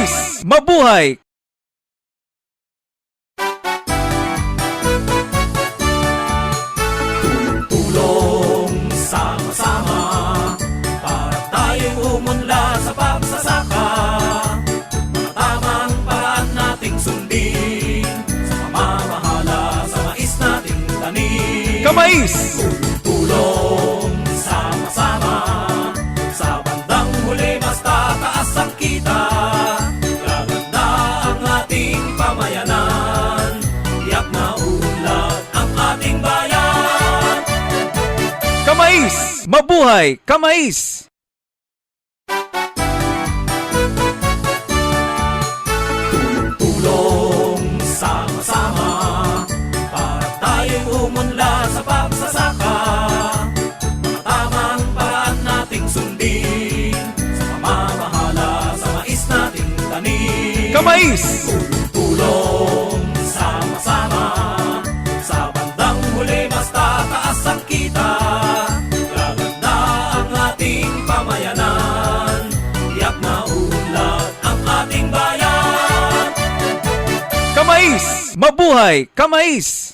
Kamais! Mabuhay! Tulong sama-sama para tayong umunlad sa pagsasaka. Tamang paraan nating sundin sa pamamahala sa mais nating tanim. Kamais! Tulong sama-sama sa bandang huli mas tataas ang kita. Gaganda ang ating pamayanan, tiyak na unlad ang ating bayan. Kamais! Mabuhay! Kamais! Tulong sama-sama para tayong umunlad sa pagsasaka. Tamang paraan nating sundin sa pamamahala sa mais nating tanim. Kamais! Tulong sama-sama sa bandang huli mas tataas ang kita. Gaganda ang ating pamayanan, tiyak na unlad ang ating bayan. Kamais! Mabuhay! Kamais!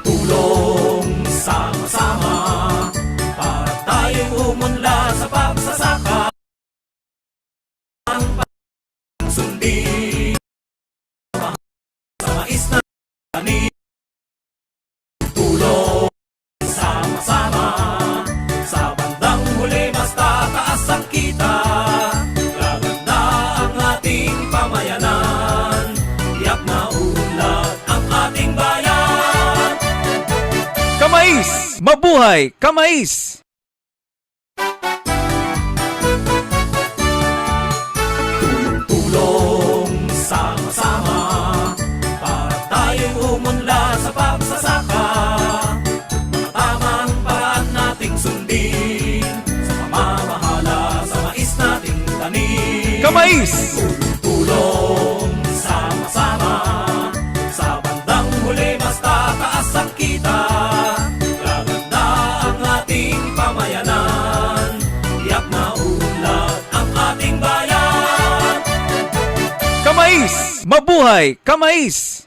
Tulong sama-sama para tayong umunlad sa pagsasaka. Ang sundin sa mais na tanim. Tulong sama-sama sa bandang huli mas tataas ang kita. Gaganda ang ating pamayanan, tiyak na unlad ang ating bayan. Kamais! Mabuhay! Kamais! Tulong sama-sama para tayong umunlad sa pagsasaka. Tamang paraan nating sundin sa pamamahala sa mais nating tanim. Kamais! Tulong sama-sama sa bandang huli mas tataas ang kita. Gaganda ang ating pamayanan, tiyak na unlad ang ating bayan. Kamais! Mabuhay! Kamais!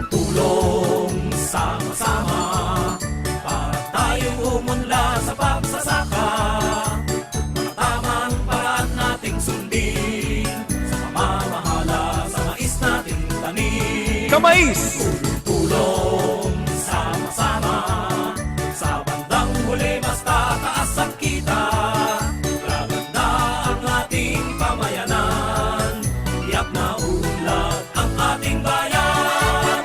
Tulong sama-sama para tayong umunlad sa pagsasaka. Tamang paraan nating sundin sa pamamahala sa mais nating tanim. Kamais! Tulong sama-sama sa bandang huli mas tataas ang kita. Gaganda ang ating pamayanan, tiyak na unlad ang ating bayan.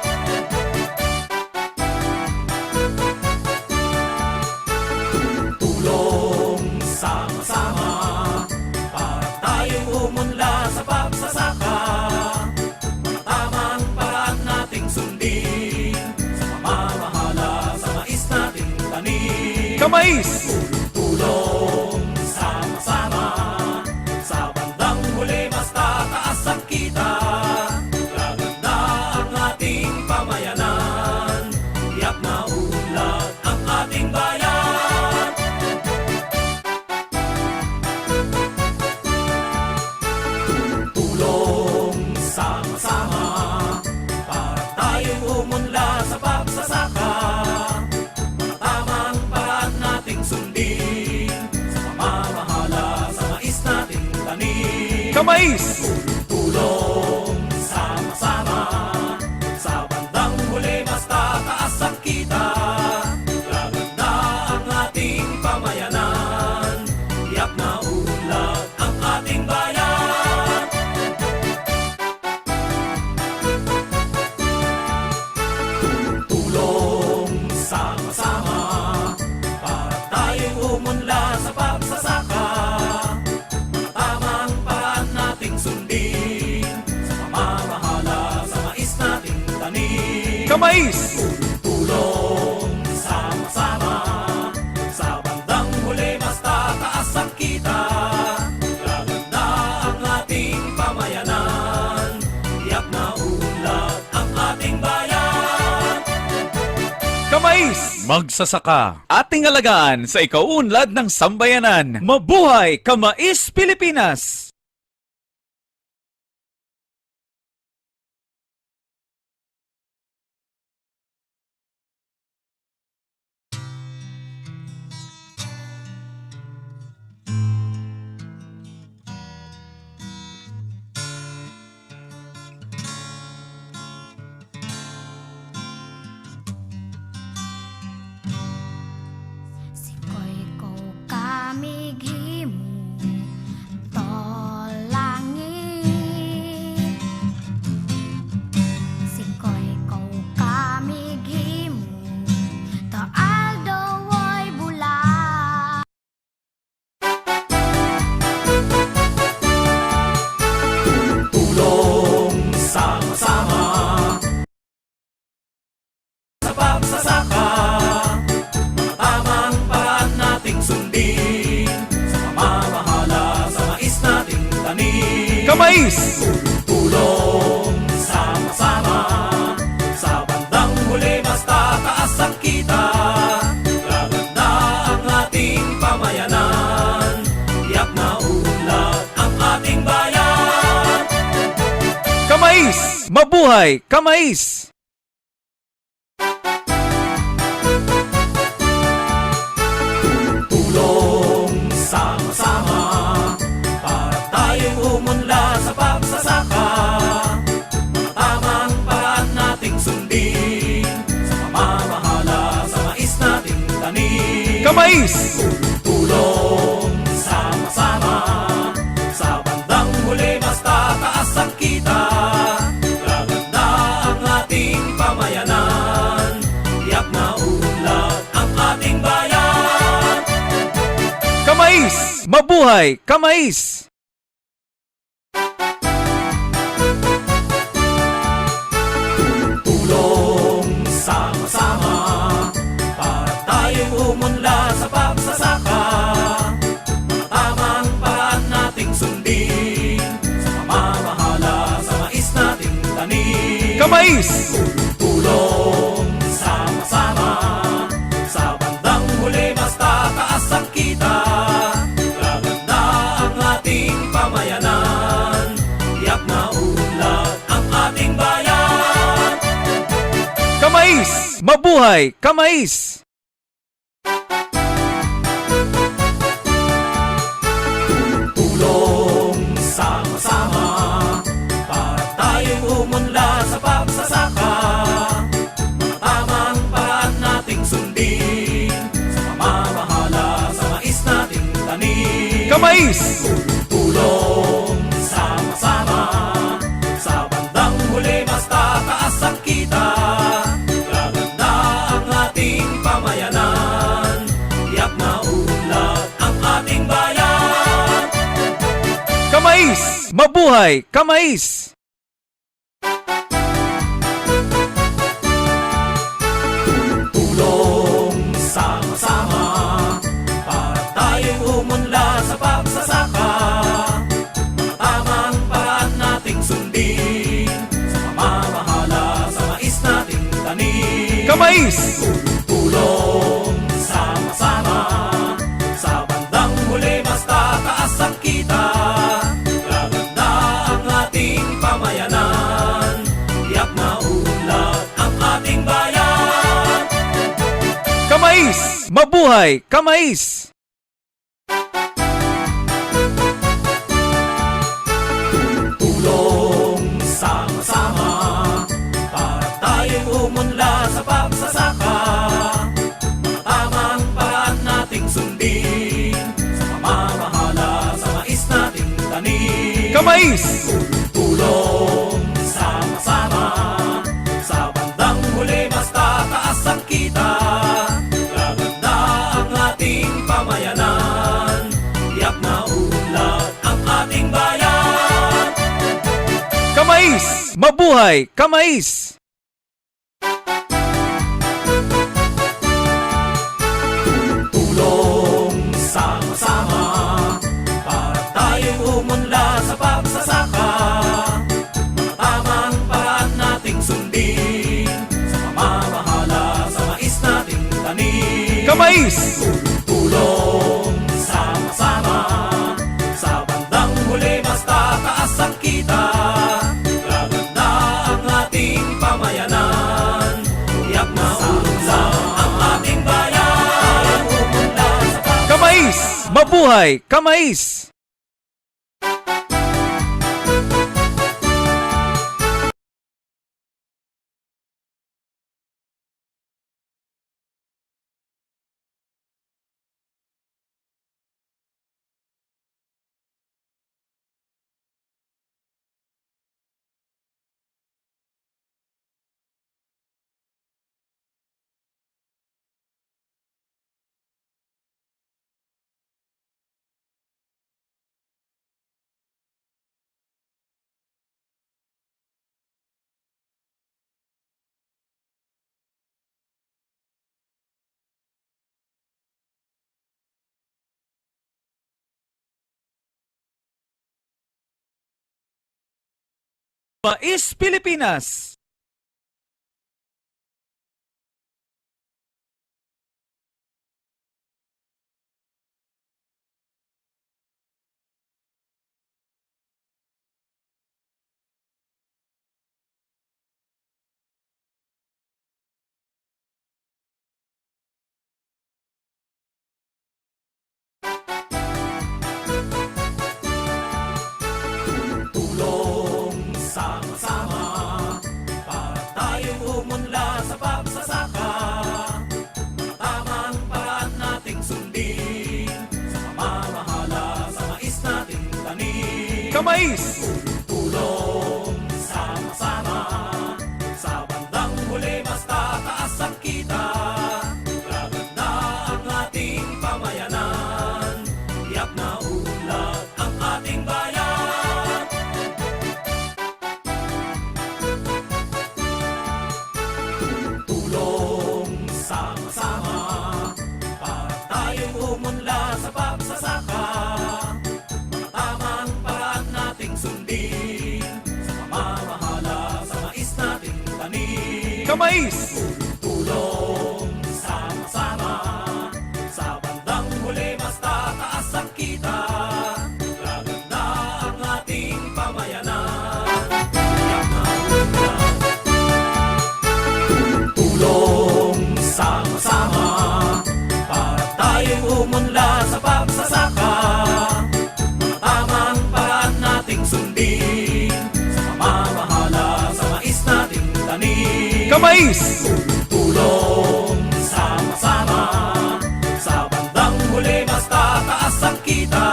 Tulong sama-sama para tayong umunlad sa pagsasaka. Tamang paraan nating sundin sa pamamahala sa mais nating tanim. Kamais! Tulong sama-sama sa bandang huli mas tataas ang kita. Gaganda ang ating pamayanan, tiyak na unlad ang ating bayan. Tulong sama-sama para tayong umunlad sa pagsasaka. Tamang paraan nating sundin sa pamamahala sa mais nating tanim. Kamais! Tulong sama-sama sa bandang huli mas tataas ang kita. Gaganda ang ating pamayanan, tiyak na unlad ang ating bayan. Tulong sama-sama para tayong umunlad sa pagsasaka. Tamang paraan nating sundin sa pamamahala sa mais nating tanim. Kamais! Tulong sama-sama sa bandang huli mas tataas ang kita. Gaganda ang ating pamayanan, tiyak na unlad ang ating bayan. Magsasaka, ating alagaan sa ikauunlad ng sambayanan. Mabuhay Kamais Pilipinas! Sikoy ko kamighimo to langit. Sikoy ko kamighimo to aldo woy bula. Tulong sama-sama sa pagsasaka. Tamang paraan nating sundin sa pamamahala sa mais nating tanim. Kamais! Tulong sama-sama sa bandang huli basta taas ang kita. Gaganda ang ating pamayanan, tiyak na uunlad ang ating bayan. Kamais! Mabuhay Kamais! Tulong sama-sama para tayong umunlad sa pagsasaka. Tamang paraan nating sundin sa pamamahala sa mais nating tanim. Kamais! Tulong sama-sama sa bandang huli basta taas ang kita. Gaganda ang ating pamayanan, tiyak na uunlad ang ating bayan. Kamais! Mabuhay Kamais! Tulong sama-sama para tayong umunlad sa pagsasaka. Tamang paraan nating sundin sa pamamahala sa mais nating tanim. Kamais! Tulong sama-sama sa bandang huli basta taas ang kita. Gaganda ang ating pamayanan, tiyak na uunlad ang ating bayan. Kamais! Mabuhay Kamais! Tulong sama-sama para tayong umunlad sa pagsasaka. Tamang paraan nating sundin sa pamamahala sa mais nating tanim. Kamais! Tulong sama-sama sa bandang huli basta taas ang kita. Gaganda ang ating pamayanan, tiyak na uunlad ang ating bayan. Kamais! Mabuhay Kamais! Tulong sama-sama para tayong umunlad sa pagsasaka. Tamang paraan nating sundin sa pamamahala sa mais nating tanim. Kamais! Tulong sama-sama sa bandang huli basta taas ang kita. Gaganda ang ating pamayanan, tiyak na uunlad ang ating bayan. Kamais! Mabuhay Kamais! Tulong sama-sama para tayong umunlad sa pagsasaka. Tamang paraan nating sundin sa pamamahala sa mais nating tanim. Kamais! Tulong sama-sama sa bandang huli basta taas ang kita. Gaganda ang ating pamayanan, tiyak na uunlad ang ating bayan. Kamais! Mabuhay Kamais! Tulong sama-sama para tayong umunlad sa pagsasaka. Tamang paraan nating sundin sa pamamahala sa mais nating tanim. Kamais! Tulong sama-sama, sa bandang huli basta taas ang kita. Gaganda ang ating pamayanan, tiyak na ulan ang ating bayan. Umunlad sa Kamais! Mabuhay! Kamais! Mais Pilipinas! tulong sama-sama, para tayong umunlad sa pagsasaka. Tamang paraan nating sundin, sa pamamahala sa mais nating tanim. Kamais! Tulong sama-sama, sa bandang huli basta taas ang kita. Gaganda ang ating pamayanan, tiyak na unlad ang ating bayan. Tulong sama-sama, para tayong umunlad sa pagsasaka. Tamang paraan nating sundin, sa pamamahala sa mais nating tanim. Kamais! Tulong sama-sama, sa bandang huli basta taas ang kita. Gaganda ang ating pamayanan, tiyak na unlad. Tulong sama-sama, para tayong umunlad sa pagsasaka. Tamang paraan nating sundin, sa pamamahala sa mais nating tanim. Kamais! Tulong sama-sama, sa bandang huli basta taas ang kita.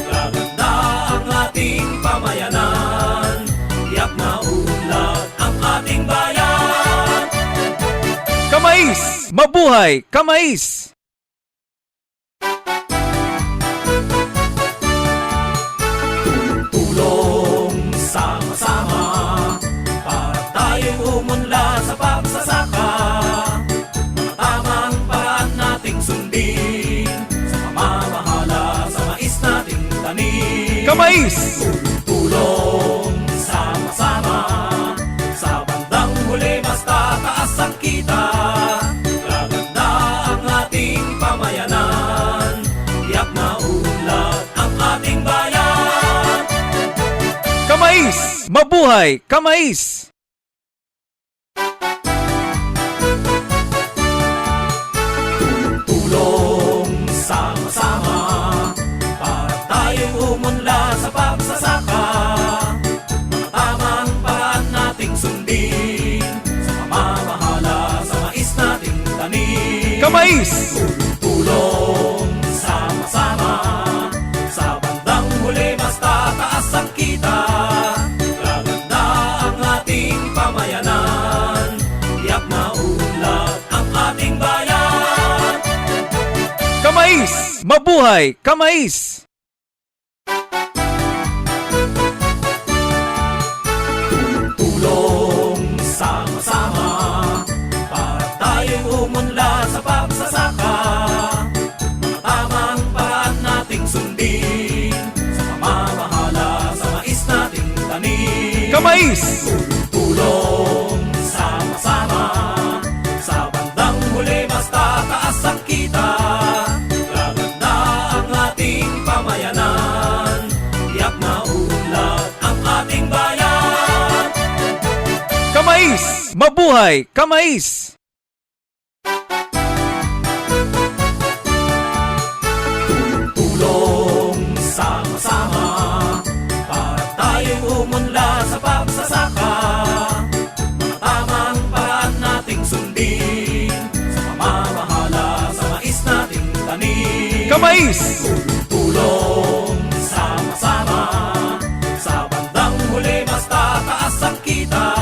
Gaganda ang ating pamayanan, tiyak na unlad ang ating bayan. Kamais! Mabuhay! Kamais! Tulong sama-sama, para tayong umunlad sa pagsasaka. Tamang paraan nating sundin, sa pamamahala sa mais nating tanim. Kamais! Tulong sama-sama, sa bandang huli basta taas ang kita. Gaganda ang ating pamayanan, tiyak na unlad ang ating bayan. Kamais! Mabuhay! Kamais! Tulong sama-sama, para tayong umunlad sa pagsasaka. Tamang paraan nating sundin, sa pamamahala sa mais nating tanim. Kamais! Tulong sama-sama, sa bandang huli basta taas ang kita. Gaganda ang ating pamayanan, tiyak na unlad ang ating bayan. Kamais! Mabuhay! Kamais! Tulong sama-sama, para tayong umunlad sa pagsasaka. Tamang paraan nating sundin, sa pamamahala sa mais nating tanim. Kamais! Tulong sama-sama, sa bandang huli basta taas ang Mabuhay Kamais! Tulong sama-sama para tayong umunlad sa pagsasaka. Tamang paraan nating sundin sa pamamahala sa mais nating tanim. Kamais! Tulong sama-sama sa bandang huli mas tataas ang kita.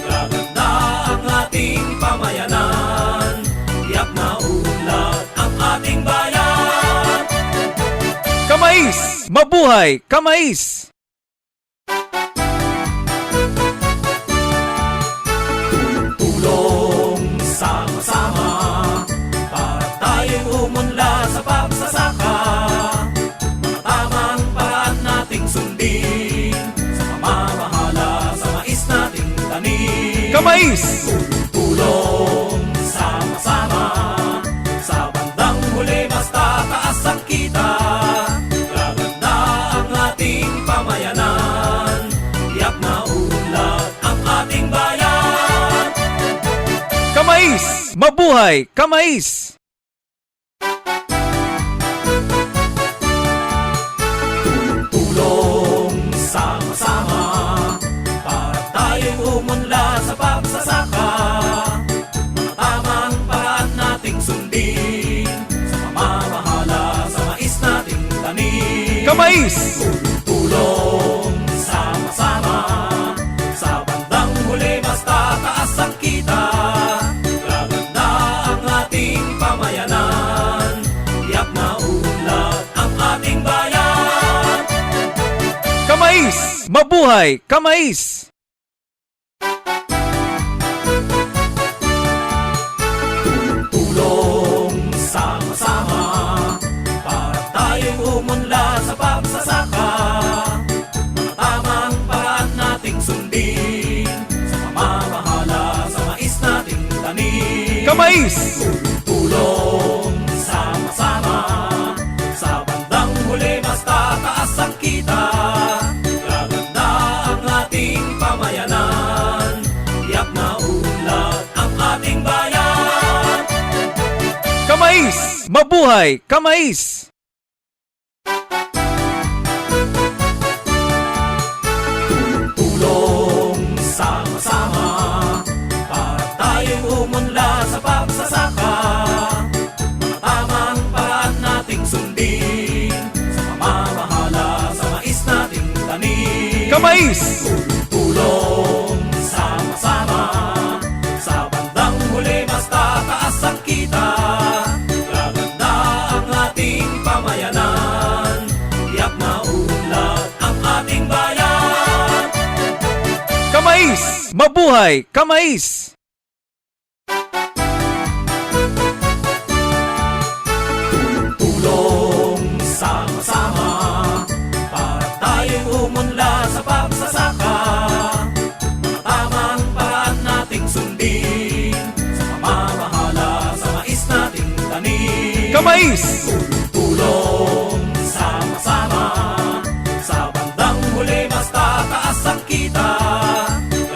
Gaganda ang ating pamayanan, tiyak na unlad ang ating bayan. Kamais! Mabuhay Kamais! Tulong sama-sama para tayong umunlad sa pagsasaka. Tamang paraan nating sundin sa pamamahala sa mais nating tanim. Kamais! Tulong sama-sama sa bandang huli mas tataas ang kita. Gaganda ang ating pamayanan, tiyak na unlad ang ating bayan. Kamais! Mabuhay Kamais! Tulong sama-sama para tayong umunlad sa pagsasaka. Tamang paraan nating sundin sa pamamahala sa mais nating tanim. Kamais! Tulong sama-sama sa bandang huli mas tataas ang kita. Gaganda ang ating pamayanan, tiyak na unlad ang ating bayan. Kamais! Mabuhay Kamais! Tulong sama-sama para tayong umunlad sa pagsasaka. Tamang paraan nating sundin sa pamamahala sa mais nating tanim. Kamais! Tulong sama-sama sa bandang huli mas tataas ang kita. Gaganda ang ating pamayanan, tiyak na unlad ang ating bayan. Kamais! Mabuhay Kamais! Tulong sama-sama para tayong umunlad sa pagsasaka. Tamang paraan nating sundin sa pamamahala sa mais nating tanim. Kamais! Tulong sama-sama sa bandang huli mas tataas ang kita. Gaganda ang ating pamayanan, tiyak na unlad ang ating bayan. Kamais! Mabuhay Kamais! Tulong sama-sama para tayong umunlad sa pagsasaka. Tamang paraan nating sundin sa pamamahala sa mais nating tanim. Kamais! Tulong sama-sama sa bandang huli mas tataas ang kita.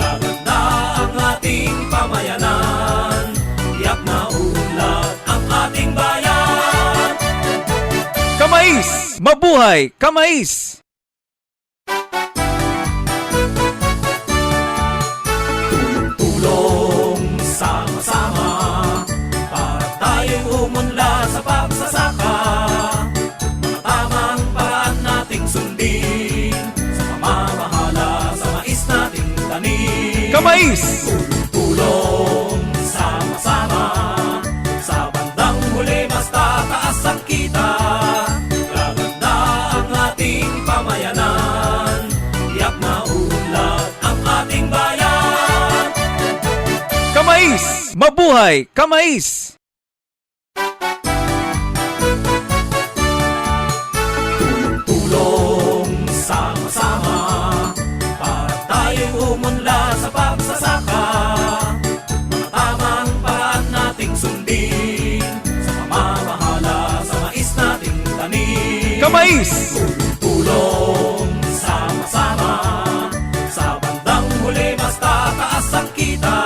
Gaganda ang ating pamayanan, tiyak na unlad ang ating bayan. Kamais! Mabuhay Kamais! Tulong sama-sama para tayong umunlad sa pagsasaka. Tamang paraan nating sundin sa pamamahala sa mais nating tanim. Kamais! Tulong sama-sama sa bandang huli mas tataas ang kita. Gaganda ang ating pamayanan, tiyak na unlad ang ating bayan. Kamais! Mabuhay Kamais! Tulong sama-sama para tayong umunlad sa pagsasaka. Tamang paraan nating sundin sa pamamahala sa mais nating tanim. Kamais! Tulong sama-sama sa bandang huli mas tataas ang kita.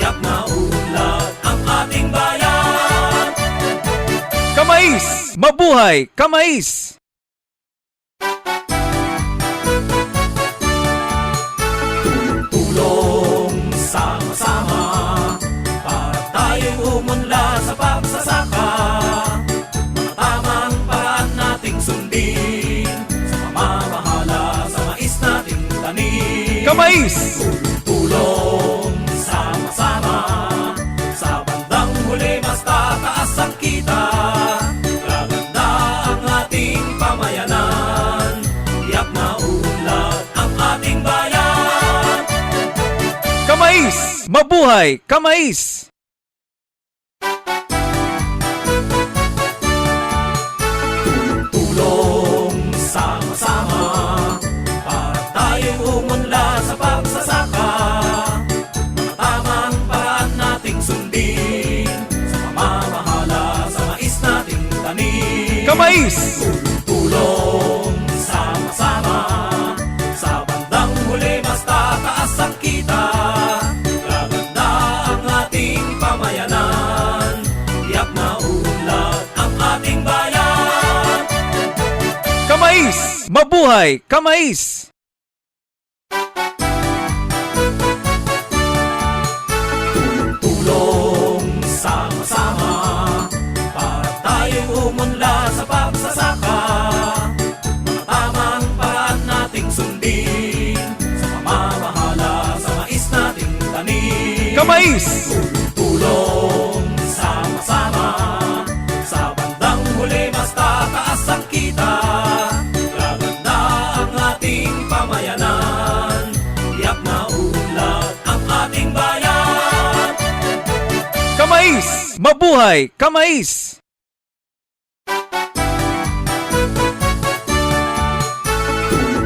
tiyak na unlad ang ating bayan. Kamais! Mabuhay! Kamais! Tulong sama-sama para tayong umunlad sa pagsasaka. Mga tamang paraan nating sundin sa pamamahala sa mais nating tanim. Kamais! Tulong sama-sama sa bandang huli mas tataas ang kita. Gaganda ang ating pamayanan, tiyak na unlad ang ating bayan. Kamais! Mabuhay! Kamais! Tulong sama-sama para tayong umunlad sa pagsasaka. Mga tamang paraan nating sundin sa pamamahala sa mais nating tanim. Kamais! Tulong sama-sama sa bandang huli mas tataas ang kita. Gaganda ang ating pamayanan, tiyak na unlad ang ating bayan. Kamais! Mabuhay! Kamais! Tulong sama-sama para tayong umunlad sa pagsasaka. Mga tamang paraan nating sundin sa pamamahala sa mais nating tanim. Kamais! Tulong sama-sama sa bandang huli mas tataas ang kita. Gaganda ang ating pamayanan, tiyak na unlad ang ating bayan. Kamais! Mabuhay! Kamais!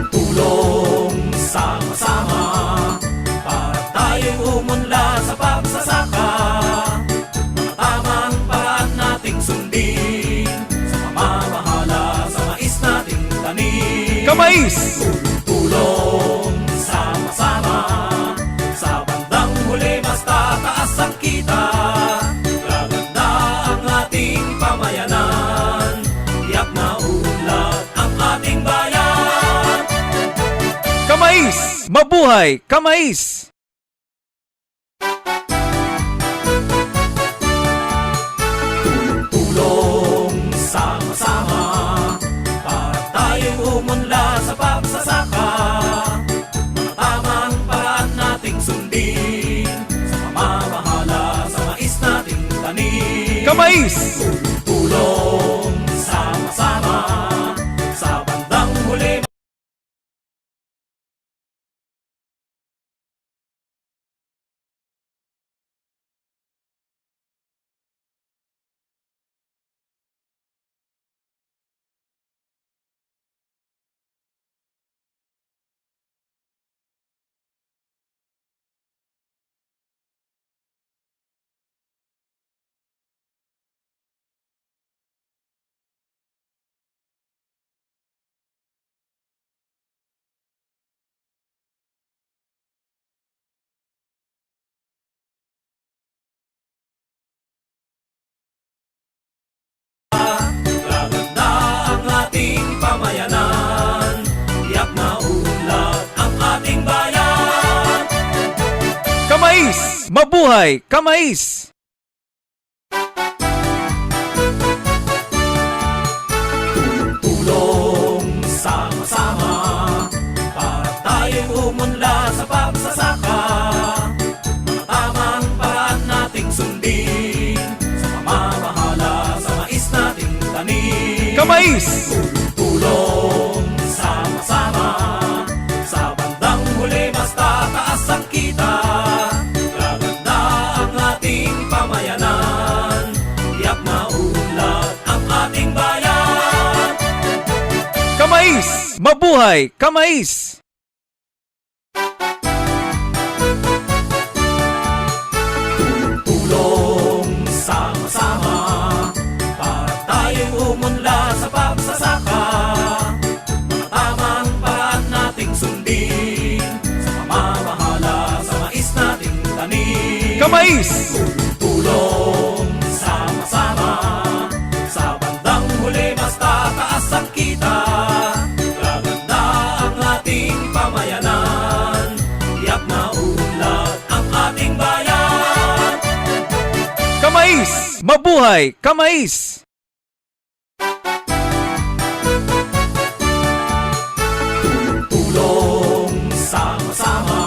Tulong sama-sama para tayong umunlad sa pagsasaka. Mga tamang paraan nating sundin sa pamamahala sa mais nating tanim. Kamais! Tulong sama-sama sa bandang huli mas tataas ang kita. Gaganda ang ating pamayanan, tiyak na unlad ang ating bayan. Kamais! Mabuhay! Kamais! Tulong sama-sama para tayong umunlad sa pagsasaka. Mga tamang paraan nating sundin sa pamamahala sa mais nating tanim. Kamais! Tulong sama-sama sa bandang huli. Gaganda ang ating pamayanan, tiyak na unlad ang ating bayan. Kamais! Mabuhay! Kamais! Tulong sama-sama para tayong umunlad sa pagsasaka. Mga tamang paraan nating sundin sa pamamahala sa mais nating tanim. Kamais! Tulong sama-sama sa bandang huli mas tataas ang kita. Gaganda ang ating pamayanan, tiyak na unlad ang ating bayan. Kamais! Mabuhay! Kamais! Tulong sama-sama para tayong umunlad sa pagsasaka. Mga tamang paraan nating sundin sa pamamahala sa mais nating tanim. Kamais! Kamais! Tulong sama-sama, sa bandang huli mas tataas ang kita. Gaganda ang ating pamayanan, tiyak na unlad ang ating bayan. Kamais! Mabuhay! Kamais! Tulong sama-sama,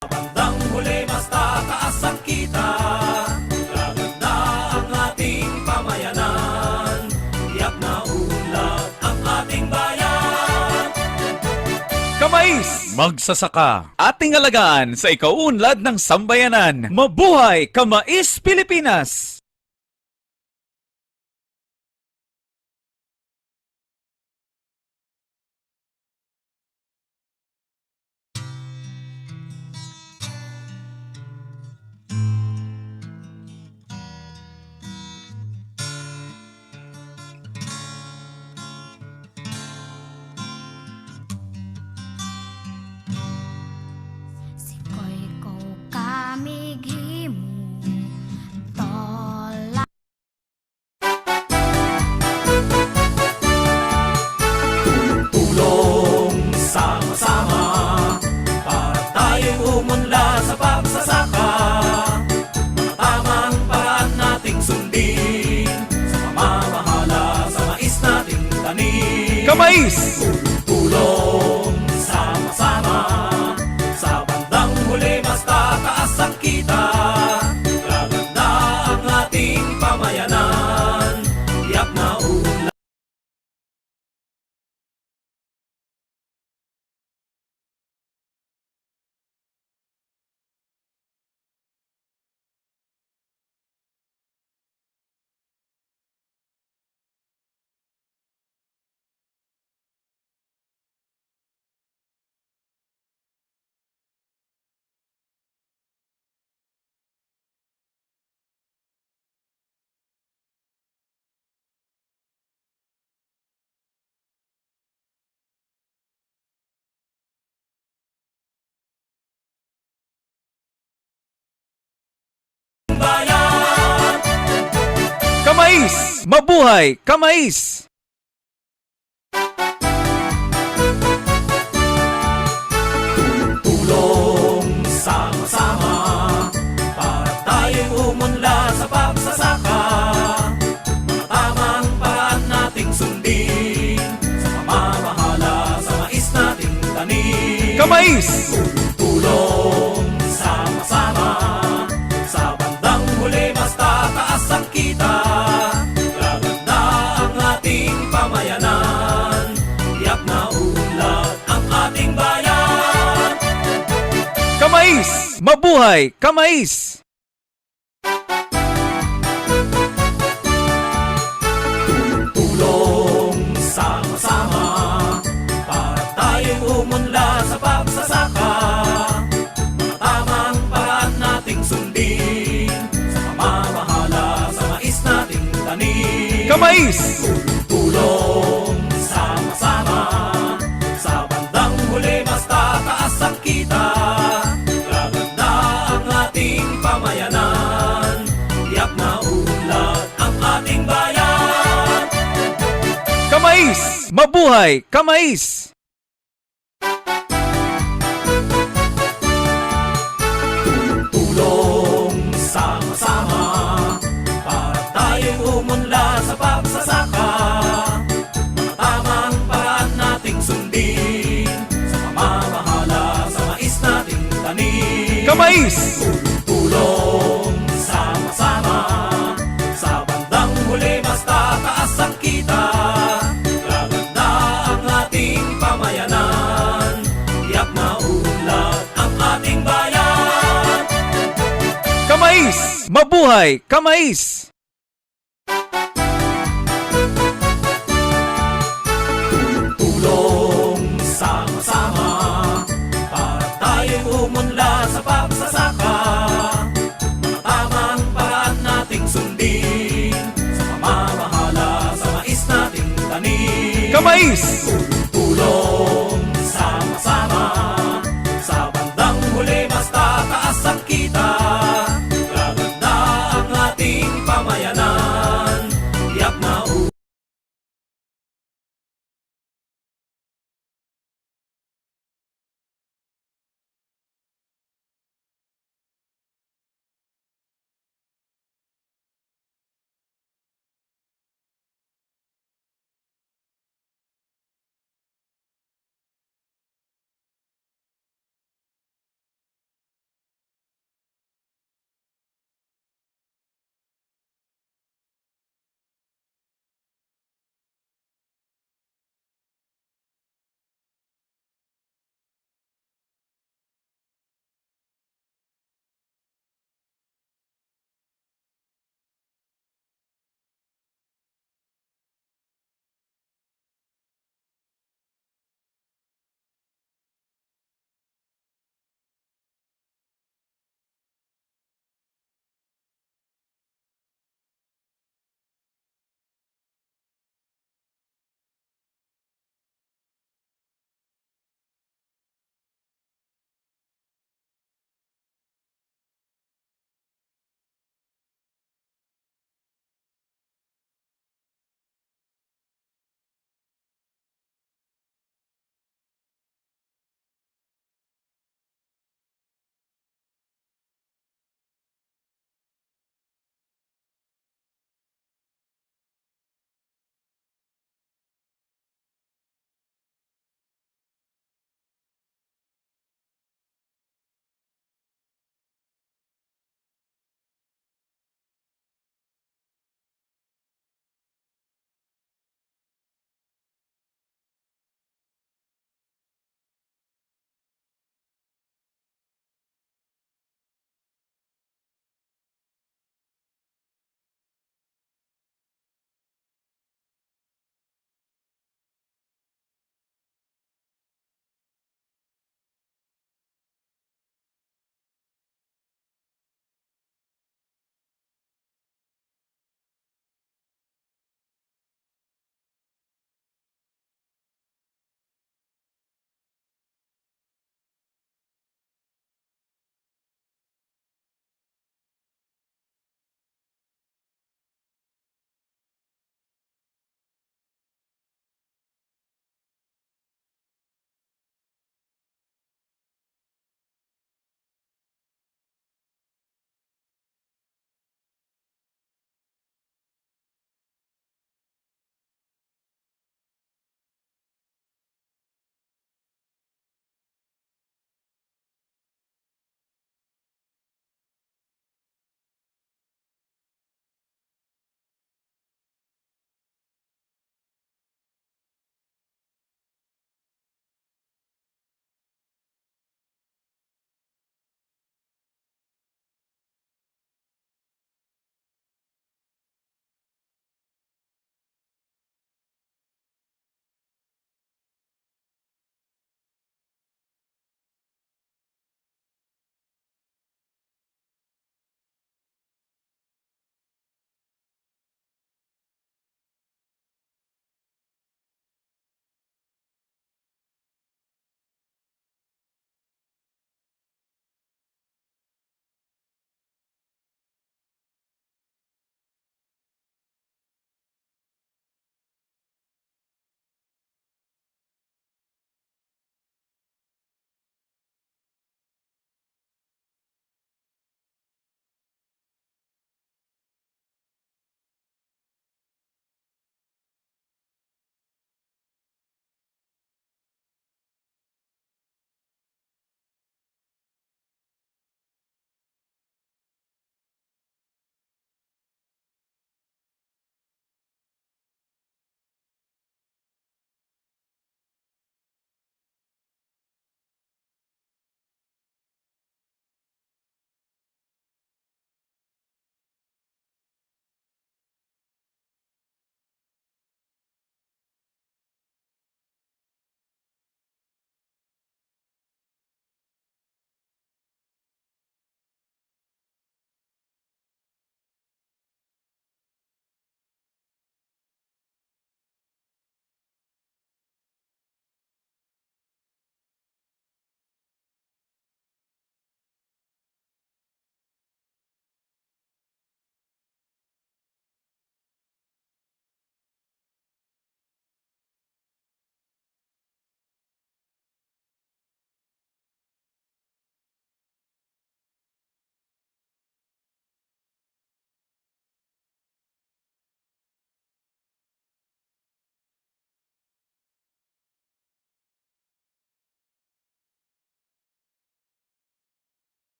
bandang huli mas tataas ang kita. Gaganda ang ating pamayanan, tiyak na unlad ang ating bayan. Kamais! Magsasaka! Ating alagaan sa ikauunlad ng sambayanan. Mabuhay! Kamais Pilipinas! Sikoy ko kamighimo tola Tulong sama-sama, para tayong umunlad sa pagsasaka. Mga tamang paraan nating sundin, sa pamamahala sa mais nating tanim. Kamais! Tulong sama-sama, sa bandang huli mas tataas ang kita. Gaganda ang ating pamayanan, tiyak na unlad. Mabuhay Kamais! Tulong sama-sama para tayong umunlad sa pagsasaka. Mga tamang paraan nating sundin sa pamamahala sa mais nating tanim. Kamais! Tulong sama-sama sa bandang huli basta taas ang kita. Gaganda ang ating pamayanan, tiyak na uunlad ang ating bayan. Kamais! Mabuhay Kamais! Tulong sama-sama para tayong umunlad sa pagsasaka. Mga tamang paraan nating sundin sa pamamahala sa mais nating tanim. Kamais! Tulong sama-sama sa bandang huli basta taas ang kita. Gaganda ang ating pamayanan, tiyak na uunlad ang ating bayan. Kamais! Mabuhay Kamais! Tulong sama-sama para tayong umunlad sa pagsasaka. Mga tamang paraan nating sundin sa pamamahala sa mais nating tanim. Kamais! Tulong sama-sama sa bandang huli basta taas ang kita. Gaganda ang ating pamayanan, tiyak na uunlad ang ating bayan. Kamais! Mabuhay Kamais! Tulong sama-sama para tayong umunlad sa pagsasaka. Mga tamang paraan nating sundin sa pamamahala sa mais nating tanim. Kamais! Tulong sama-sama sa bandang huli basta taas ang kita. Gaganda ang ating pamayanan, tiyak na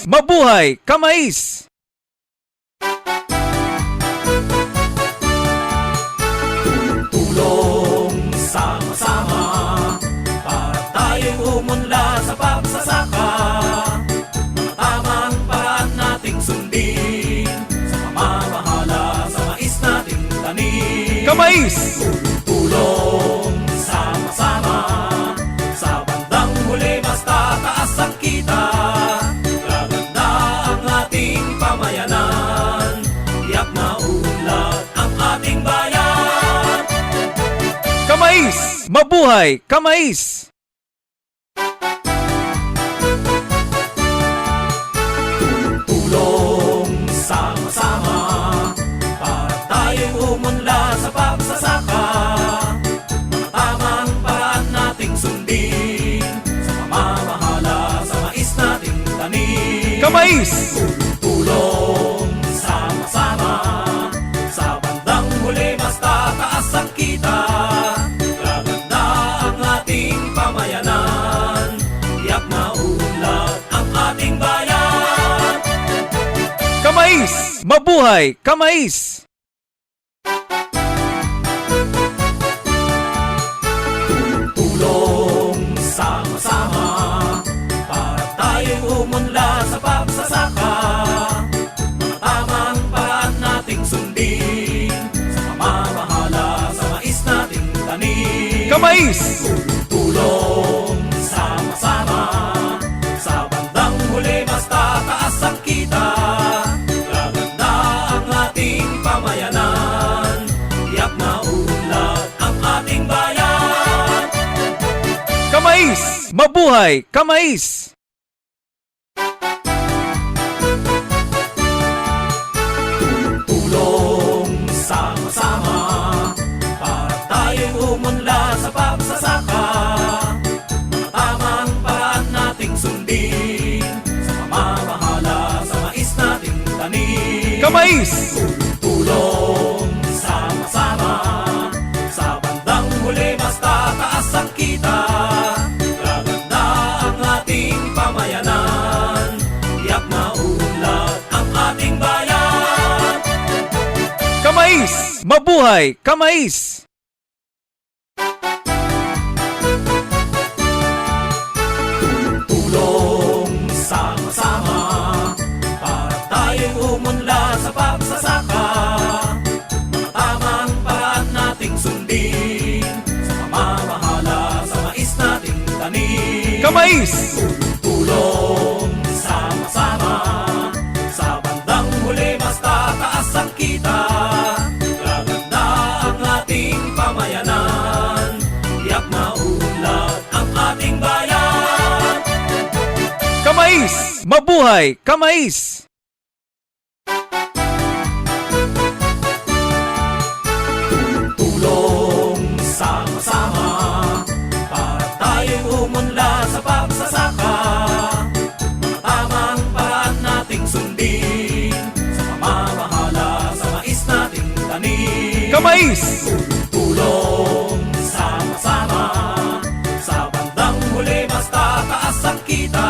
Mabuhay Kamais! Tulong sama-sama para tayo'y umunlad sa pagsasaka. Mga tamang paraan nating sundin sa pamamahala sa mais nating tanim. Kamais! Tulong sama-sama sa bandang huli basta taas ang kita. Gaganda ang ating pamayanan, tiyak na unlad ang ating bayan. Kamais! Mabuhay Kamais! Tulong sama-sama para tayo'y umunlad sa pagsasaka. Mga tamang paraan nating sundin sa pamamahala sa mais nating tanim. Kamais! Tulong sama-sama sa bandang huli basta taas ang kita. Gaganda ang ating pamayanan, tiyak na unlad ang ating bayan. Kamais! Mabuhay Kamais! Tulong sama-sama para tayo'y umunlad sa pagsasaka. Mga tamang paraan nating sundin sa pamamahala sa mais nating tanim. Kamais! Tulong sama-sama sa bandang huli basta taas ang kita. Gaganda ang ating pamayanan, tiyak na unlad ang ating bayan. Kamais! Mabuhay Kamais! Tulong sama-sama para tayo'y umunlad sa pagsasaka. Mga tamang paraan nating sundin sa pamamahala sa mais nating tanim. Kamais! Tulong sama-sama sa bandang huli basta taas ang kita. Gaganda ang ating pamayanan, tiyak na unlad ang ating bayan. Kamais! Mabuhay Kamais! Tulong sama-sama para tayo'y umunlad sa pagsasaka. Mga tamang paraan nating sundin sa pamamahala sa mais nating tanim. Kamais! Tulong sama-sama sa bandang huli basta taas ang kita. Gaganda ang ating pamayanan, tiyak na unlad ang ating bayan. Kamais! Mabuhay Kamais! Tulong sama-sama para tayo'y umunlad sa pagsasaka. Mga tamang paraan nating sundin sa pamamahala sa mais nating tanim. Kamais! Tulong sama-sama sa bandang huli basta taas ang kita.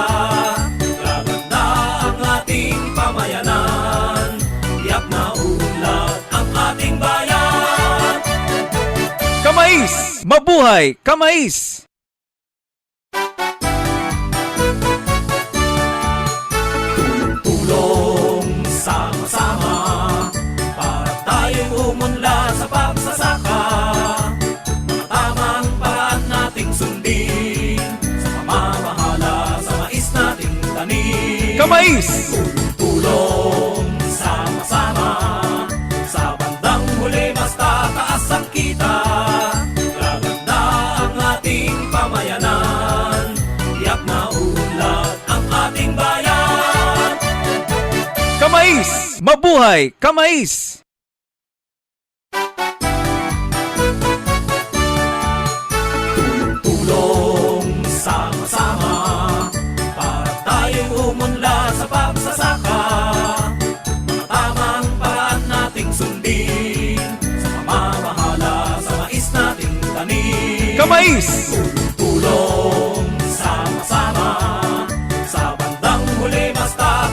Gaganda ang ating pamayanan, tiyak na unlad ang ating bayan. Kamais! Mabuhay Kamais! Tulong sama-sama para tayo'y umunlad sa pagsasaka. Mga tamang paraan nating sundin sa pamamahala sa mais nating tanim. Kamais! Tulong sama-sama sa bandang huli basta taas ang kita. Gaganda ang ating pamayanan, tiyak na unlad ang ating bayan. Kamais! Mabuhay Kamais! Tulong sama-sama para tayo'y umunlad sa pagsasaka. Mga tamang paraan nating sundin sa pamamahala sa mais nating tanim. Kamais! Tulong sama-sama sa bandang huli basta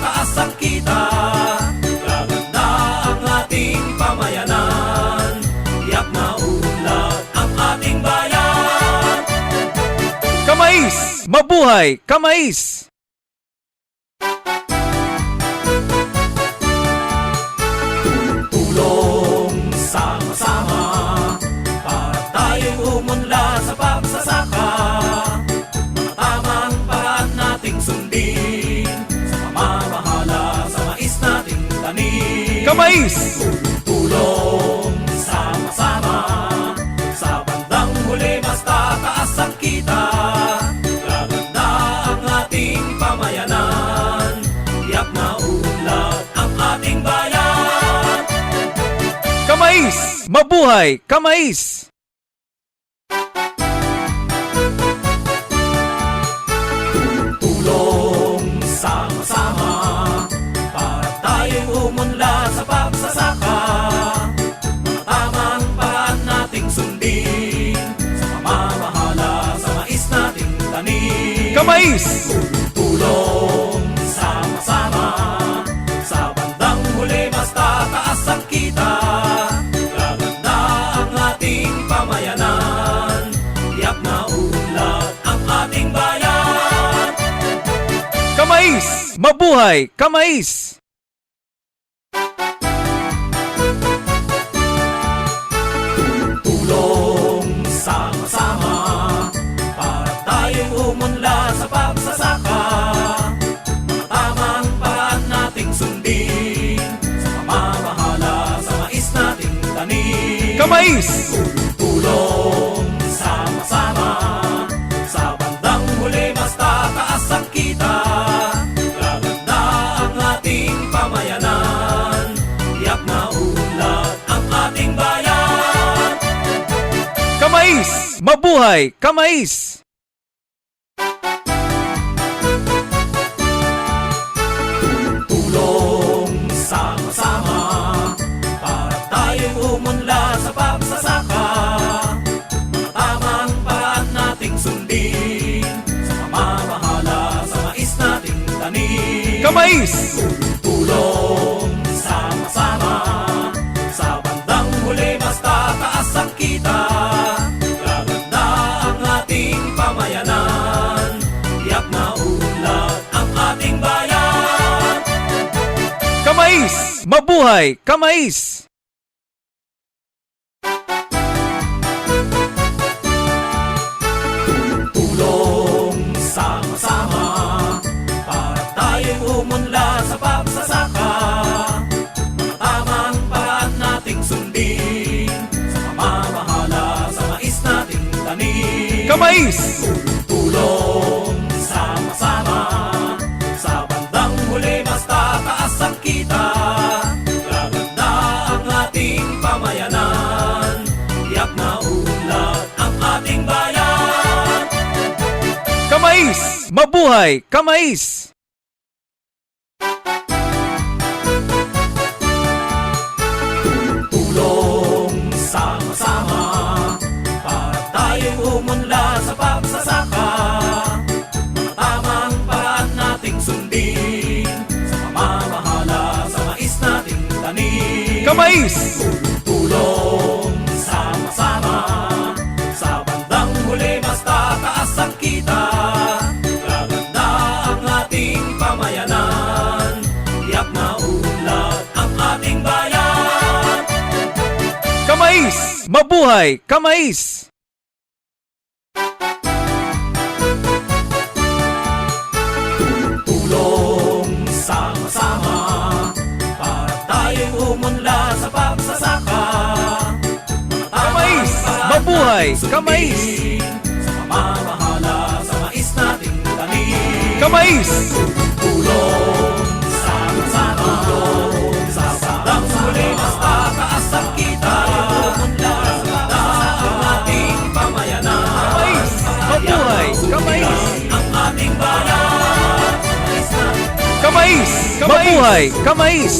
Mabuhay Kamais! Tulong sama-sama para tayong umunlad sa pagsasaka. Tamang paraan nating sundin sa pamamahala sa mais nating tanim. Kamais! Tulong sama-sama sa bandang huli mas tataas ang kita. Gaganda ang ating pamayanan, tiyak na unlad ang ating bayan. Kamais! Mabuhay Kamais! Tulong sama-sama para tayong umunlad sa pagsasaka. Tamang paraan nating sundin sa pamamahala sa mais nating tanim. Kamais! Tulong sama-sama sa bandang huli mas tataas ang kita. Gaganda ang ating pamayanan, tiyak na unlad ang ating bayan. Kamais! Mabuhay Kamais! Tulong sama-sama para tayong umunlad sa pagsasaka. Tamang paraan nating sundin sa pamamahala sa mais nating tanim. Kamais! Tulong sama-sama sa bandang huli mas tataas ang kita. Gaganda ang ating pamayanan, tiyak na unlad ang ating bayan. Kamais! Mabuhay Kamais! Tulong sama-sama para tayong umunlad sa pagsasaka. Tamang paraan nating sundin sa pamamahala sa mais nating tanim. Kamais! Tulong sama-sama sa bandang huli mas tataas ang kita. Gaganda ang ating pamayanan, tiyak na unlad ang ating bayan. Kamais! Mabuhay Kamais! Tulong sama-sama para tayong umunlad sa pagsasaka. Tamang paraan nating sundin sa pamamahala sa mais nating tanim. Kamais! Tulong sama-sama sa bandang huli mas tataas ang kita. Gaganda ang ating pamayanan, tiyak na unlad ang ating bayan. Kamais! Mabuhay Kamais! Tulong sama-sama para tayong umunlad sa pagsasaka. Tamang paraan nating sundin sa pamamahala sa mais nating tanim. Kamais! Tulong sama-sama sa bandang huli mas tataas ang kita. Gaganda ang ating pamayanan, tiyak na unlad ang ating bayan. Kamais! Mabuhay Kamais! Tulong sama-sama para tayong umunlad sa pagsasaka. Kamais! Mabuhay Kamais! Sa pamamahala sa mais nating tanim. Kamais! Tulong sama-sama sa bandang huli mas tataas ang kita. Gaganda ang ating pamayanan, Kamais! Mabuhay Kamais! ang ating bayan. Mais nating Kamais! Mabuhay Kamais!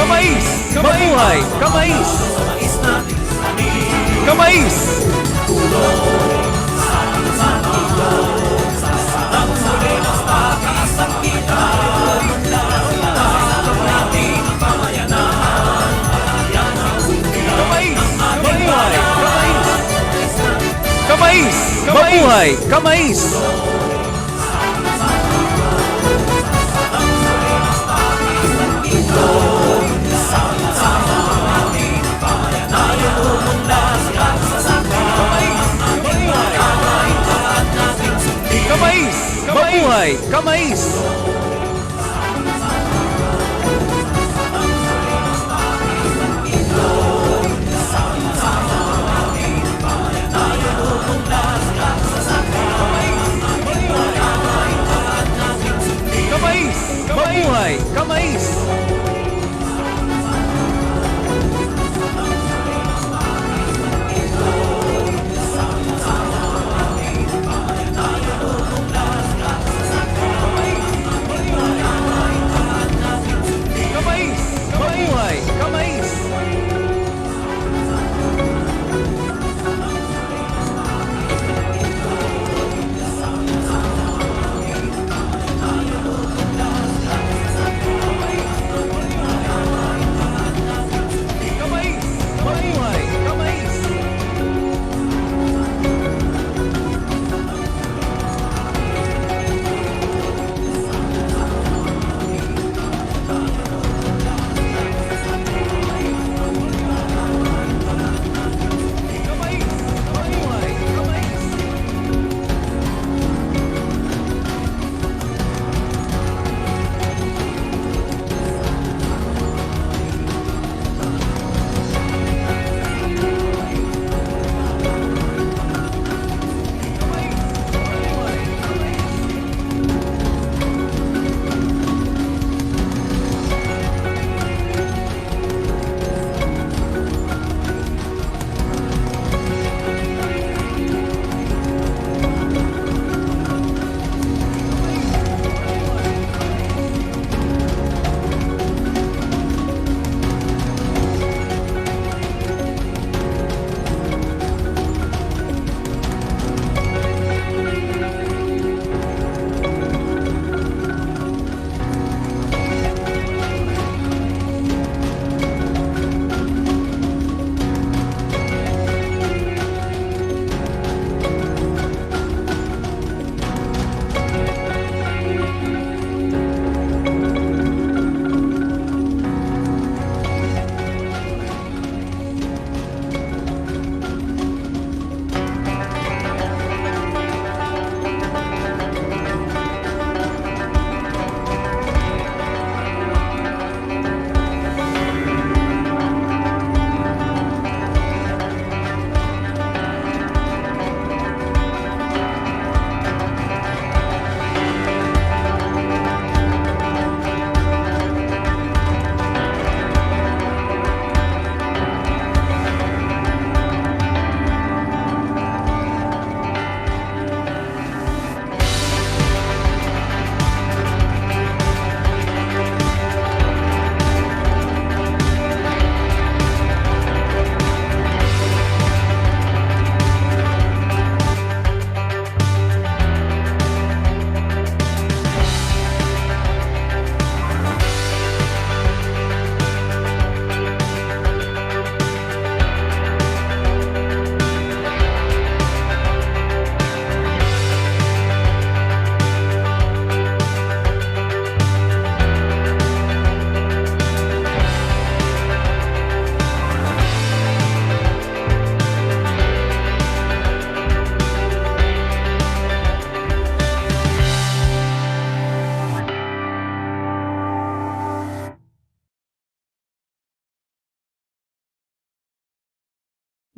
Kamais! Mabuhay Kamais! Kamais! Mabuhay Kamais! Kamais! Mabuhay Kamais! Kamais! Mabuhay Kamais! Kamais! Mabuhay Kamais! Kamais! Mabuhay Kamais! Kamais! Mabuhay Kamais!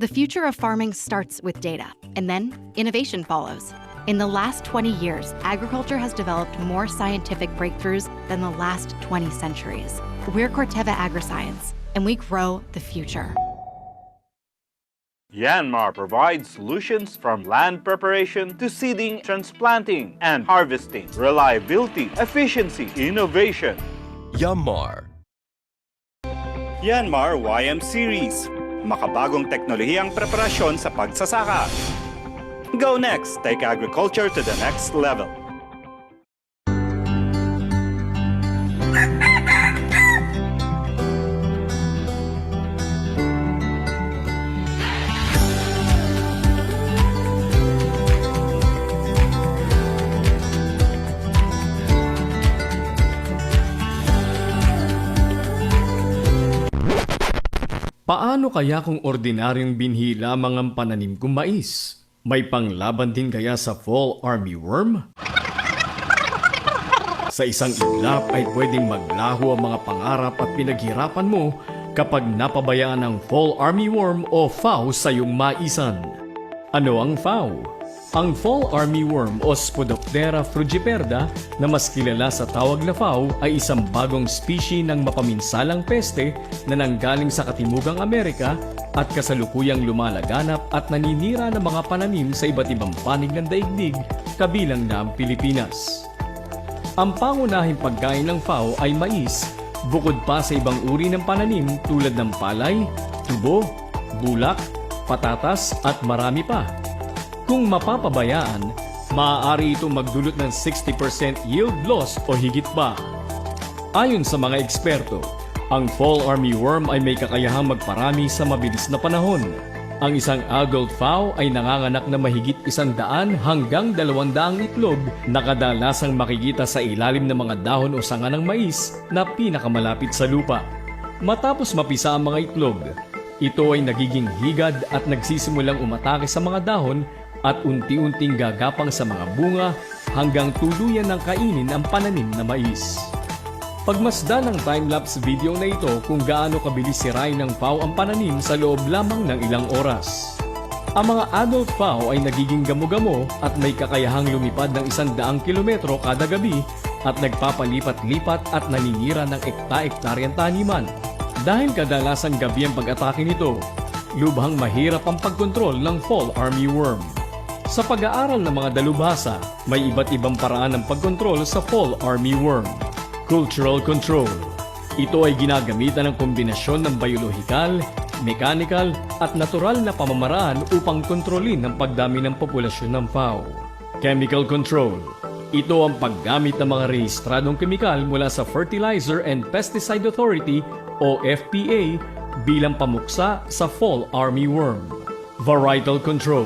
The future of farming starts with data, and then innovation follows. In the last 20 years, agriculture has developed more scientific breakthroughs than the last 20 centuries. We're Corteva Agriscience, and we grow the future. Yanmar provides solutions from land preparation to seeding, transplanting, and harvesting. Reliability, efficiency, innovation. Yanmar. Yanmar YM Series. Makabagong teknolohiyang preparasyon sa pagsasaka. Go next! Take agriculture to the next level. Paano kaya kung ordinaryong binhi lamang ang pananim kong mais? May panglaban din kaya sa fall armyworm? Sa isang iglap ay pwedeng maglaho ang mga pangarap at pinaghirapan mo kapag napabayaan ng fall armyworm o FAW sa iyong maisan. Ano ang FAW? Ang fall armyworm o Spodoptera frugiperda na mas kilala sa tawag na FAW ay isang bagong species ng mapaminsalang peste na nanggaling sa Katimugang Amerika at kasalukuyang lumalaganap at naninira ng mga pananim sa iba't ibang panig ng daigdig, kabilang na ang Pilipinas. Ang pangunahing pagkain ng FAW ay mais, bukod pa sa ibang uri ng pananim tulad ng palay, tubo, bulak, patatas at marami pa. Kung mapapabayaan, maaari itong magdulot ng 60% yield loss o higit pa. Ayon sa mga eksperto, ang fall armyworm ay may kakayahang magparami sa mabilis na panahon. Ang isang adult FAW ay nanganganak na mahigit 100 hanggang 200 itlog na kadalasang makikita sa ilalim ng mga dahon o sanga ng mais na pinakamalapit sa lupa. Matapos mapisa ang mga itlog, ito ay nagiging higad at nagsisimulang umatake sa mga dahon at unti-unting gagapang sa mga bunga hanggang tuluyan ng kainin ang pananim na mais. Pagmasdan ng time-lapse video na ito kung gaano kabilis sirain ng FAW ang pananim sa loob lamang ng ilang oras. Ang mga adult FAW ay nagiging gamo-gamo at may kakayahang lumipad ng 100 kilometro kada gabi at nagpapalipat-lipat at naninira ng ekta-ektaryang taniman. Dahil kadalasan gabi ang pag-atake nito, lubhang mahirap ang pagkontrol ng fall armyworm. Sa pag-aaral ng mga dalubhasa, may iba't ibang paraan ng pagkontrol sa fall armyworm. Cultural control. Ito ay ginagamitan ng kombinasyon ng biological, mechanical at natural na pamamaraan upang kontrolin ang pagdami ng populasyon ng FAW. Chemical control. Ito ang paggamit ng mga rehistradong kemikal mula sa Fertilizer and Pesticide Authority o FPA bilang pamuksa sa fall armyworm. Varietal control.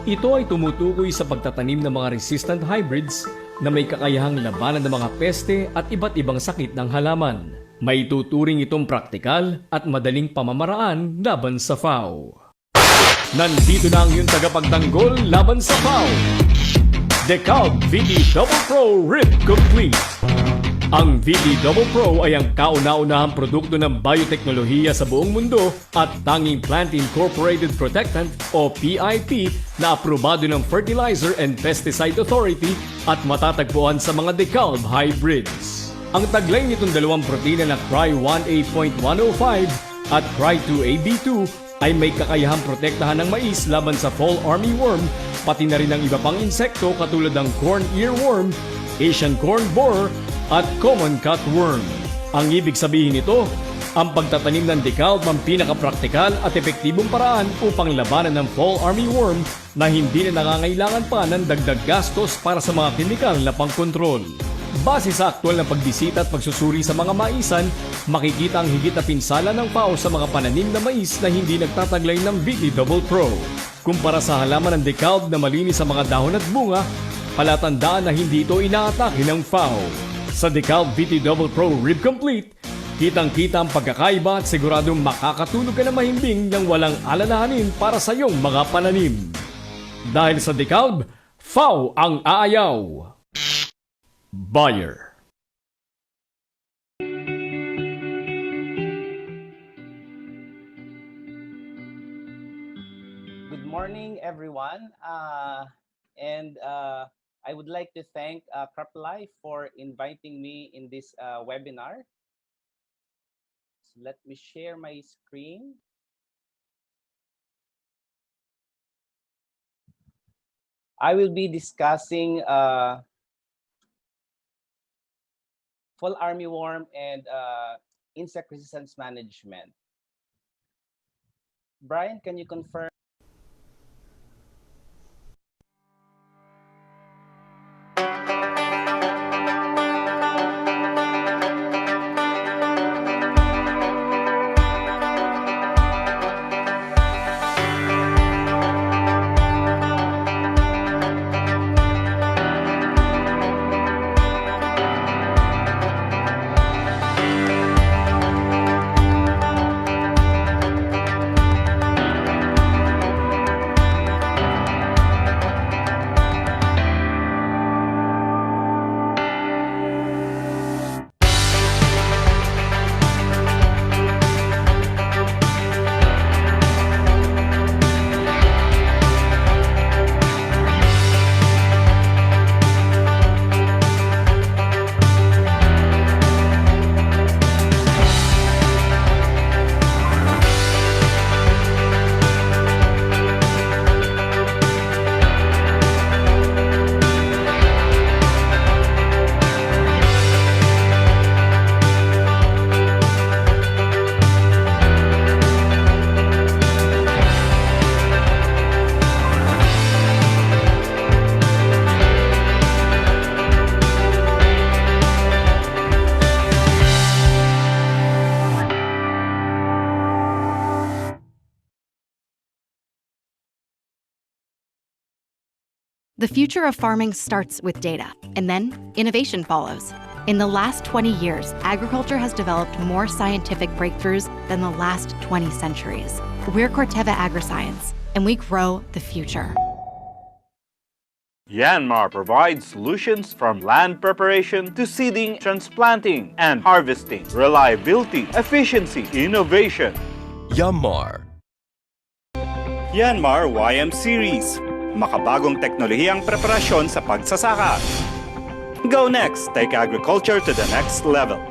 Ito ay tumutukoy sa pagtatanim ng mga resistant hybrids na may kakayahang labanan ng mga peste at iba't ibang sakit ng halaman. May tuturing itong praktikal at madaling pamamaraan laban sa FAW. Nandito na ang iyong tagapagtanggol laban sa FAW. DeKalb VT Double Pro Rip Complete. Ang VT Double Pro ay ang kauna-unahang produkto ng bioteknolohiya sa buong mundo at tanging Plant Incorporated Protectant o PIP na aprobado ng Fertilizer and Pesticide Authority at matatagpuan sa mga DeKalb hybrids. Ang taglay nitong dalawang protina na Cry-1A.105 at Cry-2AB2 ay may kakayahang protektahan ng mais laban sa fall armyworm, pati na rin ang iba pang insekto katulad ng corn earworm, Asian corn borer, at common cutworm. Ang ibig sabihin nito, ang pagtatanim ng DeKalb ang pinakapraktikal at epektibong paraan upang labanan ng fall armyworm na hindi na nangangailangan pa ng dagdag gastos para sa mga kemikal na pangkontrol. Base sa aktwal na pagbisita at pagsusuri sa mga maisan, makikita ang higit na pinsala ng FAW sa mga pananim na mais na hindi nagtataglay ng VT Double Pro. Kumpara sa halaman ng DeKalb na malinis sa mga dahon at bunga, palatandaan na hindi ito inaatake ng FAW. Sa DeKalb VT Double Pro Rib Complete, kitang-kita ang pagkakaiba at siguradong makakatulog ka na mahimbing ng walang alalahanin para sa iyong mga pananim. Dahil sa DeKalb, FAW ang aayaw. Buyer. Good morning, everyone. I would like to thank CropLife for inviting me in this webinar. So let me share my screen. I will be discussing fall armyworm and insect resistance management. Brian, can you confirm? The future of farming starts with data, and then innovation follows. In the last 20 years, agriculture has developed more scientific breakthroughs than the last 20 centuries. We're Corteva Agriscience, and we grow the future. Yanmar provides solutions from land preparation to seeding, transplanting, and harvesting. Reliability, efficiency, innovation. Yanmar. Yanmar YM Series. Makabagong teknolohiyang preparasyon sa pagsasaka. Go next! Take agriculture to the next level.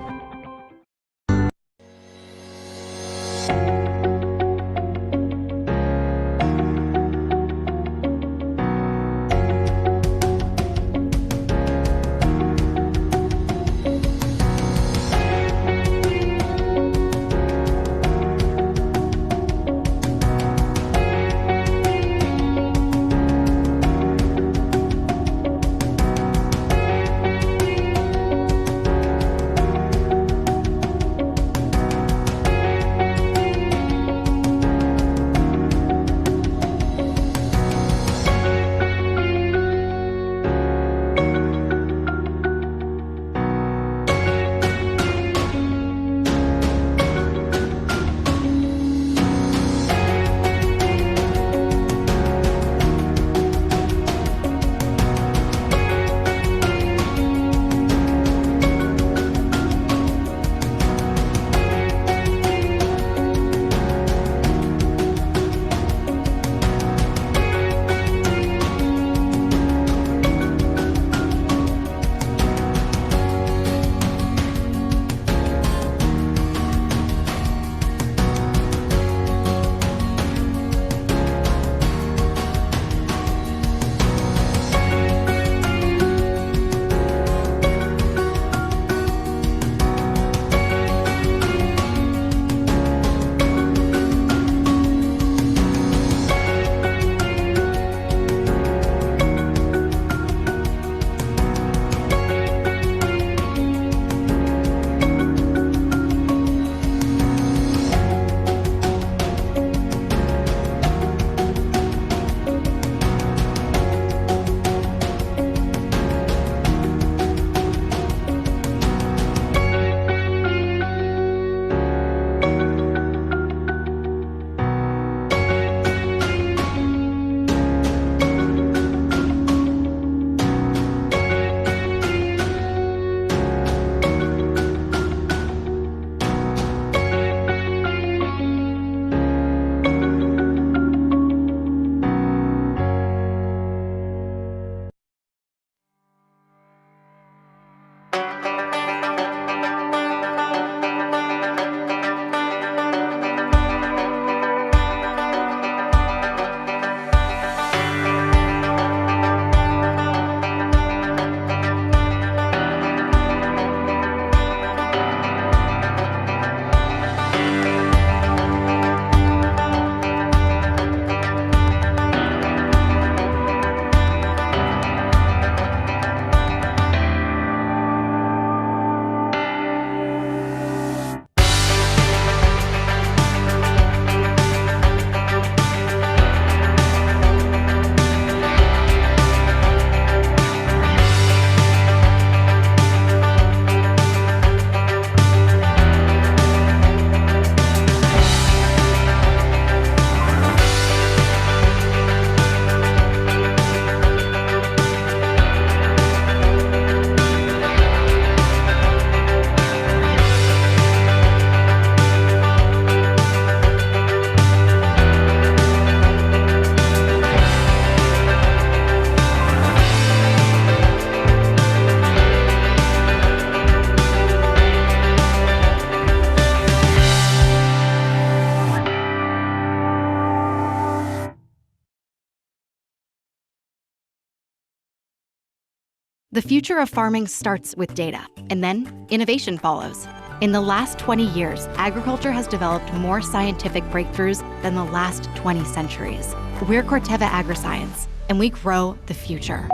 The future of farming starts with data, and then innovation follows. In the last 20 years, agriculture has developed more scientific breakthroughs than the last 20 centuries. We're Corteva Agriscience, and we grow the future.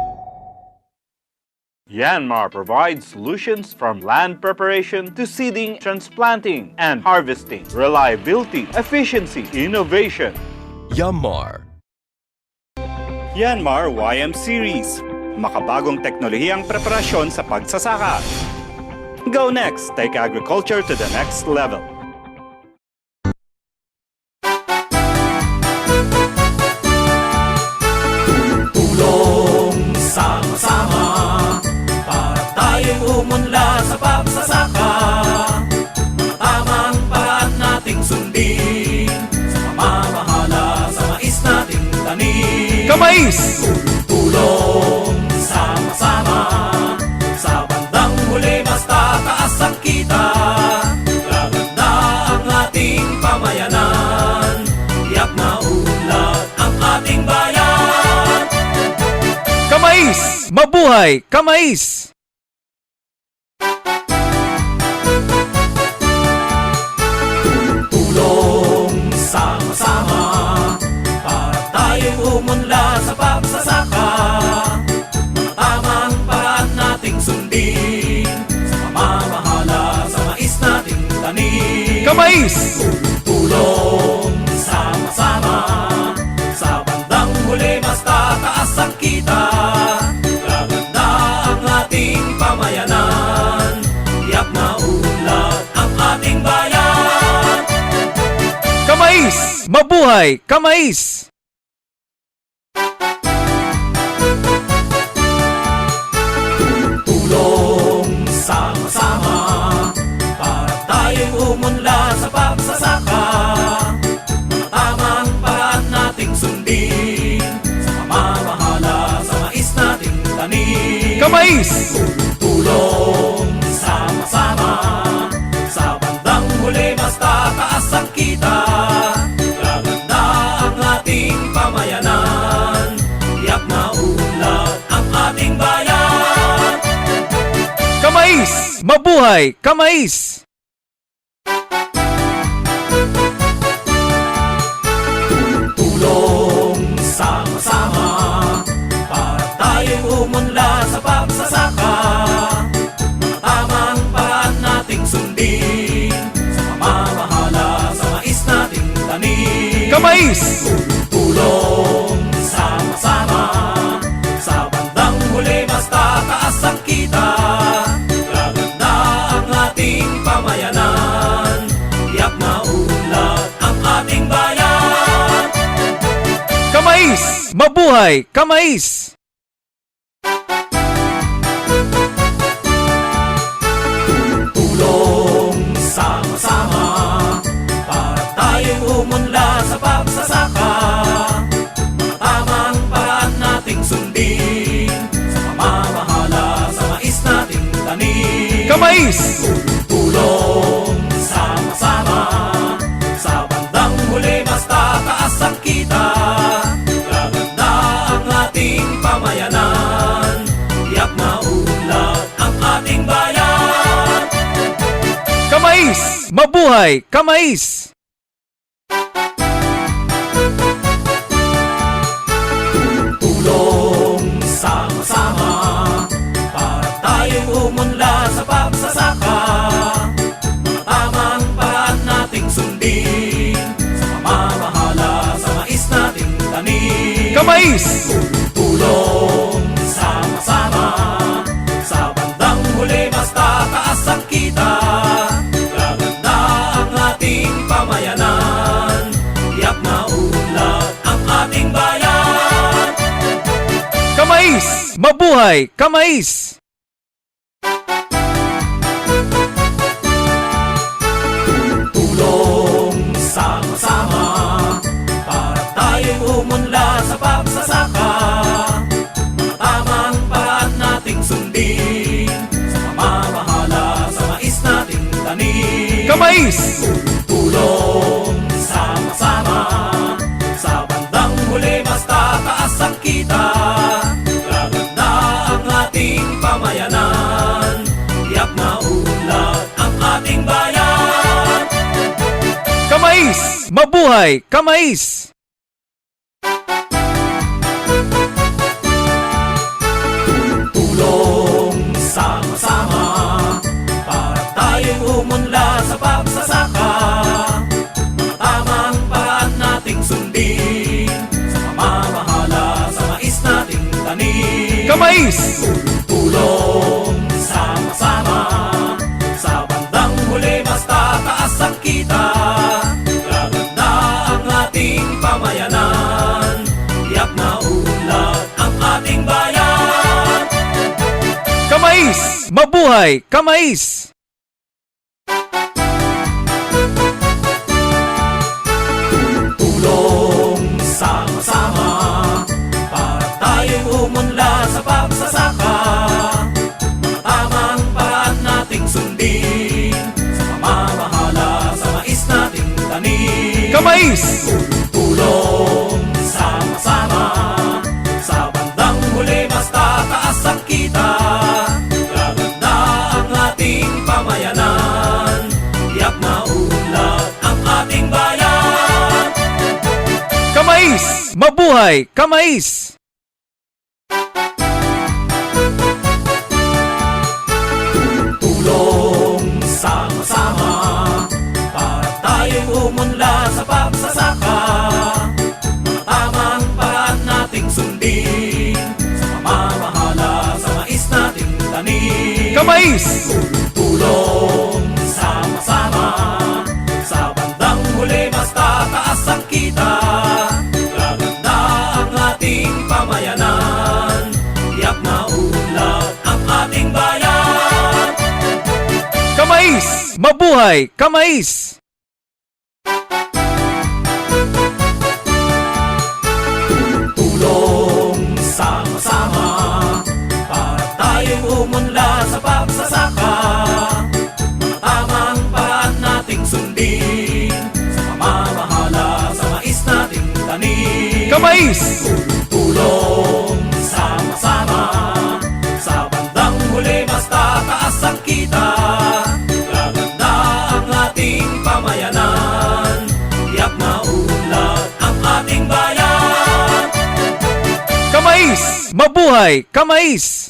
Yanmar provides solutions from land preparation to seeding, transplanting, and harvesting. Reliability, efficiency, innovation. Yanmar. Yanmar YM Series, makabagong teknolohiyang preparasyon sa pagsasaka. Go next, take agriculture to the next level. Tulong sama-sama para tayong umunlad sa pagsasaka. Tamang paraan nating sundin sa pamamahala sa mais nating tanim. Kamais! Tulong sama-sama sa bandang huli mas tataas ang kita. Gaganda ang ating pamayanan, tiyak na unlad ang ating bayan. Kamais! Mabuhay! Kamais! Tulong sama-sama para tayong umunlad sa pagsasaka. Tamang paraan nating sundin sa pamamahala sa mais nating tanim. Kamais! Tulong sama-sama sa bandang huli mas tataas ang kita. Gaganda ang ating pamayanan, tiyak na unlad ang ating bayan. Kamais! Mabuhay! Kamais! Tulong sama-sama para tayong umunlad sa pagsasaka. Tamang paraan nating sundin sa pamamahala sa mais nating tanim. Kamais! Tulong sama-sama sa bandang huli mas tataas ang kita. Gaganda ang ating pamayanan, tiyak na unlad ang ating bayan. Kamais! Mabuhay! Kamais! Tulong sama-sama para tayong umunlad sa pagsasaka. Tamang paraan nating sundin sa pamamahala sa mais nating tanim. Kamais! Tulong sama-sama sa bandang huli mas tataas ang kita. Gaganda ang ating pamayanan, tiyak na unlad ang ating bayan. Kamais! Mabuhay! Kamais! Tulong sama-sama para tayong umunlad sa pagsasaka. Tamang paraan nating sundin sa pamamahala sa mais nating tanim. Kamais! Tulong sama-sama sa bandang huli mas tataas ang kita. Gaganda ang ating pamayanan, tiyak na unlad ang ating bayan. Kamais! Mabuhay! Kamais! Tulong sama-sama para tayong umunlad sa pagsasaka. Tamang paraan nating sundin sa pamamahala sa mais nating tanim. Kamais! Tulong sama-sama sa bandang huli mas tataas ang kita. Gaganda ang ating pamayanan, tiyak na unlad ang ating bayan. Kamais! Mabuhay! Kamais! Tulong sama-sama para tayong umunlad sa pagsasaka. Tamang paraan nating sundin sa pamamahala sa mais nating tanim. Kamais! Tulong sama-sama sa bandang huli mas tataas ang kita. Gaganda ang ating pamayanan, tiyak na unlad ang ating bayan. Kamais! Mabuhay! Kamais! Tulong sama-sama para tayong umunlad sa pagsasaka. Tamang paraan nating sundin sa pamamahala sa mais Kamais! Tulong sama-sama sa bandang huli mas tataas ang kita. Gaganda ang ating pamayanan, tiyak na unlad ang ating bayan. Kamais! Mabuhay! Kamais! Tulong sama-sama para tayong umunlad sa pagsasaka. Mga tamang paraan nating sundin sa pamamahala sa mais nating tanim. Kamais! Tulong sama-sama sa bandang huli mas tataas ang kita. Gaganda ang ating pamayanan, tiyak na unlad ang ating bayan. Kamais! Mabuhay! Kamais! Tulong sama-sama para tayong umunlad sa pagsasaka. Mga tamang paraan nating sundin sa pamamahala sa mais nating tanim. Kamais! Tulong sama-sama sa bandang huli mas tataas ang kita. Gaganda ang ating pamayanan, tiyak na unlad ang ating bayan. Kamais! Mabuhay! Kamais! Tulong sama-sama para tayong umunlad sa pagsasaka. Mga tamang paraan nating sundin sa pamamahala sa mais nating tanim. Kamais! Tulong sama-sama sa bandang huli mas tataas ang kita. Gaganda ang ating pamayanan, tiyak na unlad ang ating bayan. Kamais! Mabuhay! Kamais!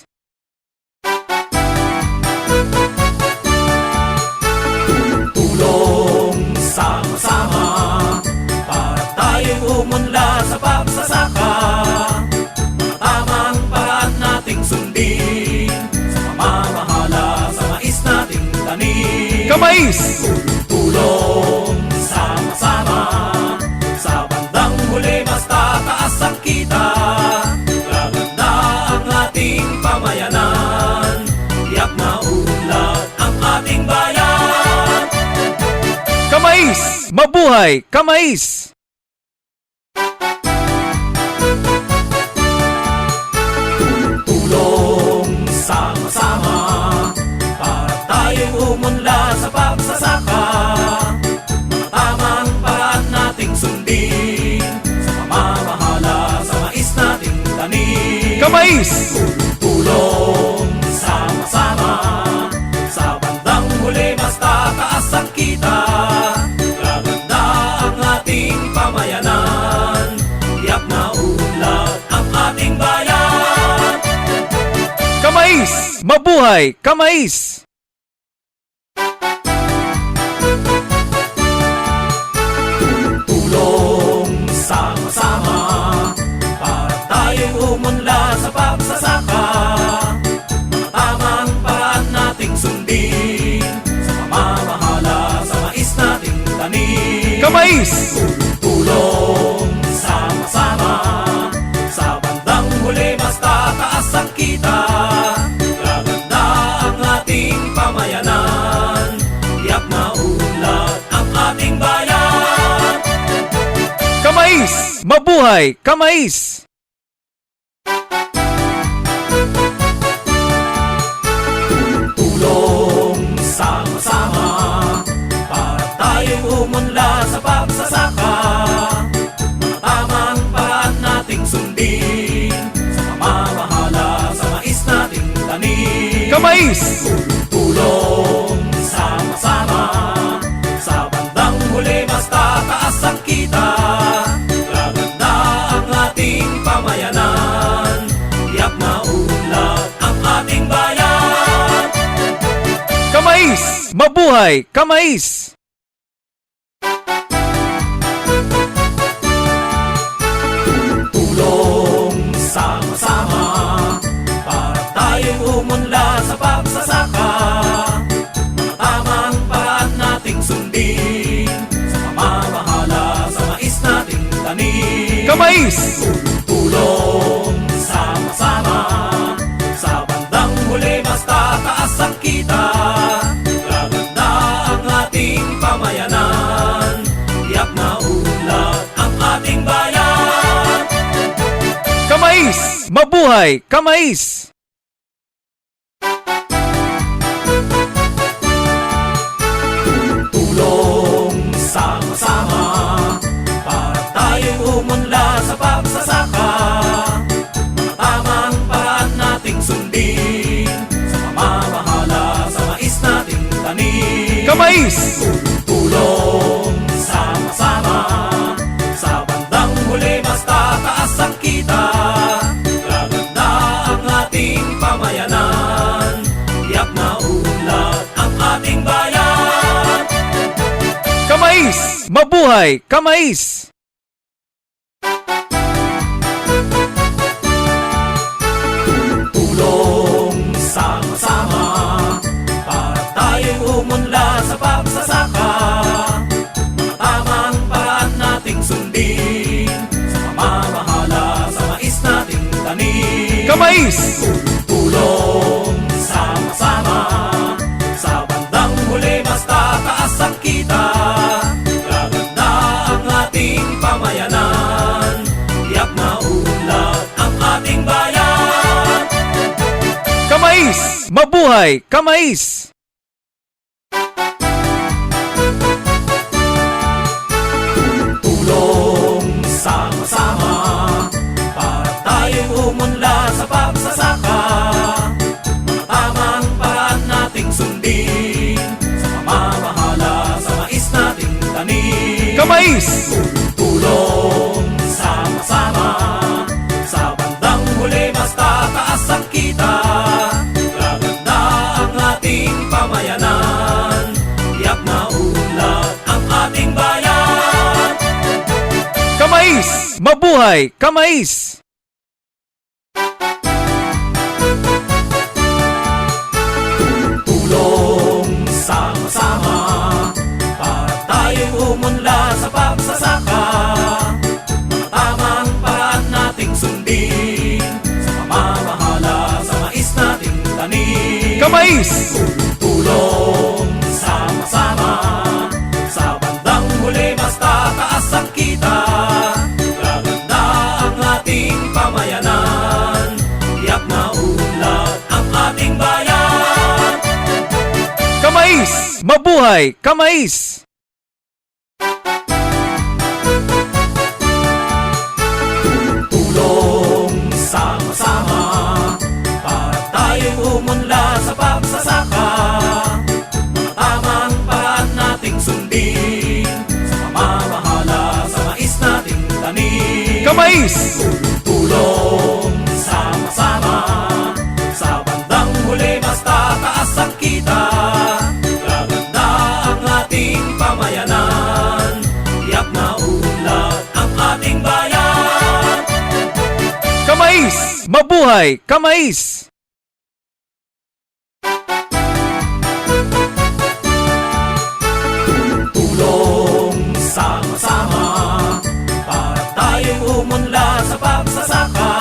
Tulong sama-sama para tayong umunlad sa pagsasaka. Mga tamang paraan nating sundin sa pamamahala sa mais nating tanim. Kamais! Tulong sama-sama sa bandang huli mas tataas ang kita. Gaganda ang ating pamayanan, tiyak na unlad ang ating bayan. Kamais! Mabuhay! Kamais! Tulong sama-sama para tayong umunlad sa pagsasaka. Mga tamang paraan nating sundin sa pamamahala sa mais nating tanim. Kamais! Tulong sama-sama sa bandang huli mas tataas ang kita. Gaganda ang ating pamayanan, tiyak na unlad ang ating bayan. Kamais! Mabuhay! Kamais! Tulong sama-sama para tayong umunlad sa pagsasaka. Mga tamang paraan nating sundin sa pamamahala sa mais nating tanim. Kamais! Tulong sama-sama sa bandang huli mas tataas ang kita. Gaganda ang ating pamayanan, tiyak na unlad ang ating bayan. Kamais! Mabuhay! Kamais! Tulong sama-sama para tayong umunlad sa pagsasaka. Mga tamang paraan nating sundin sa pamamahala sa mais nating tanim. Kamais! Tulong sama-sama sa bandang huli mas tataas ang kita. Gaganda ang ating pamayanan, tiyak na unlad ang ating bayan. Kamais! Mabuhay! Kamais! Tulong sama-sama para Kamais! Tulong sama-sama sa bandang huli basta taas ang kita. Gaganda ang ating pamayanan, tiyak na unlad ang ating bayan. Kamais! Mabuhay! Kamais! Tulong sama-sama para tayong umunlad sa pagsasaka. Mga tamang paraan nating sundin sa pamamahala sa mais nating tanim. Kamais! Tulong sama-sama sa bandang huli basta taas ang kita. Gaganda ang ating pamayanan, tiyak na unlad ang ating bayan. Kamais! Mabuhay! Kamais! Tulong sama-sama para tayong umunlad sa pagsasaka. Mga tamang paraan nating sundin sa pamamahala sa mais nating tanim. Kamais! Tulong sama-sama sa bandang huli basta taas ang kita. Gaganda ang ating pamayanan, tiyak na unlad ang ating bayan. Kamais! Mabuhay! Kamais! Tulong sama-sama para tayong umunlad sa pagsasaka. Mga tamang paraan nating sundin sa pamamahala sa mais nating tanim. Kamais! Tulong sama-sama sa bandang huli basta taas ang kita. Gaganda ang ating pamayanan, tiyak na unlad ang ating bayan. Kamais! Mabuhay! Kamais! Tulong sama-sama para tayong umunlad sa pagsasaka. Mga tamang paraan nating sundin sa pamamahala sa mais nating tanim. Kamais! Tulong sama-sama sa bandang huli basta taas ang kita. Gaganda ang ating pamayanan, tiyak na unlad ang ating bayan. Kamais! Mabuhay! Kamais! Tulong sama-sama para tayong umunlad sa pagsasaka. Mga tamang paraan nating sundin sa pamamahala sa mais nating tanim. Kamais! Tulong sama-sama sa bandang huli basta taas ang kita. Gaganda ang ating pamayanan, tiyak na unlad ang ating bayan. Kamais! Mabuhay! Kamais! Tulong sama-sama para tayong umunlad sa pagsasaka.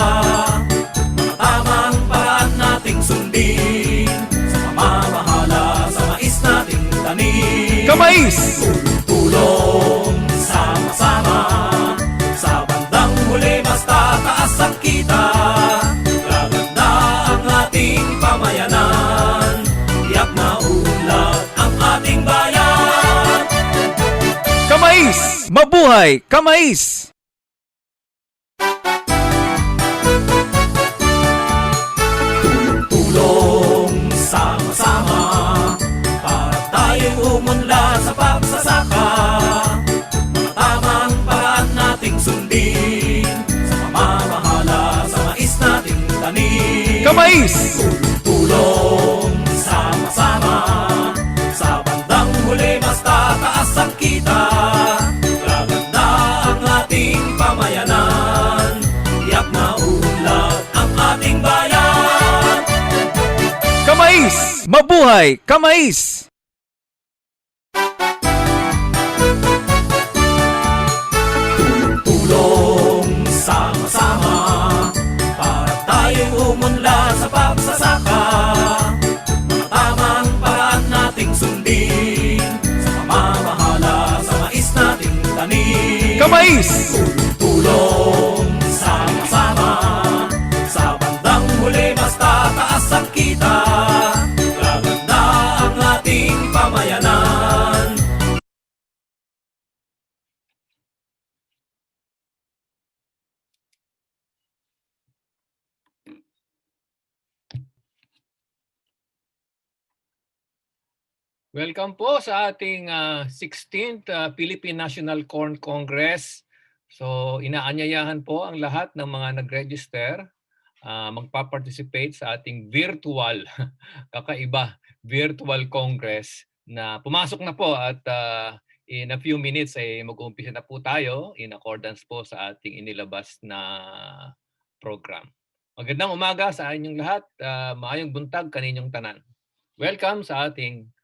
Mga tamang paraan nating sundin sa pamamahala sa mais nating tanim. Kamais! Tulong sama-sama sa bandang huli basta taas ang kita. Gaganda ang ating pamayanan, tiyak na unlad ang ating bayan. Kamais! Mabuhay! Kamais! Tulong sama-sama para tayong umunlad sa pagsasaka. Mga tamang paraan nating sundin sa pamamahala sa mais nating tanim. Kamais! Tulong sama-sama sa bandang huli basta taas ang kita. Gaganda ang ating pamayanan, tiyak na unlad ang ating bayan. Kamais! Mabuhay! Kamais! Tulong sa nating sundin. Sa pamamahala, sa mais nating tanim. Kamais! Tulong, sama-sama. Sa bandang huli, basta taas ang kita. Gaganda ang ating pamayanan. Welcome po sa ating 16th Philippine National Corn Congress. So inaanyayahan po ang lahat ng mga nag-register magpa-participate sa ating virtual, kakaiba, virtual congress na pumasok na po at in a few minutes ay mag-uumpisa na po tayo in accordance po sa ating inilabas na program. Magandang umaga sa inyong lahat, maayong buntag kaninyong tanan. Welcome sa ating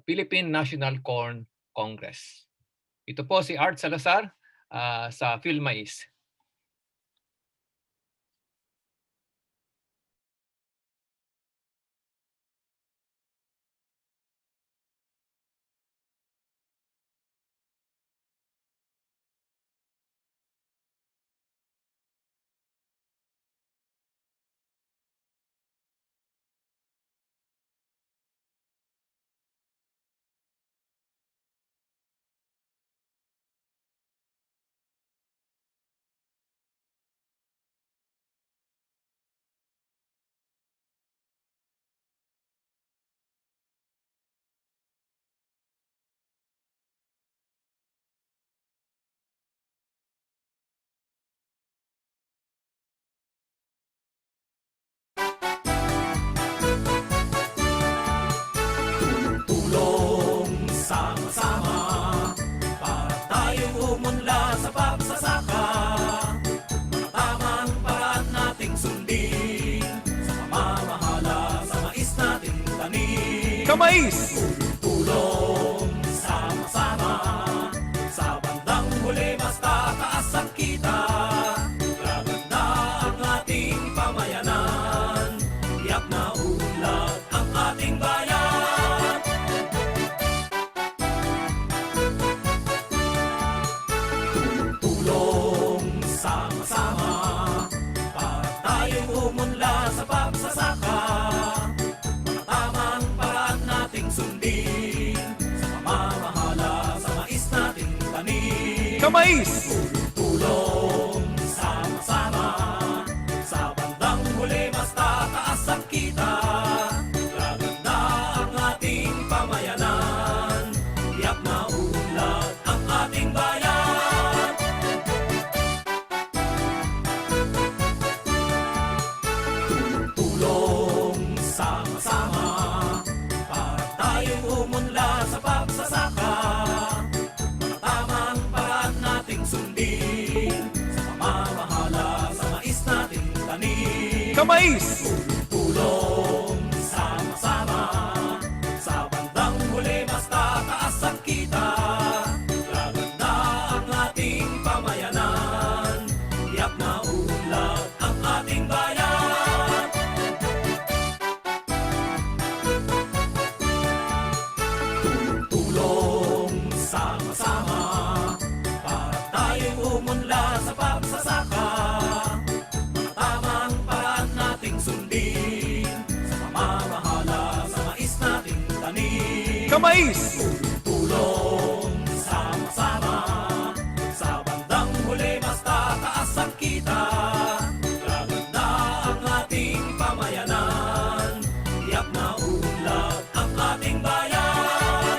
Philippine National Corn Congress. Ito po si Art Salazar sa PhilMais. Tulong, sama-sama. Para tayong umunlad sa pagsasaka. Mga tamang paraan nating sundin. Sa pamamahala, sa mais nating tanim. Kamais! Tulong, sama-sama. Sa bandang huli, basta taas ang kita. Gaganda ang ating pamayanan. Tiyak na unlad ang ating bayan. Tulong, sama-sama. Para tayong umunlad sa pagsasaka. Mga tamang paraan nating sundin. Sa pamamahala, sa mais nating tanim. Kamais! Tulong, sama-sama. Sa bandang huli, basta taas ang kita. Gaganda ang ating pamayanan. Tiyak na unlad ang ating bayan. Tulong, sama-sama. Para tayong umunlad sa pagsasaka. Mga tamang paraan nating sundin. Sa pamamahala, sa mais nating tanim. Kamais! Tulong, sama-sama. Sa bandang huli, basta taas ang kita. Gaganda ang ating pamayanan. Tiyak na unlad ang ating bayan. Tulong, sama-sama. Para tayong umunlad sa pagsasaka. Mga tamang paraan nating sundin. Sa pamamahala, sa mais nating tanim. Kamais! Tulong, sama-sama. Sa bandang huli, basta taas ang kita. Gaganda ang ating pamayanan. Tiyak na unlad ang ating bayan.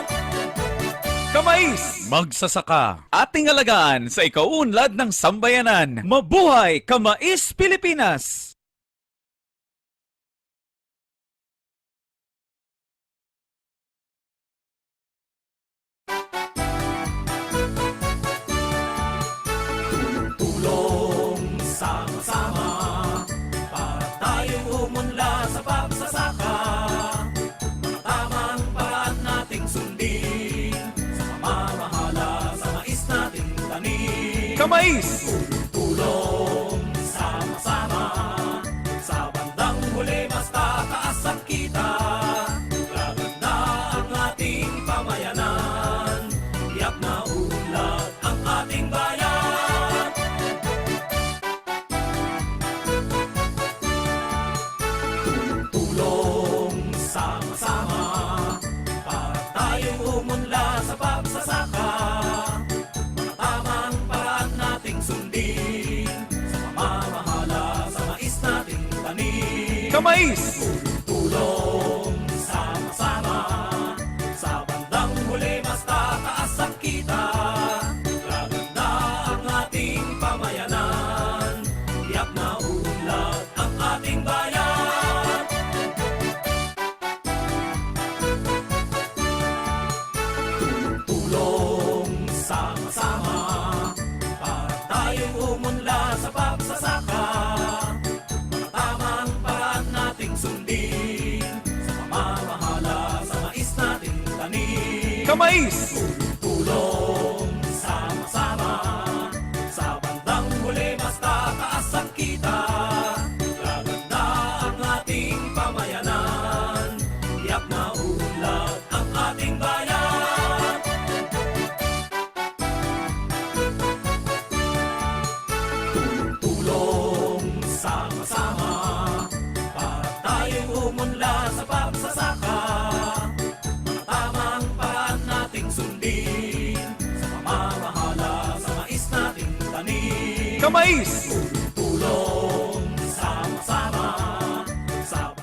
Kamais! Magsasaka. Ating alagaan sa ikauunlad ng sambayanan. Mabuhay Kamais Pilipinas! Tulong, sama-sama. Para tayong umunlad sa pagsasaka. Mga tamang paraan nating sundin. Sa pamamahala, sa mais nating tanim. Kamais! Tulong, sama-sama. Sa bandang huli, basta taas ang kita. Gaganda ang ating Kamais! Tulong sama-sama, sa bandang huli mas tataas ang kita. Gaganda ang ating pamayanan, tiyak na unlad ang ating bayan. Tulong sama-sama, para tayong umunlad sa pagsasaka. Mga tamang paraan nating sundin, sa pamamahala sa mais nating tanim. Kamais! Tulong sama-sama, sa bandang huli mas tataas ang kita. Gaganda ang ating pamayanan, tiyak na unlad ang ating bayan. Tulong sama-sama, para tayong umunlad sa pagsasaka. Mga tamang paraan nating sundin, sa pamamahala sa mais nating tanim. Kamais! Tulong sama-sama, sa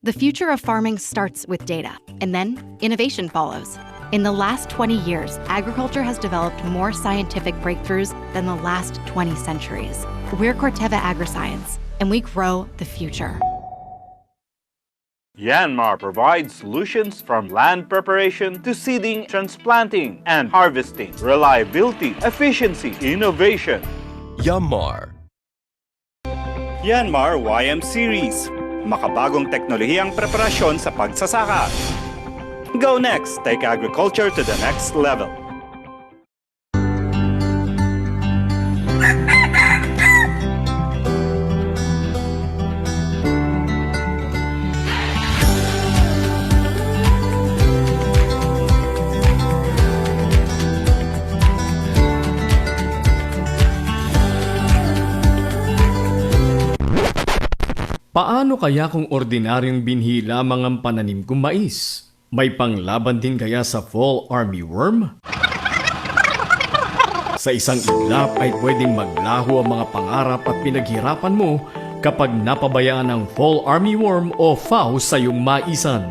The future of farming starts with data, and then innovation follows. In the last 20 years, agriculture has developed more scientific breakthroughs than the last 20 centuries. We're Corteva Agriscience, and we grow the future. Yanmar provides solutions from land preparation to seeding, transplanting, and harvesting. Reliability, efficiency, innovation. Yanmar. Yanmar YM Series. Makabagong teknolohiyang preparasyon sa pagsasaka. Go next, take agriculture to the next level. Paano kaya kung ordinaryong binhi lamang ang pananim kong mais? May panglaban din kaya sa fall armyworm? Sa isang iglap ay pwedeng maglaho ang mga pangarap at pinaghirapan mo kapag napabayaan ng fall armyworm o FAO sa iyong maisan.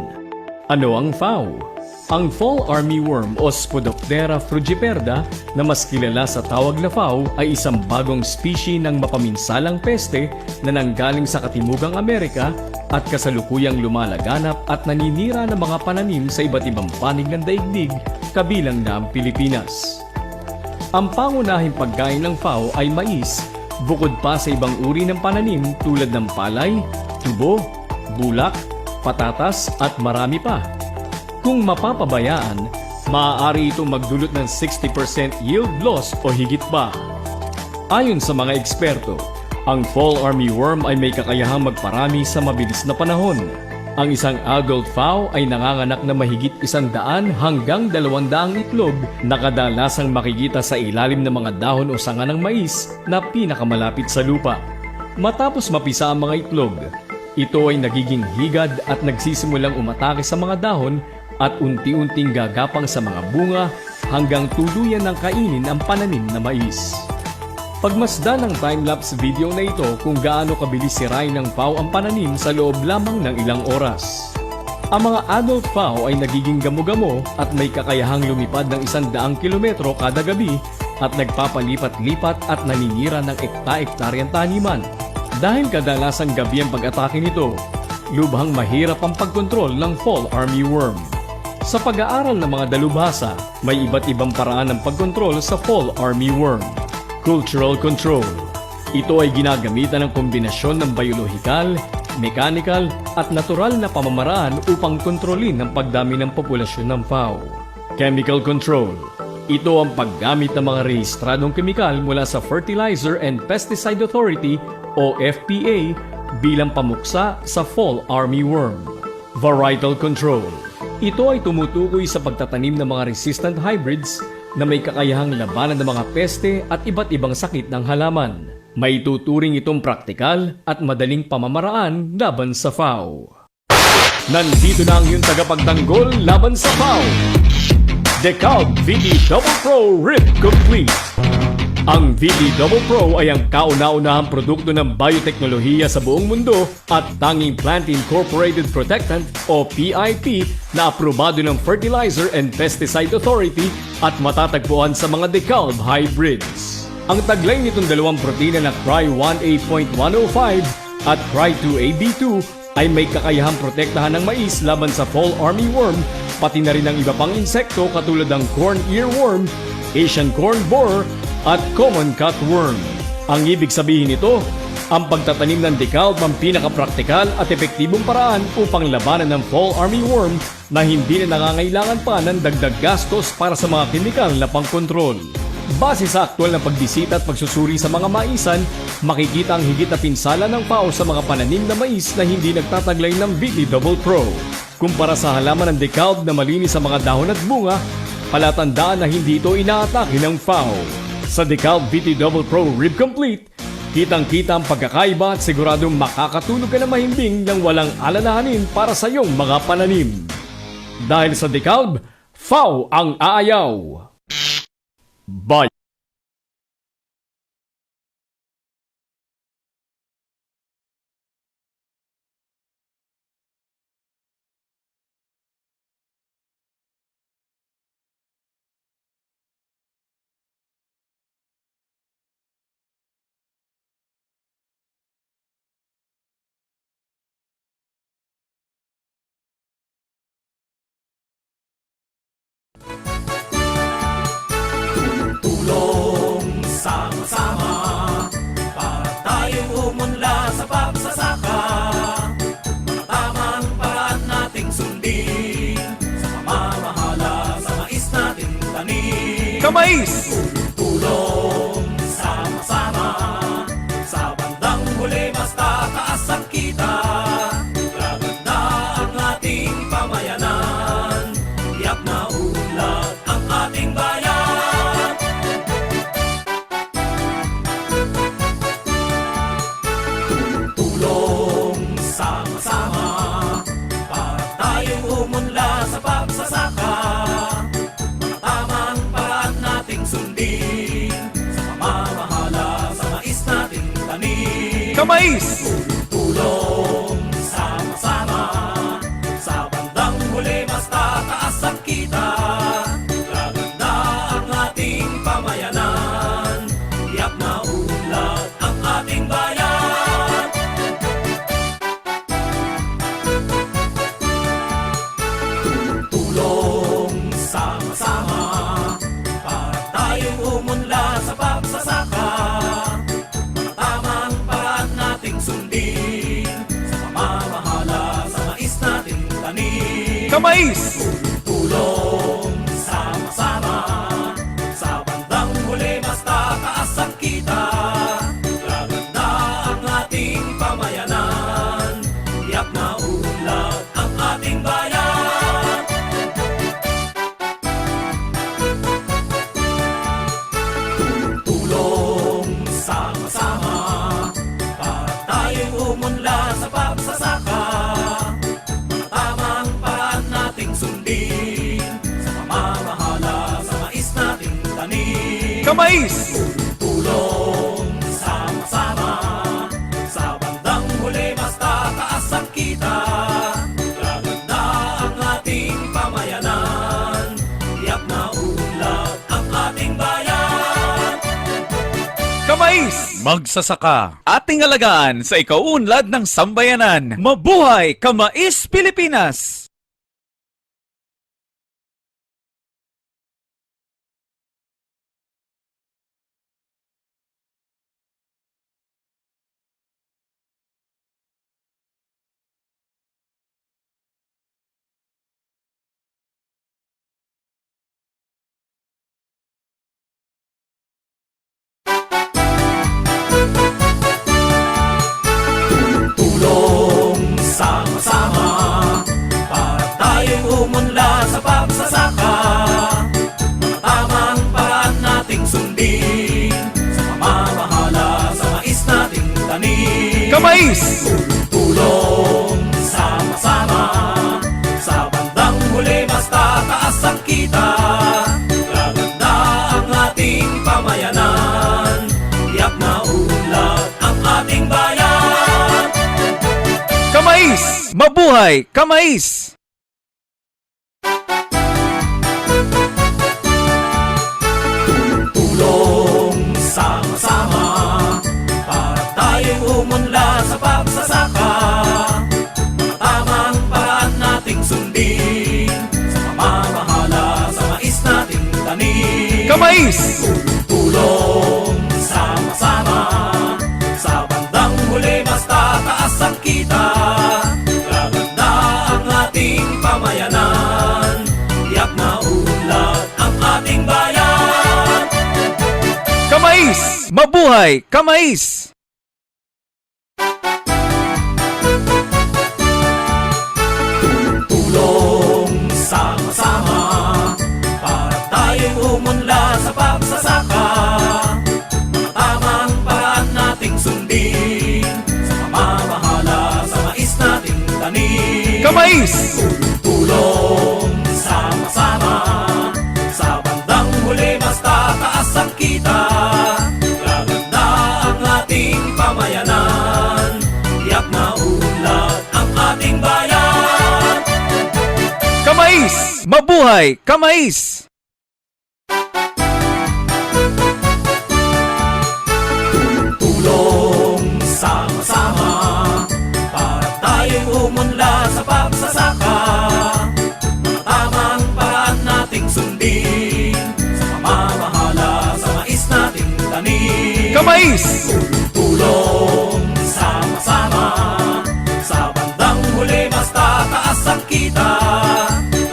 Ano ang FAO? Ang fall armyworm o Spodoptera frugiperda na mas kilala sa tawag na FAO ay isang bagong species ng mapaminsalang peste na nanggaling sa Katimugang Amerika at kasalukuyang lumalaganap at naninira ng mga pananim sa iba't ibang panig ng daigdig, kabilang na ang Pilipinas. Ang pangunahing pagkain ng FAO ay mais, bukod pa sa ibang uri ng pananim tulad ng palay, tubo, bulak, patatas at marami pa. Kung mapapabayaan, maaari itong magdulot ng 60% yield loss o higit pa. Ayon sa mga eksperto, ang fall armyworm ay may kakayahang magparami sa mabilis na panahon. Ang isang adult FAO ay nanganganak na mahigit 100 hanggang 200 itlog na kadalasang makikita sa ilalim ng mga dahon o sanga ng mais na pinakamalapit sa lupa. Matapos mapisa ang mga itlog, ito ay nagiging higad at nagsisimulang umatake sa mga dahon at unti-unting gagapang sa mga bunga hanggang tuluyan ng kainin ang pananim na mais. Pagmasdan ng time-lapse video na ito kung gaano kabilis sirain ng FAO ang pananim sa loob lamang ng ilang oras. Ang mga adult FAO ay nagiging gamo-gamo at may kakayahang lumipad ng 100 kilometro kada gabi at nagpapalipat-lipat at naninira ng ekta-ektaryang taniman. Dahil kadalasang gabi ang pag-atake nito, lubhang mahirap ang pagkontrol ng fall armyworm. Sa pag-aaral ng mga dalubhasa, may iba't ibang paraan ng pagkontrol sa fall armyworm. Cultural control. Ito ay ginagamitan ng kombinasyon ng biological, mechanical at natural na pamamaraan upang kontrolin ang pagdami ng populasyon ng FAO. Chemical control. Ito ang paggamit ng mga rehistradong kemikal mula sa Fertilizer and Pesticide Authority o FPA bilang pamuksa sa fall armyworm. Varietal control. Ito ay tumutukoy sa pagtatanim ng mga resistant hybrids na may kakayahang labanan ng mga peste at iba't ibang sakit ng halaman. May tuturing itong praktikal at madaling pamamaraan laban sa FAO. Nandito na ang iyong tagapagtanggol laban sa FAO. DeKalb VD Double Pro Rip Complete. Ang VD Double Pro ay ang kauna-unahang produkto ng bioteknolohiya sa buong mundo at tanging Plant Incorporated Protectant o PIP na aprobado ng Fertilizer and Pesticide Authority at matatagpuan sa mga DeKalb hybrids. Ang taglay nitong dalawang protina na Cry1A.105 at Cry2AB2 ay may kakayahang protektahan ng mais laban sa fall armyworm, pati na rin ang iba pang insekto katulad ng corn earworm, Asian corn borer, at common cutworm. Ang ibig sabihin nito, ang pagtatanim ng DeKalb ang pinakapraktikal at epektibong paraan upang labanan ng fall armyworm na hindi na nangangailangan pa ng dagdag gastos para sa mga kemikal na pangkontrol. Base sa aktwal na pagbisita at pagsusuri sa mga maisan, makikita ang higit na pinsala ng FAO sa mga pananim na mais na hindi nagtataglay ng VD Double Pro. Kumpara sa halaman ng DeKalb na malinis sa mga dahon at bunga, palatandaan na hindi ito inaatake ng FAO. Sa DeKalb VT Double Pro Rib Complete, kitang-kita ang pagkakaiba at siguradong makakatulog ka na mahimbing nang walang alalahanin para sa iyong mga pananim. Dahil sa DeKalb, FAO ang aayaw. Bye! Tulong sama-sama para tayong umunlad sa pagsasaka. Tamang paraan nating sundin sa pamamahala sa mais nating tanim. Kamais! Tulong sama-sama sa bandang huli mas tataas ang kita. Gaganda ang ating pamayanan, tiyak na unlad ang ating bayan. Tulong sama-sama para tayong umunlad sa pagsasaka. Tamang paraan nating sundin sa pamamahala sa mais nating tanim. Kamais! Tulong sama-sama sa bandang huli mas tataas ang kita. Gaganda ang ating pamayanan, tiyak na unlad ang ating bayan. Tulong sama-sama para tayong umunlad sa pagsasaka. Tamang paraan nating sundin sa pamamahala sa mais nating tanim. Kamais! Tulong sama-sama sa bandang huli mas tataas ang kita. Gaganda ang ating pamayanan, tiyak na unlad ang ating bayan. Tulong sama-sama para tayong umunlad sa pagsasaka. Tamang paraan nating sundin sa pamamahala sa mais nating tanim. Kamais! Tulong sama-sama sa bandang huli mas tataas ang kita. Gaganda ang ating pamayanan, tiyak na unlad ang ating bayan. Kamais! Magsasaka. Ating alagaan sa ikaunlad ng sambayanan. Mabuhay Kamais Pilipinas! Tulong sama-sama para tayong umunlad sa pagsasaka. Tamang paraan nating sundin sa pamamahala sa mais nating tanim. Kamais! Tulong sama-sama sa bandang huli mas tataas ang kita. Gaganda ang ating pamayanan, tiyak na unlad ang ating bayan. Kamais! Mabuhay Kamais! Tulong sama-sama para tayong umunlad sa pagsasaka. Tamang paraan nating sundin sa pamamahala sa mais nating tanim. Kamais! Tulong sama-sama sa bandang huli mas tataas ang kita. Gaganda ang ating pamayanan, tiyak na unlad ang ating bayan. Kamais! Mabuhay Kamais! Tulong sama-sama para tayong umunlad sa pagsasaka. Tamang paraan nating sundin sa pamamahala sa mais nating tanim. Kamais! Tulong sama-sama sa bandang huli mas tataas ang kita. Gaganda ang ating pamayanan, tiyak na unlad ang ating bayan. Kamais! Mabuhay Kamais! Tulong sama-sama para tayong umunlad sa pagsasaka. Tamang paraan nating sundin Kamais! Tulong sama-sama sa bandang huli basta taas ang kita.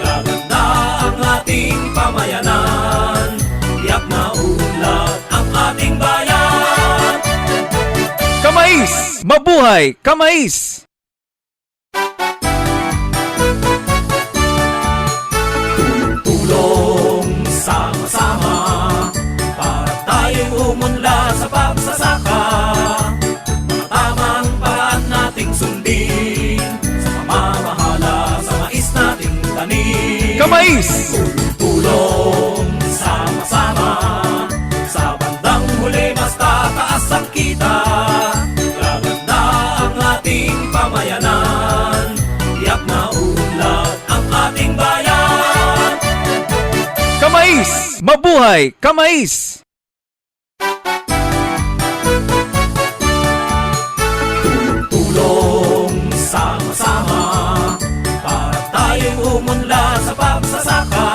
Gaganda ang ating pamayanan, tiyak na unlad ang ating bayan. Kamais! Mabuhay! Kamais! Tulong sama-sama para tayong umunlad sa pagsasaka. Mga tamang paraan nating sundin sa pamamahala sa mais nating tanim. Kamais! Tulong sama-sama sa bandang huli basta taas ang kita. Gaganda ang ating pamayanan, tiyak na unlad ang ating bayan. Kamais! Mabuhay! Kamais! Tulong sama-sama para tayong umunlad sa pagsasaka.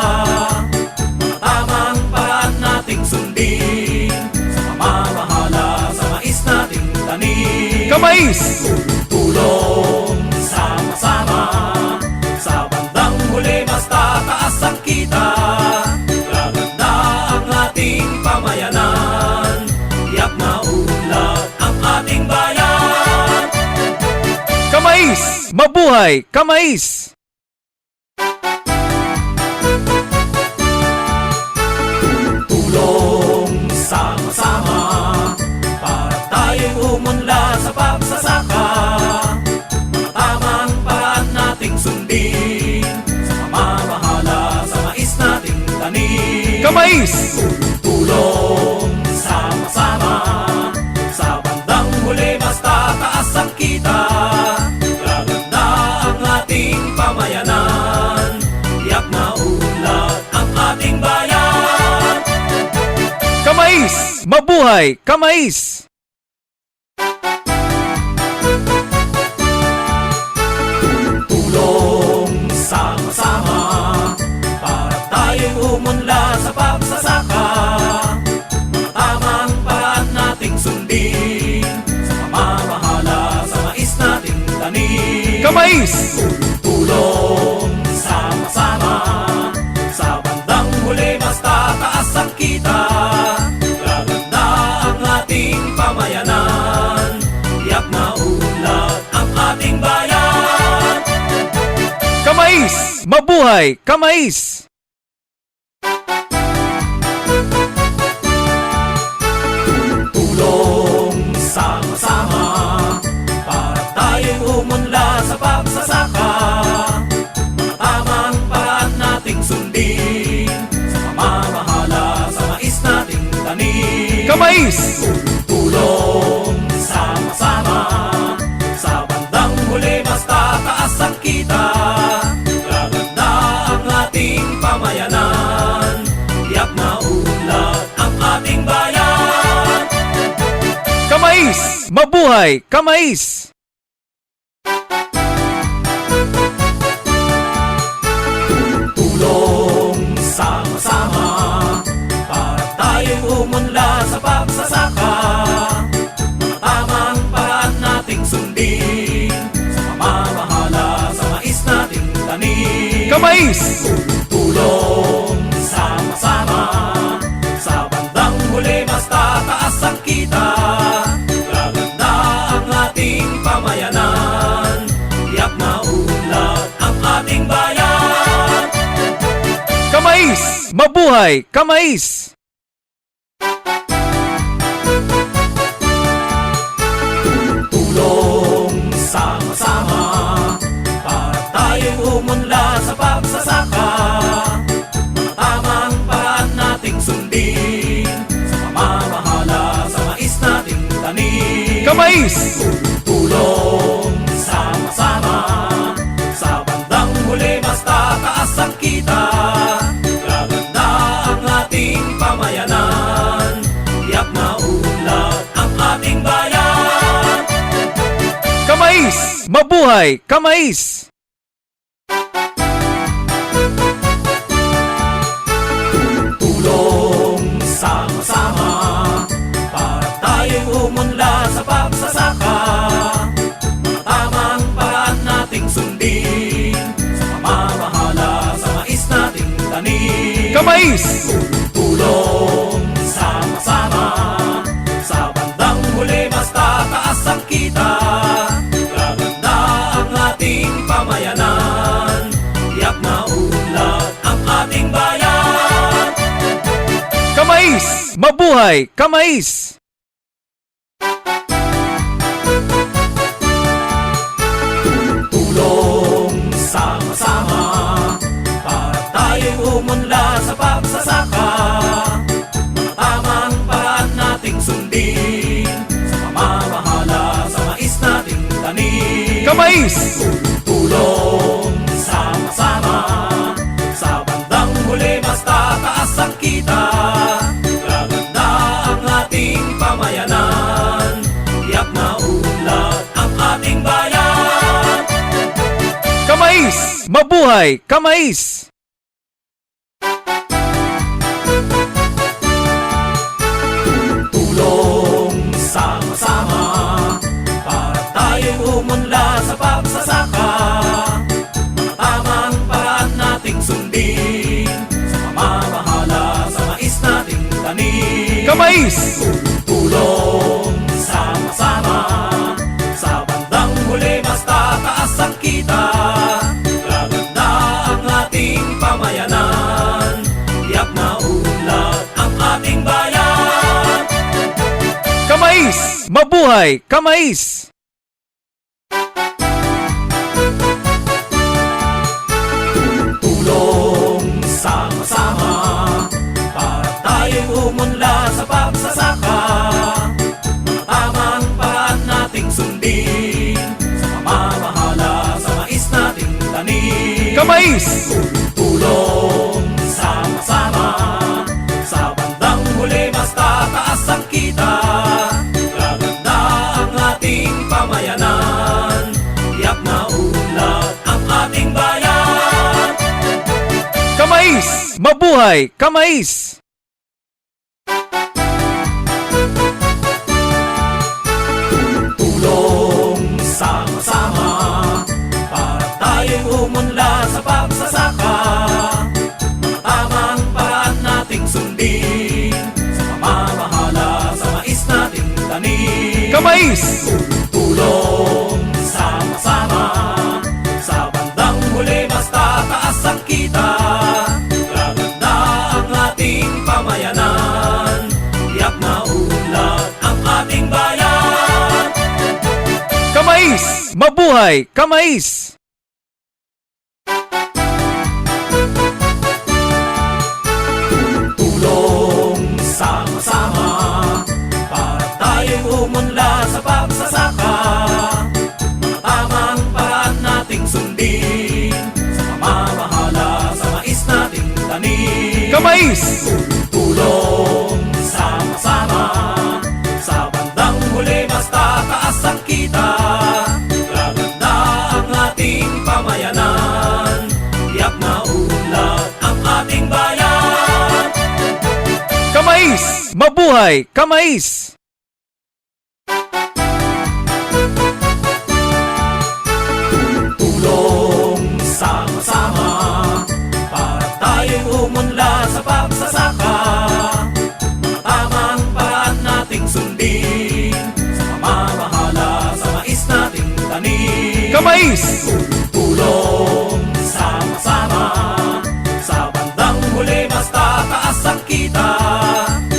Mga tamang paraan nating sundin sa pamamahala sa mais nating tanim. Kamais! Tulong sama-sama sa bandang huli basta taas ang kita. Gaganda ang ating pamayanan, tiyak na unlad ang ating bayan. Kamais! Mabuhay! Kamais! Tulong sama-sama para tayong umunlad sa pagsasaka. Mga tamang paraan nating sundin sa pamamahala sa mais nating tanim. Kamais! Tulong sama-sama sa bandang huli basta taas ang kita. Gaganda ang ating pamayanan, tiyak na unlad ang ating bayan. Kamais! Mabuhay! Kamais! Tulong sama-sama para tayong umunlad sa pagsasaka. Mga tamang paraan nating sundin sa pamamahala sa mais nating tanim. Kamais! Tulong sama-sama sa bandang huli basta taas ang kita. Gaganda ang ating pamayanan, tiyak na unlad ang ating bayan. Kamais! Mabuhay! Kamais! Tulong sama-sama para tayong umunlad sa pagsasaka. Mga tamang paraan nating sundin sa pamamahala sa mais nating tanim. Kamais! Tulong sama-sama sa bandang huli basta taas ang kita. Gaganda ang ating pamayanan, tiyak na unlad ang ating bayan. Kamais! Mabuhay! Kamais! Tulong sama-sama para tayong umunlad sa pagsasaka. Mga tamang paraan nating sundin sa pamamahala sa mais nating tanim. Kamais! Tulong sama-sama sa bandang huli basta taas ang kita. Gaganda ang ating pamayanan, tiyak na unlad ang ating bayan. Kamais! Mabuhay! Kamais! Tulong sama-sama para tayong umunlad sa pagsasaka. Mga tamang paraan nating sundin sa pamamahala sa mais nating tanim. Kamais! Tulong sama-sama sa bandang huli basta taas ang kita. Gaganda ang ating pamayanan, tiyak na unlad ang ating bayan. Kamais! Mabuhay! Kamais! Tulong sama-sama para tayong Kamais! Tulong sama-sama, sa bandang huli mas tataas ang kita. Gaganda ang ating pamayanan, tiyak na unlad ang ating bayan. Kamais! Mabuhay! Kamais! Tulong sama-sama, para tayong umunlad sa pagsasaka. Tamang paraan nating sundin, sa pamamahala sa mais nating tanim. Kamais! Tulong sama-sama, sa bandang huli mas tataas ang kita. Gaganda ang ating pamayanan, tiyak na unlad ang ating bayan. Kamais! Mabuhay! Kamais! Tulong sama-sama, para tayong umunlad sa pagsasaka. Tamang paraan nating sundin, sa pamamahala sa mais nating tanim. Kamais! Tulong sama-sama, sa bandang huli mas tataas ang kita. Gaganda ang ating pamayanan, tiyak na unlad ang ating bayan. Kamais! Mabuhay! Kamais! Tulong sama-sama, para tayong umunlad sa pagsasaka. Tamang paraan nating sundin, sa pamamahala sa mais nating tanim. Kamais! Tulong sama-sama, sa bandang huli mas tataas ang kita. Gaganda ang ating pamayanan, tiyak na unlad ang ating bayan. Kamais! Mabuhay! Kamais! Tulong sama-sama, para tayong umunlad sa pagsasaka. Tamang paraan nating sundin, sa pamamahala sa mais nating tanim. Kamais! Tulong sama-sama, sa bandang huli mas tataas ang kita. Gaganda ang ating pamayanan, tiyak na unlad ang ating bayan. Kamais! Mabuhay! Kamais! Tulong sama-sama, para tayong umunlad sa pagsasaka. Tamang paraan nating sundin, sa pamamahala sa mais nating tanim. Kamais! Tulong sama-sama, sa bandang huli mas tataas ang kita. Gaganda ang ating pamayanan, tiyak na unlad ang ating bayan. Kamais! Mabuhay! Kamais! Tulong sama-sama, para tayong umunlad sa pagsasaka. Tamang paraan nating sundin, sa pamamahala sa mais nating tanim. Kamais! Tulong sama-sama, sa bandang huli mas tataas ang kita.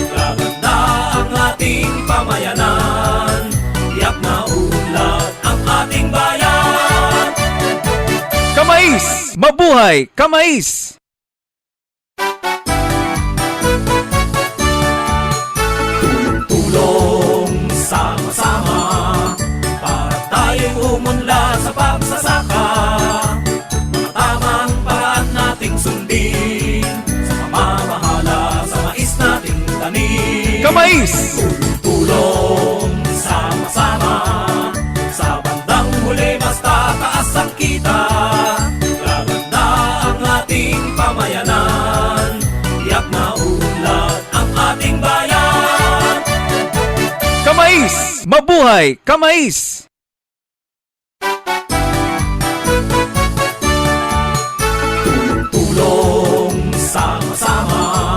Gaganda ang ating pamayanan, tiyak na unlad ang ating bayan. Kamais! Mabuhay! Kamais! Tulong sama-sama, para tayong umunlad sa pagsasaka. Tamang paraan nating sundin, sa pamamahala sa mais nating tanim. Kamais! Tulong sama-sama, sa bandang huli mas tataas ang kita. Gaganda ang ating pamayanan, tiyak na unlad ang ating bayan. Kamais! Mabuhay! Kamais! Tulong sama-sama,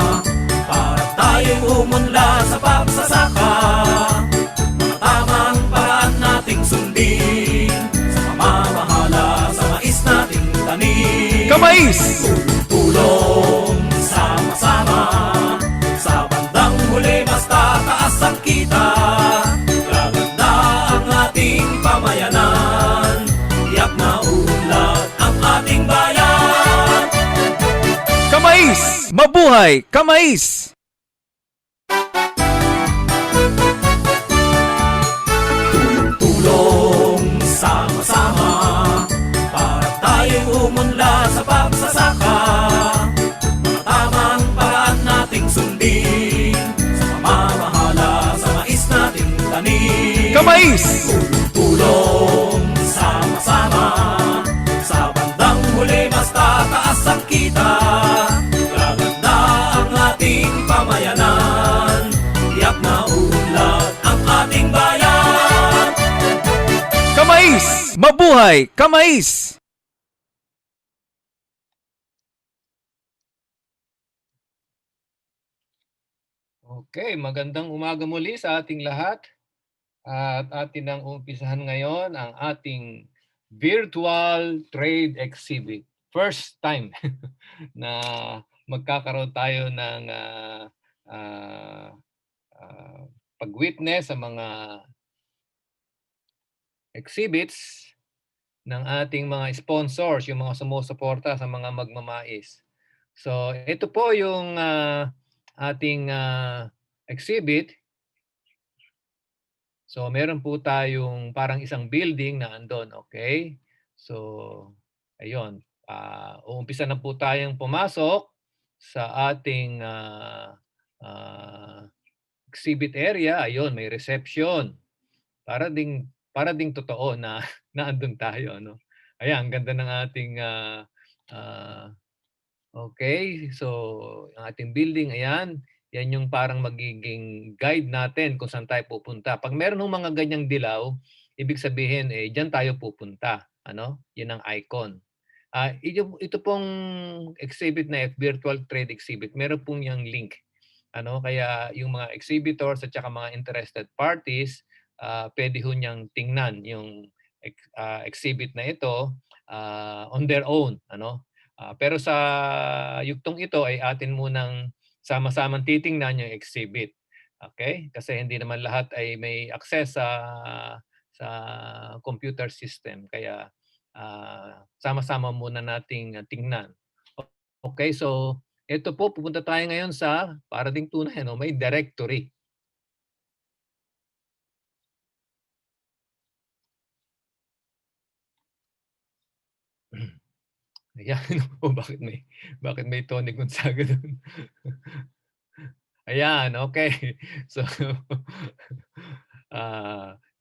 Kamais! Tulong sama-sama sa bandang huli basta taas ang kita. Gaganda ang ating pamayanan, tiyak na unlad ang ating bayan. Kamais! Mabuhay! Kamais! Tulong sama-sama para tayong umunlad sa pagsasaka. Mga tamang paraan nating sundin sa pamamahala sa mais nating tanim. Kamais! Tulong sama-sama sa bandang huli basta taas ang kita. Gaganda ang ating pamayanan, tiyak na unlad ang ating bayan. Kamais! Mabuhay! Kamais! Okay, magandang umaga muli sa ating lahat. At atin ang umpisahan ngayon ang ating virtual trade exhibit. First time na magkakaroon tayo ng pag-witness sa mga exhibits ng ating mga sponsors, yung mga sumusuporta sa mga magmamais. So, ito po yung ating exhibit. So, meron po tayong parang isang building na andon, okay? So, ayun. Uumpisa na po tayong pumasok sa ating exhibit area. Ayun, may reception. Para ding totoo na naandun tayo, no? Ayan, ang ganda ng ating okay. So, ang ating building, ayan. Yan yung parang magiging guide natin kung saan tayo pupunta. Pag meron ng mga ganyang dilaw, ibig sabihin, diyan tayo pupunta. Ano? Yan ang icon. Ito pong exhibit na virtual trade exhibit, meron pong yung link. Ano? Kaya yung mga exhibitors at saka mga interested parties, pwede ho niyang tingnan yung exhibit na ito on their own. Ano? Pero sa yugtong ito ay atin munang sama-samang titingnan yung exhibit. Okay? Kasi hindi naman lahat ay may access sa computer system. Kaya sama-sama muna nating tingnan. Okay, so ito po, pupunta tayo ngayon sa para ding tunay, no? May directory. Ayan. O, bakit may Tony Gonzaga doon? Ayan, okay. So,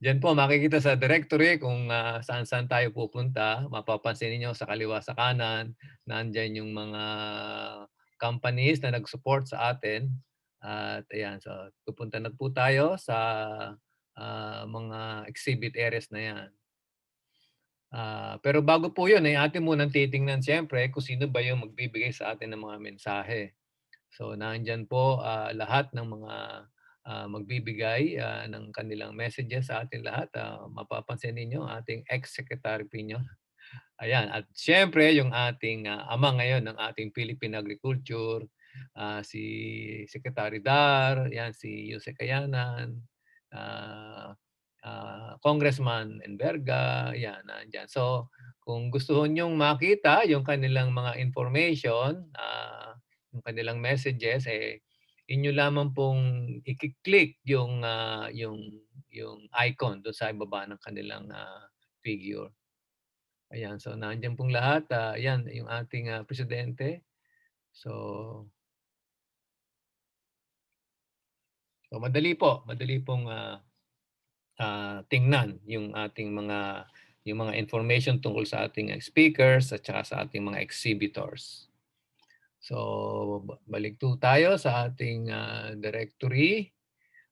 diyan po makikita sa directory kung saan-saan tayo pupunta. Mapapansin niyo sa kaliwa sa kanan, nandiyan yung mga companies na nag-support sa atin. At ayan, so pupunta na po tayo sa mga exhibit areas na yan. Pero bago po yun, atin munang titingnan siyempre kung sino ba yung magbibigay sa atin ng mga mensahe. So nandiyan po lahat ng mga magbibigay ng kanilang messages sa atin lahat. Mapapansin ninyo ating ex-secretary Pino. Ayan, at siyempre yung ating ama ngayon ng ating Philippine Agriculture, si Secretary Dar, yan, si Jose Kayanan, Congressman Enverga, yan, nandyan. So, kung gusto nyong makita yung kanilang mga information, yung kanilang messages, inyo lamang pong i-click yung icon doon sa ibaba ng kanilang figure. Ayan, so nandiyan pong lahat. Ayan, yung ating presidente. So madali pong tingnan yung ating mga information tungkol sa ating speakers at saka sa ating mga exhibitors. So balik to tayo sa ating directory.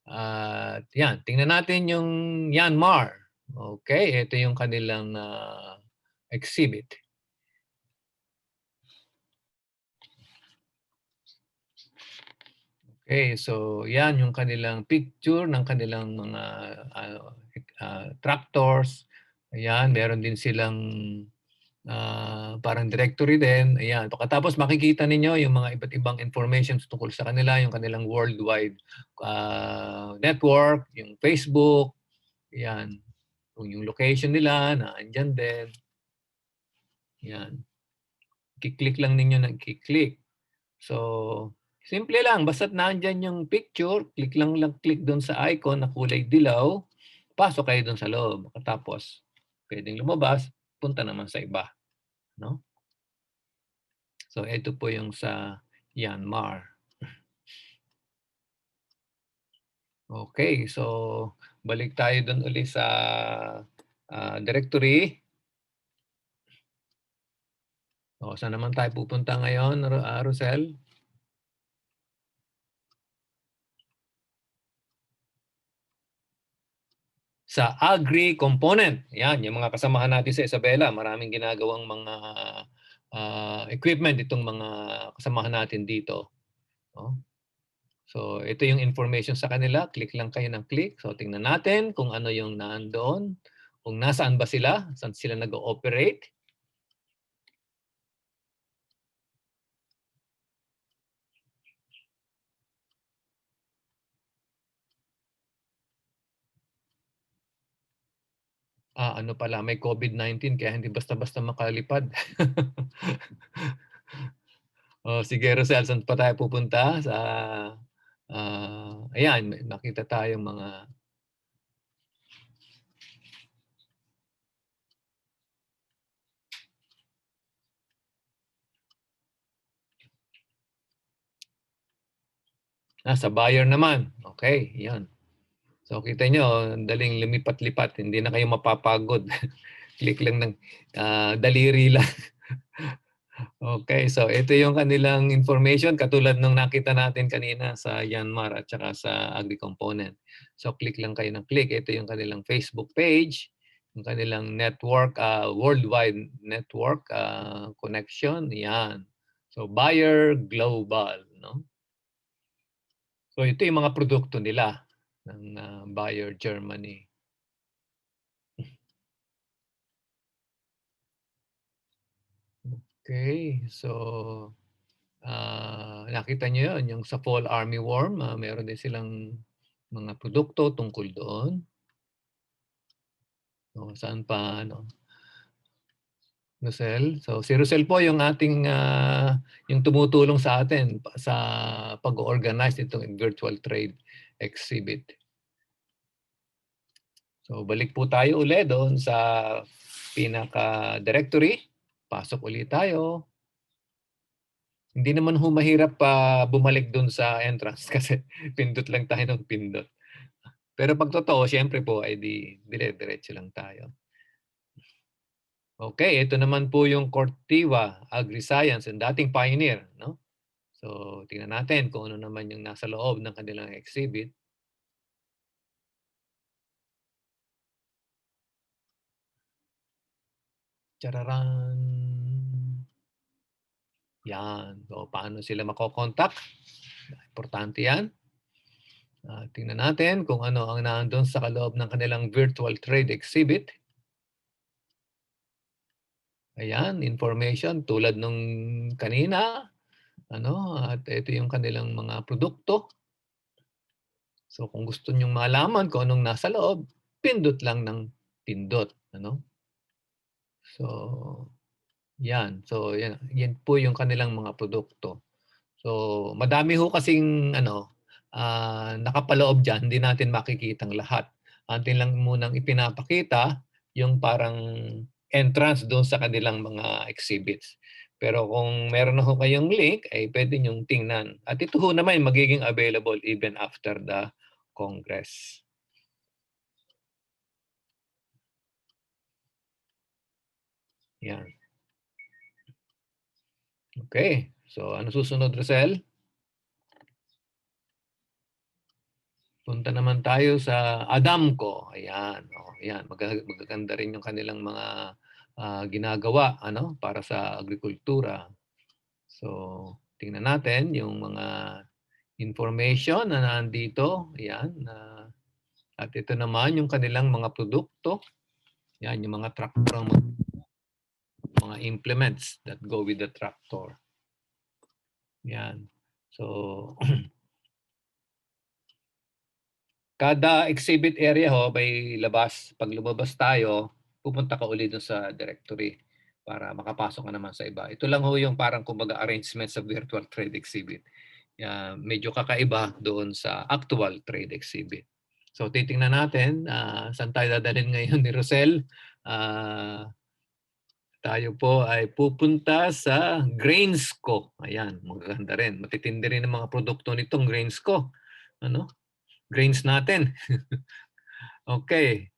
At yan, tingnan natin yung Myanmar. Okay, ito yung kanilang exhibit. Okay, so yan yung kanilang picture ng kanilang mga tractors. Ayan, meron din silang parang directory din. Ayan. Pagkatapos makikita ninyo yung mga iba't ibang information tungkol sa kanila, yung kanilang worldwide network, yung Facebook, ayan. Kung yung location nila, naandyan din. Ayan. Kiklik lang ninyo ng kiklik. So, simple lang. Basta't naandyan yung picture, click doon sa icon na kulay dilaw, pasok kayo doon sa loob. Pagkatapos, pwedeng lumabas, punta naman sa iba. No? So, ito po yung sa Myanmar. Okay, so balik tayo doon uli sa directory. O, saan naman tayo pupunta ngayon, Rosel? Sa agri-component. Yan, yung mga kasamahan natin sa Isabela. Maraming ginagawang mga equipment itong mga kasamahan natin dito. No? So, ito yung information sa kanila. Click lang kayo ng click. So, tingnan natin kung ano yung naandoon. Kung nasaan ba sila, saan sila nag-ooperate. Ano pala, may COVID-19 kaya hindi basta-basta makalipad. Sige, Rosel, saan pa tayo pupunta? Ayan, makita tayong mga sa buyer naman. Okay, yan. So kita nyo, daling lumipat-lipat. Hindi na kayo mapapagod. Click lang ng daliri lang. Okay, so ito yung kanilang information katulad nung nakita natin kanina sa Myanmar at saka sa agri-component. So click lang kayo ng click. Ito yung kanilang Facebook page, yung kanilang network, worldwide network connection. Yan. So buyer global, no? So ito yung mga produkto nila ng buyer Germany. Okay, so nakita nyo yun, yung sa fall armyworm, meron din silang mga produkto tungkol doon. So, saan pa, Rosel? So, si Rosel po yung ating, yung tumutulong sa atin sa pag-organize itong virtual trade exhibit. So, balik po tayo ulit doon sa pinaka-directory. Pasok ulit tayo. Hindi naman mahirap pa bumalik doon sa entrance kasi pindot lang tayo ng pindot. Pero pag totoo, siyempre po ay dire-diretso lang tayo. Okay, ito naman po yung Cortiva Agri-Science, ang dating pioneer. No? So, tingnan natin kung ano naman yung nasa loob ng kanilang exhibit. Chararan! Yan. So, paano sila makokontak? Importante yan. Tingnan natin kung ano ang nandun sa kaloob ng kanilang virtual trade exhibit. Ayan, information tulad nung kanina. At ito yung kanilang mga produkto. So kung gusto nyong malaman kung anong nasa loob, pindot lang ng pindot. So, yan. So, yan po yung kanilang mga produkto. So, madami ho kasing nakapaloob dyan. Hindi natin makikitang lahat. Atin lang munang ipinapakita yung parang entrance doon sa kanilang mga exhibits. Pero kung meron na ho kayong link, ay pwede nyong tingnan. At ito ho naman magiging available even after the Congress. Yan. Okay. So, ano susunod, Rosel? Punta naman tayo sa Adamco. Ayan. Ayan. Magaganda rin yung kanilang mga ginagawa para sa agrikultura. So, tingnan natin yung mga information na nandito. Ayan. At ito naman yung kanilang mga produkto. Yan, yung mga traktor, mga mga implements that go with the tractor. Yan. So, kada exhibit area ho, may labas. Pag lumabas tayo, pupunta ka ulit dun sa directory para makapasok ka naman sa iba. Ito lang ho yung parang kumbaga arrangement sa virtual trade exhibit. Medyo kakaiba doon sa actual trade exhibit. So titingnan natin saan tayo dadalhin ngayon ni Rosel. Tayo po ay pupunta sa Grainsco. Ayan, maganda rin. Matitindi rin ang mga produkto nitong Grainsco. Ano? Grains natin. Okay.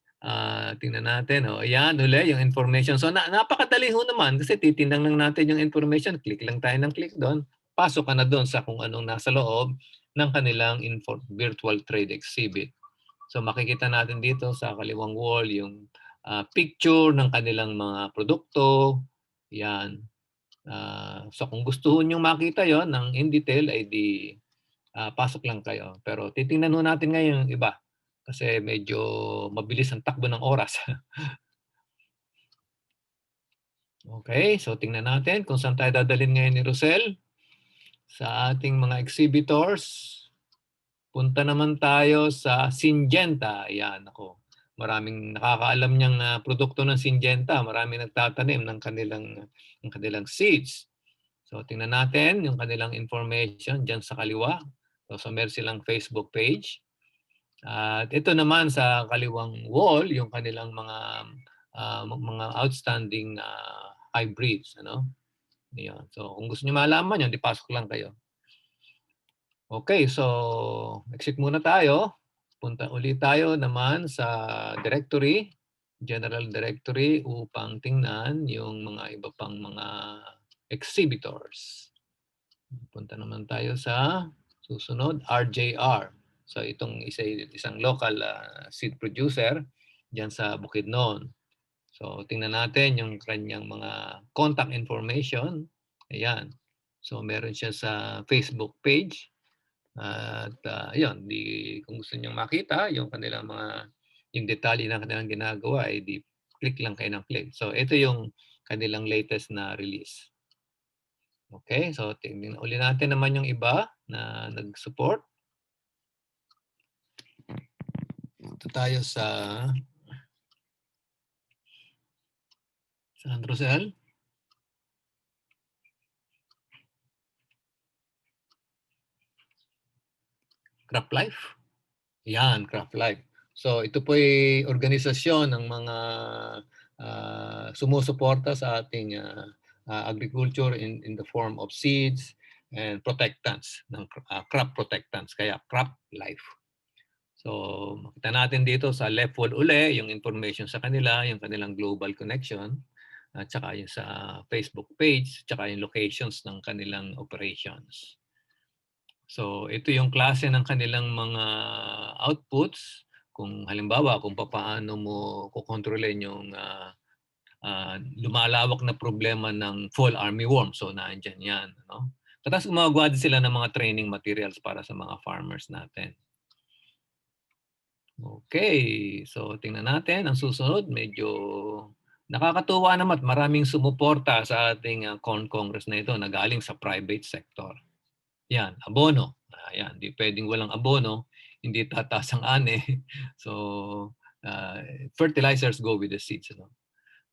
Tingnan natin. Ayan, uli yung information. So napakadali ho naman kasi titingnan lang natin yung information. Click lang tayo ng click doon. Pasok ka na doon sa kung anong nasa loob ng kanilang virtual trade exhibit. So makikita natin dito sa kaliwang wall yung picture ng kanilang mga produkto. Yan. So kung gusto nyo makita yon ng in detail ay di pasok lang kayo. Pero titingnan ho natin ngayon yung iba kasi medyo mabilis ang takbo ng oras. Okay, so tingnan natin kung saan tayo dadalhin ngayon ni Rosel. Sa ating mga exhibitors, punta naman tayo sa Syngenta. Ayan, ako. Maraming nakakaalam niyang produkto ng Syngenta. Maraming nagtatanim ng kanilang seeds. So tingnan natin yung kanilang information dyan sa kaliwa. So meron silang Facebook page. At ito naman sa kaliwang wall yung kanilang mga outstanding hybrids, ano? Ayan. So kung gusto niyo malaman 'yon, di pasok lang kayo. Okay, so exit muna tayo. Punta ulit tayo naman sa directory, general directory upang tingnan yung mga iba pang mga exhibitors. Punta naman tayo sa susunod, RJR. So itong isang local seed producer diyan sa Bukidnon. So tingnan natin yung kanyang mga contact information. Ayan. So meron siya sa Facebook page. At ayun, kung gusto niyo makita yung kanilang yung detalye ng kanilang ginagawa, ay di click lang kayo ng click. So ito yung kanilang latest na release. Okay, so tingnan uli natin naman yung iba na nag-support. Ito tayo sa Rosel. Crop Life. Yan, Crop Life. So ito po ay organisasyon ng mga sumusuporta sa ating agriculture in the form of seeds and protectants, ng crop protectants, kaya Crop Life. So makita natin dito sa left wall uli yung information sa kanila, yung kanilang global connection, at saka yung sa Facebook page, saka yung locations ng kanilang operations. So ito yung klase ng kanilang mga outputs. Kung halimbawa, kung paano mo kukontrolin yung lumalawak na problema ng fall armyworm. So nandiyan yan. No? Tapos gumagawa din sila ng mga training materials para sa mga farmers natin. Okay, so tingnan natin. Ang susunod, medyo nakakatuwa naman at maraming sumuporta sa ating Corn Congress na ito na galing sa private sector. Yan, abono. Yan, di pwedeng walang abono, hindi tataas ang ani. So, fertilizers go with the seeds. Ano?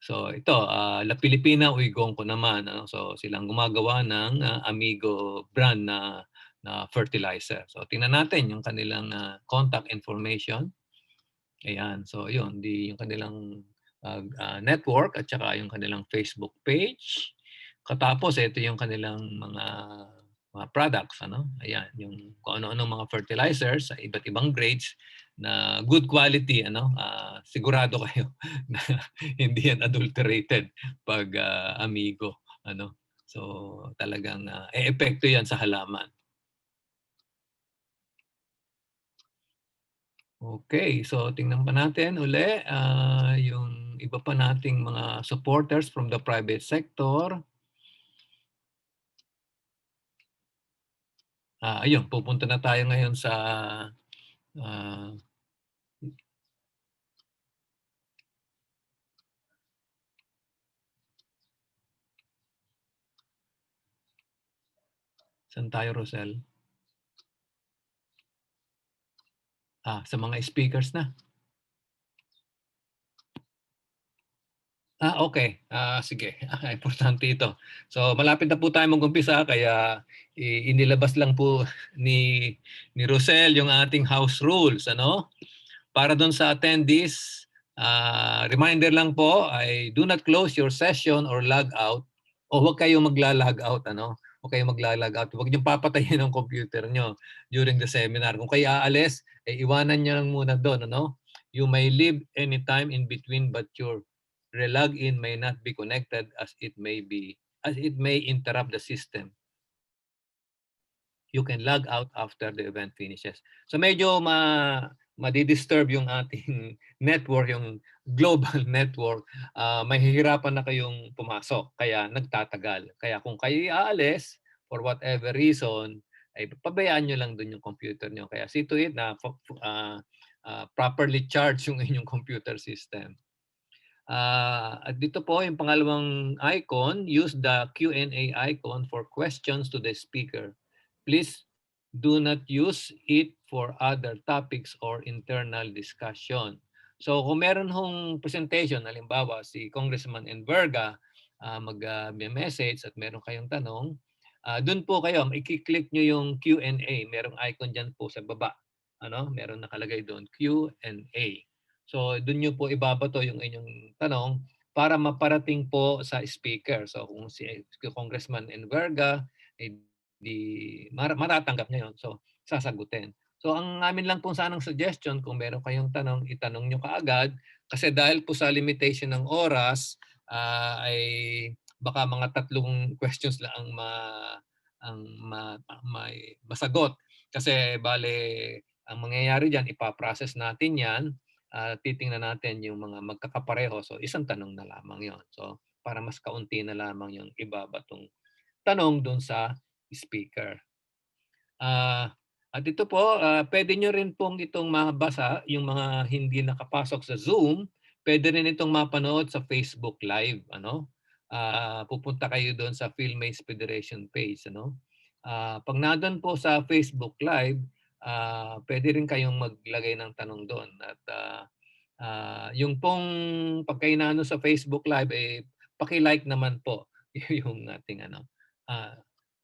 So, ito, La Filipina Uigong ko naman. Ano? So, silang gumagawa ng Amigo brand na fertilizer. So, tingnan natin yung kanilang contact information. Ayan, so yun, yung kanilang network at saka yung kanilang Facebook page. Katapos, ito yung kanilang mga products, ano? Ayan, yung kung ano-ano mga fertilizers sa iba't ibang grades na good quality, ano? Sigurado kayo na hindi yan adulterated pag Amigo, ano? So talagang epekto yan sa halaman. Okay, so tingnan pa natin uli yung iba pa nating mga supporters from the private sector. Ayun, pupunta na tayo ngayon sa Saan tayo, Rosel? Sa mga speakers na. Okay. Sige. Importante ito. So, malapit na po tayo mag-umpisa kaya inilabas lang po ni Rosel yung ating house rules, ano? Para doon sa attendees, reminder lang po ay do not close your session or log out o huwag kayong magla-log out, ano? Huwag kayong magla-log out. Huwag niyong papatayin ang computer niyo during the seminar. Kung kayo aalis, iwanan niyo lang muna doon, ano? You may leave anytime in between but your relog in may not be connected as it may interrupt the system. You can log out after the event finishes. So medyo madidisturb yung ating network, yung global network. Mahihirapan na kayong pumasok, kaya nagtatagal. Kaya kung kayo aalis, for whatever reason, ay pabayaan nyo lang dun yung computer nyo. Kaya see to it na properly charge yung inyong computer system. At dito po yung pangalawang icon, use the Q&A icon for questions to the speaker. Please do not use it for other topics or internal discussion. So kung meron hong presentation, halimbawa si Congressman Enverga mag-message at meron kayong tanong, doon po kayo, i-click nyo yung Q&A. Merong icon dyan po sa baba. Meron nakalagay doon, Q&A. So doon nyo po ibabato yung inyong tanong para maparating po sa speaker. So kung si Congressman Enverga, matatanggap niya yun. So sasagutin. So ang amin lang po sanang suggestion, kung meron kayong tanong, itanong nyo kaagad. Kasi dahil po sa limitation ng oras, ay baka mga 3 questions lang ang masagot. Kasi bale, ang mangyayari dyan, ipaprocess natin yan. Titingnan natin yung mga magkakapareho. So isang tanong na lamang yon. So para mas kaunti na lamang yung ibabatong tanong doon sa speaker. At ito po, pwede nyo rin pong itong mabasa yung mga hindi nakapasok sa Zoom. Pwede rin itong mapanood sa Facebook Live. Pupunta kayo doon sa Philmates Federation page. Pag nandun po sa Facebook Live, pwede rin kayong maglagay ng tanong doon. At yung pong pagkainano sa Facebook Live, paki-like naman po yung ating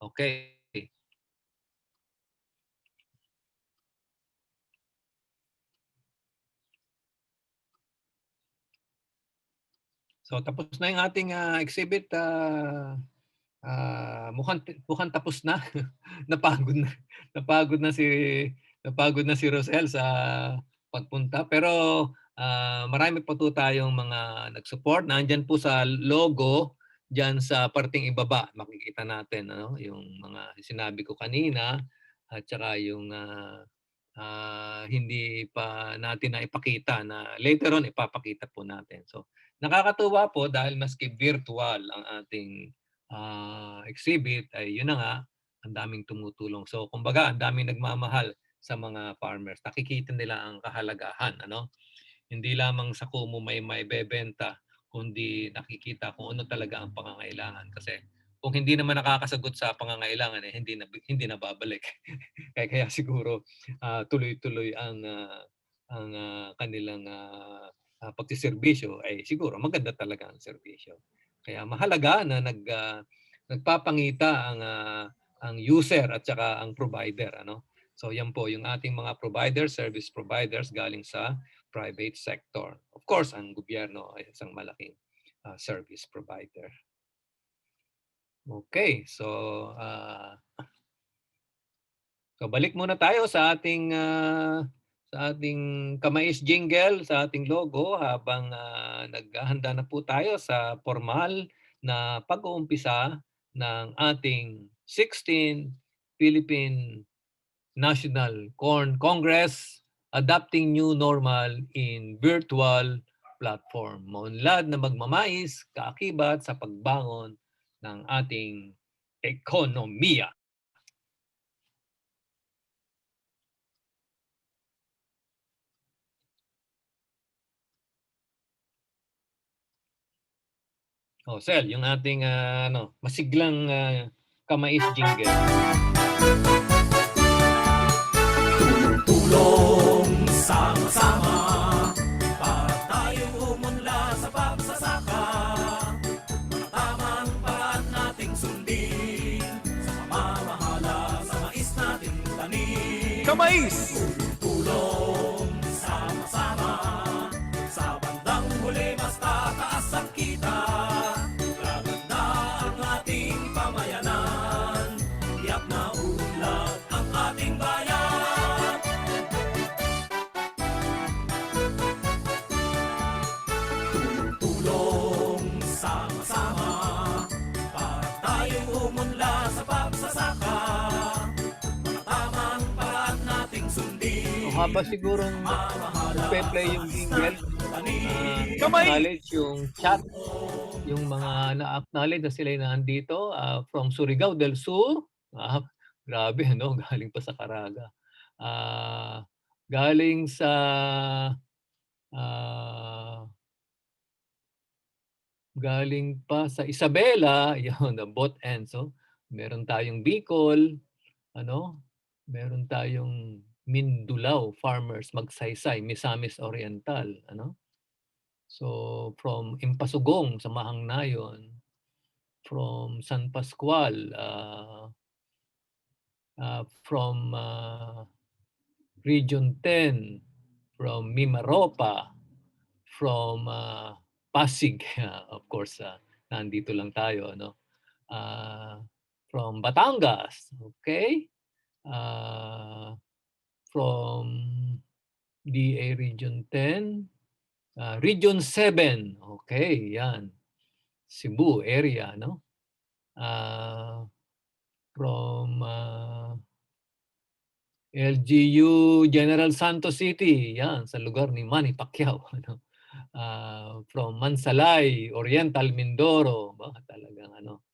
okay. So tapos na yung ating exhibit. Mukhang tapos na. napagod na. Napagod na si Rosel sa pagpunta. Pero marami pa po tayong mga nag-support. Nandiyan po sa logo, diyan sa parting ibaba, makikita natin yung mga sinabi ko kanina at saka yung hindi pa natin na ipakita na later on ipapakita po natin. So nakakatuwa po dahil maski virtual ang ating exhibit ay yun na nga, ang daming tumutulong. So kumbaga, ang daming nagmamahal sa mga farmers. Nakikita nila ang kahalagahan. Hindi lamang sa kumo may bebenta, kundi nakikita kung ano talaga ang pangangailangan. Kasi kung hindi naman nakakasagot sa pangangailangan, hindi na babalik. kaya siguro tuloy-tuloy ang kanilang pagsiservisyo, ay siguro maganda talaga ang serbisyo. Kaya mahalaga na nagpapangita ang user at saka ang provider. So yan po yung ating mga providers, service providers galing sa private sector. Of course, ang gobyerno ay isang malaking service provider. Okay, so balik muna tayo sa ating kamais jingle, sa ating logo habang naghahanda na po tayo sa formal na pag-uumpisa ng ating 16th Philippine National Corn Congress, Adapting New Normal in Virtual Platform. Maunlad na magmamais, kaakibat sa pagbangon ng ating ekonomiya. Sel, yung ating masiglang kamais jingle. Tulong sama-sama para tayong umunlad sa pagsasaka. Mga tamang paraan nating sundin sa pamamahala sa mais nating tanim. Kamais! Tulong sama-sama sa bandang huli mas tataas ang kita. Gaganda ang ating pamayanan, tiyak na unlad ang ating bayan. Tulong sama-sama para tayong umunlad sa pagsasaka. Mga tamang paraan nating sundin. Haba sigurong play yung jingle. Kamay! Acknowledge yung chat, yung mga na-acknowledge na sila nandito from Surigao del Sur. Grabe, no? Galing pa sa Caraga. Galing sa galing pa sa Isabela, yun, the both ends. So, meron tayong Bicol, ano? Meron tayong Mindulao Farmers, Magsaysay, Misamis Oriental, ano? So from Impasugong sa Mahangnayon, from San Pascual, from Region 10, from Mimaropa, from Pasig, of course, nandito lang tayo, no? From Batangas, okay? From DA Region 10, Region 7, okay, yan. Cebu area, no? From LGU General Santos City, yan, sa lugar ni Manny Pacquiao, ano? From Mansalay, Oriental Mindoro, talagang ano,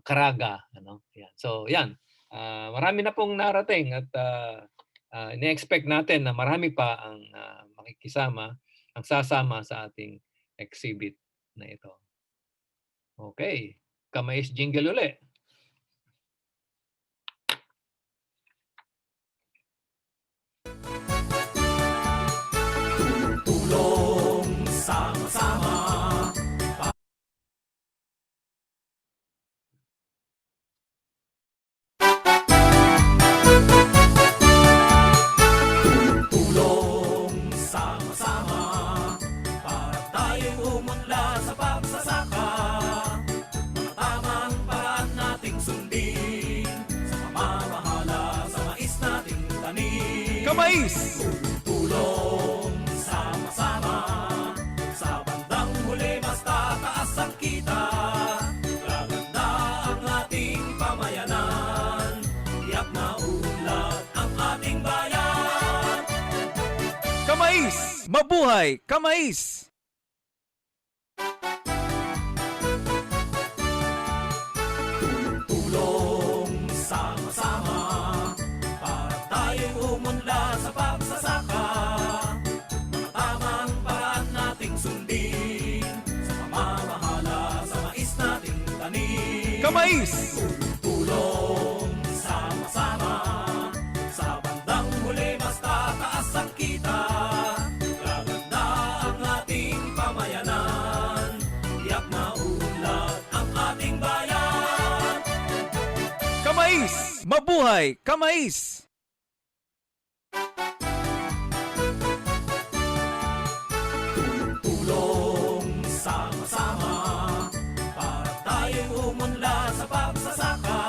Caraga, ano? Yan. So, yan. Marami na pong narating at ine-expect natin na marami pa ang makikisama, ang sasama sa ating exhibit na ito. Okay, kamais jingle uli. Tulong sama-sama. Tulong sama-sama para tayong umunlad sa pagsasaka. Mga tamang paraan nating sundin sa pamamahala sa mais nating tanim. Kamais! Tulong sama-sama sa bandang huli mas tataas ang kita. Gaganda ang ating pamayanan, tiyak na unlad ang ating bayan. Kamais! Mabuhay! Kamais! Tulong sama-sama para tayong umunlad sa pagsasaka. Mga tamang paraan nating sundin sa pamamahala sa mais nating tanim. Kamais! Tulong sama-sama sa bandang huli mas tataas ang kita. Gaganda ang ating pamayanan, tiyak na unlad ang ating bayan. Kamais! Mabuhay! Kamais! Tulong sama-sama para tayong umunlad sa pagsasaka.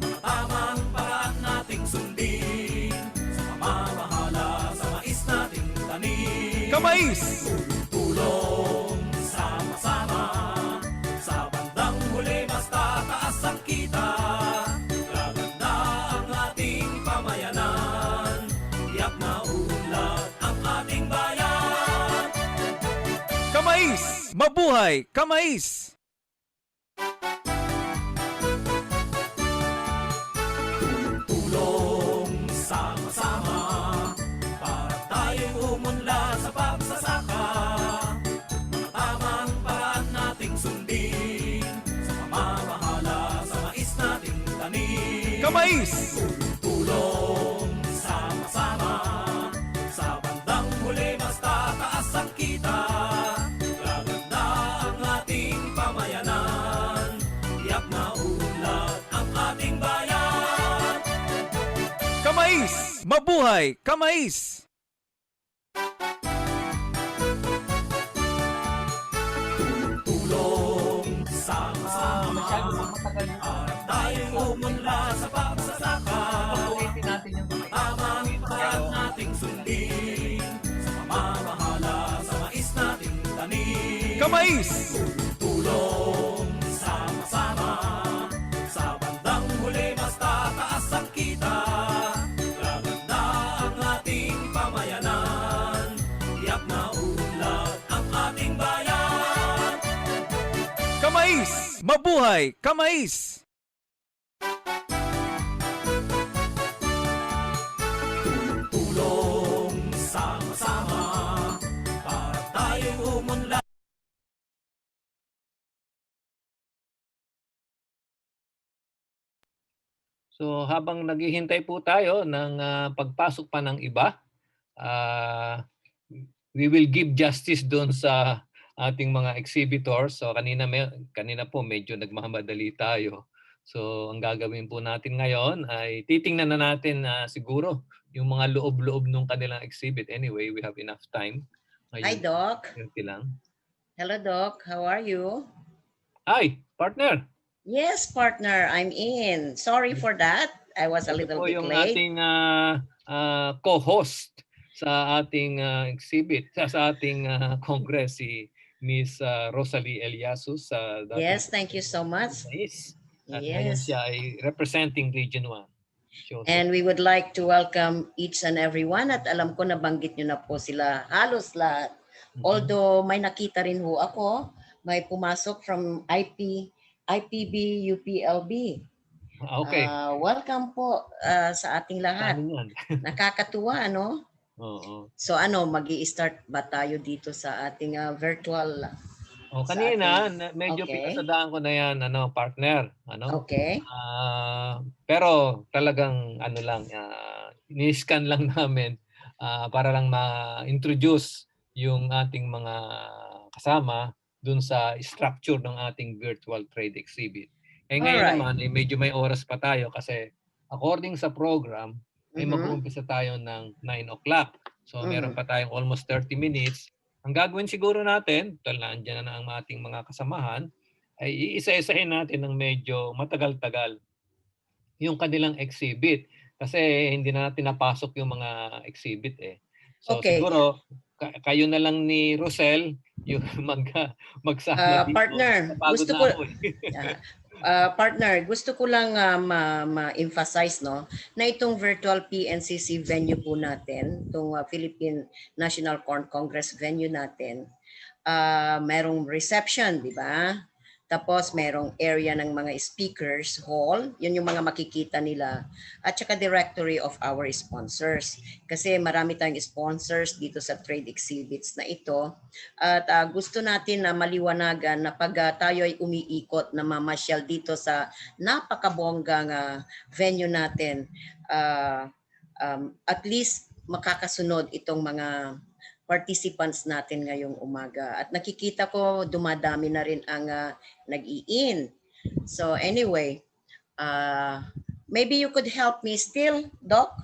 Mga tamang paraan nating sundin sa pamamahala sa mais nating tanim. Kamais! Tulong sama-sama sa bandang huli mas tataas ang kita. Gaganda ang ating pamayanan, tiyak na unlad ang ating bayan. Kamais! Mabuhay! Kamais! Tulong sama-sama para tayong umunlad sa pagsasaka. Mga tamang paraan nating sundin sa pamamahala sa mais nating tanim. Kamais! Tulong sama-sama, sa bandang huli mas tataas ang kita. Gaganda ang ating pamayanan, tiyak na unlad ang ating bayan. Kamais! Mabuhay! Kamais! Tulong sama-sama, at tayong umunlad sa pagsasaka. Ulitin natin yung Tamang paraan nating sundin, sa pamamahala sa mais nating tanim. Kamais! Tulong sama-sama, sa bandang huli mas tataas ang kita. Gaganda ang ating pamayanan, tiyak na unlad ang ating bayan. Kamais! Mabuhay! Kamais! Tulong sama-sama, para tayong umunlad. So habang naghihintay po tayo ng pagpasok pa ng iba, we will give justice doon sa ating mga exhibitors. So kanina po medyo nagmamadali tayo. So ang gagawin po natin ngayon ay titingnan na natin siguro yung mga loob-loob ng kanilang exhibit. Anyway, we have enough time. Hi, Doc. Konti lang. Hello, Doc. How are you? Hi, partner. Yes, partner. I'm in. Sorry for that. I was a Ito little po bit yung late. ating co-host sa ating exhibit, sa ating congress, si Miss Rosalie Eliasus. Yes, thank you so much. At ngayon Yes. siya ay representing Region 1. And we would like to welcome each and everyone. At alam ko nabanggit nyo na po sila halos lahat. Although may nakita rin ho ako, may pumasok from IPB, UPLB. Okay. Welcome po sa ating lahat. Paano yan? Nakakatuwa, ano? Oo. So ano, mag-i-start ba tayo dito sa ating virtual? Kanina, medyo Okay. pinasadaan ko na yan, partner. Okay. Pero talagang ni-scan lang namin para lang ma-introduce yung ating mga kasama dun sa structure ng ating virtual trade exhibit. Ngayon Alright. naman, medyo may oras pa tayo kasi according sa program, ay mag-uumpisa tayo ng 9 o'clock. So meron pa tayong almost 30 minutes. Ang gagawin siguro natin, nandiyan na ang ating mga kasamahan, ay iisa-isahin natin ng medyo matagal-tagal yung kanilang exhibit. Kasi hindi na natin napasok yung mga exhibit eh. So Okay. siguro, kayo na lang ni Rosel yung magsama dito. Partner, Napagod gusto na ko ako eh. partner, gusto ko lang ma-emphasize na itong virtual PNCC venue po natin, itong Philippine National Corn Congress venue natin, merong reception, di ba? Tapos merong area ng mga speakers hall, yun yung mga makikita nila, at saka directory of our sponsors. Kasi marami tayong sponsors dito sa trade exhibits na ito. At gusto natin na maliwanagan na pag tayo ay umiikot na mamasyal dito sa napakabonggang venue natin, at least makakasunod itong mga participants natin ngayong umaga. At nakikita ko dumadami na rin ang nag-i-in. So anyway, maybe you could help me still, Doc?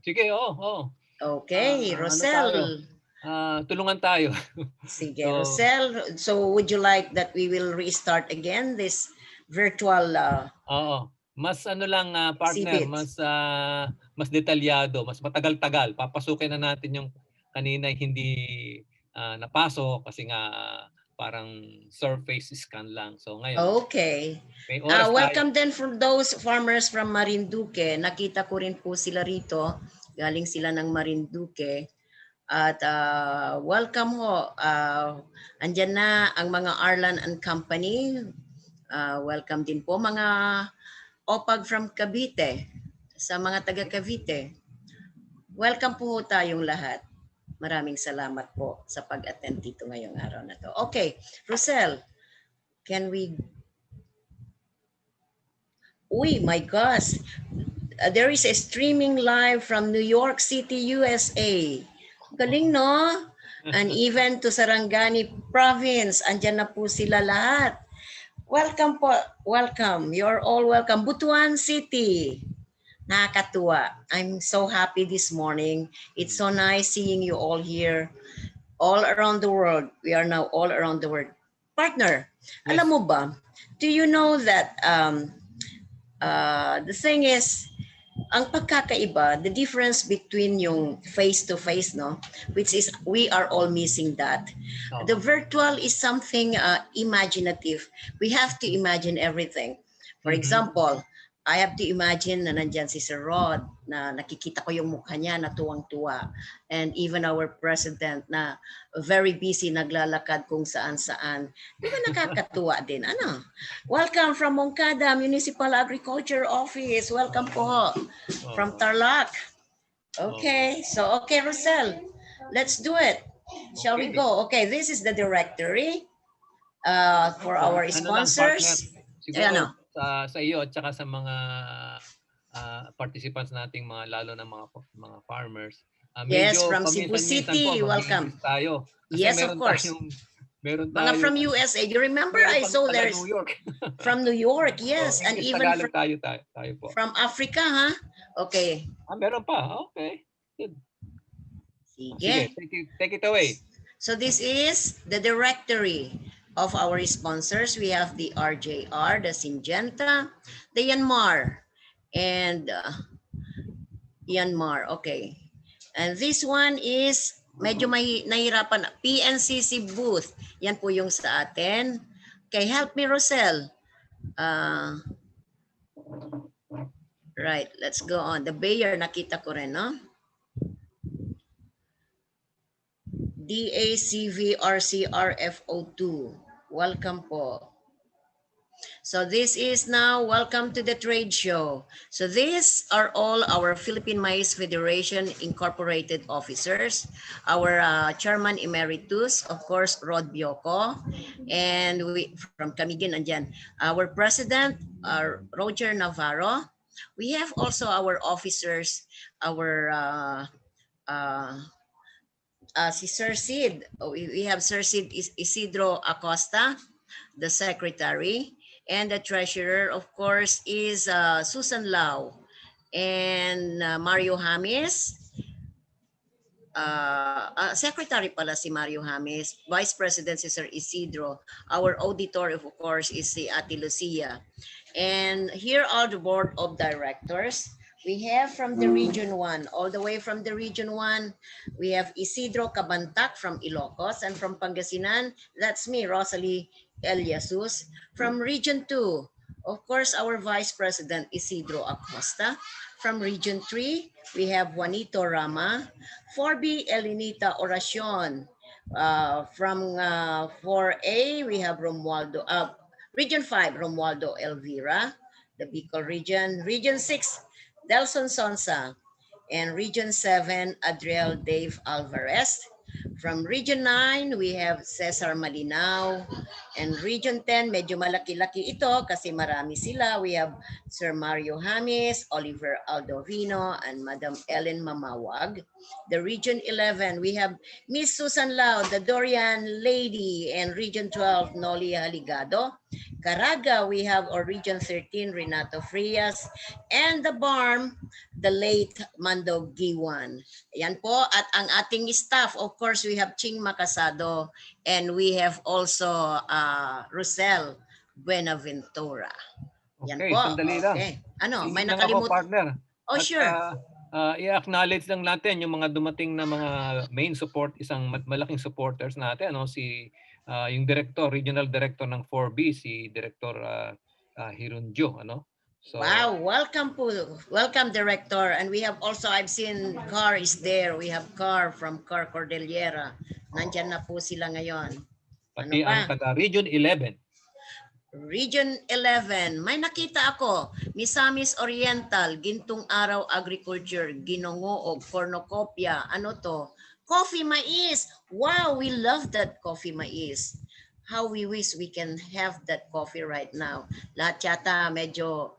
Sige, oo. Okay, Rosel. Tulungan tayo. Sige, Rosel. So would you like that we will restart again this virtual Oo. Mas partner, exhibit? mas detalyado, mas matagal-tagal. Papasukin na natin yung kanina hindi napasok kasi nga parang surface scan lang. So ngayon, Okay. may oras Welcome then from those farmers from Marinduque. Nakita ko rin po sila rito. Galing sila ng Marinduque. At welcome ho. Andyan na ang mga Arlan and Company. Welcome din po mga OPAG from Cavite. Sa mga taga Cavite. Welcome po tayong lahat. Maraming salamat po sa pag-attend dito ngayong araw na to. Okay, Rosel, can we... Uy, my gosh. There is a streaming live from New York City, USA. Galing, no? And even to Sarangani Province, andyan na po sila lahat. Welcome po. Welcome. You're all welcome. Butuan City. Nakakatuwa. I'm so happy this morning. It's so nice seeing you all here, all around the world. We are now all around the world. Partner, Yes. alam mo ba, do you know that the thing is, ang pagkakaiba, the difference between yung face-to-face, no? Which is, we are all missing that. The virtual is something imaginative. We have to imagine everything. For example, I have to imagine na nandyan si Sir Rod, na nakikita ko yung mukha niya na tuwang-tuwa. And even our president na very busy, naglalakad kung saan-saan. Di ba nakakatuwa din? Ano? Welcome from Moncada Municipal Agriculture Office. Welcome po from Tarlac. Okay, so okay, Rosel, let's do it. Shall we go? Okay, this is the directory for our sponsors. Siguro sa iyo at saka sa mga participants nating mga lalo na mga farmers. Yes, from Cebu City, welcome. Tayo. Kasi Yes, of course. Meron mga from USA. You remember I saw there's New York. from New York, yes, and even from, tayo po. From Africa, ha? Okay. Meron pa. Okay. Good. Sige. Take it away. So this is the directory of our sponsors. We have the RJR, the Syngenta, the Yanmar, and Yanmar. Okay. And this one is medyo may nahirapan. PNCC booth. Yan po yung sa atin. Okay, help me, Rosel. Right, let's go on. The Bayer, nakita ko rin, no? DACVRCRFO2. Welcome po. So this is now, welcome to the trade show. So these are all our Philippine Maize Federation Incorporated officers. Our Chairman Emeritus, of course, Rod Bioco. And we from Camiguin, andyan. Our President, Roger Navarro. We have also our officers, our si Sir Sid. We have Sir Sid Isidro Acosta, the secretary, and the treasurer, of course, is Susan Lau and Mario James. Secretary pala si Mario James, Vice President si Sir Isidro. Our auditor, of course, is si Ate Lucia. And here are the board of directors. We have from the Region 1, all the way from the Region 1, we have Isidro Cabantac from Ilocos, and from Pangasinan, that's me, Rosalie Eliasus. From Region 2, of course, our Vice President, Isidro Acosta. From Region 3, we have Juanito Rama. 4B, Elinita Oracion. From 4A, we have Romualdo, Region 5, Romualdo Elvira, the Bicol region. Region 6, Delson Sonsa, and Region 7, Adriel Dave Alvarez. From Region 9, we have Cesar Malinao. And Region 10, medyo malaki-laki ito kasi marami sila. We have Sir Mario James, Oliver Aldovino, and Madam Ellen Mamawag. The Region 11, we have Miss Susan Lau, the Dorian Lady, and Region 12, Noli Haligado. Caraga, we have our Region 13, Renato Frias, and the BARM, the late Mando Giwan. Ayan po, at ang ating staff, of course, we have Ching Macasado, and we have also Rosel Buenaventura. Yan Okay, po. sandali lang. Okay. Ano, may Tingnan ako, nakalimutan? partner. Oh, At, sure. i-acknowledge lang natin yung mga dumating na mga main support, isang malaking supporters natin, ano, si yung director, regional director ng 4B, si Director Hirunjo, ano? So, wow, welcome po. Welcome, Director. And we have also, I've seen Car is there. We have Car from Car Cordillera. Nandyan na po sila ngayon. pati Ano pa? ang taga Region 11. Region 11, may nakita ako, Misamis Oriental, Gintong Araw Agriculture, Ginongoog, Cornucopia, ano to? Coffee mais. Wow, we love that coffee mais. How we wish we can have that coffee right now. Lahat yata medyo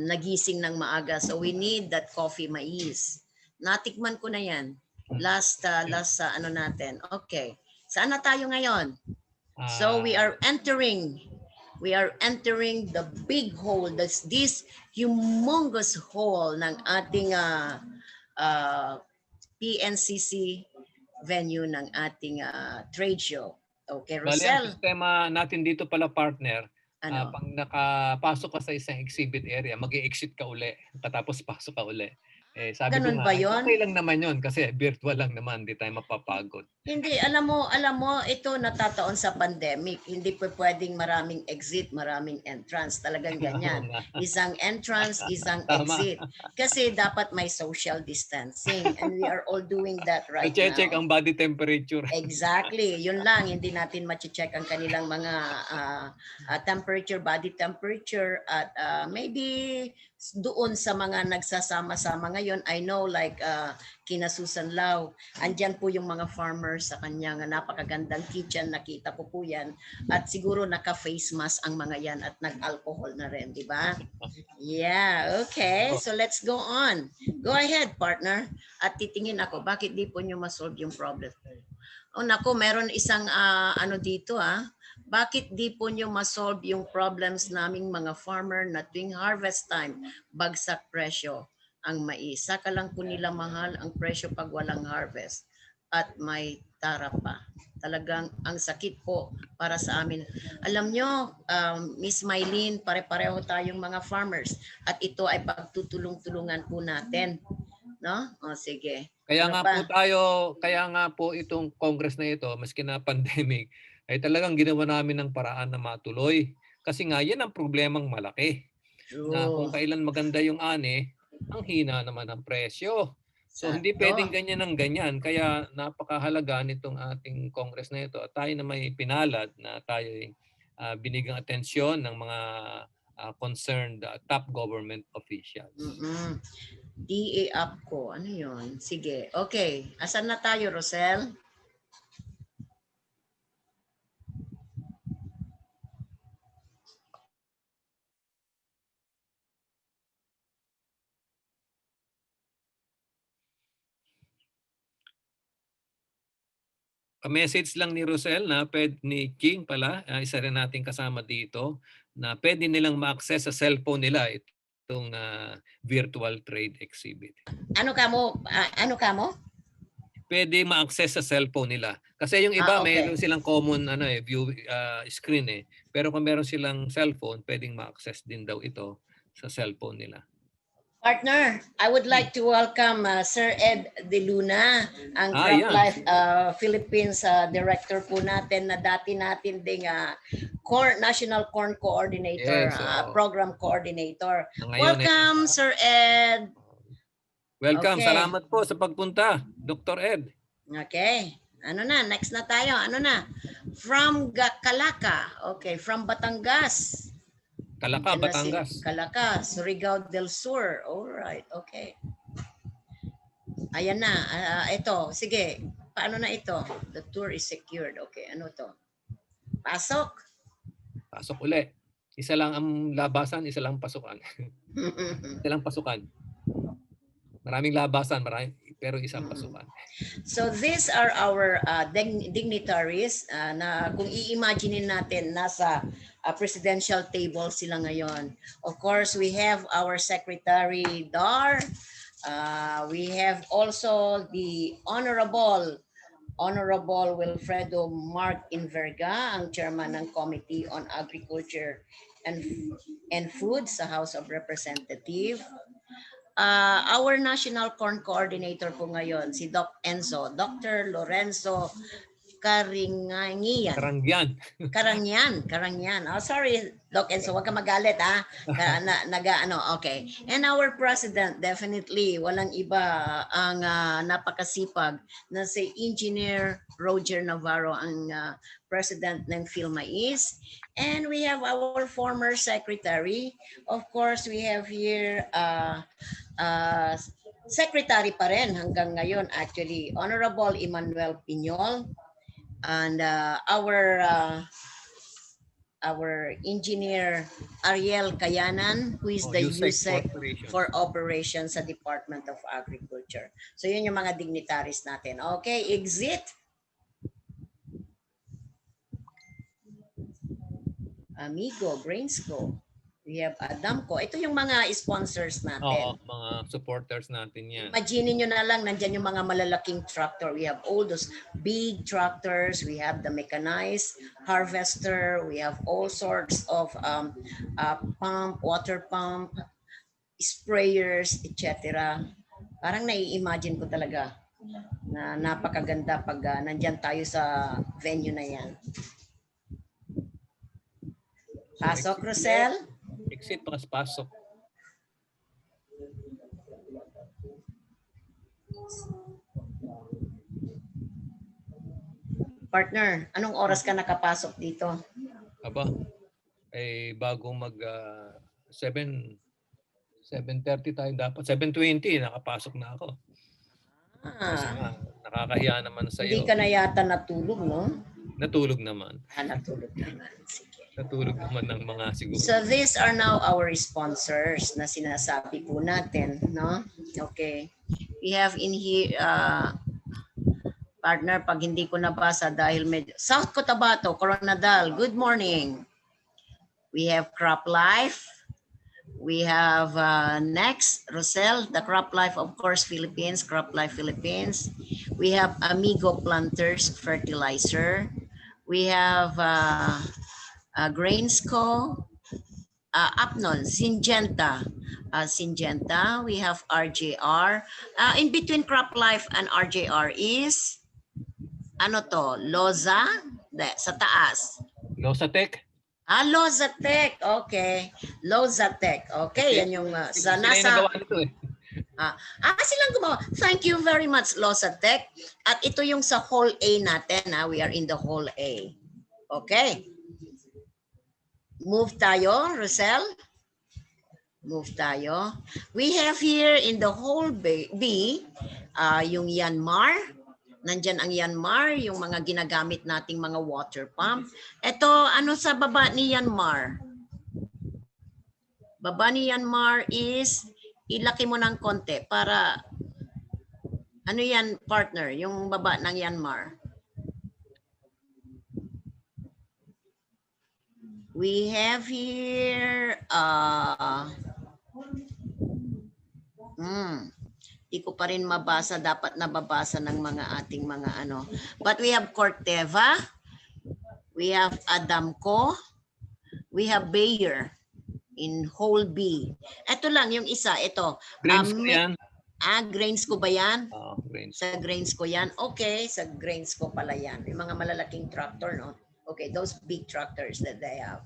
nagising ng maaga. So we need that coffee mais. Natikman ko na yan. Last ano natin. Okay. Saan na tayo ngayon? So we are entering the big hole. This humongous hole ng ating PNCC venue ng ating trade show. Okay, Bali, ang Rosel. sistema natin dito pala, partner, Ano? pag nakapasok ka sa isang exhibit area, mag-exit ka uli, katapos pasok ka uli. Eh, sabi ko Ganun nga, ba ay, yun? okay lang naman yun kasi virtual lang naman, di tayo mapapagod. Hindi, alam mo, ito natataon sa pandemic. Hindi pa pwedeng maraming exit, maraming entrance. Talagang ganyan. Isang entrance, isang Tama. exit. Kasi dapat may social distancing. And we are all doing that right Check now. ang body temperature. Exactly. Yun lang. Hindi natin check ang kanilang mga temperature, body temperature. At maybe doon sa mga nagsasama-sama ngayon, I know like kina Susan Lau, andyan po yung mga farmers sa kanyang napakagandang kitchen, nakita ko po yan. At siguro naka-face mask ang mga yan at nag-alcohol na rin, di ba? Yeah, okay. So let's go on. Go ahead, partner. At titingin ako, bakit di po nyo masolve yung problem? Oh, naku, meron isang ano dito Bakit di po nyo masolve yung problems naming mga farmer na tuwing harvest time, bagsak presyo ang mais. Saka lang po nila mahal ang presyo pag walang harvest at may tara pa. Talagang ang sakit po para sa amin. Alam nyo, Miss Mylene, pare-pareho tayong mga farmers at ito ay pagtutulong-tulungan po natin. No? O sige. Kaya Ano nga pa? kaya nga po itong Congress na ito, maski na pandemic, ay talagang ginawa namin ng paraan na matuloy. Kasi nga yan ang problemang malaki. Na kung kailan maganda yung ani, ang hina naman ang presyo. So hindi pwedeng ganyan ng ganyan. Kaya napakahalaga nitong ating Congress na ito at tayo na may pinalad na tayo binigang atensyon ng mga concerned top government officials. DA up ko. Ano yun? Sige. Okay. Asan na tayo, Rosel? Message lang ni Rosel na ni King pala, isa rin nating kasama dito, na pwede nilang ma-access sa cellphone nila itong virtual trade exhibit. Ano ka mo? Pwede ma-access sa cellphone nila. Kasi yung iba okay. mayroon silang common view screen Pero kung meron silang cellphone, pwedeng ma-access din daw ito sa cellphone nila. Partner, I would like to welcome Sir Ed De Luna, ang CropLife Philippines director po natin na dati natin ding National Corn Coordinator, Program Coordinator. Welcome, Sir Ed. Welcome. Okay. Salamat po sa pagpunta, Dr. Ed. Okay. Ano na? Next na tayo. Ano na? From Calaca. Okay. From Batangas. Calaca, Batangas. Calaca, Surigao del Sur. All right. Okay. Ayan na. Ito. Sige. Paano na ito? The tour is secured. Okay. Ano to? Pasok. Pasok uli. Isa lang ang labasan, isa lang pasukan. Isa lang pasukan. Maraming labasan, pero isang pasukan. So these are our dignitaries na kung i-imagine natin nasa presidential table sila ngayon. Of course, we have our Secretary Dar. We have also the Honorable Wilfredo Mark Inverga, ang chairman ng Committee on Agriculture and Food sa House of Representatives. Our National Corn Coordinator po ngayon, si Dr. Lorenzo Karangyan. Oh, sorry, Doc Enzo, wag ka magalit okay. And our president, definitely, walang iba ang napakasipag na si Engineer Roger Navarro, ang president ng PhilMais. And we have our former secretary. Of course, we have here secretary pa rin hanggang ngayon, actually, Honorable Emmanuel Piñol. And our our engineer Ariel Kayanan, who is the USEC for operations sa Department of Agriculture. So yun yung mga dignitaries natin. Okay, exit. Amigo, Brainsco. We have Adamco. Ito yung mga sponsors natin. Oo, mga supporters natin yan. Imagine nyo na lang, nandyan yung mga malalaking tractor. We have all those big tractors. We have the mechanized harvester. We have all sorts of pump, water pump, sprayers, etc. Parang nai-imagine ko talaga na napakaganda pag nandyan tayo sa venue na yan. Pasok, Rosel. Exit, pasok. Partner, anong oras ka nakapasok dito? Aba, bago mag 7:30 tayo dapat. 7:20, nakapasok na ako. Kasi nakakahiya naman sa iyo. Hindi ka na yata natulog, no? Natulog naman. Natulog naman. Sige. Natulog naman ng mga siguro. So these are now our sponsors na sinasabi po natin, no? Okay. We have in here, partner, pag hindi ko nabasa dahil medyo... South Cotabato, Coronadal, good morning. We have Crop Life. We have next, Rosel, the Crop Life, of course, Philippines, Crop Life Philippines. We have Amigo Planters Fertilizer. We have Grainsco, Apnon, Syngenta. Syngenta, we have RJR. In between Crop Life and RJR is, ano to, Loza? Sa taas. Losatec? Lozatec. Okay. Lozatec. Okay, yan yung sa nasa... silang gumawa. Thank you very much, Lozatec. At ito yung sa Hall A natin. We are in the Hall A. Okay. Move tayo, Rosel. Move tayo. We have here in the Hall B, yung Yanmar. Nandyan ang Yanmar, yung mga ginagamit nating mga water pump. Ito, ano sa baba ni Yanmar? Baba ni Yanmar is, ilaki mo ng konti para, ano yan, partner, yung baba ng Yanmar. We have here, di ko pa rin mabasa, dapat nababasa ng mga ating mga ano. But we have Corteva, we have Adamco, we have Bayer in Whole B. Ito lang yung isa, ito. Grainsco yan? Grainsco ba yan? Grainsco. Sa Grainsco yan? Okay, sa Grainsco pala yan. Yung mga malalaking tractor, no? Okay, those big tractors that they have.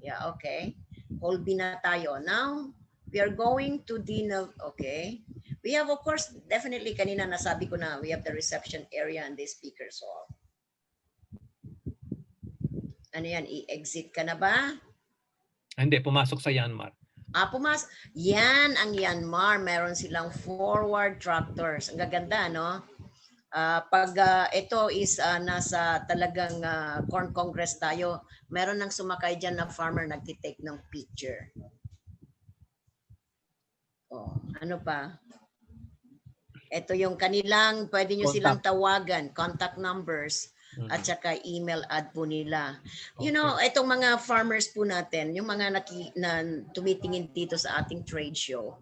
Yeah, okay. Whole B na tayo. Now, we are going to the, okay. We have, of course, definitely kanina nasabi ko na, we have the reception area and the speakers hall. Ano yan, i-exit ka na ba? Hindi, pumasok sa Yanmar. Yan ang Yanmar. Meron silang forward tractors. Ang gaganda, no? Pag ito is nasa talagang Corn Congress tayo, meron nang sumakay dyan na farmer nagtitake ng picture. Oh, ano pa? Ito yung kanilang, pwede nyo silang tawagan, contact numbers, at saka email ad po nila. You know, itong mga farmers po natin, yung mga tumitingin dito sa ating trade show,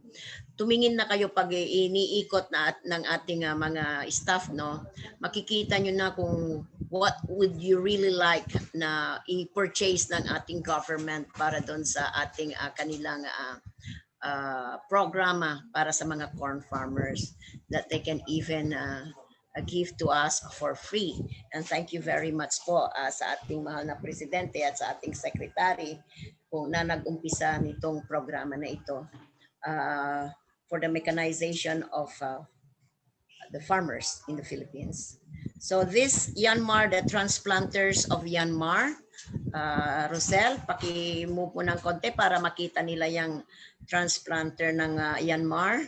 tumingin na kayo pag iniikot na ng ating mga staff, no? Makikita nyo na kung what would you really like na i-purchase ng ating government para doon sa ating kanilang programa para sa mga corn farmers that they can even give to us for free. And thank you very much po sa ating mahal na presidente at sa ating secretary kung na nag-umpisa nitong programa na ito for the mechanization of the farmers in the Philippines. So this Yanmar, the transplanters of Yanmar, Rosel, paki-move mo ng konti para makita nila yung transplanter ng Yanmar.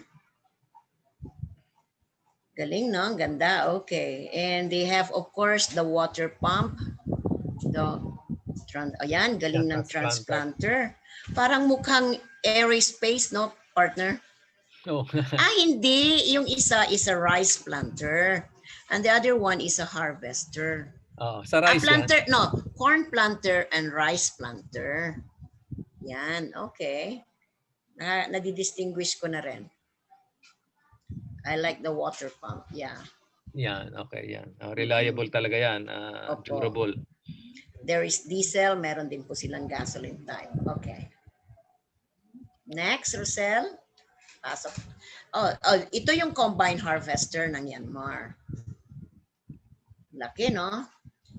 Galing, no? Ganda. Okay. And they have, of course, the water pump, the Ayan, galing ng transplanter. transplanter. Parang mukhang aerospace, no, partner? Oh. Hindi. Yung isa is a rice planter. And the other one is a harvester. Sa rice yan. Planter, no, corn planter and rice planter. Yan, okay. Nadidistinguish ko na rin. I like the water pump, yeah. Yan, okay, yan. Reliable talaga yan. Opo. Durable. There is diesel, meron din po silang gasoline type. Okay. Next, Rosel. Pasok. Ito yung combine harvester ng Myanmar. Laki, no?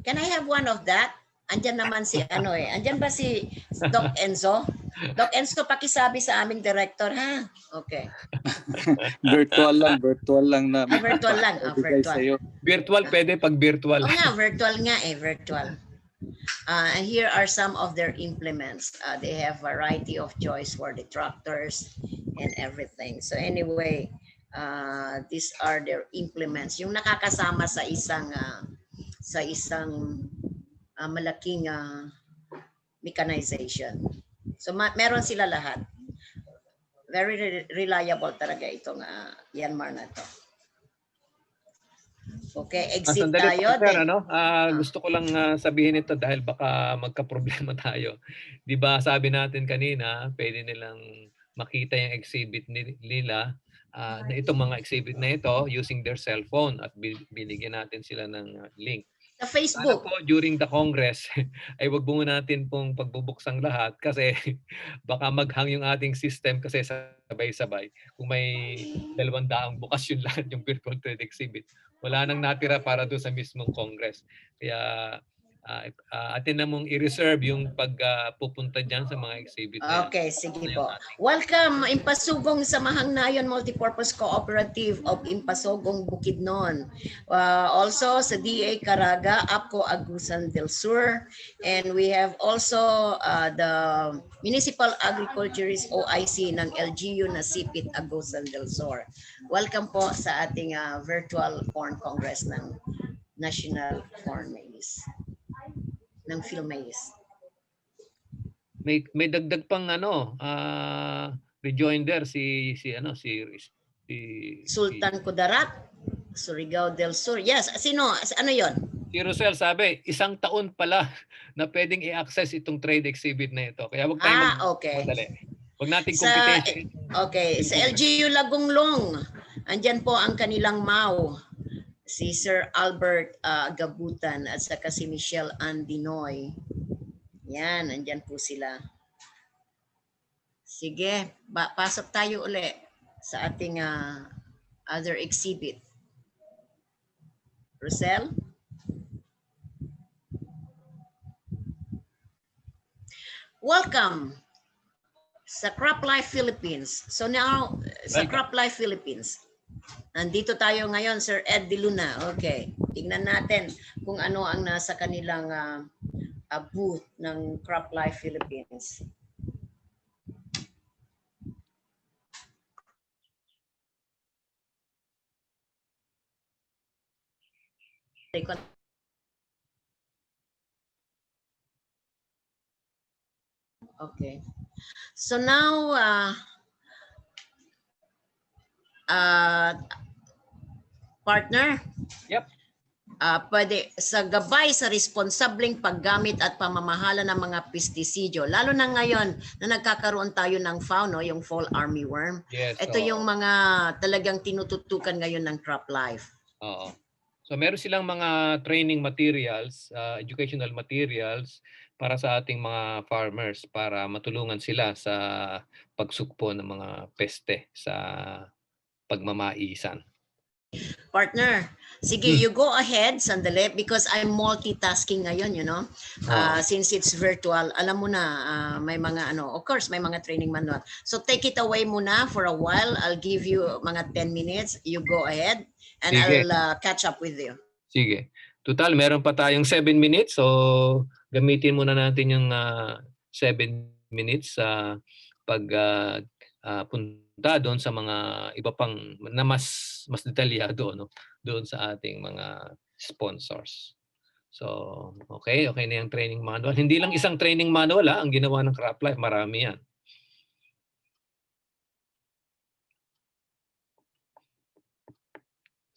Can I have one of that? Andyan naman si andyan ba si Doc Enzo? Doc Enzo, pakisabi sa aming director, ha? Okay. virtual lang na. Virtual lang. Virtual. Virtual, pwede pag virtual. Nga, virtual nga virtual. And here are some of their implements. They have variety of choice for the tractors and everything. So anyway, these are their implements. Yung nakakasama sa isang malaking mechanization. So meron sila lahat. Very reliable talaga itong Myanmar na to. Okay, exit tayo. Gusto ko lang sabihin ito dahil baka magka-problema tayo. 'Di ba sabi natin kanina, pwede nilang makita yung exhibit nila na itong mga exhibit na ito using their cellphone at binigyan natin sila ng link. Sa Facebook. Sana po during the Congress ay wag muna natin pong pagbubuksang lahat kasi baka maghang yung ating system kasi sabay-sabay. Kung may 200 bukas yun lahat yung virtual trade exhibit, wala nang natira para doon sa mismong Congress. Kaya atin na mong i-reserve yung pagpupunta dyan sa mga exhibit na yan. Okay, sige po. Welcome, Impasugong Samahang Nayon Multipurpose Cooperative of Impasugong Bukidnon. Also sa DA Caraga, APCO Agusan del Sur. And we have also the Municipal Agriculturist OIC ng LGU na Sipit Agusan del Sur. Welcome po sa ating virtual corn congress ng National Corn Maize. Ng Philmaize. May dagdag pang rejoinder si Sultan Kudarat, Surigao del Sur. Yes, sino? Ano 'yon? Si Rosel sabi, 1 taon pala na pwedeng i-access itong trade exhibit na ito. Kaya wag tayong madali. Wag nating competition. Okay, sa LGU Lagunglong, andyan po ang kanilang MAU. Si Sir Albert Gabutan at saka si Michelle Andinoy. Yan, andyan po sila. Sige, pasok tayo uli sa ating other exhibit. Rosel? Welcome sa Crop Life Philippines. So now, sa Crop Life Philippines, nandito tayo ngayon, Sir Ed De Luna. Okay. Tingnan natin kung ano ang nasa kanilang booth ng Crop Life Philippines. Okay. So now, partner? Yep. Pwede sa gabay sa responsableng paggamit at pamamahala ng mga pestisidyo, lalo na ngayon na nagkakaroon tayo ng FAO, no, yung fall armyworm. Yes, ito yung mga talagang tinututukan ngayon ng Crop Life. Oo. So meron silang mga training materials, educational materials para sa ating mga farmers para matulungan sila sa pagsukpo ng mga peste sa pagmamaisan. Partner, sige, you go ahead, sandali, because I'm multitasking ngayon, you know. Since it's virtual, alam mo na, may mga of course, may mga training manual. So take it away muna for a while. I'll give you mga 10 minutes. You go ahead and sige. I'll catch up with you. Sige. Total, meron pa tayong 7 minutes. So gamitin muna natin yung 7 minutes sa punta doon sa mga iba pang na mas detalyado, no, doon sa ating mga sponsors. So, okay na yung training manual. Hindi lang isang training manual ang ginawa ng CropLife, marami yan.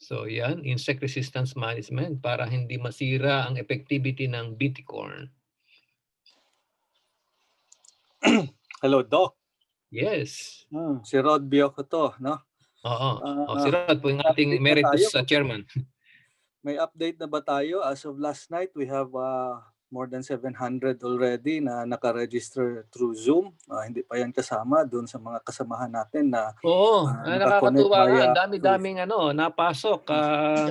So yan, insect resistance management para hindi masira ang effectivity ng BT corn. Hello, Doc. Yes. Si Rod Bioco to, no? Oo. Si Rod po yung ating emeritus chairman. May update na ba tayo? As of last night, we have more than 700 already na naka-register through Zoom. Hindi pa yan kasama doon sa mga kasamahan natin na nakakatuwa nga. Ang dami-daming napasok.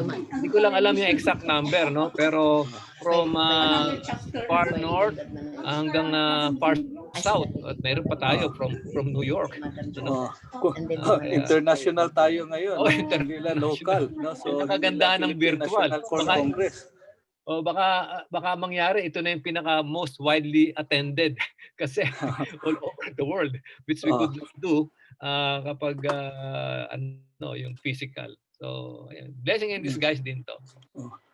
Hindi ko lang alam yung exact number, no? Pero from far north hanggang far south. At meron pa tayo from New York. International tayo ngayon. Hindi lang local. No? So, nakagandaan ng virtual. Baka mangyari ito na yung pinaka most widely attended kasi all over the world, which we could not do kapag yung physical. So blessing in disguise din to.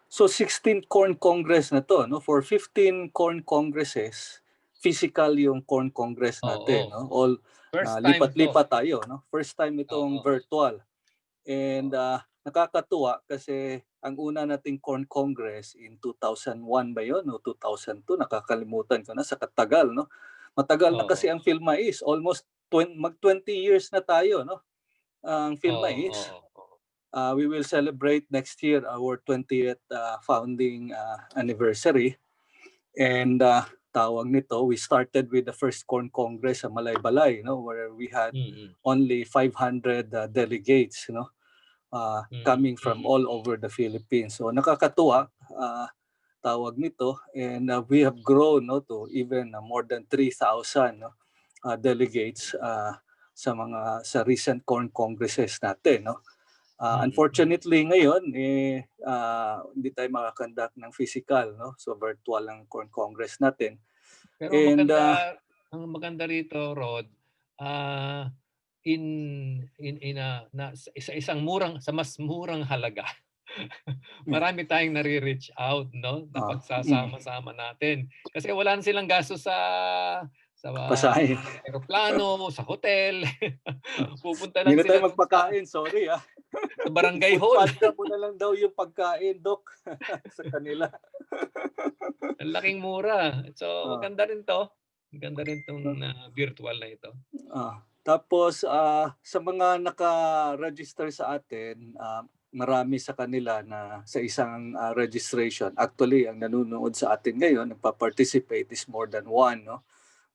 So 16th Corn Congress na to, no? For 15 Corn Congresses, physical yung Corn Congress natin, no? All lipat-lipat tayo, no? First time itong virtual. And nakakatuwa kasi ang una nating Corn Congress in 2001 ba yun o 2002, nakakalimutan ko na sa katagal, no? Matagal na kasi ang PhilMais, almost mag 20 years na tayo, no? Ang PhilMais. We will celebrate next year our 20th founding anniversary. And tawag nito, we started with the first Corn Congress sa Malaybalay, no, where we had only 500 delegates, no, coming from all over the Philippines. So nakakatuwa, tawag nito, and we have grown, no, to even more than 3,000 delegates sa recent Corn Congresses natin, no. Unfortunately ngayon hindi tayo makakonduct ng physical, no, so virtual ang Corn Congress natin. Pero ang maganda rito, Rod, sa isang mas murang halaga marami tayong nare-reach out, no, na pagsasama-sama natin kasi wala na silang gasto sa pasahe, aeroplano, sa hotel. Pupunta lang sila. Hindi na tayo sila magpakain, sorry sa barangay hall. Pagpanda mo na lang daw yung pagkain, Doc, sa kanila. Ang laking mura. So, maganda rin to. Maganda rin tong virtual na ito. Tapos, sa mga naka-register sa atin, marami sa kanila na sa isang registration. Actually, ang nanonood sa atin ngayon, nagpa-participate is more than one, no?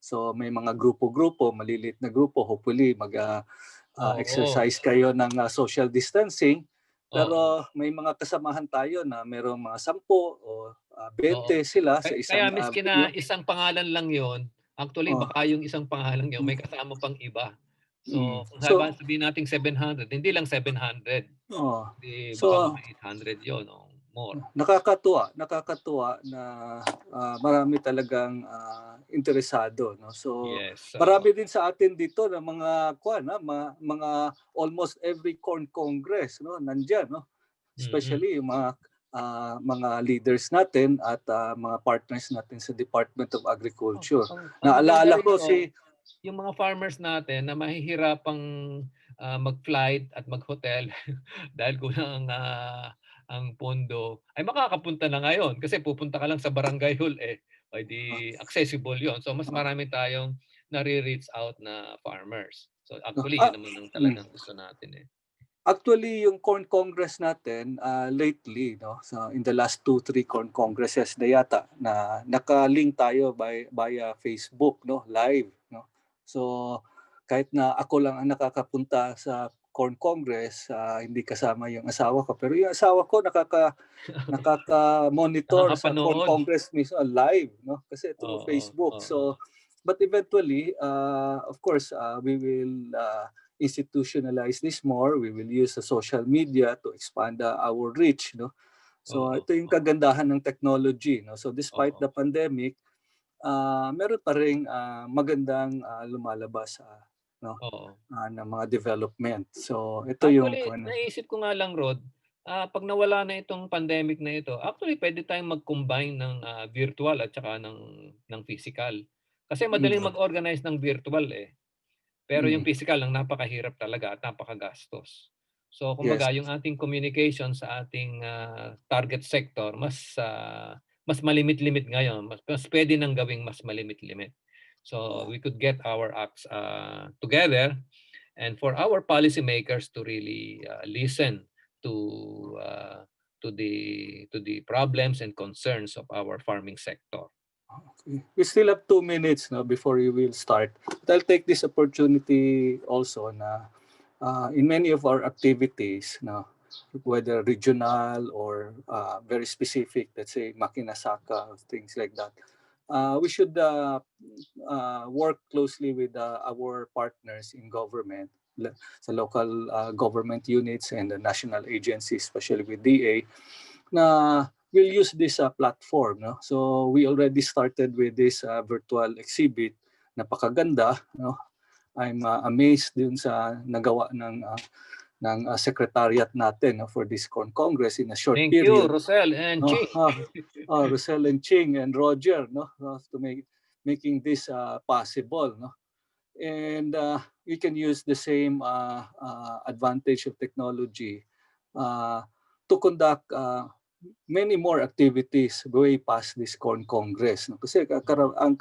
So may mga grupo-grupo, maliliit na grupo, hopefully mag-exercise kayo ng social distancing. Pero may mga kasamahan tayo na mayroong mga 10 o 20 sila sa isang kaya miski na isang pangalan lang yon, actually baka yung isang pangalan yun may kasama pang iba. So kung sabihin natin 700, hindi lang 700. Baka mga 800 yun o more. Nakakatuwa na marami talagang interesado, no. So marami din sa atin dito na mga mga almost every Corn Congress, no, nandiyan, no. Especially yung mga leaders natin at mga partners natin sa Department of Agriculture. Naalala ko yung mga farmers natin na mahihirapang mag-flight at mag-hotel dahil kulang ang pondo ay makakapunta na ngayon kasi pupunta ka lang sa barangay hall ay di accessible yon. So mas marami tayong nare-reach out na farmers. So actually yun naman ang talagang gusto natin Actually yung Corn Congress natin lately, no, so in the last 2-3 Corn Congresses na yata na naka-link tayo via Facebook, no, live, no. So kahit na ako lang ang nakakapunta sa Corn Congress, hindi kasama yung asawa ko. Pero yung asawa ko nakaka-monitor sa Corn Congress mismo live, no? Kasi through Facebook. So, but eventually, of course, we will institutionalize this more. We will use the social media to expand our reach, no? So, ito yung kagandahan ng technology, no? So, despite the pandemic, meron pa ring magandang lumalabas no, ng mga development. So ito actually, yung naisip ko nga lang, Rod, pag nawala na itong pandemic na ito, actually pwede tayong mag-combine ng virtual at saka ng physical. Kasi madaling mag-organize ng virtual eh. Pero yung physical ang napakahirap talaga at napakagastos. So kumbaga yung ating communication sa ating target sector mas malimit-limit ngayon. Mas pwede nang gawing mas malimit-limit. So we could get our acts together, and for our policymakers to really listen to the problems and concerns of our farming sector. Okay. We still have 2 minutes now before we will start. But I'll take this opportunity also na in many of our activities, na whether regional or very specific, let's say Makinasaka, things like that, we should work closely with our partners in government, sa local government units and the national agencies, especially with DA, na we'll use this platform. No? So we already started with this virtual exhibit. Napakaganda. No? I'm amazed dun sa nagawa ng secretariat natin for this Congress in a short period. Thank you, Rosel and Ching. Rosel and Ching and Roger, no, to making this possible, no. And we can use the same advantage of technology to conduct many more activities way past this Congress. No? Kasi ang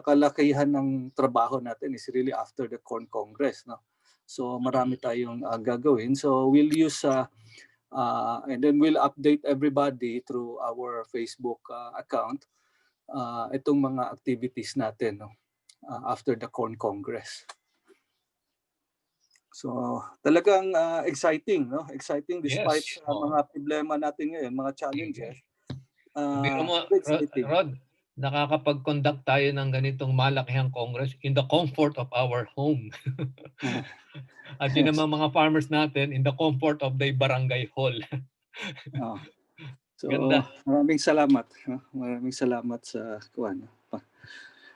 kalakihan ng trabaho natin is really after the Congress. No? So marami tayong gagawin. So we'll use and then we'll update everybody through our Facebook account itong mga activities natin, no? After the Congress. So talagang exciting, no? Exciting despite mga problema natin ngayon, mga challenges. Rod, nakakapag-conduct tayo ng ganitong malakihang Congress in the comfort of our home. At yun naman mga farmers natin in the comfort of the barangay hall. So maraming salamat. Maraming salamat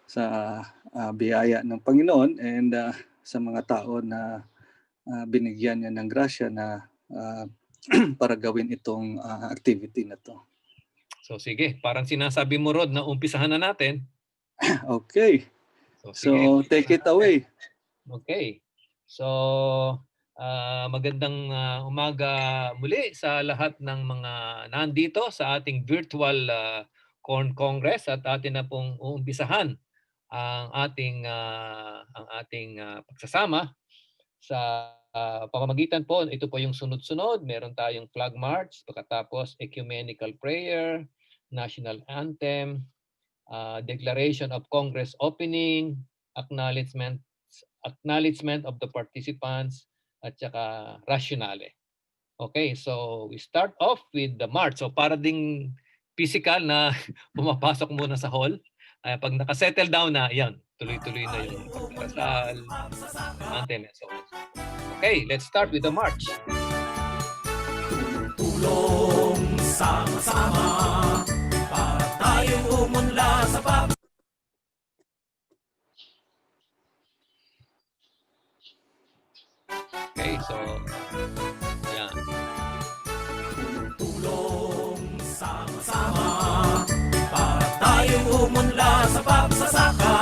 sa biyaya ng Panginoon and sa mga tao na binigyan niya ng grasya na para gawin itong activity na to. So sige, parang sinasabi mo, Rod, na umpisahan na natin. Okay. So take it away. Okay. So magandang umaga muli sa lahat ng mga nandito sa ating virtual Corn Congress at atin na pong uumpisahan ang ating pagsasama sa pamamagitan po. Ito po yung sunod-sunod. Meron tayong flag march, pagkatapos ecumenical prayer, national anthem, declaration of Congress opening, acknowledgement of the participants, at saka rationale. Okay, so we start off with the march. So para ding physical na pumapasok muna sa hall. Pag nakasettle down na, yan, tuloy-tuloy na yung pagdarasal, anthem, and so on. Okay, let's start with the march. Tulong sama-sama para tayong umunlad sa Okay, so yan. Tulong sama-sama para tayong umunlad sa pagsasaka.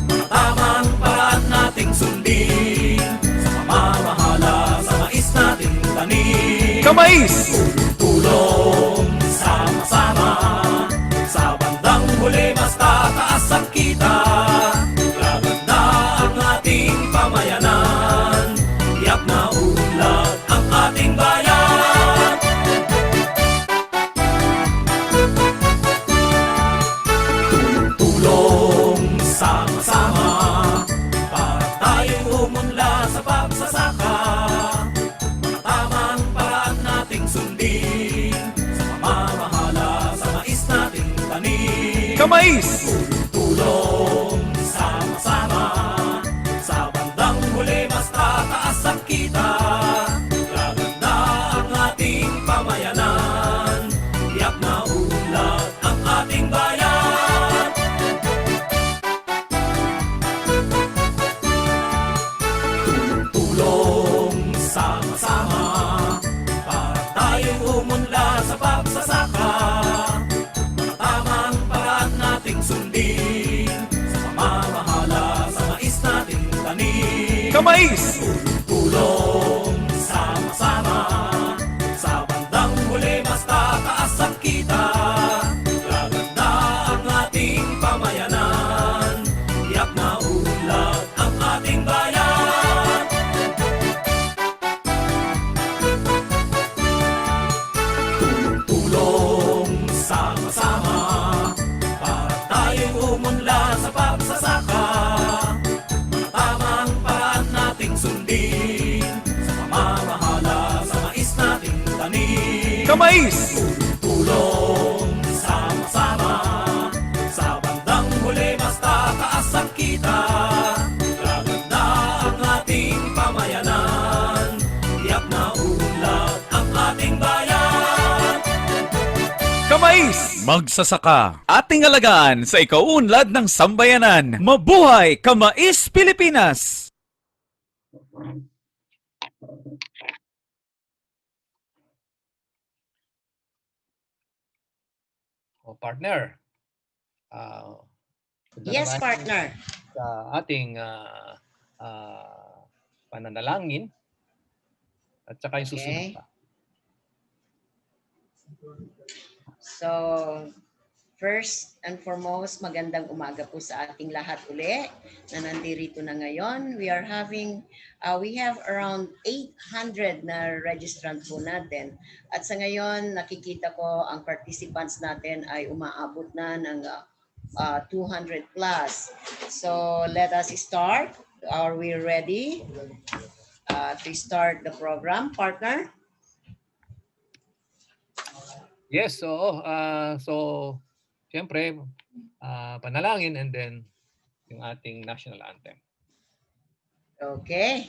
Mga tamang paraan nating sundin sa pamamahala sa mais nating tanim. Kamais! Tulong sama-sama sa bandang huli mas tataas ang kita. Gaganda ang ating pamayanan, tiyak na unlad ang ating bayan. Tulong sama-sama para tayong umunlad sa pagsasaka. Mga tamang paraan nating sundin sa pamamahala sa mais nating tanim. Kamais! Tulong sama-sama sa bandang huli mas tataas ang kita. Gaganda ang ating pamayanan, tiyak na unlad ang ating bayan. Tulong sama-sama para Kamais! Tulong sama-sama sa bandang huli mas tataas ang kita. Gaganda ang ating pamayanan, tiyak na ulat ang ating bayan. Tulong sama-sama para tayong umunlad sa pagsasaka. Tamang paraan nating sundin sa pamamahala sa mais nating tanim. Kamais! Tulong sama-sama sa bandang huli mas tataas ang kita. Gaganda ang ating pamayanan, tiyak na ulat ang ating bayan. Kamais! Magsasaka, ating alagaan sa ikauunlad ng sambayanan. Mabuhay Kamais Pilipinas! O partner, Yes, partner. sa ating pananalangin at saka yung susunod Okay. pa. So, first and foremost, magandang umaga po sa ating lahat uli na nandirito na ngayon. We have around 800 na registrant po natin. At sa ngayon, nakikita ko ang participants natin ay umaabot na ng 200 plus. So, let us start. Are we ready to start the program, partner? Yes, so siyempre panalangin and then yung ating national anthem. Okay.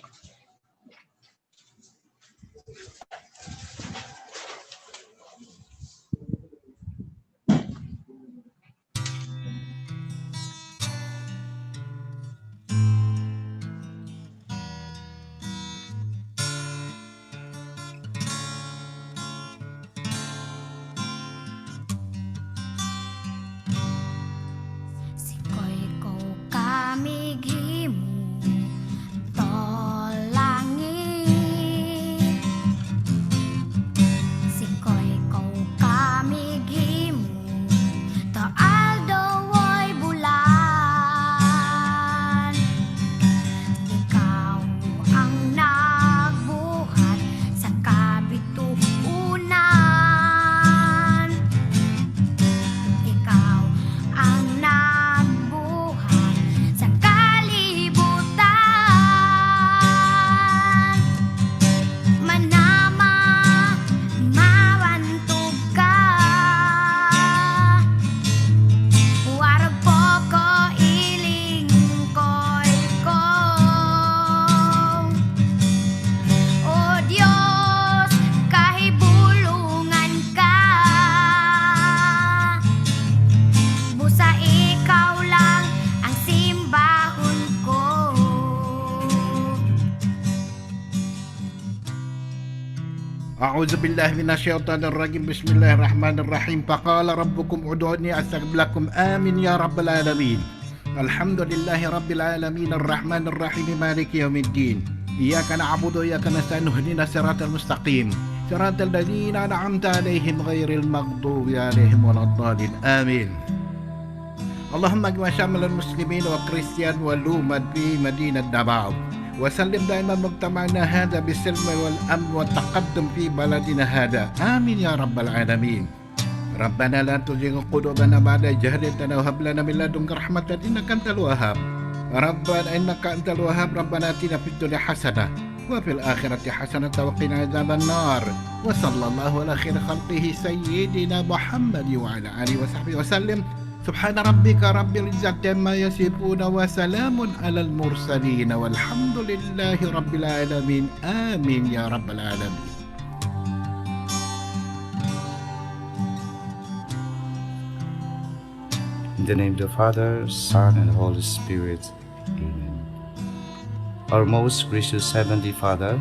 Sikoy ko kamighimo to langit. Sikoy ko kamighimo to aldaw ay bulan. Ikaw ang nagbuhat sa kabituunan. Ikaw ang nagbuhat sa kalibutan. Manama, mawantog ka. Warag po ko ilingkoy ko. O Diyos, kahibulungan ka. Busa ikaw lang ang simbahon ko. أعوذ بالله من الشيطان الرجيم بسم الله الرحمن الرحيم فقال ربكم ادعوني أستجب لكم آمين يا رب العالمين الحمد لله رب العالمين الرحمن الرحيم مالك يوم الدين إياك نعبد وإياك نستعين اهدنا الصراط المستقيم صراط الذين أنعمت عليهم غير المغضوب عليهم ولا الضالين آمين اللهم اجمع شمل المسلمين والكريستيان والأمة في مدينة دباو وسلم دائما مجتمعنا هذا بالسلم والأمن والتقدم في بلدنا هذا آمين يا رب العالمين ربنا لا تزغ قلوبنا بعد إذ هديتنا وهب لنا من لدنك رحمة إنك أنت الوهاب ربنا إنك أنت الوهاب ربنا آتنا في الدنيا حسنة وفي الآخرة حسنة وقنا عذاب النار وصلى الله على خير خلقه سيدنا محمد وعلى آله وصحبه وسلم سبحان ربك رب العزة عما يصفون وسلام على المرسلين والحمد لله رب العالمين آمين يا رب العالمين. In the name of the Father, Son, and Holy Spirit. Amen. Our most gracious Heavenly Father,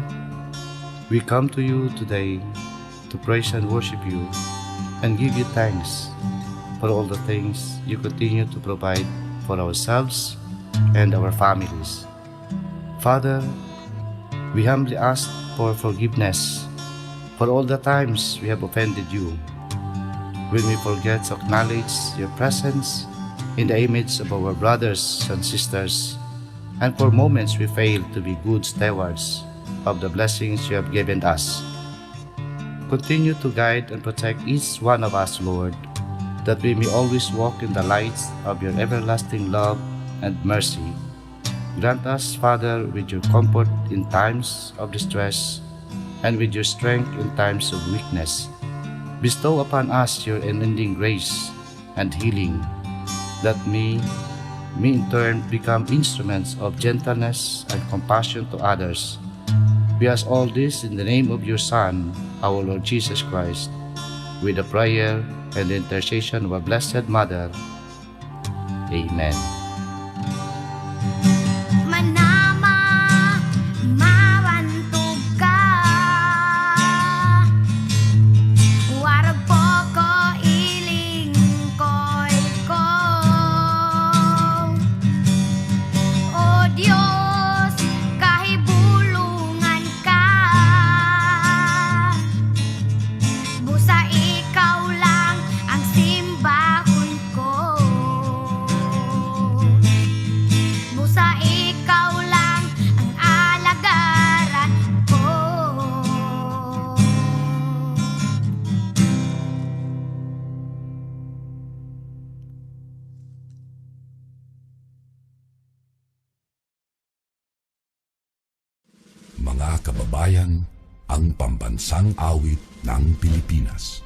we come to you today to praise and worship you and give you thanks for all the things you continue to provide for ourselves and our families. Father, we humbly ask for forgiveness for all the times we have offended you, when we forget to acknowledge your presence in the image of our brothers and sisters, and for moments we fail to be good stewards of the blessings you have given us. Continue to guide and protect each one of us, Lord, that we may always walk in the light of your everlasting love and mercy. Grant us, Father, with your comfort in times of distress and with your strength in times of weakness. Bestow upon us your unending grace and healing, that we in turn become instruments of gentleness and compassion to others. We ask all this in the name of your Son, our Lord Jesus Christ, with the prayer and the intercession of our Blessed Mother. Amen. Manama, mabantog ka. Warag po ko iling koy ko. O Diyos, kahibulungan ka. Busa ikaw lang ang simbahon ko. Busa ikaw lang ang alagaran ko. Mga kababayan, ang pambansang awit ng Pilipinas.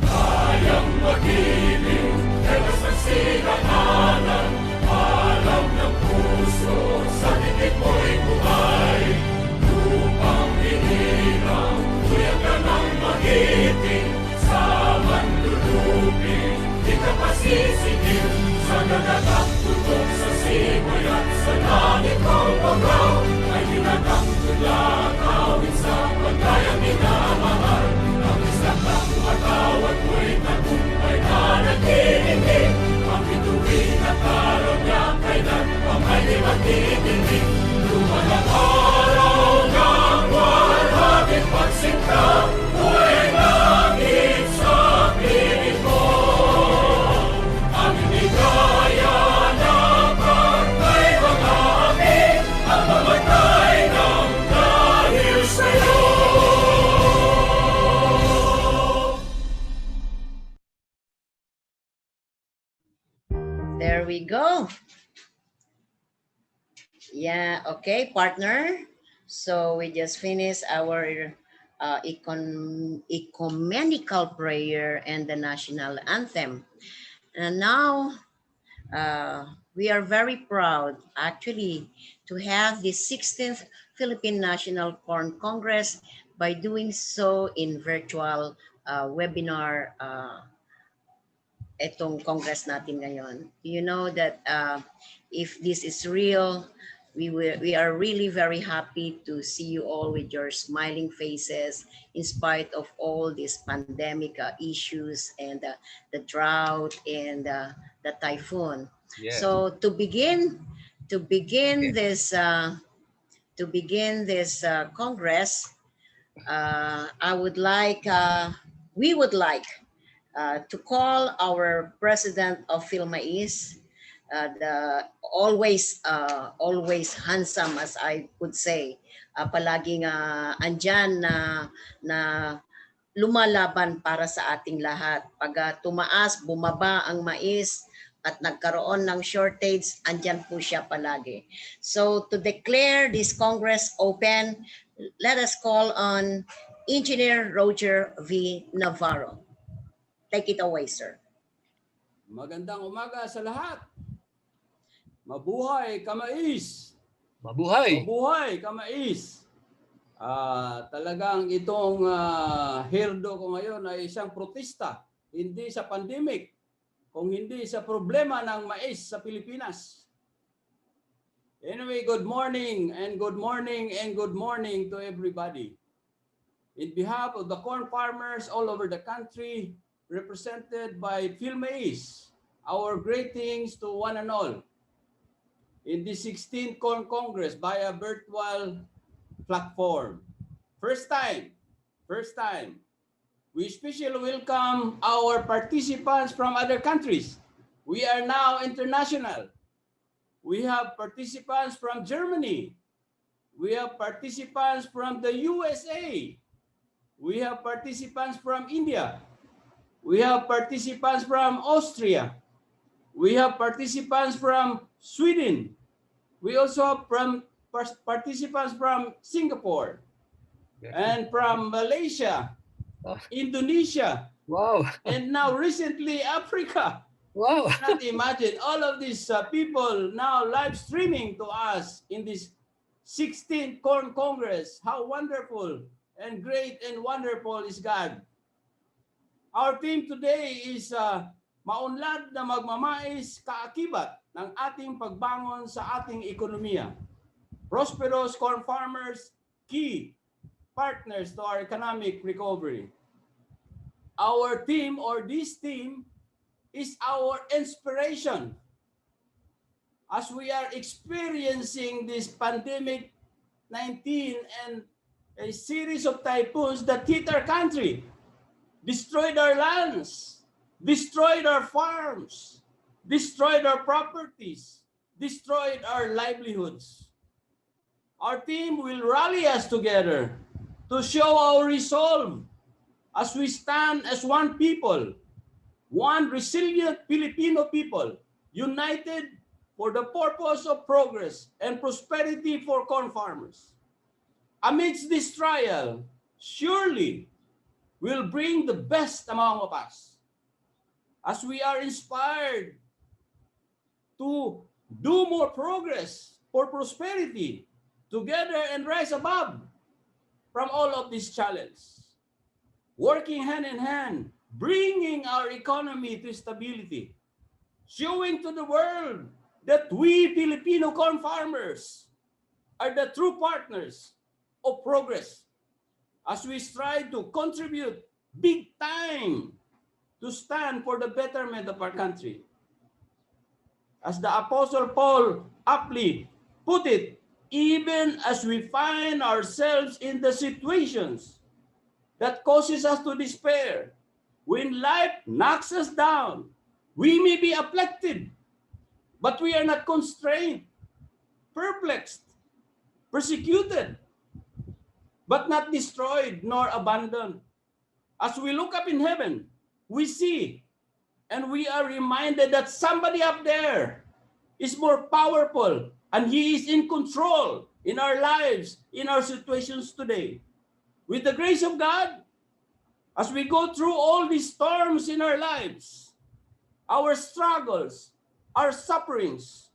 Kayang magiliw, helas ng sinakanan, alam ng puso, sa dikit mo'y buhay. Lupang hinirang, kuya ka ng magiting, sa manlulupin, di ka pasisigil, sa nagatak tutok sa simoy at sa langit mong pagaw, ay tinatang tulad awit sa pagkayang minamahal. Ang isang ng matawad mo'y tagumpay na nagtitindig, ang bituin at araw niya kailan pang ay di magtitindig. Lumalang araw ng walhaging pagsinta, buhay langit sa piling ko. Ang hindi kaya na pagkay mga amin, ang mamatay ng dahil sa'yo. There we go. Yeah, okay, partner. So we just finished our ecumenical prayer and the national anthem. And now we are very proud actually to have the 16th Philippine National Corn Congress by doing so in virtual webinar etong Congress natin ngayon. You know that if this is real, we are really very happy to see you all with your smiling faces in spite of all these pandemic issues and the drought and the typhoon. Yes. So to begin this Congress, we would like to call our president of PhilMais, the always handsome, as I would say, palaging andyan na lumalaban para sa ating lahat. Pag tumaas, bumaba ang mais at nagkaroon ng shortage, andyan po siya palagi. So to declare this Congress open, let us call on Engineer Roger V. Navarro. Take it away, sir. Magandang umaga sa lahat. Mabuhay kamais. Mabuhay. Mabuhay kamais. Talagang itong herdo ko ngayon ay isang protesta, hindi sa pandemic, kung hindi sa problema ng mais sa Pilipinas. Anyway, good morning and good morning and good morning to everybody. In behalf of the corn farmers all over the country, represented by PhilMais, our greetings to one and all in the 16th Corn Congress via virtual platform. First time, we especially welcome our participants from other countries. We are now international. We have participants from Germany. We have participants from the USA. We have participants from India. We have participants from Austria. We have participants from Sweden. We also have participants from Singapore and from Malaysia, Indonesia, wow, and now recently Africa. wow. Not imagine all of these people now live streaming to us in this 16th Corn Congress. How wonderful and great and wonderful is God. Our theme today is maunlad na magmamais kaakibat ng ating pagbangon sa ating ekonomiya. Prosperous corn farmers, key partners to our economic recovery. Our team or this team is our inspiration as we are experiencing this pandemic 19 and a series of typhoons that hit our country, destroyed our lands, destroyed our farms, destroyed our properties, destroyed our livelihoods. Our team will rally us together to show our resolve as we stand as one people, one resilient Filipino people, united for the purpose of progress and prosperity for corn farmers. Amidst this trial, surely we'll bring the best among of us as we are inspired to do more progress for prosperity together and rise above from all of these challenges. Working hand in hand, bringing our economy to stability, showing to the world that we Filipino corn farmers are the true partners of progress as we strive to contribute big time to stand for the betterment of our country. As the Apostle Paul aptly put it, even as we find ourselves in the situations that causes us to despair, when life knocks us down, we may be afflicted, but we are not constrained, perplexed, persecuted, but not destroyed nor abandoned. As we look up in heaven, we see and we are reminded that somebody up there is more powerful and he is in control in our lives, in our situations today. With the grace of God, as we go through all these storms in our lives, our struggles, our sufferings,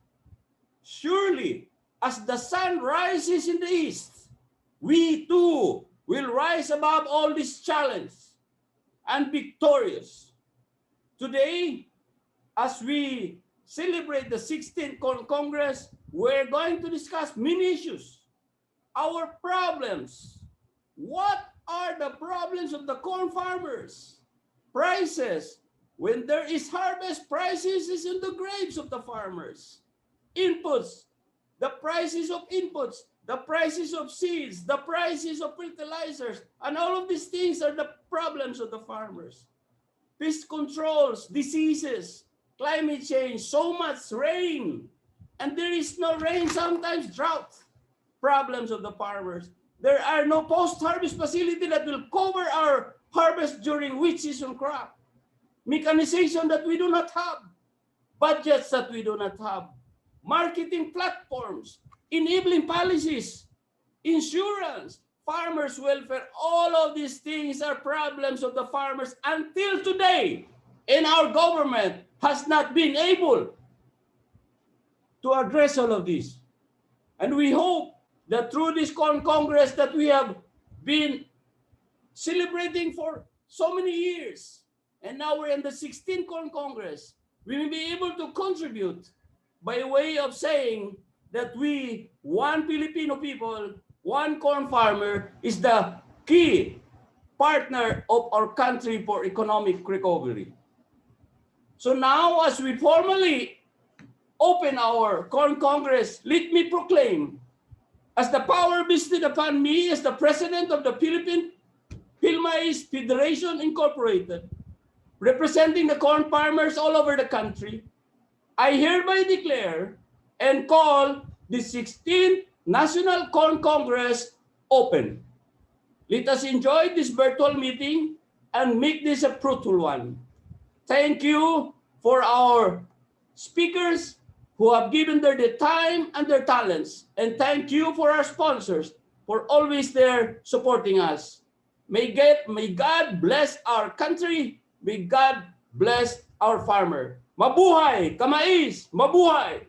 surely as the sun rises in the east, we too will rise above all these challenges and victorious. Today, as we celebrate the 16th Corn Congress, we're going to discuss many issues. Our problems. What are the problems of the corn farmers? Prices. When there is harvest, prices is in the graves of the farmers. Inputs. The prices of inputs, the prices of seeds, the prices of fertilizers, and all of these things are the problems of the farmers. Pest controls, diseases, climate change, so much rain, and there is no rain, sometimes drought. Problems of the farmers. There are no post-harvest facility that will cover our harvest during wheat season crop. Mechanization that we do not have. Budgets that we do not have. Marketing platforms, enabling policies, insurance, farmers' welfare, all of these things are problems of the farmers until today. And our government has not been able to address all of this. And we hope that through this Corn Congress that we have been celebrating for so many years, and now we're in the 16th Corn Congress, we will be able to contribute by way of saying that we, one Filipino people, one corn farmer, is the key partner of our country for economic recovery. So now, as we formally open our Corn Congress, let me proclaim, as the power vested upon me as the President of the Philippine Philmais Federation Incorporated, representing the corn farmers all over the country, I hereby declare and call the 16th National Corn Congress open. Let us enjoy this virtual meeting and make this a fruitful one. Thank you for our speakers who have given their time and their talents. And thank you for our sponsors for always there supporting us. May God bless our country. May God bless our farmer. Mabuhay! Kamais! Mabuhay!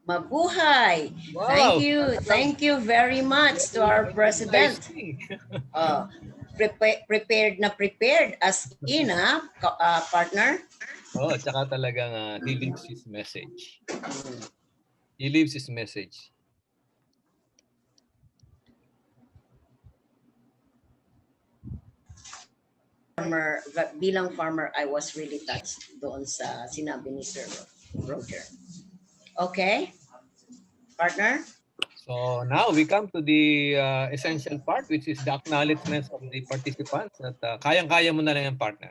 Mabuhay! Wow! Thank you very much to our President. Prepared as in, partner. Oh, tsaka talagang he leaves his message. He leaves his message. Bilang farmer, I was really touched doon sa sinabi ni Sir Roger. Okay, partner? So now we come to the essential part, which is the acknowledgements of the participants. At kayang-kaya mo na lang yung partner.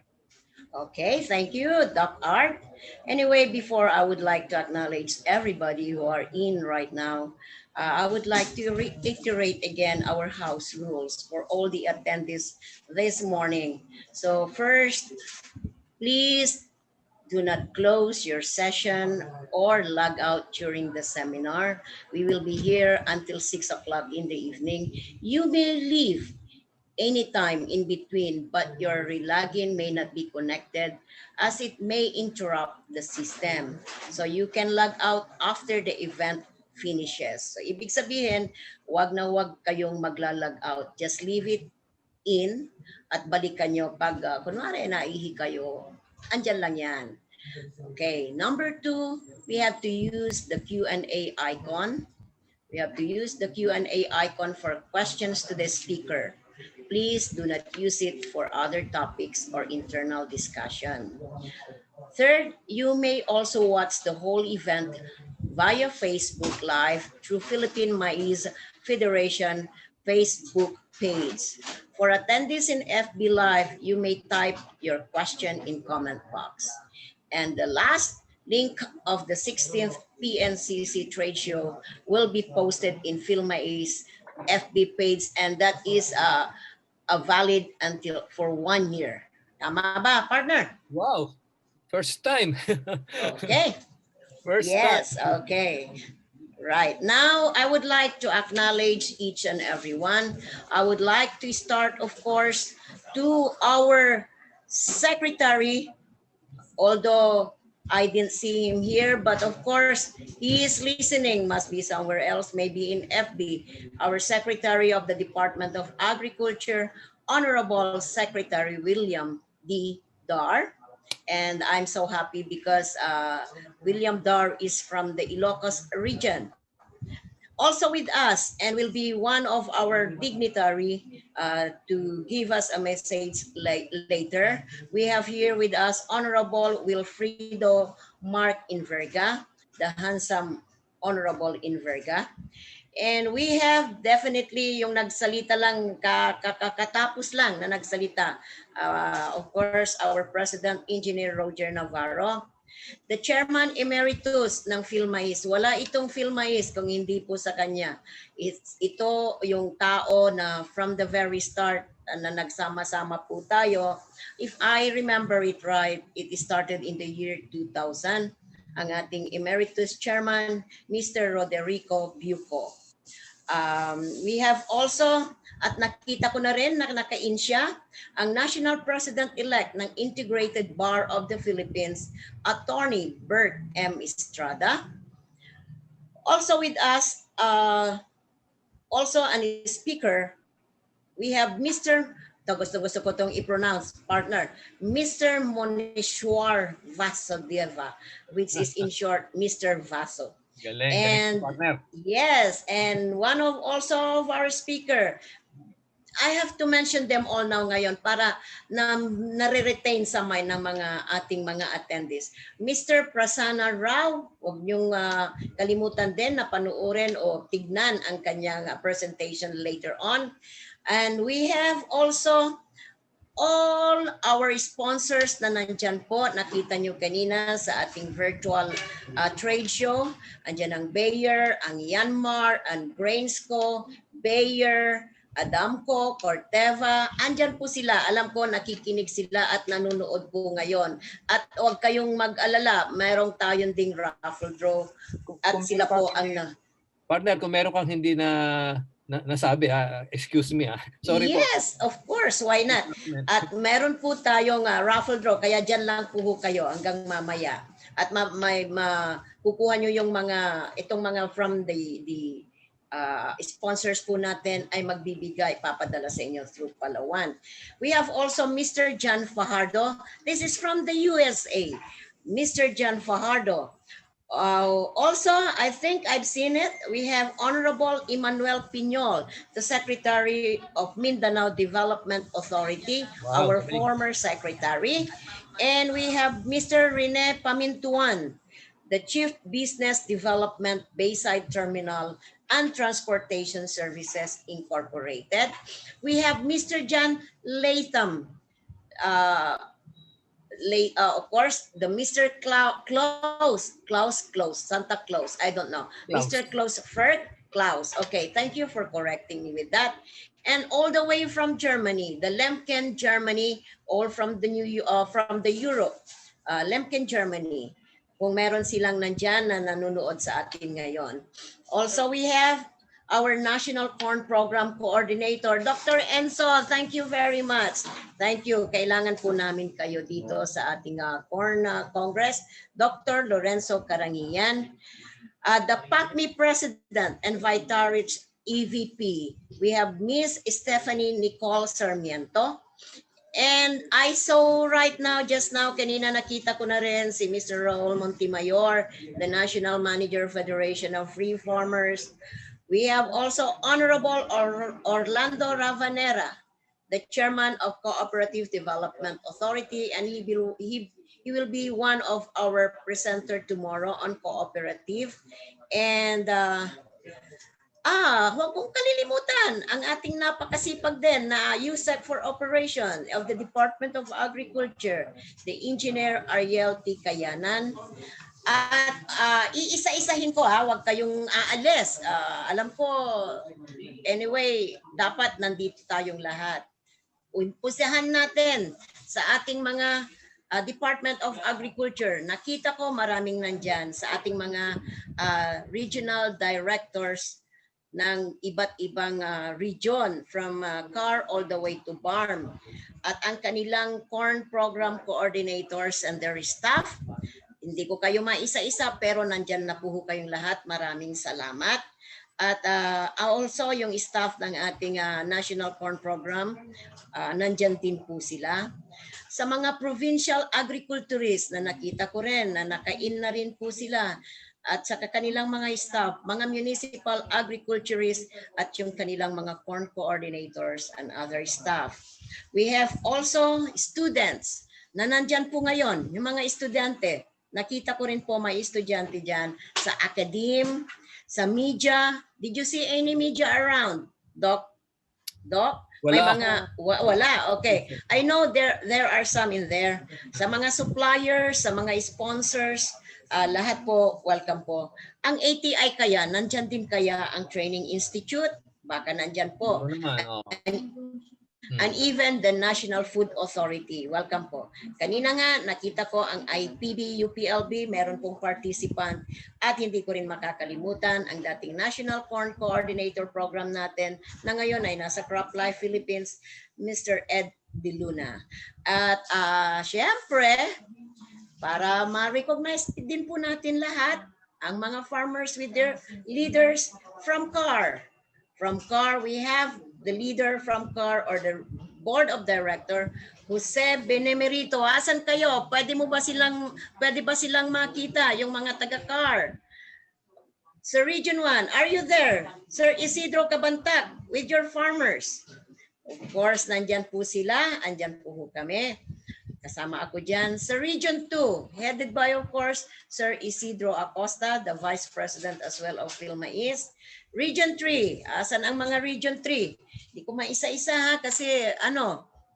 Okay, thank you, Doc Art. Anyway, before I would like to acknowledge everybody who are in right now, I would like to reiterate again our house rules for all the attendees this morning. So first, please do not close your session or log out during the seminar. We will be here until 6 o'clock in the evening. You may leave anytime in between, but your relogin may not be connected as it may interrupt the system. So you can log out after the event finishes. So ibig sabihin, wag na wag kayong magla-log out. Just leave it in at balikan nyo pag kunwari naihi kayo. Andyan lang yan. Okay, number 2, we have to use the Q&A icon. We have to use the Q&A icon for questions to the speaker. Please do not use it for other topics or internal discussion. Third, you may also watch the whole event via Facebook Live through Philippine Maize Federation Facebook page. For attendees in FB Live, you may type your question in comment box. And the last link of the 16th PNCC trade show will be posted in PhilMaize FB page, and that is valid until for 1 year. Tama ba, partner? Wow! First time. Okay. Yes, time. okay. Right. Now, I would like to acknowledge each and everyone. I would like to start, of course, to our secretary, although I didn't see him here, but of course, he is listening, must be somewhere else, maybe in FB. Our Secretary of the Department of Agriculture, Honorable Secretary William D. Dar. And I'm so happy because William Dar is from the Ilocos region. Also with us, and will be one of our dignitary to give us a message later. We have here with us Honorable Wilfredo Mark Inverga, the handsome Honorable Inverga. And we have definitely yung nagsalita lang, kakatapos lang na nagsalita. Of course, our President Engineer Roger Navarro, the Chairman Emeritus ng PhilMaize. Wala itong PhilMaize kung hindi po sa kanya. Ito yung tao na from the very start na nagsama-sama po tayo. If I remember it right, it started in the year 2000. Ang ating Emeritus Chairman, Mr. Roderico Buco. We have also, at nakita ko na rin na naka-in siya, ang National President-elect ng Integrated Bar of the Philippines, Attorney Bert M. Estrada. Also with us, also an speaker, we have Mr. Gusto ko itong i-pronounce, partner, Mr. Monishwar Vasudeva, which is in short, Mr. Vaso. Galing, and partner. Yes, and one of also of our speaker, I have to mention them all now ngayon para na nare-retain sa mind ng mga ating mga attendees. Mr. Prasanna Rao, huwag niyong kalimutan din na panuorin o tignan ang kanyang presentation later on. And we have also all our sponsors na nandyan po. Nakita nyo kanina sa ating virtual trade show. Andyan ang Bayer, ang Yanmar, ang Grainsco, Bayer, Adamco, Corteva. Andyan po sila. Alam ko nakikinig sila at nanonood po ngayon. At huwag kayong mag-alala. Mayroong tayong ding raffle draw. At sila po ang... Partner, kung meron kang hindi nasabi, excuse me. Sorry po. Yes, of course. Why not? At meron po tayong raffle draw. Kaya dyan lang po kayo hanggang mamaya. At kukuha nyo yung itong mga from the sponsors po natin ay magbibigay, papadala sa inyo through Palawan. We have also Mr. John Fajardo. This is from the USA. Mr. John Fajardo. Also, I think I've seen it. We have Honorable Emmanuel Piñol, the Secretary of Mindanao Development Authority, our former secretary. And we have Mr. Rene Pamintuan, the Chief Business Development Bayside Terminal and Transportation Services Incorporated. We have Mr. John Latham, of course, the Mr. Klaus, Santa Claus, I don't know. Klaus. Mr. Klaus Ferg, Klaus. Okay, thank you for correcting me with that. And all the way from Germany, the Lemken, Germany, all from the Europe, Lemken, Germany. Kung meron silang nandyan na nanonood sa atin ngayon. Also, we have our National Corn Program Coordinator, Dr. Enzo. Thank you very much. Thank you. Kailangan po namin kayo dito sa ating Corn Congress. Dr. Lorenzo Carangian, the PACMI President and Vitarich EVP. We have Miss Stephanie Nicole Sarmiento. And I saw right now, just now, kanina nakita ko na rin si Mr. Raul Montemayor, the National Manager Federation of Free Farmers. We have also Honorable Orlando Ravanera, the Chairman of Cooperative Development Authority, and he will be one of our presenter tomorrow on cooperative. And huwag kong kalilimutan ang ating napakasipag din na USEC for Operation of the Department of Agriculture, the Engineer Ariel T. Kayanan. At iisa-isahin ko huwag kayong aalis. Alam ko, anyway, dapat nandito tayong lahat. Umpusahan natin sa ating mga Department of Agriculture. Nakita ko maraming nandyan sa ating mga regional directors ng iba't ibang region from car all the way to farm. At ang kanilang corn program coordinators and their staff, hindi ko kayo maisa-isa pero nandyan na po kayong lahat. Maraming salamat. At also yung staff ng ating National Corn Program, nandyan din po sila. Sa mga provincial agriculturists na nakita ko rin, na nakain na rin po sila. At sa kanilang mga staff, mga municipal agriculturists at yung kanilang mga corn coordinators and other staff. We have also students na nandyan po ngayon, yung mga estudyante. Nakita ko rin po may estudyante dyan sa academe, sa media. Did you see any media around, Doc? May mga wala. Okay. I know there are some in there. Sa mga suppliers, sa mga sponsors, lahat po welcome po. Ang ATI kaya nandyan din kaya ang Training Institute? Baka nandyan po. And even the National Food Authority. Welcome po. Kanina nga nakita ko ang IPB, UPLB, meron pong participant at hindi ko rin makakalimutan ang dating National Corn Coordinator Program natin na ngayon ay nasa CropLife Philippines, Mr. Ed De Luna. At syempre, para ma-recognize din po natin lahat ang mga farmers with their leaders from CAR. From CAR, we have the leader from CAR or the board of director, Jose Benemerito. Asan kayo? Pwede ba silang makita yung mga taga-CAR? Sir Region 1, are you there? Sir Isidro Cabantac with your farmers. Of course, nandyan po sila, andyan po kami. Kasama ako dyan sa Region 2, headed by, of course, Sir Isidro Acosta, the Vice President as well of PhilMais. Region 3, asan ang mga Region 3? Hindi ko maisa-isa ha, kasi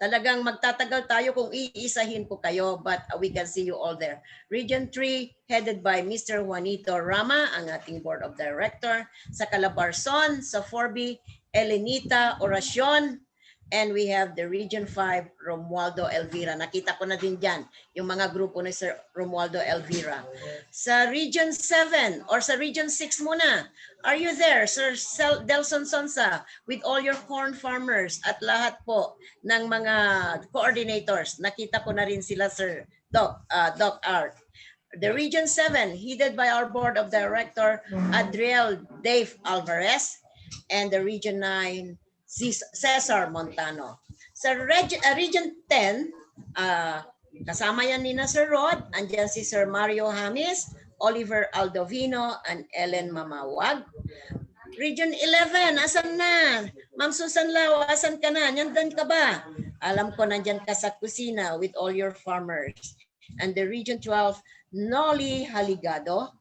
talagang magtatagal tayo kung iisahin ko kayo, but we can see you all there. Region 3, headed by Mr. Juanito Rama, ang ating Board of Director. Sa Calabarzon, sa 4B, Elenita Oracion. And we have the Region 5, Romualdo Elvira. Nakita ko na din dyan yung mga grupo ni Sir Romualdo Elvira. Sa Region 7 or sa Region 6 muna, are you there, Sir Delson Sonsa, with all your corn farmers at lahat po ng mga coordinators? Nakita ko na rin sila, Sir Doc Art. The Region 7, headed by our Board of Director, Adriel Dave Alvarez, and the Region 9, Cesar Montano. Sa Region 10, kasama yan ni Sir Rod, andyan si Sir Mario James, Oliver Aldovino, and Ellen Mamawag. Region 11, asan na? Ma'am Susan Lau, asan ka na? Nandun ka ba? Alam ko nandyan ka sa kusina with all your farmers. And the Region 12, Noli Haligado.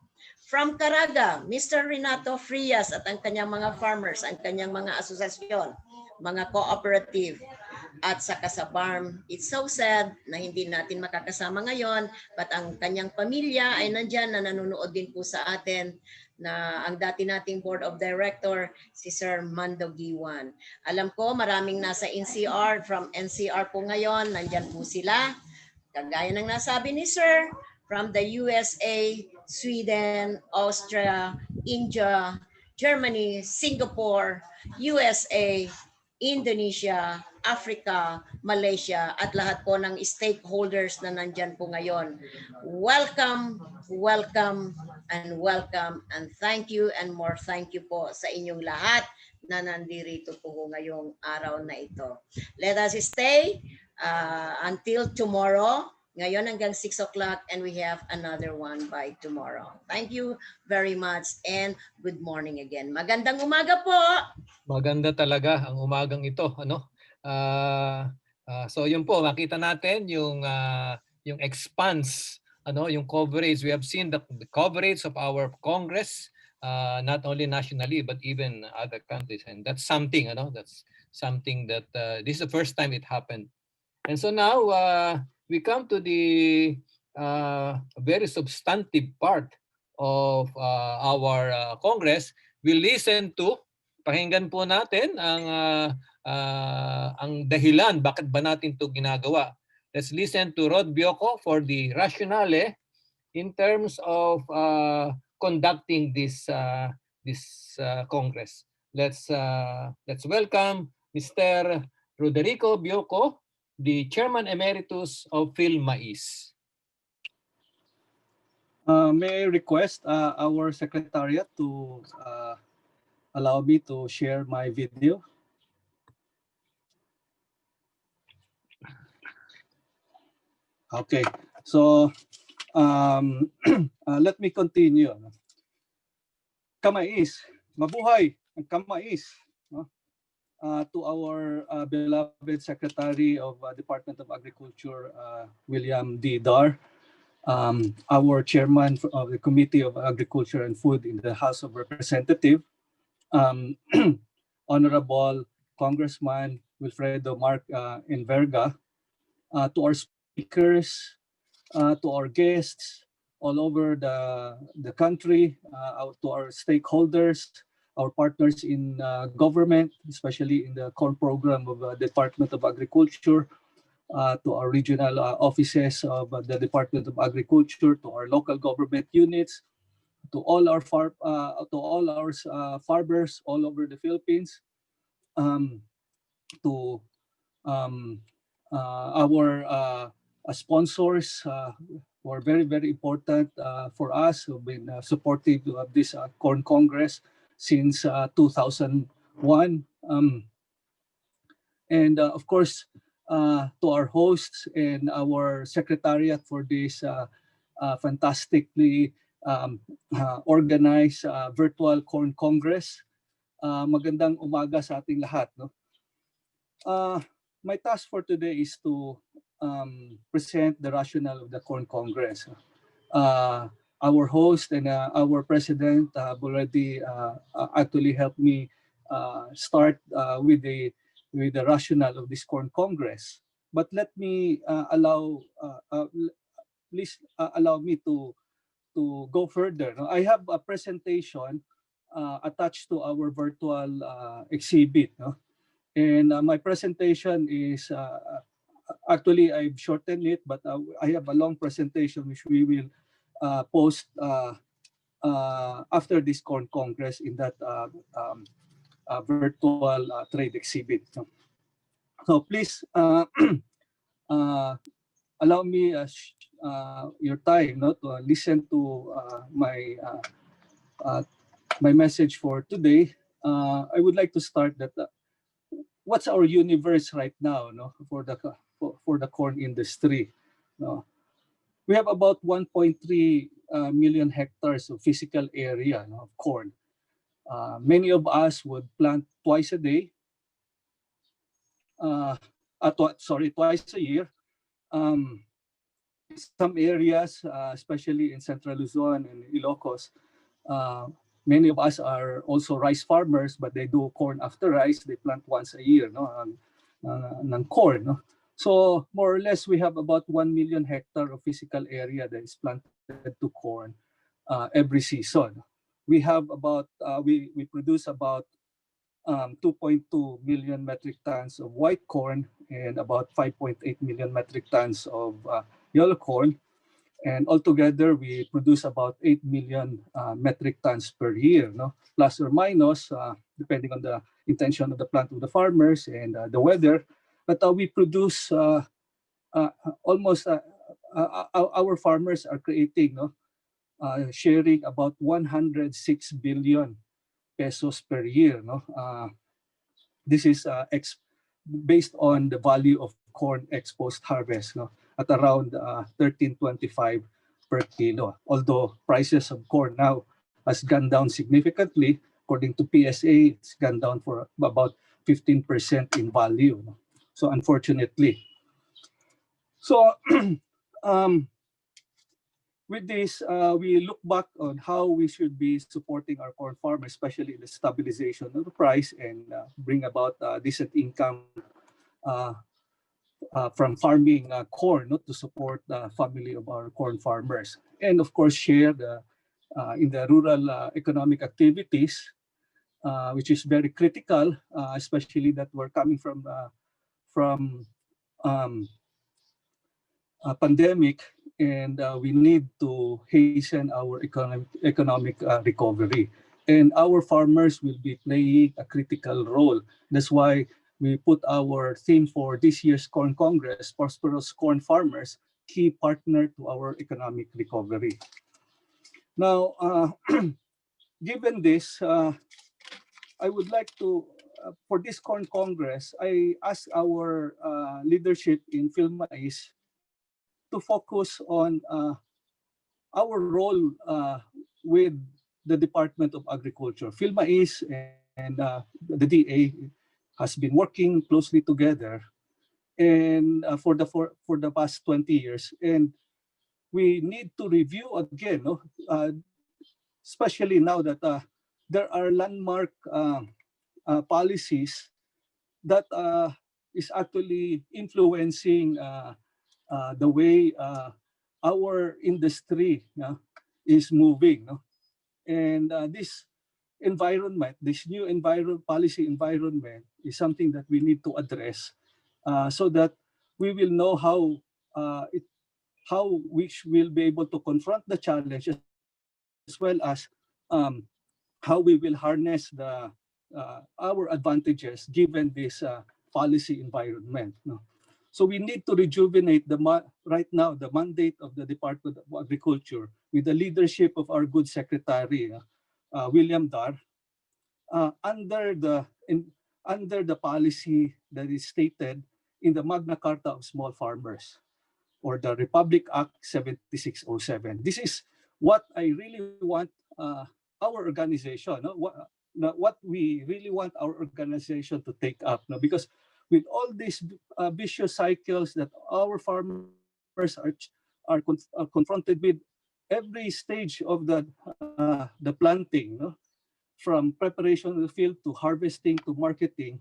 From Caraga, Mr. Renato Frias at ang kanyang mga farmers, ang kanyang mga asosasyon, mga cooperative, at saka sa farm. It's so sad na hindi natin makakasama ngayon, but ang kanyang pamilya ay nandyan na nanonood din po sa atin, na ang dati nating Board of Director, si Sir Mando Giwan. Alam ko maraming nasa NCR, from NCR po ngayon, nandyan po sila. Kagaya ng nasabi ni Sir, from the USA, Sweden, Austria, India, Germany, Singapore, USA, Indonesia, Africa, Malaysia, at lahat po ng stakeholders na nandyan po ngayon. Welcome, welcome, and welcome, and thank you and more thank you po sa inyong lahat na nandirito po ngayong araw na ito. Let us stay until tomorrow. Ngayon hanggang 6 o'clock, and we have another one by tomorrow. Thank you very much and good morning again. Magandang umaga po. Maganda talaga ang umagang ito, so yun po, makita natin yung expanse, yung coverage. We have seen the coverage of our Congress, not only nationally but even other countries, and that's something, that's something that this is the first time it happened. And so now we come to the very substantive part of our Congress. We listen to, pakinggan po natin ang dahilan bakit ba natin ito ginagawa. Let's listen to Rod Bioco for the rationale in terms of conducting this Congress. Let's welcome Mr. Roderico Bioco, the Chairman Emeritus of PhilMais. May I request our Secretariat to allow me to share my video? Okay, so let me continue. Kamais, mabuhay ang kamais. To our beloved Secretary of Department of Agriculture, William D. Dar, our Chairman of the Committee of Agriculture and Food in the House of Representatives, Honorable Congressman Wilfredo Mark Enverga, to our speakers, to our guests all over the country, to our stakeholders, our partners in government, especially in the corn program of the Department of Agriculture, to our regional offices of the Department of Agriculture, to our local government units, to all our farmers all over the Philippines, to our sponsors who are very, very important for us, who have been supportive of this Corn Congress since 2001. And of course, to our hosts and our secretariat for this fantastically organized virtual Corn Congress. Magandang umaga sa ating lahat. No? My task for today is to present the rationale of the Corn Congress. Uh, our host and our president have already actually helped me start with the rationale of this Corn Congress. But let me please allow me to go further. No? I have a presentation attached to our virtual exhibit. No? And my presentation is actually I've shortened it, but I have a long presentation which we will post after this Corn Congress in that virtual trade exhibit. So please uh, allow me your time, no, to listen to uh, my message for today. I would like to start that what's our universe right now, no, for the corn industry. No? We have about 1.3 million hectares of physical area, no, of corn. Many of us would plant twice a day, twice a year. Some areas, especially in Central Luzon and Ilocos, uh, many of us are also rice farmers, but they do corn after rice. They plant once a year, no, ng corn. No? So more or less, we have about 1 million hectare of physical area that is planted to corn every season. We have about we produce about 2.2 million metric tons of white corn and about 5.8 million metric tons of yellow corn. And altogether, we produce about 8 million metric tons per year, no? Plus or minus, depending on the intention of the plant of the farmers and the weather. But we produce almost, our farmers are creating, no? Sharing about 106 billion pesos per year. No? This is based on the value of corn exposed harvest, no? At around 13.25 per kilo. Although prices of corn now has gone down significantly, according to PSA, it's gone down for about 15% in value. No? So unfortunately. So with this, we look back on how we should be supporting our corn farmers, especially the stabilization of the price and bring about decent income from farming corn, not to support the family of our corn farmers. And of course, share in the rural economic activities, which is very critical, especially that we're coming from pandemic, and we need to hasten our economic recovery. And our farmers will be playing a critical role. That's why we put our theme for this year's Corn Congress, Prosperous Corn Farmers, key partner to our economic recovery. Now, given this, I would like to, for this Corn Congress, I asked our leadership in PhilMais to focus on our role with the Department of Agriculture. PhilMais and the DA has been working closely together and for the past 20 years. And we need to review again, no? Especially now that there are landmark policies that is actually influencing the way our industry is moving. No? And this environment, this new policy environment is something that we need to address so that we will know how we will be able to confront the challenge as well as how we will harness our advantages given this policy environment. No? So we need to rejuvenate right now the mandate of the Department of Agriculture with the leadership of our good secretary, William Dar, under the policy that is stated in the Magna Carta of Small Farmers or the Republic Act 7607. This is what I really want our organization, no? What we really want our organization to take up, no? Because with all these vicious cycles that our farmers are confronted with every stage of the planting, no? From preparation of the field to harvesting to marketing,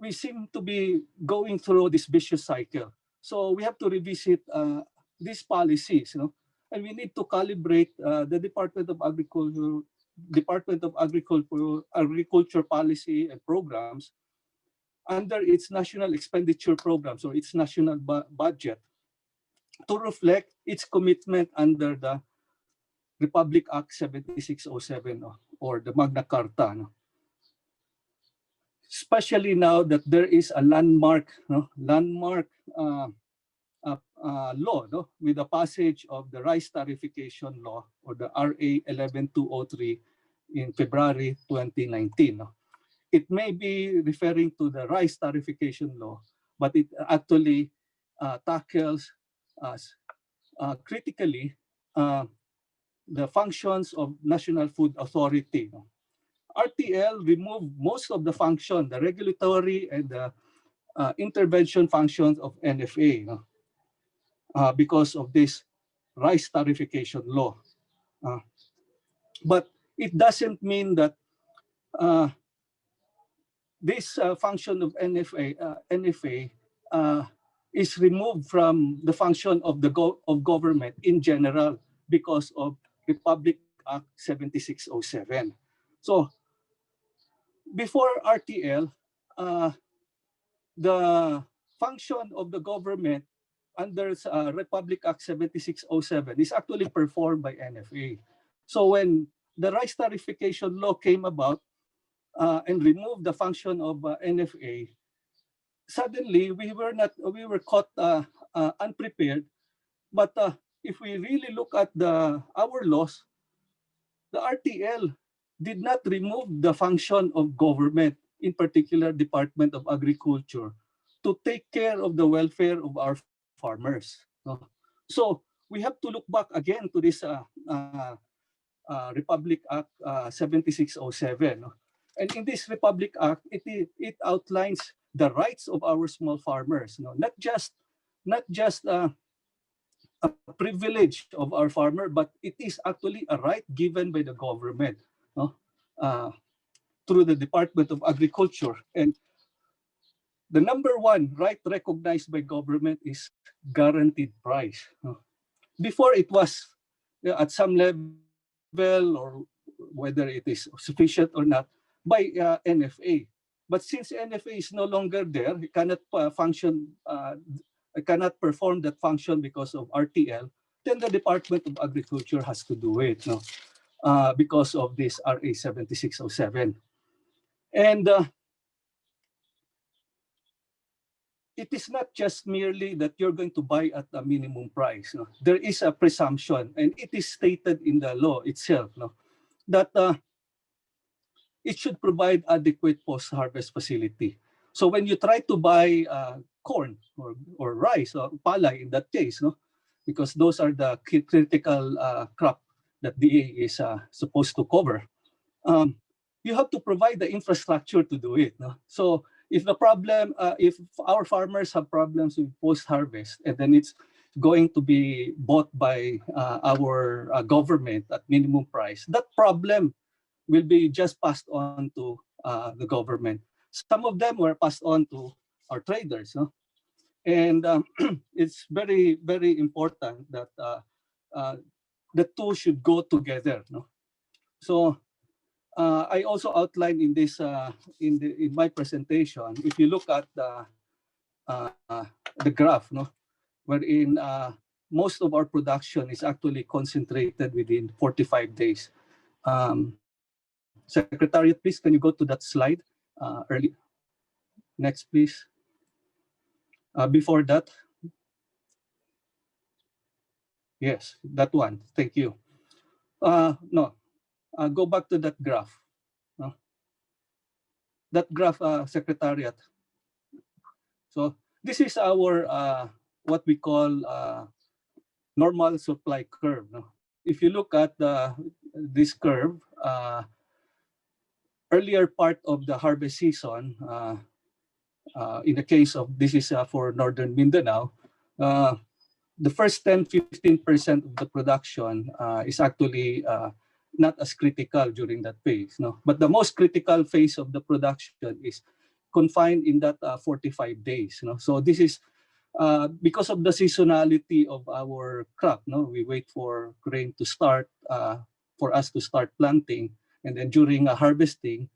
we seem to be going through this vicious cycle. So we have to revisit these policies, you know, and we need to calibrate the Department of Agriculture policy and programs under its national expenditure programs or its national budget to reflect its commitment under the Republic Act 7607 or the Magna Carta. No? Especially now that there is a landmark law, no? With the passage of the rice tariffication law or the RA 11203 in February 2019. No? It may be referring to the rice tariffication law, but it actually tackles critically the functions of National Food Authority. No? RTL removed most of the function, the regulatory and the intervention functions of NFA, no? Because of this rice tariffication law. But it doesn't mean that this function of NFA is removed from the function of of government in general because of Republic Act 7607. So before RTL, the function of the government under Republic Act 7607 is actually performed by NFA. So when the rice tariffication law came about and removed the function of NFA, suddenly we were caught unprepared. But if we really look at our laws, the RTL did not remove the function of government, in particular Department of Agriculture, to take care of the welfare of our farmers. No? So we have to look back again to this Republic Act 7607. No? And in this Republic Act, it outlines the rights of our small farmers. No? Not just a privilege of our farmer, but it is actually a right given by the government, no? Through the Department of Agriculture. And the number one right recognized by government is guaranteed price. No? Before it was at some level, or whether it is sufficient or not, by NFA. But since NFA is no longer there, it cannot cannot perform that function because of RTL, then the Department of Agriculture has to do it, no? Because of this RA 7607. And it is not just merely that you're going to buy at a minimum price. No? There is a presumption, and it is stated in the law itself, no? That it should provide adequate post-harvest facility. So when you try to buy corn or rice or palay in that case, no, because those are the critical crop that DA is supposed to cover, you have to provide the infrastructure to do it. No? So if if our farmers have problems with post-harvest, and then it's going to be bought by our government at minimum price, that problem will be just passed on to the government. Some of them were passed on to our traders. No? And it's very, very important that the two should go together. No? So I also outlined in this in my presentation, if you look at the graph, no, wherein most of our production is actually concentrated within 45 days. Secretariat, please, can you go to that slide early? Next, please. Before that. Yes, that one. Thank you. No, go back to that graph. No? That graph, Secretariat. So this is our what we call normal supply curve. No? If you look at this curve, earlier part of the harvest season, in the case of this is for northern Mindanao, the first 10-15% of the production is actually not as critical during that phase. No? But the most critical phase of the production is confined in that 45 days. No? So this is because of the seasonality of our crop. No? We wait for grain to start, for us to start planting, and then during harvesting,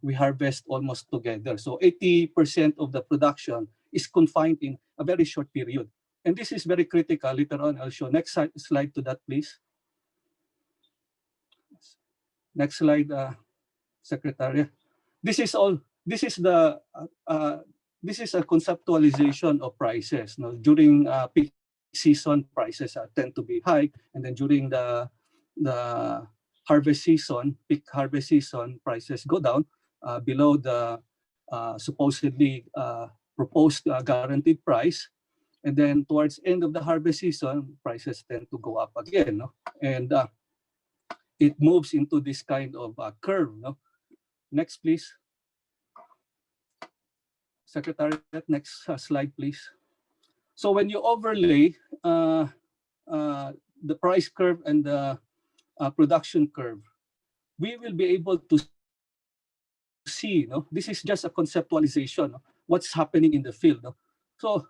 we harvest almost together. So 80% of the production is confined in a very short period. And this is very critical. Later on, I'll show. Next slide to that, please. Next slide, Secretary. This is all. This is the. This is a conceptualization of prices. No? During peak season, prices tend to be high, and then during the harvest season, peak harvest season, prices go down below the supposedly proposed guaranteed price. And then towards end of the harvest season, prices tend to go up again. No? And it moves into this kind of curve. No? Next, please. Secretary, next slide, please. So when you overlay the price curve and the production curve, we will be able to see, no? This is just a conceptualization, no? What's happening in the field. No? So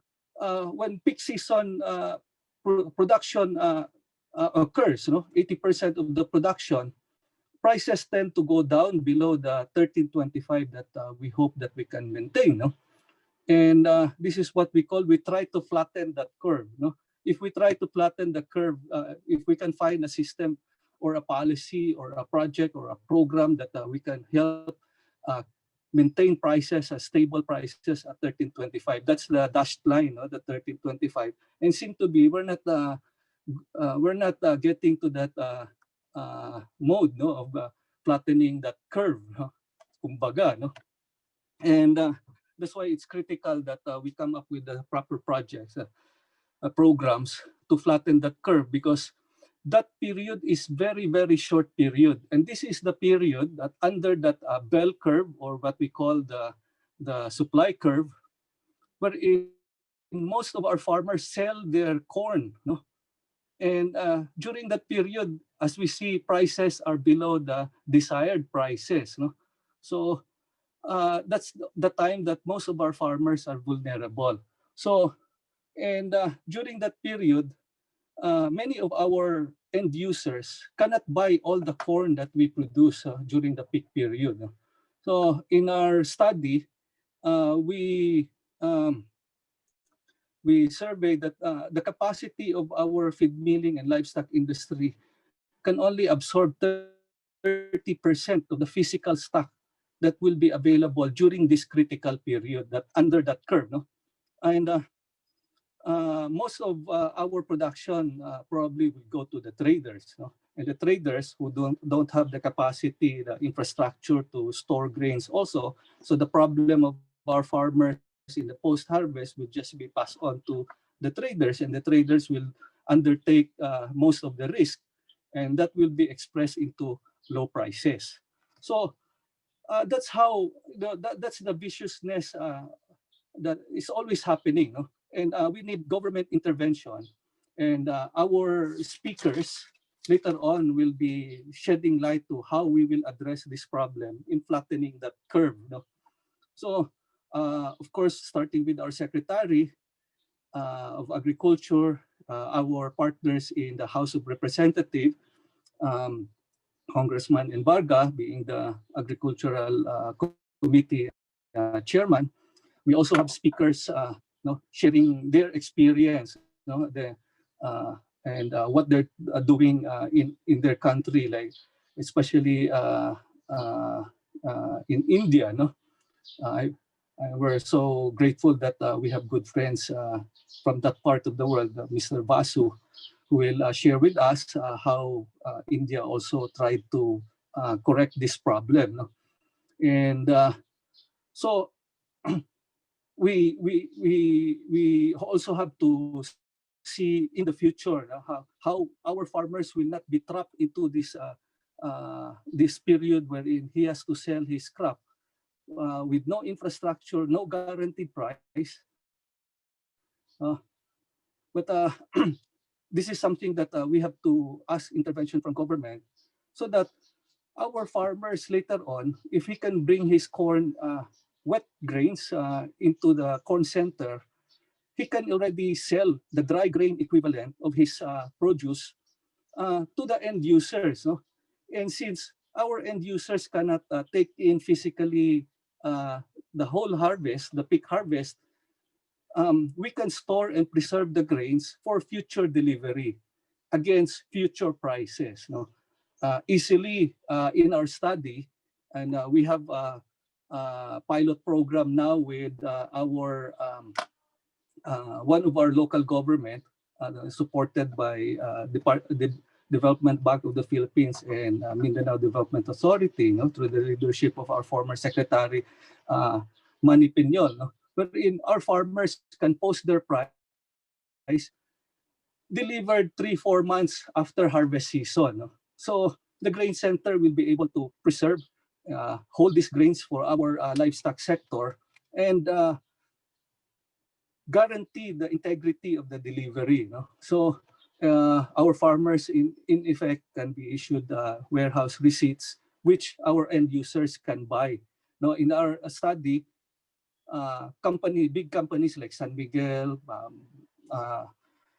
when peak season production occurs, no? 80% of the production, prices tend to go down below the 1325 that we hope that we can maintain. No? And this is what we try to flatten that curve. No? If we try to flatten the curve, if we can find a system or a policy or a project or a program that we can help maintain prices, stable prices at 1325. That's the dashed line, no? The 1325. And seem to be we're not getting to that mode, no, of flattening that curve, no? Kumbaga, no? And that's why it's critical that we come up with the proper projects, programs to flatten that curve, because that period is very, very short period. And this is the period that under that bell curve, or what we call the supply curve, wherein most of our farmers sell their corn. No? And during that period, as we see, prices are below the desired prices. No? So that's the time that most of our farmers are vulnerable. So, and during that period, many of our end users cannot buy all the corn that we produce during the peak period. So in our study, we surveyed that the capacity of our feed milling and livestock industry can only absorb 30% of the physical stock that will be available during this critical period, that under that curve. No? And most of our production probably will go to the traders. No? And the traders who don't have the capacity, the infrastructure to store grains also. So the problem of our farmers in the post-harvest will just be passed on to the traders, and the traders will undertake most of the risk, and that will be expressed into low prices. So that's how that's the viciousness that is always happening. No? And we need government intervention. And our speakers later on will be shedding light to how we will address this problem in flattening that curve. No? So, of course, starting with our Secretary of Agriculture, our partners in the House of Representatives, Congressman Embarga being the Agricultural Committee Chairman. We also have speakers sharing their experience, and what they're doing in their country, like especially in India. No, we're so grateful that we have good friends from that part of the world, Mr. Vasu, who will share with us how India also tried to correct this problem. No? And so we also have to see in the future how our farmers will not be trapped into this this period wherein he has to sell his crop with no infrastructure, no guaranteed price. But this is something that we have to ask intervention from government so that our farmers later on, if he can bring his corn wet grains into the corn center, he can already sell the dry grain equivalent of his produce to the end users. No? And since our end users cannot take in physically the whole harvest, the peak harvest, we can store and preserve the grains for future delivery against future prices. No? Easily in our study, and we have a pilot program now with our one of our local government supported by the Development Bank of the Philippines and Mindanao Development Authority, through the leadership of our former Secretary Manny Piñol, wherein our farmers can post their price delivered 3-4 months after harvest season. So the grain center will be able to preserve, hold these grains for our livestock sector and guarantee the integrity of the delivery. So our farmers in effect can be issued warehouse receipts which our end users can buy. Now in our study, big companies like San Miguel,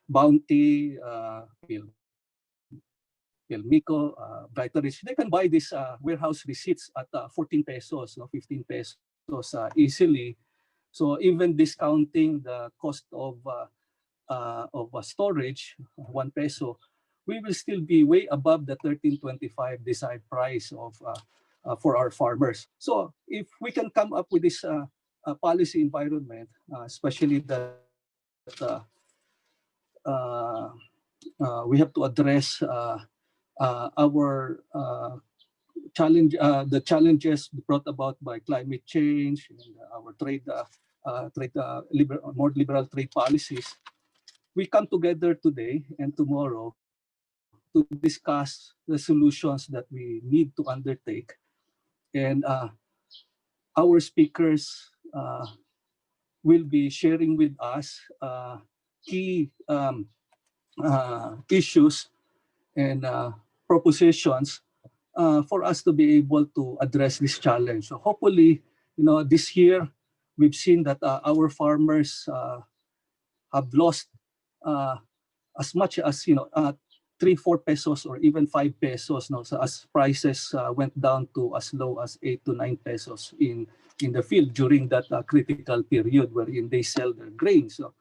Bounty, Pilmico, Brighterich, they can buy these warehouse receipts at 14 pesos, 15 pesos easily. So even discounting the cost of storage, 1 peso, we will still be way above the 13.25 desired price of for our farmers. So if we can come up with this policy environment, especially that we have to address our the challenges brought about by climate change and our more liberal trade policies. We come together today and tomorrow to discuss the solutions that we need to undertake. And our speakers will be sharing with us key issues and propositions for us to be able to address this challenge. So hopefully, this year we've seen that our farmers have lost as much as 3-4 pesos or even 5 pesos. No, so as prices went down to as low as 8 to 9 pesos in the field during that critical period wherein they sell their grains. So,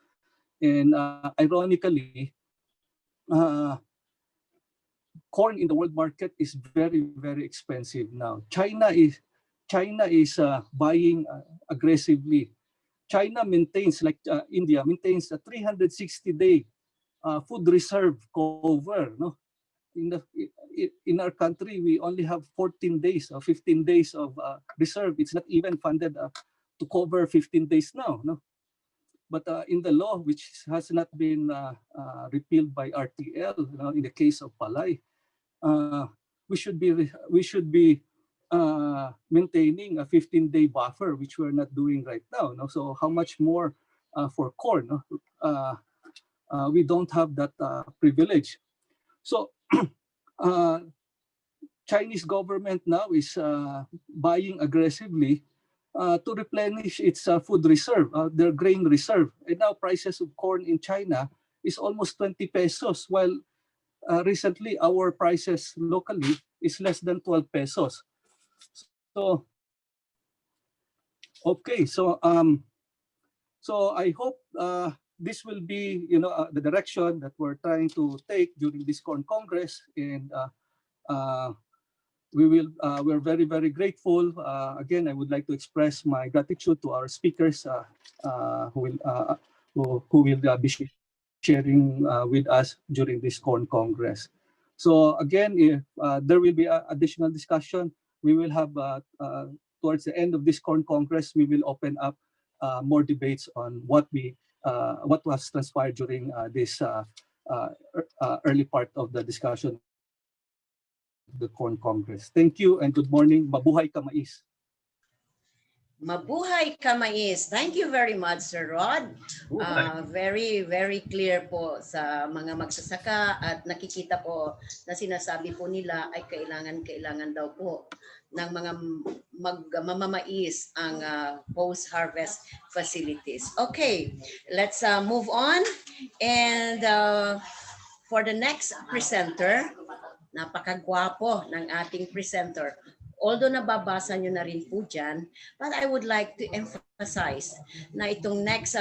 and ironically, corn in the world market is very, very expensive now. China is buying aggressively. China maintains, like India, maintains a 360-day food reserve cover. No, in our country, we only have 14 days or 15 days of reserve. It's not even funded to cover 15 days now. No, but in the law, which has not been repealed by RTL, in the case of Palay, we should be maintaining a 15-day buffer, which we're not doing right now. No? So how much more for corn? No? We don't have that privilege. So Chinese government now is buying aggressively to replenish its food reserve, their grain reserve. And now prices of corn in China is almost 20 pesos, while recently our prices locally is less than 12 pesos. So, okay, so I hope this will be, the direction that we're trying to take during this Corn Congress, and we're very, very grateful. Again, I would like to express my gratitude to our speakers who will be sharing with us during this Corn Congress. So again, if there will be additional discussion, we will have towards the end of this Corn Congress, we will open up more debates on what was transpired during this early part of the discussion the Corn Congress. Thank you and good morning. Mabuhay ka mais. Mabuhay ka mais. Thank you very much, Sir Rod. Very, very clear po sa mga magsasaka at nakikita po na sinasabi po nila ay kailangan daw po ng mga mamamais ang post-harvest facilities. Okay, let's move on. And for the next presenter, napakagwapo ng ating presenter. Although nababasa nyo na rin po dyan, but I would like to emphasize na itong next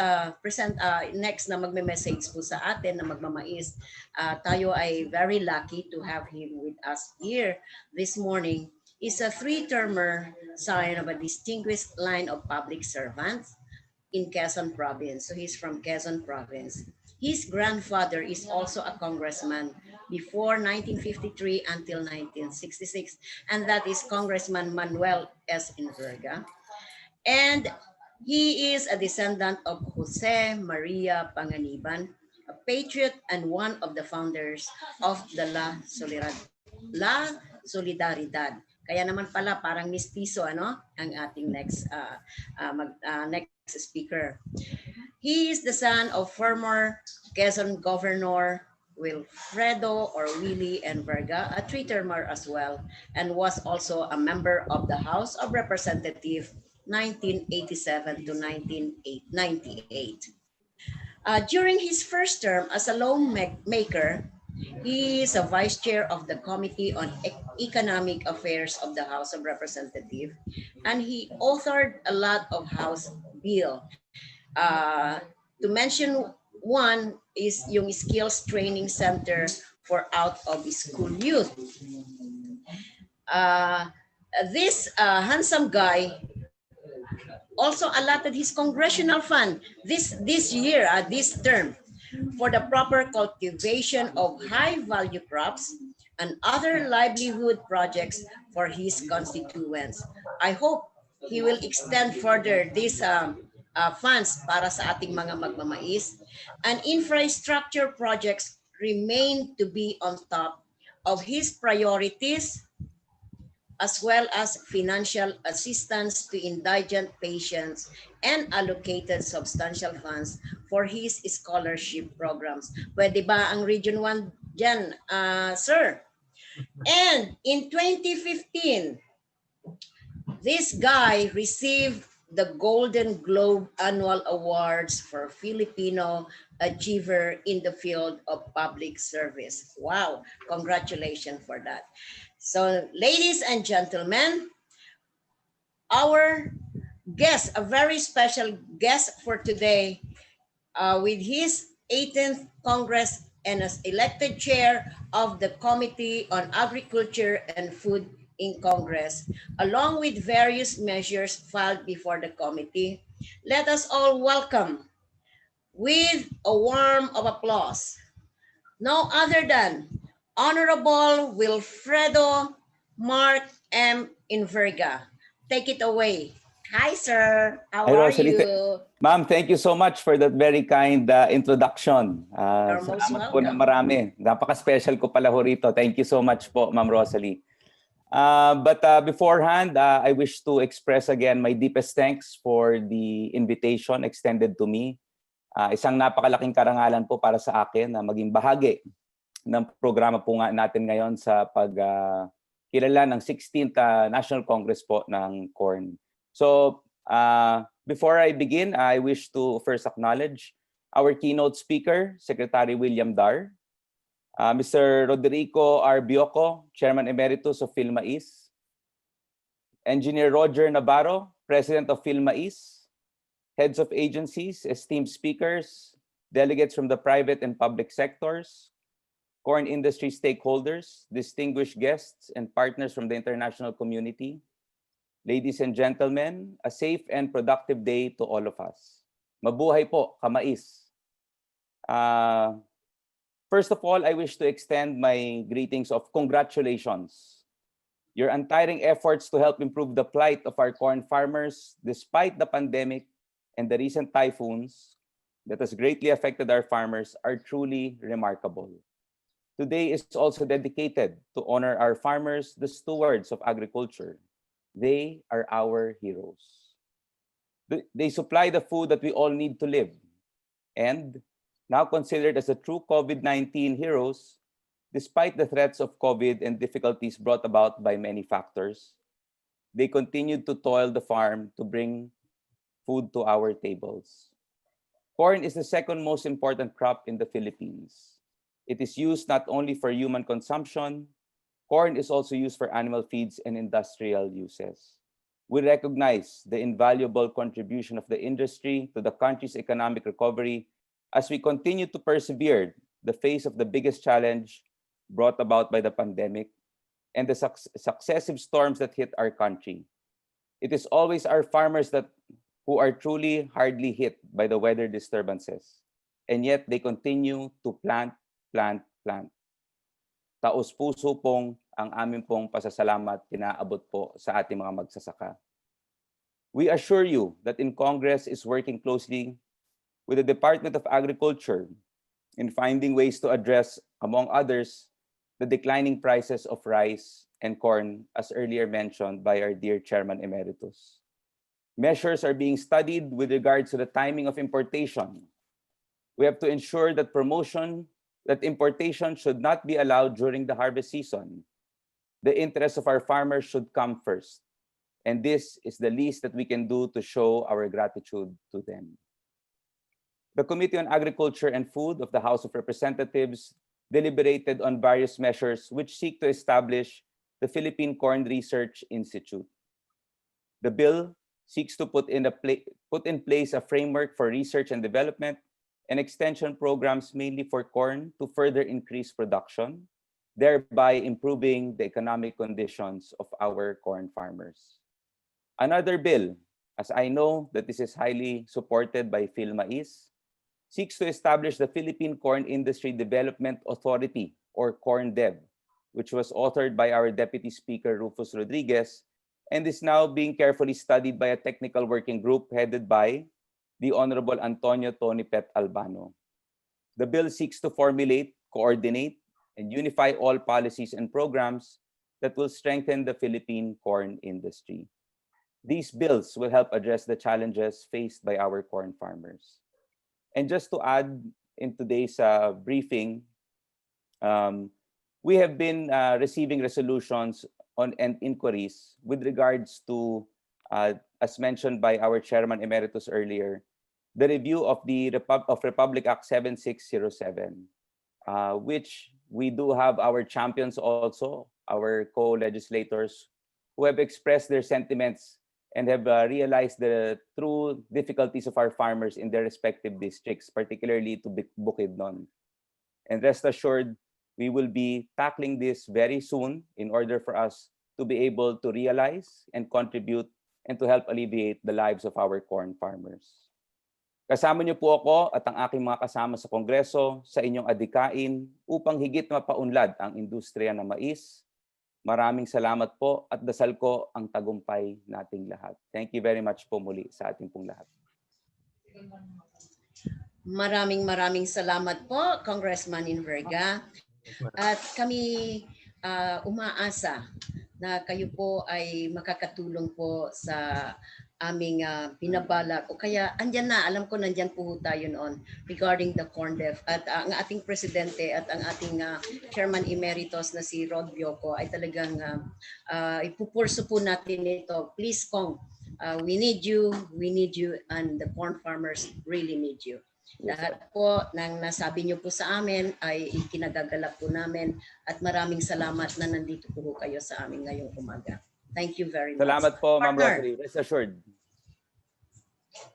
next na magme-message po sa atin na magmamais, tayo ay very lucky to have him with us here this morning. Is a three-termer son of a distinguished line of public servants in Quezon Province. So he's from Quezon Province. His grandfather is also a congressman before 1953 until 1966, and that is Congressman Manuel S. Inverga. And he is a descendant of Jose Maria Panganiban, a patriot and one of the founders of the La Solidaridad. Kaya naman pala parang mistizo ang ating next speaker. He is the son of former Quezon Governor Wilfredo or Willie Enverga, a three-termer as well, and was also a member of the House of Representatives 1987 to 1998. During his first term as a lawmaker, he is a vice chair of the Committee on Economic Affairs of the House of Representatives, and he authored a lot of House bill. To mention one is yung Skills Training Center for out-of-school youth. This handsome guy also allotted his congressional fund this term for the proper cultivation of high-value crops and other livelihood projects for his constituents. I hope he will extend further these funds para sa ating mga magmamais, and infrastructure projects remain to be on top of his priorities, as well as financial assistance to indigent patients and allocated substantial funds for his scholarship programs. Pwede ba ang Region 1 dyan, sir? And in 2015, this guy received the Golden Globe Annual Awards for Filipino Achiever in the field of public service. Wow, congratulations for that. So, ladies and gentlemen, our guest, a very special guest for today, with his 18th Congress and as elected chair of the Committee on Agriculture and Food in Congress, along with various measures filed before the committee. Let us all welcome with a warm of applause, no other than Honorable Wilfredo Mark M. Inverga. Take it away. Hi, sir. How are you? Ma'am, thank you so much for that very kind introduction. You're most Salamat po na welcome. marami. Napaka-special ko pala ho rito. Thank you so much po, Ma'am Rosalie. But beforehand, I wish to express again my deepest thanks for the invitation extended to me. Isang napakalaking karangalan po para sa akin na maging bahagi ng programa po nga natin ngayon sa pagkilala ng 16th National Congress po ng CORN. So, before I begin, I wish to first acknowledge our keynote speaker, Secretary William Dar, Mr. Rodrigo R. Bioco, Chairman Emeritus of PhilMais, Engineer Roger Navarro, President of PhilMais, heads of agencies, esteemed speakers, delegates from the private and public sectors, corn industry stakeholders, distinguished guests, and partners from the international community. Ladies and gentlemen, a safe and productive day to all of us. Mabuhay po, kamais. First of all, I wish to extend my greetings of congratulations. Your untiring efforts to help improve the plight of our corn farmers despite the pandemic and the recent typhoons that has greatly affected our farmers are truly remarkable. Today is also dedicated to honor our farmers, the stewards of agriculture. They are our heroes. They supply the food that we all need to live. And now considered as the true COVID-19 heroes, despite the threats of COVID and difficulties brought about by many factors, they continued to toil the farm to bring food to our tables. Corn is the second most important crop in the Philippines. It is used not only for human consumption, corn is also used for animal feeds and industrial uses. We recognize the invaluable contribution of the industry to the country's economic recovery as we continue to persevere the face of the biggest challenge brought about by the pandemic and the successive storms that hit our country. It is always our farmers who are truly hardly hit by the weather disturbances, and yet they continue to plant. Taos-puso pong ang aming pong pasasalamat pinaabot po sa ating mga magsasaka. We assure you that in Congress is working closely with the Department of Agriculture in finding ways to address, among others, the declining prices of rice and corn, as earlier mentioned by our dear Chairman Emeritus. Measures are being studied with regards to the timing of importation. We have to ensure that importation should not be allowed during the harvest season. The interests of our farmers should come first. And this is the least that we can do to show our gratitude to them. The Committee on Agriculture and Food of the House of Representatives deliberated on various measures which seek to establish the Philippine Corn Research Institute. The bill seeks to put in place a framework for research and development and extension programs mainly for corn to further increase production, thereby improving the economic conditions of our corn farmers. Another bill, as I know that this is highly supported by PhilMais, seeks to establish the Philippine Corn Industry Development Authority, or CornDev, which was authored by our Deputy Speaker Rufus Rodriguez and is now being carefully studied by a technical working group headed by the Honorable Antonio Tony Pet Albano. The bill seeks to formulate, coordinate, and unify all policies and programs that will strengthen the Philippine corn industry. These bills will help address the challenges faced by our corn farmers. And just to add in today's briefing, we have been receiving resolutions and inquiries with regards to, as mentioned by our Chairman Emeritus earlier, the review of the Republic Act 7607, which we do have our champions also, our co-legislators, who have expressed their sentiments and have realized the true difficulties of our farmers in their respective districts, particularly to Bukidnon. And rest assured, we will be tackling this very soon in order for us to be able to realize and contribute and to help alleviate the lives of our corn farmers. Kasama niyo po ako at ang aking mga kasama sa Kongreso sa inyong adikain upang higit mapaunlad ang industriya ng mais. Maraming salamat po at dasal ko ang tagumpay nating lahat. Thank you very much po muli sa ating pong lahat. Maraming salamat po, Congressman Inverga. At kami umaasa na kayo po ay makakatulong po sa aming binabalak o kaya andyan na, alam ko nandyan po tayo noon regarding the CornDev at ang ating presidente at ang ating chairman emeritus na si Rod Bioco ay talagang ipupurso po natin ito. Please Kong, we need you and the corn farmers really need you. Lahat po ng nasabi niyo po sa amin ay ikinagagalap po namin at maraming salamat na nandito po kayo sa amin ngayong umaga. Thank you very much. Salamat po, Ma'am Rosalie. Rest assured.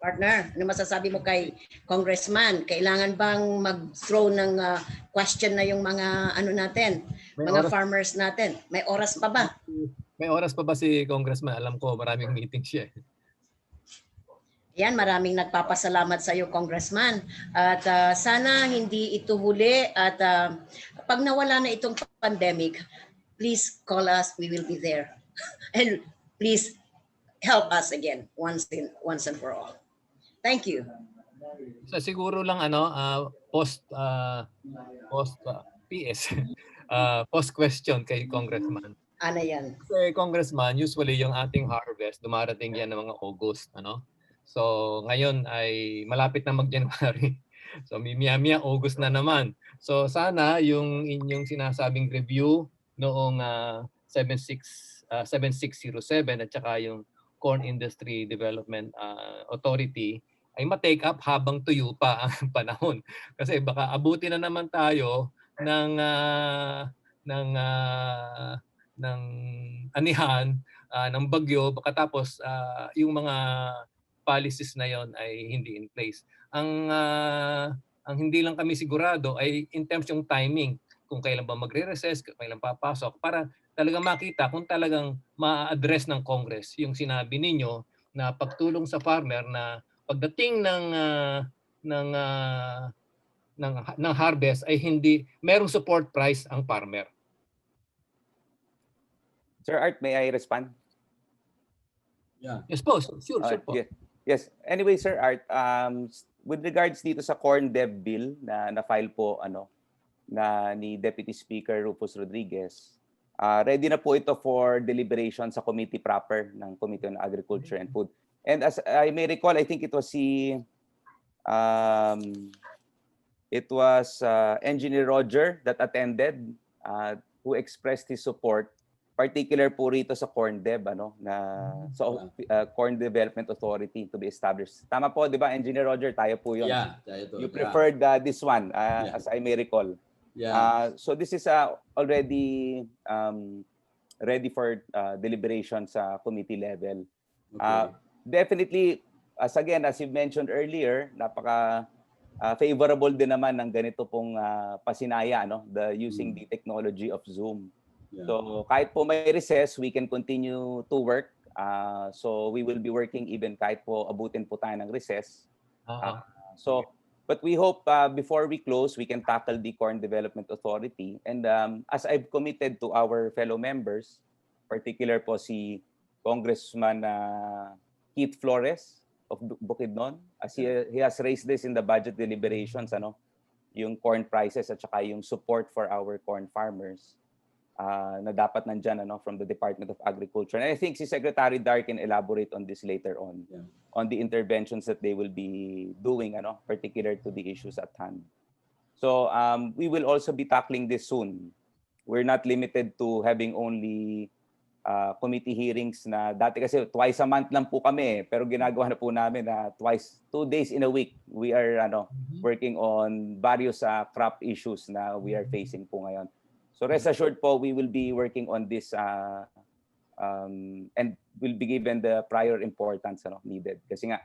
Partner, ano masasabi mo kay Congressman? Kailangan bang mag-throw ng question na yung mga ano natin, mga farmers natin? May oras pa ba? May oras pa ba si Congressman? Alam ko maraming meeting siya. Yan, maraming nagpapasalamat sa iyo, Congressman. At sana hindi ito huli at pag nawala na itong pandemic, please call us, we will be there. And please help us again once and for all. Thank you. So siguro lang post PS. Post question kay Congressman. Ano yan? Kasi Congressman, usually yung ating harvest, dumarating yan ng mga August. Ano? So ngayon ay malapit na mag-January. So maya-maya August na naman. So sana yung inyong sinasabing review noong 7607 at saka yung Corn Industry Development Authority ay ma-take up habang tuyo pa ang panahon. Kasi baka abutin na naman tayo ng ng anihan ng bagyo baka tapos yung mga policies na yon ay hindi in place. Ang hindi lang kami sigurado ay in terms yung timing kung kailan ba magre-recess, kailan papasok para talagang makita kung talagang ma-address ng Congress yung sinabi ninyo na pagtulong sa farmer na pagdating ng ng harvest ay hindi merong support price ang farmer. Sir Art, may I respond? Yeah. Yes po, sure po. Yes. Anyway, Sir Art, with regards dito sa Corn Dev Bill na na-file po na ni Deputy Speaker Rufus Rodriguez, ready na po ito for deliberation sa committee proper ng Committee on Agriculture and Food. And as I may recall, I think it was Engineer Roger that attended, who expressed his support, particular po rito sa Corn Dev, Corn Development Authority to be established. Tama po, di ba, Engineer Roger? Tayo po yun. Yeah, tayo to. You preferred this one, as I may recall. Yeah. So this is already ready for deliberation sa committee level. Okay. Definitely, as you mentioned earlier, napaka favorable din naman ng ganito pong pasinaya, using the technology of Zoom. Yeah. So kahit po may recess, we can continue to work. So we will be working even kahit po abutin po tayo ng recess. But we hope before we close, we can tackle the Corn Development Authority. And as I've committed to our fellow members, particular po si Congressman Keith Flores of Bukidnon, as he has raised this in the budget deliberations, yung corn prices at saka yung support for our corn farmers. Na dapat nandyan from the Department of Agriculture. And I think si Secretary Dar can elaborate on this later on the interventions that they will be doing, particular to the issues at hand. So we will also be tackling this soon. We're not limited to having only committee hearings na dati kasi twice a month lang po kami, pero ginagawa na po namin na 2 days in a week. We are working on various crop issues na we are facing po ngayon. So rest assured po, we will be working on this and will be given the prior importance needed. Kasi nga,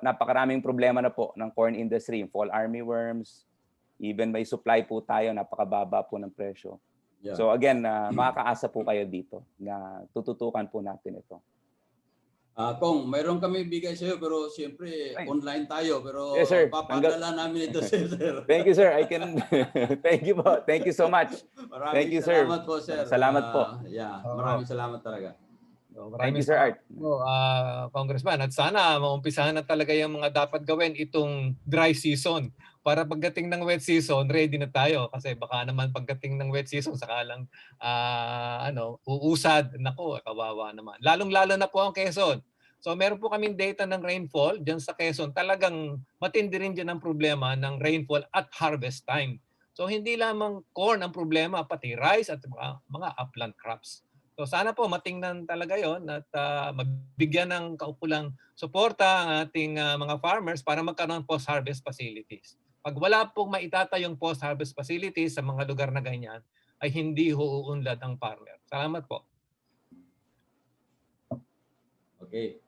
napakaraming problema na po ng corn industry, yung fall armyworms, even may supply po tayo, napakababa po ng presyo. Yeah. So again, makakaasa po kayo dito na tututukan po natin ito. Kung mayroon kami bigay sa iyo pero siyempre online tayo pero yes, sir. Papadala namin ito sir. Thank you sir. Thank you po. Thank you so much. Maraming salamat po sir. Salamat po. Maraming salamat talaga. Thank you sir Art. Congressman, at sana maumpisahan na talaga yung mga dapat gawin itong dry season para pagdating ng wet season ready na tayo kasi baka naman pagdating ng wet season sakalang uusad, nako kawawa naman. Lalong-lalo na po ang Quezon. So meron po kaming data ng rainfall diyan sa Quezon. Talagang matindi rin diyan ang problema ng rainfall at harvest time. So hindi lamang corn ang problema, pati rice at mga upland crops. So sana po matingnan talaga yon at magbigyan ng kaukulang suporta ang ating mga farmers para magkaroon ng post-harvest facilities. Pag wala pong maitatayong post-harvest facilities sa mga lugar na ganyan, ay hindi uuunlad ang farmer. Salamat po. Okay,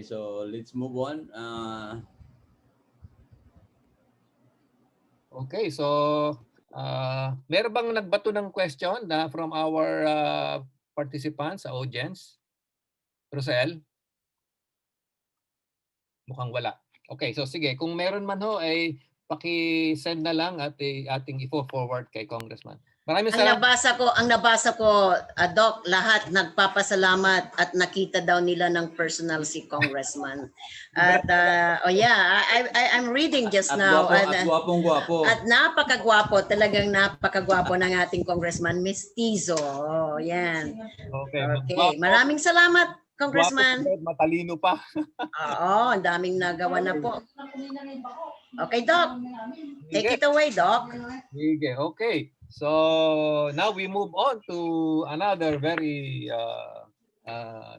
so let's move on. Okay, so meron bang nagbato ng question from our participants sa audience? Rosel? Mukhang wala. Okay, so sige, kung meron man ho ay paki-send na lang at ating i-forward kay Congressman. Maraming Ang salamat. nabasa ko, Doc, lahat nagpapasalamat at nakita daw nila ng personal si Congressman. At I'm reading just now. At gwapong-gwapo. At napakagwapo, talagang napakagwapo ng ating Congressman, Mestizo. Oh, yan. Okay. Okay, maraming salamat, Congressman. Gwapo, matalino pa. Oo, ang daming nagawa na po. Okay, Doc. Take it away, Doc. Sige, okay. So now we move on to another very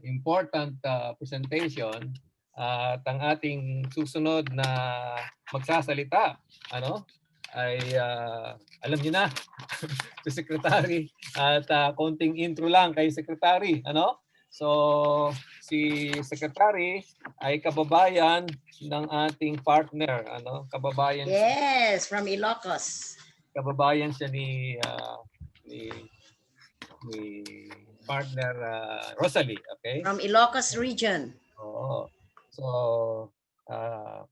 important presentation. At ang ating susunod na magsasalita, ay alam niyo na, si Secretary. At konting intro lang kay Secretary. So si Secretary ay kababayan ng ating partner. Kababayan. Yes, from Ilocos. Kababayan siya ni partner Rosalie, okay? From Ilocos region. Oo. So,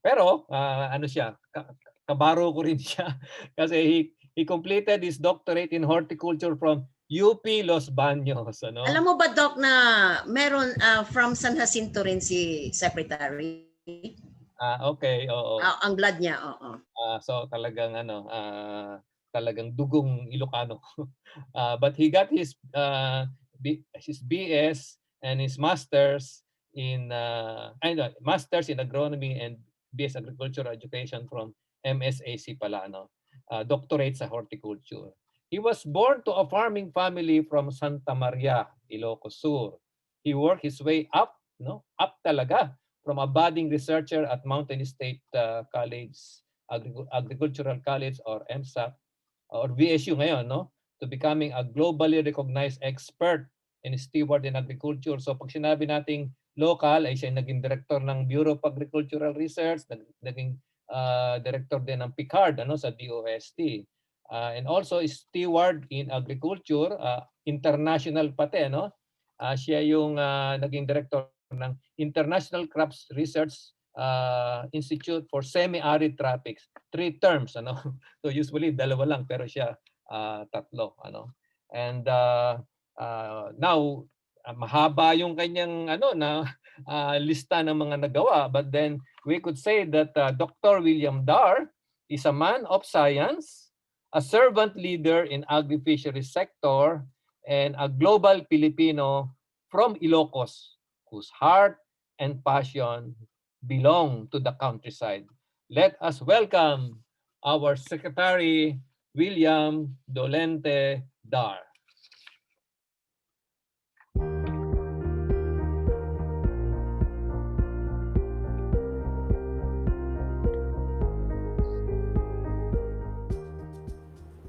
pero ano siya, kabaro ko rin siya kasi he completed his doctorate in horticulture from UP Los Baños. Alam mo ba, Doc, na meron from San Jacinto rin si Secretary? Okay, oo. Ang blood niya, oo. So talagang talagang dugong Ilocano. But he got his BS and his masters in masters in agronomy and BS agricultural education from MSAC pala, doctorate sa horticulture. He was born to a farming family from Santa Maria, Ilocos Sur. He worked his way up, up talaga, from a budding researcher at Mountain State College, Agricultural College or MSAC, or VSU ngayon, to becoming a globally recognized expert in steward in agriculture. So pag sinabi nating local, ay siya naging director ng Bureau of Agricultural Research, naging director din ng PICARD sa DOST. And also steward in agriculture, international pati, siya yung naging director ng International Crops Research Institute for Semi-Arid Tropics. 3 terms, So usually dalawa lang, pero siya tatlo, And now mahaba yung kanyang lista ng mga nagawa, but then we could say that Dr. William Dar is a man of science, a servant leader in agri-fisheries sector, and a global Filipino from Ilocos, whose heart and passion belong to the countryside. Let us welcome our Secretary, William Dolente Dar.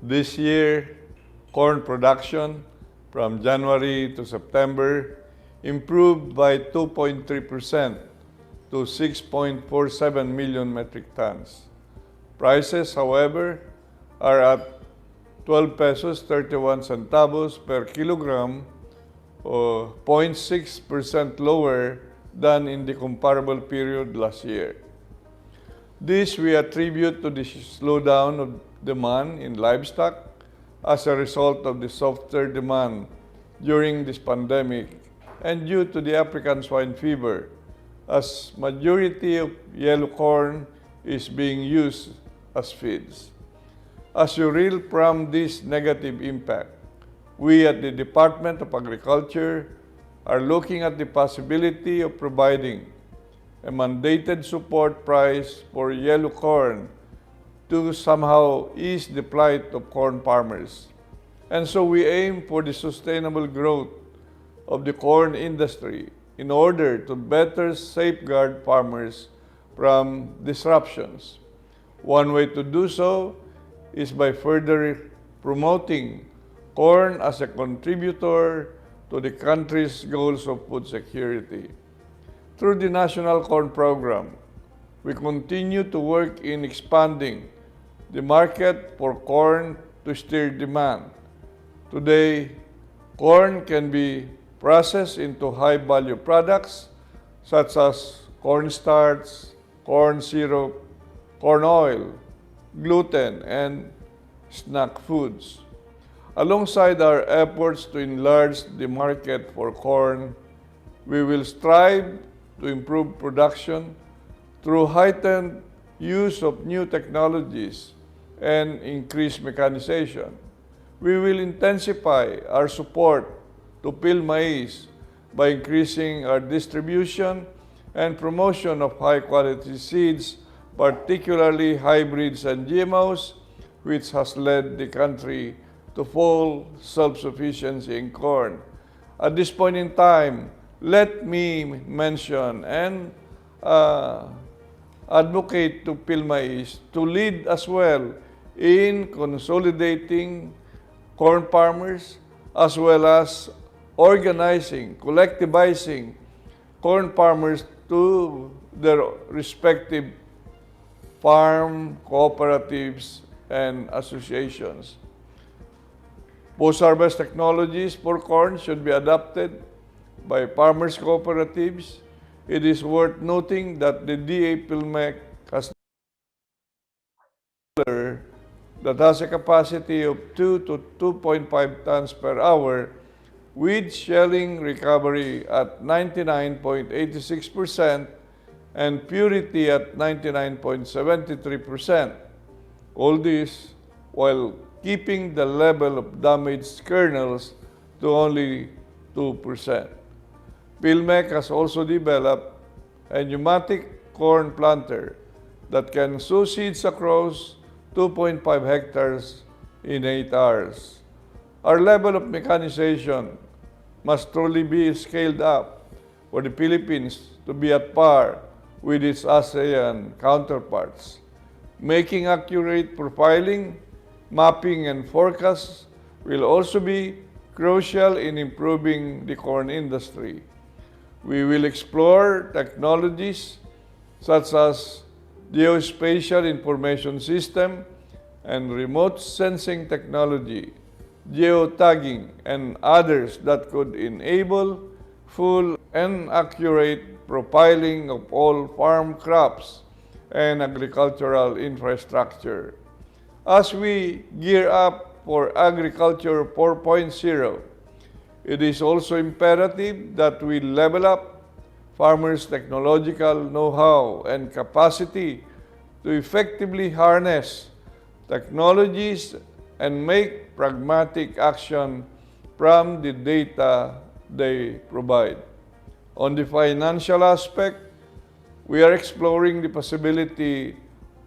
This year, corn production from January to September improved by 2.3% to 6.47 million metric tons. Prices, however, are at 12 pesos 31 centavos per kilogram, or 0.6% lower than in the comparable period last year. This we attribute to the slowdown of demand in livestock as a result of the softer demand during this pandemic and due to the African swine fever, as majority of yellow corn is being used as feeds. As you reel from this negative impact, we at the Department of Agriculture are looking at the possibility of providing a mandated support price for yellow corn to somehow ease the plight of corn farmers. And so we aim for the sustainable growth of the corn industry in order to better safeguard farmers from disruptions. One way to do so is by further promoting corn as a contributor to the country's goals of food security. Through the National Corn Program, we continue to work in expanding the market for corn to steer demand. Today, corn can be processed into high-value products such as cornstarch, corn syrup, corn oil, gluten, and snack foods. Alongside our efforts to enlarge the market for corn, we will strive to improve production through heightened use of new technologies and increased mechanization. We will intensify our support to PhilMais by increasing our distribution and promotion of high-quality seeds, particularly hybrids and GMOs, which has led the country to full self-sufficiency in corn. At this point in time, let me mention and advocate to PhilMais to lead as well in consolidating corn farmers as well as organizing, collectivizing corn farmers to their respective farm cooperatives and associations. Post-harvest technologies for corn should be adopted by farmers' cooperatives. It is worth noting that the DA Pilmec has that has a capacity of 2 to 2.5 tons per hour with shelling recovery at 99.86% and purity at 99.73%. All this while keeping the level of damaged kernels to only 2%. Pilmec has also developed a pneumatic corn planter that can sow seeds across 2.5 hectares in 8 hours. Our level of mechanization must truly be scaled up for the Philippines to be at par with its ASEAN counterparts. Making accurate profiling, mapping, and forecasts will also be crucial in improving the corn industry. We will explore technologies such as geospatial information system and remote sensing technology, geotagging, and others that could enable full and accurate profiling of all farm crops and agricultural infrastructure. As we gear up for Agriculture 4.0, it is also imperative that we level up farmers' technological know-how and capacity to effectively harness technologies and make pragmatic action from the data they provide. On the financial aspect, we are exploring the possibility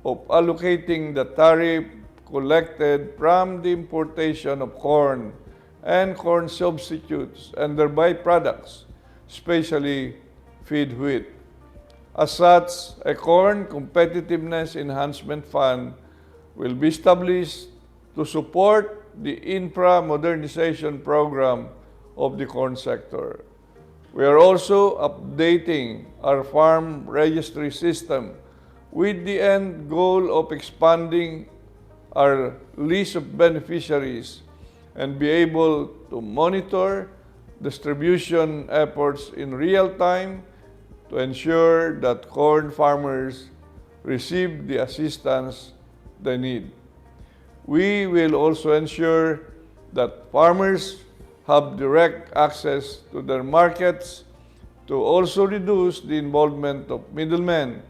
of allocating the tariff collected from the importation of corn and corn substitutes and their byproducts, especially feed wheat. As such, a Corn Competitiveness Enhancement Fund will be established to support the infra modernization program of the corn sector. We are also updating our farm registry system with the end goal of expanding our list of beneficiaries and be able to monitor distribution efforts in real time to ensure that corn farmers receive the assistance they need. We will also ensure that farmers have direct access to their markets to also reduce the involvement of middlemen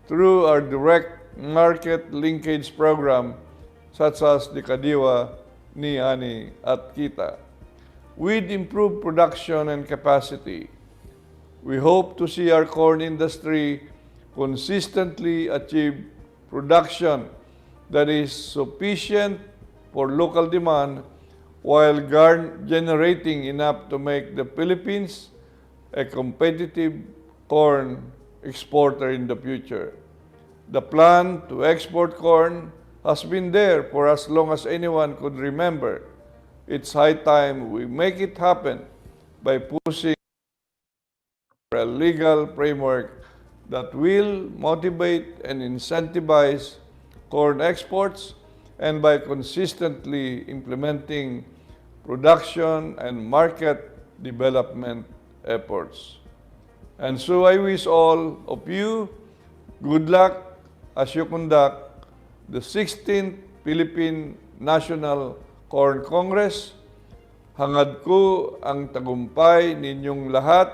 through our direct market linkage program such as the Kadiwa, Ni Ani at Kita. With improved production and capacity, we hope to see our corn industry consistently achieve production that is sufficient for local demand while generating enough to make the Philippines a competitive corn exporter in the future. The plan to export corn has been there for as long as anyone could remember. It's high time we make it happen by pushing for a legal framework that will motivate and incentivize corn exports and by consistently implementing production and market development efforts. And so I wish all of you good luck as you conduct the 16th Philippine National Corn Congress, hangad ko ang tagumpay ninyong lahat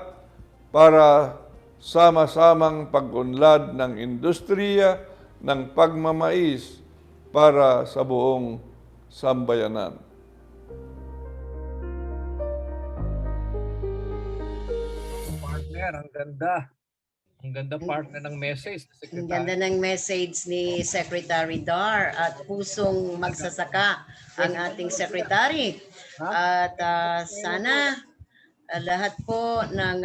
para sama-samang pag-unlad ng industriya ng pagmamais para sa buong sambayanan. Partner, ang ganda. Ang ganda partner ng message. Ang ganda ng message ni Secretary Dar at pusong magsasaka ang ating Secretary. At sana lahat po ng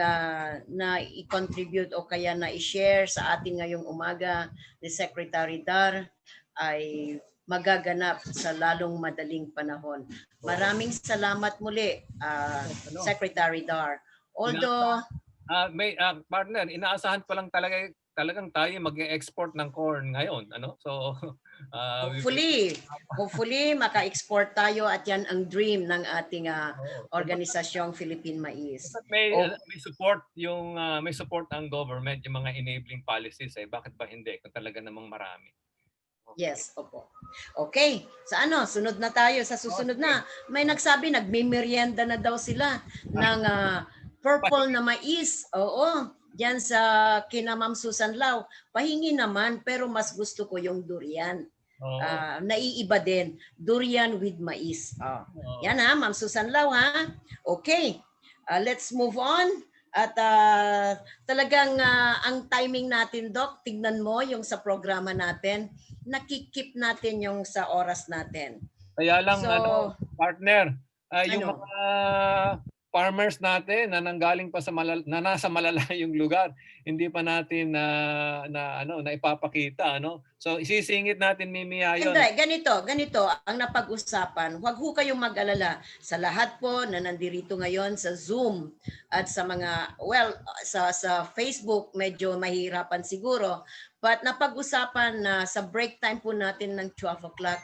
na i-contribute o kaya na i-share sa atin ngayong umaga ni Secretary Dar ay magaganap sa lalong madaling panahon. Maraming salamat muli, Secretary Dar. Although partner, inaasahan pa lang talagang tayo mag-export ng corn ngayon, ano? So hopefully maka-export tayo at yan ang dream ng ating organisasyong Philippine Mais. May support yung may support ang government, yung mga enabling policies, bakit ba hindi kung talaga namang marami? Yes, opo. Okay, sa sunod na tayo sa susunod na. May nagsabi nagmimerienda na daw sila ng purple na mais. Oo, diyan sa kina Ma'am Susan Lau. Pahingi naman pero mas gusto ko yung durian. Naiiba din. Durian with mais. Yan Ma'am Susan Lau ha. Okay, let's move on. At talagang ang timing natin, Doc, tignan mo yung sa programa natin, nakikip natin yung sa oras natin. Kaya lang, partner, yung mga farmers natin na nanggaling pa sa nasa malalayong lugar, hindi pa natin na ipapakita, ano? So isisingit natin Mimiya yun. Hindi, ganito ang napag-usapan. Huwag ho kayong mag-alala sa lahat po na nandirito ngayon sa Zoom at sa mga sa Facebook medyo mahirapan siguro, but napag-usapan na sa break time po natin ng 12 o'clock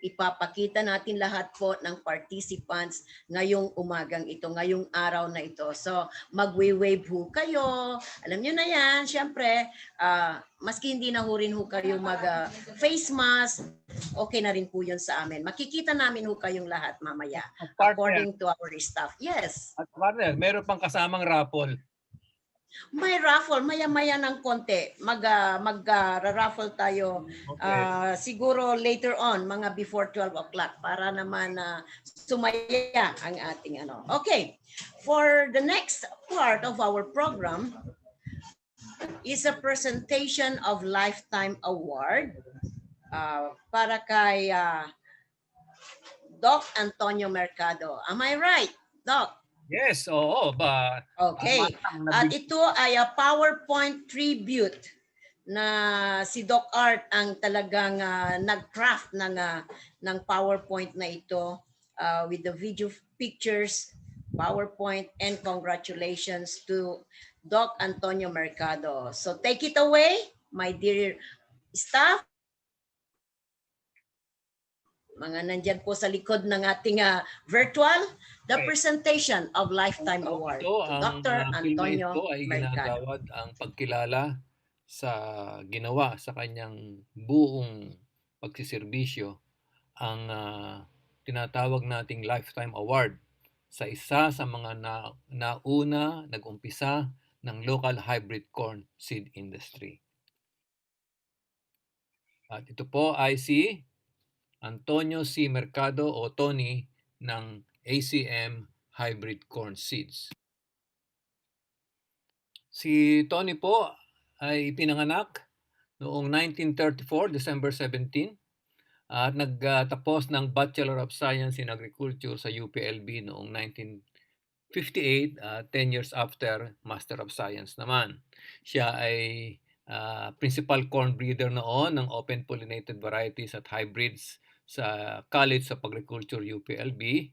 ipapakita natin lahat po ng participants ngayong umagang ito, ngayong araw na ito. So, magwe-wave ho kayo. Alam nyo na yan, syempre, maski hindi na ho rin ho kayo mag-face mask, okay na rin po yun sa amin. Makikita namin ho kayong lahat mamaya, according to our staff. Yes. At partner, meron pang kasamang raffle. May raffle, maya-maya ng konti. Mag-raffle tayo siguro later on, mga before 12 o'clock para naman sumaya ang ating Okay, for the next part of our program is a presentation of Lifetime Award para kay Doc Antonio Mercado. Am I right, Doc? Yes, oo. Okay. At ito ay a PowerPoint tribute na si Doc Art ang talagang nag-craft ng PowerPoint na ito with the video pictures, PowerPoint, and congratulations to Doc Antonio Mercado. So take it away, my dear staff. Mga nandyan po sa likod ng ating virtual, the presentation of Lifetime Award to Dr. Antonio ito ay Mercado. ginagawad ang pagkilala sa ginawa sa kanyang buong pagsiservisyo, ang tinatawag nating Lifetime Award sa isa sa mga nauna nag-umpisa ng local hybrid corn seed industry. At ito po ay si Antonio C. Mercado o Tony ng ACM Hybrid Corn Seeds. Si Tony po ay pinanganak noong 1934, December 17, at nagtapos ng Bachelor of Science in Agriculture sa UPLB noong 1958, 10 years after Master of Science naman. Siya ay principal corn breeder noon ng open pollinated varieties at hybrids sa College of Agriculture UPLB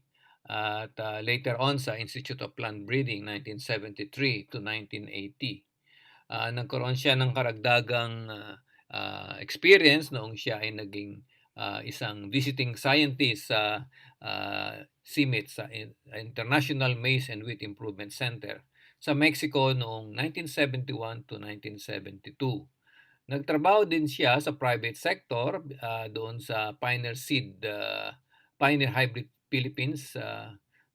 at later on sa Institute of Plant Breeding 1973 to 1980. Nagkaroon siya ng karagdagang experience noong siya ay naging isang visiting scientist sa CIMMYT, sa International Maize and Wheat Improvement Center sa Mexico noong 1971 to 1972. Nagtrabaho din siya sa private sector doon sa Pioneer Seed Pioneer Hybrid Philippines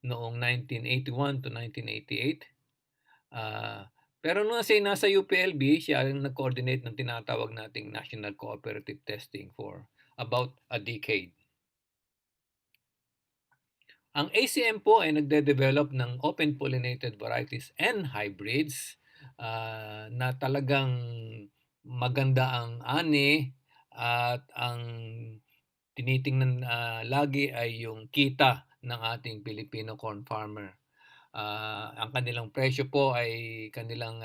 noong 1981 to 1988. Pero nung nasa UPLB, siya ang nag-coordinate ng tinatawag nating National Cooperative Testing for about a decade. Ang ACM po ay nagde-develop ng open-pollinated varieties and hybrids na talagang maganda ang ani at ang tinitingnan lagi ay yung kita ng ating Filipino corn farmer. Ang kanilang presyo po ay kanilang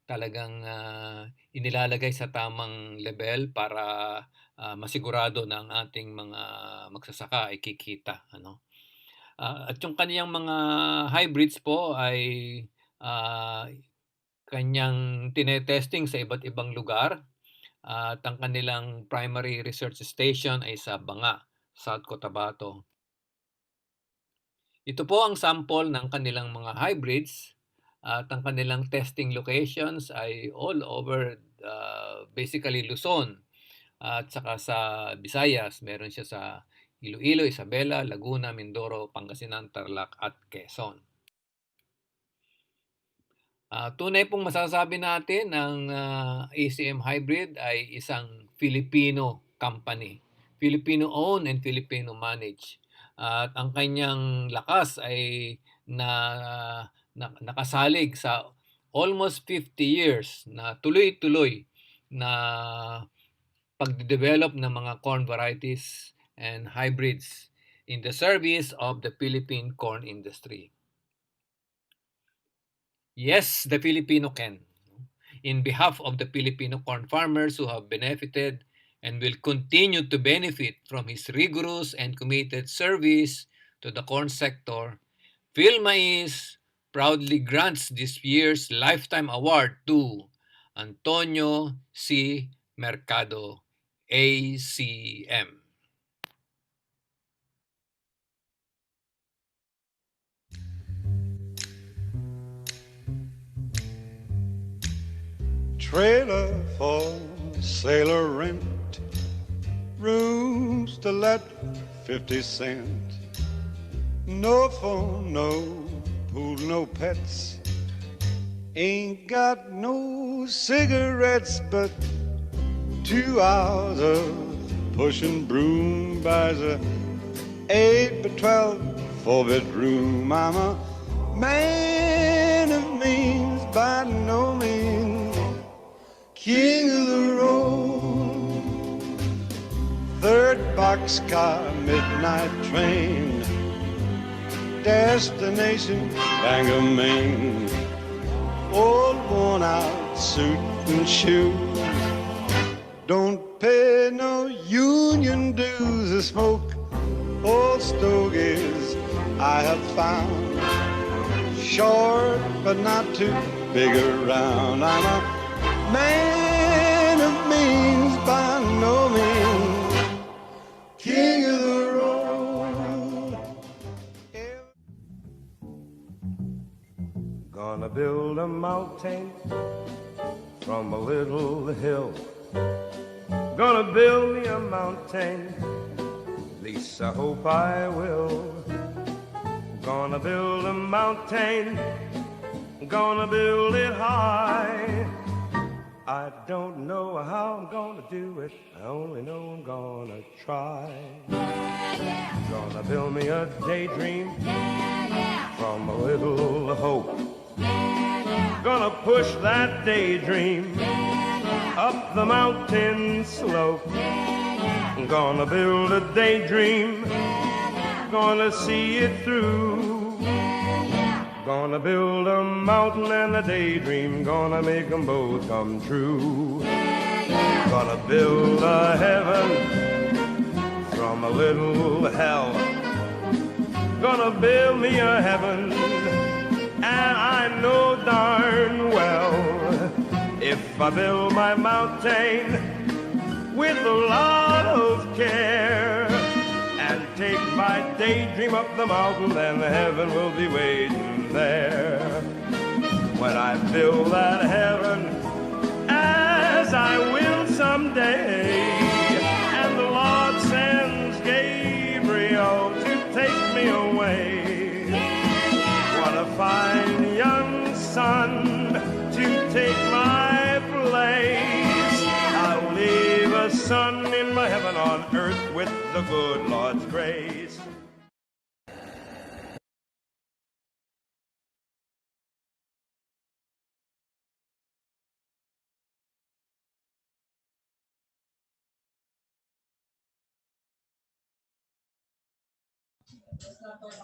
talagang inilalagay sa tamang level para masigurado na ang ating mga magsasaka ay kikita. At yung kaniyang mga hybrids po ay kanyang tinetesting sa iba't ibang lugar. At ang kanilang primary research station ay sa Banga, South Cotabato. Ito po ang sample ng kanilang mga hybrids at ang kanilang testing locations ay all over basically Luzon at saka sa Visayas. Meron siya sa Iloilo, Isabela, Laguna, Mindoro, Pangasinan, Tarlac at Quezon. Tunay pong masasabi natin ang ACM Hybrid ay isang Filipino company. Filipino-owned and Filipino-managed. At ang kanyang lakas ay nakasalig sa almost 50 years na tuloy-tuloy na pagde-develop ng mga corn varieties and hybrids in the service of the Philippine corn industry. Yes, the Filipino can. In behalf of the Filipino corn farmers who have benefited and will continue to benefit from his rigorous and committed service to the corn sector, PhilMais proudly grants this year's Lifetime Award to Antonio C. Mercado, ACM. Trailer for sailor rent, rooms to let 50 cents. No phone, no pool, no pets. Ain't got no cigarettes, but 2 hours of pushing broom buys a 8 by 12 4-bedroom. I'm a man of means, by no means king of the road. 3rd boxcar, midnight train, destination Bangor, Maine. Old worn out suit and shoes, don't pay no union dues. I smoke old stogies I have found, short but not too big around. I'm a man of means, by no means king of the road. Gonna build a mountain from a little hill. Gonna build me a mountain, at least I hope I will. Gonna build a mountain, gonna build it high. I don't know how I'm gonna do it, I only know I'm gonna try. Gonna build me a daydream from a little hope. Gonna push that daydream up the mountain slope. Gonna build a daydream, gonna see it through. Gonna build a mountain and a daydream, gonna make them both come true. Gonna build a heaven from a little hell. Gonna build me a heaven, and I know darn well, if I build my mountain with a lot of care and take my daydream up the mountain, then heaven will be waiting there. When I build that heaven, as I will someday, and the Lord sends Gabriel a heaven on earth with the good Lord's grace.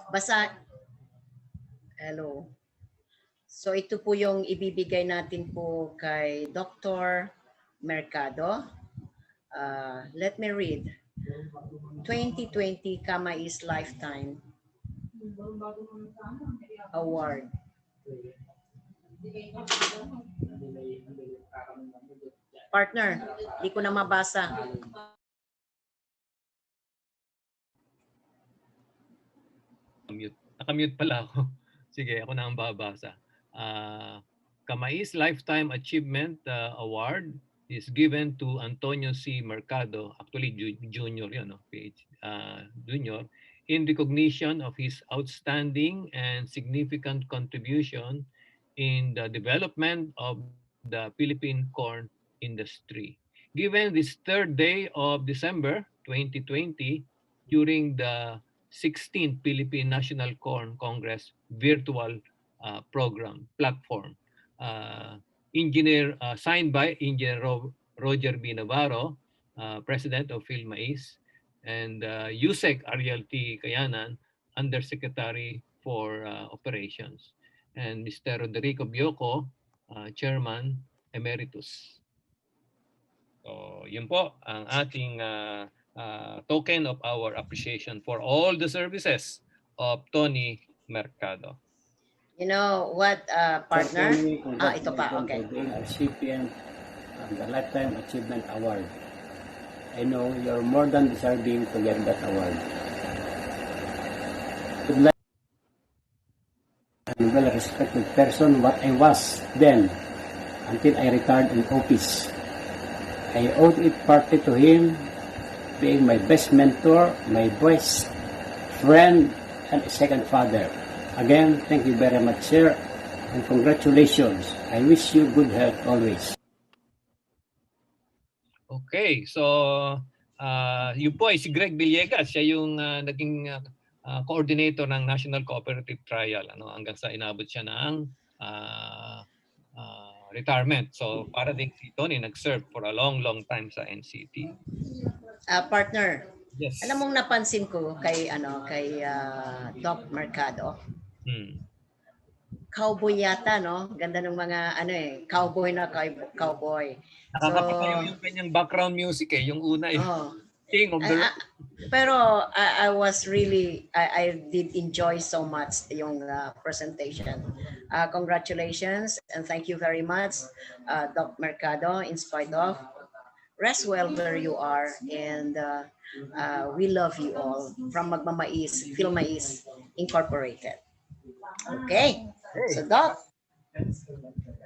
Basa. Hello. So ito po yung ibibigay natin po kay Dr. Mercado. Let me read. 2020 Kamais Lifetime Award. Partner, di ko na mabasa. Nakamute pala ako. Sige, ako na ang babasa. Kamais Lifetime Achievement Award is given to Antonio C. Mercado, actually junior yun, no? Junior, in recognition of his outstanding and significant contribution in the development of the Philippine corn industry. Given this third day of December 2020, during the 16th Philippine National Corn Congress virtual program platform, signed by Engineer Roger B. Navarro, President of PhilMais, and Yusek Ariel T. Kayanan, Undersecretary for Operations, and Mr. Rodrigo Bioco, Chairman Emeritus. So, yun po ang ating token of our appreciation for all the services of Tony Mercado. You know what, partner? Ito pa, okay. Recipient of the Lifetime Achievement Award. I know you're more than deserving to get that award. Good luck. And well-respected person what I was then until I retired in office. I owed it partly to him being my best mentor, my best friend, and second father. Again, thank you very much, sir, and congratulations. I wish you good health always. Okay, so yun po ay si Greg Villegas. Siya yung naging coordinator ng National Cooperative Trial hanggang sa inabot siya ng retirement. So para din si Tony nag-serve for a long time sa NCT. Partner, yes. Alam mong napansin ko kay Doc Mercado. Cowboy yata, no? Ganda ng mga cowboy na cowboy. Nakakapatayo yung kanyang background music yung una King of the Pero I was really I did enjoy so much yung presentation. Congratulations and thank you very much, Doc Mercado, in spite of. Rest well where you are, and we love you all from Magmamais, PhilMais Incorporated. Okay, so Doc,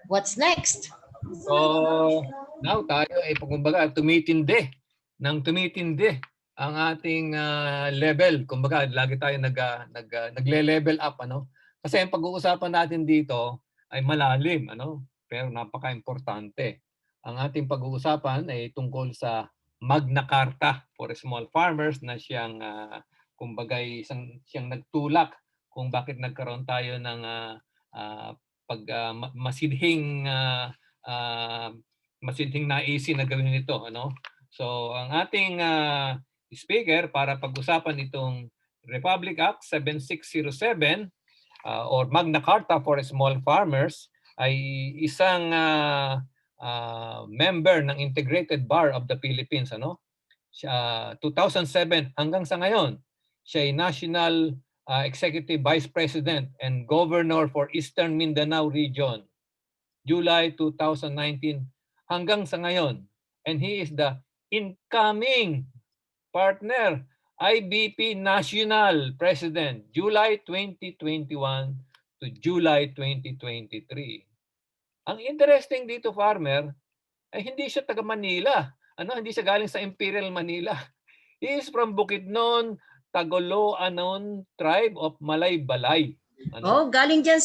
what's next? So now tayo ay kumbaga tumitindi ang ating level. Kumbaga lagi tayo nagle-level up Kasi ang pag-uusapan natin dito ay malalim pero napaka-importante. Ang ating pag-uusapan ay tungkol sa Magna Carta for Small Farmers na siyang kumbaga siyang nagtulak kung bakit nagkaroon tayo ng masidhing naisin na gawin ito. So ang ating speaker para pag-usapan itong Republic Act 7607 or Magna Carta for Small Farmers ay isang member ng Integrated Bar of the Philippines. 2007 hanggang sa ngayon, siya ay National Executive Vice President and Governor for Eastern Mindanao Region, July 2019 hanggang sa ngayon. And he is the incoming partner IBP National President, July 2021 to July 2023. Ang interesting dito, farmer, ay hindi siya taga Manila. Hindi siya galing sa Imperial Manila. He is from Bukidnon, Tagolo-Anon tribe of Malay-Balay. Galing diyan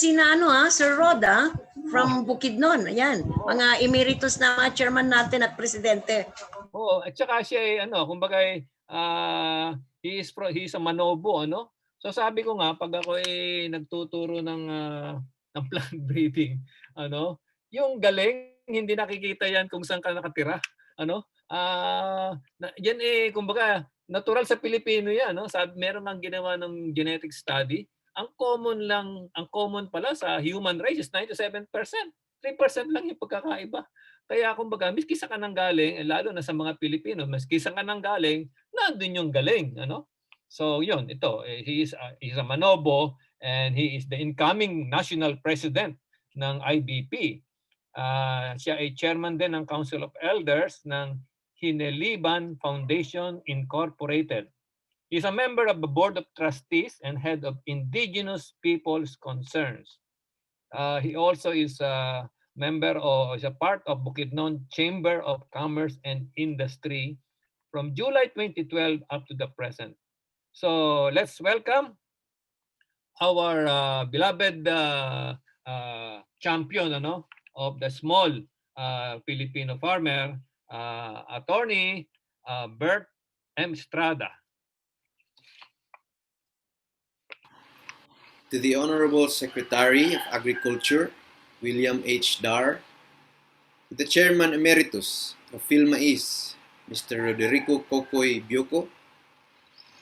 Sir Rod, from Bukidnon. Ayan, mga emeritus na chairman natin at presidente. Oo, at saka siya ay ano, kumbaga he is a manobo, ano? So sabi ko nga, pag ako ay nagtuturo ng plant breeding, ano, yung galing, hindi nakikita yan kung saan ka nakatira. Ano? Yan kumbaga, natural sa Pilipino yan. No? Meron ang ginawa ng genetic study. Ang common pala sa human race is 97%. 3% lang yung pagkakaiba. Kaya kumbaga, miski sa kanang galing, lalo na sa mga Pilipino, miski sa kanang galing, nandun yung galing. Ano? So yun, ito, he's a manobo and he is the incoming national president ng IBP. Siya ay chairman din ng Council of Elders ng Hineliban Foundation Incorporated. He's a member of the Board of Trustees and head of Indigenous Peoples Concerns. He also is a member or is a part of Bukidnon Chamber of Commerce and Industry from July 2012 up to the present. So let's welcome our beloved champion of the small Filipino farmer, attorney Bert M. Estrada. To the Honorable Secretary of Agriculture, William H. Dar, to the Chairman Emeritus of PhilMais, Mr. Roderico Cocoy Bioco,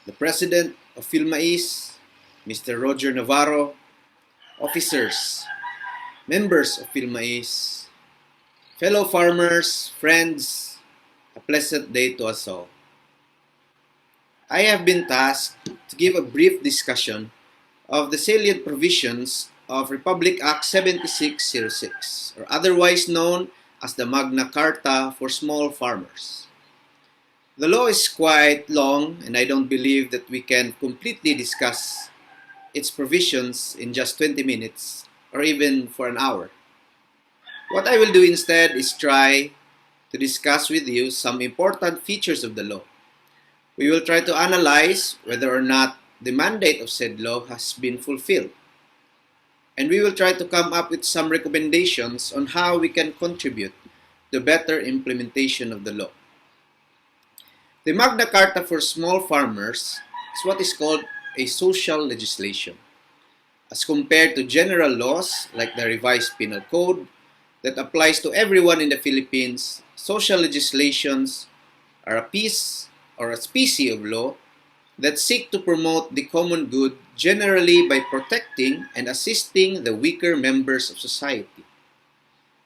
the President of PhilMais, Mr. Roger Navarro, officers, members of PhilMais, fellow farmers, friends, a pleasant day to us all. I have been tasked to give a brief discussion of the salient provisions of Republic Act 7606, or otherwise known as the Magna Carta for Small Farmers. The law is quite long, and I don't believe that we can completely discuss its provisions in just 20 minutes or even for an hour. What I will do instead is try to discuss with you some important features of the law. We will try to analyze whether or not the mandate of said law has been fulfilled. And we will try to come up with some recommendations on how we can contribute to better implementation of the law. The Magna Carta for Small Farmers is what is called a social legislation, as compared to general laws like the Revised Penal Code that applies to everyone in the Philippines. Social legislations are a piece or a species of law that seek to promote the common good generally by protecting and assisting the weaker members of society.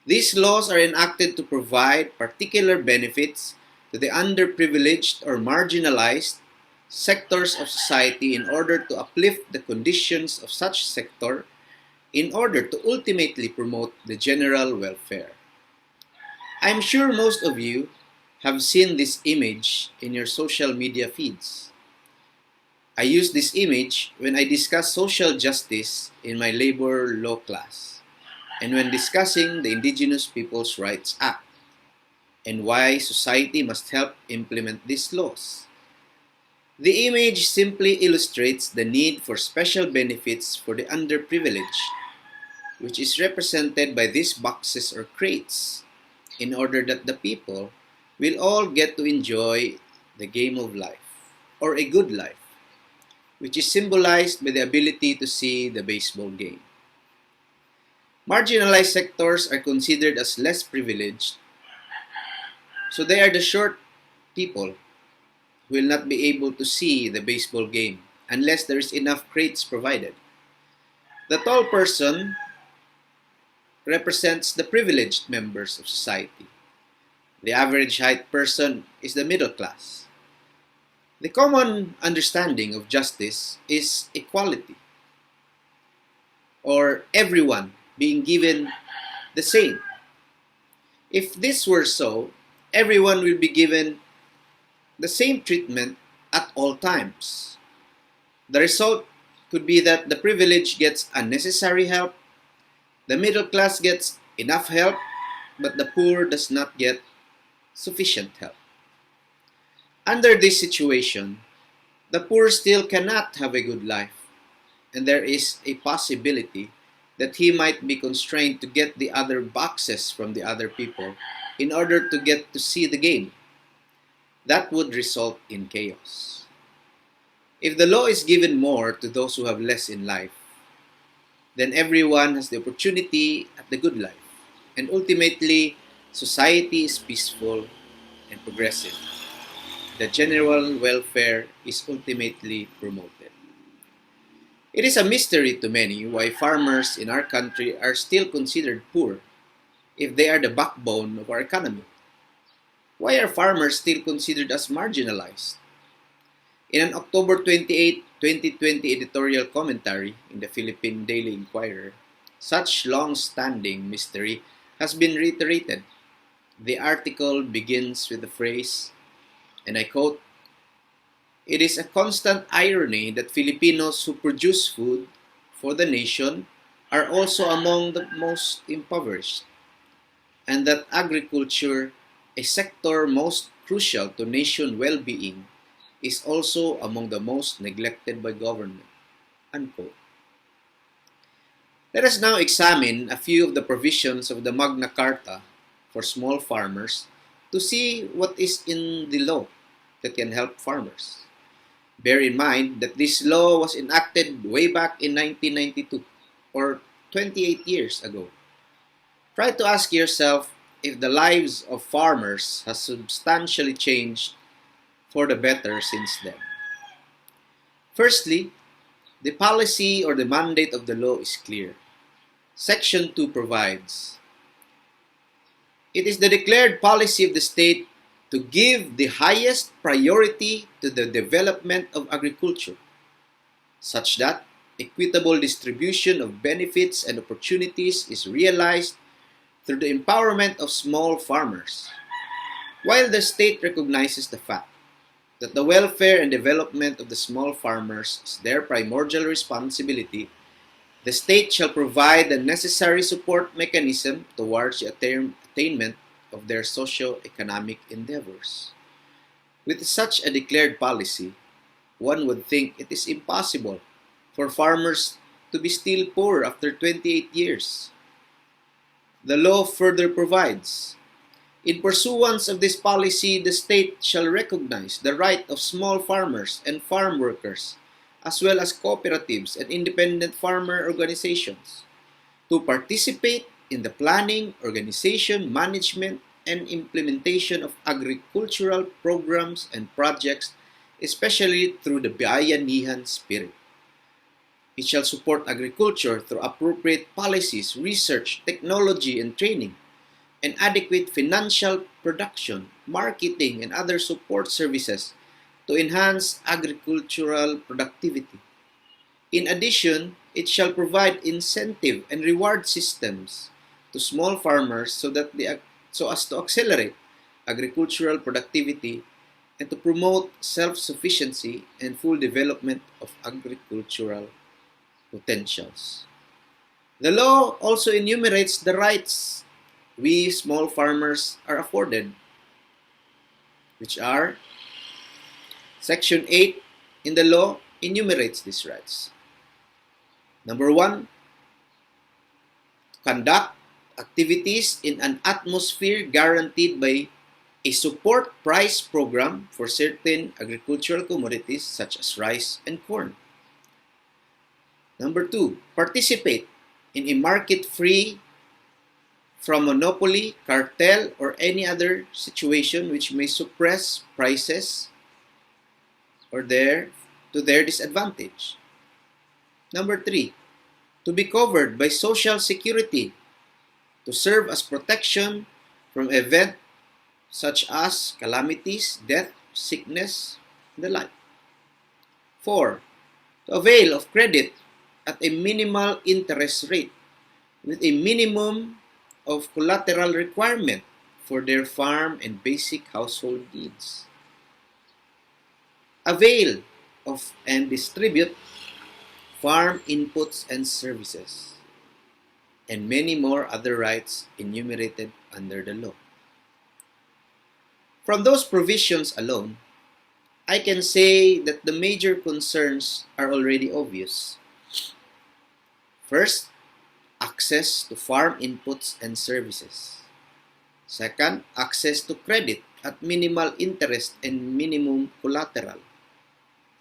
These laws are enacted to provide particular benefits to the underprivileged or marginalized sectors of society in order to uplift the conditions of such sector in order to ultimately promote the general welfare. I'm sure most of you have seen this image in your social media feeds. I use this image when I discuss social justice in my labor law class and when discussing the Indigenous Peoples' Rights Act and why society must help implement these laws. The image simply illustrates the need for special benefits for the underprivileged, which is represented by these boxes or crates, in order that the people will all get to enjoy the game of life, or a good life, which is symbolized by the ability to see the baseball game. Marginalized sectors are considered as less privileged, so they are the short people who will not be able to see the baseball game unless there is enough crates provided. The tall person represents the privileged members of society. The average height person is the middle class. The common understanding of justice is equality, or everyone being given the same. If this were so, everyone will be given the same treatment at all times. The result could be that the privileged gets unnecessary help, the middle class gets enough help, but the poor does not get sufficient help. Under this situation, the poor still cannot have a good life, and there is a possibility that he might be constrained to get the other boxes from the other people in order to get to see the game. that would result in chaos. If the law is given more to those who have less in life, then everyone has the opportunity at the good life, and ultimately, society is peaceful and progressive. The general welfare is ultimately promoted. It is a mystery to many why farmers in our country are still considered poor if they are the backbone of our economy. Why are farmers still considered as marginalized? In an October 28, 2020 editorial commentary in the Philippine Daily Inquirer, such long-standing mystery has been reiterated. The article begins with the phrase, and I quote, "It is a constant irony that Filipinos who produce food for the nation are also among the most impoverished, and that agriculture, a sector most crucial to nation well-being, is also among the most neglected by government." Unquote. Let us now examine a few of the provisions of the Magna Carta for small farmers to see what is in the law that can help farmers. Bear in mind that this law was enacted way back in 1992, or 28 years ago. Try to ask yourself if the lives of farmers has substantially changed for the better since then. Firstly, the policy or the mandate of the law is clear. Section 2 provides, "It is the declared policy of the state to give the highest priority to the development of agriculture, such that equitable distribution of benefits and opportunities is realized through the empowerment of small farmers. While the state recognizes the fact that the welfare and development of the small farmers is their primordial responsibility, the state shall provide the necessary support mechanism towards the attainment of their socio-economic endeavors." With such a declared policy, one would think it is impossible for farmers to be still poor after 28 years. The law further provides, "In pursuance of this policy, the state shall recognize the right of small farmers and farm workers, as well as cooperatives and independent farmer organizations, to participate in the planning, organization, management, and implementation of agricultural programs and projects, especially through the bayanihan spirit. It shall support agriculture through appropriate policies, research, technology, and training, and adequate financial production, marketing, and other support services to enhance agricultural productivity. In addition, it shall provide incentive and reward systems to small farmers so as to accelerate agricultural productivity and to promote self-sufficiency and full development of agricultural potentials." The law also enumerates the rights we small farmers are afforded, which are Section 8 in the law enumerates these rights. Number 1, conduct activities in an atmosphere guaranteed by a support price program for certain agricultural commodities such as rice and corn. Number 2, participate in a market free from monopoly, cartel, or any other situation which may suppress prices or to their disadvantage. Number 3, to be covered by Social Security to serve as protection from events such as calamities, death, sickness, and the like. 4, to avail of credit at a minimal interest rate with a minimum of collateral requirement for their farm and basic household needs. Avail of and distribute farm inputs and services, and many more other rights enumerated under the law. From those provisions alone, I can say that the major concerns are already obvious. First, access to farm inputs and services. Second, access to credit at minimal interest and minimum collateral.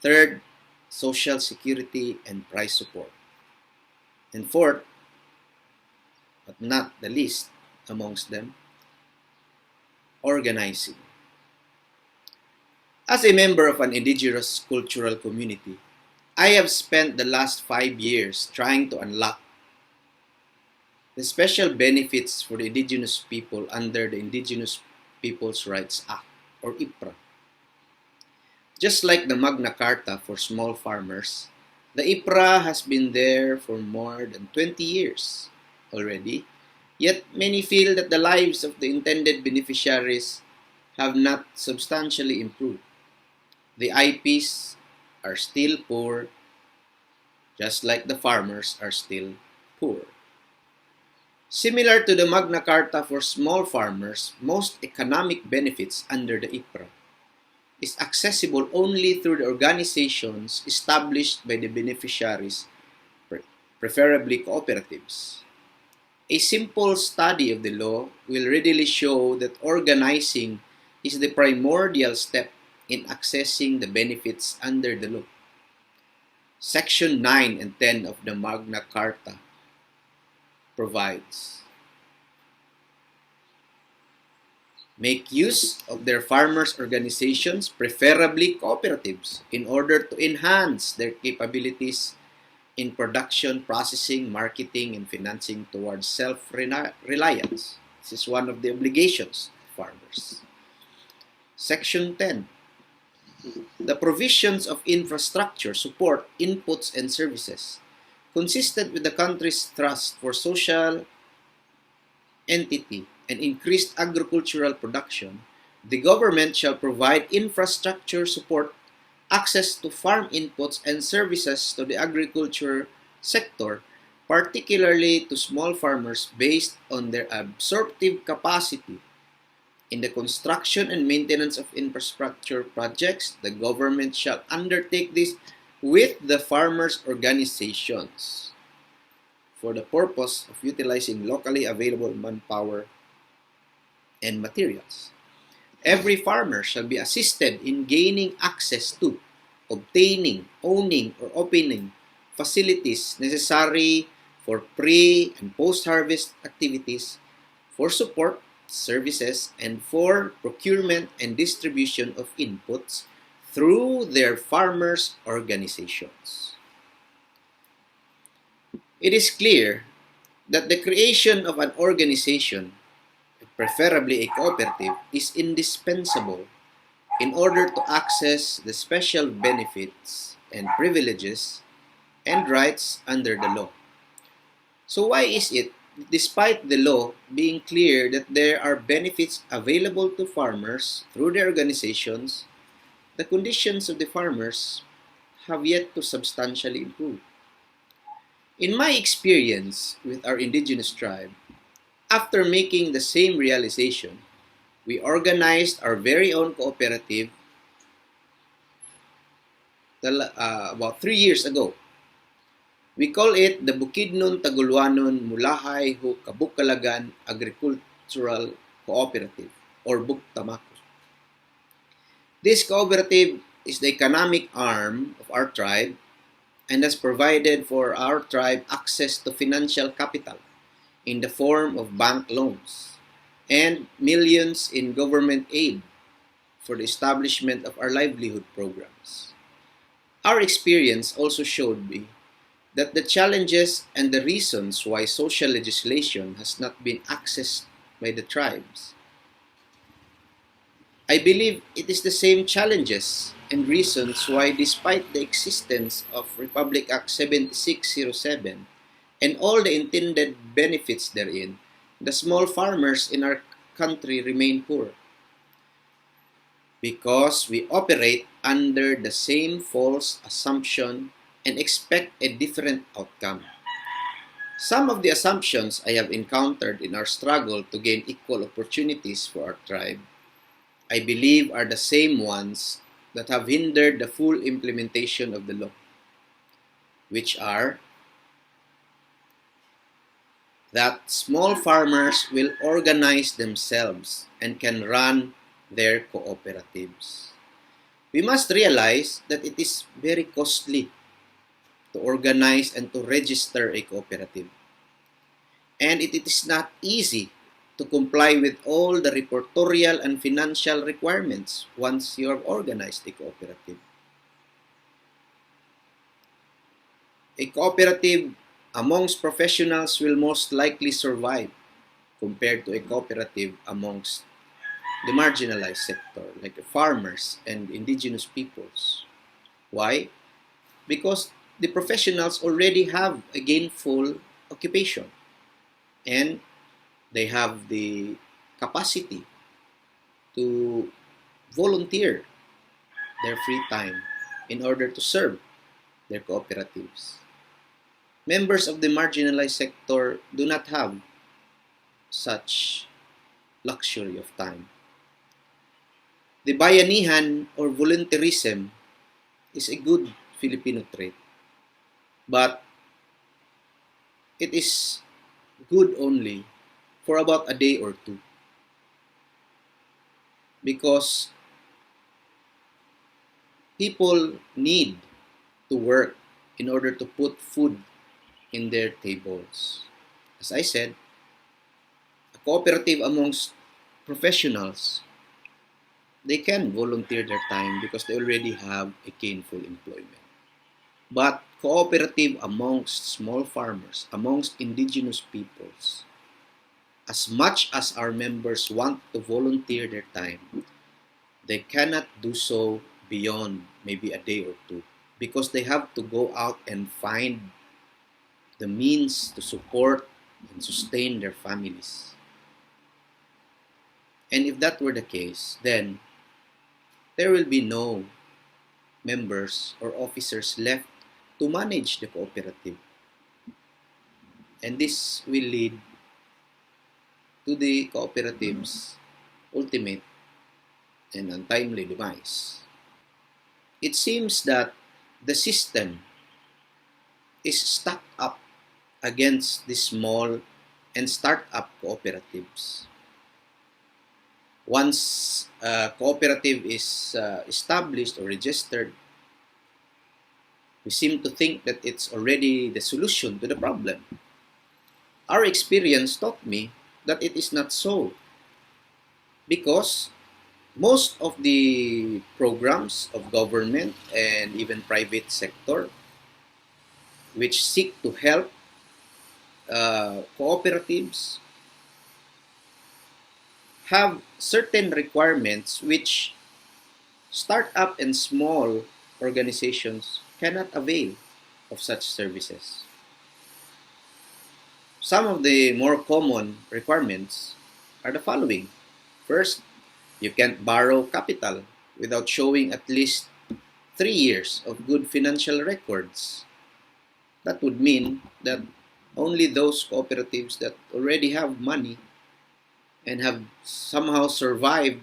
Third, social security and price support. And fourth, but not the least amongst them, organizing. As a member of an indigenous cultural community, I have spent the last 5 years trying to unlock the special benefits for the indigenous people under the Indigenous Peoples' Rights Act, or IPRA. Just like the Magna Carta for small farmers, the IPRA has been there for more than 20 years already, yet many feel that the lives of the intended beneficiaries have not substantially improved. The IPs are still poor, just like the farmers are still poor. Similar to the Magna Carta for small farmers, most economic benefits under the IPRA is accessible only through the organizations established by the beneficiaries, preferably cooperatives. A simple study of the law will readily show that organizing is the primordial step in accessing the benefits under the law. Section 9 and 10 of the Magna Carta provides, make use of their farmers' organizations, preferably cooperatives, in order to enhance their capabilities in production, processing, marketing, and financing towards self-reliance. This is one of the obligations of farmers. Section 10. The provisions of infrastructure, support, inputs, and services consistent with the country's thrust for social entity and increased agricultural production, the government shall provide infrastructure support, access to farm inputs and services to the agriculture sector, particularly to small farmers based on their absorptive capacity. In the construction and maintenance of infrastructure projects, the government shall undertake this with the farmers' organizations for the purpose of utilizing locally available manpower and materials. Every farmer shall be assisted in gaining access to, obtaining, owning, or opening facilities necessary for pre- and post-harvest activities, for support, services, and for procurement and distribution of inputs through their farmers' organizations. It is clear that the creation of an organization, preferably a cooperative, is indispensable in order to access the special benefits and privileges and rights under the law. So why is it, despite the law being clear that there are benefits available to farmers through their organizations, the conditions of the farmers have yet to substantially improve? In my experience with our indigenous tribe, after making the same realization, we organized our very own cooperative about 3 years ago. We call it the Bukidnon Tagulwanon Mulahay Hu Kabukalagan Agricultural Cooperative, or Buktamako. This cooperative is the economic arm of our tribe and has provided for our tribe access to financial capital in the form of bank loans and millions in government aid for the establishment of our livelihood programs. Our experience also showed me that the challenges and the reasons why social legislation has not been accessed by the tribes. I believe it is the same challenges and reasons why, despite the existence of Republic Act 7607 and all the intended benefits therein, the small farmers in our country remain poor. Because we operate under the same false assumption and expect a different outcome. Some of the assumptions I have encountered in our struggle to gain equal opportunities for our tribe, I believe, are the same ones that have hindered the full implementation of the law, which are that small farmers will organize themselves and can run their cooperatives. We must realize that it is very costly to organize and to register a cooperative. And it is not easy to comply with all the reportorial and financial requirements once you have organized a cooperative. A cooperative amongst professionals will most likely survive compared to a cooperative amongst the marginalized sector, like the farmers and indigenous peoples. Why? Because the professionals already have a gainful occupation and they have the capacity to volunteer their free time in order to serve their cooperatives. Members of the marginalized sector do not have such luxury of time. The bayanihan or volunteerism is a good Filipino trait, but it is good only for about a day or two because people need to work in order to put food in their tables. As I said, a cooperative amongst professionals, they can volunteer their time because they already have a gainful employment. But cooperative amongst small farmers, amongst indigenous peoples, as much as our members want to volunteer their time, they cannot do so beyond maybe a day or two because they have to go out and find the means to support and sustain their families. And if that were the case, then there will be no members or officers left to manage the cooperative. And this will lead to the cooperative's ultimate and untimely demise. It seems that the system is stacked up against the small and start-up cooperatives. Once a cooperative is established or registered, we seem to think that it's already the solution to the problem. Our experience taught me that it is not so, because most of the programs of government and even private sector which seek to help cooperatives have certain requirements which start-up and small organizations cannot avail of such services. Some of the more common requirements are the following. First, you can't borrow capital without showing at least 3 years of good financial records. That would mean that only those cooperatives that already have money and have somehow survived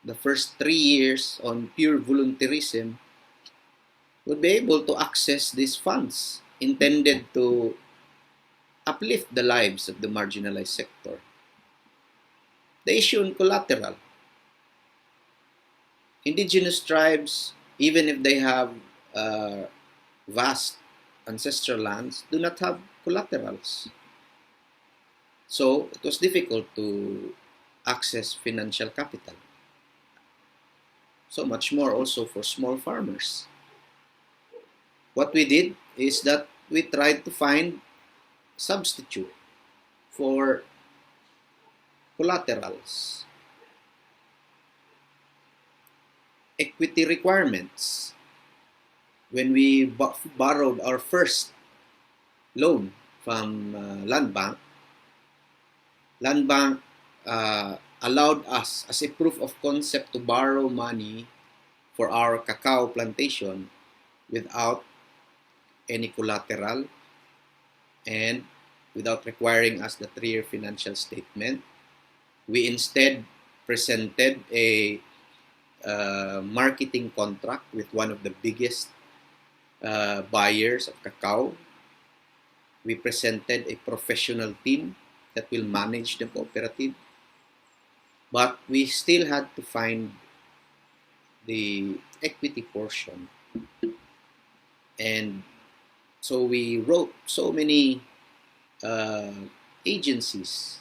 the first 3 years on pure volunteerism would be able to access these funds intended to uplift the lives of the marginalized sector. The issue on collateral. Indigenous tribes, even if they have vast ancestral lands, do not have collaterals. So it was difficult to access financial capital. So much more also for small farmers. What we did is that we tried to find substitute for collaterals. Equity requirements. When we borrowed our first loan from Land Bank allowed us as a proof of concept to borrow money for our cacao plantation without any collateral and without requiring us the 3-year financial statement. We instead presented a marketing contract with one of the biggest buyers of cacao. We presented a professional team that will manage the cooperative. But we still had to find the equity portion. And so we wrote so many uh, agencies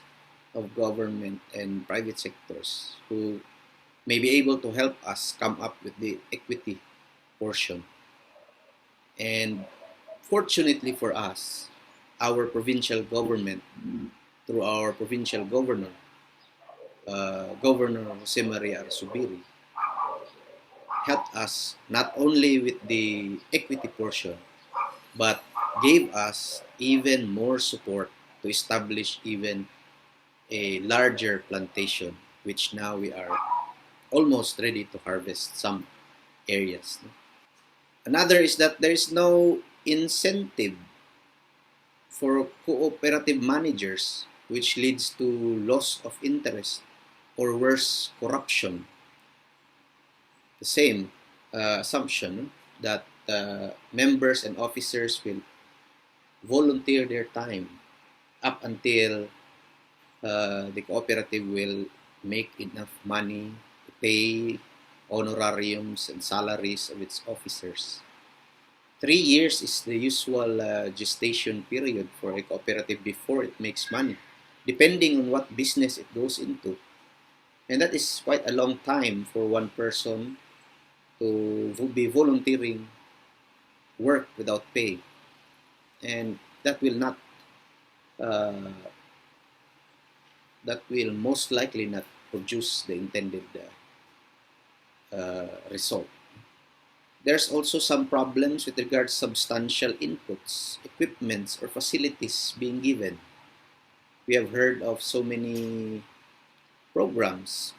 of government and private sectors who may be able to help us come up with the equity portion. And fortunately for us, our provincial government, through our provincial governor, Governor Jose Maria Arzubiri, helped us not only with the equity portion, but gave us even more support to establish even a larger plantation, which now we are almost ready to harvest some areas. Another is that there is no incentive for cooperative managers, which leads to loss of interest or worse, corruption. The same assumption that members and officers will volunteer their time up until the cooperative will make enough money to pay honorariums and salaries of its officers. 3 years is the usual gestation period for a cooperative before it makes money, depending on what business it goes into. And that is quite a long time for one person to be volunteering work without pay. And that will not, that will most likely not produce the intended result. There's also some problems with regards to substantial inputs, equipments, or facilities being given. We have heard of so many programs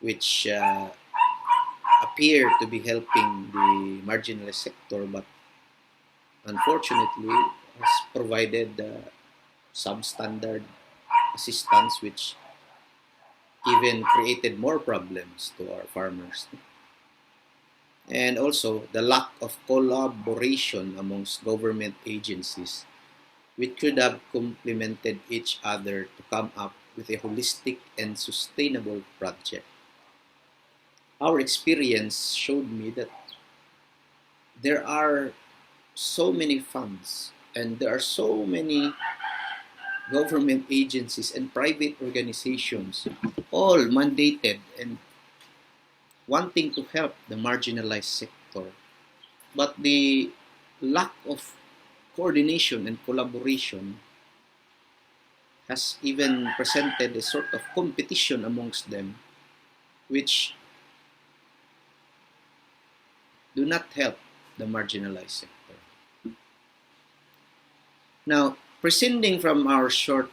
which appear to be helping the marginalized sector, but unfortunately has provided substandard assistance, which even created more problems to our farmers. And also the lack of collaboration amongst government agencies, which could have complemented each other to come up with a holistic and sustainable project. Our experience showed me that there are so many funds and there are so many government agencies and private organizations all mandated and wanting to help the marginalized sector. But the lack of coordination and collaboration has even presented a sort of competition amongst them, which do not help the marginalized sector. Now, prescinding from our short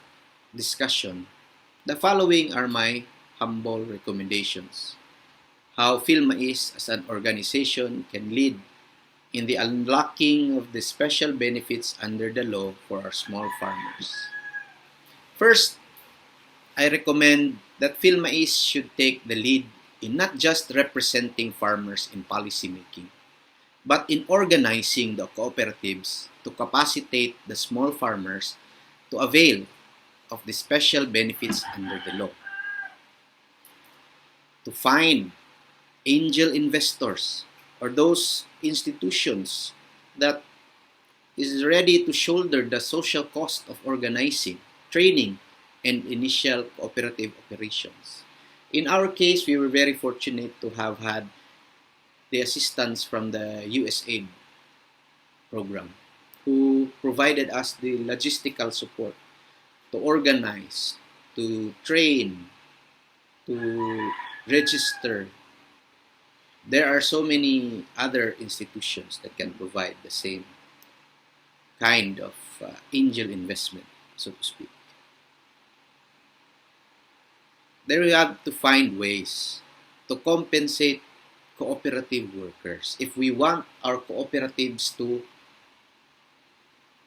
discussion, the following are my humble recommendations. How PhilMais as an organization can lead in the unlocking of the special benefits under the law for our small farmers. First, I recommend that PhilMais should take the lead in not just representing farmers in policymaking, but in organizing the cooperatives to capacitate the small farmers to avail of the special benefits under the law. To find angel investors or those institutions that is ready to shoulder the social cost of organizing, training, and initial cooperative operations. In our case, we were very fortunate to have had the assistance from the USAID program, who provided us the logistical support to organize, to train, to register. There are so many other institutions that can provide the same kind of angel investment, so to speak. There we have to find ways to compensate cooperative workers. If we want our cooperatives to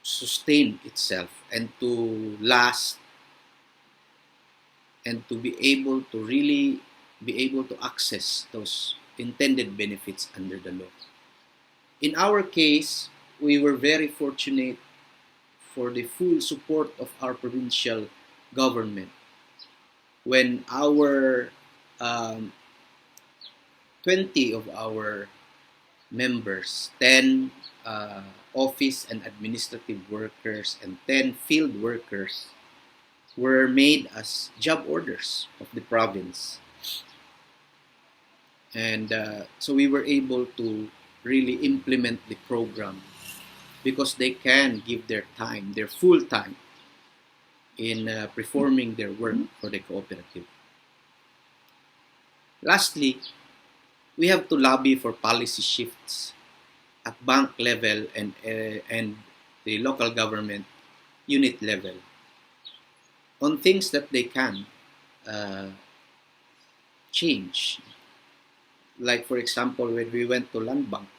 sustain itself and to last and to be able to really be able to access those intended benefits under the law. In our case, we were very fortunate for the full support of our provincial government when our 20 of our members, 10 office and administrative workers, and 10 field workers were made as job orders of the province. And so we were able to really implement the program because they can give their time, their full time, in performing their work for the cooperative. Lastly, we have to lobby for policy shifts at bank level and the local government unit level on things that they can change. Like, for example, when we went to Land Bank,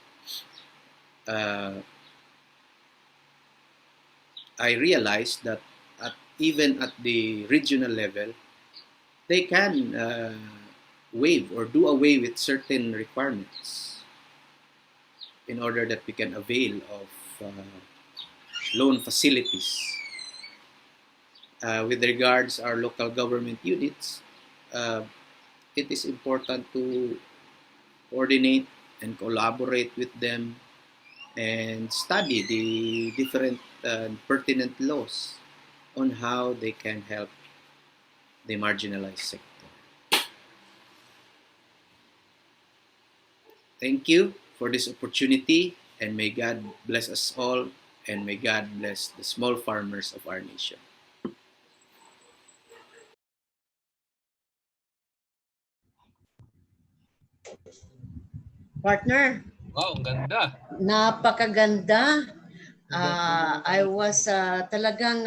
I realized that even at the regional level, they can waive or do away with certain requirements in order that we can avail of loan facilities. With regards our local government units, it is important to coordinate and collaborate with them and study the different pertinent laws on how they can help the marginalized sector. Thank you for this opportunity, and may God bless us all, and may God bless the small farmers of our nation. Partner. Wow, ang ganda. Napakaganda. I was talagang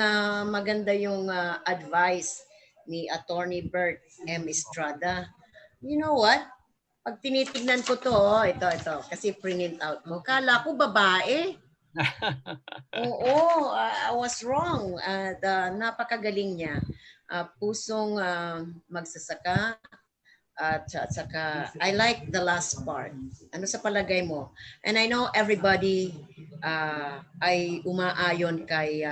maganda yung advice ni Attorney Bert M. Estrada. You know what? Pag tinitignan ko to, ito, kasi print out mo. Kala ko babae. Oo, I was wrong. At napakagaling niya. Pusong magsasaka. At saka, I like the last part. Ano sa palagay mo? And I know everybody ay umaayon kay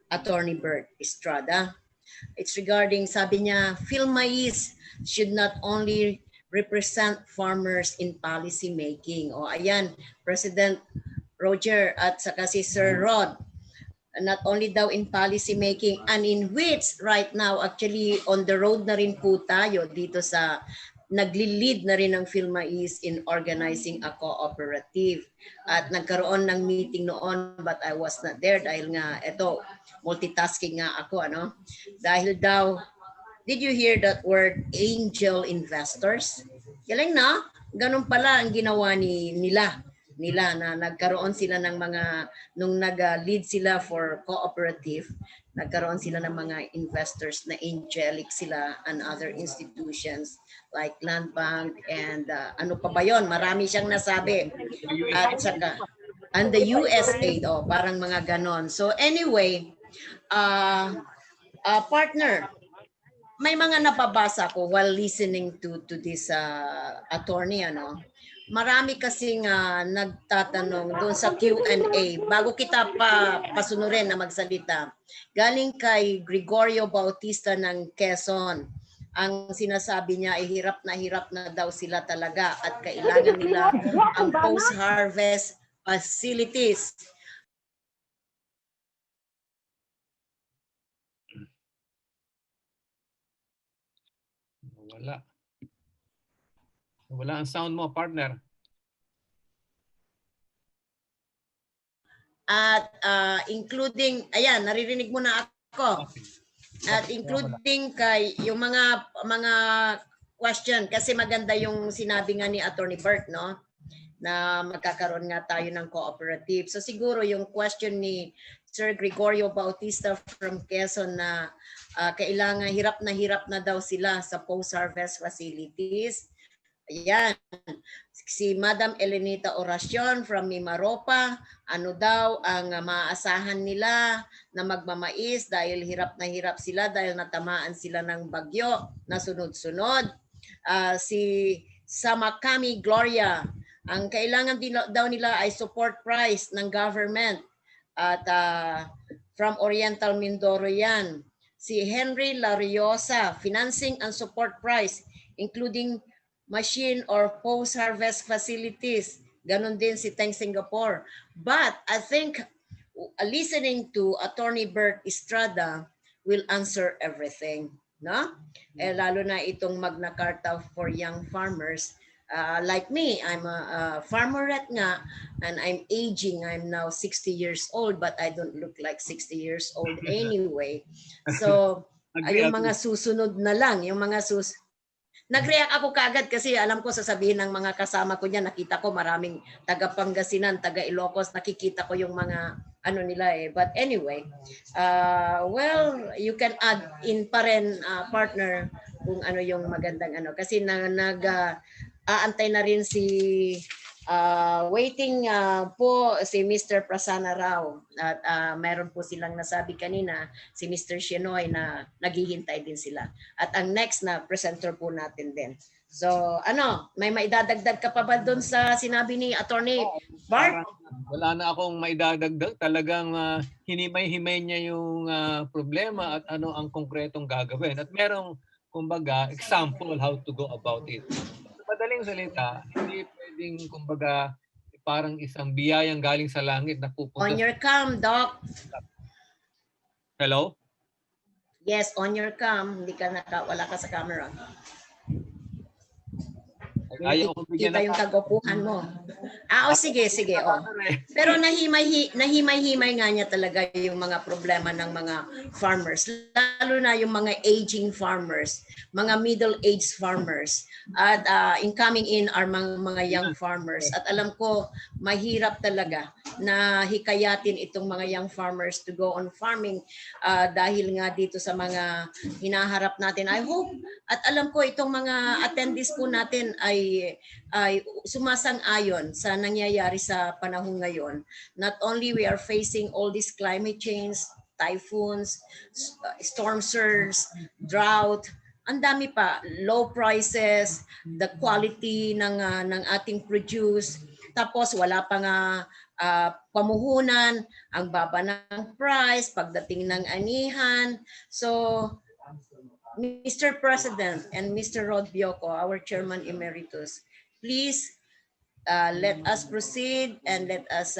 Attorney Bert Estrada. It's regarding, sabi niya, PhilMais should not only represent farmers in policy making. O ayan, President Roger at saka si Sir Rod, not only daw in policy making, and in which right now actually on the road na rin po tayo dito sa nagli-lead na rin ng PhilMais in organizing a cooperative. At nagkaroon ng meeting noon but I was not there dahil nga ito, multitasking nga ako, ano? Dahil daw, did you hear that word, angel investors? Galing na, ganun pala ang ginawa nila na nagkaroon sila ng mga, nung nag-lead sila for cooperative, nagkaroon sila ng mga investors na angelic sila and other institutions like Land Bank and ano pa ba yun? Marami siyang nasabi. At saka, and the USAID, parang mga ganon. So anyway, partner, may mga napabasa ko while listening to this attorney, ano. Marami kasing nagtatanong doon sa Q&A bago kita pasunurin na magsalita. Galing kay Gregorio Bautista ng Quezon. Ang sinasabi niya ay hirap na daw sila talaga at kailangan nila ang post-harvest facilities. Wala. Wala ang sound mo, partner. At including, ayan, naririnig mo na ako. At including kay yung mga question, kasi maganda yung sinabi nga ni Attorney Bert, no? Na magkakaroon nga tayo ng cooperative. So siguro yung question ni Sir Gregorio Bautista from Quezon na kailangan hirap na daw sila sa post-harvest facilities. Ayan. Si Madam Elenita Oracion from Mimaropa, ano daw ang maaasahan nila na magmamais dahil hirap sila dahil natamaan sila ng bagyo na sunod-sunod. Si Samakami Gloria, ang kailangan din daw nila ay support price ng government at from Oriental Mindoro yan. Si Henry Lariosa, financing and support price, including machine or post-harvest facilities. Ganon din si Teng Singapore. But I think listening to Attorney Bert Estrada will answer everything. No? Lalo na itong Magna Carta for young farmers. Like me, I'm a farmerette nga, and I'm aging. I'm now 60 years old, but I don't look like 60 years old anyway. So, yung mga susunod na lang, yung mga nag-react ako kagad kasi alam ko sasabihin ng mga kasama ko niyan, nakita ko maraming taga Pangasinan, taga Ilocos, nakikita ko yung mga ano nila eh. But anyway, well, you can add in pa rin, partner, kung ano yung magandang ano. Kasi aantay na rin si waiting po si Mr. Prasanna Rao. At meron po silang nasabi kanina, si Mr. Shenoy, na naghihintay din sila. At ang next na presenter po natin din. So, ano, may maidadagdag ka pa ba doon sa sinabi ni Attorney Bart? Wala na akong maidadagdag. Talagang hinimay-himay niya yung problema at ano ang konkretong gagawin. At merong, kumbaga, example how to go about it. Sa madaling salita, hindi pwedeng, kumbaga, parang isang biyayang galing sa langit na pupunta. On your cam, Doc. Hello? Yes, on your cam. Hindi ka wala ka sa camera. Ayaw ko bigyan Kita yung tagupuhan mo. Sige. Oh. Pero nahimay-himay nga niya talaga yung mga problema ng mga farmers. Lalo na yung mga aging farmers, mga middle-aged farmers. At incoming in are mga young farmers. At alam ko, mahirap talaga na hikayatin itong mga young farmers to go on farming dahil nga dito sa mga hinaharap natin. I hope at alam ko itong mga attendees po natin ay sumasang-ayon sa nangyayari sa panahon ngayon. Not only we are facing all these climate change, typhoons, storm surge, drought, ang dami pa, low prices, the quality ng ating produce, tapos wala pa nga pamuhunan, ang baba ng price, pagdating ng anihan. So, Mr. President and Mr. Rod Bioco, our Chairman Emeritus, please let us proceed and let us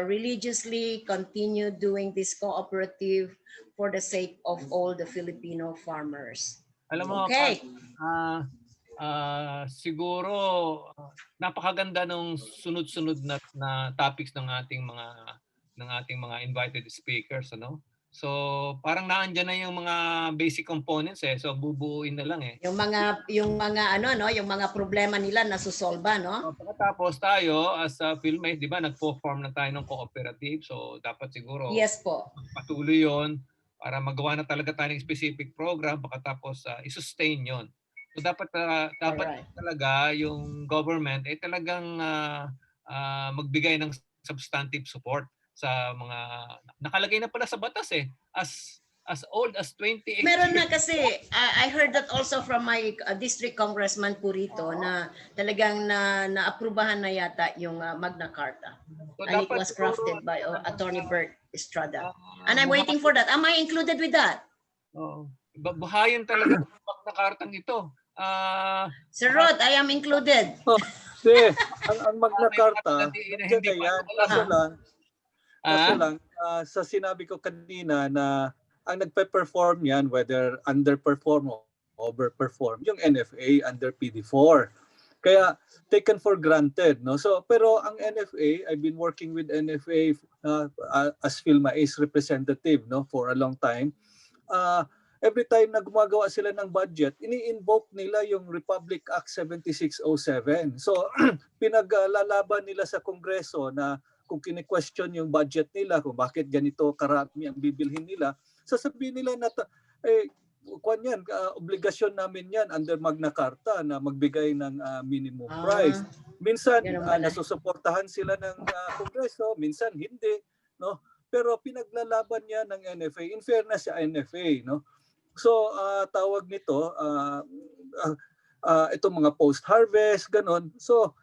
religiously continue doing this cooperative for the sake of all the Filipino farmers. Alam mo, okay. Siguro napakaganda ng sunod-sunod na topics ng ating mga invited speakers, ano? So, parang naandyan na yung mga basic components eh. So, bubuuin na lang eh. Yung mga problema nila nasusolba, no? Pagkatapos tayo as a filmmate, 'di ba, nagpo-form na tayo ng cooperative. So, dapat siguro yes po. Patuloy 'yon para magawa na talaga tayo ng specific program pagkatapos i-sustain 'yon. So, dapat talaga yung government ay talagang magbigay ng substantive support sa mga nakalagay na pala sa batas eh, as old as 28 Meron years. na kasi, I heard that also from my district congressman Purito na talagang naaprubahan na yata yung Magna Carta. So, and it was crafted by Attorney Bert Estrada. And I'm waiting for that. Am I included with that? Buhayin talaga ang Magna Cartang ito. Sir Rod, I am included. Ang Magna Carta, nandiyan na yan. Kaso lang, sa sinabi ko kanina na ang nagpe-perform yan, whether underperform o overperform, yung NFA under PD4. Kaya taken for granted, no? So pero ang NFA, I've been working with NFA as PhilMais representative, no, for a long time. Every time na gumagawa sila ng budget, ini-invoke nila yung Republic Act 7607. So pinaglalaban nila sa Kongreso na kung kine-question yung budget nila, kung bakit ganito karami ang bibilhin nila, sasabihin nila na obligasyon namin yan under Magna Carta na magbigay ng minimum price. Minsan nasusuportahan sila ng Kongreso, minsan hindi, no? Pero pinaglalaban niya ng NFA. In fairness sa NFA, no? So tawag nito itong mga post-harvest ganon. So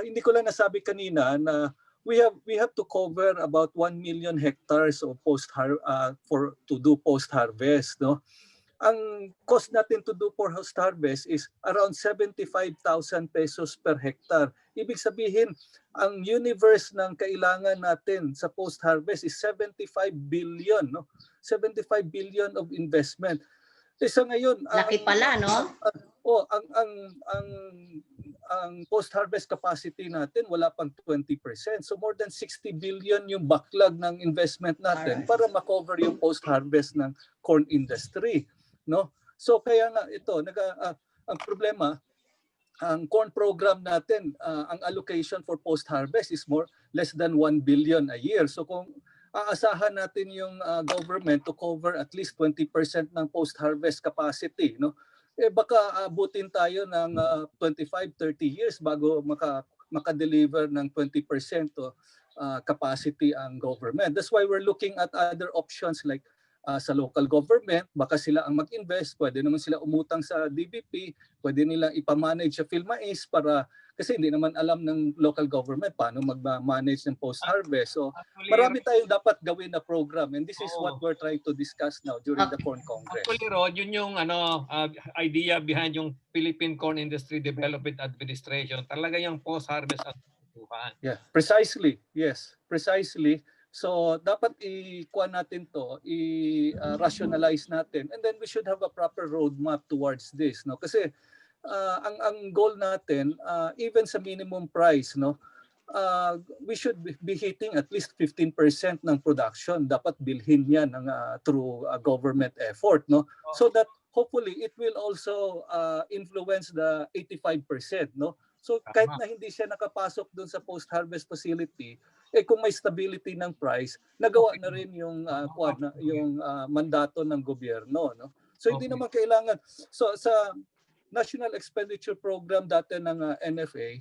hindi ko lang nasabi kanina na we have to cover about 1 million hectares of to do post harvest, no. Ang cost natin to do post harvest is around 75,000 pesos per hectare. Ibig sabihin, ang universe ng kailangan natin sa post harvest is 75 billion, no. 75 billion of investment. Sa ngayon, laki pala, no? Ang post-harvest capacity natin wala pang 20%. So more than 60 billion yung backlog ng investment natin para ma-cover yung post-harvest ng corn industry, no? So kaya nga ito, ang problema, ang corn program natin, ang allocation for post-harvest is less than 1 billion a year. So kung aasahan natin yung government to cover at least 20% ng post-harvest capacity, no? Baka abutin tayo ng 25-30 years bago maka-deliver ng 20% capacity ang government. That's why we're looking at other options like sa local government, baka sila ang mag-invest, pwede naman sila umutang sa DBP, pwede nilang ipamanage sa PhilMais kasi hindi naman alam ng local government paano mag-manage ng post-harvest. So marami tayong dapat gawin na program, and this is what we're trying to discuss now during the Corn Congress. Actually, Rod, yun yung idea behind yung Philippine Corn Industry Development Administration. Talaga yung post-harvest at tutukan. Yeah, precisely. Yes, precisely. So dapat i-kuha natin to, i-rationalize natin, and then we should have a proper roadmap towards this, no? Kasi ang goal natin, even sa minimum price, no, we should be hitting at least 15% ng production. Dapat bilhin yan through government effort, no? So that hopefully it will also influence the 85%, no? So kahit na hindi siya nakapasok doon sa post-harvest facility, kung may stability ng price, nagawa na rin yung mandato ng gobyerno, no? So hindi naman kailangan. So sa National Expenditure Program dati ng NFA,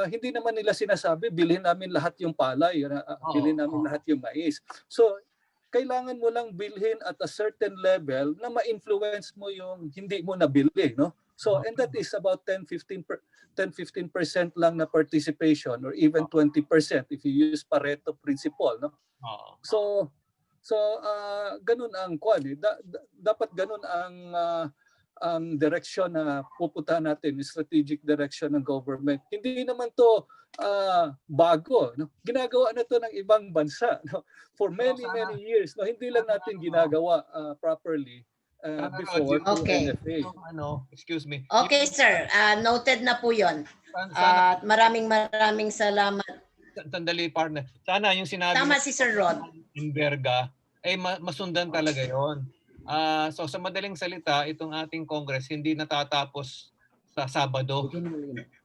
hindi naman nila sinasabi bilhin namin lahat yung palay, bilhin namin lahat yung mais. So kailangan mo lang bilhin at a certain level na ma-influence mo yung hindi mo nabili, no? So and that is about 10-15% lang na participation, or even 20% if you use Pareto principle, no? So ganun ang dapat ganun ang direction na pupuntahan natin, strategic direction ng government. Hindi naman to bago, no? Ginagawa na to ng ibang bansa, no? For many years, no? Hindi lang natin ginagawa properly before NFA. Excuse me. Okay, sir. Noted na po 'yon. Maraming salamat. Sandali, partner. Sana yung sinabi Tama si Sir Rod. Inverga ay masundan talaga 'yon. So sa madaling salita, itong ating Congress hindi natatapos sa Sabado.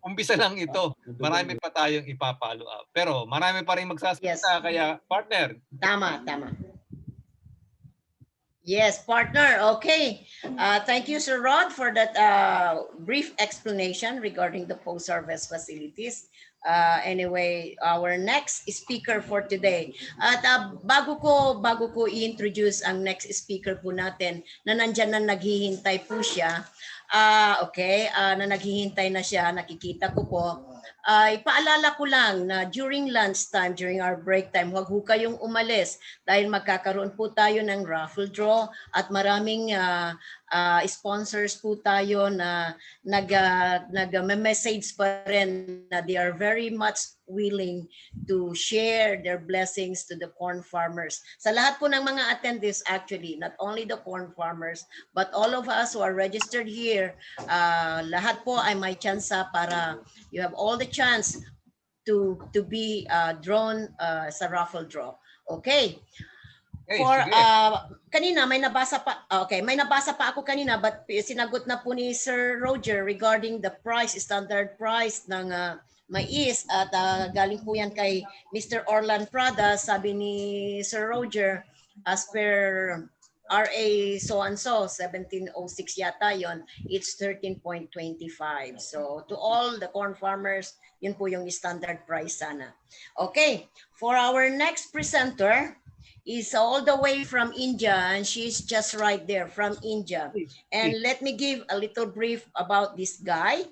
Umpisa lang ito. Marami pa tayong ipapalo up. Pero marami pa rin magsasalita, kaya partner. Tama. Yes, partner. Okay. Thank you, Sir Rod, for that brief explanation regarding the post-harvest facilities. Anyway, our next speaker for today. At bago ko i-introduce ang next speaker po natin, na nandyan na naghihintay po siya. Na naghihintay na siya, nakikita ko po. Ipaalala ko lang na during lunchtime, during our break time, huwag ho kayong umalis dahil magkakaroon po tayo ng raffle draw at maraming sponsors po tayo na nag-message pa rin na they are very much willing to share their blessings to the corn farmers. Sa lahat po ng mga attendees, actually, not only the corn farmers, but all of us who are registered here, lahat po ay may chance para you have all the chance to be drawn sa raffle draw. Okay. Kanina may nabasa pa. May nabasa pa ako kanina, but sinagot na po ni Sir Roger regarding the standard price ng mais, at galing po yan kay Mr. Orlan Prada. Sabi ni Sir Roger, as per RA so and so 1706 yata yon, it's 13.25. So to all the corn farmers, yun po yung standard price sana. Okay, for our next presenter is all the way from India, and she's just right there from India. And let me give a little brief about this guy.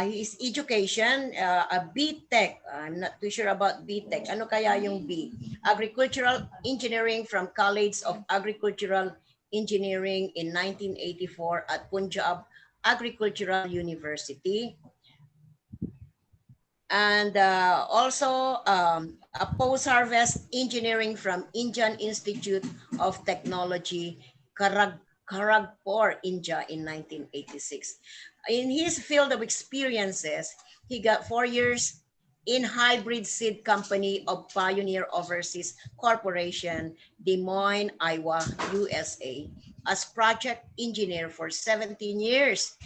His education, a B.Tech. I'm not too sure about B.Tech. Ano kaya yung B? Agricultural Engineering from College of Agricultural Engineering in 1984 at Punjab Agricultural University. And also a post-harvest engineering from Indian Institute of Technology, Kharagpur, India in 1986. In his field of experiences, he got 4 years in hybrid seed company of Pioneer Overseas Corporation, Des Moines, Iowa, USA, as project engineer for 17 years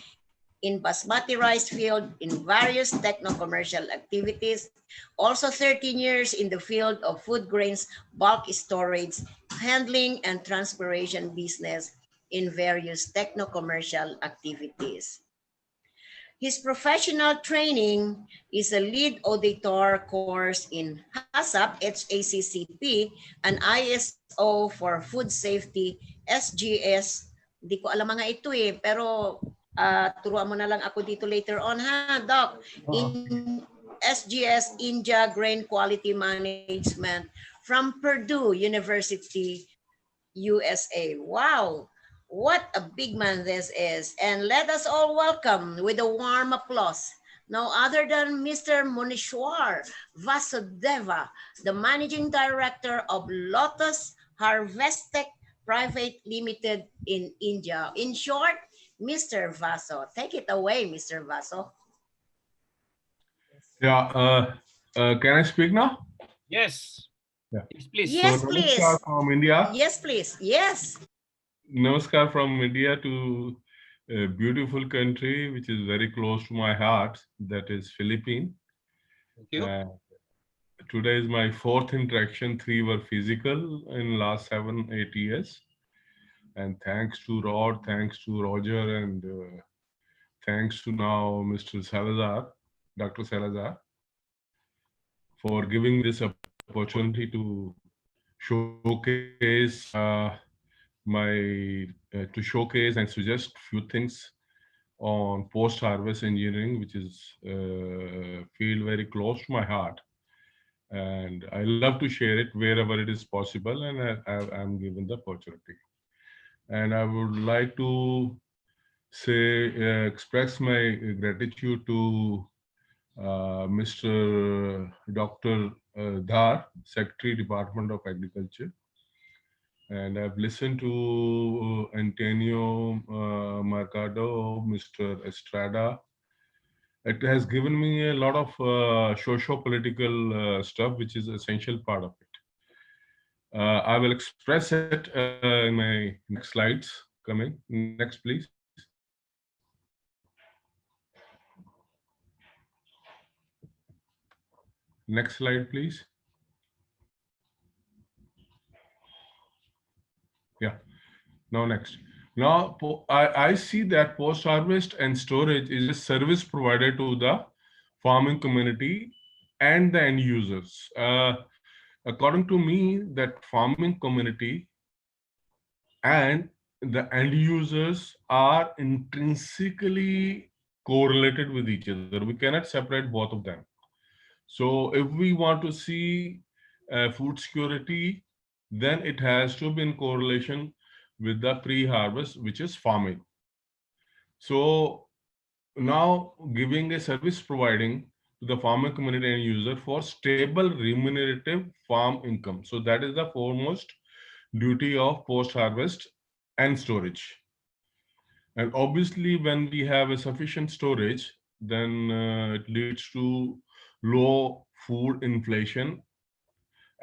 in basmati rice field in various techno-commercial activities, also 13 years in the field of food grains, bulk storage, handling, and transportation business in various techno-commercial activities. His professional training is a lead auditor course in HACCP, HACCP, an ISO for food safety, SGS. Hindi ko alam mga ito eh, pero turuan mo na lang ako dito later on ha, Doc. In SGS, India Grain Quality Management from Purdue University, USA. Wow, what a big man this is. And let us all welcome with a warm applause no other than Mr. Munishwar Vasudeva, the Managing Director of Lotus Harvestech Private Limited in India. In short, Mr. Vaso. Take it away, Mr. Vaso. Yeah, can I speak now? Yes. Yeah. Please. Yes, So, please. Namaskar from India. Yes, please. Yes. Namaskar from India to a beautiful country which is very close to my heart, that is Philippines. Thank you. Today is my fourth interaction. 3 were physical in last 7-8 years. And thanks to Rod, thanks to Roger, and thanks to now Mr. Salazar, Dr. Salazar, for giving this opportunity to showcase to showcase and suggest few things on post-harvest engineering, which is field very close to my heart. And I love to share it wherever it is possible, and I'm given the opportunity. And I would like to say, express my gratitude to Mr. Dr. Dhar, Secretary, Department of Agriculture. And I've listened to Antonio Mercado, Mr. Estrada. It has given me a lot of socio-political stuff, which is essential part of it. I will express it in my next slides coming. Next, please. Next slide, please. Yeah. Now next. Now I see that post-harvest and storage is a service provided to the farming community and the end users. According to me, that farming community and the end users are intrinsically correlated with each other. We cannot separate both of them. So if we want to see food security, then it has to be in correlation with the pre-harvest, which is farming. So now giving a service providing to the farming community and user for stable remunerative farm income. So that is the foremost duty of post-harvest and storage. And obviously when we have a sufficient storage, then it leads to low food inflation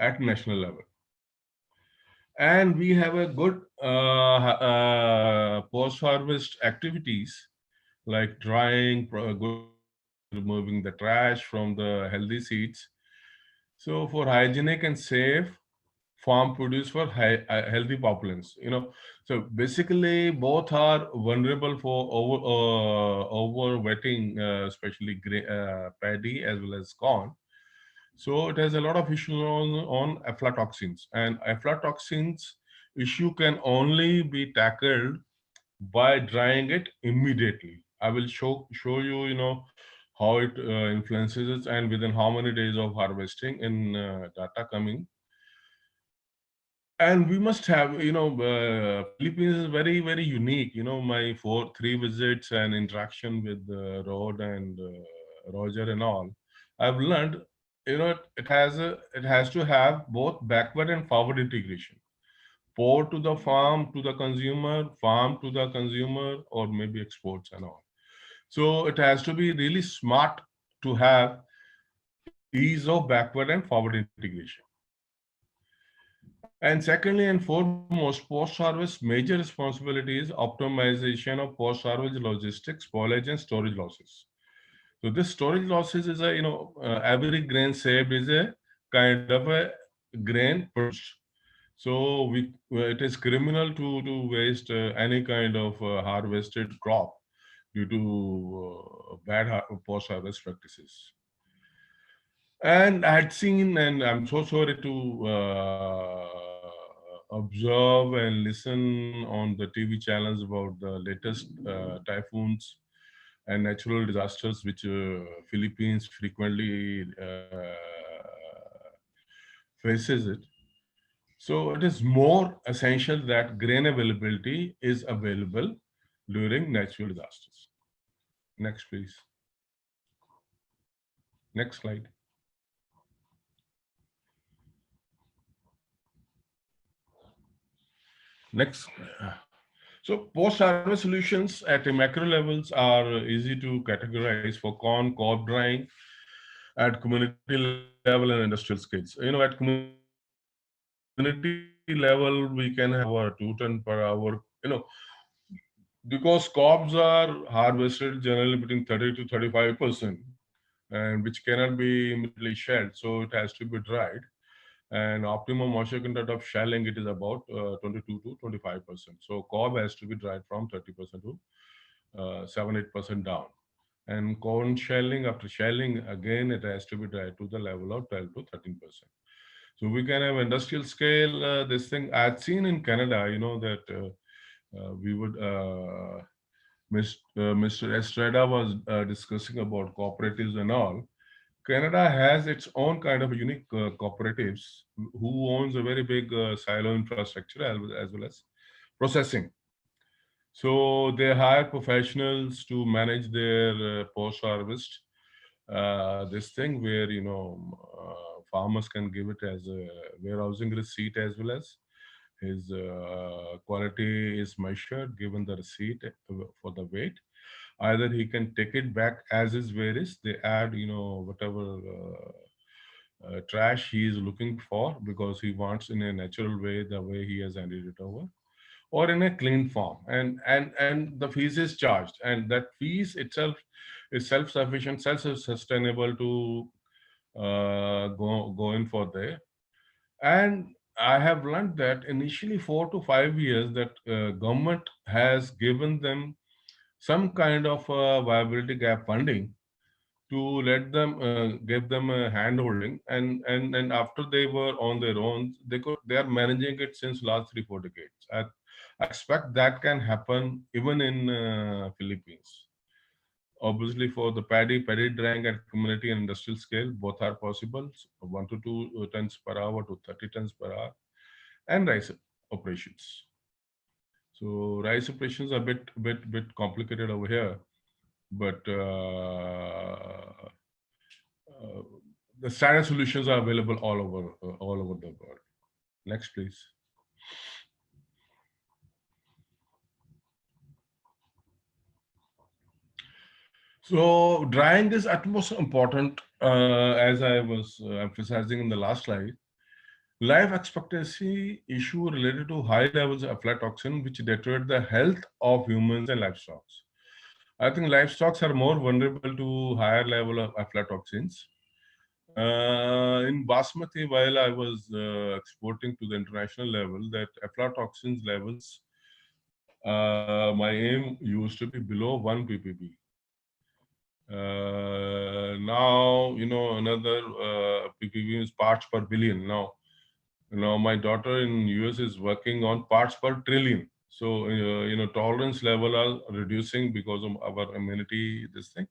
at national level. And we have a good post-harvest activities like drying, removing the trash from the healthy seeds. So for hygienic and safe farm produce for healthy populations, so basically both are vulnerable for overwetting, especially paddy as well as corn. So it has a lot of issues on aflatoxins, and aflatoxins issue can only be tackled by drying it immediately. I will show you, how it influences it and within how many days of harvesting in data coming. And we must have, Philippines is very, very unique. My three visits and interaction with Rod and Roger and all, I've learned, it has to have both backward and forward integration. Port to the farm to the consumer, farm to the consumer, or maybe exports and all. So it has to be really smart to have ease of backward and forward integration. And secondly and foremost, post-harvest major responsibility is optimization of post-harvest logistics, spoilage, and storage losses. So this storage losses is every grain saved is a kind of a grain produced. So it is criminal to waste any kind of harvested crop due to bad post-harvest practices. And I had seen, and I'm so sorry to observe and listen on the TV channels about the latest typhoons and natural disasters which Philippines frequently faces it. So it is more essential that grain availability is available during natural disasters. Next, please. Next slide. Next. So post-harvest solutions at the macro levels are easy to categorize for corn, crop drying at community level and industrial scales. At community level, we can have our 2 ton per hour, because crops are harvested generally between 30 to 35%, and which cannot be immediately shelled, so it has to be dried. And optimum moisture content of shelling, it is about 22 to 25%. So cob has to be dried from 30% to 7-8% down. And corn shelling, after shelling, again, it has to be dried to the level of 12 to 13%. So we can have industrial scale, this thing. I've seen in Canada, that we would, Mr. Estrada was discussing about cooperatives and all. Canada has its own kind of unique cooperatives who owns a very big silo infrastructure as well as processing. So they hire professionals to manage their post-harvest this thing where farmers can give it as a warehousing receipt as well as his quality is measured given the receipt for the weight. Either he can take it back as is where is, they add whatever trash he is looking for because he wants in a natural way the way he has handed it over, or in a clean form, and the fees is charged, and that fees itself is self-sufficient, self-sustainable to go in for there. And I have learned that initially 4 to 5 years that government has given them some kind of viability gap funding to let them give them a hand holding, and after they were on their own, they are managing it since last 3-4 decades. I expect that can happen even in Philippines. Obviously, for the paddy drying at community and industrial scale, both are possible, 1 to 2 tons per hour to 30 tons per hour, and rice operations. So rice operations are a bit complicated over here, but the standard solutions are available all over the world. Next, please. So drying is utmost important, as I was emphasizing in the last slide. Life expectancy issue related to high levels of aflatoxin, which deteriorate the health of humans and livestock. I think livestock are more vulnerable to higher level of aflatoxins. In basmati, while I was exporting to the international level, that aflatoxins levels, my aim used to be below 1 ppb. Now, another ppb is parts per billion. Now, my daughter in US is working on parts per trillion. So, tolerance level are reducing because of our immunity, this thing.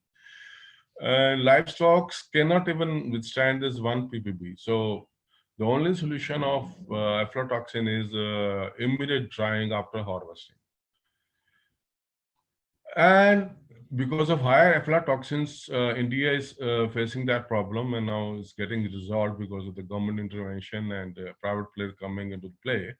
Livestock cannot even withstand this 1 ppb. So the only solution of aflatoxin is immediate drying after harvesting. And because of higher aflatoxins, India is facing that problem, and now it's getting resolved because of the government intervention and private players coming into play.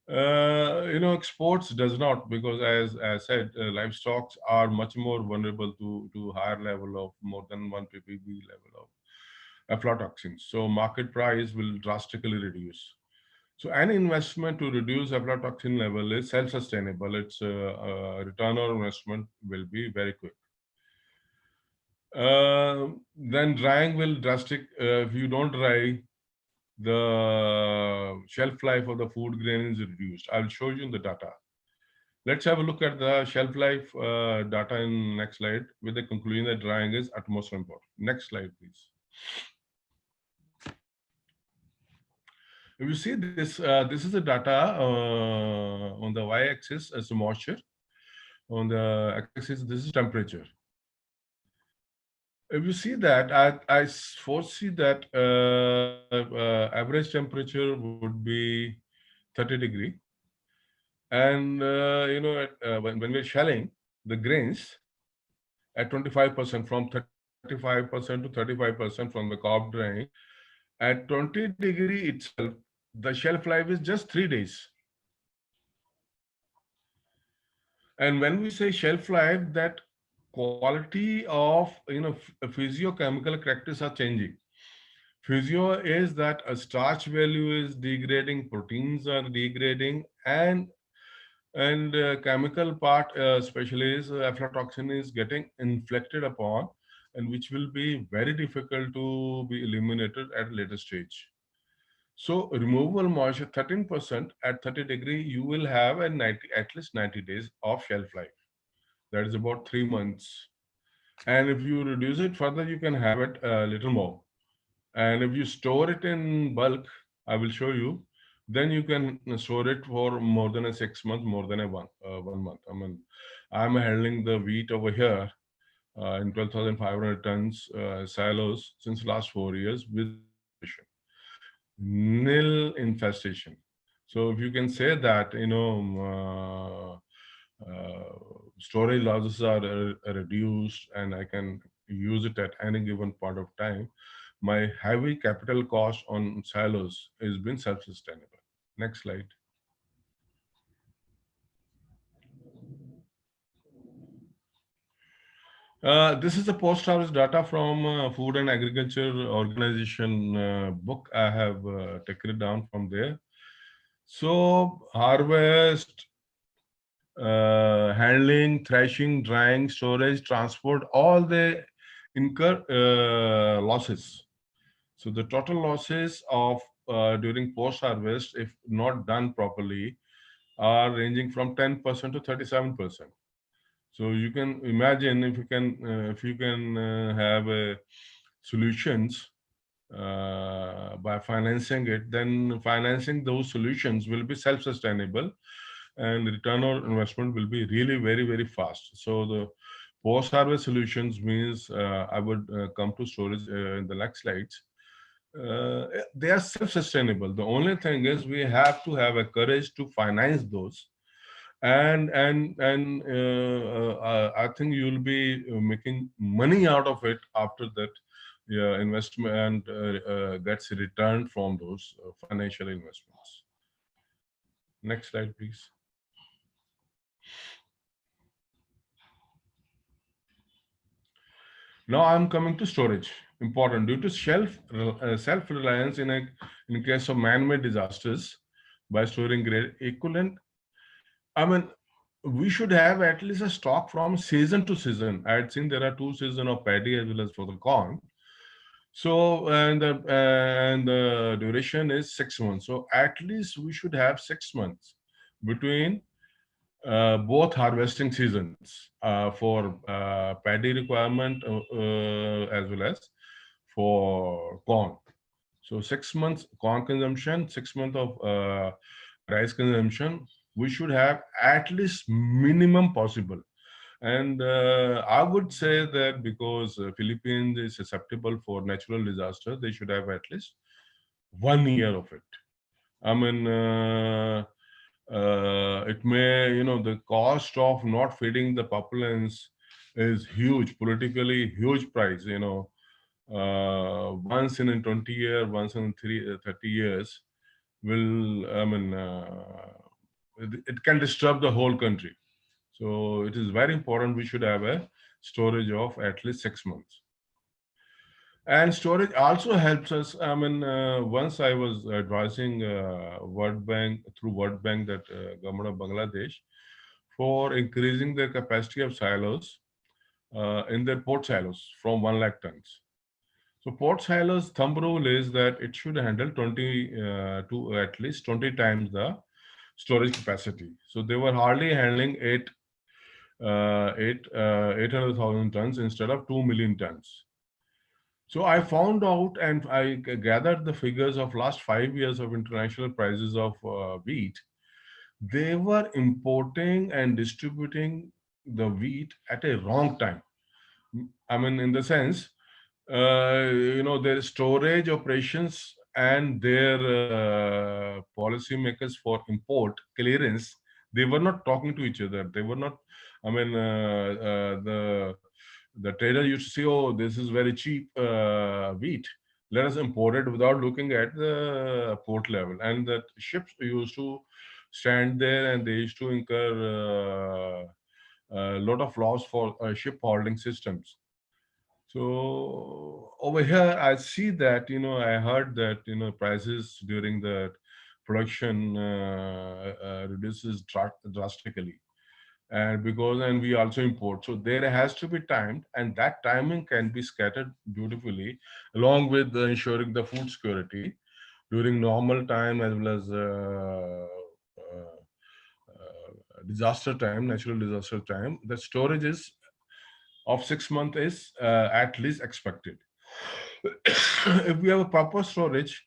Exports does not, because as I said, livestock are much more vulnerable to higher level of more than 1 ppb level of aflatoxins. So market price will drastically reduce. So any investment to reduce aflatoxin level is self-sustainable. Its return on investment will be very quick. Then drying will drastic. If you don't dry, the shelf life of the food grain is reduced. I'll show you in the data. Let's have a look at the shelf life data in next slide, with the conclusion that drying is utmost important. Next slide, please. If you see this, this is the data on the y-axis as moisture. On the x-axis, this is temperature. If you see that, I foresee that average temperature would be 30 degree. And, when we're shelling the grains at 25%, from 35% to 35% from the cob drying, at 20 degree itself, the shelf life is just 3 days. And when we say shelf life, that quality of, physiochemical characteristics are changing. Physio is that a starch value is degrading, proteins are degrading, and chemical part, especially is aflatoxin, is getting inflected upon, and which will be very difficult to be eliminated at a later stage. So removable moisture 13% at 30 degree, you will have at least 90 days of shelf life. That is about 3 months. And if you reduce it further, you can have it a little more. And if you store it in bulk, I will show you, then you can store it for more than a 6 months, more than a one month. I mean, I'm handling the wheat over here in 12,500 tons silos since last 4 years with nil infestation. So if you can say that, storage losses are reduced, and I can use it at any given point of time, my heavy capital cost on silos has been self-sustainable. Next slide. This is the post-harvest data from Food and Agriculture Organization book. I have taken it down from there. So harvest, handling, threshing, drying, storage, transport, all they incur losses. So the total losses of during post-harvest, if not done properly, are ranging from 10% to 37%. So you can imagine, if you can have solutions by financing it, then financing those solutions will be self-sustainable, and return on investment will be really very, very fast. So the post-harvest solutions means, I would come to storage in the next slides. They are self-sustainable. The only thing is we have to have a courage to finance those, and I think you'll be making money out of it after that. Investment gets returned from those financial investments. Next slide, please. Now I'm coming to storage. Important. Due to self-reliance in case of man-made disasters, by storing grade equivalent, I mean, we should have at least a stock from season to season. I had seen there are 2 seasons of paddy as well as for the corn. So and the duration is 6 months. So at least we should have 6 months between both harvesting seasons for paddy requirement as well as for corn. So 6 months corn consumption, 6 months of rice consumption, we should have at least minimum possible. And I would say that because Philippines is susceptible for natural disaster, they should have at least 1 year of it. I mean, it may, the cost of not feeding the populace is huge, politically huge price, once in 20 years, once in 30 years will, it can disturb the whole country. So it is very important we should have a storage of at least 6 months. And storage also helps us. Once I was advising World Bank through World Bank that government of Bangladesh for increasing the capacity of silos in their port silos from 1 lakh tons. So port silos thumb rule is that it should handle 20 to at least 20 times the storage capacity. So they were hardly handling 800,000 tons instead of 2 million tons. So I found out and I gathered the figures of last 5 years of international prices of wheat. They were importing and distributing the wheat at a wrong time. I mean, in the sense, their storage operations and their policymakers for import clearance, they were not talking to each other. They were not, the trader used to say, oh, this is very cheap wheat. Let us import it without looking at the port level. And that ships used to stand there and they used to incur a lot of loss for ship holding systems. So over here, I see that, I heard that, prices during the production reduces drastically. And we also import. So there has to be timed, and that timing can be scattered beautifully along with ensuring the food security during normal time as well as disaster time, natural disaster time. The storage is of 6 months is at least expected. If we have a proper storage,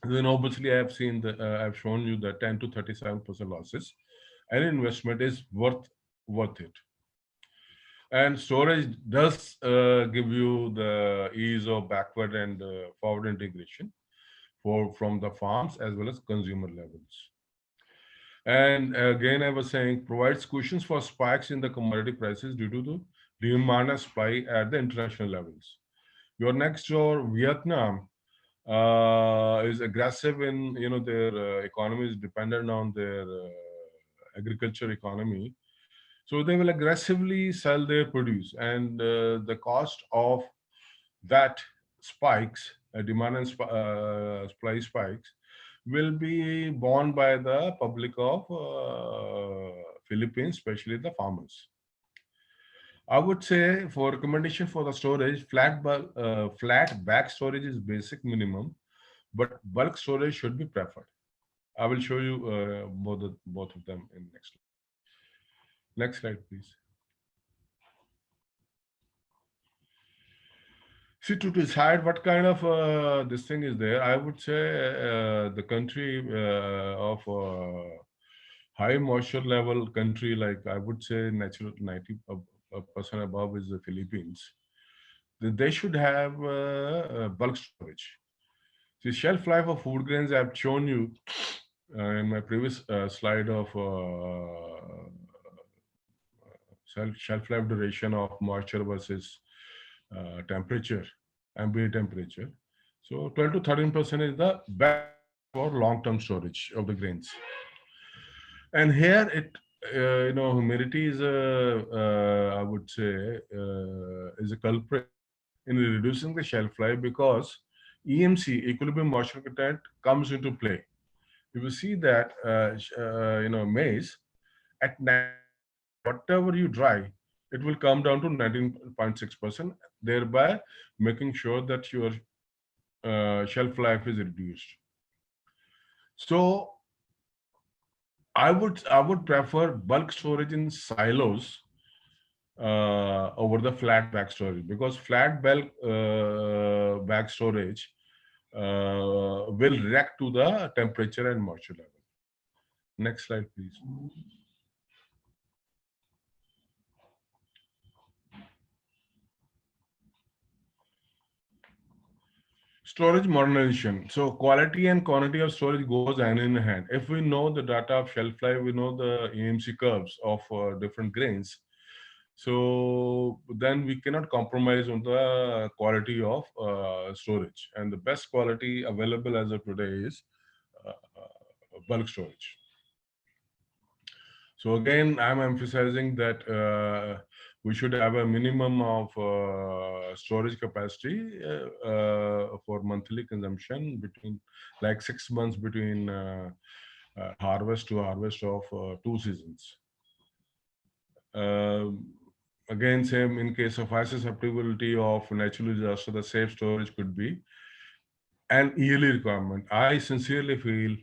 then obviously I've shown you the 10 to 37% losses. Any investment is worth it. And storage does give you the ease of backward and forward integration from the farms as well as consumer levels. And again, I was saying, provides cushions for spikes in the commodity prices due to the demand and supply at the international levels. Your next door, Vietnam, is aggressive in, their economy is dependent on their agriculture economy. So they will aggressively sell their produce, and the cost of that spikes, demand and supply spikes, will be borne by the public of Philippines, especially the farmers. I would say for recommendation for the storage, flat back storage is basic minimum, but bulk storage should be preferred. I will show you both of them in next slide. Next slide, please. See, to decide what kind of this thing is there, I would say the country of high moisture level country, like I would say natural 90% above is the Philippines. They should have bulk storage. The shelf life of food grains I've shown you in my previous slide of shelf life duration of moisture versus temperature, ambient temperature. So 12 to 13% is the best for long-term storage of the grains. And here humidity is I would say is a culprit in reducing the shelf life, because EMC, equilibrium moisture content, comes into play. You will see that maize at whatever you dry, it will come down to 19.6%, thereby making sure that your shelf life is reduced. So I would prefer bulk storage in silos over the flat back storage, because flat bulk back storage will react to the temperature and moisture level. Next slide, please. Storage modernization. So quality and quantity of storage goes hand in hand. If we know the data of shelf life, we know the EMC curves of different grains. So then we cannot compromise on the quality of storage. And the best quality available as of today is bulk storage. So again, I'm emphasizing that we should have a minimum of storage capacity for monthly consumption between like 6 months between harvest to harvest of 2 seasons. Again, same in case of high susceptibility of natural disaster, the safe storage could be an yearly requirement. I sincerely feel,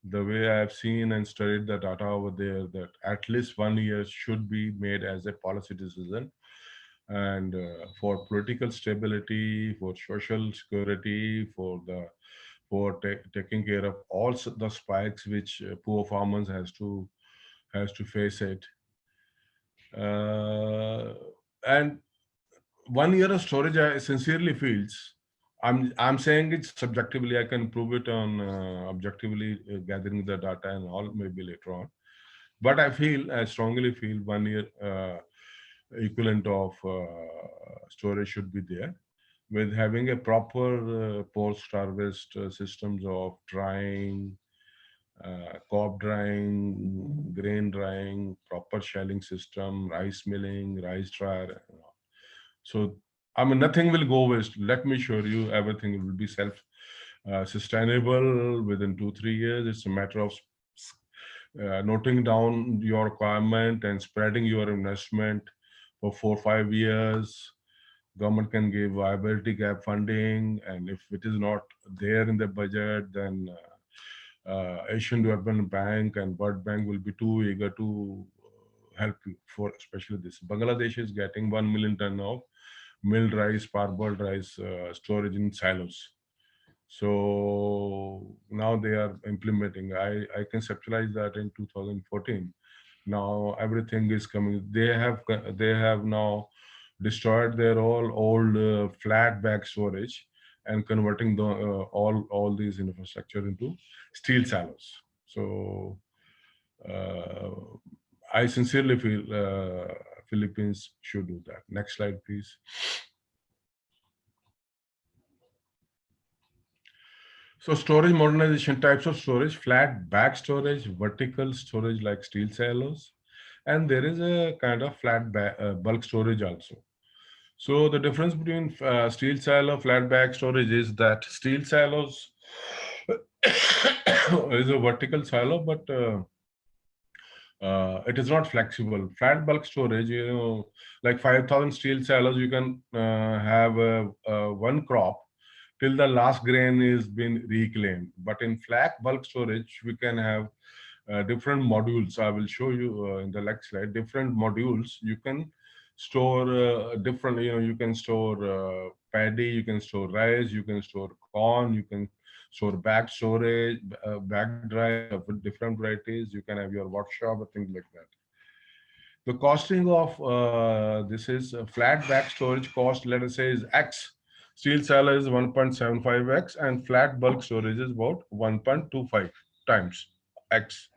the way I have seen and studied the data over there, that at least 1 year should be made as a policy decision. And for political stability, for social security, for taking care of all the spikes which poor farmers has to face it. And 1 year of storage, I sincerely feels. I'm saying it subjectively. I can prove it on objectively gathering the data and all maybe later on. But I strongly feel 1 year equivalent of storage should be there, with having a proper post-harvest systems of drying, crop drying, grain drying, proper shelling system, rice milling, rice dryer. So, I mean, nothing will go waste. Let me show you, everything will be self-sustainable within 2-3 years. It's a matter of noting down your requirement and spreading your investment for 4-5 years. Government can give viability gap funding, and if it is not there in the budget, then Asian Development Bank and World Bank will be too eager to help you for especially this. Bangladesh is getting 1 million ton of milled rice, parboiled rice storage in silos. So now they are implementing. I conceptualized that in 2014. Now everything is coming. They have now destroyed their old flat bag storage and converting the all these infrastructure into steel silos. So I sincerely feel Philippines should do that. Next slide, please. So storage modernization, types of storage: flat bag storage, vertical storage like steel silos, and there is a kind of bulk storage also. So the difference between steel silo, flat bag storage is that steel silos is a vertical silo, but it is not flexible. Flat bulk storage, like 5,000 steel silos, you can have one crop till the last grain is been reclaimed. But in flat bulk storage, we can have different modules. I will show you in the next slide. Different modules. You can store different. You can store paddy. You can store rice. You can store corn. You can store bag storage, bag dry of different varieties. You can have your workshop or things like that. The costing of this is flat bag storage cost, let us say, is X. Steel silo is 1.75x, and flat bulk storage is about 1.25 times X.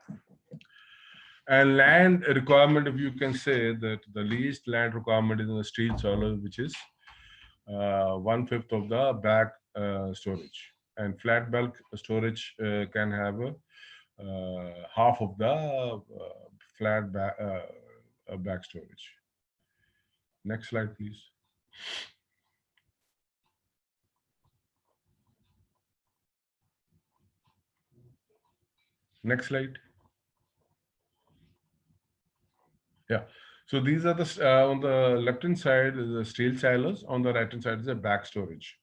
And land requirement, if you can say that the least land requirement is in the steel silo, which is 1/5 of the bag storage. And flat bulk storage can have half of the flat bag storage. Next slide, please. Next slide. Yeah. So these are the on the left hand side is the steel silos. On the right hand side is the bag storage.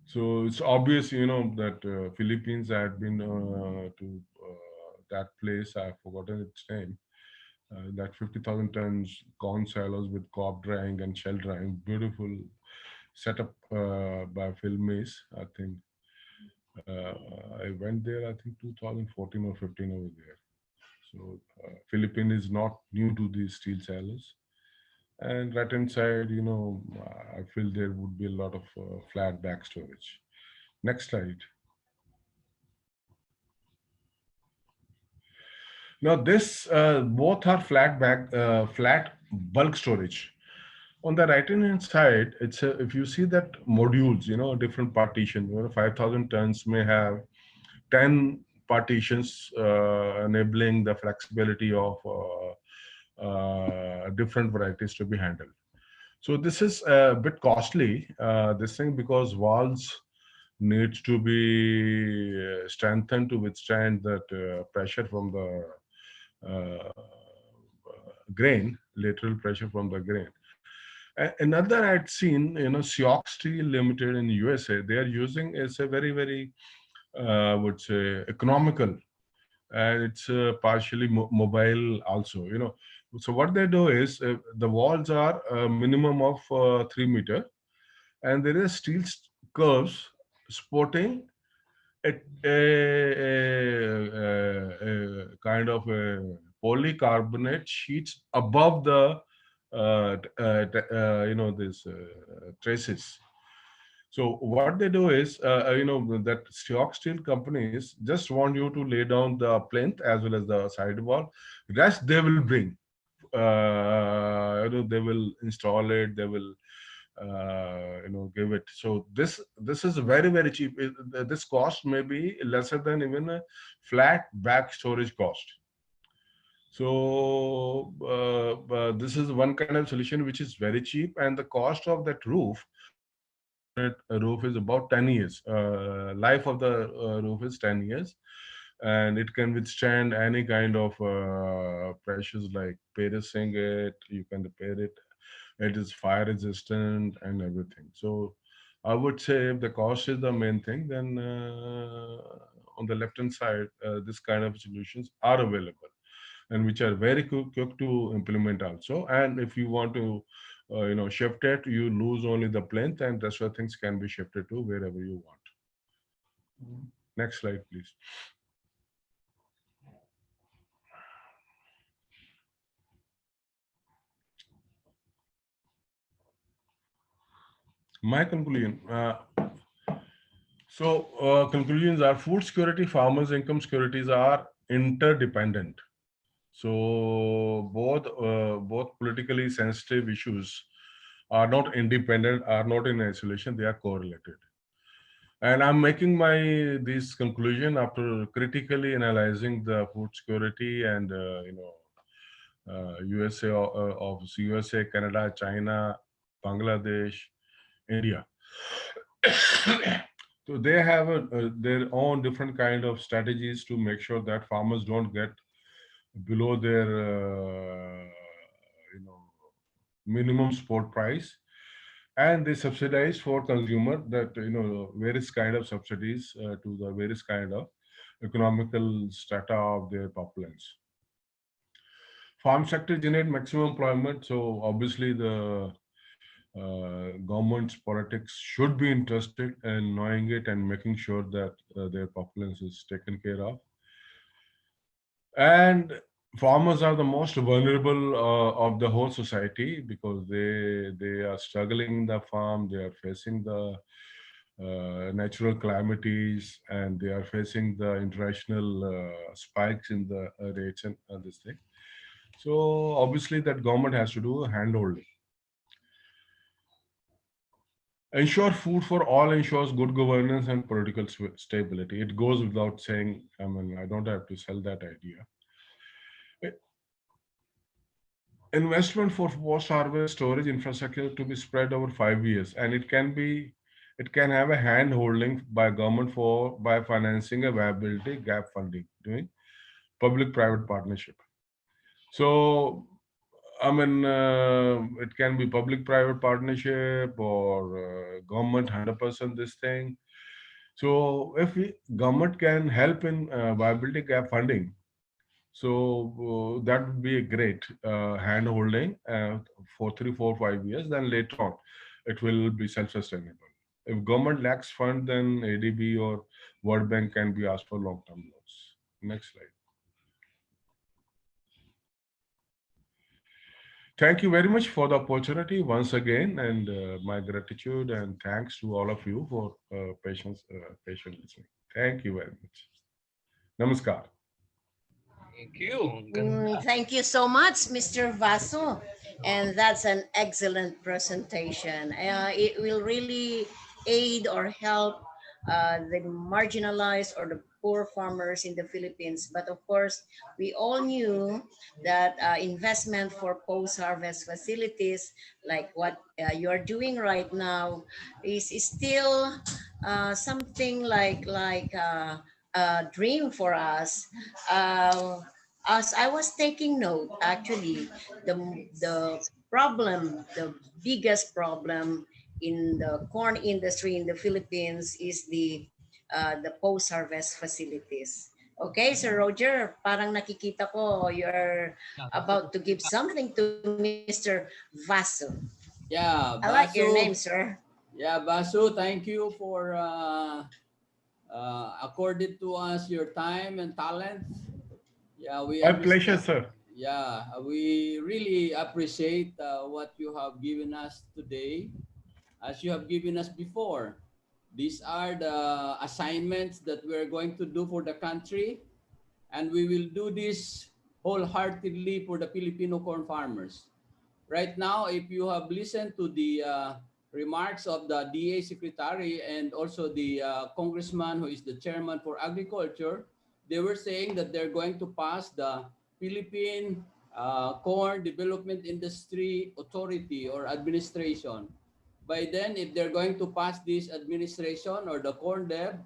So it's obvious, that Philippines had been to that place. I've forgotten its name. That 50,000 tons corn silos with crop drying and shell drying. Beautiful setup by Philmace, I think. I went there, I think 2014 or 15 over there. So Philippines is not new to these steel silos. And right inside, I feel there would be a lot of flat back storage. Next slide. Now this both are flat bulk storage. On the right hand side, if you see that modules, different partitions, 5,000 tons may have 10 partitions, enabling the flexibility of different varieties to be handled. So this is a bit costly, this thing, because walls needs to be strengthened to withstand that pressure from the grain, lateral pressure from the grain. Another I'd seen, Sioux Steel Limited in USA, they are using is a very, very, I would say, economical, and it's partially mobile also, So what they do is the walls are a minimum of 3 meter, and there is steel curves supporting a kind of a polycarbonate sheets above the this traces. So what they do is, that stock steel companies just want you to lay down the plinth as well as the sidewall. Rest they will bring. They will install it. They will, give it. So this is very, very cheap. This cost may be lesser than even a flat back storage cost. So this is one kind of solution which is very cheap, and the cost of that roof, a roof, is about 10 years. Life of the roof is 10 years, and it can withstand any kind of pressures like piercing it. You can repair it. It is fire resistant and everything. So I would say if the cost is the main thing, then on the left hand side, this kind of solutions are available, and which are very quick to implement also. And if you want to shift it, you lose only the plinth, and rest of things can be shifted to wherever you want. Next slide, please. My conclusion. Conclusions are: food security, farmers' income securities are interdependent. So both politically sensitive issues are not independent, are not in isolation. They are correlated. And I'm making this conclusion after critically analyzing the food security and USA, Canada, China, Bangladesh, India. So they have their own different kind of strategies to make sure that farmers don't get below their minimum support price, and they subsidize for consumer that various kind of subsidies to the various kind of economical strata of their populace. Farm sector generate maximum employment, so obviously the government's politics should be interested in knowing it and making sure that their populace is taken care of. And farmers are the most vulnerable of the whole society, because they are struggling in the farm, they are facing the natural calamities, and they are facing the international spikes in the rates and this thing. So obviously that government has to do handholding. Ensure food for all ensures good governance and political stability. It goes without saying. I mean, I don't have to sell that idea. Investment for post-harvest storage infrastructure to be spread over 5 years, and it can have a hand holding by government by financing a viability gap funding, doing public-private partnership. So I mean, it can be public-private partnership or government 100% this thing. So if government can help in viability gap funding, so that would be a great hand holding for 3, 4, 5 years. Then later on, it will be self-sustainable. If government lacks fund, then ADB or World Bank can be asked for long-term loans. Next slide. Thank you very much for the opportunity once again, and my gratitude and thanks to all of you for patient listening. Thank you very much. Namaskar. Thank you. Thank you so much, Mr. Vaso. And that's an excellent presentation. It will really aid or help the marginalized or the poor farmers in the Philippines. But of course, we all knew that investment for post-harvest facilities, like what you are doing right now, is still something like a dream for us. As I was taking note, actually, the biggest problem in the corn industry in the Philippines is the post-harvest facilities. Okay, Sir Roger, parang nakikita ko you're about to give something to Mr. Vaso. Yeah, I like your name, Basu. sir. Yeah, Basu, thank you for accorded to us your time and talent. Yeah, we My pleasure, understand. sir. Yeah, we really appreciate what you have given us today, as you have given us before. These are the assignments that we're going to do for the country, and we will do this wholeheartedly for the Filipino corn farmers. Right now, if you have listened to the remarks of the DA Secretary and also the Congressman who is the Chairman for Agriculture, they were saying that they're going to pass the Philippine Corn Development Industry Authority or Administration. By then, if they're going to pass this administration or the Corn Dev,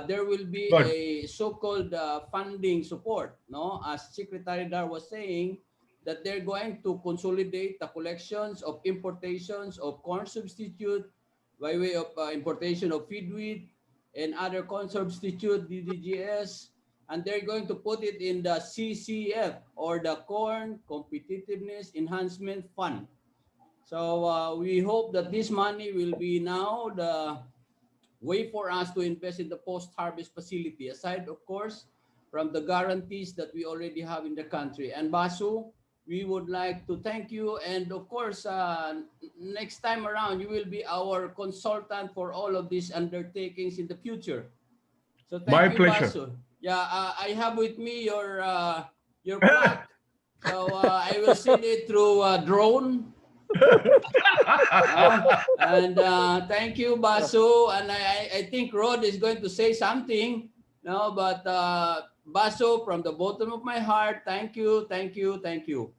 there will be Good. a so-called funding support. No, as Secretary Dar was saying, that they're going to consolidate the collections of importations of corn substitute by way of importation of feed wheat and other corn substitute DDGS, and they're going to put it in the CCF or the Corn Competitiveness Enhancement Fund. So we hope that this money will be now the way for us to invest in the post-harvest facility, aside, of course, from the guarantees that we already have in the country. And Basu, we would like to thank you. And of course, next time around, you will be our consultant for all of these undertakings in the future. So My thank you, pleasure. Basu. Yeah, I have with me your plot. So I will send it through drone. And thank you, Basu. And I think Rod is going to say something. No, but Basu, from the bottom of my heart, thank you, thank you, thank you.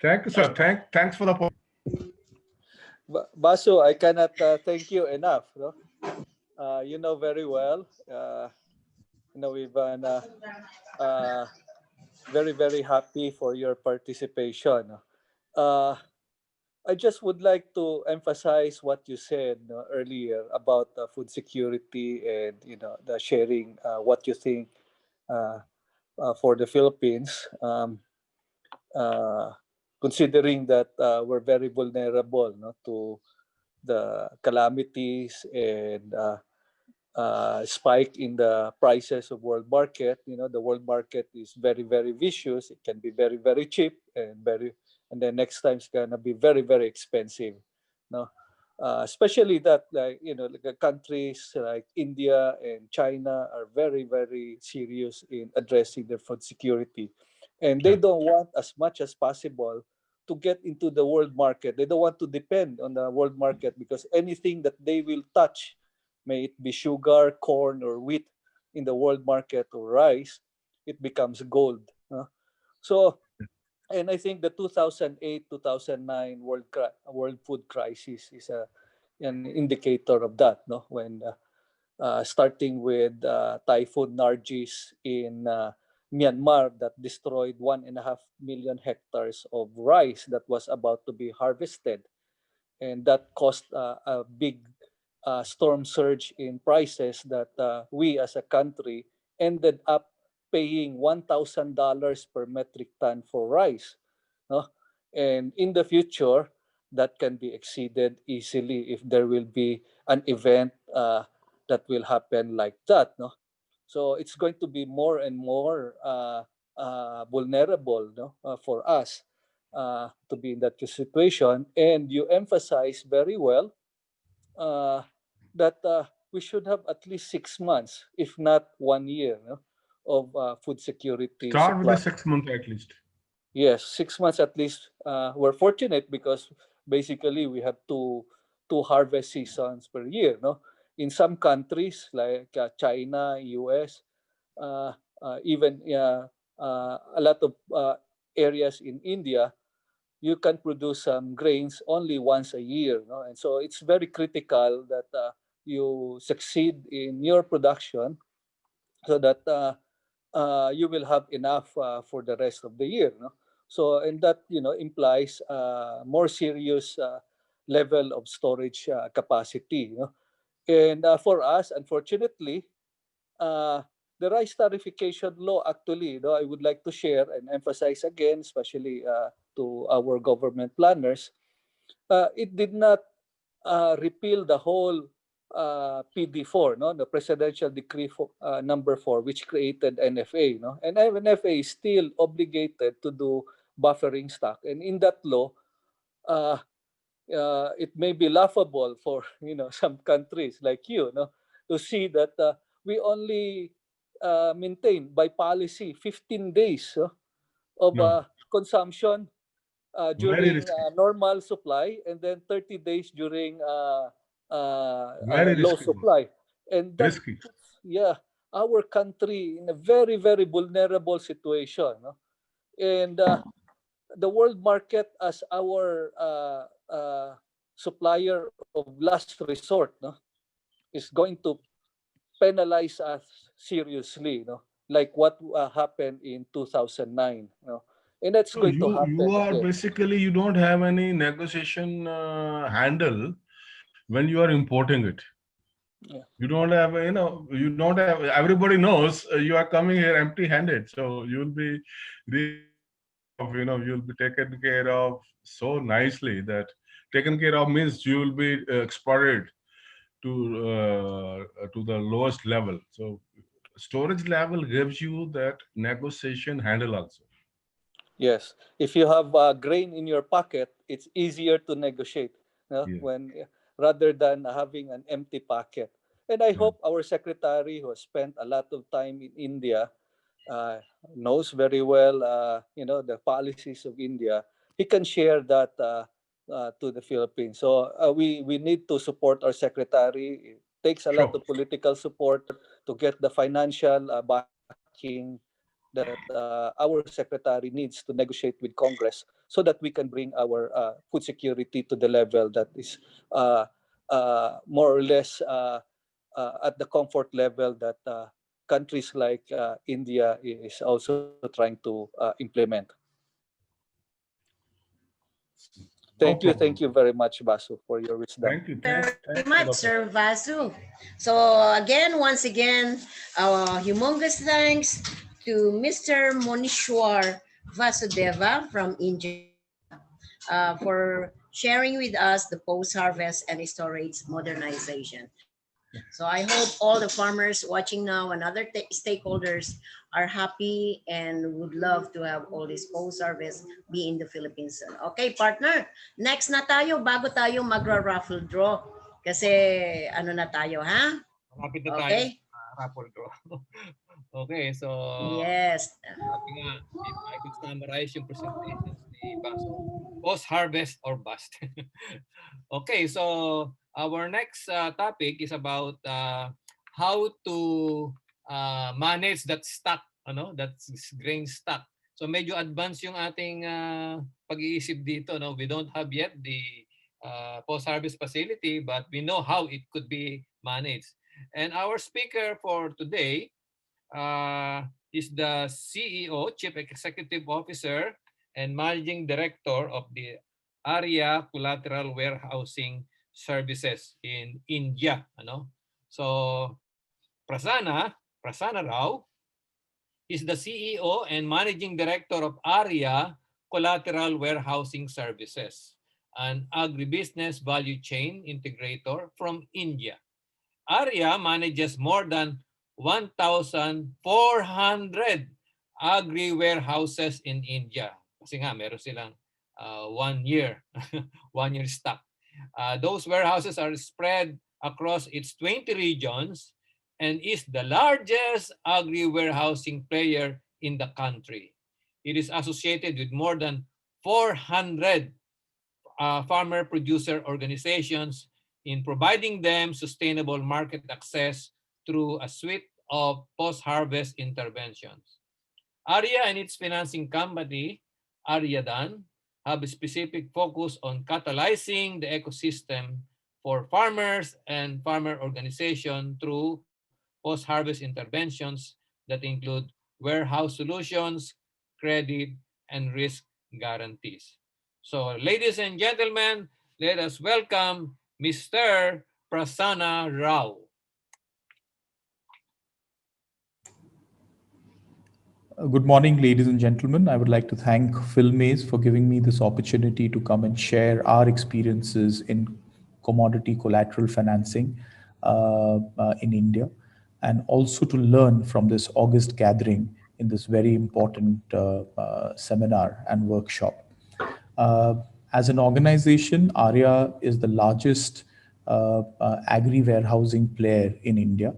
Thank you, sir. Thanks for the point. Basu, I cannot thank you enough. No? You know very well. We've been very, very happy for your participation. I just would like to emphasize what you said earlier about food security and the sharing what you think for the Philippines, considering that we're very vulnerable to the calamities and spike in the prices of world market. The world market is very, very vicious. It can be very, very cheap and then next time it's gonna be very, very expensive. No, especially that like countries like India and China are very, very serious in addressing their food security, and they don't want as much as possible to get into the world market. They don't want to depend on the world market because anything that they will touch, may it be sugar, corn, or wheat in the world market or rice, it becomes gold. So, and I think the 2008-2009 world food crisis is an indicator of that. No, when starting with Typhoon Nargis in Myanmar that destroyed 1.5 million hectares of rice that was about to be harvested, and that caused a big storm surge in prices that we as a country ended up paying $1,000 per metric ton for rice. No? And in the future, that can be exceeded easily if there will be an event that will happen like that. No? So it's going to be more and more vulnerable, no, for us to be in that situation. And you emphasize very well that we should have at least 6 months, if not 1 year, no, of food security Start with the supply. 6 months at least. Yes, 6 months at least. We're fortunate because basically we have two harvest seasons per year. No, in some countries like China, US, even a lot of areas in India, you can produce some grains only once a year. No? And so it's very critical that you succeed in your production so that you will have enough for the rest of the year. No? So, and that implies more serious level of storage capacity. And for us, unfortunately, the rice tariffication law actually, I would like to share and emphasize again, especially to our government planners, it did not repeal the whole PD4, no, the Presidential Decree number 4, which created NFA, no, and NFA is still obligated to do buffering stock, and in that law, it may be laughable for some countries like no, to see that we only maintain by policy 15 days of No. consumption Very during risky. normal supply, and then 30 days during Very low risky. supply. And that Risky. puts, our country in a very, very vulnerable situation. No? And the world market as our supplier of last resort, no, is going to penalize us seriously, no, like what happened in 2009. No? And that's So going to you happen are again. basically, you don't have any negotiation handle when you are importing it. Yeah. You don't have, you don't have, everybody knows you are coming here empty handed. So you'll be you'll be taken care of so nicely that taken care of means you will be exploited to the lowest level. So storage level gives you that negotiation handle also. Yes, if you have grain in your pocket, it's easier to negotiate, Yeah. when rather than having an empty pocket. And I hope our secretary, who has spent a lot of time in India, uh, knows very well, the policies of India. He can share that to the Philippines. So we need to support our secretary. It takes a lot Sure. of political support to get the financial backing that our secretary needs to negotiate with Congress so that we can bring our food security to the level that is more or less at the comfort level that countries like India is also trying to implement. No Thank problem. you very much, Basu, for your wisdom. Thank you. Very Thanks for much, the Sir Vasu. So again, once again, our humongous thanks to Mr. Monishwar Vasudeva from India for sharing with us the post-harvest and storage modernization. So I hope all the farmers watching now and other stakeholders are happy and would love to have all this post-harvest be in the Philippines soon. Okay, partner, next na tayo bago tayo magra-raffle draw. Kasi ano na tayo, ha? Malapit na tayo Okay? sa raffle draw. Okay, so Yes. sabi nga, if I could summarize yung presentations ni Baso, post-harvest or bust. Okay, so our next topic is about how to manage that stock, that grain stock. So medyo advanced yung ating pag-iisip dito. No? We don't have yet the post-harvest facility, but we know how it could be managed. And our speaker for today is the CEO, Chief Executive Officer, and Managing Director of the Area Collateral Warehousing Services in India. So Prasanna Rao is the CEO and Managing Director of Area Collateral Warehousing Services. an agribusiness value chain integrator from India. ARIA manages more than 1,400 agri-warehouses in India. Kasi nga, meron silang 1 year, 1 year stock. Those warehouses are spread across its 20 regions and is the largest agri-warehousing player in the country. It is associated with more than 400 farmer-producer organizations in providing them sustainable market access through a suite of post-harvest interventions. ARIA and its financing company, ARIADAN, have a specific focus on catalyzing the ecosystem for farmers and farmer organization through post-harvest interventions that include warehouse solutions, credit, and risk guarantees. So, ladies and gentlemen, let us welcome Mr. Prasanna Rao. Good morning, ladies and gentlemen. I would like to thank Philmaze for giving me this opportunity to come and share our experiences in commodity collateral financing in India, and also to learn from this August gathering in this very important seminar and workshop. As an organization, ARIA is the largest agri-warehousing player in India,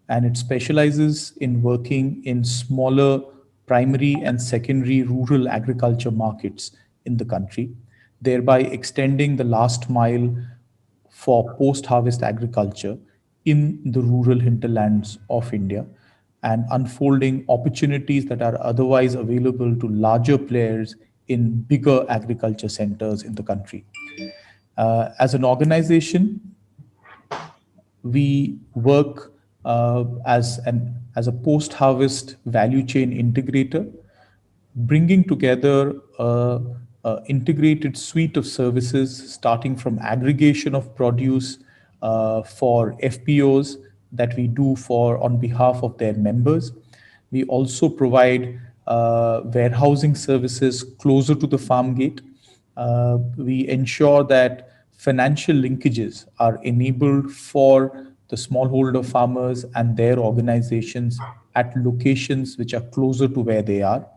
and it specializes in working in smaller primary and secondary rural agriculture markets in the country, thereby extending the last mile for post-harvest agriculture in the rural hinterlands of India and unfolding opportunities that are otherwise available to larger players in bigger agriculture centers in the country. As an organization, we work as a post-harvest value chain integrator, bringing together a integrated suite of services starting from aggregation of produce for FPOs that we do for on behalf of their members. We also provide warehousing services closer to the farm gate. We ensure that financial linkages are enabled for the smallholder farmers and their organizations at locations which are closer to where they are.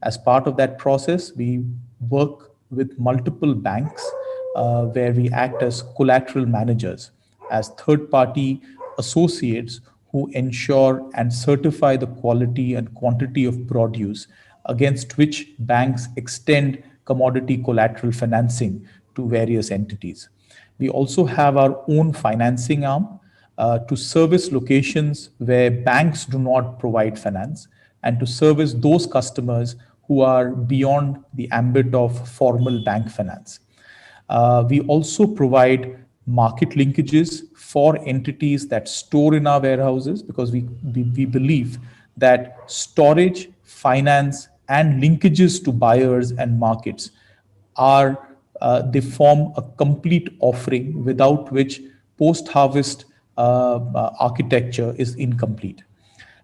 As part of that process, we work with multiple banks where we act as collateral managers, as third-party associates who ensure and certify the quality and quantity of produce against which banks extend commodity collateral financing to various entities. We also have our own financing arm to service locations where banks do not provide finance and to service those customers who are beyond the ambit of formal bank finance. We also provide market linkages for entities that store in our warehouses because we believe that storage, finance, and linkages to buyers and markets they form a complete offering without which post-harvest architecture is incomplete.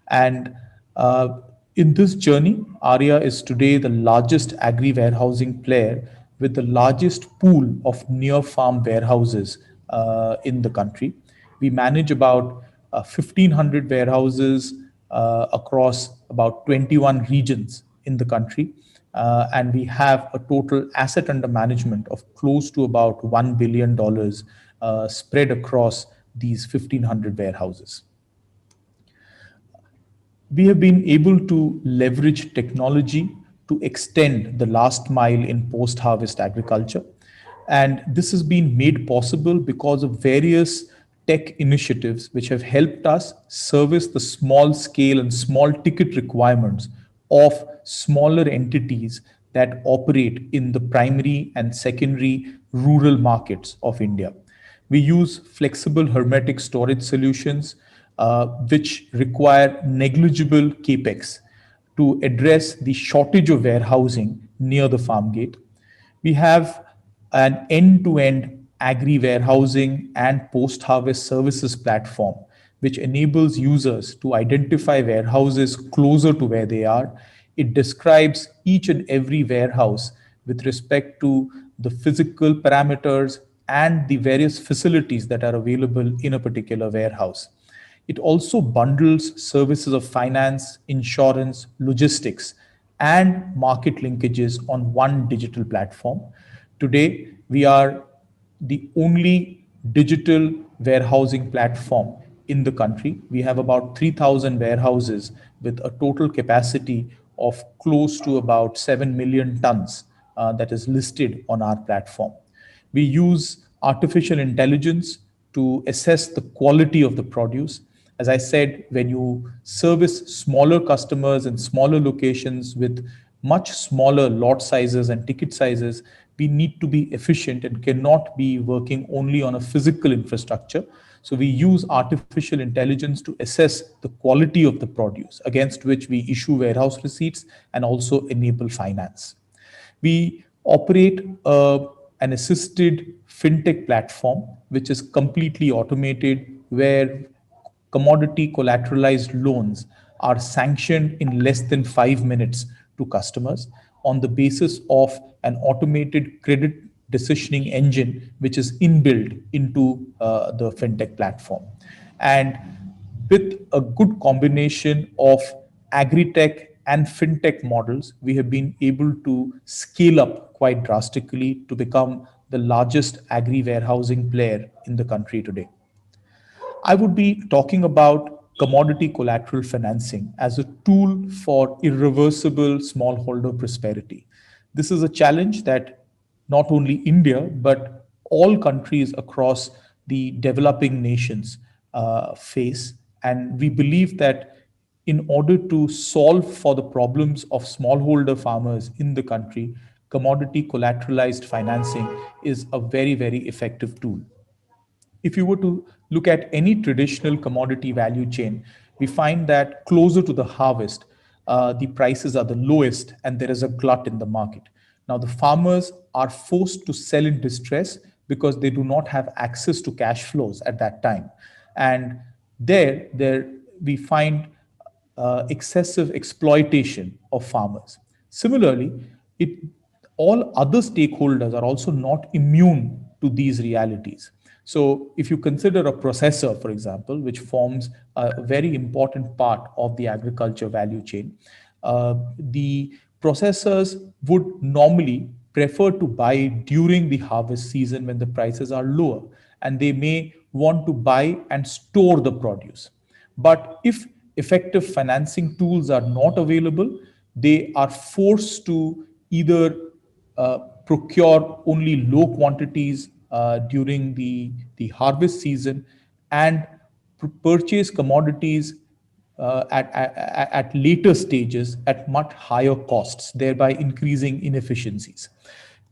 And in this journey, ARIA is today the largest agri-warehousing player with the largest pool of near-farm warehouses in the country. We manage about 1,500 warehouses across about 21 regions in the country. And we have a total asset under management of close to about $1 billion spread across these 1,500 warehouses. We have been able to leverage technology to extend the last mile in post-harvest agriculture. And this has been made possible because of various tech initiatives which have helped us service the small scale and small ticket requirements of smaller entities that operate in the primary and secondary rural markets of India. We use flexible hermetic storage solutions which require negligible capex to address the shortage of warehousing near the farm gate. We have an end-to-end agri-warehousing and post-harvest services platform, which enables users to identify warehouses closer to where they are. It describes each and every warehouse with respect to the physical parameters, and the various facilities that are available in a particular warehouse. It also bundles services of finance, insurance, logistics, and market linkages on one digital platform. Today, we are the only digital warehousing platform in the country. We have about 3,000 warehouses with a total capacity of close to about 7 million tons that is listed on our platform. We use artificial intelligence to assess the quality of the produce. As I said, when you service smaller customers in smaller locations with much smaller lot sizes and ticket sizes, we need to be efficient and cannot be working only on a physical infrastructure. So we use artificial intelligence to assess the quality of the produce against which we issue warehouse receipts and also enable finance. We operate an assisted fintech platform, which is completely automated, where commodity collateralized loans are sanctioned in less than 5 minutes to customers on the basis of an automated credit decisioning engine, which is inbuilt into the fintech platform. And with a good combination of agri-tech and fintech models, we have been able to scale up quite drastically to become the largest agri-warehousing player in the country today. I would be talking about commodity collateral financing as a tool for irreversible smallholder prosperity. This is a challenge that not only India, but all countries across the developing nations face. And we believe that in order to solve for the problems of smallholder farmers in the country, commodity collateralized financing is a very, very effective tool. If you were to look at any traditional commodity value chain, we find that closer to the harvest, the prices are the lowest and there is a glut in the market. Now, the farmers are forced to sell in distress because they do not have access to cash flows at that time. And there we find excessive exploitation of farmers. Similarly, it all other stakeholders are also not immune to these realities. So, if you consider a processor, for example, which forms a very important part of the agriculture value chain, the processors would normally prefer to buy during the harvest season when the prices are lower, and they may want to buy and store the produce. But if effective financing tools are not available, they are forced to either procure only low quantities during the harvest season and purchase commodities at later stages at much higher costs, thereby increasing inefficiencies.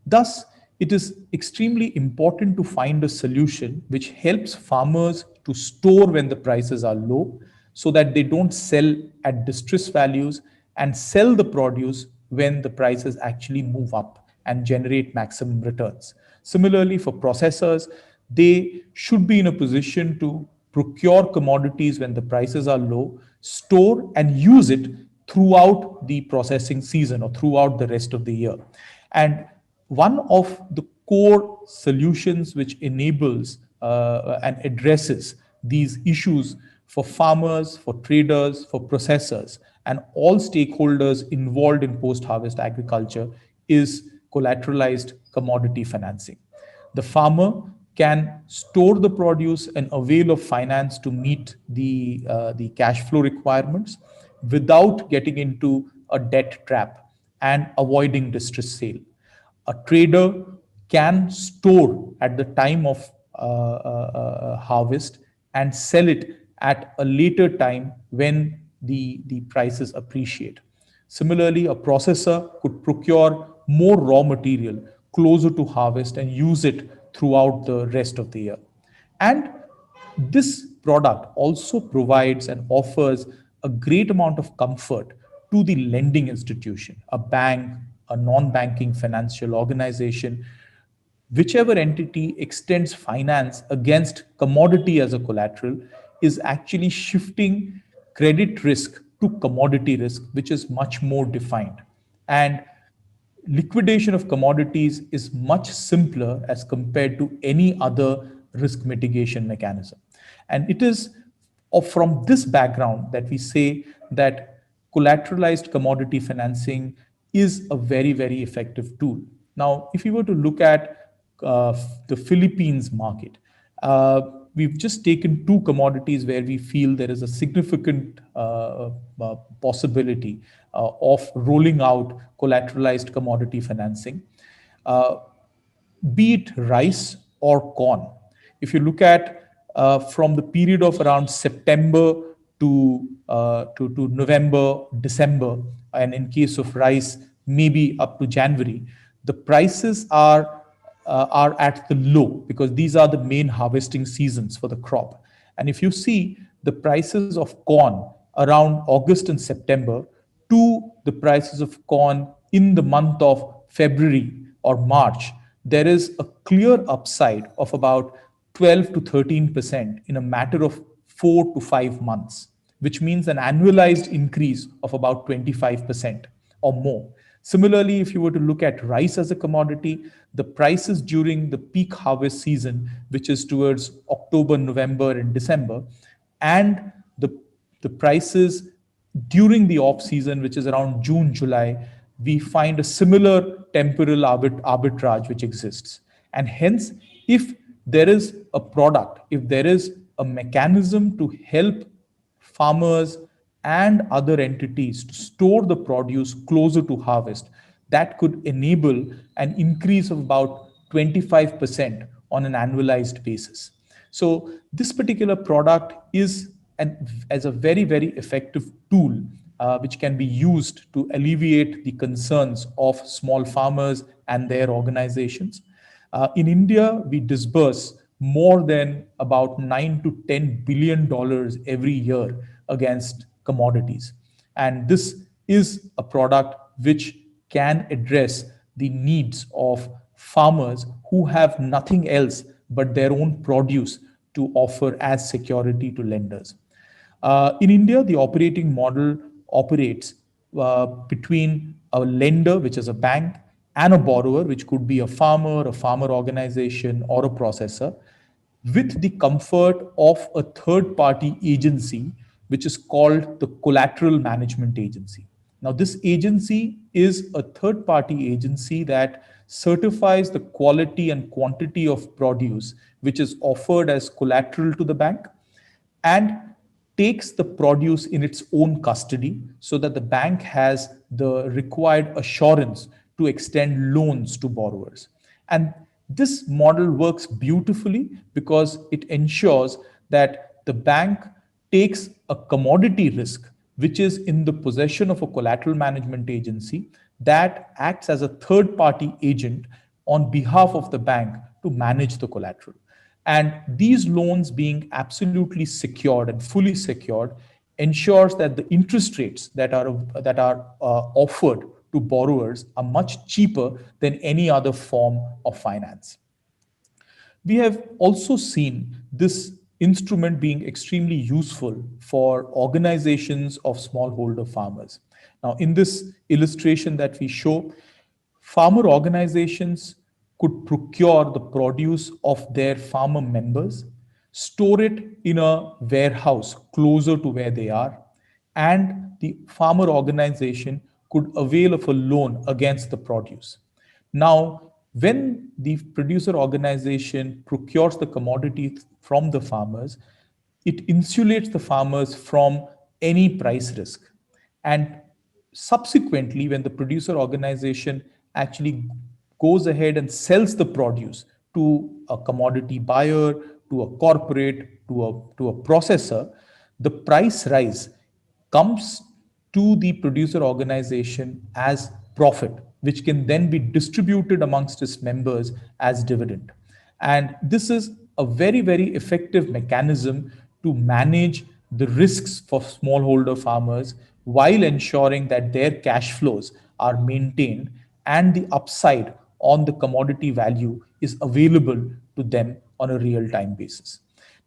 Thus, it is extremely important to find a solution which helps farmers to store when the prices are low so that they don't sell at distress values and sell the produce when the prices actually move up and generate maximum returns. Similarly, for processors, they should be in a position to procure commodities when the prices are low, store and use it throughout the processing season or throughout the rest of the year. And one of the core solutions which enables and addresses these issues for farmers, for traders, for processors, and all stakeholders involved in post harvest agriculture is collateralized commodity financing. The farmer can store the produce and avail of finance to meet the cash flow requirements without getting into a debt trap and avoiding distress sale. A trader can store at the time of harvest and sell it at a later time when the prices appreciate. Similarly, a processor could procure more raw material closer to harvest and use it throughout the rest of the year. And this product also provides and offers a great amount of comfort to the lending institution, a bank, a non banking financial organization, whichever entity extends finance against commodity as a collateral is actually shifting credit risk to commodity risk, which is much more defined. And liquidation of commodities is much simpler as compared to any other risk mitigation mechanism. And it is from this background that we say that collateralized commodity financing is a very, very effective tool. Now, if you were to look at the Philippines market, uh, we've just taken two commodities where we feel there is a significant possibility of rolling out collateralized commodity financing. Uh, be it rice or corn. If you look at from the period of around September to November, December, and in case of rice, maybe up to January, the prices are at the low because these are the main harvesting seasons for the crop. And if you see the prices of corn around August and September to the prices of corn in the month of February or March, there is a clear upside of about 12 to 13% in a matter of 4 to 5 months, which means an annualized increase of about 25% or more. Similarly, if you were to look at rice as a commodity, the prices during the peak harvest season, which is towards October, November, and December, and the prices during the off season, which is around June, July, we find a similar temporal arbitrage which exists. And hence, if there is a product, if there is a mechanism to help farmers and other entities to store the produce closer to harvest, that could enable an increase of about 25% on an annualized basis. So this particular product is as a very, very effective tool which can be used to alleviate the concerns of small farmers and their organizations. In India, we disburse more than about 9 to 10 billion dollars every year against commodities. And this is a product which can address the needs of farmers who have nothing else but their own produce to offer as security to lenders. In India, the operating model operates between a lender, which is a bank, and a borrower, which could be a farmer organization, or a processor, with the comfort of a third party agency, which is called the collateral management agency. Now, this agency is a third party agency that certifies the quality and quantity of produce which is offered as collateral to the bank and takes the produce in its own custody so that the bank has the required assurance to extend loans to borrowers. And this model works beautifully because it ensures that the bank takes a commodity risk, which is in the possession of a collateral management agency that acts as a third party agent on behalf of the bank to manage the collateral. And these loans being absolutely secured and fully secured ensures that the interest rates that are offered to borrowers are much cheaper than any other form of finance. We have also seen this instrument being extremely useful for organizations of smallholder farmers. Now, in this illustration that we show, farmer organizations could procure the produce of their farmer members, store it in a warehouse closer to where they are, and the farmer organization could avail of a loan against the produce. Now, when the producer organization procures the commodity from the farmers, it insulates the farmers from any price risk. And subsequently, when the producer organization actually goes ahead and sells the produce to a commodity buyer, to a corporate, to a processor, the price rise comes to the producer organization as profit, which can then be distributed amongst its members as dividend. And this is a very, very effective mechanism to manage the risks for smallholder farmers while ensuring that their cash flows are maintained and the upside on the commodity value is available to them on a real time basis.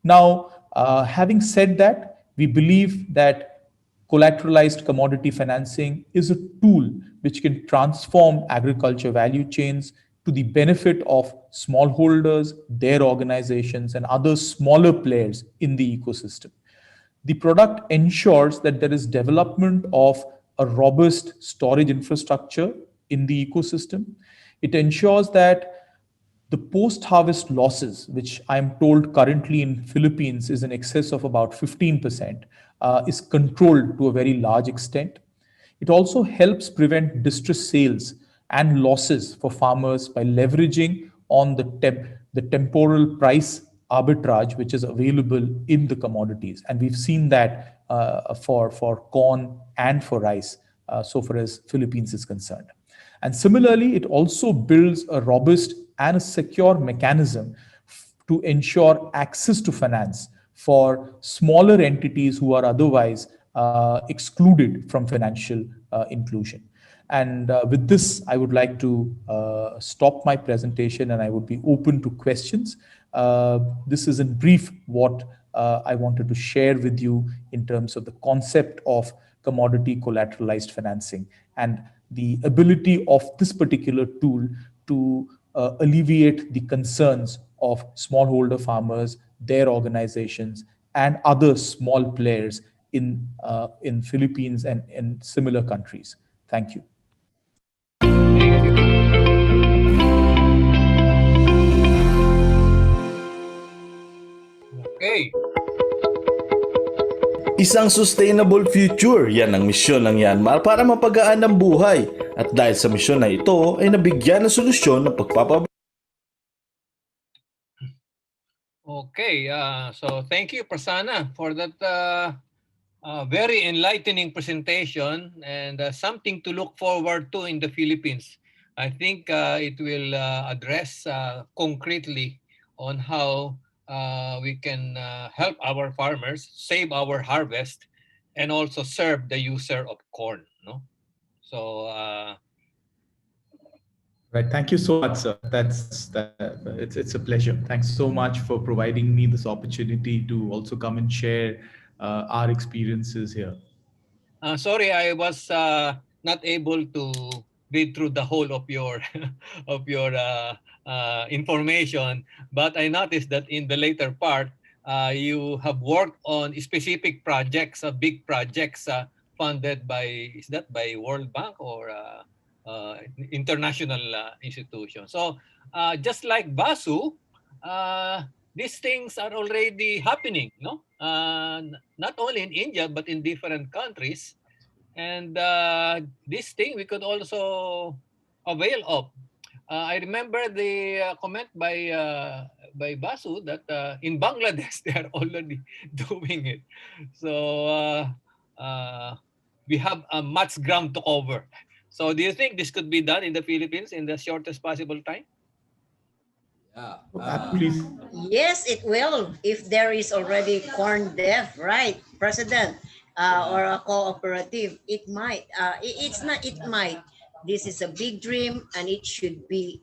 Now, having said that, we believe that Collateralized commodity financing is a tool which can transform agriculture value chains to the benefit of smallholders, their organizations, and other smaller players in the ecosystem. The product ensures that there is development of a robust storage infrastructure in the ecosystem. It ensures that the post-harvest losses, which I'm told currently in Philippines is in excess of about 15%, is controlled to a very large extent. It also helps prevent distress sales and losses for farmers by leveraging on the temporal price arbitrage which is available in the commodities. And we've seen that for corn and for rice, so far as Philippines is concerned. And similarly, it also builds a robust and a secure mechanism to ensure access to finance for smaller entities who are otherwise excluded from financial inclusion. And with this, I would like to stop my presentation and I would be open to questions. This is in brief what I wanted to share with you in terms of the concept of commodity collateralized financing and the ability of this particular tool to alleviate the concerns of smallholder farmers, their organizations, and other small players in Philippines and in similar countries. Thank you. Okay. Isang sustainable future, yan ang misyon ng Myanmar para mapagaan ang buhay. At dahil sa misyon na ito ay nabigyan ng solusyon ng Okay, so thank you, Prasanna, for that very enlightening presentation and something to look forward to in the Philippines. I think it will address concretely on how we can help our farmers save our harvest and also serve the user of corn. No, so. Right. Thank you so much, sir. It's a pleasure. Thanks so much for providing me this opportunity to also come and share our experiences here. Sorry, I was not able to read through the whole of your of your information, but I noticed that in the later part, you have worked on specific projects, big projects funded by, is that by World Bank or international institutions? So just like Basu, these things are already happening, no? Not only in India, but in different countries. And this thing we could also avail of. I remember the comment by Basu that in Bangladesh they are already doing it. So we have a much ground to cover. So do you think this could be done in the Philippines in the shortest possible time? Yes, it will. If there is already corn dev, right, President, or a cooperative, it might. It's not. It might. This is a big dream, and it should be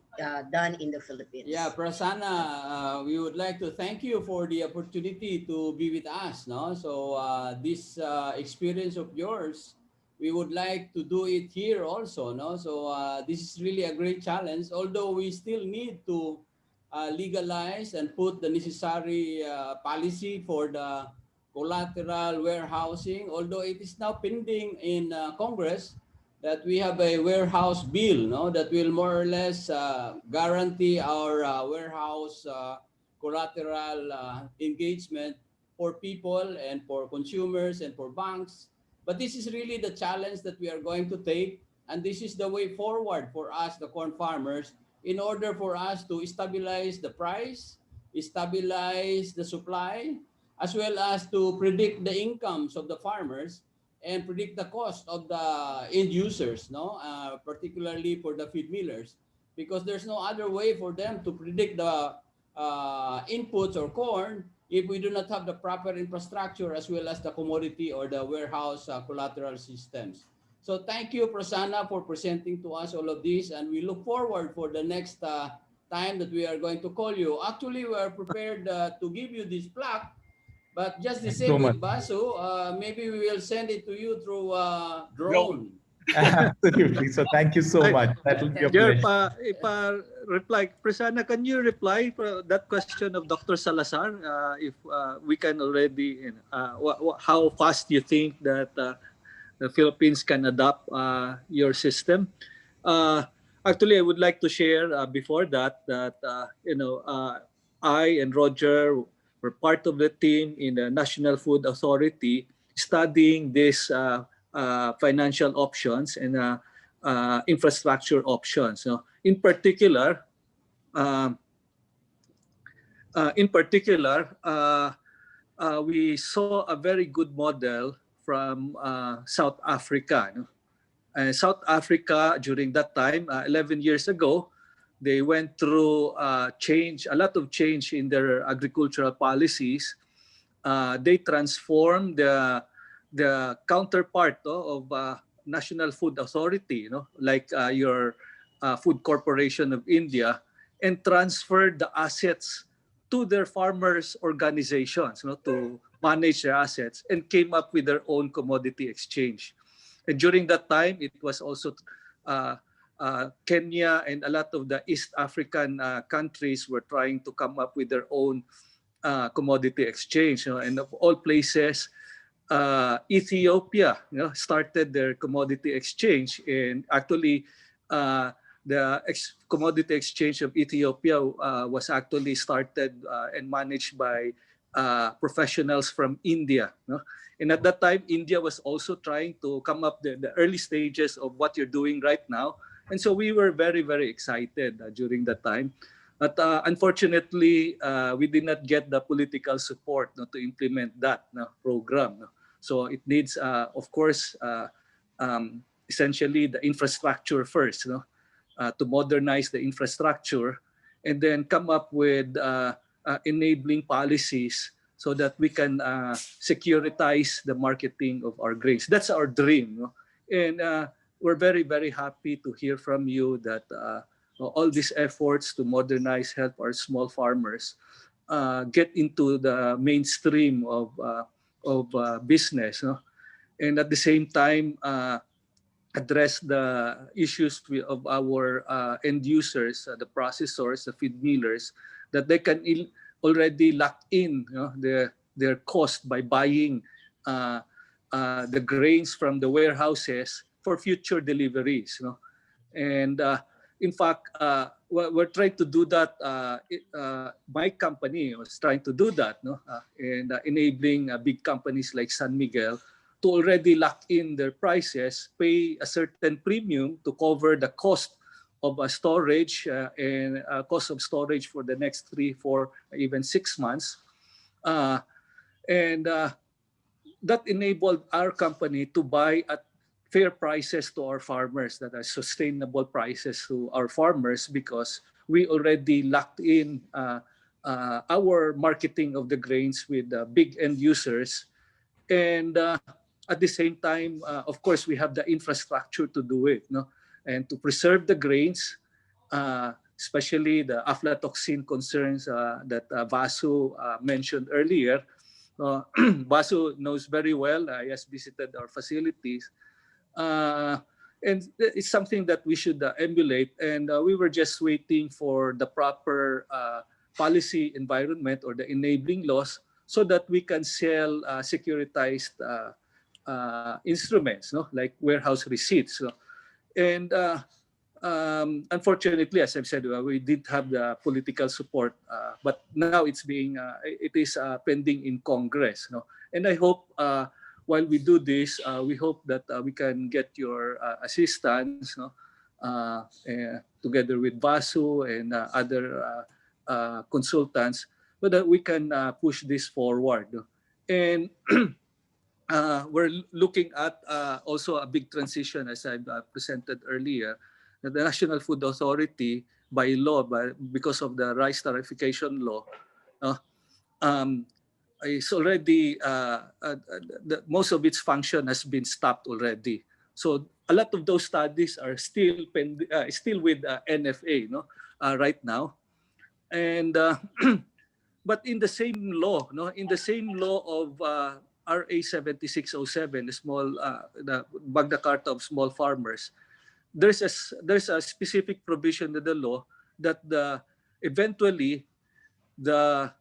done in the Philippines. Yeah, Prasanna, we would like to thank you for the opportunity to be with us. No, so this experience of yours, we would like to do it here also. No, so this is really a great challenge. Although we still need to legalize and put the necessary policy for the collateral warehousing, although it is now pending in Congress that we have a warehouse bill, no, that will more or less guarantee our warehouse collateral engagement for people and for consumers and for banks. But this is really the challenge that we are going to take, and this is the way forward for us, the corn farmers, in order for us to stabilize the price, stabilize the supply, as well as to predict the incomes of the farmers and predict the cost of the end users, no, particularly for the feed millers, because there's no other way for them to predict the inputs or corn if we do not have the proper infrastructure as well as the commodity or the warehouse collateral systems. So thank you, Prasanna, for presenting to us all of this, and we look forward for the next time that we are going to call you. Actually, we are prepared to give you this plaque, But just the Thanks same so much. with Basu, maybe we will send it to you through drone. Absolutely. So thank you so much. That will be a Jer, pleasure. reply. Prasanna, can you reply for that question of Dr. Salazar? If we can already, how fast you think that the Philippines can adopt your system? Uh, Actually, I would like to share before that I and Roger were part of the team in the National Food Authority studying these financial options and infrastructure options. You know, um, in particular, we saw a very good model from South Africa. No? South Africa during that time, 11 years ago, they went through a lot of change in their agricultural policies. They transformed the counterpart of National Food Authority, like your Food Corporation of India, and transferred the assets to their farmers' organizations, to manage their assets, and came up with their own commodity exchange. And during that time, it was also Kenya and a lot of the East African countries were trying to come up with their own commodity exchange. And of all places, Ethiopia started their commodity exchange. And actually, the commodity exchange of Ethiopia was actually started and managed by professionals from India. And at that time, India was also trying to come up the early stages of what you're doing right now. And so we were very, very excited during that time. But unfortunately, we did not get the political support to implement that program. So it needs, of course, essentially the infrastructure first, to modernize the infrastructure, and then come up with enabling policies so that we can securitize the marketing of our grains. That's our dream. And we're very, very happy to hear from you that all these efforts to modernize, help our small farmers get into the mainstream of business, and at the same time address the issues of our end users, the processors, the feed millers, that they can already lock in their cost by buying the grains from the warehouses for future deliveries. And in fact, we're trying to do that. My company was trying to do that, and enabling big companies like San Miguel to already lock in their prices, pay a certain premium to cover the cost of storage and cost of storage for the next 3, 4, even 6 months. And that enabled our company to buy at fair prices to our farmers, that are sustainable prices to our farmers, because we already locked in our marketing of the grains with big end users. And at the same time, of course, we have the infrastructure to do it, and to preserve the grains, especially the aflatoxin concerns that Vasu mentioned earlier. Basu knows very well. He has visited our facilities. And it's something that we should emulate. And we were just waiting for the proper policy environment or the enabling laws so that we can sell securitized instruments, like warehouse receipts. And unfortunately, as I've said, we did have the political support, but now it is pending in Congress. And I hope while we do this, we hope that we can get your assistance, together with Vasu and other consultants, so that we can push this forward. And we're looking at also a big transition, as I presented earlier. The National Food Authority, by law, because of the rice tarification law, is already most of its function has been stopped already. So a lot of those studies are still still with NFA, right now, and But in the same law, no, in the same law of RA 7607, the Magna Carta of Small Farmers, there's a specific provision in the law that eventually the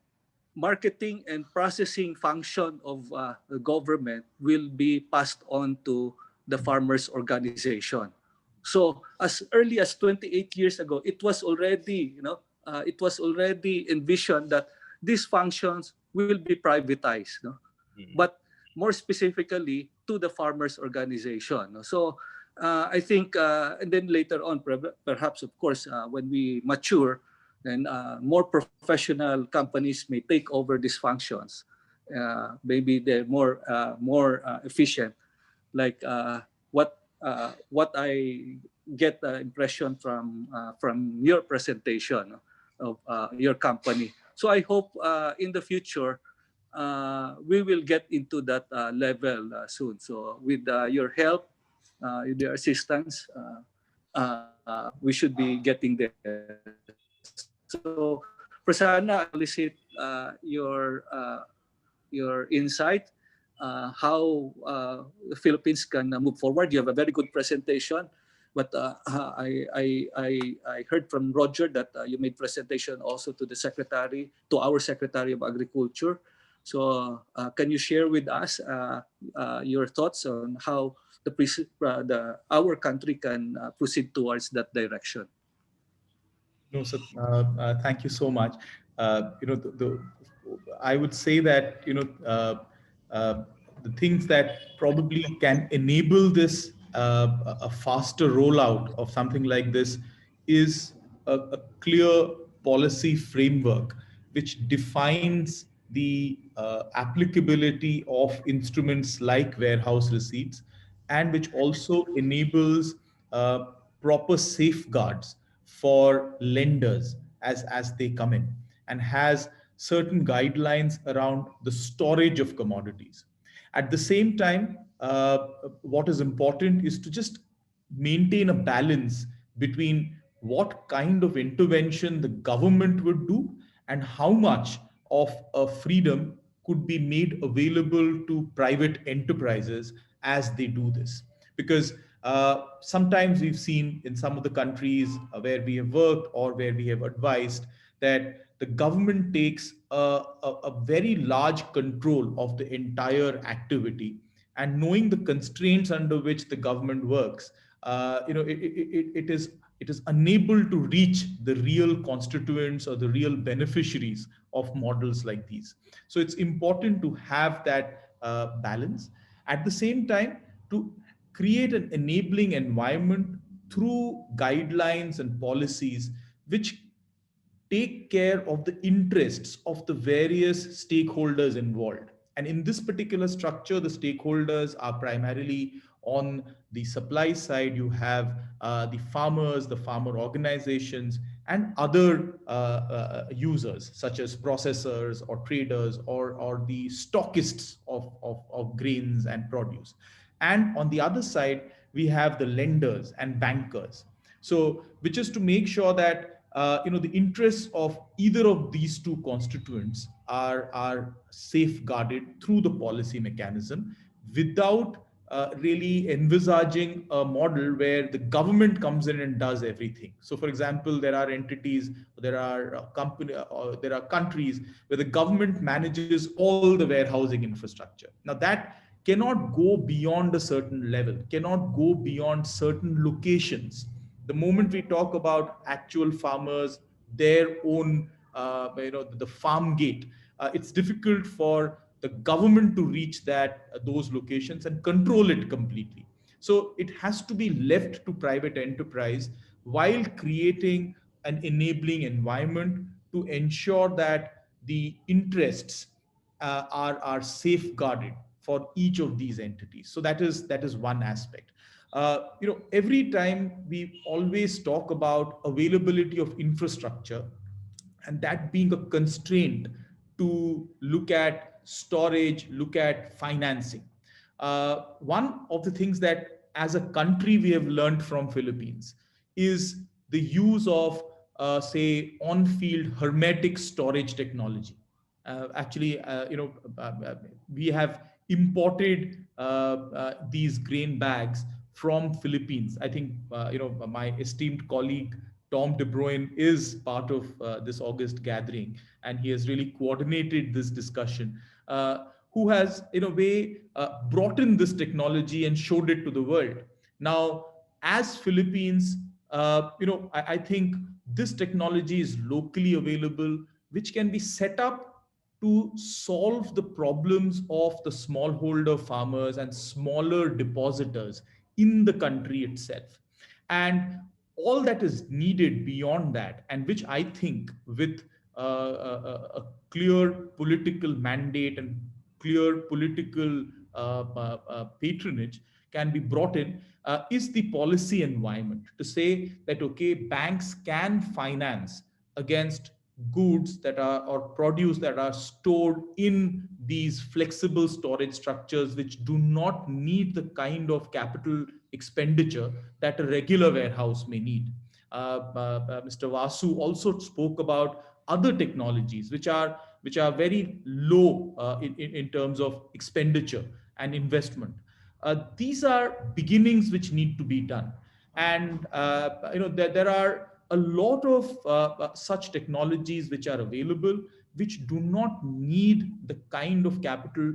marketing and processing function of the government will be passed on to the farmers organization. So as early as 28 years ago, it was already envisioned that these functions will be privatized, no? But more specifically to the farmers organization, no? So I think, and then later on, perhaps, of course, when we mature, then more professional companies may take over these functions. Maybe they're more efficient. Like what I get the impression from your presentation of your company. So I hope in the future we will get into that level soon. So with your help, with your assistance, we should be getting there. So Prasanna, I would solicit your insight how the Philippines can move forward. You have a very good presentation, but I heard from Roger that you made presentation also to the secretary, to our Secretary of Agriculture. So can you share with us your thoughts on how our country can proceed towards that direction? No, so thank you so much. I would say that the things that probably can enable this a faster rollout of something like this is a clear policy framework which defines the applicability of instruments like warehouse receipts, and which also enables proper safeguards for lenders as they come in, and has certain guidelines around the storage of commodities. At the same time, what is important is to just maintain a balance between what kind of intervention the government would do and how much of a freedom could be made available to private enterprises as they do this. Because sometimes we've seen in some of the countries where we have worked or where we have advised that the government takes a very large control of the entire activity, and knowing the constraints under which the government works, it is unable to reach the real constituents or the real beneficiaries of models like these. So it's important to have that balance. At the same time, to create an enabling environment through guidelines and policies which take care of the interests of the various stakeholders involved. And in this particular structure, the stakeholders are primarily on the supply side. You have the farmers, the farmer organizations, and other users, such as processors or traders or the stockists of grains and produce. And on the other side, we have the lenders and bankers. So, which is to make sure that the interests of either of these two constituents are safeguarded through the policy mechanism, without really envisaging a model where the government comes in and does everything. So, for example, there are entities, there are there are countries where the government manages all the warehousing infrastructure. Now, that cannot go beyond a certain level, cannot go beyond certain locations. The moment we talk about actual farmers, their own, the farm gate, it's difficult for the government to reach those locations and control it completely. So it has to be left to private enterprise, while creating an enabling environment to ensure that the interests are safeguarded for each of these entities. So that is one aspect. Every time we always talk about availability of infrastructure, and that being a constraint to look at storage, look at financing. One of the things that as a country we have learned from Philippines is the use of, say, on-field hermetic storage technology. Actually, we have imported these grain bags from Philippines. I think my esteemed colleague Tom De Bruyne is part of this August gathering, and he has really coordinated this discussion. Who has, in a way, brought in this technology and showed it to the world. Now, as Philippines, I think this technology is locally available, which can be set up to solve the problems of the smallholder farmers and smaller depositors in the country itself. And all that is needed beyond that, and which I think with a clear political mandate and clear political patronage can be brought in, is the policy environment to say that, okay, banks can finance against goods that are, or produce that are stored in these flexible storage structures, which do not need the kind of capital expenditure that a regular warehouse may need. Mr. Vasu also spoke about other technologies which are very low in terms of expenditure and investment. These are beginnings which need to be done, and there are a lot of such technologies which are available, which do not need the kind of capital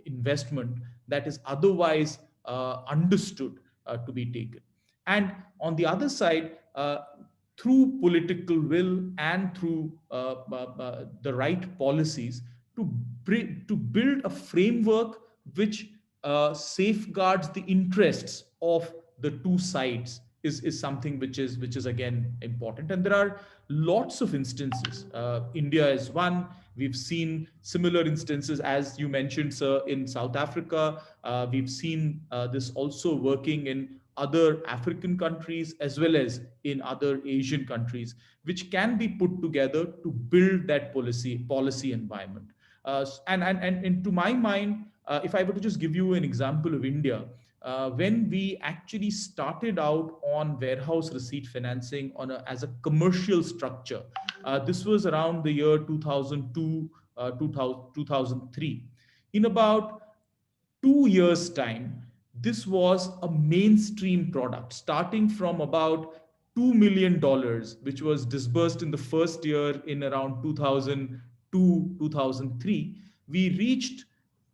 investment that is otherwise understood to be taken. And on the other side, through political will and through the right policies, to build a framework which safeguards the interests of the two sides is something which is again important. And there are lots of instances. India is one. We've seen similar instances, as you mentioned, sir, in South Africa. We've seen this also working in other African countries as well as in other Asian countries, which can be put together to build that policy environment. And to my mind, if I were to just give you an example of India, when we actually started out on warehouse receipt financing as a commercial structure, this was around the year 2002, 2003. In about 2 years' time, this was a mainstream product, starting from about $2 million, which was disbursed in the first year in around 2002, 2003. We reached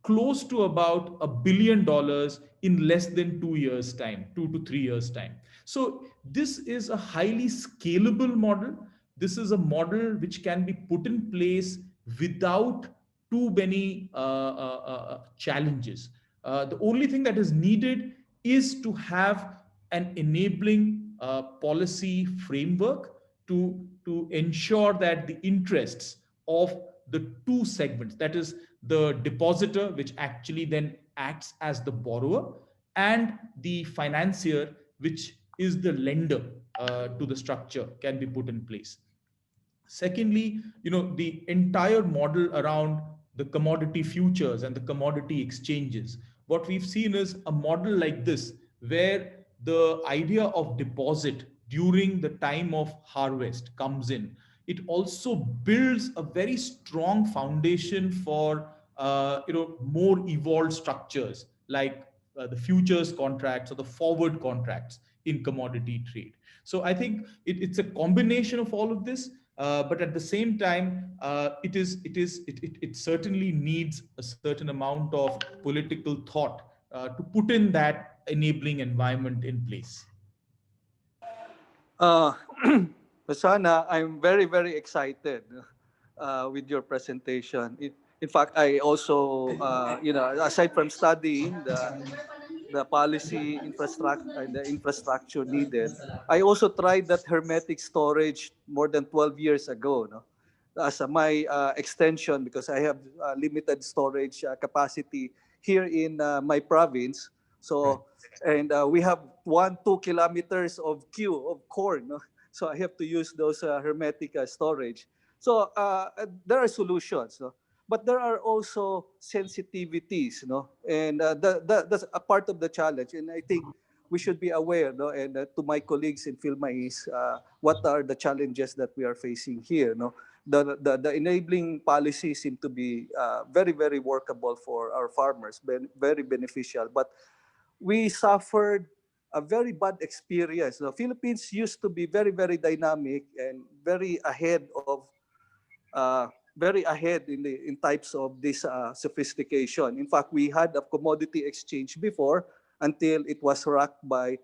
close to about $1 billion in less than 2 years' time, 2 to 3 years' time. So, this is a highly scalable model. This is a model which can be put in place without too many challenges. The only thing that is needed is to have an enabling policy framework to ensure that the interests of the two segments, that is the depositor, which actually then acts as the borrower, and the financier, which is the lender to the structure, can be put in place. Secondly, the entire model around the commodity futures and the commodity exchanges. What we've seen is a model like this, where the idea of deposit during the time of harvest comes in. It also builds a very strong foundation for more evolved structures like the futures contracts or the forward contracts in commodity trade. So I think it's a combination of all of this, but at the same time, it certainly needs a certain amount of political thought to put in that enabling environment in place. Sana, I'm very, very excited with your presentation. In fact, I also, aside from studying the policy the infrastructure needed, I also tried that hermetic storage more than 12 years ago. No? As my extension, because I have limited storage capacity here in my province. So, and we have 1-2 kilometers of queue of corn. No? So I have to use those hermetic storage. So there are solutions. No? But there are also sensitivities, and that's a part of the challenge. And I think we should be aware, and to my colleagues in PhilMais, what are the challenges that we are facing here, the enabling policies seem to be very, very workable for our farmers, very beneficial. But we suffered a very bad experience. The Philippines used to be very, very dynamic and very ahead in types of this sophistication. In fact, we had a commodity exchange before until it was rocked by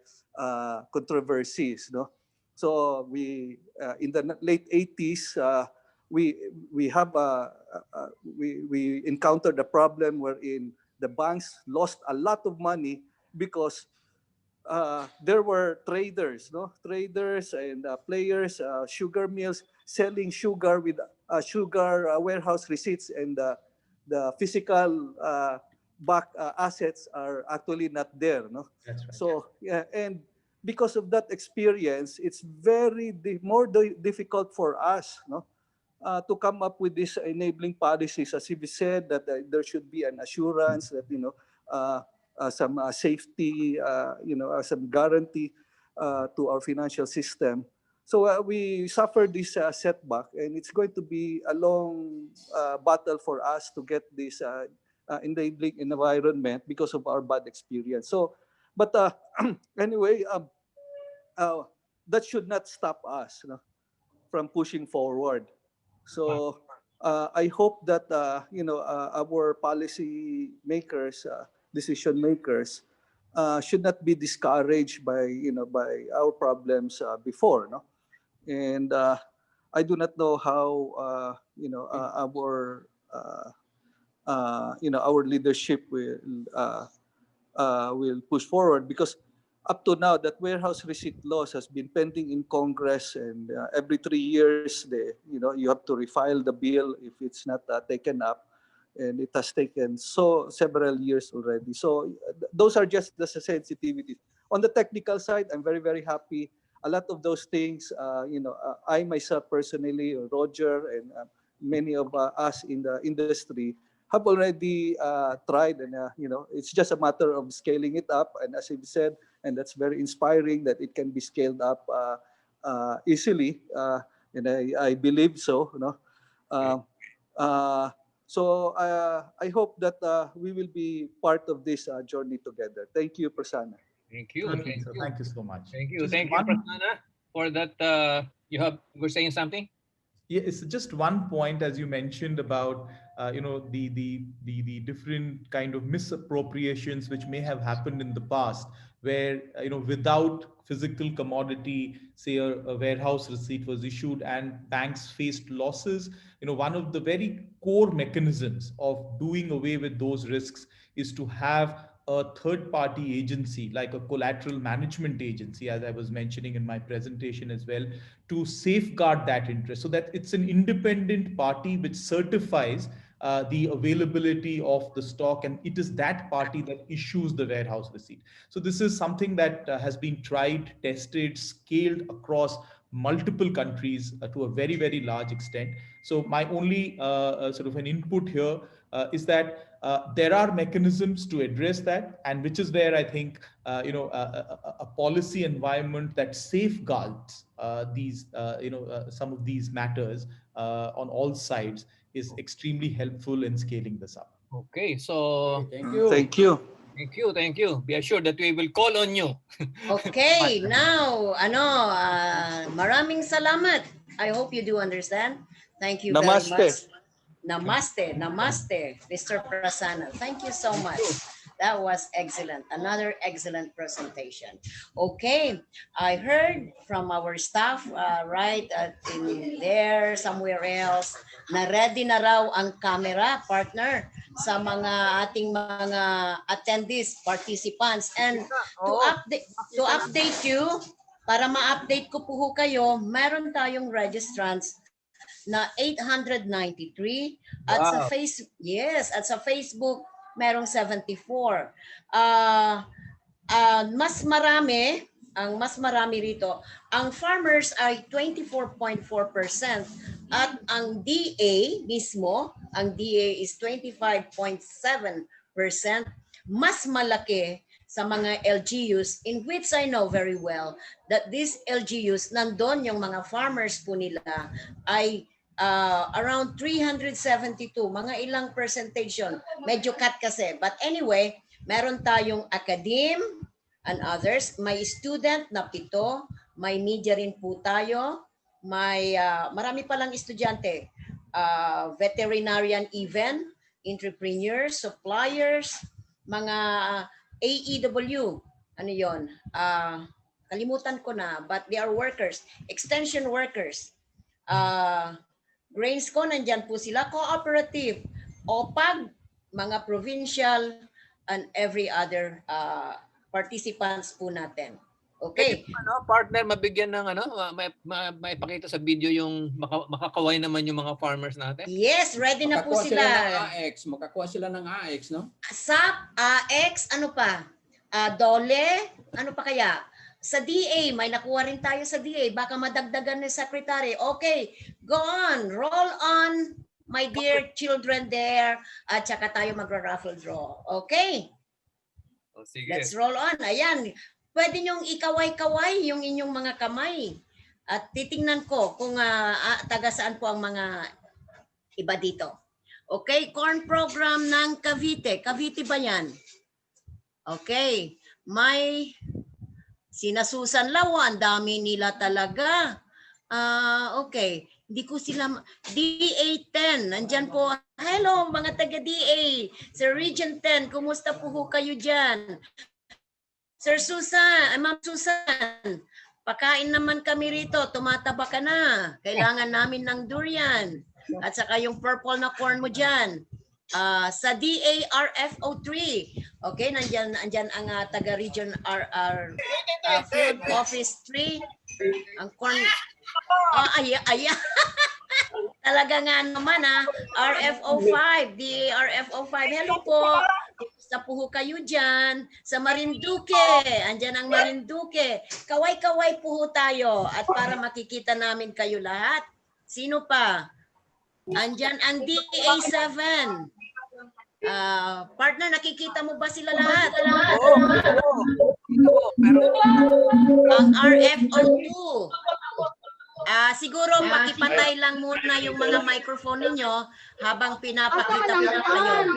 controversies. No, so we in the late 80s we have we encountered a problem wherein the banks lost a lot of money because there were traders, no, traders and players, sugar mills selling sugar with sugar warehouse receipts, and the physical back assets are actually not there, no. That's right. So yeah, and because of that experience, it's very difficult for us, no, to come up with these enabling policies. As we said, that there should be an assurance that some safety, some guarantee to our financial system. So we suffered this setback, and it's going to be a long battle for us to get this enabling environment because of our bad experience. So, but anyway, that should not stop us, from pushing forward. So I hope that our policy makers, decision makers, should not be discouraged by by our problems before, no. And I do not know how our leadership will push forward, because up to now that warehouse receipt laws has been pending in Congress, and every 3 years you have to refile the bill if it's not taken up, and it has taken several years already. So those are just the sensitivities. On the technical side, I'm very, very happy. A lot of those things, I myself personally, or Roger, and many of us in the industry have already tried, and it's just a matter of scaling it up. And as I've said, and that's very inspiring that it can be scaled up easily, and I believe so. So I hope that we will be part of this journey together. Thank you, Prasanna. Thank you. Thank you so much. Thank you. Just Thank you, one- Prasanna, for that. We're saying something? Yeah, it's just one point, as you mentioned, about the different kind of misappropriations which may have happened in the past, where without physical commodity, say a warehouse receipt was issued and banks faced losses. One of the very core mechanisms of doing away with those risks is to have a third party agency, like a collateral management agency, as I was mentioning in my presentation as well, to safeguard that interest, so that it's an independent party which certifies the availability of the stock, and it is that party that issues the warehouse receipt. So this is something that has been tried, tested, scaled across multiple countries to a very, very large extent. So my only sort of an input here is that there are mechanisms to address that, and which is where I think a policy environment that safeguards these some of these matters on all sides is extremely helpful in scaling this up. Okay, so Thank you. Thank you. Be assured that we will call on you. Okay, now, maraming salamat. I hope you do understand. Thank you very Namaste. much. Namaste, Mr. Prasanna. Thank you so much. That was excellent. Another excellent presentation. Okay, I heard from our staff right in there, somewhere else, na ready na raw ang camera, partner, sa mga ating mga attendees, participants. And to update you, para ma-update ko po kayo, meron tayong registrants na 893 at Wow. at sa Facebook merong 74. Mas marami rito. Ang farmers ay 24.4% at ang DA mismo, ang DA is 25.7%, mas malaki sa mga LGUs, in which I know very well that these LGUs, nandun yung mga farmers po nila ay around 372, mga ilang percentage yun. Medyo cut kasi. But anyway, meron tayong academe and others. May student na 7, may media rin po tayo. May marami palang estudyante. Veterinarian even, entrepreneurs, suppliers, mga AEW. Ano yon? Kalimutan ko na, but they are workers, extension workers. Grains ko, nandyan po sila, cooperative, OPAG, mga provincial, and every other participants po natin. Okay. Partner, mabigyan ng may pakita sa video yung makakaway naman yung mga farmers natin? Yes, ready na po sila. Makakuha sila ng AX, no? SAP, AX, ano pa? DOLE, ano pa kaya? Sa DA, may nakuha rin tayo sa DA. Baka madagdagan ni Secretary. Okay, go on. Roll on, my dear children there. At saka tayo magra-raffle draw. Okay? Sige. Let's roll on. Ayan. Pwede nyong ikaway-kaway yung inyong mga kamay. At titingnan ko kung taga saan po ang mga iba dito. Okay, corn program ng Cavite. Cavite ba yan? Okay. May sina Susan Lawa, ang dami nila talaga. Okay. Hindi ko sila... DA10, nandyan po. Hello, mga taga-DA. Sir Region 10, kumusta po kayo dyan? Sir Susan, Ma'am Susan, pakain naman kami rito. Tumataba ka na. Kailangan namin ng durian. At saka yung purple na corn mo dyan. Sa DARFO3. Okay, nandyan ang taga-region Field Office 3. Ang corn... Talaga nga naman RFO5, DARFO5. Hello po. Sa po kayo dyan. Sa Marinduque. Andyan ang Marinduque. Kaway-kaway po tayo. At para makikita namin kayo lahat. Sino pa? Andyan ang DA7. Partner, nakikita mo ba sila lahat? Ang RFO2. Siguro pakipatay lang muna yung mga microphone ninyo habang pinapakita ko kayo.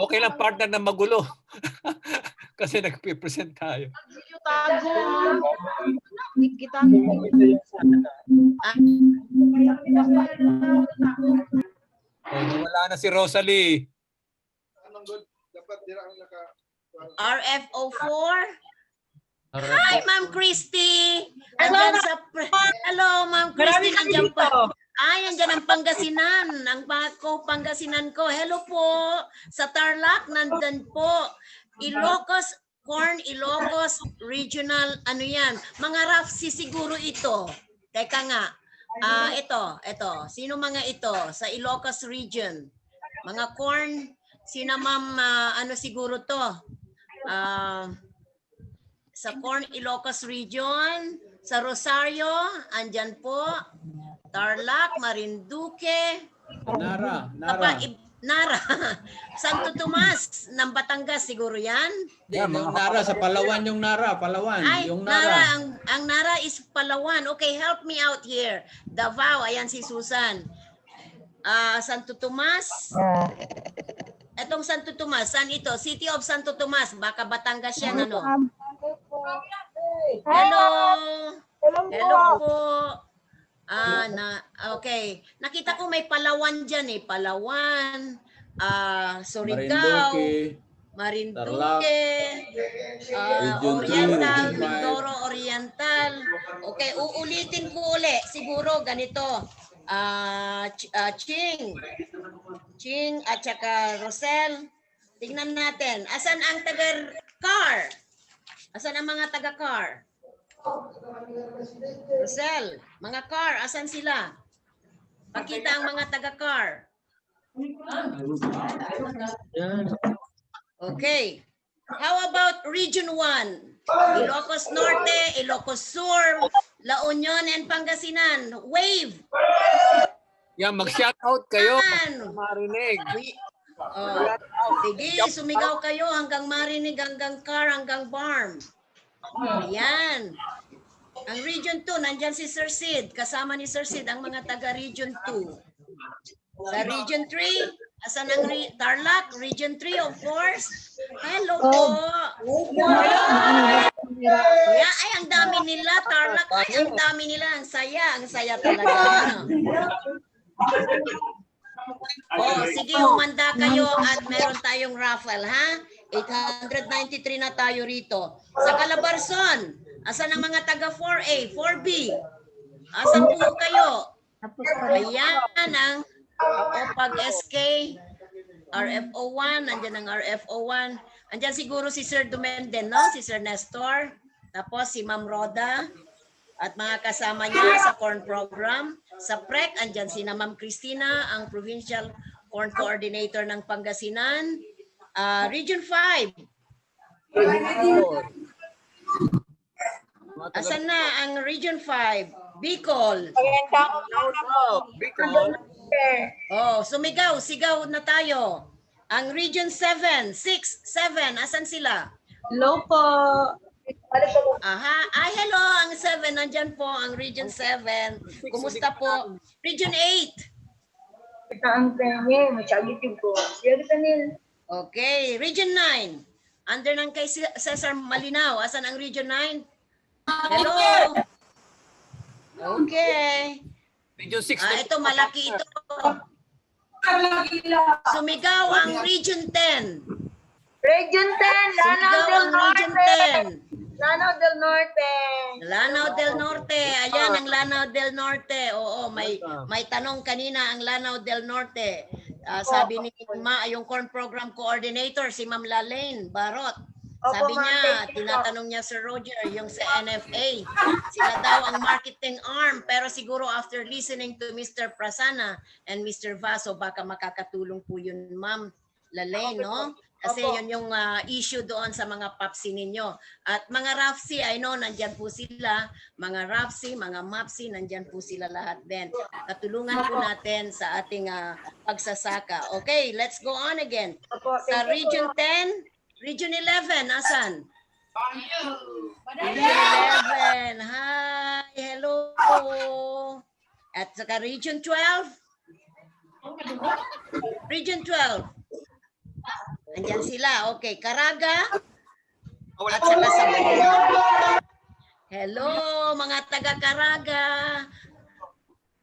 Okay lang partner na magulo. Kasi nagpe-present tayo. Wala na si Rosalie. RFO4. Hi, Ma'am Christy. Hello, Ma'am Christy. Nandiyan pa. Andyan ang Pangasinan. Ang Pangasinan ko. Hello po. Sa Tarlac, nandan po. Ilocos, Corn, Ilocos Regional, ano yan? Mga RAFC siguro ito. Teka nga. Ito. Sino mga ito? Sa Ilocos Region. Mga corn, sina ma'am, ano siguro to? Sa Corn, Ilocos Region, sa Rosario, andyan po. Tarlac, Marinduque. Nara. Santo Tomas ng Batangas siguro yan. Yung Nara sa Palawan, yung Nara, Palawan. Ay, yung Nara. Ang Nara is Palawan. Okay, help me out here. Davao, ayan si Susan. Santo Tomas. Etong Santo Tomas, saan ito? City of Santo Tomas, baka Batangas yan, ano? Hello. Hello po. Okay. Nakita ko may Palawan dyan eh. Palawan, Surigao, Marinduque, Oriental, Mindoro Oriental. Okay, uulitin ko uli. Siguro ganito. Ching at saka Rosel. Tingnan natin. Asan ang taga-car? Asan ang mga taga-car? Rosel, mga car, asan sila? Pakita ang mga taga-car. Okay. How about Region 1? Ilocos Norte, Ilocos Sur, La Union, and Pangasinan. Wave! Yan, mag-shoutout kayo. Marinig. Oh, sige, sumigaw kayo hanggang marinig, hanggang car, hanggang barn. Ayan. Ang Region 2, nandyan si Sir Sid. Kasama ni Sir Sid ang mga taga Region 2. Sa Region 3, asan ang Tarlac? Region 3, of course. Hello po. Yeah, ay, ang dami nila. Tarlac, ay, ang dami nila. Ang saya talaga. Oh, sige, humanda kayo at meron tayong raffle, ha? 893 na tayo rito. Sa Calabarzon, asan ang mga taga 4A, 4B? Asan po kayo? Ayan ang OPAG SK, RFO1, nandiyan ang RFO1. Andiyan siguro si Sir Dumenden, no? Si Sir Nestor. Tapos si Ma'am Roda. At mga kasama niya sa corn program. Sa PREC, andyan si Ma'am Christina, ang Provincial Corn Coordinator ng Pangasinan. Region 5. Asan na ang Region 5? Bicol. Oh, sigaw na tayo. Ang Region 7, 6, 7, asan sila? Hello po. Aha. Ay, hello. Ang 7, nandyan po ang Region 7. Kumusta po? Region 8. Okay. Region 9. Under ng kay Cesar Malinaw. Asan ang Region 9? Hello. Okay. Region 6. Ito, malaki ito. Sumigaw ang Region 10. Region 10, Sumigaw ang Region 10. Lanao del Norte. Lanao del Norte. Ayan ang Lanao del Norte. Oo, may tanong kanina ang Lanao del Norte. Sabi ni Ma, yung corn program coordinator, si Ma'am Lalaine Barot. Sabi niya, tinatanong niya Sir Roger, yung sa NFA. Sila daw ang marketing arm. Pero siguro after listening to Mr. Prasana and Mr. Vaso, baka makakatulong po yun, Ma'am Lalaine, no? Kasi yun yung issue doon sa mga papsi ninyo. At mga RAFC, I know, nandyan po sila. Mga RAFC, mga MAPSI, nandyan po sila lahat din. Katulungan po natin sa ating pagsasaka. Okay, let's go on again. Sa Region 10, Region 11, asan? Region 11, hi, hello. At saka Region 12? Region 12. Andyan sila. Okay, Caraga. At saka Sabayan. Hello, mga taga Caraga.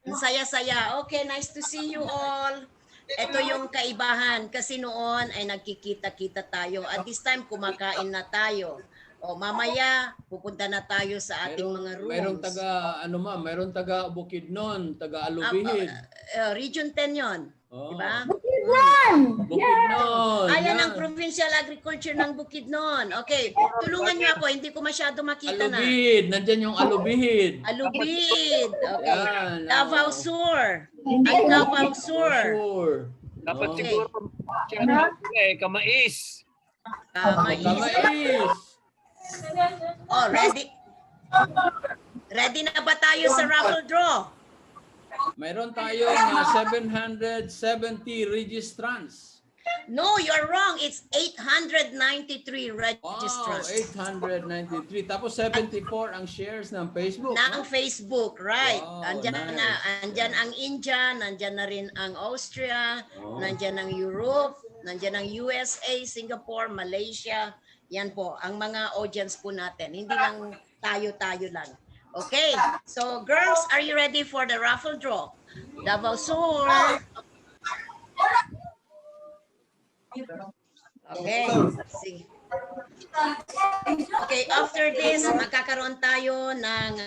Ang saya-saya. Okay, nice to see you all. Ito yung kaibahan kasi noon ay nagkikita-kita tayo. At this time, kumakain na tayo. O mamaya, pupunta na tayo sa ating mga rooms. Mayroong taga Bukidnon, taga Alubihid. Region 10 yon. Diba? Bukidnon. Ayan ang Provincial Agriculture ng Bukidnon. Okay, tulungan niyo ako. Hindi ko masyado makita na. Alubihid. Nandyan yung Alubihid. Alubihid. Okay. Davao Sur. Ang Davao Sur. Dapat siguro Kamais. Kamais. Oh, ready? Ready na ba tayo sa raffle draw? Mayroon tayong 770 registrants. No, you're wrong. It's 893 registrants. Wow, 893. Tapos 74 ang shares ng Facebook. Ng Facebook, right. Wow, andyan ang India, nandyan na rin ang Austria, nandyan ang Europe, nandyan ang USA, Singapore, Malaysia. Yan po, ang mga audience po natin. Hindi lang tayo-tayo lang. Okay, so girls, are you ready for the raffle draw? Davao Sur. Okay, sige. Okay, after this, magkakaroon tayo ng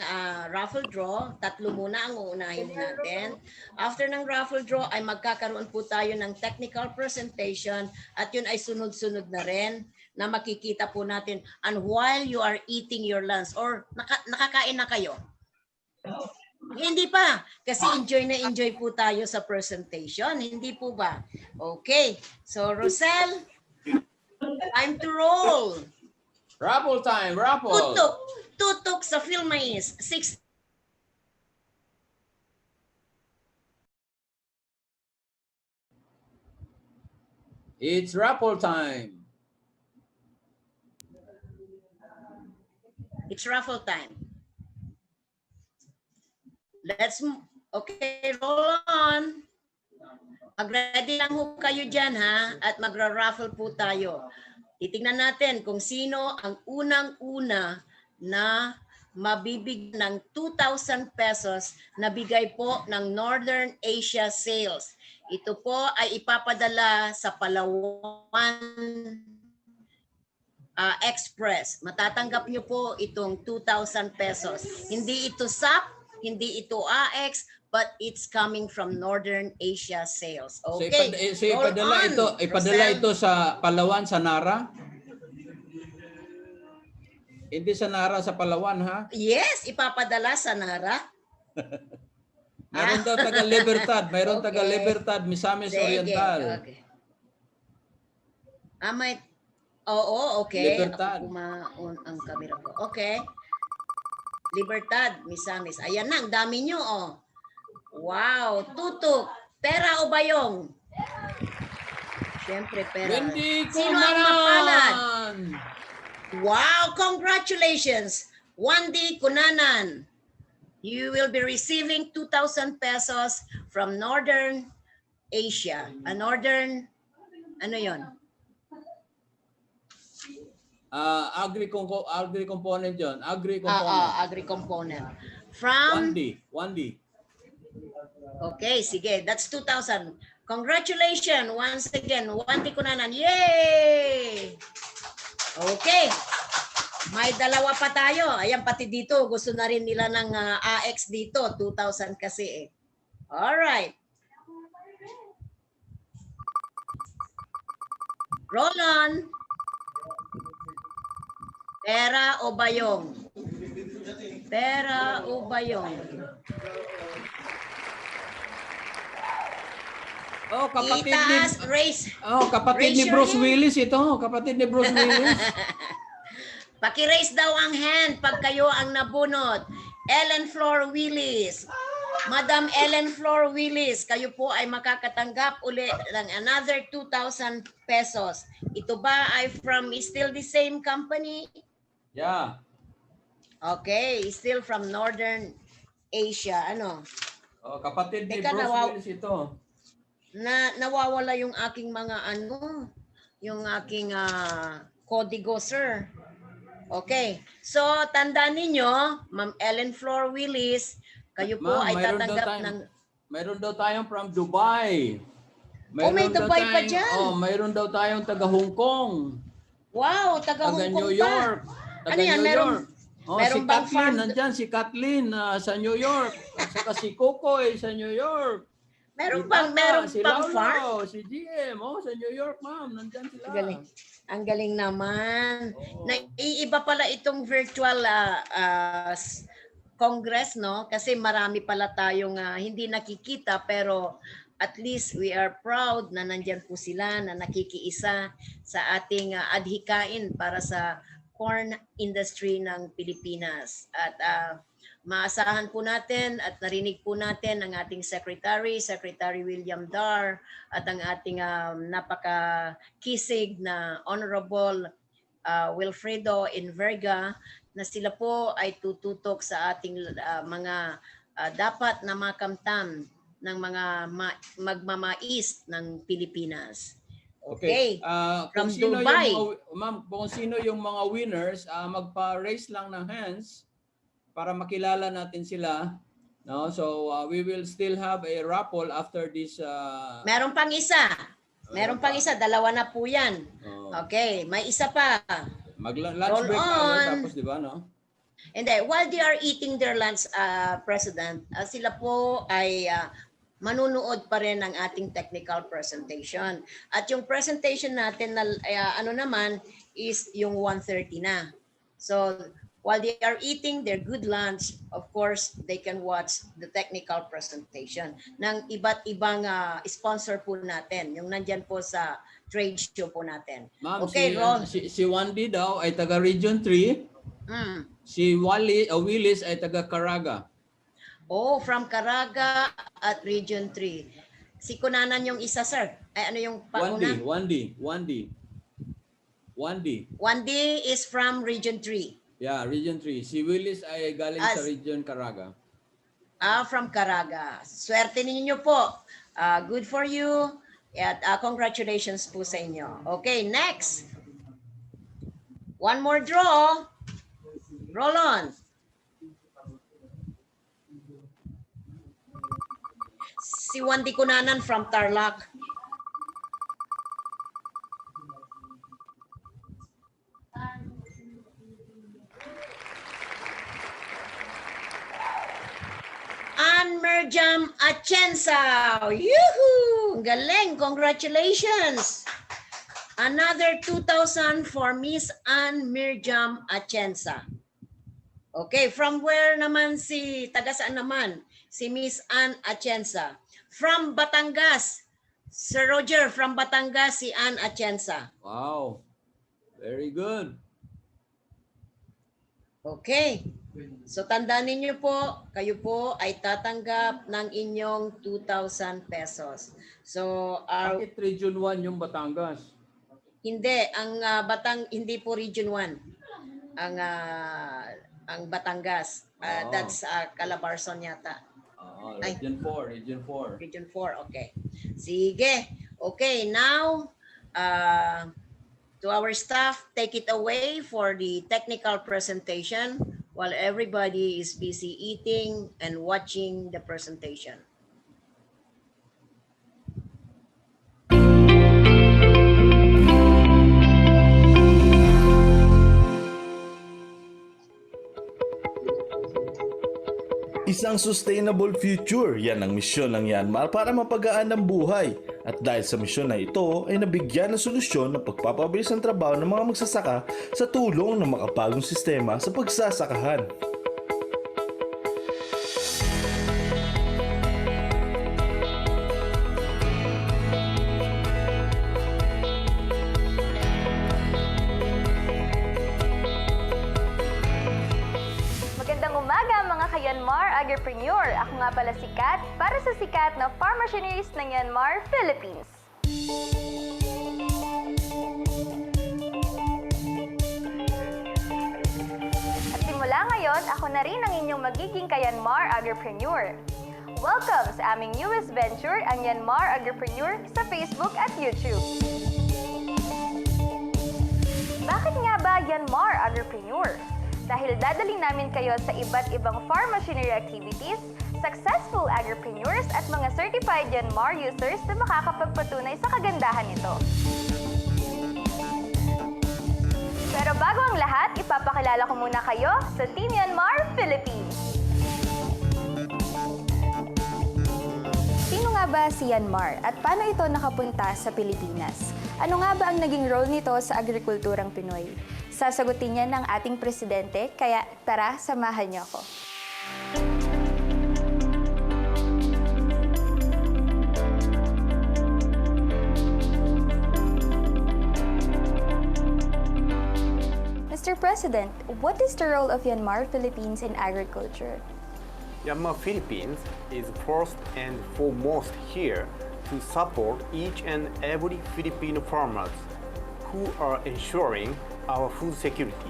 raffle draw. Tatlo muna ang uunahin natin. After ng raffle draw ay magkakaroon po tayo ng technical presentation at yun ay sunod-sunod na rin na makikita po natin. And while you are eating your lunch or nakakain na kayo? Hindi pa. Kasi enjoy po tayo sa presentation. Hindi po ba? Okay. So, Rosel, time to roll. Raffle time, raffle. Tutok sa Filmais. 6 It's raffle time. It's raffle time. Okay, roll on. Mag-ready lang ho kayo dyan ha, at magra-raffle po tayo. Titingnan natin kung sino ang unang-una na mabibigyan ng 2,000 pesos na bigay po ng Northern Asia Sales. Ito po ay ipapadala sa Palawan Express. Matatanggap nyo po itong 2,000 pesos. Hindi ito SAP, hindi ito AX, but it's coming from Northern Asia Sales. Okay. So ipadala ito sa Palawan, sa Nara? Hindi sa Nara, sa Palawan, ha? Yes, ipapadala sa Nara. Mayroon daw taga Libertad, mayroon taga Libertad, Misamis Oriental. Okay. Oo, okay. Libertad. Ako ang camera ko. Okay. Libertad, Misamis. Ayan na, ang dami nyo, oh. Wow, tutok. Pera o bayong? Siyempre, pera. Wendy Sino ang mapalad? Wow, congratulations. Wendy Kunanan. You will be receiving 2,000 pesos from Northern Asia. Ano yon? Agri-component yun. Agri-component. Agri-component. From? Wandi. Okay, sige. That's 2,000. Congratulations once again. Wandi Kunanan. Yay! Okay. May dalawa pa tayo. Ayan, pati dito. Gusto na rin nila ng AX dito. 2,000 kasi eh. Alright. Roll on. Pera o bayong? Pera o bayong? Oh, kapatid Itaas, ni raise. Oh, kapatid raise ni Bruce Willis ito. Kapatid ni Bruce Willis. Paki-raise daw ang hand pag kayo ang nabunot. Ellen Flor Willis. Madam Ellen Flor Willis, kayo po ay makakatanggap ulit ng another 2,000 pesos. Ito ba ay from still the same company? Yeah. Okay, still from Northern Asia. Ano? Oh, kapatid ni Teka, Bruce Willis ito. Nawawala yung aking mga yung aking kodigo, sir. Okay. So, tandaan ninyo, Ma'am Ellen Flor Willis, kayo po ay tatanggap ng... Mayroon daw tayong from Dubai. May Dubai pa dyan. Oh, mayroon daw tayong taga Hong Kong. Wow, taga Hong Kong New York. Pa. Ano yan? Si Kathleen, nandyan si Kathleen sa New York. At saka si Kokoy sa New York. Meron pang farm? Si GM, sa New York, ma'am. Nandyan sila. Ang galing naman. Naiiba pala itong virtual congress, no? Kasi marami pala tayong hindi nakikita, pero at least we are proud na nandyan po sila, na nakikiisa sa ating adhikain para sa corn industry ng Pilipinas. At maasahan po natin at narinig po natin ang ating Secretary William Dar, at ang ating napaka-kisig na Honorable Wilfredo Enverga, na sila po ay tututok sa ating mga dapat na makamtam ng mga magmamais ng Pilipinas. Okay. From Dubai. Ma'am, kung sino yung mga winners, magpa-raise lang ng hands para makilala natin sila, no? So we will still have a raffle after this. Meron pang isa. Dalawa na po 'yan. Okay, may isa pa. Mag-lunch break tayo tapos, di ba, no? And then, while they are eating their lunch, President, sila po ay manunood pa rin ng ating technical presentation. At yung presentation natin na naman is yung 1:30 na. So, while they are eating their good lunch, of course, they can watch the technical presentation ng iba't ibang sponsor po natin, yung nandyan po sa trade show po natin. Ma'am, okay, si Wandi daw ay taga Region 3. Si Willis ay taga Caraga. Oh, from Caraga at Region 3. Si Kunanan yung isa, sir. Ay, ano yung pauna? 1D. 1D is from Region 3. Yeah, Region 3. Si Willis ay galing sa Region Caraga. From Caraga. Swerte ninyo po. Good for you. At congratulations po sa inyo. Okay, next. One more draw. Roll on. Si Wendy Kunanan from Tarlac. Merjam Atienza. Yoo-hoo! Galing! Congratulations! Another 2,000 for Miss Ann Mirjam Atienza. Okay, from where naman si, taga saan naman? Si Miss Ann Atienza. From Batangas. Sir Roger, from Batangas, si Ann Atienza. Wow. Very good. Okay. So tandaan ninyo po, kayo po ay tatanggap ng inyong 2,000 pesos. So, bakit Region 1 yung Batangas? Hindi, ang hindi po Region 1. Ang Batangas. That's Calabarzon yata. Region 4, Region 4. Region 4, okay. Sige. Okay, now to our staff, take it away for the technical presentation while everybody is busy eating and watching the presentation. Isang sustainable future, yan ang misyon ng Myanmar para mapagaan ang buhay. At dahil sa misyon na ito ay nabigyan ng solusyon ng pagpapabilis ng trabaho ng mga magsasaka sa tulong ng makapagong sistema sa pagsasakahan. Agripreneur. Ako nga pala si Kat para sa sikat na farm machineries ng Myanmar, Philippines. At simula ngayon, ako na rin ang inyong magiging ka-Myanmar Agripreneur. Welcome sa aming newest venture, ang Myanmar Agripreneur sa Facebook at YouTube. Bakit nga ba Myanmar Agripreneur? Dahil dadaling namin kayo sa iba't ibang farm machinery activities, successful agripreneurs at mga certified Myanmar users na makakapagpatunay sa kagandahan nito. Pero bago ang lahat, ipapakilala ko muna kayo sa Team Myanmar Philippines. Sino nga ba si Myanmar at paano ito nakapunta sa Pilipinas? Ano nga ba ang naging role nito sa agrikulturang Pinoy? Sasagutin niya ng ating presidente, kaya tara, samahan niyo ako. Mr. President, what is the role of Myanmar Philippines in agriculture? Myanmar Philippines is first and foremost here to support each and every Filipino farmers who are ensuring our food security,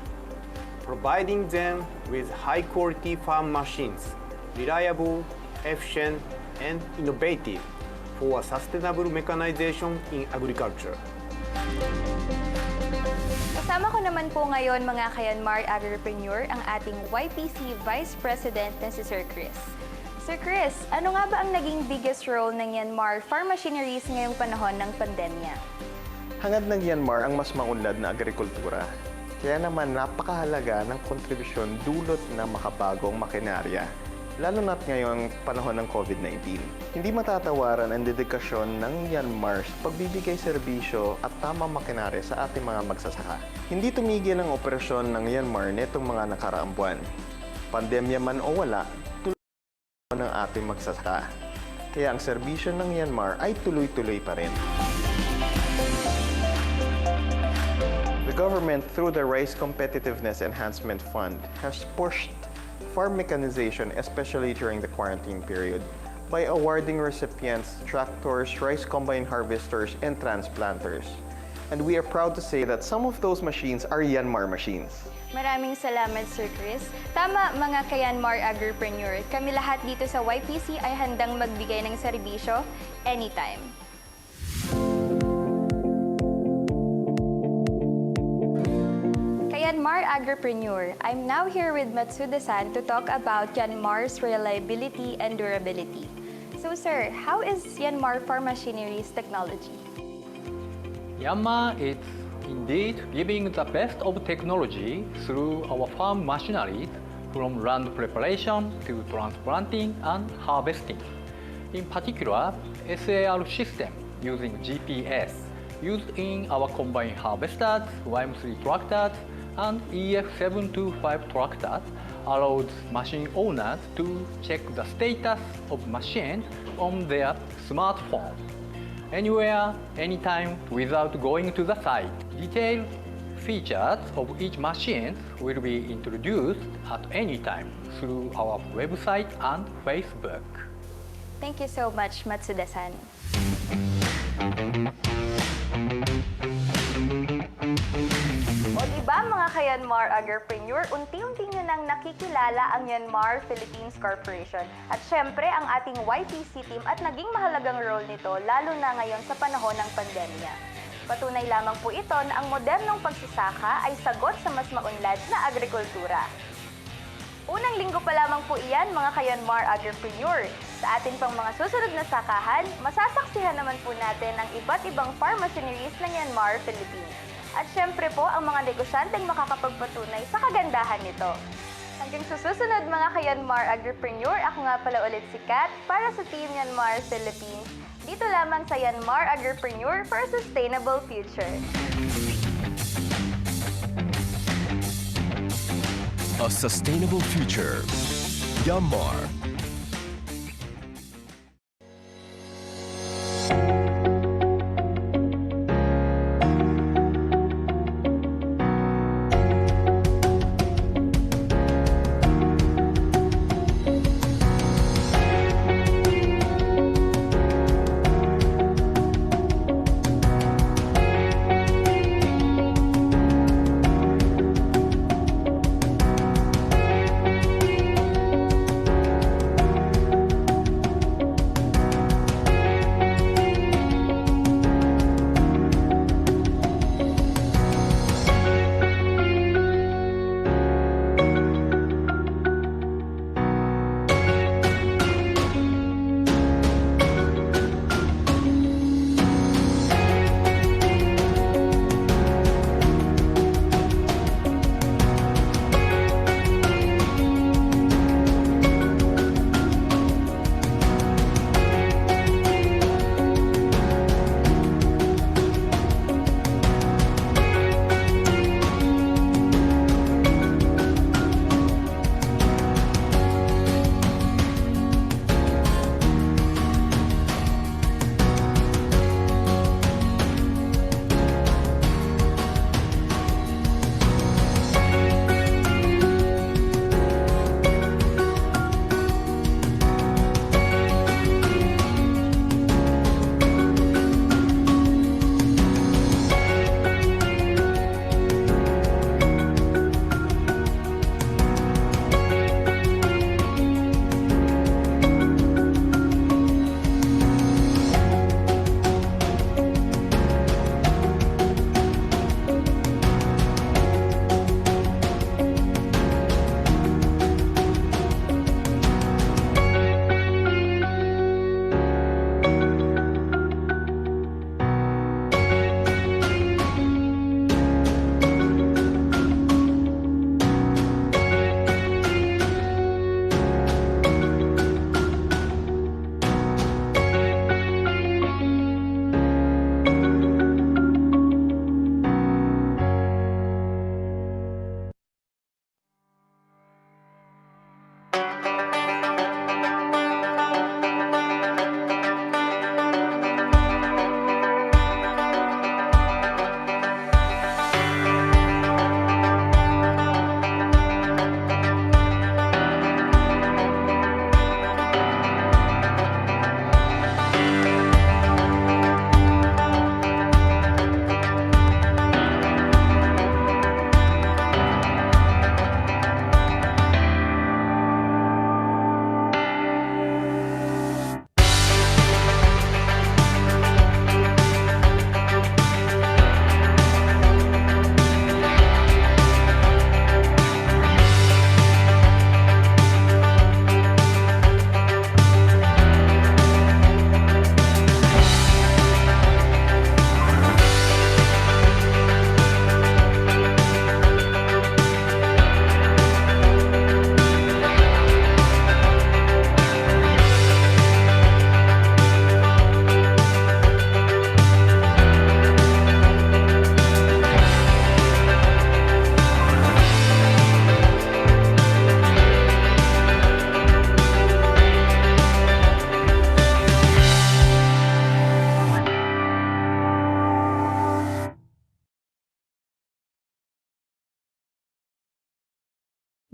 providing them with high-quality farm machines, reliable, efficient, and innovative for sustainable mechanization in agriculture. Kasama ko naman po ngayon mga ka-Myanmar Agripreneur ang ating YPC Vice President na si Sir Chris. Sir Chris, ano nga ba ang naging biggest role ng Myanmar farm machineries ngayong panahon ng pandemya? Hangad ng Myanmar ang mas maunlad na agrikultura. Kaya naman napakahalaga ng kontribusyon dulot ng makabagong makinarya, lalo na't ngayong panahon ng COVID-19. Hindi matatawaran ang dedikasyon ng Myanmar sa pagbibigay serbisyo at tamang makinarya sa ating mga magsasaka. Hindi tumigil ang operasyon ng Myanmar netong mga nakaraang buwan. Pandemya man o wala, tuloy ng ating magsasaka. Kaya ang serbisyo ng Myanmar ay tuloy-tuloy pa rin. The government, through the Rice Competitiveness Enhancement Fund, has pushed farm mechanization, especially during the quarantine period, by awarding recipients tractors, rice combine harvesters, and transplanters. And we are proud to say that some of those machines are Yanmar machines. Maraming salamat, Sir Chris. Tama, mga ka-Yanmar agripreneur. Kami lahat dito sa YPC ay handang magbigay ng serbisyo anytime. Yanmar Agripreneur, I'm now here with Matsuda-san to talk about Yanmar's reliability and durability. So sir, how is Yanmar farm machinery's technology? Yanmar is indeed giving the best of technology through our farm machinery from land preparation to transplanting and harvesting. In particular, SAR system using GPS used in our combine harvesters, YM3 tractors, and EF725 tractors allows machine owners to check the status of machines on their smartphone, anywhere, anytime, without going to the site. Detailed features of each machine will be introduced at any time through our website and Facebook. Thank you so much, Matsuda-san. O diba mga ka-Yanmar agripreneur, unti-unti nyo nang nakikilala ang Yanmar Philippines Corporation. At syempre, ang ating YPC team at naging mahalagang role nito lalo na ngayon sa panahon ng pandemya. Patunay lamang po ito na ang modernong pagsasaka ay sagot sa mas maunlad na agrikultura. Unang linggo pa lamang po iyan mga ka-Yanmar agripreneur. Sa atin pang mga susunod na sakahan, masasaksihan naman po natin ang iba't ibang farm machineries ng Yanmar Philippines. At syempre po ang mga negosyanteng makakapagpatunay sa kagandahan nito. Hanggang sa susunod mga ka-Yanmar agripreneur, ako nga pala ulit si Kat para sa Team Yanmar Philippines. Dito lamang sa Yanmar Agripreneur for a Sustainable Future. A sustainable future. Yanmar.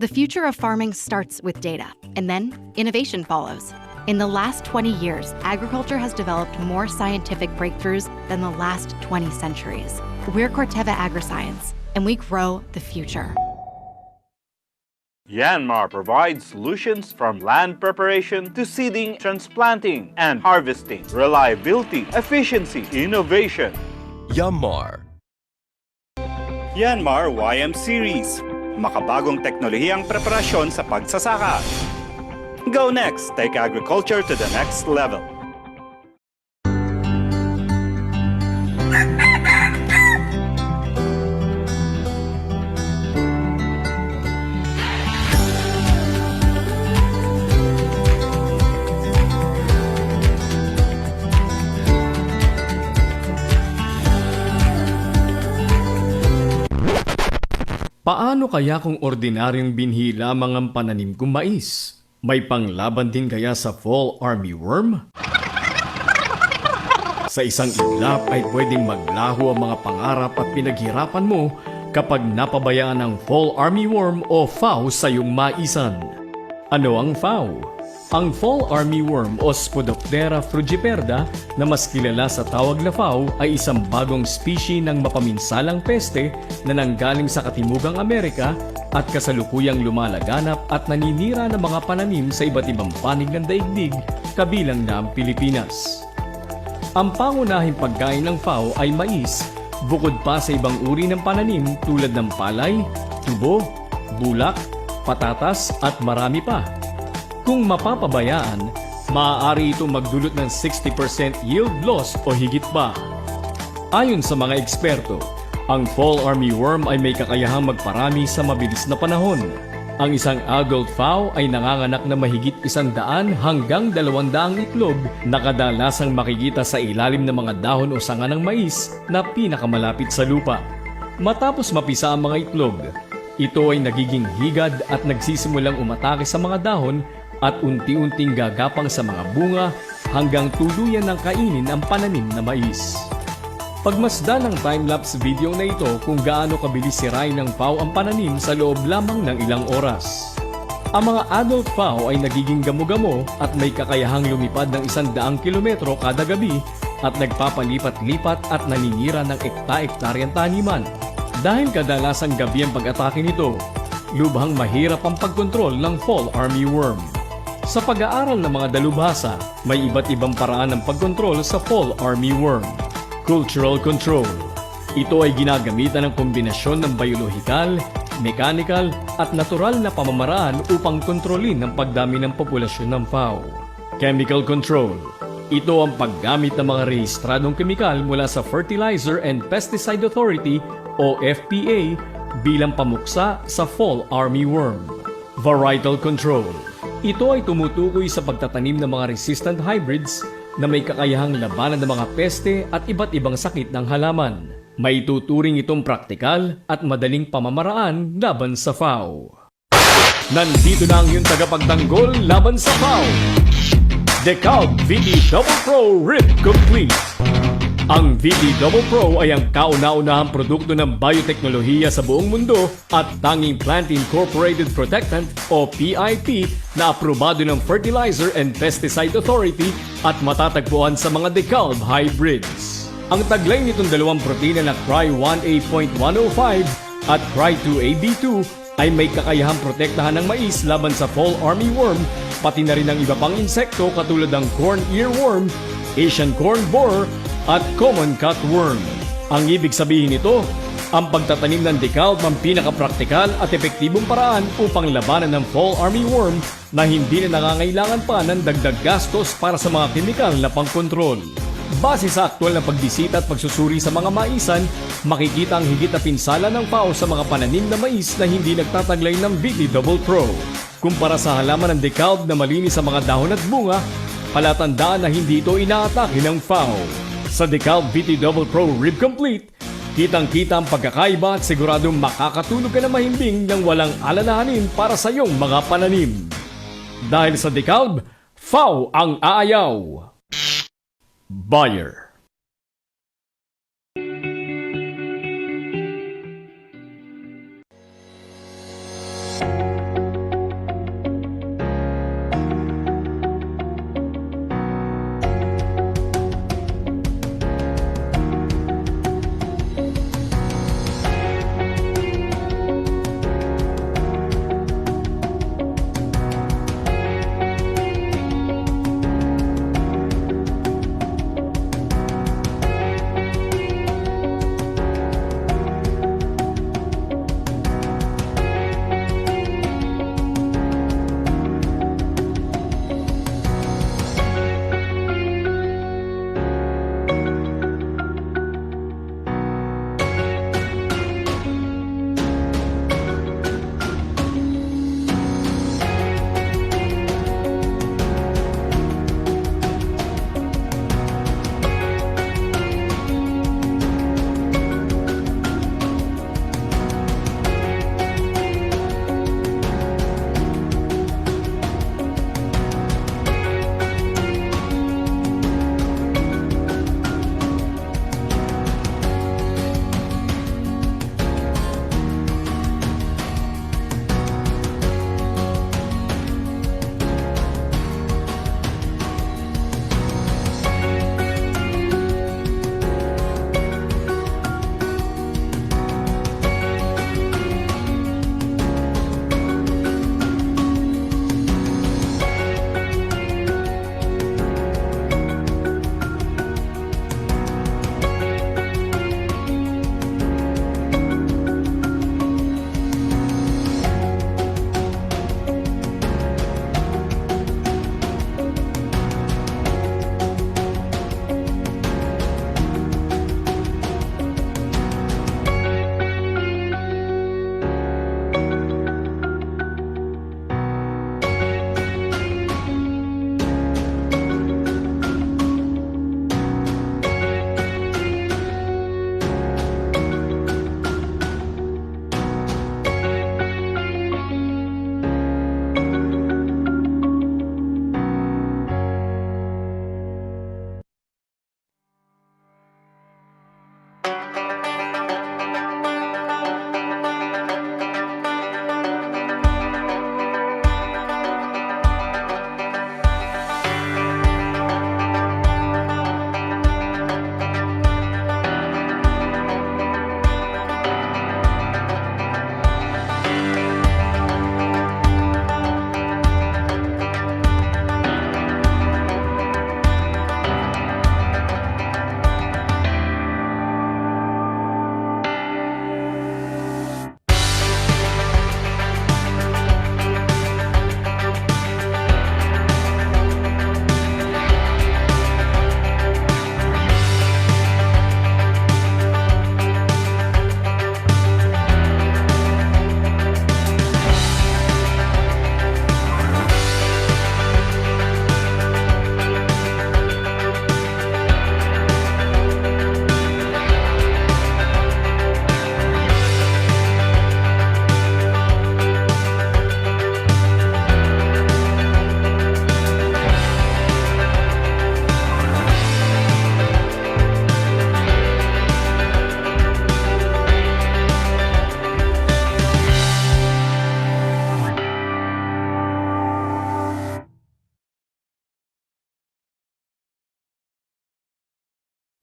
The future of farming starts with data, and then innovation follows. In the last 20 years, agriculture has developed more scientific breakthroughs than the last 20 centuries. We're Corteva Agriscience, and we grow the future. Yanmar provides solutions from land preparation to seeding, transplanting, and harvesting. Reliability, efficiency, innovation. Yanmar. Yanmar YM Series. Makabagong teknolohiyang preparasyon sa pagsasaka. Go next! Take agriculture to the next level. Paano kaya kung ordinaryong binhi lamang ang pananim kong mais? May panglaban din kaya sa fall armyworm? Sa isang iglap ay pwedeng maglaho ang mga pangarap at pinaghirapan mo kapag napabayaan ng fall armyworm o FAO sa iyong maisan. Ano ang FAO? Ang fall armyworm o Spodoptera frugiperda na mas kilala sa tawag na FAO ay isang bagong species ng mapaminsalang peste na nanggaling sa Katimugang Amerika at kasalukuyang lumalaganap at naninira ng mga pananim sa iba't ibang panig ng daigdig, kabilang na ang Pilipinas. Ang pangunahing pagkain ng FAO ay mais, bukod pa sa ibang uri ng pananim tulad ng palay, tubo, bulak, patatas at marami pa. Kung mapapabayaan, maaari itong magdulot ng 60% yield loss o higit pa. Ayon sa mga eksperto, ang fall armyworm ay may kakayahang magparami sa mabilis na panahon. Ang isang adult FAO ay nanganganak na mahigit 100 hanggang 200 itlog na kadalasang makikita sa ilalim ng mga dahon o sanga ng mais na pinakamalapit sa lupa. Matapos mapisa ang mga itlog, ito ay nagiging higad at nagsisimulang umatake sa mga dahon at unti-unting gagapang sa mga bunga hanggang tuluyan ng kainin ang pananim na mais. Pagmasdan ng time-lapse video na ito kung gaano kabilis sirain ng FAO ang pananim sa loob lamang ng ilang oras. Ang mga adult FAO ay nagiging gamo-gamo at may kakayahang lumipad ng 100 kilometro kada gabi at nagpapalipat-lipat at naninira ng ekta-ektaryang taniman. Dahil kadalasang gabi ang pag-atake nito, lubhang mahirap ang pagkontrol ng fall armyworm. Sa pag-aaral ng mga dalubhasa, may iba't ibang paraan ng pagkontrol sa fall armyworm. Cultural control. Ito ay ginagamitan ng kombinasyon ng biological, mechanical at natural na pamamaraan upang kontrolin ang pagdami ng populasyon ng FAO. Chemical control. Ito ang paggamit ng mga rehistradong kemikal mula sa Fertilizer and Pesticide Authority o FPA bilang pamuksa sa fall armyworm. Varietal control. Ito ay tumutukoy sa pagtatanim ng mga resistant hybrids na may kakayahang labanan ng mga peste at iba't ibang sakit ng halaman. May tuturing itong praktikal at madaling pamamaraan laban sa FAO. Nandito na ang iyong tagapagtanggol laban sa FAO. DeKalb VD Double Pro Rip Complete. Ang VD Double Pro ay ang kauna-unahang produkto ng bioteknolohiya sa buong mundo at tanging Plant Incorporated Protectant o PIP na aprobado ng Fertilizer and Pesticide Authority at matatagpuan sa mga DeKalb hybrids. Ang taglay nitong dalawang protina na Cry1A.105 at Cry2AB2 ay may kakayahang protektahan ng mais laban sa fall armyworm, pati na rin ang iba pang insekto katulad ng corn earworm, Asian corn borer, at common cutworm. Ang ibig sabihin nito, ang pagtatanim ng DeKalb ang pinakapraktikal at epektibong paraan upang labanan ng fall armyworm na hindi na nangangailangan pa ng dagdag gastos para sa mga kemikal na pangkontrol. Base sa aktwal na pagbisita at pagsusuri sa mga maisan, makikita ang higit na pinsala ng FAO sa mga pananim na mais na hindi nagtataglay ng VD Double Pro. Kumpara sa halaman ng DeKalb na malinis sa mga dahon at bunga, palatandaan na hindi ito inaatake ng FAO. Sa DeKalb VT Double Pro Rib Complete, kitang-kita ang pagkakaiba at siguradong makakatulog ka na mahimbing ng walang alalahanin para sa iyong mga pananim. Dahil sa DeKalb, FAO ang aayaw. Bayer.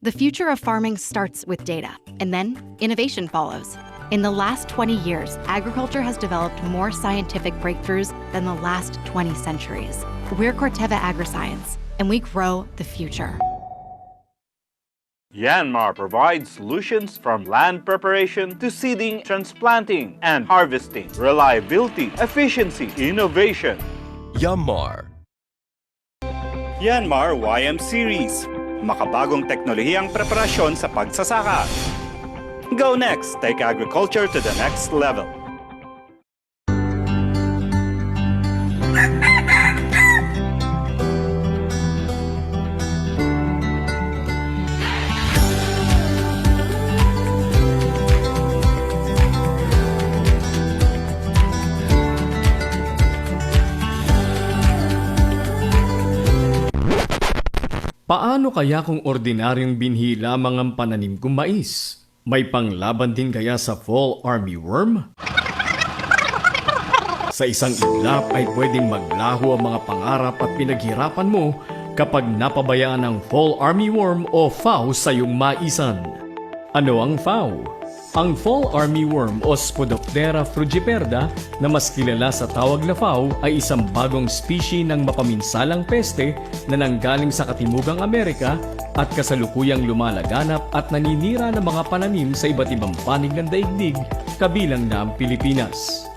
The future of farming starts with data, and then innovation follows. In the last 20 years, agriculture has developed more scientific breakthroughs than the last 20 centuries. We're Corteva Agriscience, and we grow the future. Yanmar provides solutions from land preparation to seeding, transplanting, and harvesting. Reliability, efficiency, innovation. Yanmar. Yanmar YM Series. Makabagong teknolohiyang preparasyon sa pagsasaka. Go next! Take agriculture to the next level. Paano kaya kung ordinaryong binhi lamang ang pananim kong mais? May panglaban din kaya sa fall armyworm? Sa isang iglap ay pwedeng maglaho ang mga pangarap at pinaghirapan mo kapag napabayaan ng fall armyworm o FAO sa iyong maisan. Ano ang FAO? Ang fall armyworm o Spodoptera frugiperda na mas kilala sa tawag na FAO ay isang bagong species ng mapaminsalang peste na nanggaling sa Katimugang Amerika at kasalukuyang lumalaganap at naninira ng mga pananim sa iba't ibang panig ng daigdig, kabilang na ang Pilipinas.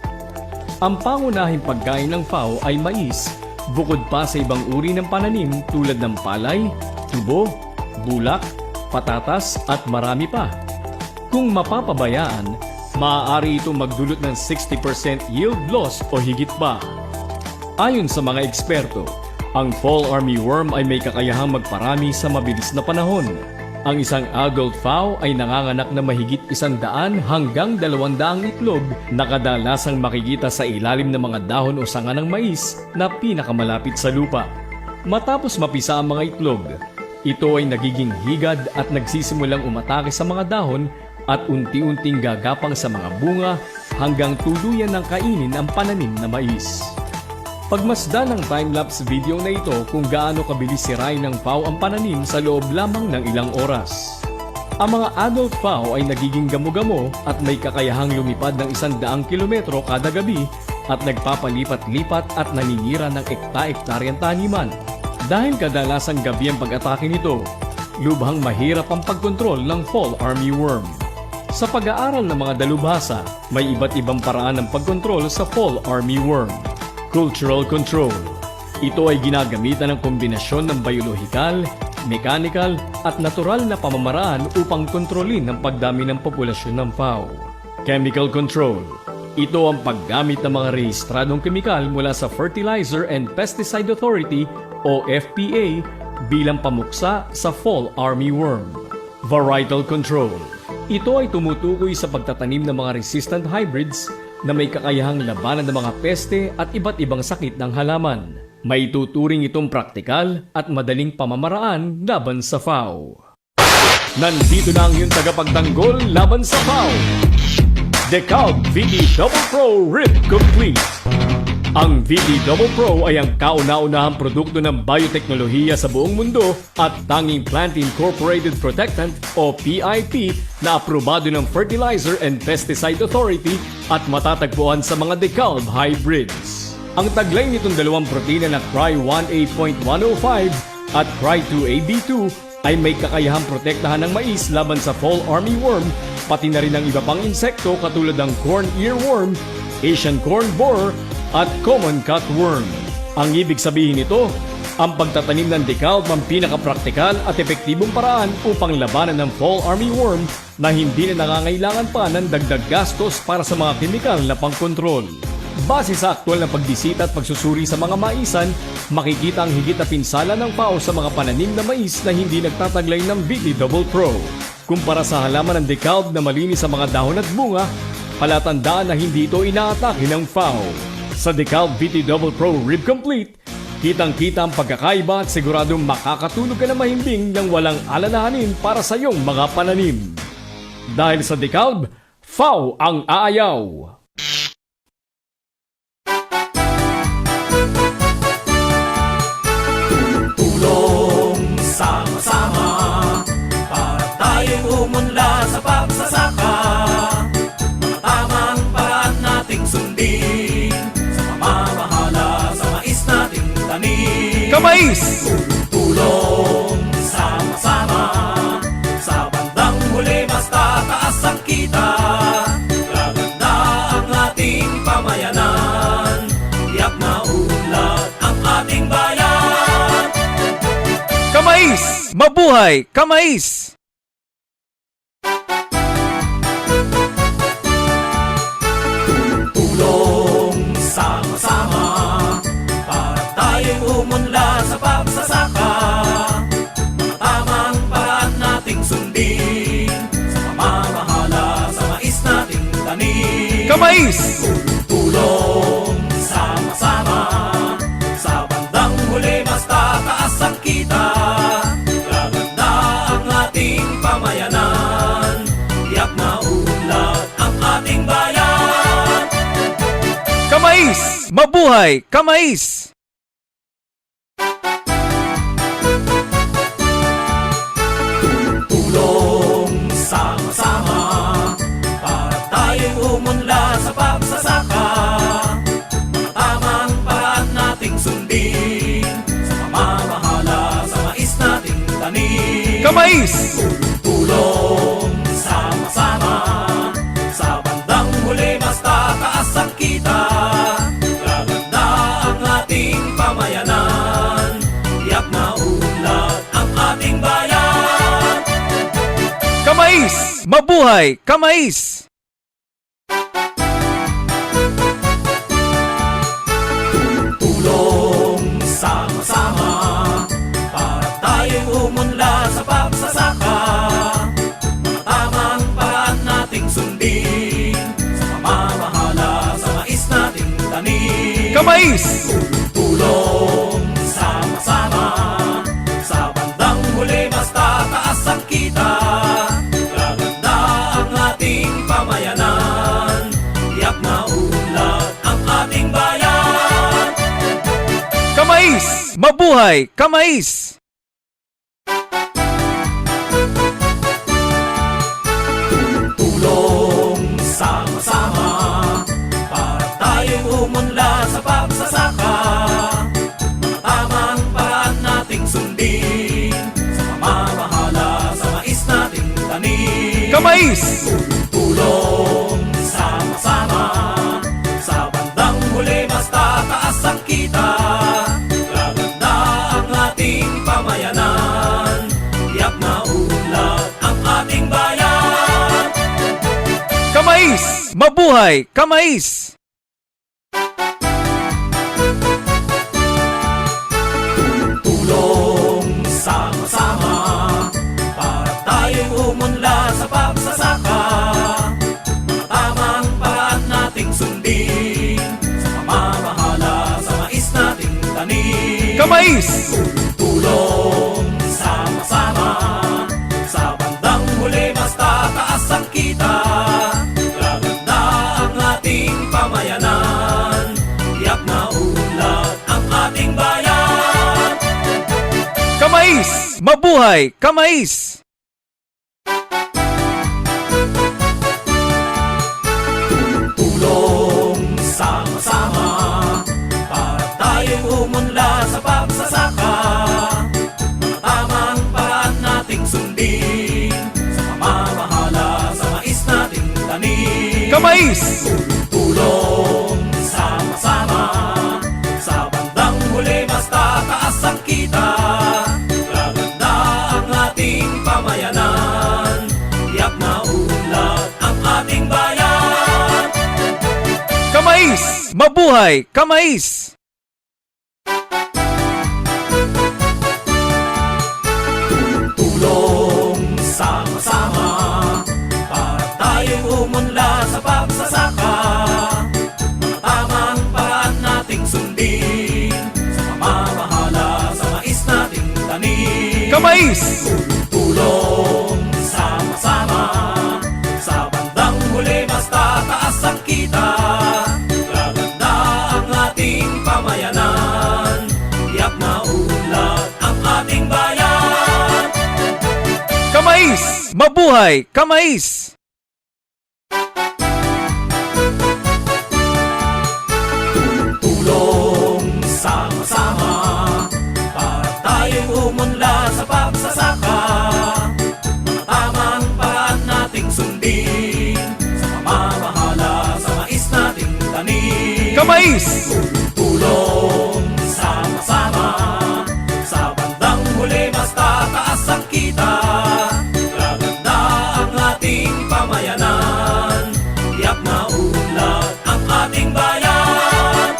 Ang pangunahing pagkain ng FAO ay mais, bukod pa sa ibang uri ng pananim tulad ng palay, tubo, bulak, patatas at marami pa. Kung mapapabayaan, maaari itong magdulot ng 60% yield loss o higit pa. Ayon sa mga eksperto, ang fall armyworm ay may kakayahang magparami sa mabilis na panahon. Ang isang adult FAO ay nanganganak na mahigit 100 hanggang 200 itlog na kadalasang makikita sa ilalim ng mga dahon o sanga ng mais na pinakamalapit sa lupa. Matapos mapisa ang mga itlog, ito ay nagiging higad at nagsisimulang umatake sa mga dahon at unti-unting gagapang sa mga bunga hanggang tuluyan ng kainin ang pananim na mais. Pagmasdan ng time-lapse video na ito kung gaano kabilis sirain ng FAO ang pananim sa loob lamang ng ilang oras. Ang mga adult FAO ay nagiging gamo-gamo at may kakayahang lumipad ng 100 kilometro kada gabi at nagpapalipat-lipat at naninira ng ekta-ektaryang taniman. Dahil kadalasang gabi ang pag-atake nito, lubhang mahirap ang pagkontrol ng fall armyworm. Sa pag-aaral ng mga dalubhasa, may iba't ibang paraan ng pagkontrol sa fall armyworm. Cultural control. Ito ay ginagamitan ng kombinasyon ng biyolohikal, mechanical at natural na pamamaraan upang kontrolin ang pagdami ng populasyon ng FAO. Chemical control. Ito ang paggamit ng mga rehistradong kemikal mula sa Fertilizer and Pesticide Authority o FPA bilang pamuksa sa fall armyworm. Varietal control. Ito ay tumutukoy sa pagtatanim ng mga resistant hybrids na may kakayahang labanan ng mga peste at iba't ibang sakit ng halaman. May tuturing itong praktikal at madaling pamamaraan laban sa FAO. Nandito na ang iyong tagapagtanggol laban sa FAO. DeKalb VD Double Pro Rip Complete. Ang VD Double Pro ay ang kauna-unahang produkto ng bioteknolohiya sa buong mundo at tanging Plant Incorporated Protectant o PIP na aprobado ng Fertilizer and Pesticide Authority at matatagpuan sa mga DeKalb hybrids. Ang taglay nitong dalawang protina na Cry-1A.105 at Cry-2AB2 ay may kakayahang protektahan ng mais laban sa fall armyworm, pati na rin ang iba pang insekto katulad ng corn earworm, Asian corn borer, at common cutworm. Ang ibig sabihin nito, ang pagtatanim ng DeKalb ang pinakapraktikal at epektibong paraan upang labanan ng fall armyworm na hindi na nangangailangan pa ng dagdag gastos para sa mga kemikal na pangkontrol. Base sa aktwal na pagbisita at pagsusuri sa mga maisan, makikita ang higit na pinsala ng FAO sa mga pananim na mais na hindi nagtataglay ng VD Double Pro. Kumpara sa halaman ng DeKalb na malinis sa mga dahon at bunga, palatandaan na hindi ito inaatake ng FAO. Sa DeKalb VT Double Pro Rib Complete, kitang-kita ang pagkakaiba at siguradong makakatulog ka na mahimbing ng walang alalahanin para sa iyong mga pananim. Dahil sa DeKalb, FAO ang aayaw! Tulong sama-sama Kamais! Tulong sama-sama, sa bandang huli mas tataas ang kita. Gaganda ang ating pamayanan, tiyak na unlad ang ating bayan. Kamais! Mabuhay! Kamais! Tulong sama-sama, para tayong umunlad sa pagsasaka. Mga tamang paraan nating sundin, sa pamamahala sa mais nating tanim. Kamais! Tulong sama-sama, sa bandang huli mas tataas ang kita. Gaganda ang ating pamayanan, tiyak na unlad ang ating bayan. Kamais! Mabuhay! Kamais! Tulong sama-sama, para tayong umunlad sa pagsasaka. Mga tamang paraan nating sundin, sa pamamahala sa mais nating tanim. Kamais! Tulong sama-sama, sa bandang huli mas tataas ang kita. Gaganda ang ating pamayanan, tiyak na unlad ang ating bayan. Kamais! Mabuhay! Kamais! Tulong sama-sama, para tayong umunlad sa pagsasaka. Mga tamang paraan nating sundin, sa pamamahala sa mais nating tanim. Kamais! Tulong sama-sama, sa bandang huli mas tataas ang kita. Gaganda ang ating pamayanan, tiyak na unlad ang ating bayan. Kamais! Mabuhay! Kamais! Tulong sama-sama, para tayong umunlad sa pagsasaka. Mga tamang paraan nating sundin, sa pamamahala sa mais nating tanim. Kamais! Tulong sama-sama, sa bandang huli mas tataas ang kita. Gaganda ang ating pamayanan, tiyak na unlad ang ating bayan. Kamais! Mabuhay! Kamais! Tulong sama-sama, para tayong umunlad sa pagsasaka. Mga tamang paraan nating sundin, sa pamamahala sa mais nating tanim. Kamais! Tulong sama-sama, sa bandang huli mas tataas ang kita. Gaganda ang ating pamayanan, tiyak na unlad ang ating bayan. Kamais! Mabuhay! Kamais! Tulong sama-sama, para tayong umunlad sa pagsasaka. Mga tamang paraan nating sundin, sa pamamahala sa mais nating tanim. Kamais! Tulong sama-sama, sa bandang huli mas tataas ang kita. Gaganda ang ating pamayanan, tiyak na unlad ang ating bayan. Kamais! Mabuhay! Kamais! Tulong sama-sama, para tayong umunlad sa pagsasaka. Mga tamang paraan nating sundin, sa pamamahala sa mais nating tanim. Kamais! Tulong sama-sama, sa bandang huli mas tataas ang kita. Gaganda ang ating pamayanan, tiyak na unlad ang ating bayan. Kamais! Mabuhay! Kamais! Tulong sama-sama, para tanim. Kamais! Tulong sama-sama, sa bandang huli mas tataas ang kita. Gaganda ang ating pamayanan, tiyak na unlad ang ating bayan.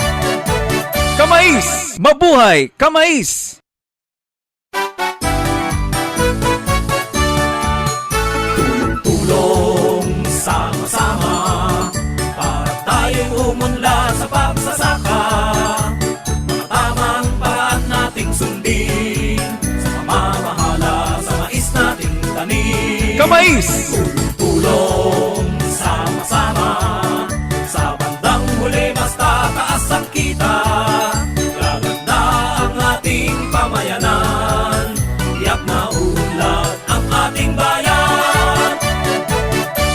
Kamais! Mabuhay! Kamais! Tulong sama-sama, para tayong umunlad sa pagsasaka. Mga tamang paraan nating sundin, sa pamamahala sa mais nating tanim. Kamais! Tulong sama-sama, sa bandang huli mas tataas ang kita. Gaganda ang ating pamayanan, tiyak na unlad ang ating bayan.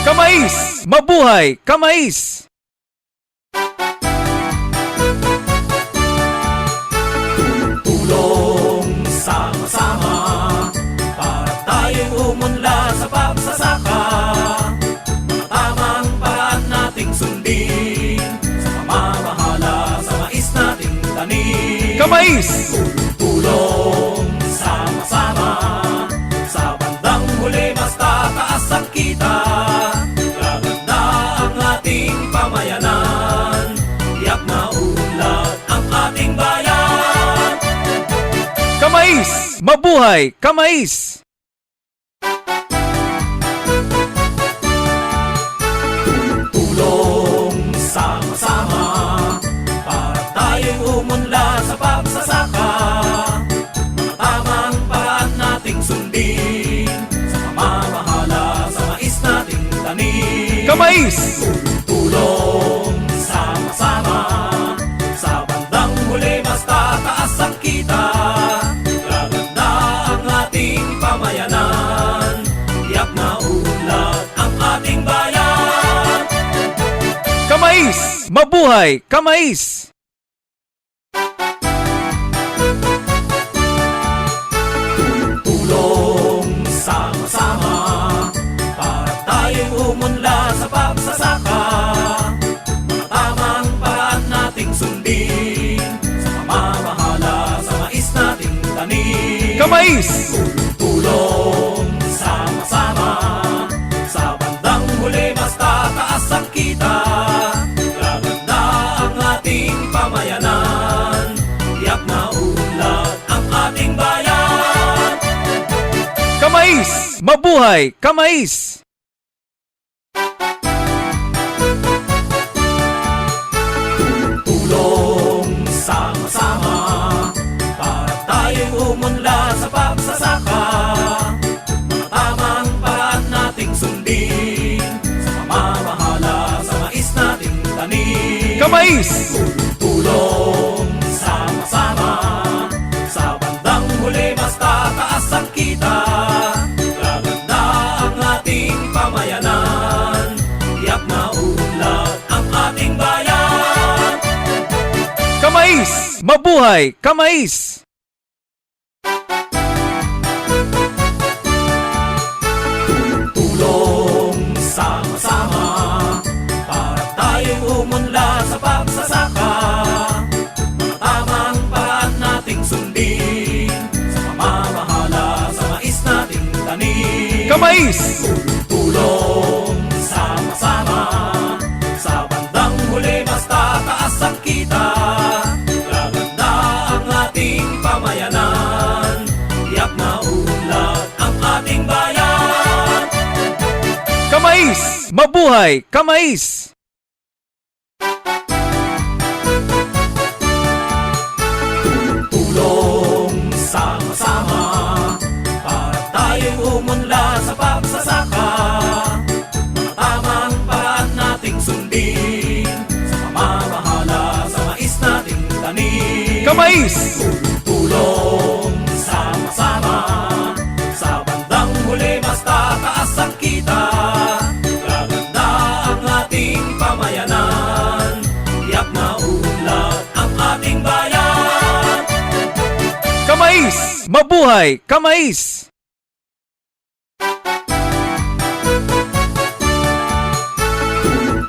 Kamais! Mabuhay! Kamais! Tulong sama-sama, para tayong umunlad sa pagsasaka. Mga tamang paraan nating sundin, sa pamamahala sa mais nating tanim. Kamais! Tulong sama-sama, sa bandang huli mas tataas ang kita. Gaganda ang ating pamayanan, tiyak na unlad ang ating bayan. Kamais! Mabuhay! Kamais! Tulong sama-sama, para tayong umunlad sa pagsasaka. Mga tamang paraan nating sundin, sa pamamahala sa mais nating tanim. Kamais! Tulong sama-sama, sa bandang huli mas tataas ang kita. Gaganda ang ating pamayanan, tiyak na unlad ang ating bayan. Kamais! Mabuhay! Kamais! Tulong sama-sama, para tayong umunlad sa pagsasaka. Mga tamang paraan nating sundin, sa pamamahala sa mais nating tanim. Kamais! Tulong sama-sama, sa bandang huli mas tataas ang kita. Gaganda ang ating pamayanan, tiyak na unlad ang ating bayan. Kamais! Mabuhay! Kamais! Tulong sama-sama, para tayong umunlad sa pagsasaka. Mga tamang paraan nating sundin, sa pamamahala sa mais nating tanim. Kamais! Tulong sama-sama, sa bandang huli mas tataas ang kita. Gaganda ang ating pamayanan, tiyak na unlad ang ating bayan. Kamais! Mabuhay! Kamais! Tulong sama-sama, para tayong umunlad sa pagsasaka. Mga tamang paraan nating sundin, sa pamamahala sa mais nating tanim. Kamais! Tulong sama-sama, sa bandang huli mas tataas ang kita. Gaganda ang ating pamayanan, tiyak na unlad ang ating bayan. Kamais! Mabuhay! Kamais! Tulong sama-sama, para tayong umunlad sa pagsasaka. Mga tamang paraan nating sundin, sa pamamahala sa mais nating tanim. Kamais! Tulong sama-sama, sa bandang huli mas tataas ang kita. Gaganda ang ating pamayanan, tiyak na unlad ang ating bayan. Kamais! Mabuhay! Kamais!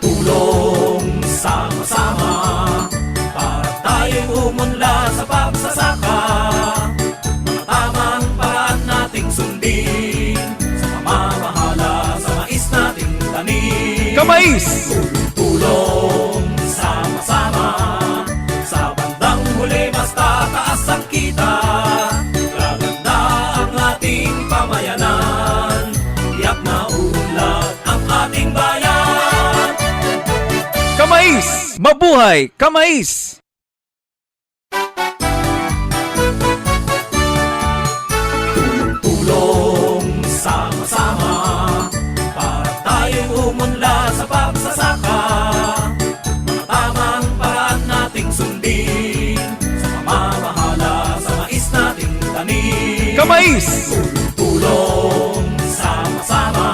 Tulong sama-sama, Mabuhay Kamais! Tulong sama-sama para tayong umunlad sa pagsasaka. Mga tamang paraan nating sundin sa pamamahala sa mais nating tanim. Kamais! Tulong sama-sama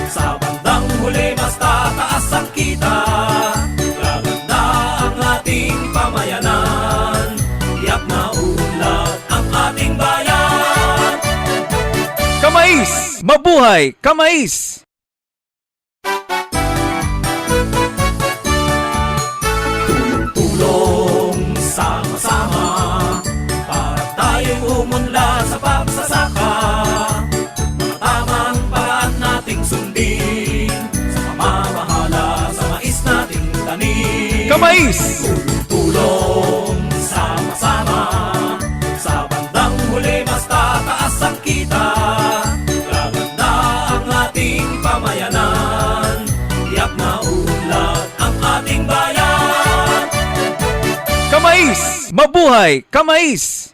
sa bandang huli mas tataas ang kita. Gaganda ang ating pamayanan, tiyak na unlad ang ating bayan. Kamais! Mabuhay Kamais! Tulong sama-sama para tayong umunlad sa pagsasaka. Mga tamang paraan nating sundin sa pamamahala sa mais nating tanim. Kamais! Tulong sama-sama sa bandang huli mas tataas ang kita. Gaganda ang ating pamayanan, tiyak na unlad ang ating bayan. Kamais! Mabuhay Kamais!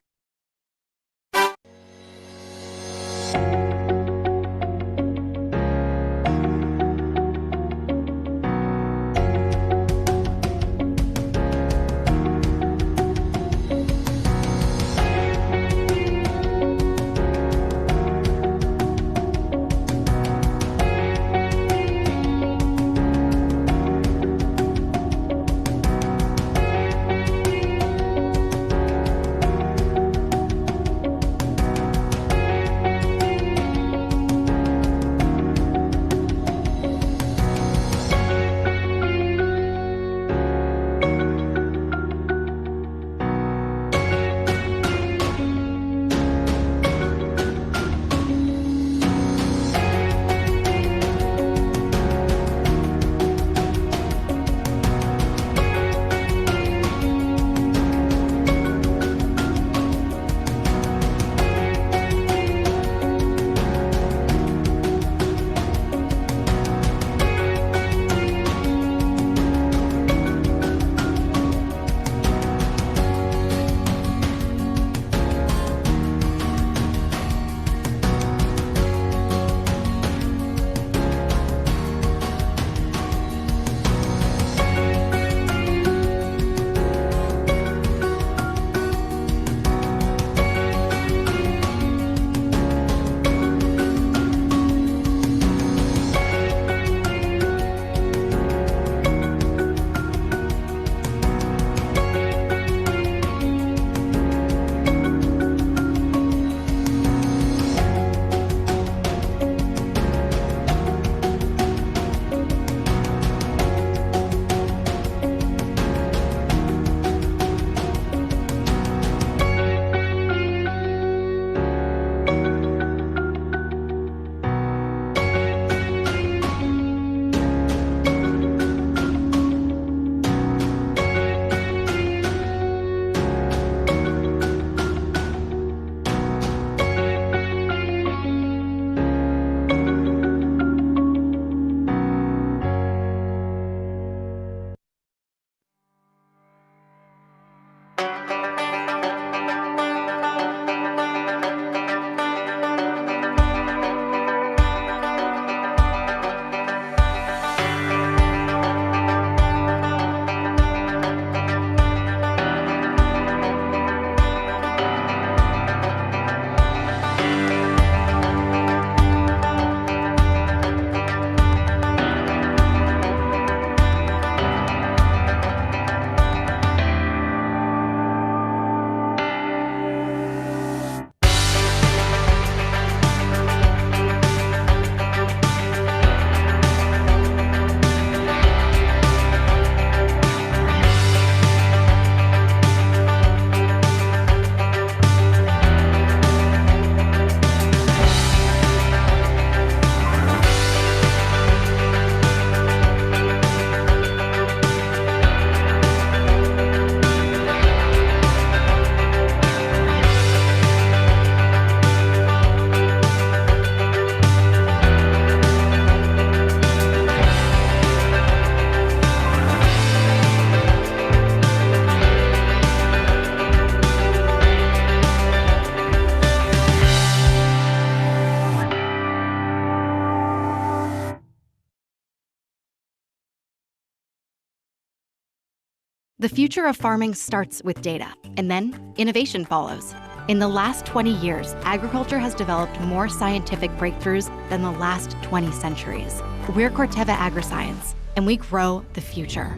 The future of farming starts with data, and then innovation follows. In the last 20 years, agriculture has developed more scientific breakthroughs than the last 20 centuries. We're Corteva Agriscience, and we grow the future.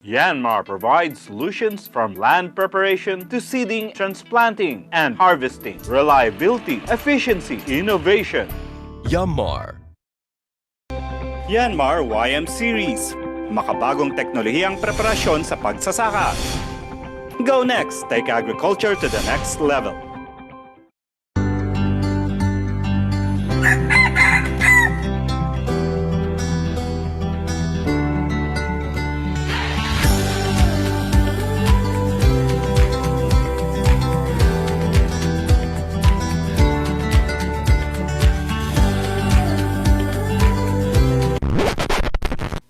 Yanmar provides solutions from land preparation to seeding, transplanting, and harvesting. Reliability, efficiency, innovation. Yanmar. Yanmar YM Series. Makabagong teknolohiyang preparasyon sa pagsasaka. Go next! Take agriculture to the next level.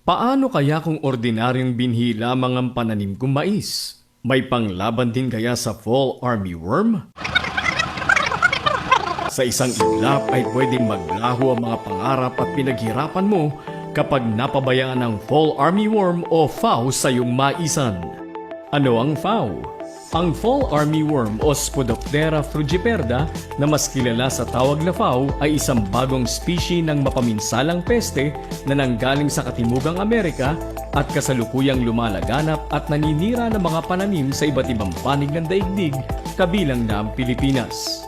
Paano kaya kung ordinaryong binhi lamang ang pananim kong mais? May panglaban din kaya sa fall armyworm? Sa isang iglap ay pwedeng maglaho ang mga pangarap at pinaghirapan mo kapag napabayaan ng fall armyworm o FAO sa iyong maisan. Ano ang FAO? Ang fall armyworm o Spodoptera frugiperda na mas kilala sa tawag na FAO ay isang bagong species ng mapaminsalang peste na nanggaling sa Katimugang Amerika at kasalukuyang lumalaganap at naninira ng mga pananim sa iba't ibang panig ng daigdig, kabilang na ang Pilipinas.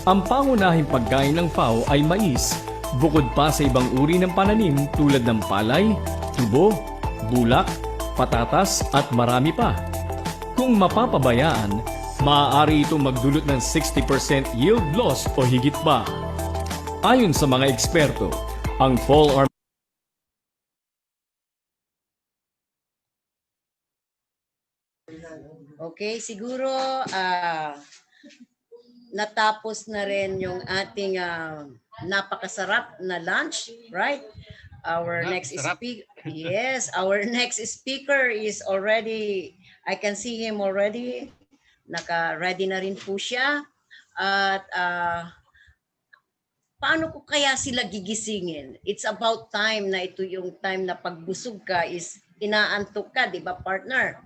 Ang pangunahing pagkain ng FAO ay mais, bukod pa sa ibang uri ng pananim tulad ng palay, tubo, bulak, patatas at marami pa. Kung mapapabayaan, maaari itong magdulot ng 60% yield loss o higit pa. Ayon sa mga eksperto, ang fall arm Okay, siguro natapos na rin yung ating napakasarap na lunch, right? Our next speaker, yes, our next speaker is already, I can see him already. Naka-ready na rin po siya. At paano ko kaya sila gigisingin? It's about time na ito yung time na pagbusog ka is inaantok ka, di ba partner?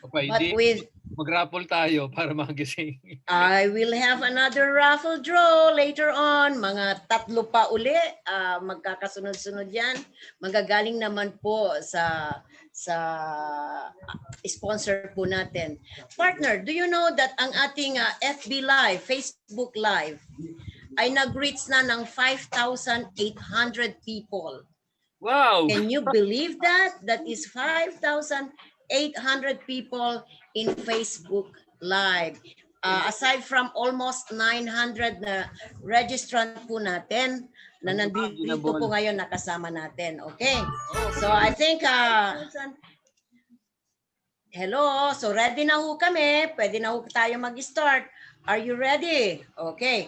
Okay, But with mag-raffle tayo para magising. I will have another raffle draw later on. Mga 3 pa uli, magkakasunod-sunod yan. Magagaling naman po sa sponsor po natin. Partner, do you know that ang ating FB Live, Facebook Live, ay nag-reach na ng 5,800 people. Wow! Can you believe that? That is 5,800 people in Facebook Live. Aside from almost 900 na registrant po natin na nandito po ngayon nakasama natin. Okay. So I think hello, so ready na ho kami. Pwede na ho tayo mag-start. Are you ready? Okay.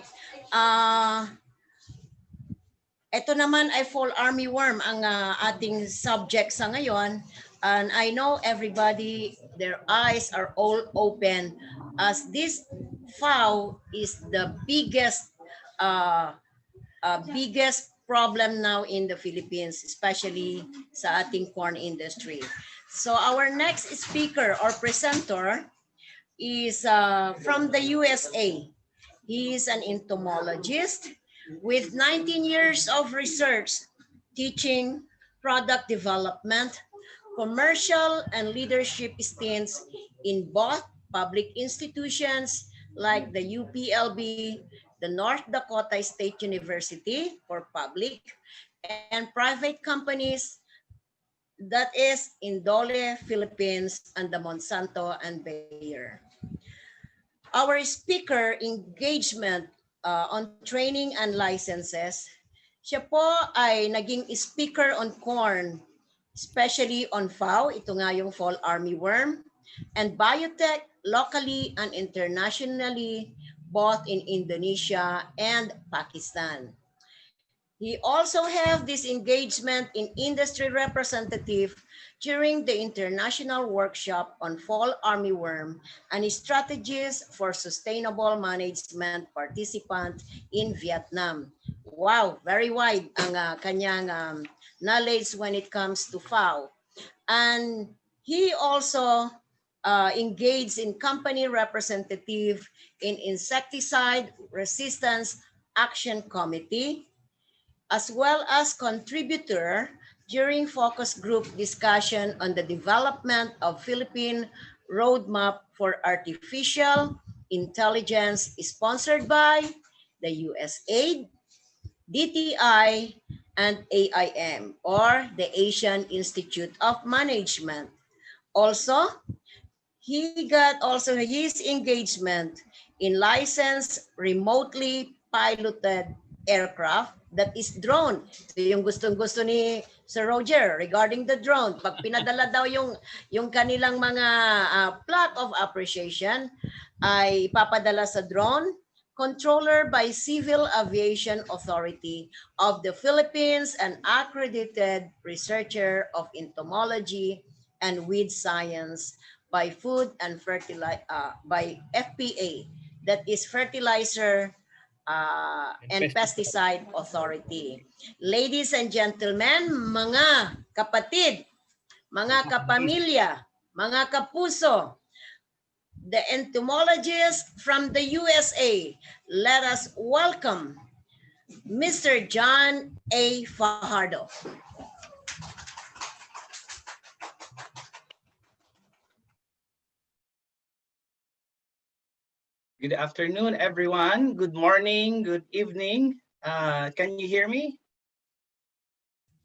Ito naman ay fall armyworm ang ating subject sa ngayon. And I know everybody, their eyes are all open as this FAO is the biggest problem now in the Philippines, especially sa ating corn industry. So our next speaker or presenter is from the USA. He is an entomologist with 19 years of research, teaching, product development, commercial and leadership stints in both public institutions like the UPLB, the North Dakota State University for public, and private companies, that is Indole, Philippines, and the Monsanto and Bayer. Our speaker engagement on training and licenses, siya po ay naging speaker on corn, especially on FAO, ito nga yung fall armyworm, and biotech locally and internationally, both in Indonesia and Pakistan. He also have this engagement in industry representative during the international workshop on fall armyworm and strategies for sustainable management participant in Vietnam. Wow, very wide ang kanyang knowledge when it comes to FAO. And He also engaged in company representative in Insecticide Resistance Action Committee, as well as contributor during focus group discussion on the development of Philippine Roadmap for Artificial Intelligence sponsored by the USAID, DTI, and AIM, or the Asian Institute of Management. Also, he got also his engagement in licensed remotely piloted aircraft that is drone. Ito yung gustong-gusto ni Sir Roger regarding the drone. Pag pinadala daw yung kanilang mga plaque of appreciation, ay papadala sa drone, controller by Civil Aviation Authority of the Philippines and accredited researcher of entomology and weed science by Food and by FPA, that is Fertilizer and Pesticide Authority. Ladies and gentlemen, mga kapatid, mga kapamilya, mga kapuso, the entomologist from the USA, let us welcome Mr. John A. Fajardo. Good afternoon, everyone. Good morning, good evening. Can you hear me?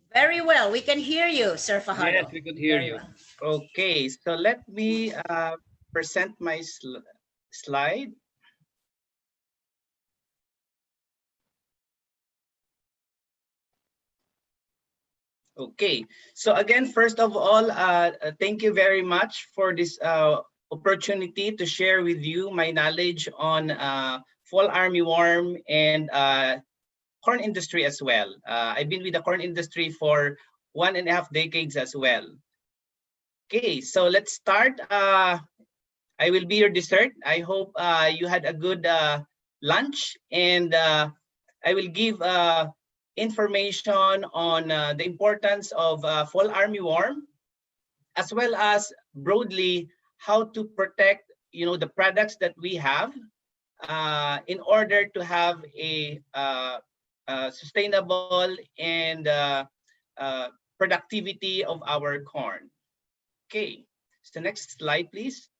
Very well. We can hear you, Sir Fajardo. Yes, we could hear you. Okay, so let me present my slide. Okay, so again, first of all, thank you very much for this opportunity to share with you my knowledge on fall armyworm and corn industry as well. I've been with the corn industry for 1.5 decades as well. Okay, so let's start. I will be your dessert. I hope you had a good lunch, and I will give information on the importance of fall armyworm, as well as broadly how to protect, the products that we have in order to have a sustainable and productivity of our corn. Okay, so next slide, please.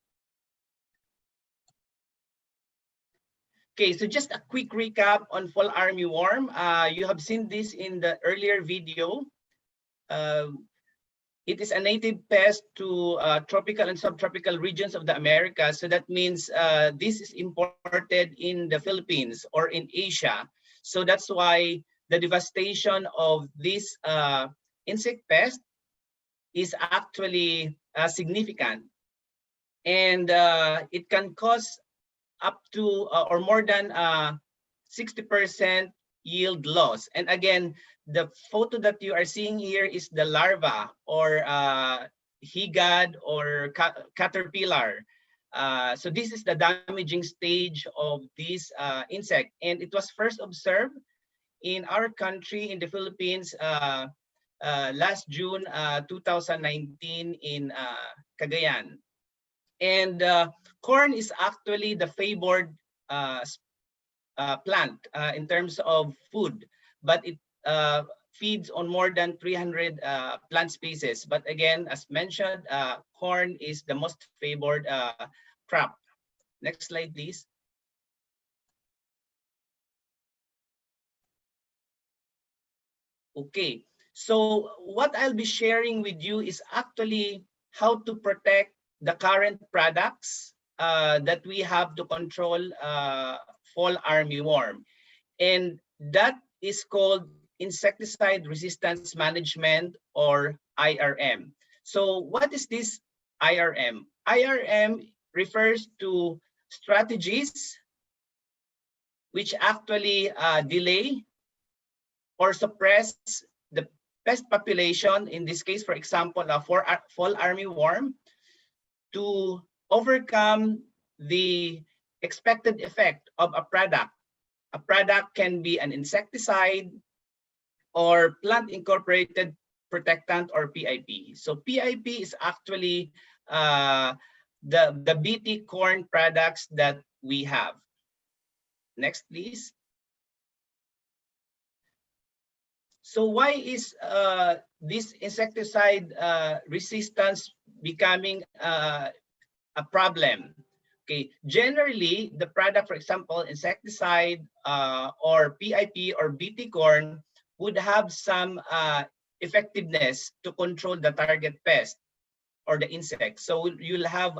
Okay, so just a quick recap on fall armyworm. You have seen this in the earlier video. It is a native pest to tropical and subtropical regions of the Americas. So that means this is imported in the Philippines or in Asia. So that's why the devastation of this insect pest is actually significant. And it can cause up to or more than 60% yield loss. And again, the photo that you are seeing here is the larva or higad or caterpillar. So this is the damaging stage of this insect. And it was first observed in our country, in the Philippines, last June 2019 in Cagayan. And corn is actually the favored plant in terms of food, but it feeds on more than 300 plant species. But again, as mentioned, corn is the most favored crop. Next slide, please. Okay, so what I'll be sharing with you is actually how to protect the current products that we have to control fall armyworm. And that is called insecticide resistance management, or IRM. So what is this IRM? IRM refers to strategies which actually delay or suppress the pest population, in this case, for example, fall armyworm, to overcome the expected effect of a product. A product can be an insecticide or plant incorporated protectant or PIP. So PIP is actually the BT corn products that we have. Next, please. So why is this insecticide resistance becoming a problem? Okay, generally the product, for example, insecticide or PIP or BT corn would have some effectiveness to control the target pest or the insect. So you'll have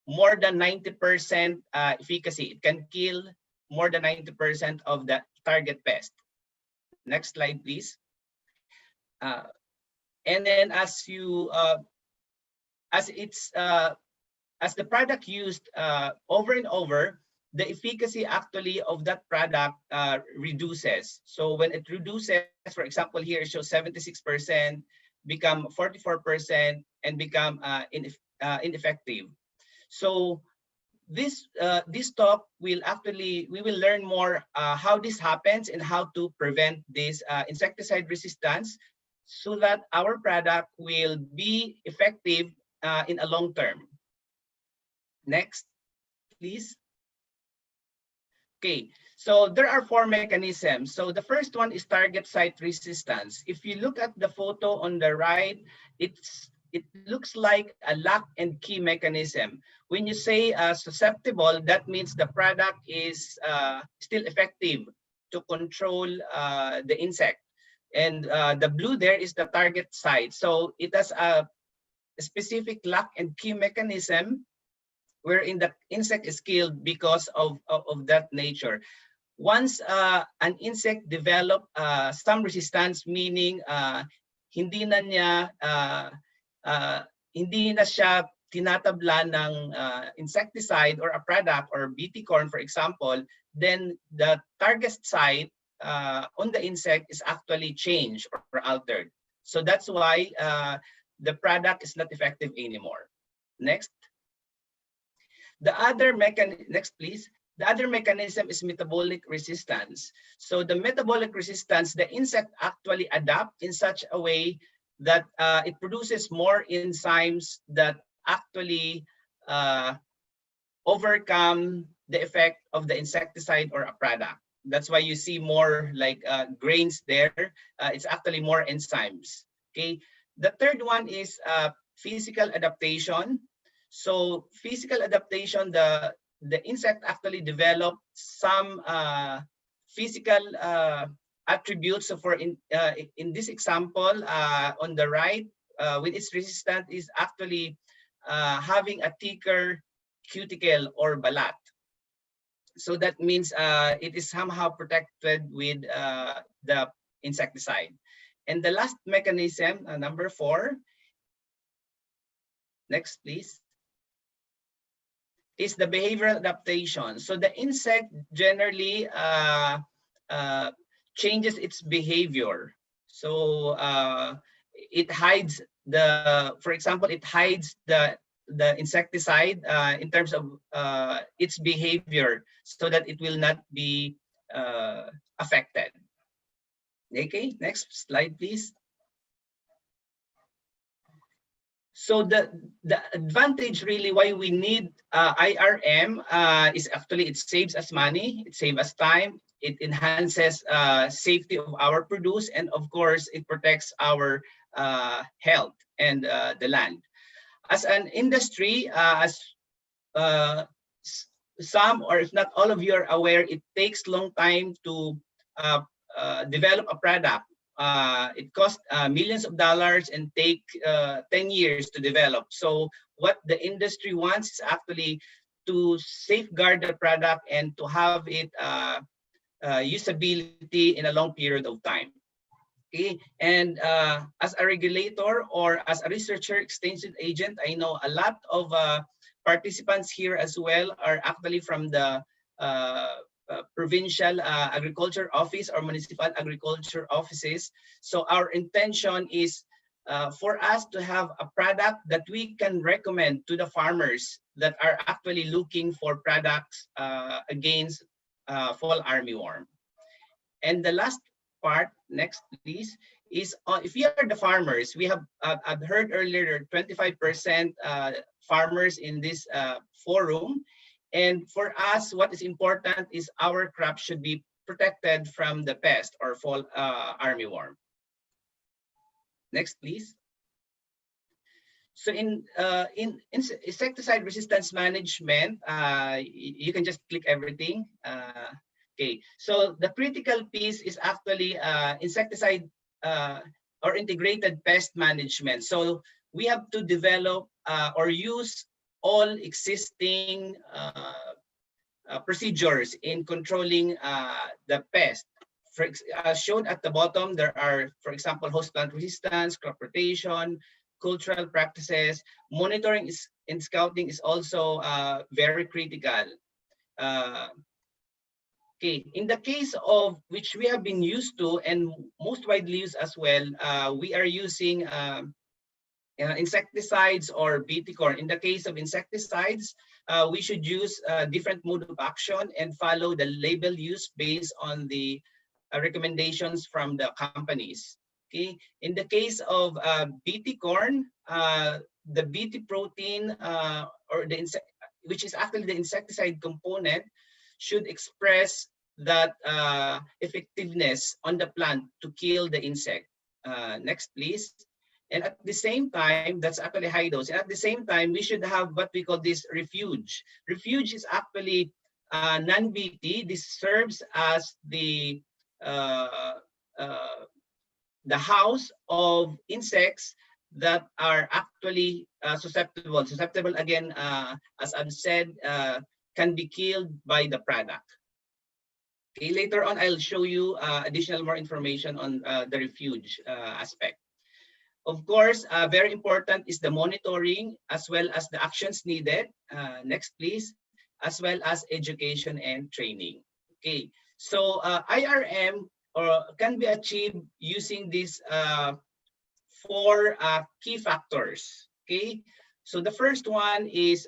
more than 90% efficacy. It can kill more than 90% of the target pest. Next slide, please. And then as the product used over and over, the efficacy actually of that product reduces. So when it reduces, for example, here it shows 76%, become 44%, and become ineffective. So this talk will we will learn more how this happens and how to prevent this insecticide resistance, so that our product will be effective in a long term. Next, please. Okay, so there are 4 mechanisms. So the first one is target site resistance. If you look at the photo on the right, it looks like a lock and key mechanism. When you say susceptible, that means the product is still effective to control the insect. And the blue there is the target site. So it has a specific lock and key mechanism wherein the insect is killed because of that nature. Once an insect develop some resistance, meaning hindi na siya tinatabla ng insecticide or a product or BT corn, for example, then the target site on the insect is actually changed or altered. So that's why the product is not effective anymore. Next. The other next, please. The other mechanism is metabolic resistance. So the metabolic resistance, the insect actually adapt in such a way that it produces more enzymes that actually overcome the effect of the insecticide or a product. That's why you see more like grains there. It's actually more enzymes. Okay. The third one is physical adaptation. So physical adaptation, the insect actually develop some physical attributes. So for in this example on the right, when it's resistant, is actually having a thicker cuticle or balat. So that means it is somehow protected with the insecticide. And the last mechanism, number 4. Next, please. Is the behavioral adaptation. So the insect generally changes its behavior. So it hides for example, it hides the insecticide in terms of its behavior, so that it will not be affected. Okay, next slide, please. So the advantage really why we need IRM is actually it saves us money, it saves us time, it enhances safety of our produce, and of course it protects our health and the land. As an industry, as some or if not all of you are aware, it takes long time to develop a product. It costs millions of dollars and take 10 years to develop. So what the industry wants is actually to safeguard the product and to have it usability in a long period of time. Okay, and as a regulator or as a researcher extension agent, I know a lot of participants here as well are actually from the provincial agriculture office or municipal agriculture offices. So our intention is for us to have a product that we can recommend to the farmers that are actually looking for products against fall armyworm. And the last part, next please, is if we are the farmers, we have I've heard earlier 25% farmers in this forum, and for us, what is important is our crops should be protected from the pest or fall armyworm. Next, please. So in insecticide resistance management, you can just click everything. Okay, so the critical piece is actually insecticide or integrated pest management. So we have to develop or use all existing procedures in controlling the pest. As shown at the bottom, there are, for example, host plant resistance, crop rotation, cultural practices. Monitoring and scouting is also very critical. Okay, in the case of which we have been used to and most widely used as well, we are using insecticides or BT corn. In the case of insecticides, we should use different mode of action and follow the label used based on the recommendations from the companies. Okay, in the case of BT corn, the BT protein or the which is actually the insecticide component, should express that effectiveness on the plant to kill the insect. Next, please. And at the same time, that's actually high dose. And at the same time, we should have what we call this refuge. Refuge is actually non-BT. This serves as the house of insects that are actually susceptible. Susceptible, again, as I've said, can be killed by the product. Okay, later on, I'll show you additional more information on the refuge aspect. Of course, very important is the monitoring as well as the actions needed. Next, please, as well as education and training. Okay, so IRM can be achieved using these 4 key factors. Okay, so the first one is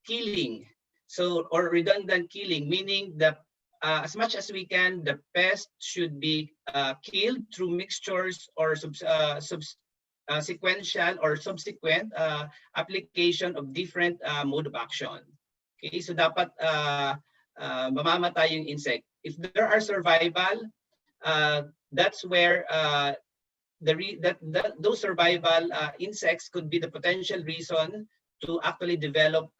killing, so or redundant killing, meaning that as much as we can, the pest should be killed through mixtures or sequential or subsequent application of different mode of action. Okay, so dapat mamamatay yung insect. If there are survival, that's where those survival insects could be the potential reason to actually develop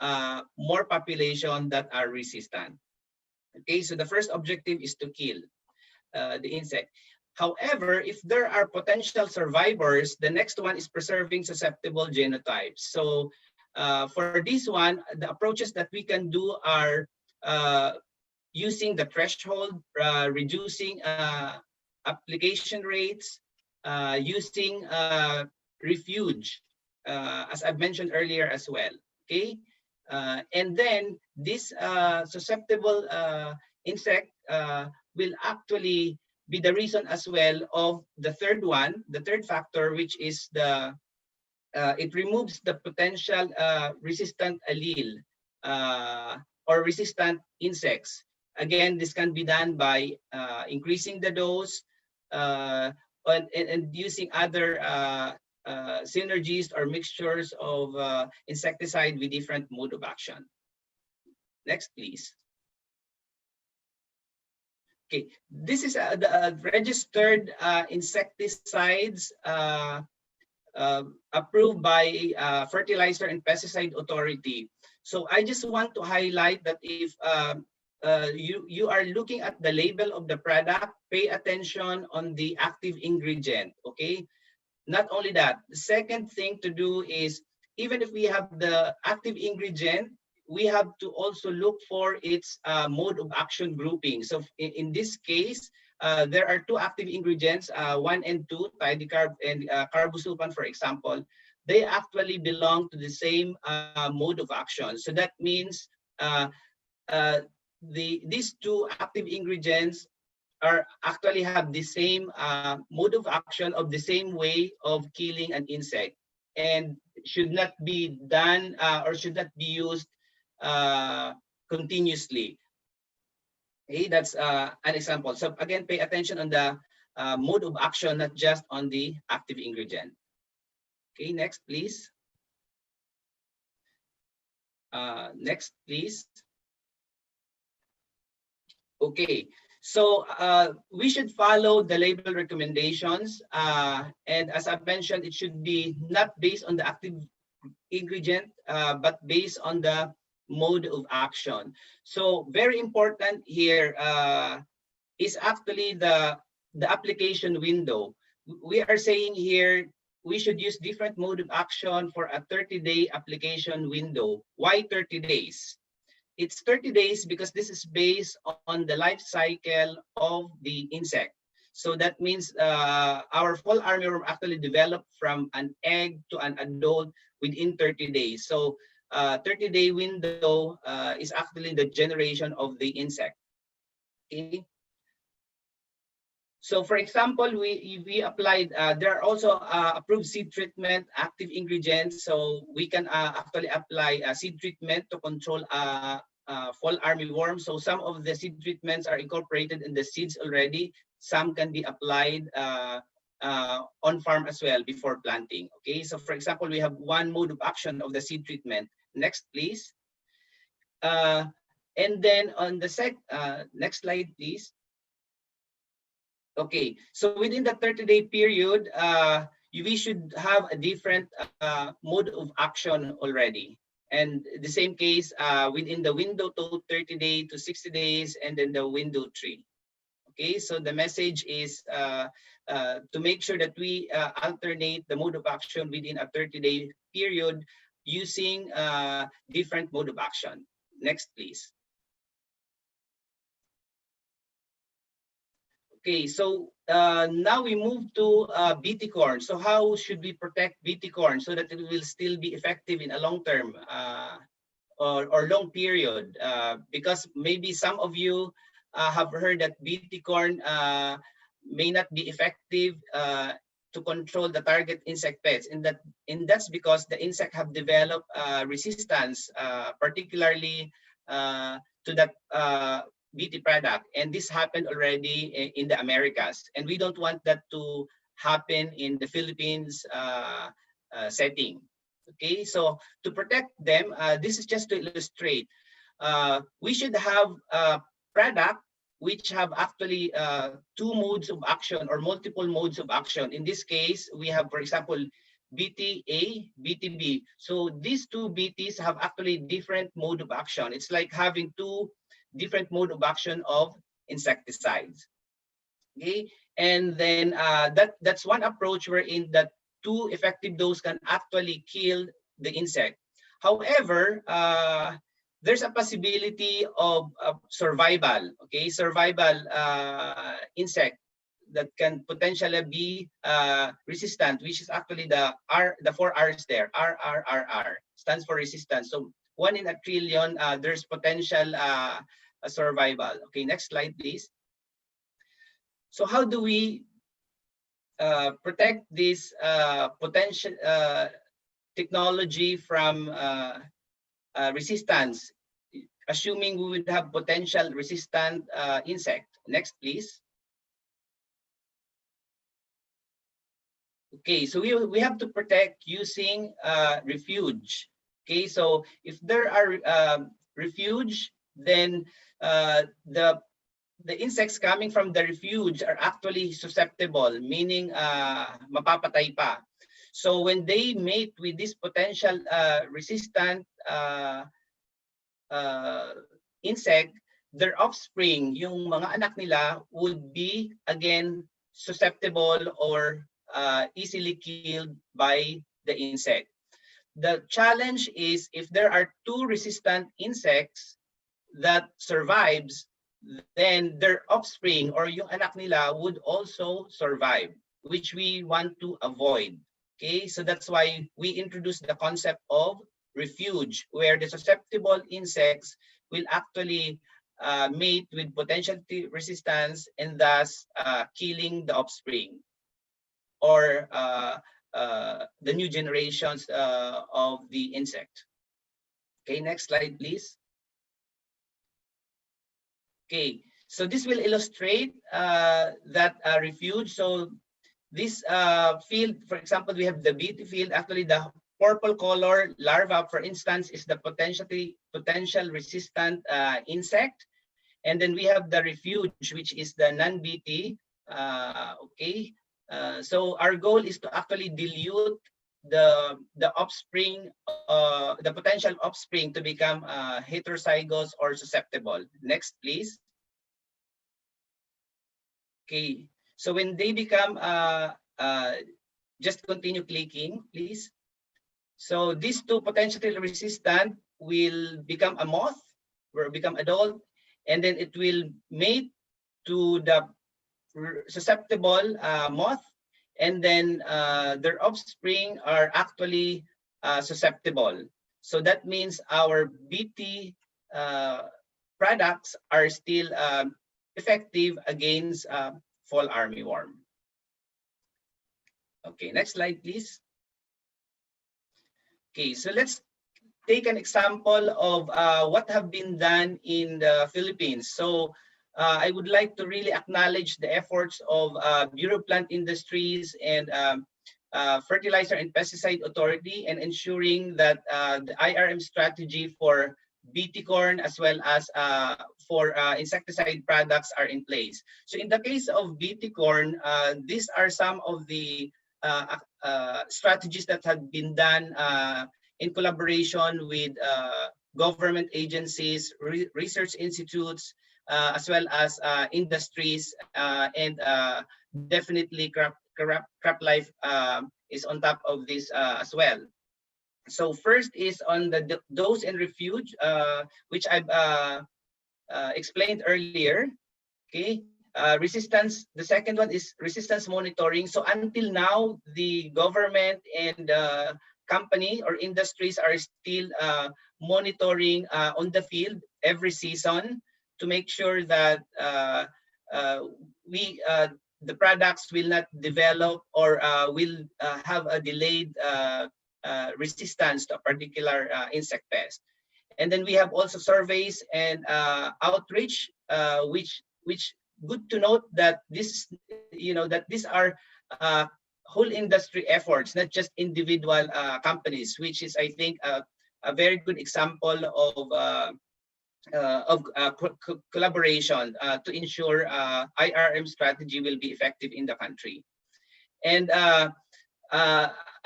more population that are resistant. Okay, so the first objective is to kill the insect. However, if there are potential survivors, the next one is preserving susceptible genotypes. So for this one, the approaches that we can do are using the threshold, reducing application rates, using refuge, as I've mentioned earlier as well. Okay, and then this susceptible insect will actually be the reason as well of the third one, the third factor, which is the it removes the potential resistant allele or resistant insects. Again, this can be done by increasing the dose and using other synergies or mixtures of insecticide with different mode of action. Next, please. Okay, this is the registered insecticides approved by Fertilizer and Pesticide Authority. So I just want to highlight that if you are looking at the label of the product, pay attention on the active ingredient, okay? Not only that, the second thing to do is, even if we have the active ingredient, we have to also look for its mode of action grouping. So in this case, there are 2 active ingredients, 1 and 2, thidicarb and carbosulfan, for example. They actually belong to the same mode of action. So that means these 2 active ingredients are actually have the same mode of action of the same way of killing an insect, and should not be done or should not be used continuously. Okay, that's an example. So again, pay attention on the mode of action, not just on the active ingredient. Okay, next, please. Next, please. Okay, so we should follow the label recommendations. And as I mentioned, it should be not based on the active ingredient, but based on the mode of action. So very important here is actually the application window. We are saying here we should use different mode of action for a 30-day application window. Why 30 days? It's 30 days because this is based on the life cycle of the insect. So that means our fall armyworm actually developed from an egg to an adult within 30 days. So 30-day window is actually the generation of the insect. Okay. So for example, we applied, there are also approved seed treatment, active ingredients. So we can actually apply a seed treatment to control fall armyworm. So some of the seed treatments are incorporated in the seeds already. Some can be applied on farm as well before planting. Okay, so for example, we have one mode of action of the seed treatment. Next, please. And then on the next slide, please. Okay, so within the 30-day period, we should have a different mode of action already. And the same case within the window to 30 days to 60 days, and then the window 3. Okay, so the message is to make sure that we alternate the mode of action within a 30-day period using different mode of action. Next, please. Okay, so now we move to BT corn. So how should we protect BT corn so that it will still be effective in a long term or long period? Because maybe some of you have heard that BT corn may not be effective to control the target insect pests, and that's because the insect have developed resistance, particularly to that BT product, and this happened already in the Americas, and we don't want that to happen in the Philippines setting. Okay, so to protect them, this is just to illustrate. We should have a product which have actually two modes of action or multiple modes of action. In this case, we have, for example, BTA, BTB. So these two BTs have actually different mode of action. It's like having two different mode of action of insecticides. Okay, and then that's one approach wherein that two effective dose can actually kill the insect. However, there's a possibility of survival. Okay, survival insect that can potentially be resistant, which is actually the 4 R's there. R stands for resistance. So 1 in a trillion, there's potential survival. Okay, next slide, please. So how do we protect this potential technology from resistance, assuming we would have potential resistant insect? Next, please. Okay, so we have to protect using refuge. Okay, so if there are refuge, then the insects coming from the refuge are actually susceptible, meaning mapapatay pa. So when they mate with this potential resistant insect, their offspring, yung mga anak nila, would be again susceptible or easily killed by the insect. The challenge is if there are two resistant insects that survives, then their offspring or yung anak nila would also survive, which we want to avoid. Okay, so that's why we introduced the concept of refuge, where the susceptible insects will actually mate with potential resistance and thus killing the offspring or the new generations of the insect. Okay, next slide, please. Okay, So this will illustrate that refuge. So this field, for example, we have the BT field. Actually, the purple color larva, for instance, is the potential resistant insect. And then we have the refuge, which is the non-BT. Okay. So our goal is to actually dilute the offspring, the potential offspring to become heterozygous or susceptible. Next, please. Okay. So when they become, just continue clicking, please. So these two potentially resistant will become a moth, will become adult, and then it will mate to the susceptible moth, and then their offspring are actually susceptible. So that means our BT products are still effective against fall armyworm. Okay, next slide, please. Okay, so let's take an example of what have been done in the Philippines. So I would like to really acknowledge the efforts of Bureau of Plant Industries and Fertilizer and Pesticide Authority, and ensuring that the IRM strategy for BT corn as well as for insecticide products are in place. So in the case of BT corn, these are some of the strategies that have been done in collaboration with government agencies, research institutes, as well as industries, and definitely CropLife is on top of this as well. So first is on the dose and refuge, which I've explained earlier. Okay, resistance. The second one is resistance monitoring. So until now, the government and company or industries are still monitoring on the field every season to make sure that the products will not develop or will have a delayed resistance to a particular insect pest. And then we have also surveys and outreach, which good to note that this, that these are whole industry efforts, not just individual companies, which is, I think, a very good example of collaboration to ensure IRM strategy will be effective in the country. And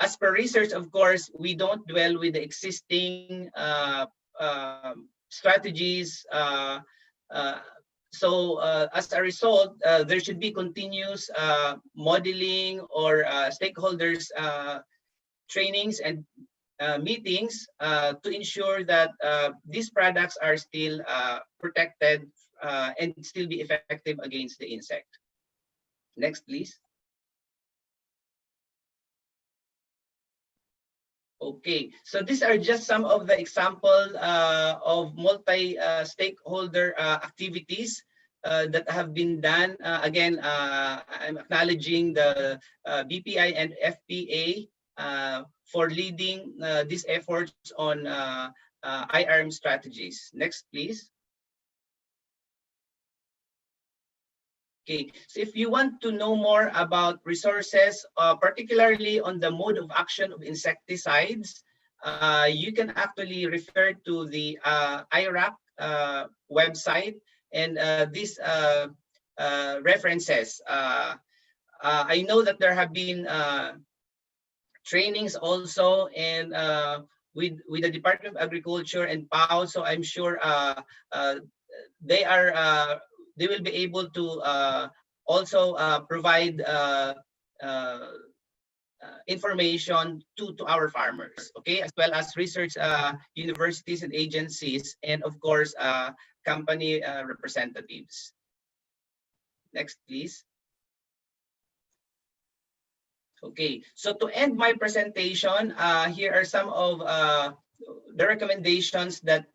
as per research, of course, we don't dwell with the existing strategies. So as a result, there should be continuous modeling or stakeholders trainings and meetings to ensure that these products are still protected and still be effective against the insect. Next, please. Okay, so these are just some of the examples of multi-stakeholder activities that have been done. Again, I'm acknowledging the BPI and FPA for leading these efforts on IRM strategies. Next, please. Okay, so if you want to know more about resources, particularly on the mode of action of insecticides, you can actually refer to the IRAC website and these references. I know that there have been trainings also, and with the Department of Agriculture and PAO, so I'm sure they will be able to also provide information to our farmers, okay, as well as research universities and agencies, and of course company representatives. Next, please. Okay, so to end my presentation, here are some of the recommendations that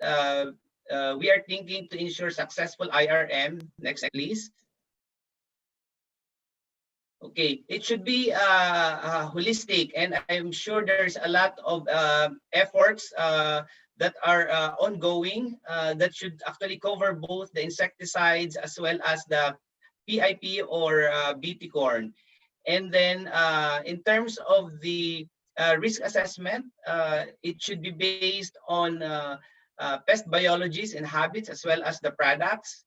we are thinking to ensure successful IRM. Next, please. Okay, it should be holistic, and I'm sure there's a lot of efforts that are ongoing that should actually cover both the insecticides as well as the PIP or BT corn. And then in terms of the risk assessment, it should be based on pest biologies and habits as well as the products.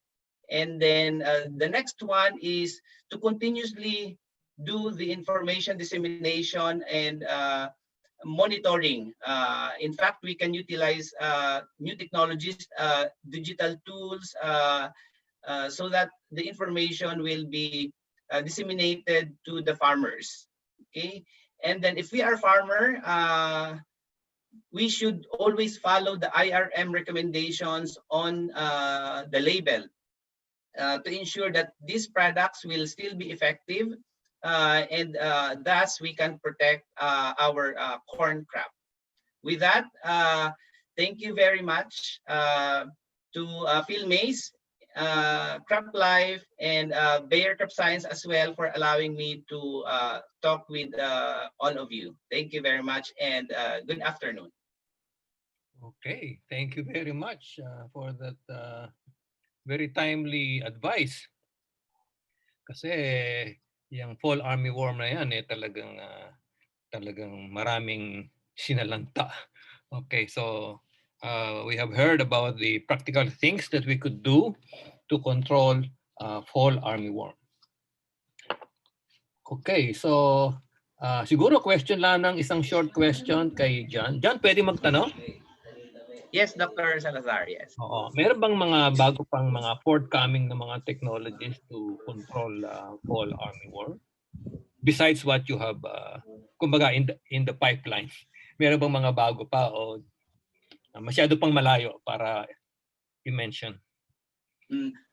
And then the next one is to continuously do the information dissemination and monitoring. In fact, we can utilize new technologies, digital tools, so that the information will be disseminated to the farmers. Okay, and then if we are farmer, we should always follow the IRM recommendations on the label to ensure that these products will still be effective, and thus we can protect our corn crop. With that, thank you very much to Phil Mays, Crop Life, and Bayer Crop Science as well for allowing me to talk with all of you. Thank you very much, and good afternoon. Okay, thank you very much for that very timely advice. Kasi yung fall armyworm na yan talagang maraming sinalanta. Okay, so we have heard about the practical things that we could do to control fall armyworm. Okay, so siguro question lang ng isang short question kay John. John, pwede magtanong? Yes, Dr. Salazar, yes. Oo. Meron bang mga bago pang mga forthcoming na mga technologies to control fall armyworm? Besides what you have, kumbaga in the pipeline, meron bang mga bago pa o masyado pang malayo para i-mention?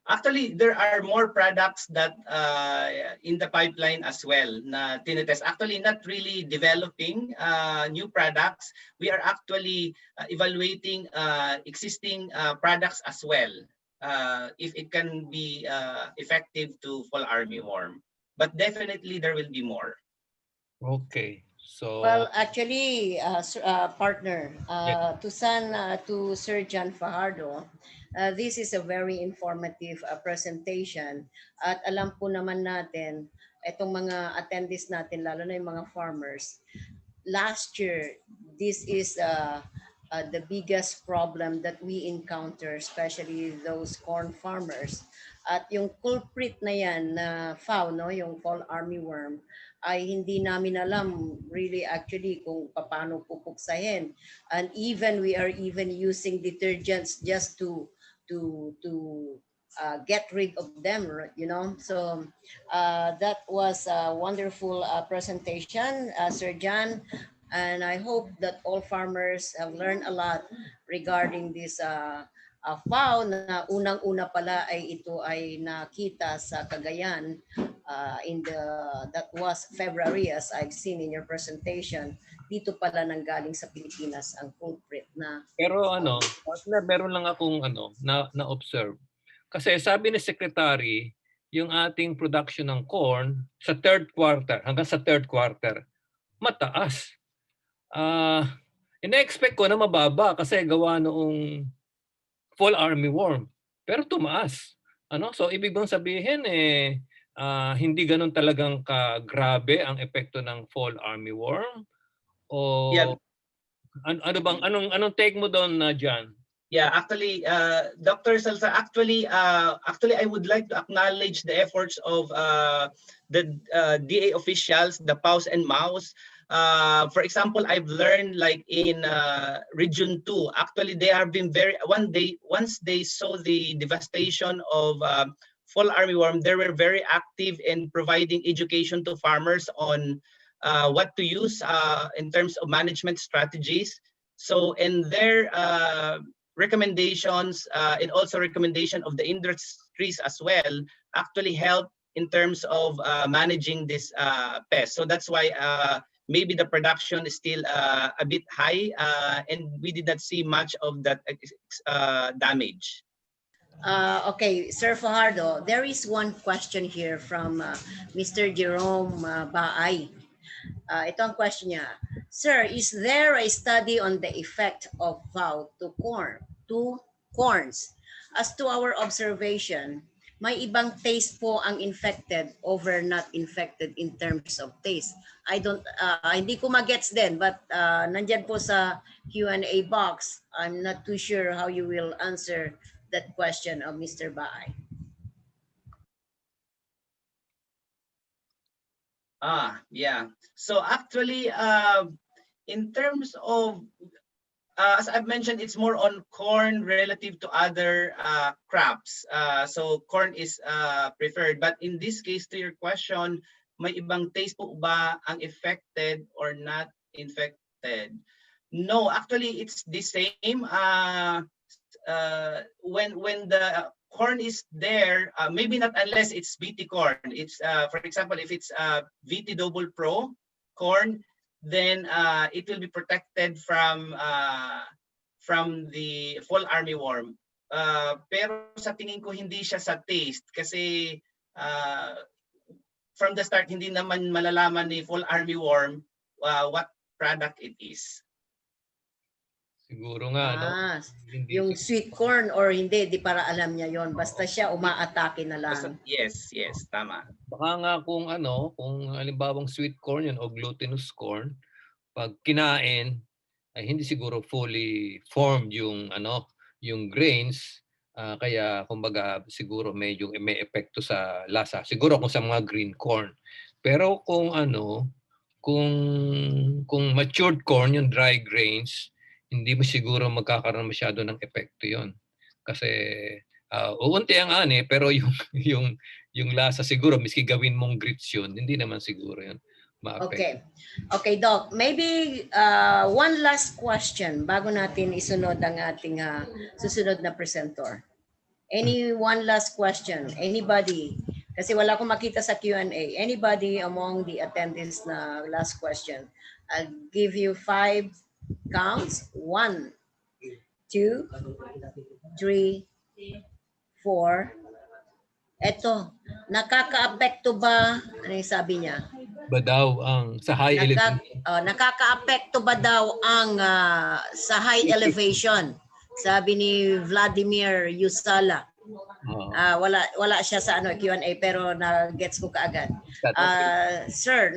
Actually, there are more products that in the pipeline as well na tinetest. Actually, not really developing new products. We are actually evaluating existing products as well, if it can be effective to fall armyworm. But definitely, there will be more. Okay. So, well, actually, partner, to Sir John Fajardo, this is a very informative presentation. At alam po naman natin, itong mga attendees natin, lalo na yung mga farmers, last year, this is the biggest problem that we encounter, especially those corn farmers. At yung culprit na yan na FAO, no, yung fall armyworm, ay hindi namin alam really actually kung paano pupuksahin. And even we are even using detergents just to get rid of them, you know. So that was a wonderful presentation, Sir John. And I hope that all farmers have learned a lot regarding this FAO na unang-una pala ay ito ay nakita sa Cagayan that was February, as I've seen in your presentation. Dito pala nanggaling sa Pilipinas ang culprit na. Pero meron lang akong na-observe. Kasi sabi ni Secretary, yung ating production ng corn sa hanggang sa third quarter, mataas. Ina-expect ko na mababa kasi gawa noong fall armyworm. Pero tumaas. So ibig bang sabihin hindi ganun talagang kagrabe ang epekto ng fall armyworm? O yeah. Anong take mo doon, John? Yeah, actually, Dr. Salsa, actually, I would like to acknowledge the efforts of the DA officials, the PAWs and MAWs. For example, I've learned like in Region 2, actually they have been once they saw the devastation of fall armyworm, they were very active in providing education to farmers on what to use in terms of management strategies. So in their recommendations and also recommendation of the industries as well actually help in terms of managing this pest. So that's why maybe the production is still a bit high and we did not see much of that damage. Okay, Sir Fajardo, there is one question here from Mr. Jerome Baay. Ito ang question niya. Sir, is there a study on the effect of vow to corns? As to our observation, may ibang taste po ang infected over not infected in terms of taste. Hindi ko magets din, but nandyan po sa Q&A box. I'm not too sure how you will answer that question of Mr. Baay. Yeah. So actually, in terms of, as I've mentioned, it's more on corn relative to other crops. So corn is preferred. But in this case, to your question, may ibang taste po ba ang affected or not infected? No, actually, it's the same. When the corn is there, maybe not unless it's VT corn. It's for example, if it's VT Double Pro corn, then it will be protected from the fall armyworm. Pero sa tingin ko hindi siya sa taste kasi from the start hindi naman malalaman ni fall armyworm what product it is. Siguro nga, no? Yung sweet corn or hindi, di para alam niya yon. Basta siya umaatake na lang. Yes, tama. Baka nga kung halimbawang sweet corn yun o glutinous corn, pag kinain, ay hindi siguro fully formed yung grains, kaya kumbaga siguro may epekto sa lasa. Siguro kung sa mga green corn. Pero kung kung matured corn, yung dry grains, hindi mo siguro magkakaroon masyado ng epekto yon. Kasi uunti ang ani, pero yung lasa siguro, miski gawin mong grits yun, hindi naman siguro yun ma-affect. Okay, Doc. Maybe one last question bago natin isunod ang ating susunod na presenter. Any one last question? Anybody? Kasi wala akong makita sa Q&A. Anybody among the attendees na last question? I'll give you 5 counts. 1, 2, 3, 4. Eto, nakaka-apekto ba? Ano yung sabi niya? Ba daw ang sa high elevation? Nakaka-apekto ba daw ang sa high elevation? Sabi ni Vladimir Yusala. Wala siya sa Q&A pero na-gets ko kaagad. Sir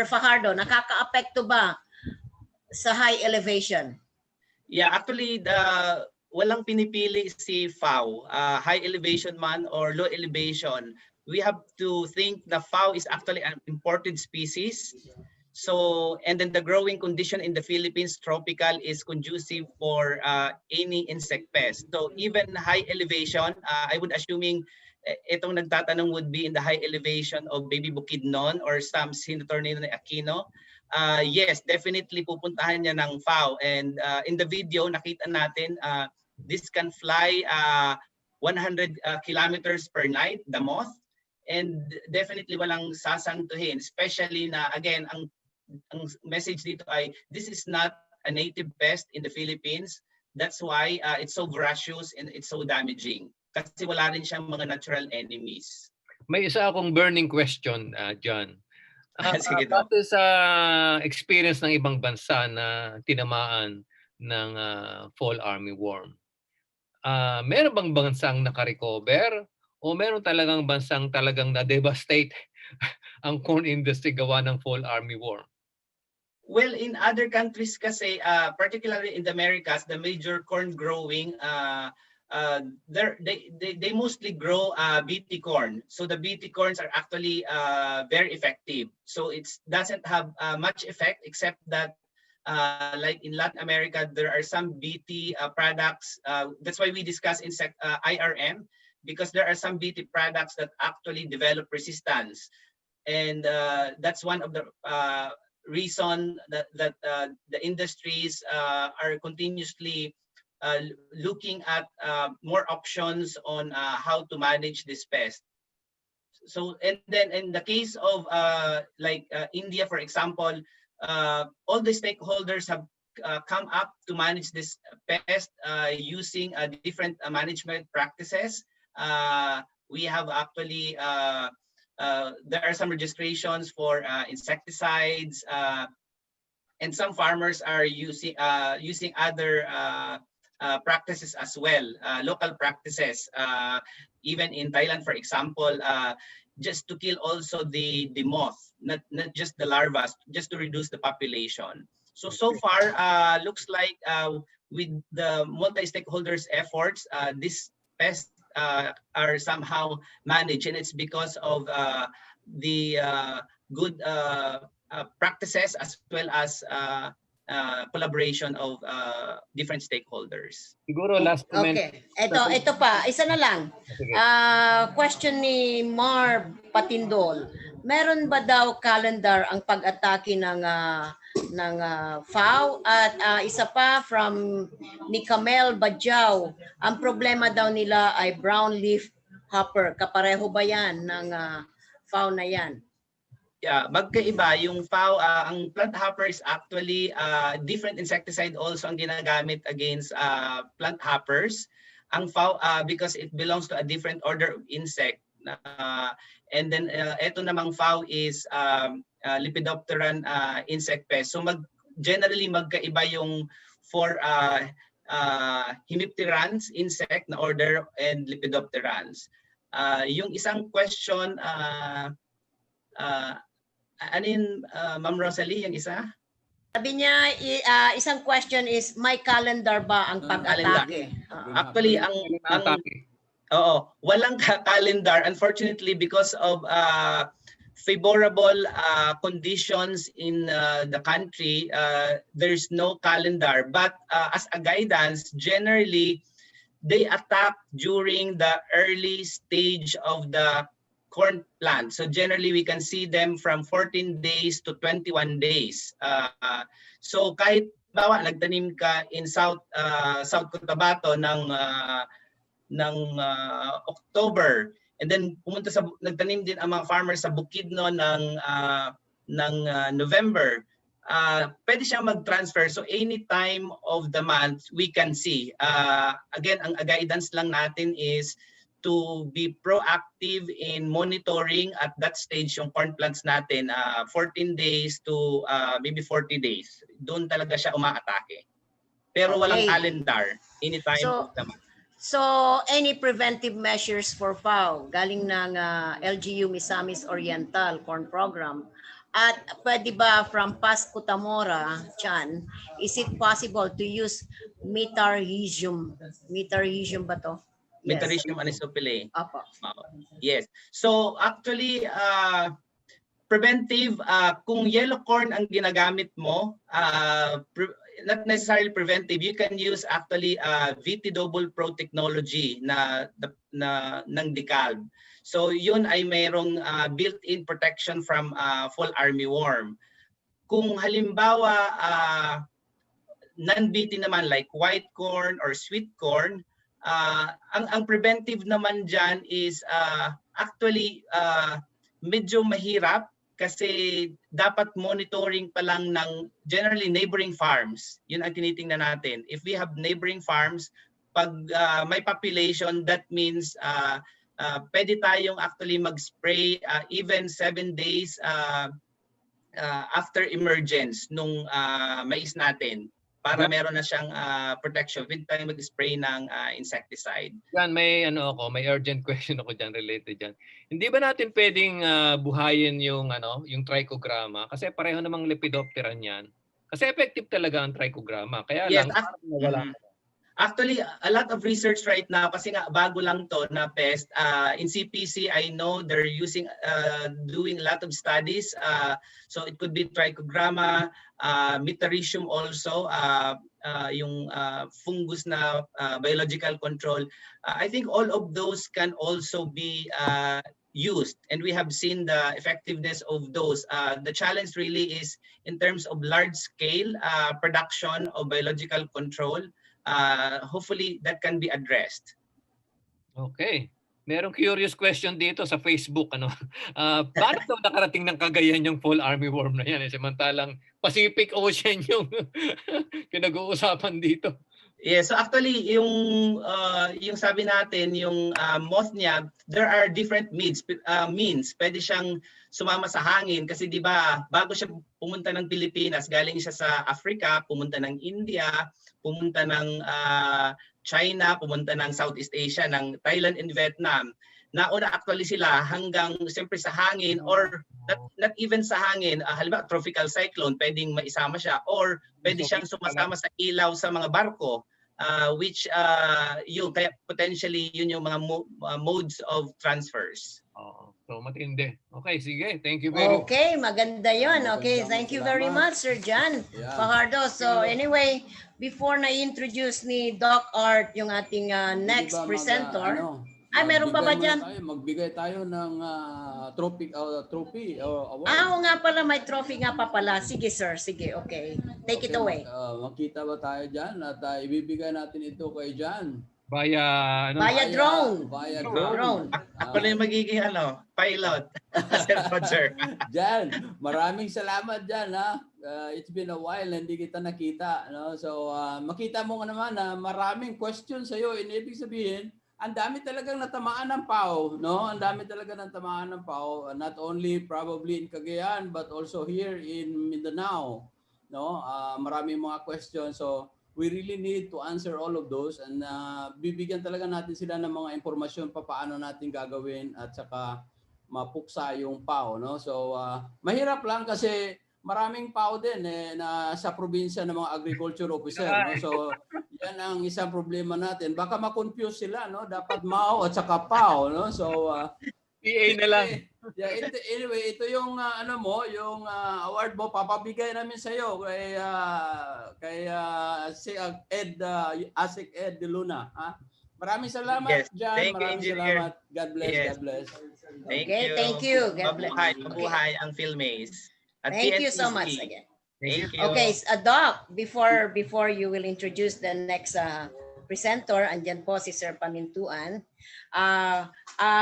Fajardo, nakaka-apekto ba sa high elevation? Yeah, actually walang pinipili si FAO, high elevation man or low elevation. We have to think the FAO is actually an imported species. So, and then the growing condition in the Philippines, tropical, is conducive for any insect pest. So even high elevation, I would assuming itong nagtatanong would be in the high elevation of Baby Bukidnon or some Tornado ni Aquino. Yes, definitely pupuntahan niya ng FAO. And in the video, nakita natin, this can fly 100 kilometers per night, the moth. And definitely walang sasantuhin. Especially na, again, ang message dito ay, this is not a native pest in the Philippines. That's why it's so voracious and it's so damaging. Kasi wala rin siyang mga natural enemies. May isa akong burning question, John. Sige, Base sa experience ng ibang bansa na tinamaan ng fall armyworm, meron bang bansang nakarecover o meron talagang bansang talagang na-devastate ang corn industry gawa ng fall armyworm? Well, in other countries kasi, particularly in the Americas, the major corn growing, they mostly grow BT corn. So the BT corns are actually very effective. So it doesn't have much effect except that like in Latin America, there are some BT products. That's why we discuss insect IRM, because there are some BT products that actually develop resistance. And that's one of the reason that the industries are continuously looking at more options on how to manage this pest. So, and then in the case of like India, for example, all the stakeholders have come up to manage this pest using different management practices. We have actually there are some registrations for insecticides, and some farmers are using other practices as well, local practices. Even in Thailand, for example, just to kill also the moth, not just the larvae, just to reduce the population. So far, looks like with the multi-stakeholders efforts, this pest are somehow managed, and it's because of the good practices as well as collaboration of different stakeholders. Siguro last comment. Okay. Ito pa, isa na lang. Question ni Marv Patindol. Meron ba daw calendar ang pag-atake ng FAO? At isa pa from ni Camel Badjao, ang problema daw nila ay brown leaf hopper. Kapareho ba yan ng FAO na yan? Yeah, magkaiba yung FAO. Ang plant hopper is actually different insecticide also ang ginagamit against plant hoppers. Ang FAO, because it belongs to a different order of insect. And then ito namang FAO is Lepidopteran insect pest. So generally magkaiba yung for Hemipterans insect na order and Lepidopterans. Yung isang question, Ma'am Rosalie, yung isa? Sabi niya, isang question is, may calendar ba ang pag-atake? Actually, walang calendar. Unfortunately, because of favorable conditions in the country, there's no calendar. But as a guidance, generally, they attack during the early stage of the corn plant. So generally, we can see them from 14 days to 21 days. So kahit bawa nagtanim ka in South Cotabato ng October, and then nagtanim din ang mga farmers sa Bukidnon ng November, pwede siyang mag-transfer. So any time of the month, we can see. Again, ang guidance lang natin is to be proactive in monitoring at that stage yung corn plants natin, 14 days to maybe 40 days. Doon talaga siya umaatake. Pero walang calendar, anytime of the month. So, any preventive measures for FAO galing ng LGU Misamis Oriental Corn Program? At pwede ba from Pas Kutamora, Chan, is it possible to use metarhizium? Metarhizium ba to? Metarhizium anisopyle. Yes. So actually, preventive, kung yellow corn ang ginagamit mo, not necessarily preventive, you can use actually VT double pro technology ng DeKalb. So yun ay mayroong built-in protection from fall armyworm. Kung halimbawa non-VT naman like white corn or sweet corn, ang preventive naman dyan is actually medyo mahirap kasi dapat monitoring pa lang ng generally neighboring farms. Yun ang tinitingnan natin. If we have neighboring farms, pag may population, that means pwede tayong actually mag-spray even 7 days after emergence nung mais natin, para meron na siyang protection. Pwede tayong mag-spray ng insecticide. Yan, may urgent question ako dyan related dyan. Hindi ba natin pwedeng buhayin yung trichogramma? Kasi pareho namang Lepidopteran yan. Kasi effective talaga ang trichogramma. Kaya yes, lang, wala. Actually, a lot of research right now kasi nga bago lang to na pest. In CPC, I know they're doing a lot of studies. So it could be trichogramma, metarhizium also, yung fungus na biological control. I think all of those can also be used, and we have seen the effectiveness of those. The challenge really is in terms of large-scale production of biological control. Hopefully that can be addressed. Okay. Merong curious question dito sa Facebook. Paano daw nakarating ng Cagayan yung fall armyworm na yan? Samantalang Pacific Ocean yung pinag-uusapan dito. Yeah, so actually yung sabi natin yung moth niya, there are different means. Pwede siyang sumama sa hangin kasi 'di ba, bago siya pumunta ng Pilipinas, galing siya sa Africa, pumunta ng India, pumunta ng China, pumunta ng Southeast Asia, ng Thailand and Vietnam. Nauna actually sila hanggang siyempre sa hangin, or not even sa hangin, halimbawa tropical cyclone, pwedeng maisama siya, or pwede siyang sumasama sa ilaw sa mga barko, which yung kaya potentially yun yung mga modes of transfers. So matindi. Okay, sige. Thank you very much. Okay, maganda yun. Okay, thank you very much, Sir John Fajardo. So anyway, before na-introduce ni Doc Art yung ating next presenter, meron pa ba dyan? Magbigay tayo ng trophy award. Oo nga pala, may trophy nga pa pala. Sige sir, sige, okay. Take it away. Makita ba tayo dyan? At ibibigay natin ito kay John. Via drone. Via drone. Ako na yung magiging pilot. Sir. Jan, maraming salamat Jan. It's been a while na hindi kita nakita. No? So makita mo nga naman na maraming questions sa'yo. Ibig sabihin, ang dami talagang natamaan ng PAO, no? Ang dami talaga natamaan ng PAO, not only probably in Cagayan but also here in Mindanao, no? Maraming mga questions, so we really need to answer all of those, and bibigyan talaga natin sila ng mga impormasyon paano natin gagawin at saka mapuksa yung PAO, no? So mahirap lang kasi maraming PAO din na sa probinsya ng mga agriculture officer, no? So yan ang isang problema natin. Baka ma-confuse sila, no? Dapat MAO at saka PAO, no? So PA na lang. Yeah, anyway, ito yung yung award mo, papabigay namin sa iyo kay si Asik Ed de Luna, ha? Maraming salamat, Yes. John. Thank you, Maraming Engineer. salamat. God bless, Yes. God bless. Thank you. God bless. Mabuhay ang Filmaze. At Thank you so PNCC. much again. Thank you. Okay, Doc, before you will introduce the next presenter, andyan po si Sir Pamintuan.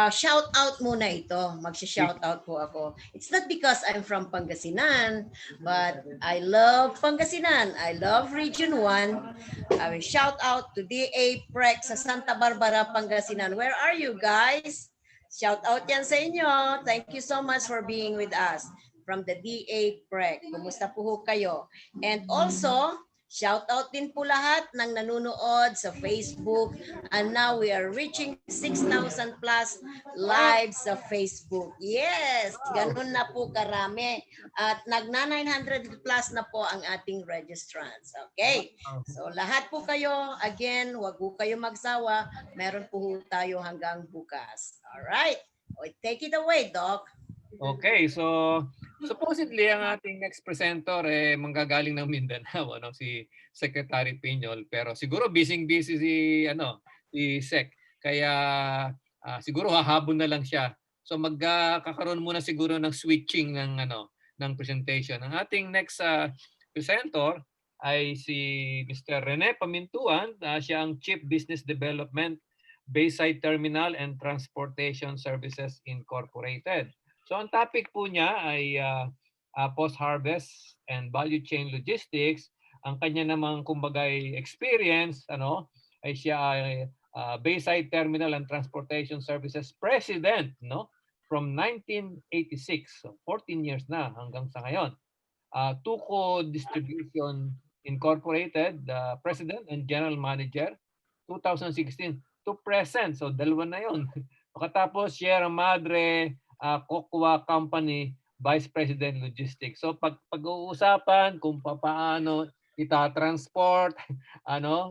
Shout out muna ito. Mag-shout out po ako. It's not because I'm from Pangasinan, but I love Pangasinan. I love Region 1. I will shout out to DA Prec sa Santa Barbara, Pangasinan. Where are you guys? Shout out yan sa inyo. Thank you so much for being with us from the DA Prec. Kumusta po kayo? And also, shout out din po lahat ng nanonood sa Facebook. And now we are reaching 6,000 plus lives sa Facebook. Yes, ganun na po karami. At nagna 900 plus na po ang ating registrants. Okay, so lahat po kayo, again, wag po kayo magsawa. Meron po tayo hanggang bukas. Alright, take it away, Doc. Okay, so supposedly ang ating next presenter manggagaling ng Mindanao, si Secretary Piñol, pero siguro busy-busy si Sec. Kaya siguro hahabol na lang siya. So magkakaroon muna siguro ng switching ng presentation. Ang ating next presenter ay si Mr. Rene Pamintuan. Siya ang Chief Business Development, Bayside Terminal and Transportation Services Incorporated. So ang topic po niya ay post-harvest and value chain logistics. Ang kanya namang kumbagay experience ay siya ay Bayside Terminal and Transportation Services President from 1986, so 14 years na hanggang sa ngayon. Tuco Distribution Incorporated, President and General Manager 2016 to present, so dalawa na yon. Pagkatapos Sierra Madre Cocoa Company Vice President Logistics. So pag-uusapan kung paano ita-transport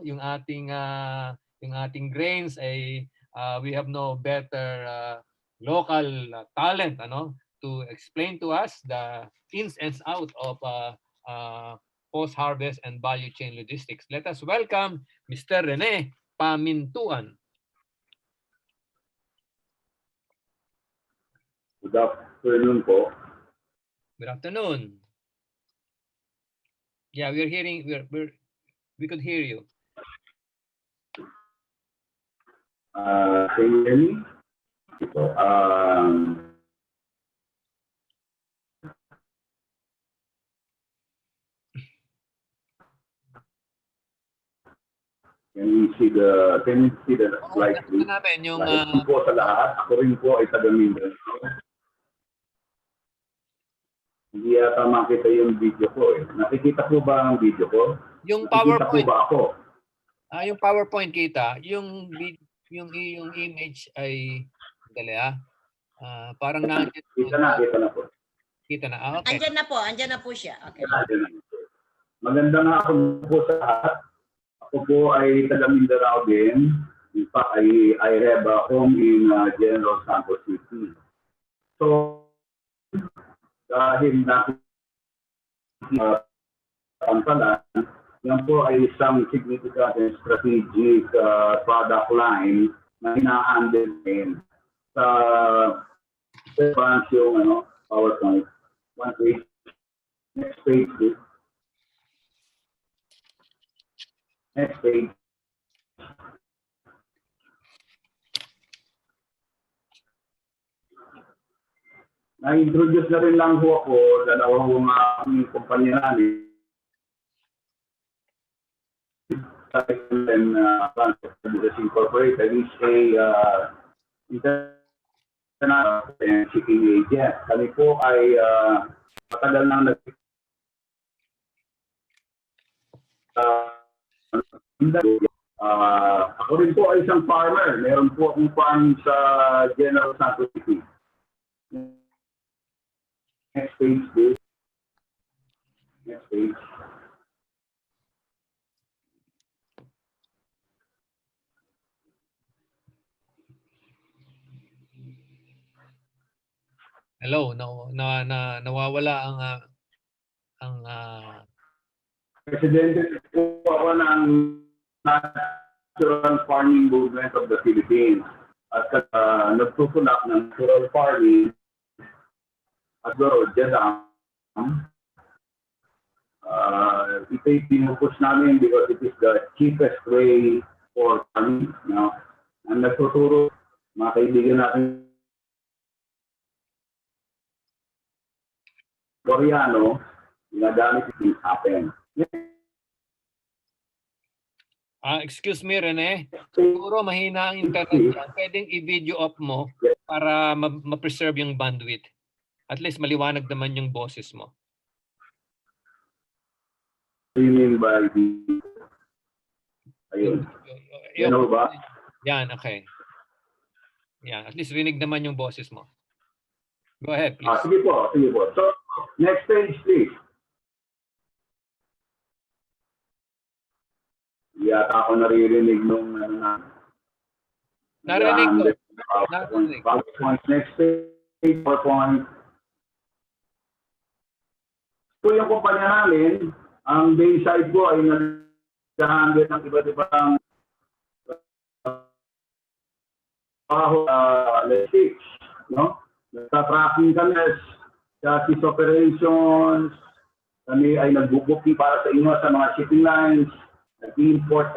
yung ating grains ay we have no better local talent to explain to us the ins and outs of post-harvest and value chain logistics. Let us welcome Mr. Rene Pamintuan. Good afternoon po. Good afternoon. Yeah, we could hear you. Can you hear me? Can you see the slide, please? namin yung Slide po sa lahat. Ako rin po ay taga Mindanao. Hindi yata makita yung video ko eh. Nakikita po ba ang video ko? Yung Nakikita po PowerPoint. ba ako? Yung PowerPoint kita, yung image ay dali parang Kita na po. Kita na. Okay. Andyan na po siya. Okay. Magandang hapon po sa lahat. Ako po ay taga Mindanao din. In fact, I have a home in General Santos City. So, dahil natin pantalan, yan po ay isang significant and strategic product line na hina-handle din sa advance yung PowerPoint. One page. Next page, please. Next page. Na-introduce na rin lang ho ako, dalawang kumpanya namin. And Incorporated is a international and shipping agent. Kami po ay matagal nang ako rin po ay isang farmer. Meron po akong farm sa General Santos City. Next page, please. Next page. Hello, nawawala ang Presidente po ako ng Natural Farming Movement of the Philippines. At nagtutulak ng natural farming at Jeddah. Ito yung pinupush namin because it is the cheapest way for farming. Ang nagtuturo, mga kaibigan natin Koreano, ginagamit it happen. Excuse me, Rene. Siguro mahina ang internet dyan. Pwedeng i-video off mo para ma-preserve yung bandwidth. At least maliwanag naman yung boses mo. What do you mean by the... Ayun. Ano ba? Yan, okay. Yan, at least rinig naman yung boses mo. Go ahead, please. Sige po, sige po. So, next page, please. Yata ako naririnig nung narinig ko. PowerPoint. Next page, PowerPoint. So, yung kumpanya namin, ang Bayside po ay nag-handle ng iba't ibang logistics, no? Nagta-tracking kami, chassis operations, kami ay nag-booking para sa inyo sa mga shipping lines, nag-import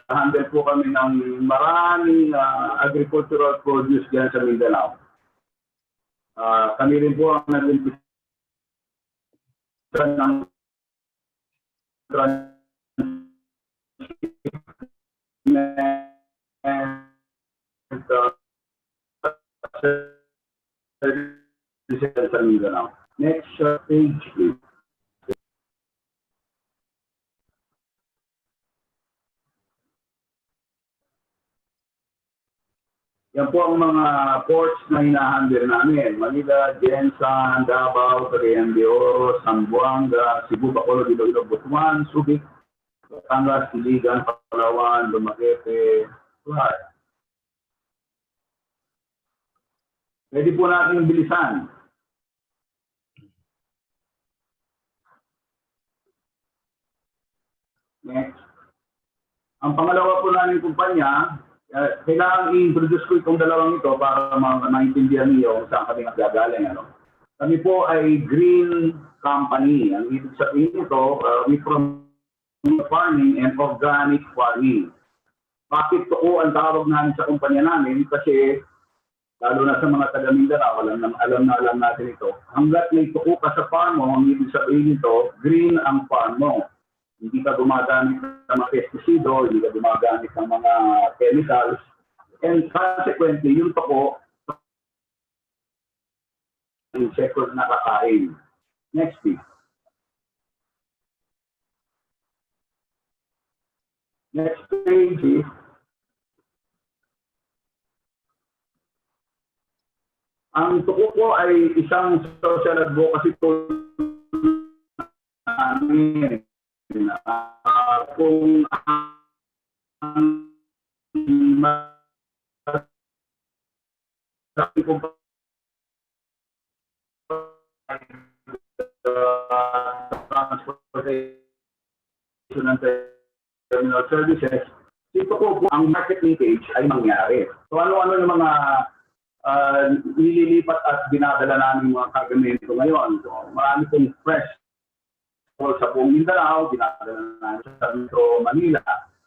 handle po kami ng maraming agricultural produce dyan sa Mindanao. Kami rin po ang nag-import ng sa Mindanao. Next page, please. Yan po ang mga ports na hinahandle namin. Manila, Jensan, Davao, Cagayan de Oro, Zamboanga, Cebu, Bacolod, Iloilo, Butuan, Subic, Batangas, Iligan, Palawan, Dumaguete, lahat. Pwede po natin bilisan. Next. Ang pangalawa po namin kumpanya, kailangan i-introduce ko itong dalawang ito para maintindihan niyo kung saan kami nagagaling. Kami po ay green company. Ang ibig sabihin nito, we promote farming and organic farming. Bakit to ang tawag namin sa kumpanya namin? Kasi lalo na sa mga taga Mindanao, alam natin ito. Hanggat may tuko ka sa farm mo, ang ibig sabihin nito, green ang farm mo. Hindi ka gumagamit ng mga pesticido, hindi ka gumagamit ng mga chemicals, and consequently, yung tuko, insectos na kakain. Next, please. Next page is ang tuko ko ay isang social advocacy tool namin. Kung transportation and terminal services, dito po ang market linkage ay mangyari. So ano-ano yung mga nililipat at dinadala namin mga kagamento ngayon. So marami pong fresh sa buong Mindanao, dinadala namin sa Metro Manila.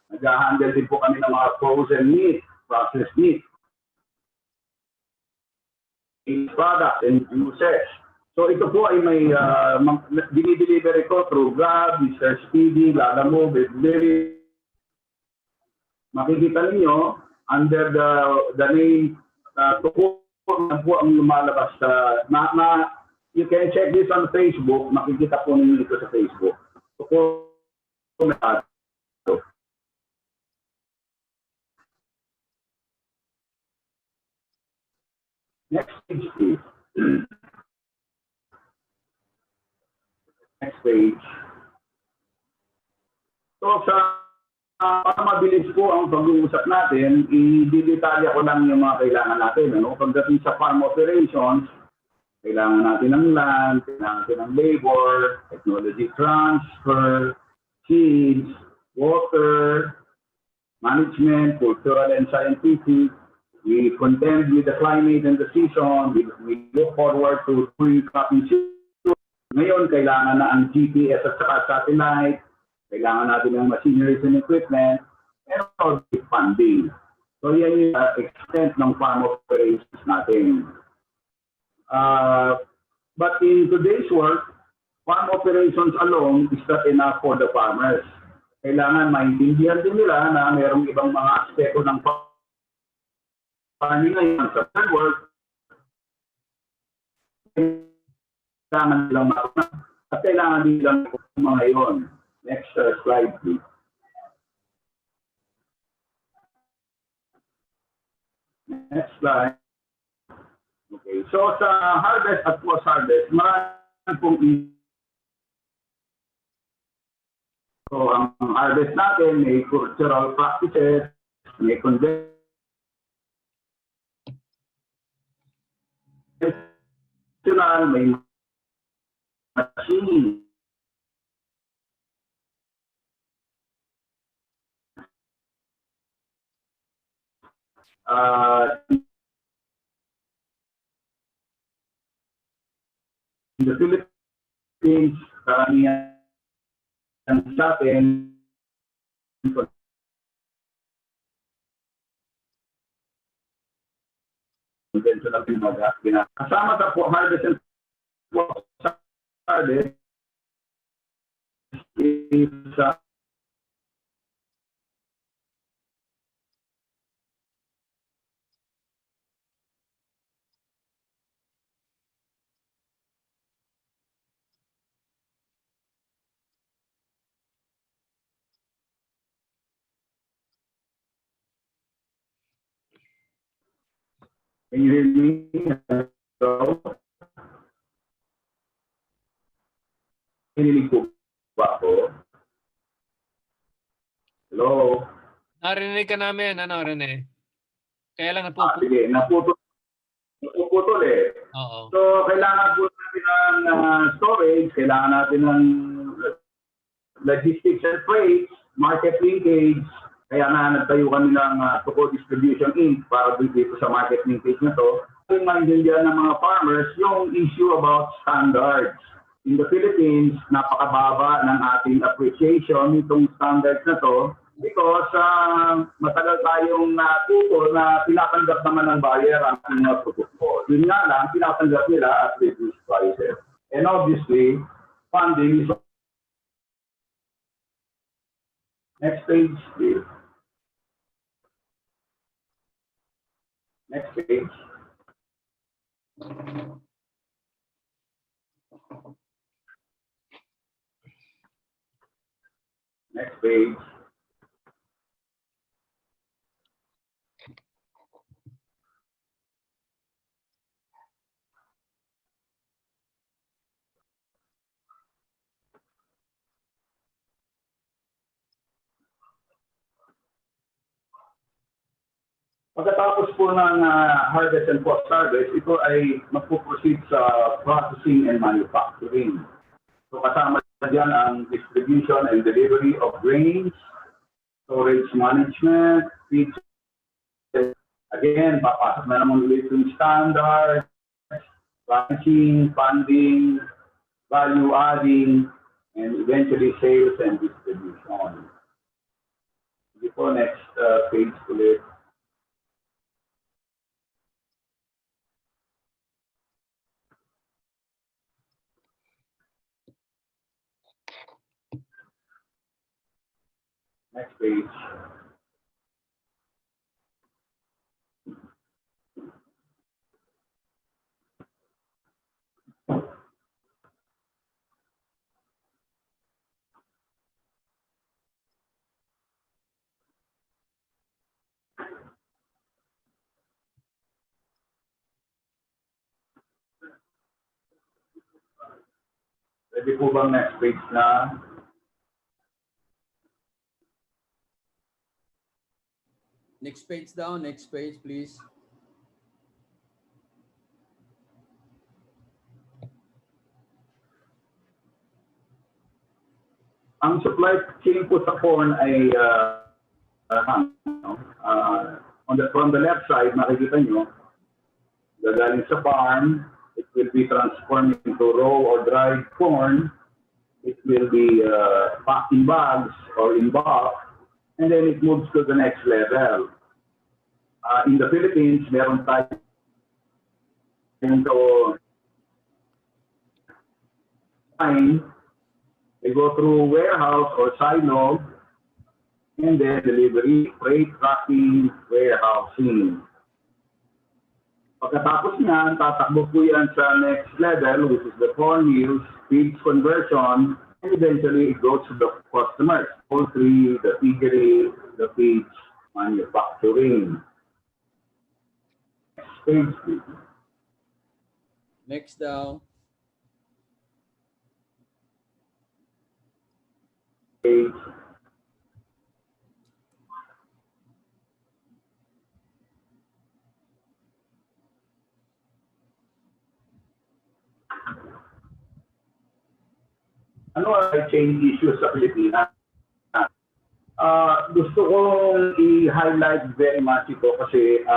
Nag-handle din po kami ng mga frozen meat, processed meat, products and juices. So ito po ay may dinideliver ito through Grab, Mr. Speedy, Lalamo, Bedberry. Makikita ninyo under the name tuko na po ang lumalabas sa you can check this on Facebook, makikita po ninyo ito sa Facebook. Tuko na next page, please. Next page. So para mabilis po ang pag-uusap natin, i-detalya ko lang yung mga kailangan natin. Pagdating sa farm operations, kailangan natin ng land, kailangan natin ng labor, technology transfer, seeds, water, management, cultural and scientific. We contend with the climate and the season. We look forward to doing cropping season. Ngayon, kailangan na ang GPS at saka satellite. Kailangan natin ng machineries and equipment, and also funding. So yan yung extent ng farm operations natin. But in today's work, farm operations alone is not enough for the farmers. Kailangan maintindihan din nila na mayroong ibang mga aspekto ng farming ngayon sa third world. Kailangan nilang matunan at kailangan nilang mga iyon. Next slide, please. Next slide. Okay, so sa harvest at post-harvest, marami pong so ang harvest natin, may cultural practices, may conventional, may machine. In the Philippines, karamihan sa atin, conventional kasama sa harvest and post-harvest is can you hear me? Hello? Hinilig po ba ako? Hello? Narinig ka namin, Rene? Kaya lang napuputol. Sige, napuputol eh. Oo. So, kailangan po natin ng storage, kailangan natin ng logistics and freight, market linkage. Kaya nga nagtayo kami ng Tuko Distribution Inc. para dito sa market linkage na to. Yung maintindihan ng mga farmers yung issue about standards. In the Philippines, napakababa ng ating appreciation nitong standards na to. Because matagal tayong natuto na tinatanggap naman ng buyer ang mga produkto. Yun nga lang, tinatanggap nila at reduced prices. And obviously, funding is... Next page, please. Next page. Next page. Pagkatapos po ng harvest and post-harvest, ito ay magpuproceed sa processing and manufacturing. So kasama dyan ang distribution and delivery of grains, storage management, feed. Again, papasok na naman ulit yung standards, pricing, funding, value adding, and eventually sales and distribution. Sige po, next page ulit. Next page. Pwede po bang next page na? Next page down, next page please. Ang supply chain po sa corn ay from the left side, makikita nyo, gagaling sa farm, it will be transformed into raw or dried corn. It will be packed in bags or in box, and then it moves to the next level. In the Philippines, meron tayo they go through warehouse or silo, and then delivery, freight, tracking, warehousing. Pagkatapos niyan, tatakbo po yan sa next level, which is the corn mills, feeds conversion, and eventually it goes to the customers, poultry, the piggery, the feeds manufacturing. Next page, please. Next down. Page. Ano ay chain issues sa Pilipinas? Gusto kong i-highlight very much ito kasi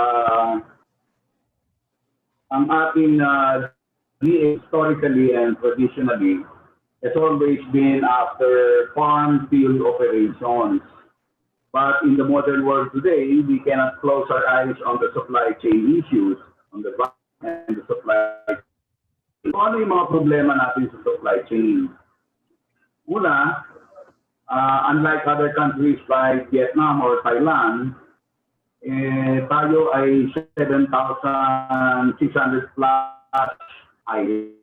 ang ating historically and traditionally has always been after farm field operations. But in the modern world today, we cannot close our eyes on the supply chain issues, on the back and the supply chain. So, ano yung mga problema natin sa supply chain? Una, unlike other countries like Vietnam or Thailand, tayo ay 7,600 plus islands.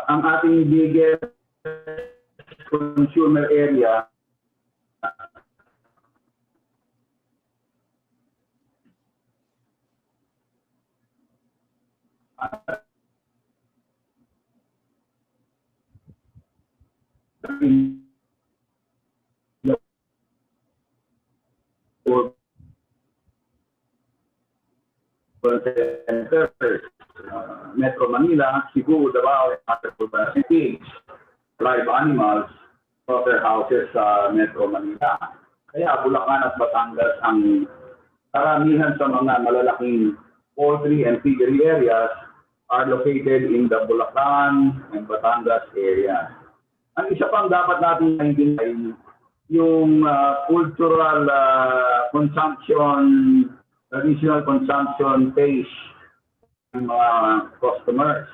Ang ating biggest consumer area Metro Manila, Cebu, Davao, and other urban cities. Live animals, slaughterhouses sa Metro Manila. Kaya Bulacan at Batangas ang karamihan sa mga malalaking poultry and piggery areas are located in the Bulacan and Batangas area. Ang isa pang dapat natin maintindihan, yung cultural consumption, traditional consumption taste ng mga customers.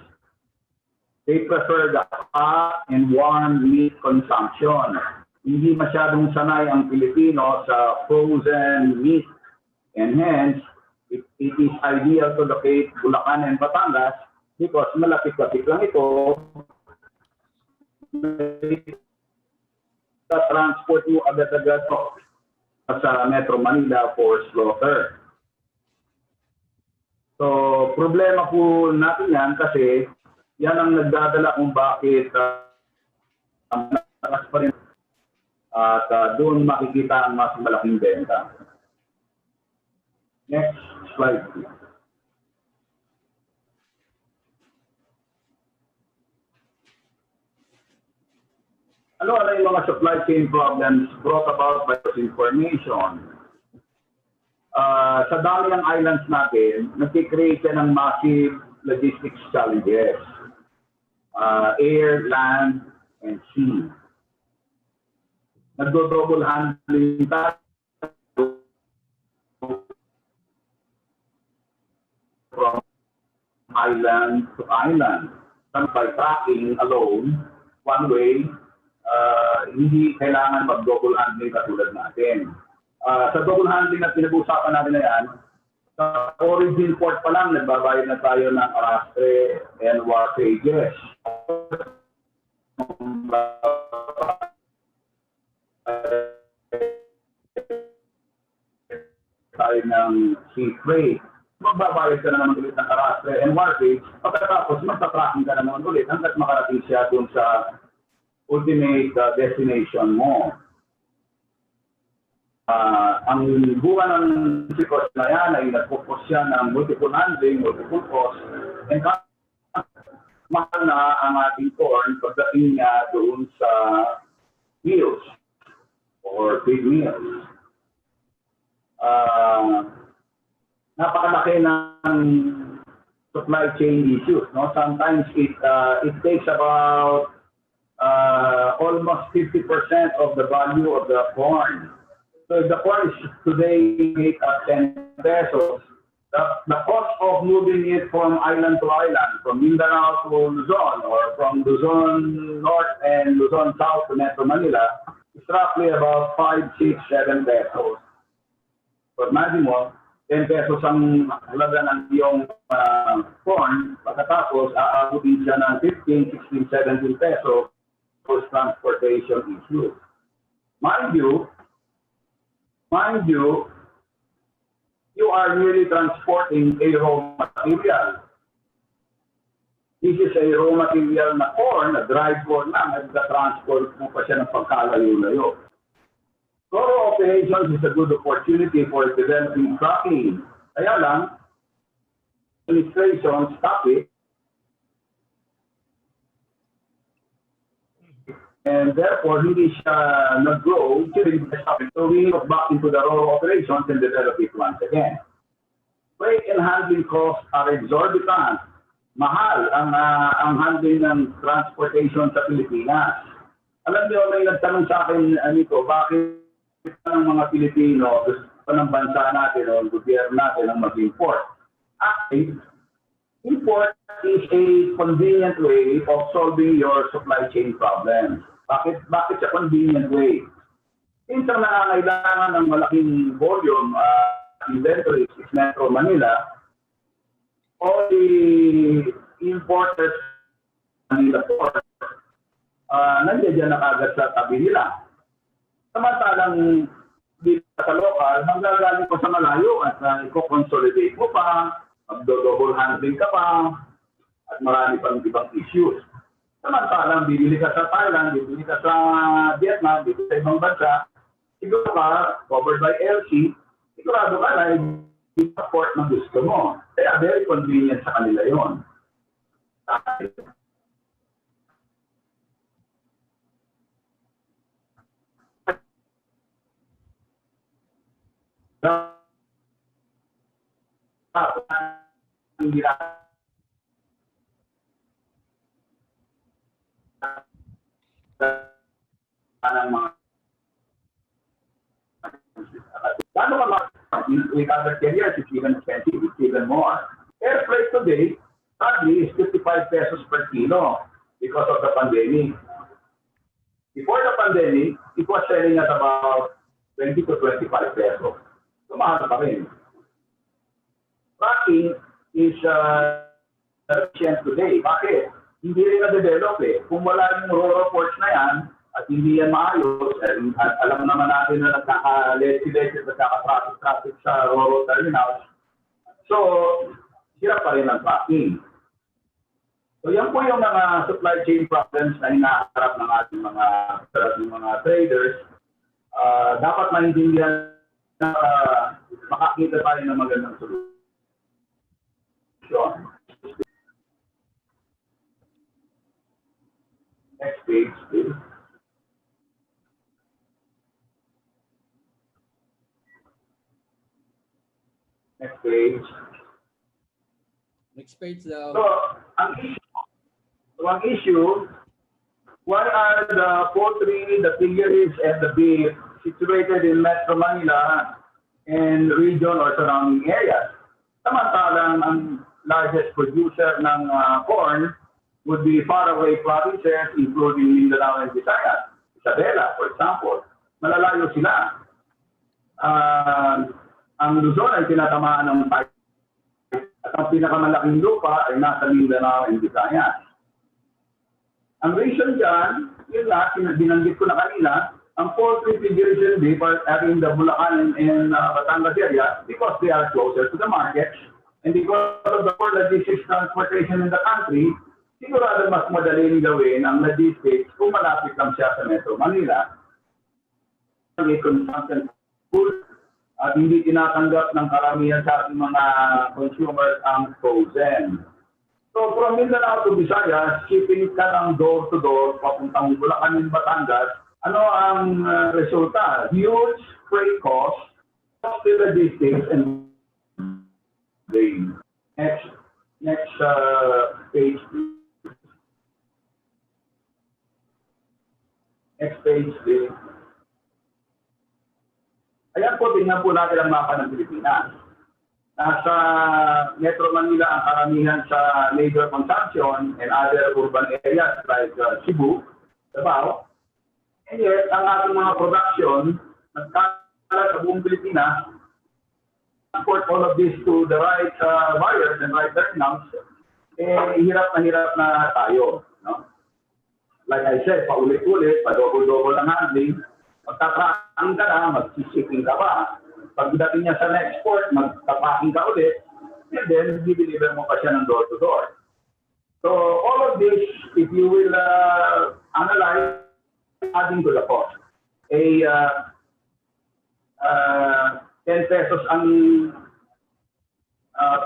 They prefer the hot and warm meat consumption. Hindi masyadong sanay ang Pilipino sa frozen meat. And hence, it is ideal to locate Bulacan and Batangas because malapit-lapit lang ito. Transport mo agad-agad sa Metro Manila for slaughter. So, problema po natin yan kasi yan ang nagdadala kung bakit malakas pa rin at doon makikita ang mas malaking benta. Next slide, please. Ano yung mga supply chain problems brought about by this information? Sa dami ng islands natin, nag-create ng massive logistics challenges. Air, land, and sea. Nagdo-double handling tayo from island to island. By tracking alone, one way, hindi kailangan mag-double handling katulad natin. Sa double handling na pinag-usapan natin na yan, sa origin port pa lang, nagbabayad na tayo ng arrastre and wharfages. Tayo ng sea freight. Magbabayad ka na naman ulit ng arrastre and wharfage, pagkatapos magta-tracking ka na naman ulit hanggat makarating siya dun sa ultimate destination mo. Ang bunga ng sikos na yan ay nag-focus siya ng multiple handling, multiple cost, and mahal na ang ating corn pagdating niya doon sa meals or big meals. Napakalaki ng supply chain issues. No? Sometimes it takes about almost 50% of the value of the corn. So if the corn is today made at 10 pesos, the cost of moving it from island to island, from Mindanao to Luzon, or from Luzon North and Luzon South to Metro Manila, is roughly about 5, 6, 7 pesos. So imagine mo, 10 pesos ang halaga ng iyong corn, pagkatapos aabutin siya ng 15, 16, 17 pesos for transportation issues. Mind you, you are really transporting a raw material. This is a raw material na corn, na dried corn na, nagka-transport mo pa siya ng pagkalayo-layo. Rural operations is a good opportunity for developing trucking. Kaya lang, administration stop it. And therefore, hindi siya nag-grow during the stopping. So we look back into the rural operations and develop it once again. Freight and handling costs are exorbitant. Mahal ang handling ng transportation sa Pilipinas. Alam niyo, may nagtanong sa akin, Nico, bakit ng mga Pilipino, ng bansa natin o gobyerno natin ang mag-import? Actually, import is a convenient way of solving your supply chain problems. Bakit sa convenient way? Minsan nangangailangan ng malaking volume inventories is Metro Manila, all the importers Manila port, nandiyan dyan na kagad sa tabi nila. Samantalang dito sa lokal, manggagaling ko sa malayo at i-consolidate mo pa, magdo-double handling ka pa, at marami pang ibang issues. Samantalang bibili ka sa Thailand, bibili ka sa Vietnam, bibili sa ibang bansa, siguro ka, covered by LC, sigurado ka na i-support ng gusto mo. Kaya very convenient sa kanila yon. Ng mga Paano with other carriers, it's even expensive, it's even more. Air freight today, sadly, is 55 pesos per kilo because of the pandemic. Before the pandemic, it was selling at about 20 to 25 pesos. So mahal pa rin. Tracking is efficient today. Bakit? Hindi rin na-develop eh. Kung wala yung RORO ports na yan, at hindi yan maayos, at alam naman natin na nagkaka-legislative, nagkaka-traffic sa RORO terminals. So, hirap pa rin ang tracking. So, yan po yung mga supply chain problems na hinaharap ng ating mga traders. Dapat maintindihan na makakita tayo ng magandang solusyon. Next page, please. Next page. Next page daw. So, ang issue, why are the poultry, the piggeries, and the beef situated in Metro Manila and region or surrounding areas? Samantalang ang largest producer ng corn would be faraway provinces, including Mindanao and Visayas. Isabela, for example. Malalayo sila. Ang Luzon ay tinatamaan ng type. At ang pinakamalaking lupa ay nasa Mindanao and Visayas. Ang reason dyan, yun nga, binanggit ko na kanina, ang poultry piggeries and beef are in the Bulacan and Batangas area because they are closer to the markets and because of the poor logistics transportation in the country, sigurado mas madaling gawin ang logistics kung malapit lang siya sa Metro Manila. May consumption food at hindi tinatanggap ng karamihan sa ating mga consumers ang frozen. So from Mindanao to Visayas, shipping ka ng door-to-door papuntang Bulacan and Batangas, ano ang resulta? Huge freight costs, costly logistics, and next page. Next page, please. Ayan po, tingnan po natin ang mapa ng Pilipinas. Nasa Metro Manila ang karamihan sa labor consumption and other urban areas like Cebu, Davao. And yet, ang ating mga production, nagkakalat sa buong Pilipinas, support all of this to the right buyers and right terminals, hirap na tayo. No? Like I said, paulit-ulit, pa-double-double ang handling, magtatracking ka na, mag-shipping ka pa. Pagdating niya sa next port, magtapaking ka ulit, and then, i-deliver mo pa siya ng door-to-door. So, all of this, if you will analyze, adding to the cost. 10 pesos ang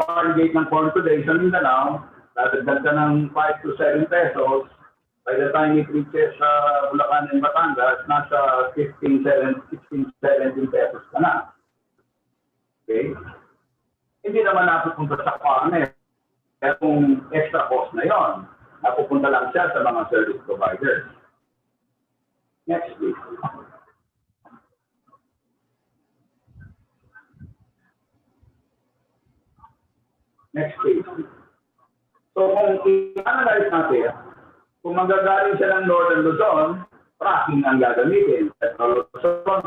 farm gate ng corn today sa Mindanao, dadagdag ka ng 5 to 7 pesos. By the time it reaches Bulacan and Batangas, nasa 16, 17 pesos ka na. Okay? Hindi naman napupunta sa farmer. Kaya kung extra cost na yon, napupunta lang siya sa mga service providers. Next, please. Next page. So kung i-analyze natin, kung magagaling siya ng Northern Luzon, tracking ang gagamitin. Central Luzon,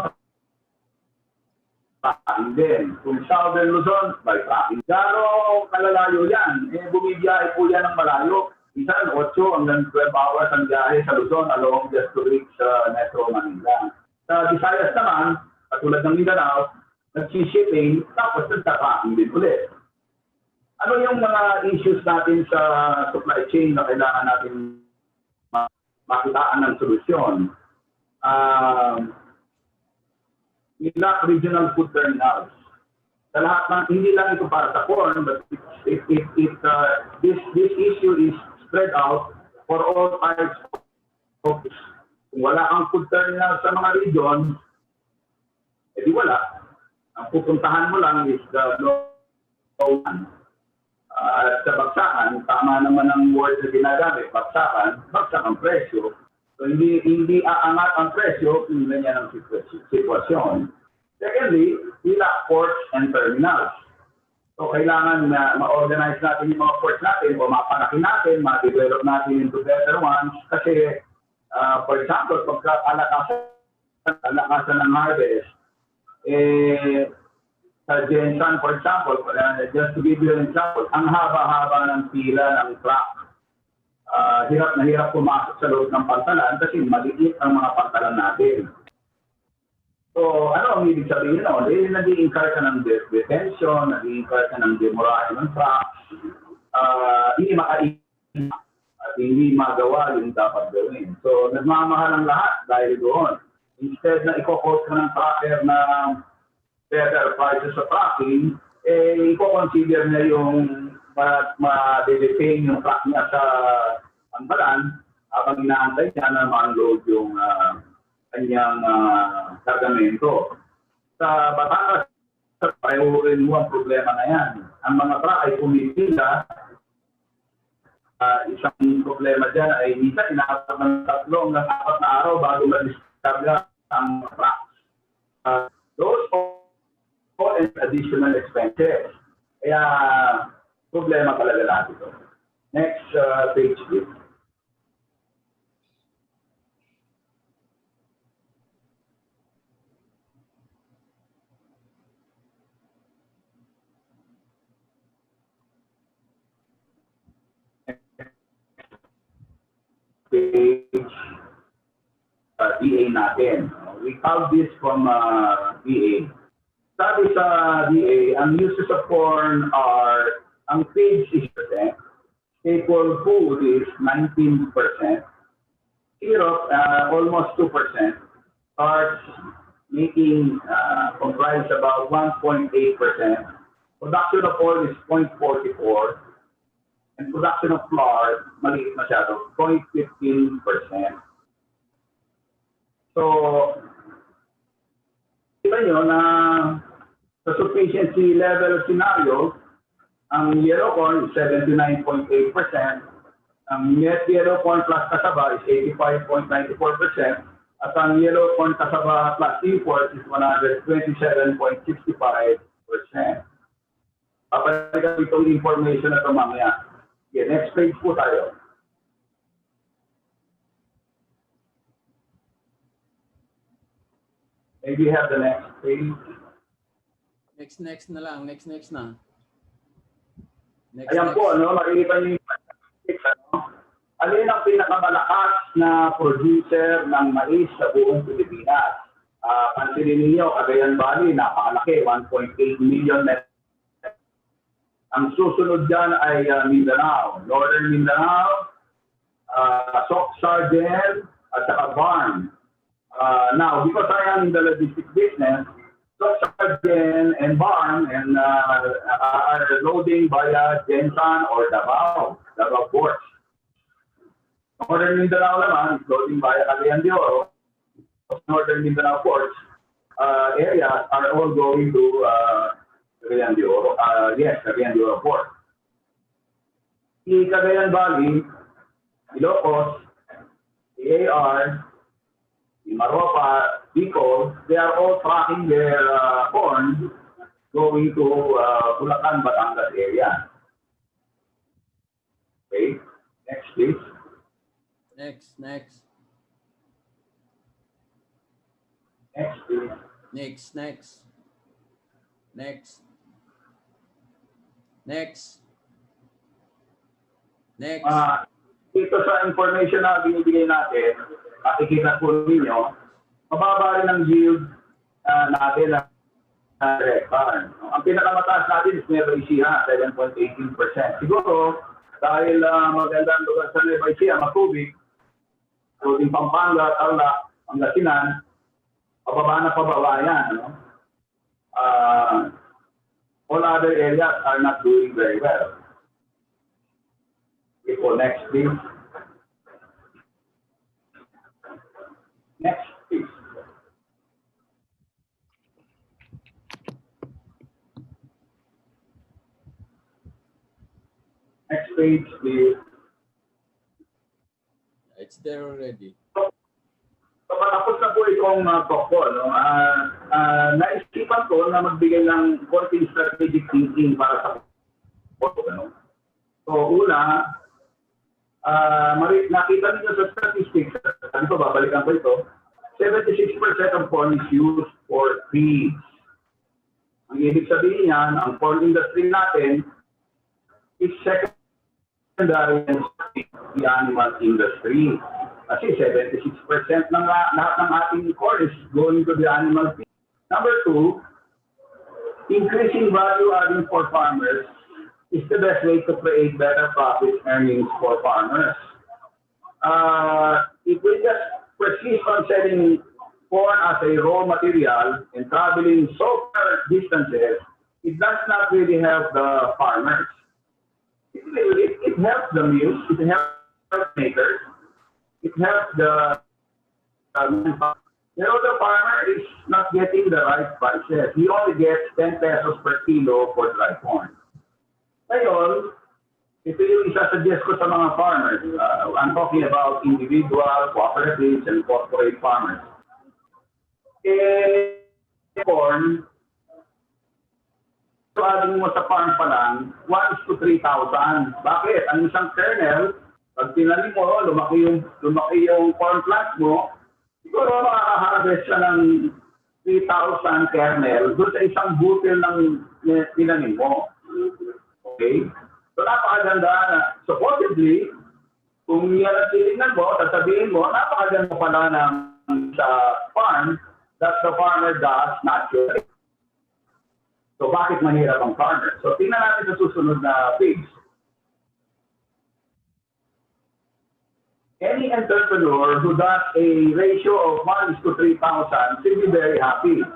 tracking din. Kung Southern Luzon, by tracking. Garo kalalayo yan. Bumibiyahe po yan ng malayo. Minsan 8 hanggang 12 hours ang biyahe sa Luzon along just to reach Metro Manila. Sa Visayas naman, katulad ng Mindanao, nag-shipping, tapos nagta-tracking din ulit. Ano yung mga issues natin sa supply chain na kailangan natin makitaan ng solusyon? Lack regional food terminals. Sa lahat ng, hindi lang ito para sa corn, but this issue is spread out for all types of foods. Kung wala ang food terminal sa mga region, edi wala. Ang pupuntahan mo lang is the low one. At sa bagsakan, tama naman ang word na ginagamit, bagsakan ang presyo. So hindi aangat ang presyo kung ganyan ang sitwasyon. Secondly, TILAC ports and terminals. So kailangan na ma-organize natin yung mga ports natin o mapalaki natin, ma-develop natin into better ones kasi for example, pagka alakasan ng harvest, sa Jensan, for example, just to give you an example, ang haba-haba ng pila ng truck. Hirap na hirap pumasok sa loob ng pantalan kasi maliit ang mga pantalan natin. So, ano ang ibig sabihin nun? Nag-i-incur ka ng detention, nag-i-incur ka ng demurahe ng truck, hindi makain at hindi magawa yung dapat gawin. So, nagmamahal ang lahat dahil doon. Instead na i-quote ka ng trucker na better prices sa trucking, i-consider na yung ma-detain yung truck niya sa pantalan habang inaantay niya na ma-unload yung kanyang kargamento. Sa Batangas, pareho rin mo ang problema na yan. Ang mga truck ay pumipila. Isang problema dyan ay minsan inaabot ng 3 hanggang 4 na araw bago ma-discover ang truck. Those and additional expenses. Kaya problema talaga lahat ito. Next page please. Page DA natin. We found this from DA. Sabi sa DA, ang uses of corn are, ang feeds is percent, staple food is 19%, syrup almost 2%, starch making comprise about 1.8%, production of oil is 0.44%, and production of flour, maliit masyado, 0.15%. So, kita nyo na sa sufficiency level scenario, ang yellow corn is 79.8%, ang net yellow corn plus kasaba is 85.94%, at ang yellow corn kasaba plus import is 127.65%. Papalikan itong information na ito mamaya. Okay, next page po tayo. Maybe you have the next page. Next na lang. Next na. Ayan po, no? Makikita niyo yung ano? Alin ang pinakamalakas na producer ng mais sa buong Pilipinas? Pansinin niyo, Cagayan Valley, napakalaki, 1.8 million net. Ang susunod dyan ay Mindanao, Northern Mindanao, Sardin, at saka Barn. Now, because I am in the logistics business, Sardin and Barn and are loading via Jensan or Davao ports. Northern Mindanao naman is loading via Cagayan de Oro. Northern Mindanao ports areas are all going to Cagayan de Oro. Cagayan de Oro port. The Cagayan Valley, Ilocos, AR, Maropa, Bicol, they are all tracking their corn going to Bulacan, Batangas area. Okay, next please. Next. Next please. Next. Dito sa information na binibigay natin, makikita po ninyo, mababa rin ang yield natin na hectare. Ang pinakamataas natin is Nueva Ecija, 7.18%. Siguro, dahil magandang lugar sa Nueva Ecija, matubig, including Pampanga, Tarlac, Pangasinan, pababa yan. No? All other areas are not doing very well. Okay, so next please. Next please. Next page please. It's there already. So, matapos na po itong talk ko, no? Naisip naisipan ko na magbigay ng konting strategic thinking para sa ano. So, una, nakita niyo sa statistics, ano to, babalikan ko ito, 76% of corn is used for feeds. Ang ibig sabihin niyan, ang corn industry natin is secondary to the animal industry. Kasi 76% ng lahat ng ating corn is going to the animal feed. Number two, increasing value adding for farmers is the best way to create better profit earnings for farmers. If we just persist on selling corn as a raw material and traveling so far distances, it does not really help the farmers. It helps the mills, it helps makers, it helps the the farmer is not getting the right prices. He only gets 10 pesos per kilo for dry corn. Ngayon, ito yung isa-suggest ko sa mga farmers. I'm talking about individual, cooperatives, and corporate farmers. Corn, adding mo sa farm pa lang, 1 to 3,000. Bakit? Ang isang kernel, pag tinanim mo, lumaki yung corn plant mo, siguro makaka-harvest siya ng 3,000 kernel doon sa isang butil ng tinanim mo. Okay? So napakaganda na, supposedly, kung yan ang tinignan mo, sasabihin mo, napakaganda pala ng sa farm that the farmer does naturally. So bakit mahirap ang farmer? So tingnan natin sa susunod na page. Any entrepreneur who does a ratio of 1 to 3,000 should be very happy.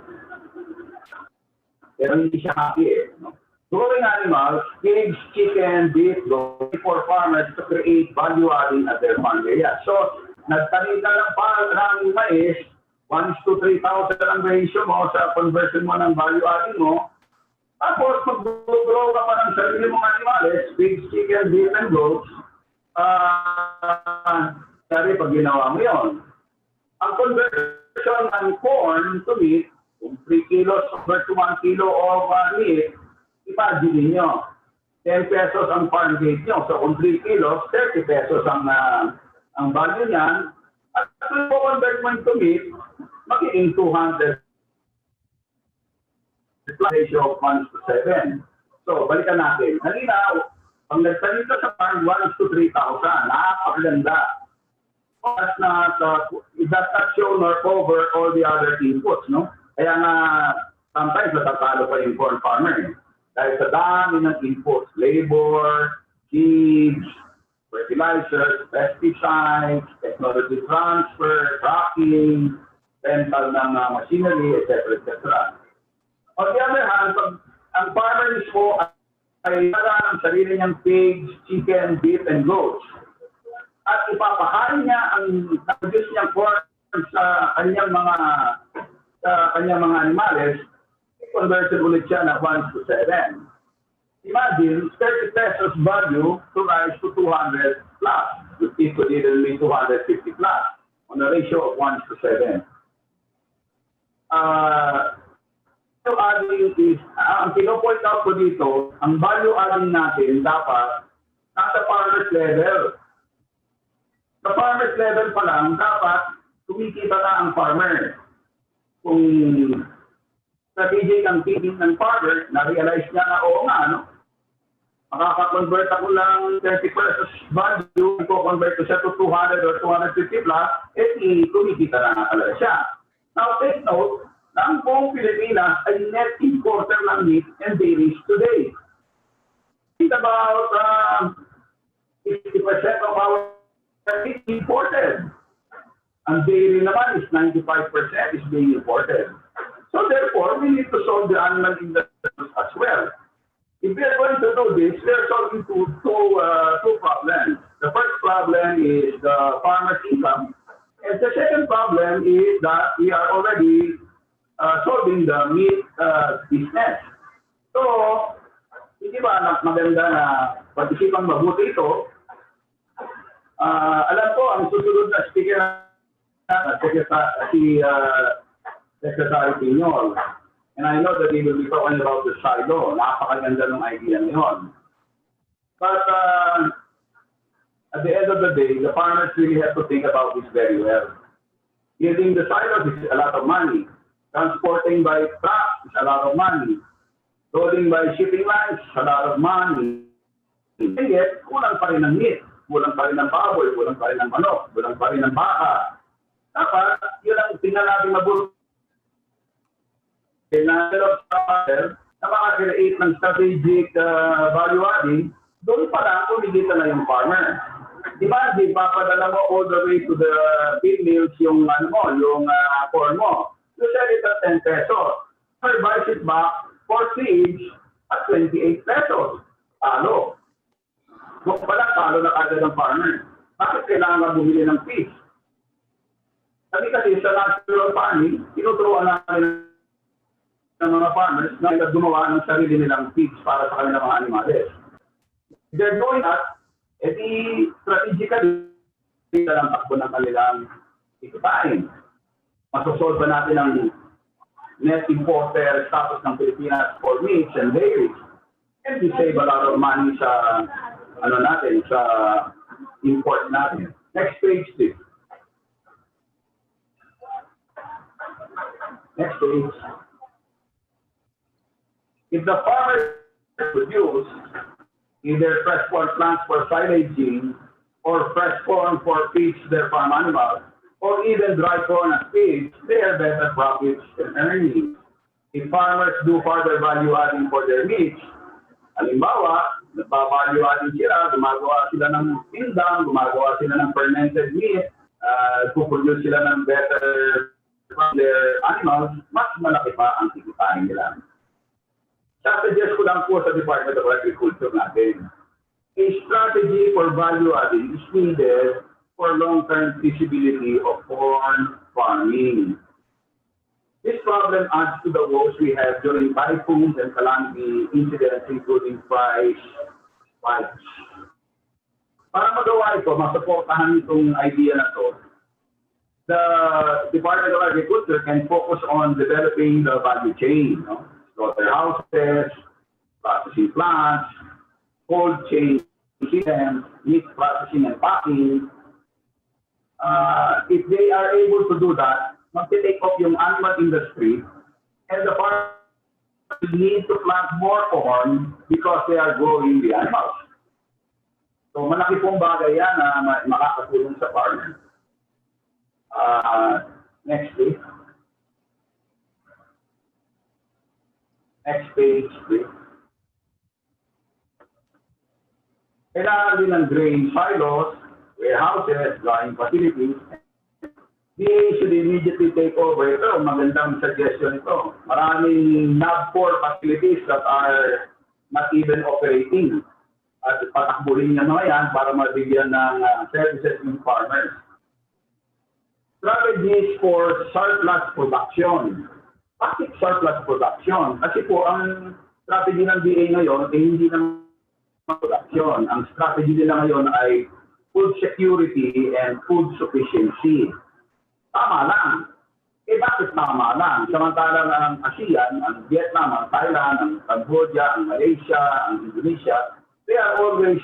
Pero hindi siya happy eh. No? Growing animals, pigs, chicken, beef, for farmers to create value adding at their farm area. So, nagtanim ka ng mais, 1 to 3,000 ang ratio mo sa conversion mo ng value adding mo. Tapos, mag-grow ka pa ng sarili mong animals, pigs, chicken, beef, and goats. Sorry, pag ginawa mo yun. Ang conversion ng corn to meat, kung 3 kilos over to 1 kilo of meat, imagine niyo, 10 pesos ang farm gate nyo. So kung 3 kilos, 30 pesos ang value niyan. At kung convert mo to meat, magiging 200 ratio of 1 to 7. So balikan natin. Halina, pag nagtanim ka sa farm 1 to 3,000, napakaganda. It does not show nor cover all the other inputs, no? Kaya nga, sometimes natatalo pa yung corn farmer. Dahil sa dami ng inputs, labor, seeds, fertilizers, pesticides, technology transfer, tracking, rental ng machinery, etc. etc. On the other hand, pag ang farmer mismo ay nagana ng sarili niyang pigs, chicken, beef, and goats, at ipapakain niya ang produce niyang corn sa kanyang mga animales, converted ulit siya na 1 to 7. Imagine, 30 pesos value to rise to 200 plus. It could even be 250 plus on a ratio of 1 to 7. So adding is, ang pino-point out ko dito, ang value adding natin dapat nasa farmer's level. Sa farmer's level pa lang, dapat kumikita na ang farmer. Kung strategic ang thinking ng farmer, na-realize niya na oo nga, no? Makaka-convert ako lang 30 pesos value, ko-convert ko siya to 200 or 250 plus, kumikita na nga talaga siya. Now take note, na ang buong Pilipinas ay net importer ng meat and dairies today. Think about 50% of our meat imported. Ang dairy naman is 95% is being imported. So therefore, we need to solve the animal industry as well. If we are going to do this, we are solving two problems. The first problem is the farmer's income. And the second problem is that we are already solving the meat business. So, hindi ba maganda na pag-isipan mabuti ito? Alam ko, ang susunod na speaker na si Secretary Piñol. And I know that they will be talking about the silo. Napakaganda ng idea na yun. But at the end of the day, the farmers really have to think about this very well. Building the silos is a lot of money. Transporting by truck is a lot of money. Loading by shipping lines is a lot of money. And yet, kulang pa rin ng meat. Kulang pa rin ng baboy. Kulang pa rin ng manok. Kulang pa rin ng baka. Dapat, yun ang tingnan natin mabuti. Na makakreate ng strategic value adding, doon pa lang kumigita na yung farmer. Diba, di papadala mo all the way to the feed mills yung yung corn mo. You sell it at 10 pesos. Or buys it back for seeds at 28 pesos. Talo. Kung pala, talo na kagad ng farmer. Bakit kailangan bumili ng feed? Kasi sa natural farming, tinuturuan natin ng mga farmers na gumawa ng sarili nilang feeds para sa kanilang mga animales. They're doing that, strategically, sila lang takbo ng kanilang ikitain. Masosolve ba natin ang net importer status ng Pilipinas for meats and dairies? And we save a lot of money sa, sa import natin. Next page, please. Next page. If the farmers produce either fresh corn plants for silaging or fresh corn for feeds to their farm animals, or even dry corn as feeds, they have better profits and earnings. If farmers do further value adding for their meats, halimbawa, nagpa-value adding sila, gumagawa sila ng pindang, gumagawa sila ng fermented meat, puproduce sila ng better from their animals, mas malaki pa ang kikitain nila. Suggest ko lang po sa Department of Agriculture natin. A strategy for value adding is needed for long-term feasibility of corn farming. This problem adds to the woes we have during typhoons and calamity incidents, including price spikes. Para magawa ito, masuportahan itong idea na to, the Department of Agriculture can focus on developing the value chain. Slaughterhouses, processing plants, cold chain systems, meat processing and packing. If they are able to do that, mag-take off yung animal industry, and the farmers need to plant more corn because they are growing the animals. So malaki pong bagay yan na makakatulong sa farmer. Next please. Next page, please. Kailangan din ng grain silos, warehouses, drying facilities. They should immediately take over. Ito, magandang suggestion ito. Maraming NAB4 facilities that are not even operating. At patakbuhin niya mga yan para mabigyan ng services ng farmers. Strategies for surplus production. Bakit surplus production? Kasi po, ang strategy ng DA ngayon ay hindi naman production. Ang strategy nila ngayon ay food security and food sufficiency. Tama lang. Bakit tama lang? Samantalang ang ASEAN, ang Vietnam, ang Thailand, ang Cambodia, ang Malaysia, ang Indonesia, they are always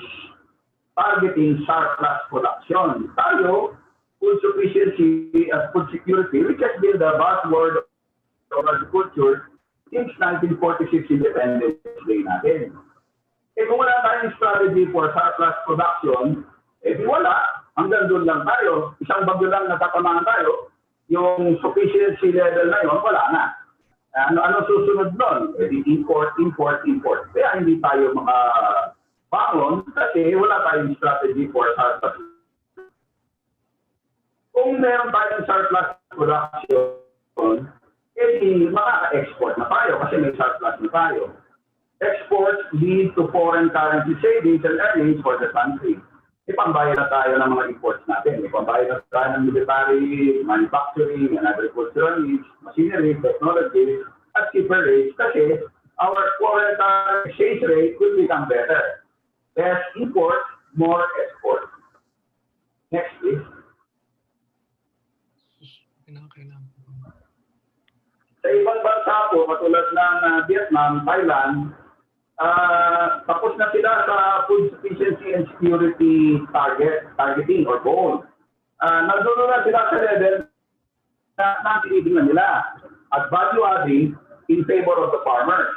targeting surplus production. Tayo, food sufficiency and food security, which has been the buzzword of agriculture since 1946 Independence Day natin. Kung wala tayong strategy for surplus production, di wala. Hanggang doon lang tayo. Isang bagyo lang natatamaan tayo. Yung sufficiency level na yun, wala na. Ano susunod nun? Import. Kaya hindi tayo makabangon kasi wala tayong strategy for surplus. Kung meron tayong surplus production, makaka-export na tayo kasi may surplus na tayo. Exports lead to foreign currency savings and earnings for the country. Ipambayad na tayo ng mga imports natin. Ipambayad na tayo ng military, manufacturing, and agricultural needs, machinery, technology, at cheaper rates kasi our foreign currency exchange rate could become better. Less import, more export. Next, please. Sa Sa ibang bansa po, katulad ng Vietnam, Thailand, tapos na sila sa food sufficiency and security targeting or goal. Nagdulo na sila sa level na tinitingnan nila at value adding in favor of the farmers.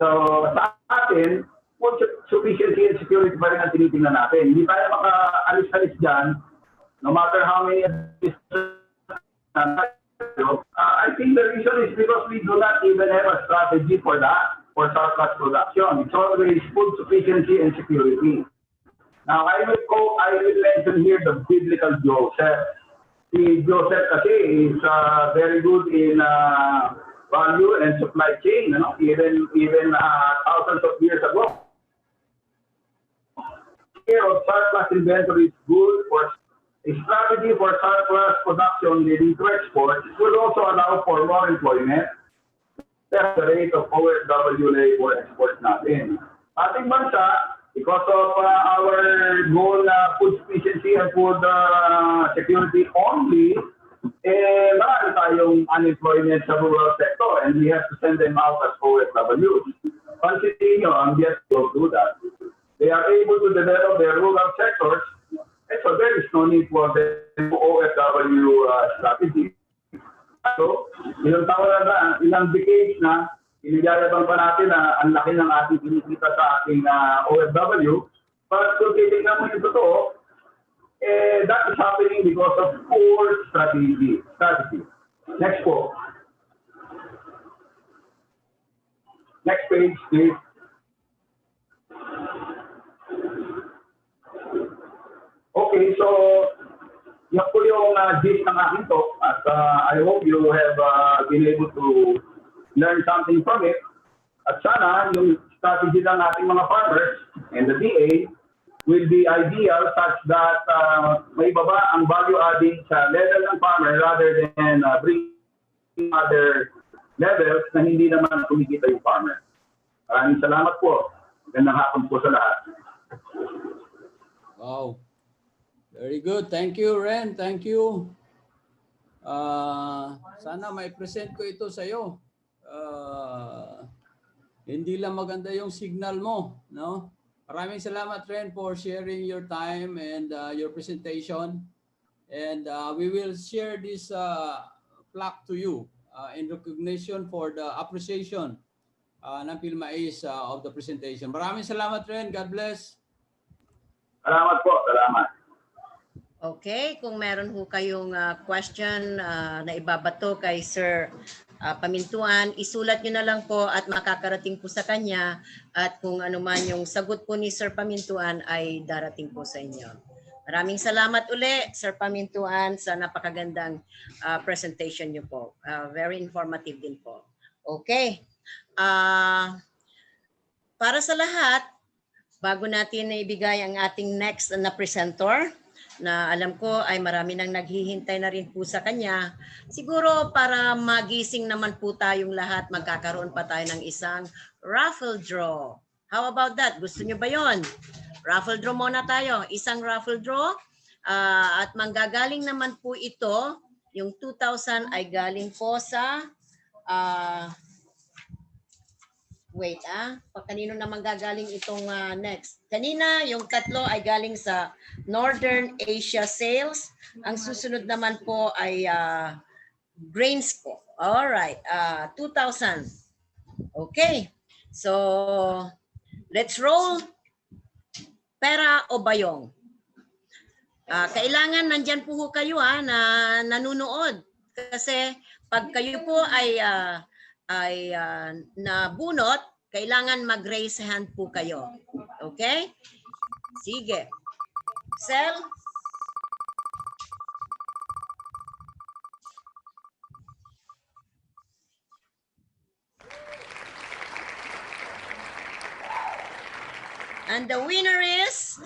So sa atin, food sufficiency and security pa rin ang tinitingnan natin. Hindi tayo makaalis-alis dyan, no matter how many I think the reason is because we do not even have a strategy for that, for surplus production. It's always food sufficiency and security. Now, I will mention here the biblical Joseph. Si Joseph kasi is very good in value and supply chain, even thousands of years ago. Here of surplus inventory is good for a strategy for surplus production leading to export. It will also allow for more employment. That's the rate of OFW labor exports natin. Ating bansa, because of our goal food sufficiency and food security only, marami tayong unemployment sa rural sector and we have to send them out as OFWs. Considering ang Viet will do that. They are able to develop their rural sectors, and so there is no need for the OFW strategy. So, ilang taon na, ilang decades na, inigayabang pa natin na ang laki ng ating kinikita sa ating OFW. But kung titignan mo yung totoo, that is happening because of poor strategy. Next po. Next page, please. Okay, so yan po yung gist ng aking talk at I hope you have been able to learn something from it. At sana yung strategy ng ating mga farmers and the DA will be ideal such that may baba ang value adding sa level ng farmer rather than bring other levels na hindi naman kumikita yung farmer. Maraming salamat po. Magandang hapon po sa lahat. Wow. Very good. Thank you, Ren. Thank you. Sana may present ko ito sa iyo. Hindi lang maganda yung signal mo, no? Maraming salamat, Ren, for sharing your time and your presentation. And we will share this plaque to you in recognition for the appreciation ng PhilMais of the presentation. Maraming salamat, Ren. God bless. Salamat po. Salamat. Okay, kung meron ho kayong question na ibabato kay Sir Pamintuan, isulat nyo na lang po at makakarating po sa kanya at kung ano man yung sagot po ni Sir Pamintuan ay darating po sa inyo. Maraming salamat uli, Sir Pamintuan, sa napakagandang presentation nyo po. Very informative din po. Okay. Para sa lahat, bago natin ibigay ang ating next na presenter, na alam ko ay marami nang naghihintay na rin po sa kanya. Siguro para magising naman po tayong lahat, magkakaroon pa tayo ng isang raffle draw. How about that? Gusto nyo ba yon? Raffle draw muna tayo. Isang raffle draw. At manggagaling naman po ito, yung 2,000 ay galing po sa... kanino naman gagaling itong next? Kanina, yung tatlo ay galing sa Northern Asia Sales. Ang susunod naman po ay grains po. Alright, 2,000. Okay, so let's roll. Pera o bayong? Kailangan nandyan po kayo na nanunood. Kasi pag kayo po ay nabunot, kailangan mag-raise hand po kayo. Okay? Sige. Sel? And the winner is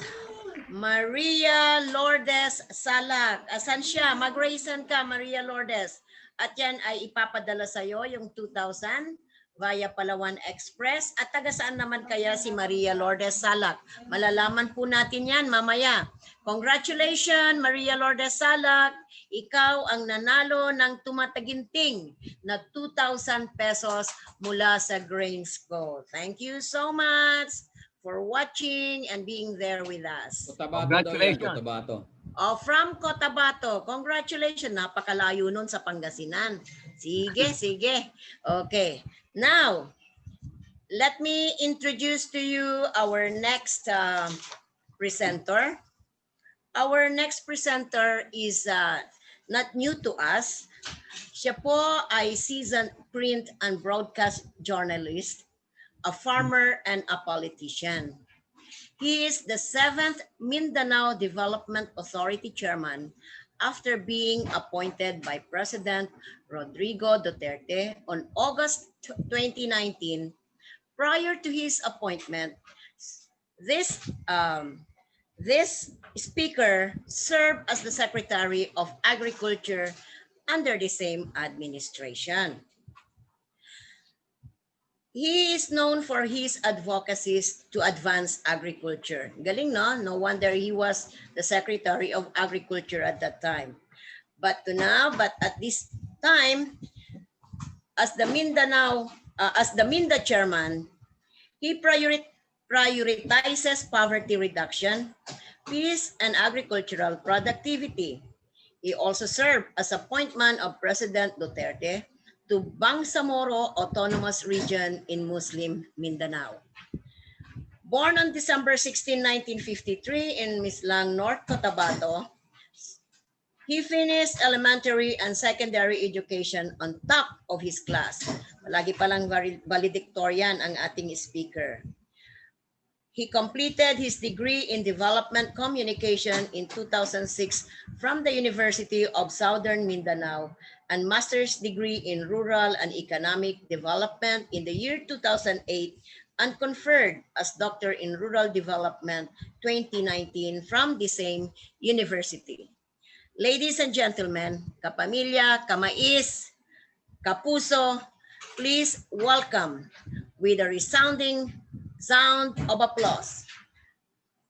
Maria Lourdes Salak. Asan siya? Mag-raise hand ka, Maria Lourdes. At yan ay ipapadala sa iyo yung 2,000 via Palawan Express. At taga saan naman kaya si Maria Lourdes Salak? Malalaman po natin yan mamaya. Congratulations, Maria Lourdes Salak. Ikaw ang nanalo ng tumataginting na 2,000 pesos mula sa Grains Go. Thank you so much for watching and being there with us. Cotabato daw yan, Cotabato. Oh, from Cotabato. Congratulations. Napakalayo nun sa Pangasinan. Sige, sige. Okay. Now, let me introduce to you our next presenter. Our next presenter is not new to us. Siya po ay seasoned print and broadcast journalist, a farmer, and a politician. He is the 7th Mindanao Development Authority Chairman after being appointed by President Rodrigo Duterte on August 2019. Prior to his appointment, this speaker served as the Secretary of Agriculture under the same administration. He is known for his advocacies to advance agriculture. Galing, no? No wonder he was the Secretary of Agriculture at that time. But at this time, as the Minda chairman, he prioritizes poverty reduction, peace, and agricultural productivity. He also served as appointment of President Duterte to Bangsamoro Autonomous Region in Muslim Mindanao. Born on December 16, 1953 in Mislang, North Cotabato, he finished elementary and secondary education on top of his class. Lagi palang valedictorian ang ating speaker. He completed his degree in development communication in 2006 from the University of Southern Mindanao and master's degree in rural and economic development in the year 2008 and conferred as Doctor in Rural Development 2019 from the same university. Ladies and gentlemen, kapamilya, kamais, kapuso, please welcome with a resounding sound of applause,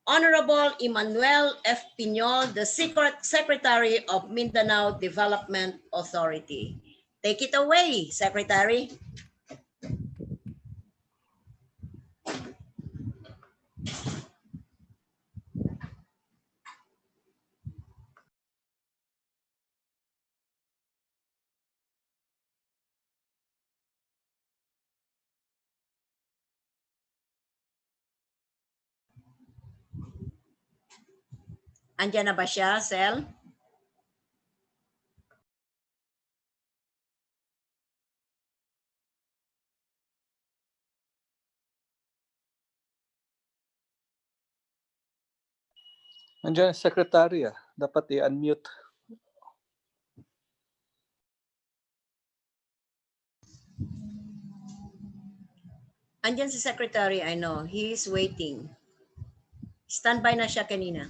Honorable Emmanuel F. Piñol, the Secretary of Mindanao Development Authority. Take it away, Secretary. Andiyan na ba siya, Sel? Nandiyan, Secretary, dapat i-unmute. Andiyan si Secretary, I know. He is waiting. Standby na siya kanina.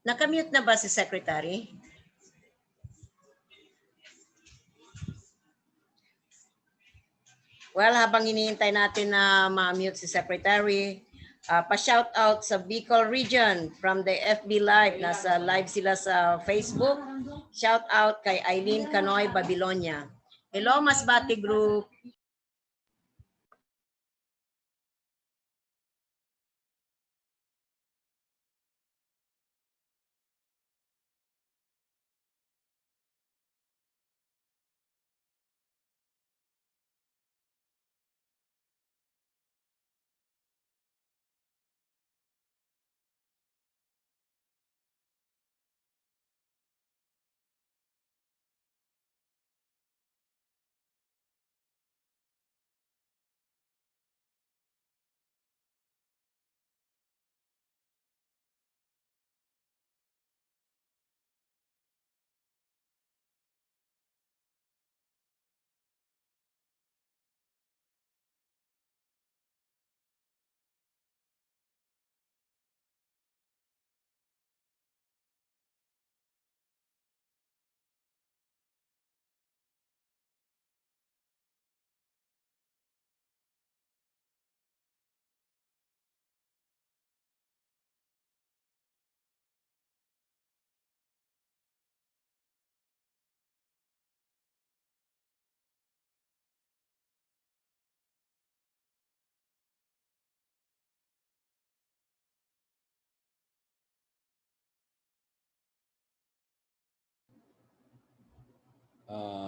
Nakamute na ba si Secretary? Well, habang iniintay natin na ma-mute si Secretary, pa-shout out sa Bicol region from the FB Live. Nasa live sila sa Facebook. Shout out kay Eileen Canoy Babylonia. Hello, Masbate Group.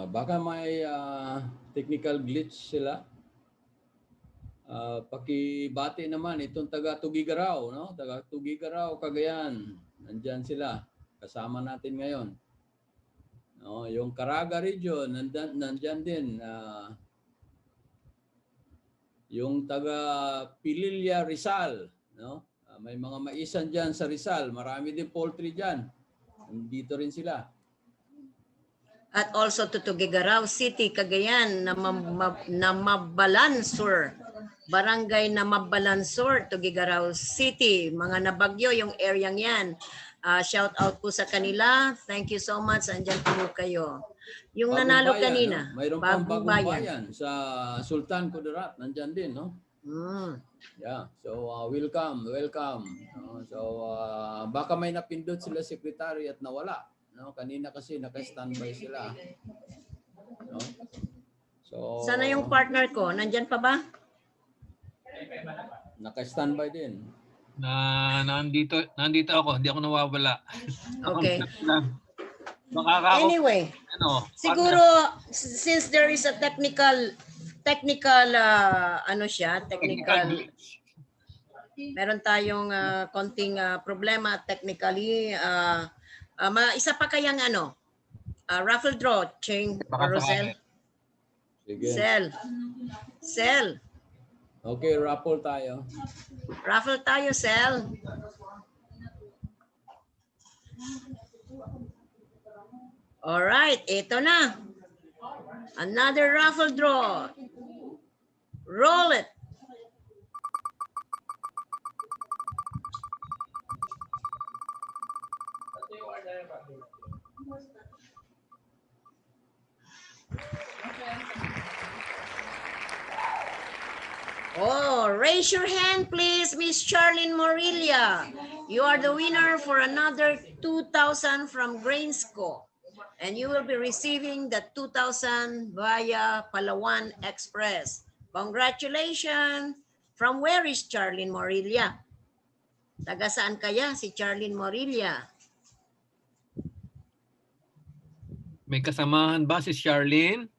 Baka may technical glitch sila. Pakibati naman itong taga Tugigaraw, no? Taga Tugigaraw, Cagayan. Nandyan sila. Kasama natin ngayon. No, yung Caraga region, nandyan din. Yung taga Pililla, Rizal, no? May mga maisan dyan sa Rizal. Marami din poultry dyan. Dito rin sila. At also to Tugigaraw City, Cagayan, na Mabalansur. Barangay na Mabalansur, Tugigaraw City. Mga nabagyo yung area yan. Shout out po sa kanila. Thank you so much. Andyan po kayo. Yung Bagong nanalo bayan, kanina. no? Mayroon pang bagong bayan sa Sultan Kudarat. Nandyan din, no? Yeah. So, welcome. So, baka may napindot sila secretary at nawala. No? Kanina kasi naka-standby sila. No? So, sana yung partner ko? Nandyan pa ba? Naka-standby din. Nandito ako, hindi ako nawawala. Okay. Anyway, siguro since there is a technical meron tayong konting problema technically, isa pa kayang raffle draw, Ching or Rosel? Sige. Sel. Okay, raffle tayo. Raffle tayo, Sel. Alright, ito na. Another raffle draw. Roll it. Oh, raise your hand, please, Miss Charlene Morilia. You are the winner for another 2,000 from Grainsco. And you will be receiving the 2,000 via Palawan Express. Congratulations! From where is Charlene Morilia? Taga saan kaya si Charlene Morilia? May kasamahan ba si Charlene?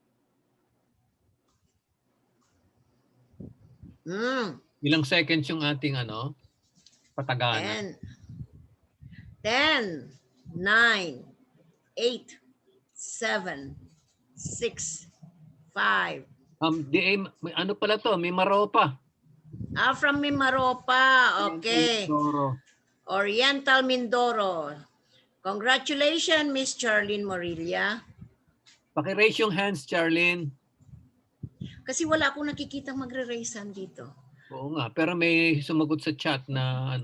Ilang seconds yung ating patagana? 10, 9, 8, 7, 6, 5. Ano pala to? Mimaropa. From Mimaropa. Okay. Mindoro. Oriental Mindoro. Congratulations, Miss Charlene Morilia. Paki-raise yung hands, Charlene. Kasi wala akong nakikitang magre-raisean dito. Oo nga, pero may sumagot sa chat na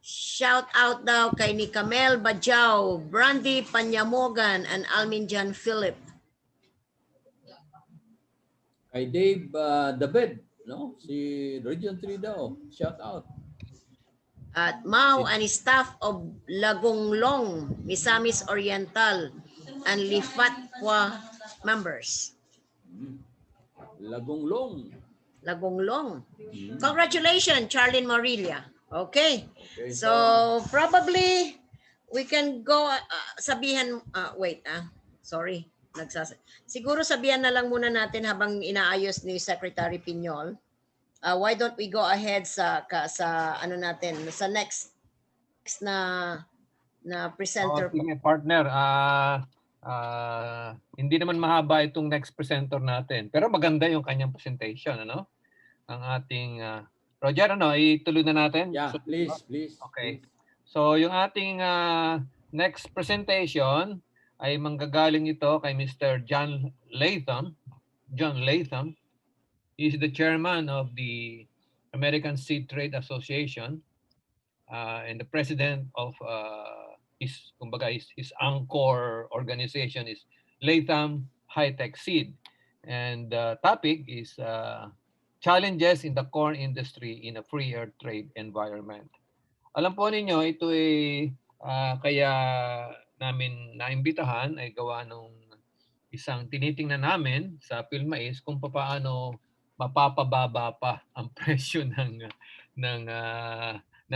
Shout out daw kay Nicamel Bajao, Brandy Panyamogan, and Almin Jan Philip. Kay Dave David, no? Si Region 3 daw. Shout out. At Mau and staff of Lagonglong, Misamis Oriental, and Lifatwa members. Lagonglong. Congratulations, Charlene Morilia. Okay. So probably we can go sabihan sorry. Siguro sabihan na lang muna natin habang inaayos ni Secretary Piñol. Why don't we go ahead sa next na presenter po. Partner, hindi naman mahaba itong next presenter natin. Pero maganda yung kanyang presentation, Ang ating Roger, ituloy na natin? Yeah, please. Okay. So, yung ating next presentation ay manggagaling ito kay Mr. John Latham. He is the chairman of the American Seed Trade Association and the president of his anchor organization is Latham High-Tech Seed. And the topic is challenges in the corn industry in a freer trade environment. Alam po ninyo, ito ay kaya namin naimbitahan ay gawa nung isang tinitingnan namin sa PhilMais kung paano mapapababa pa ang presyo ng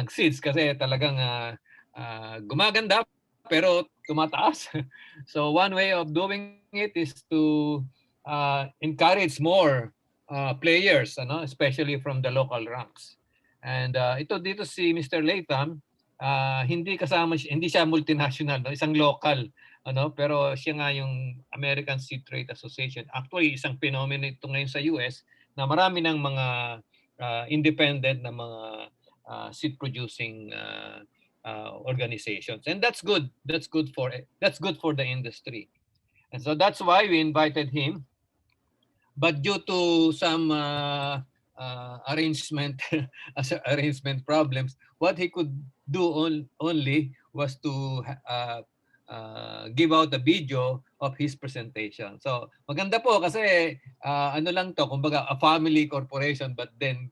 seeds kasi talagang gumaganda pero tumataas. So one way of doing it is to encourage more players, especially from the local ranks. And ito dito si Mr. Latham, hindi siya multinational, no? Isang local, pero siya nga yung American Seed Trade Association. Actually, isang phenomenon ito ngayon sa US na marami ng mga independent na mga seed producing organizations, and that's good. That's good for the industry, and so that's why we invited him. But due to some arrangement problems, what he could do only was to give out a video of his presentation. So maganda po kasi ano lang to, kumbaga a family corporation, but then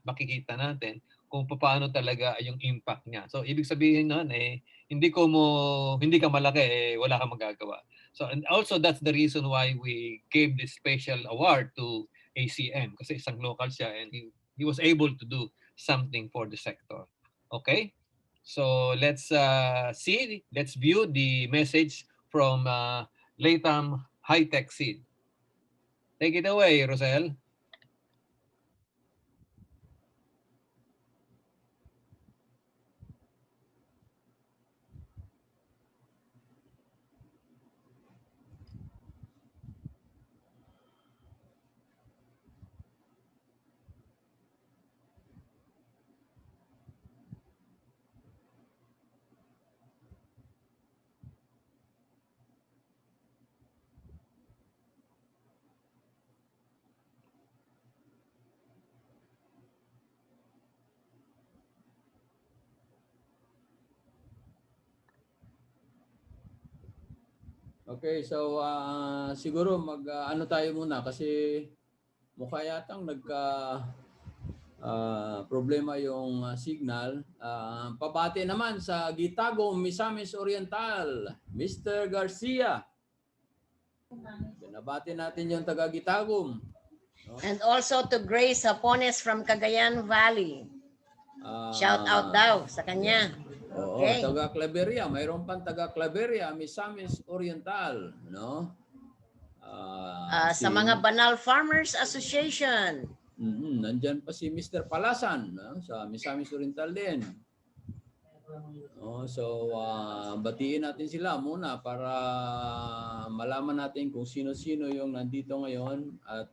makikita natin kung paano talaga yung impact niya. So ibig sabihin nun hindi ka malaki wala kang magagawa. So and also that's the reason why we gave this special award to ACM kasi isang local siya and he was able to do something for the sector. Okay? So let's view the message from Latham High Tech Seed. Take it away, Rosel. Okay, so siguro ano tayo muna kasi mukha yatang problema yung signal. Pabati naman sa Gitagum, Misamis Oriental, Mr. Garcia. Binabati natin yung taga Gitagum. No? And also to Grace Hapones from Cagayan Valley. Shout out daw sa kanya. Oo, Okay. taga Claveria, mayroon pang taga Claveria, Misamis Oriental, no? Sa mga Banal Farmers Association. Nandyan pa si Mr. Palasan, no? Sa Misamis Oriental din. So batiin natin sila muna para malaman natin kung sino-sino yung nandito ngayon at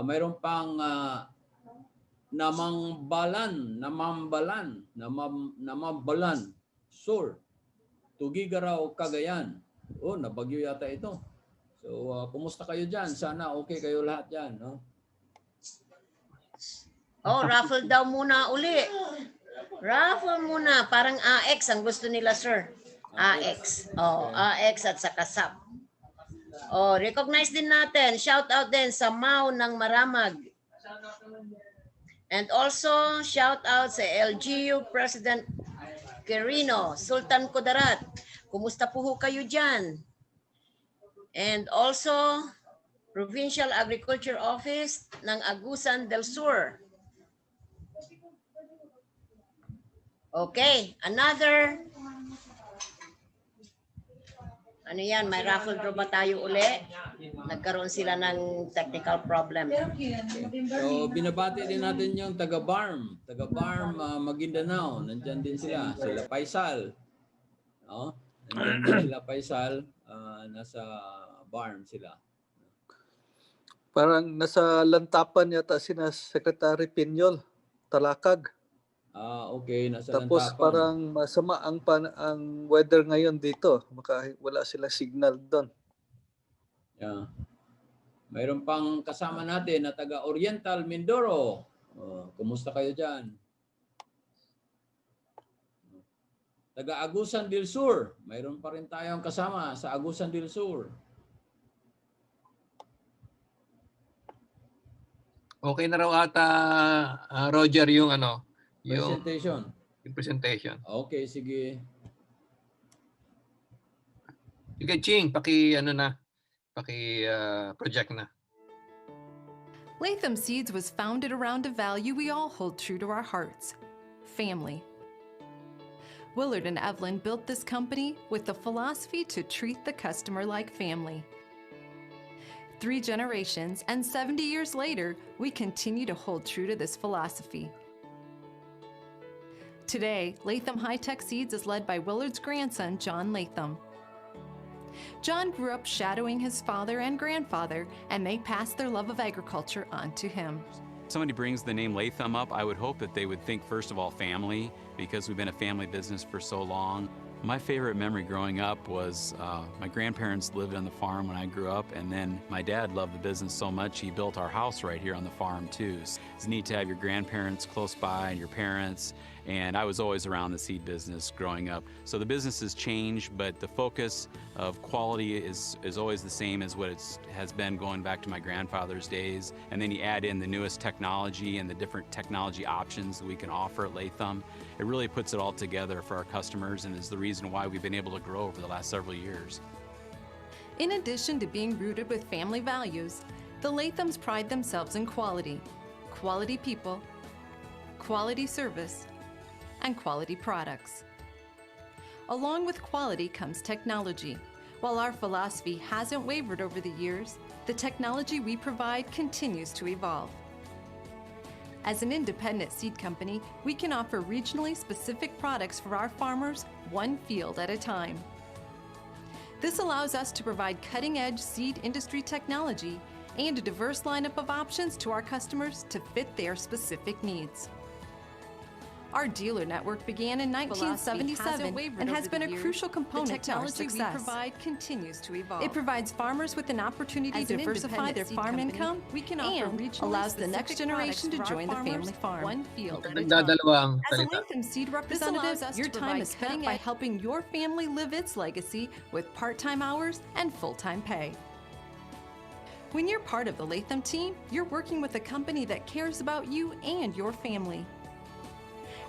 mayroon pang Namambalan, Sur, Tugigaraw, Cagayan. Nabagyo yata ito. So, kumusta kayo dyan? Sana okay kayo lahat dyan, no? Raffle daw muna uli. Raffle muna. Parang AX ang gusto nila, sir. AX. AX at saka SAP. Recognize din natin. Shout out din sa Mau ng Maramag. And also, shout out sa LGU President Quirino, Sultan Kudarat. Kumusta po kayo dyan? And also, Provincial Agriculture Office ng Agusan del Sur. Okay, another. Ano yan, may raffle draw ba tayo uli? Nagkaroon sila ng technical problem. So, binabati din natin yung taga-Barm. Taga-Barm, Maguindanao. Nandyan din sila. Sila Faisal. No? Nandyan din sila Faisal. Nasa Barm sila. Parang nasa lantapan yata sina Secretary Pinyol, Talakag. Okay, nasa Tapos lantapan. parang masama ang weather ngayon dito. Wala sila signal doon. Yeah. Mayroon pang kasama natin na taga Oriental Mindoro. Kumusta kayo dyan? Taga Agusan del Sur. Mayroon pa rin tayong kasama sa Agusan del Sur. Okay na raw ata, Roger, yung Presentation. Yung presentation. Okay, sige. Sige, Ching, project na. Latham Seeds was founded around a value we all hold true to our hearts: family. Willard and Evelyn built this company with the philosophy to treat the customer like family. 3 generations and 70 years later, we continue to hold true to this philosophy. Today, Latham High-Tech Seeds is led by Willard's grandson, John Latham. John grew up shadowing his father and grandfather, and they passed their love of agriculture on to him. Somebody brings the name Latham up, I would hope that they would think first of all family, because we've been a family business for so long. My favorite memory growing up was my grandparents lived on the farm when I grew up, and then my dad loved the business so much he built our house right here on the farm too. So it's neat to have your grandparents close by and your parents, and I was always around the seed business growing up. So the business has changed, but the focus of quality is always the same as what it has been going back to my grandfather's days. And then you add in the newest technology and the different technology options that we can offer at Latham. It really puts it all together for our customers and is the reason why we've been able to grow over the last several years. In addition to being rooted with family values, the Lathams pride themselves in quality, quality people, quality service, and quality products. Along with quality comes technology. While our philosophy hasn't wavered over the years, the technology we provide continues to evolve. As an independent seed company, we can offer regionally specific products for our farmers, one field at a time. This allows us to provide cutting-edge seed industry technology and a diverse lineup of options to our customers to fit their specific needs. Our dealer network began in 1977 and has been a crucial component to our success. The technology we provide continues to evolve. It provides farmers with an opportunity to diversify their farm income and allows the next generation to join the family farm. One field at a time. As a Latham seed representative, your time is spent by helping your family live its legacy with part-time hours and full-time pay. When you're part of the Latham team, you're working with a company that cares about you and your family.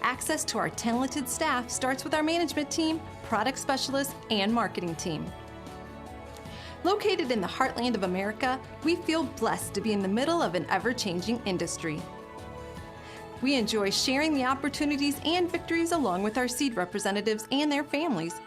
Access to our talented staff starts with our management team, product specialists, and marketing team. Located in the heartland of America, we feel blessed to be in the middle of an ever-changing industry. We enjoy sharing the opportunities and victories along with our seed representatives and their families.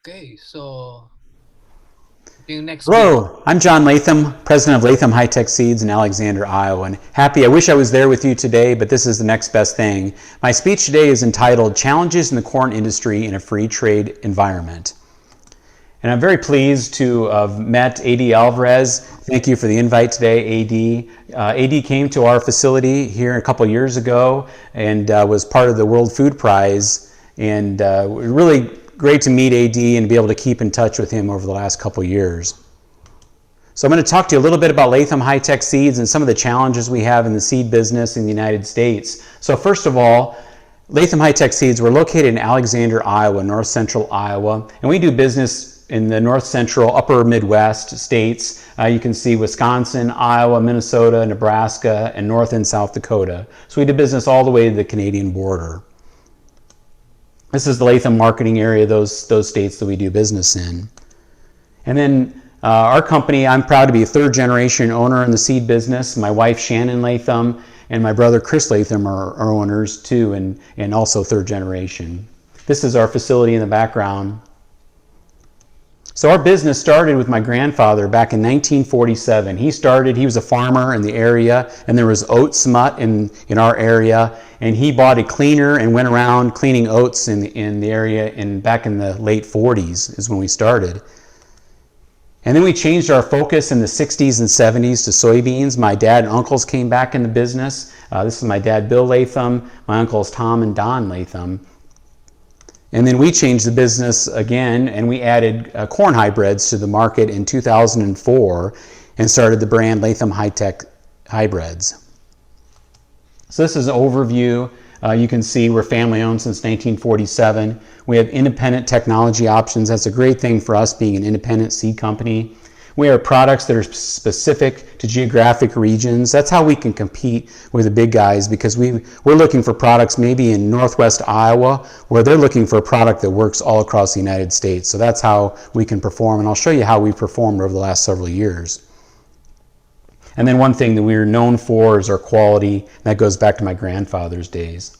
Okay, so yung next Hello, I'm John Latham, president of Latham High-Tech Seeds in Alexander, Iowa. And I wish I was there with you today, but this is the next best thing. My speech today is entitled Challenges in the Corn Industry in a Free Trade Environment. And I'm very pleased to have met A.D. Alvarez. Thank you for the invite today, A.D. A.D. came to our facility here a couple years ago and was part of the World Food Prize. And really great to meet AD and be able to keep in touch with him over the last couple years. So I'm going to talk to you a little bit about Latham High-Tech Seeds and some of the challenges we have in the seed business in the United States. So first of all, Latham High-Tech Seeds, we're located in Alexander, Iowa, north central Iowa, and we do business in the north central, upper Midwest states. You can see Wisconsin, Iowa, Minnesota, Nebraska, and North and South Dakota. So we do business all the way to the Canadian border. This is the Latham marketing area, those states that we do business in. And then our company, I'm proud to be a third generation owner in the seed business. My wife Shannon Latham and my brother Chris Latham are owners too, and also third generation. This is our facility in the background. So our business started with my grandfather back in 1947. He was a farmer in the area, and there was oat smut in our area, and he bought a cleaner and went around cleaning oats in the area back in the late 40s is when we started. And then we changed our focus in the 60s and 70s to soybeans. My dad and uncles came back in the business. This is my dad, Bill Latham, my uncles Tom and Don Latham. And then we changed the business again, and we added corn hybrids to the market in 2004 and started the brand Latham High-Tech Hybrids. So this is an overview. You can see we're family owned since 1947. We have independent technology options. That's a great thing for us being an independent seed company. We have products that are specific to geographic regions. That's how we can compete with the big guys, because we're looking for products maybe in Northwest Iowa where they're looking for a product that works all across the United States. So that's how we can perform, and I'll show you how we performed over the last several years. And then one thing that we're known for is our quality, and that goes back to my grandfather's days.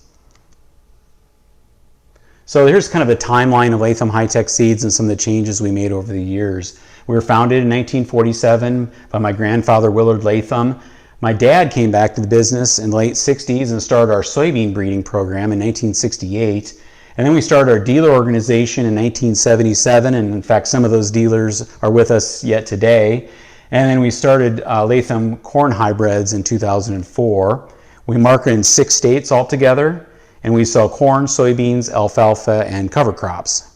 So here's kind of a timeline of Latham High-Tech Seeds and some of the changes we made over the years. We were founded in 1947 by my grandfather, Willard Latham. My dad came back to the business in the late 60s and started our soybean breeding program in 1968. And then we started our dealer organization in 1977, and in fact some of those dealers are with us yet today. And then we started Latham corn hybrids in 2004. We market in 6 states altogether, and we sell corn, soybeans, alfalfa, and cover crops.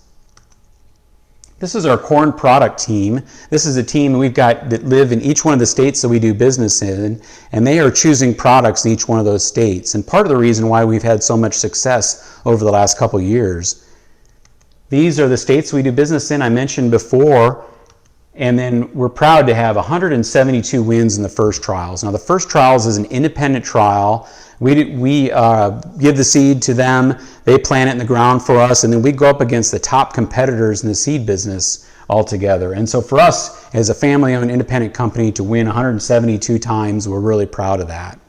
This is our corn product team. This is a team we've got that live in each one of the states that we do business in, and they are choosing products in each one of those states. And part of the reason why we've had so much success over the last couple years. These are the states we do business in, I mentioned before, and then we're proud to have 172 wins in the first trials. Now the first trials is an independent trial. We give the seed to them, they plant it in the ground for us, and then we go up against the top competitors in the seed business altogether. And so for us, as a family-owned independent company, to win 172 times, we're really proud of that.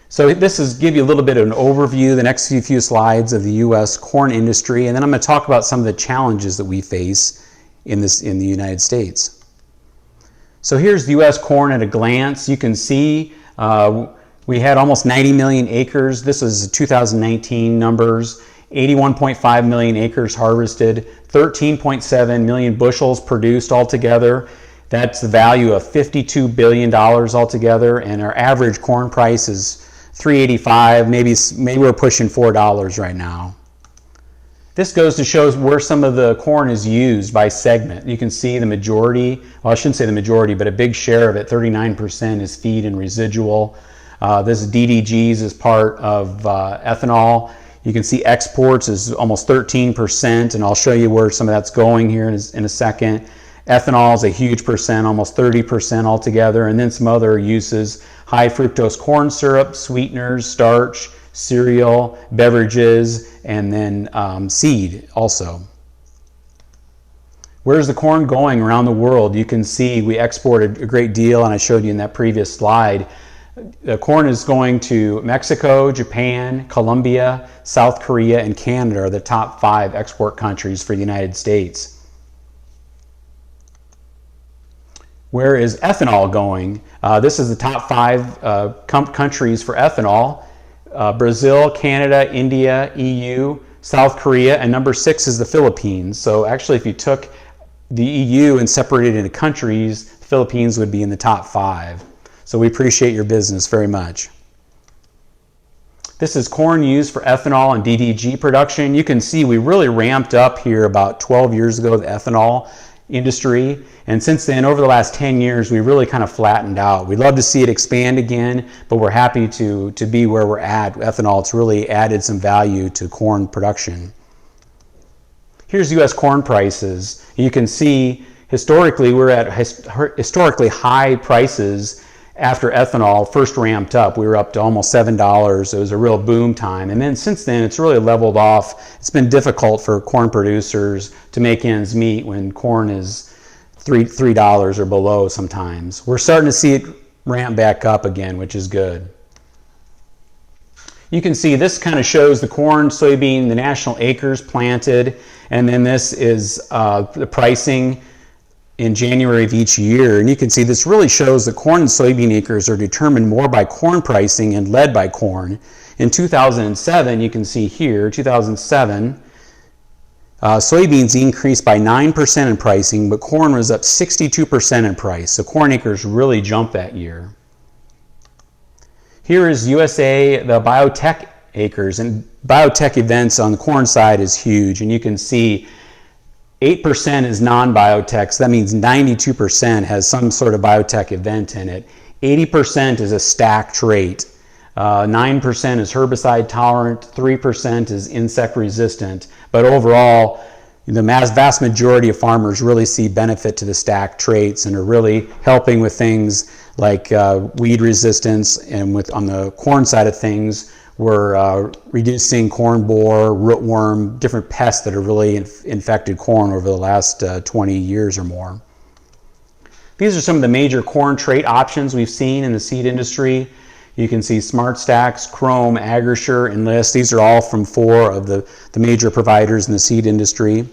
So this is give you a little bit of an overview, the next few slides, of the U.S. corn industry, and then I'm going to talk about some of the challenges that we face in the United States. So here's the U.S. corn at a glance. You can see we had almost 90 million acres. This is 2019 numbers. 81.5 million acres harvested, 13.7 million bushels produced altogether. That's the value of $52 billion altogether, and our average corn price is $3.85. Maybe we're pushing $4 right now. This goes to show where some of the corn is used by segment. You can see the majority, well, I shouldn't say the majority, but a big share of it, 39%, is feed and residual. This DDGs is part of ethanol. You can see exports is almost 13%, and I'll show you where some of that's going here in a second. Ethanol is a huge percent, almost 30% altogether, and then some other uses: high fructose corn syrup, sweeteners, starch, cereal, beverages, and then seed also. Where's the corn going around the world? You can see we exported a great deal, and I showed you in that previous slide. The corn is going to Mexico, Japan, Colombia, South Korea, and Canada are the top 5 export countries for the United States. Where is ethanol going? This is the top 5 countries for ethanol. Brazil, Canada, India, EU, South Korea, and number 6 is the Philippines. So actually, if you took the EU and separated it into countries, the Philippines would be in the top 5. So we appreciate your business very much. This is corn used for ethanol and DDG production. You can see we really ramped up here about 12 years ago, the ethanol industry, and since then, over the last 10 years, we really kind of flattened out. We'd love to see it expand again, but we're happy to be where we're at. Ethanol, it's really added some value to corn production. Here's U.S. corn prices. You can see historically we're at historically high prices after ethanol first ramped up. We were up to almost $7. It was a real boom time. And then since then, it's really leveled off. It's been difficult for corn producers to make ends meet when corn is $3 or below sometimes. We're starting to see it ramp back up again, which is good. You can see this kind of shows the corn, soybean, the national acres planted, and then this is the pricing in January of each year. And you can see this really shows that corn and soybean acres are determined more by corn pricing and led by corn. In 2007, you can see here, 2007, soybeans increased by 9% in pricing, but corn was up 62% in price. So corn acres really jumped that year. Here is USA, the biotech acres, and biotech events on the corn side is huge. And you can see 8% is non-biotech, so that means 92% has some sort of biotech event in it. 80% is a stack trait. 9% is herbicide tolerant, 3% is insect resistant. But overall, the vast majority of farmers really see benefit to the stacked traits and are really helping with things like weed resistance, and on the corn side of things, we're reducing corn borer, rootworm, different pests that have really infected corn over the last 20 years or more. These are some of the major corn trait options we've seen in the seed industry. You can see Smart Stacks, Chrome, Agrisure, Enlist. These are all from 4 of the major providers in the seed industry.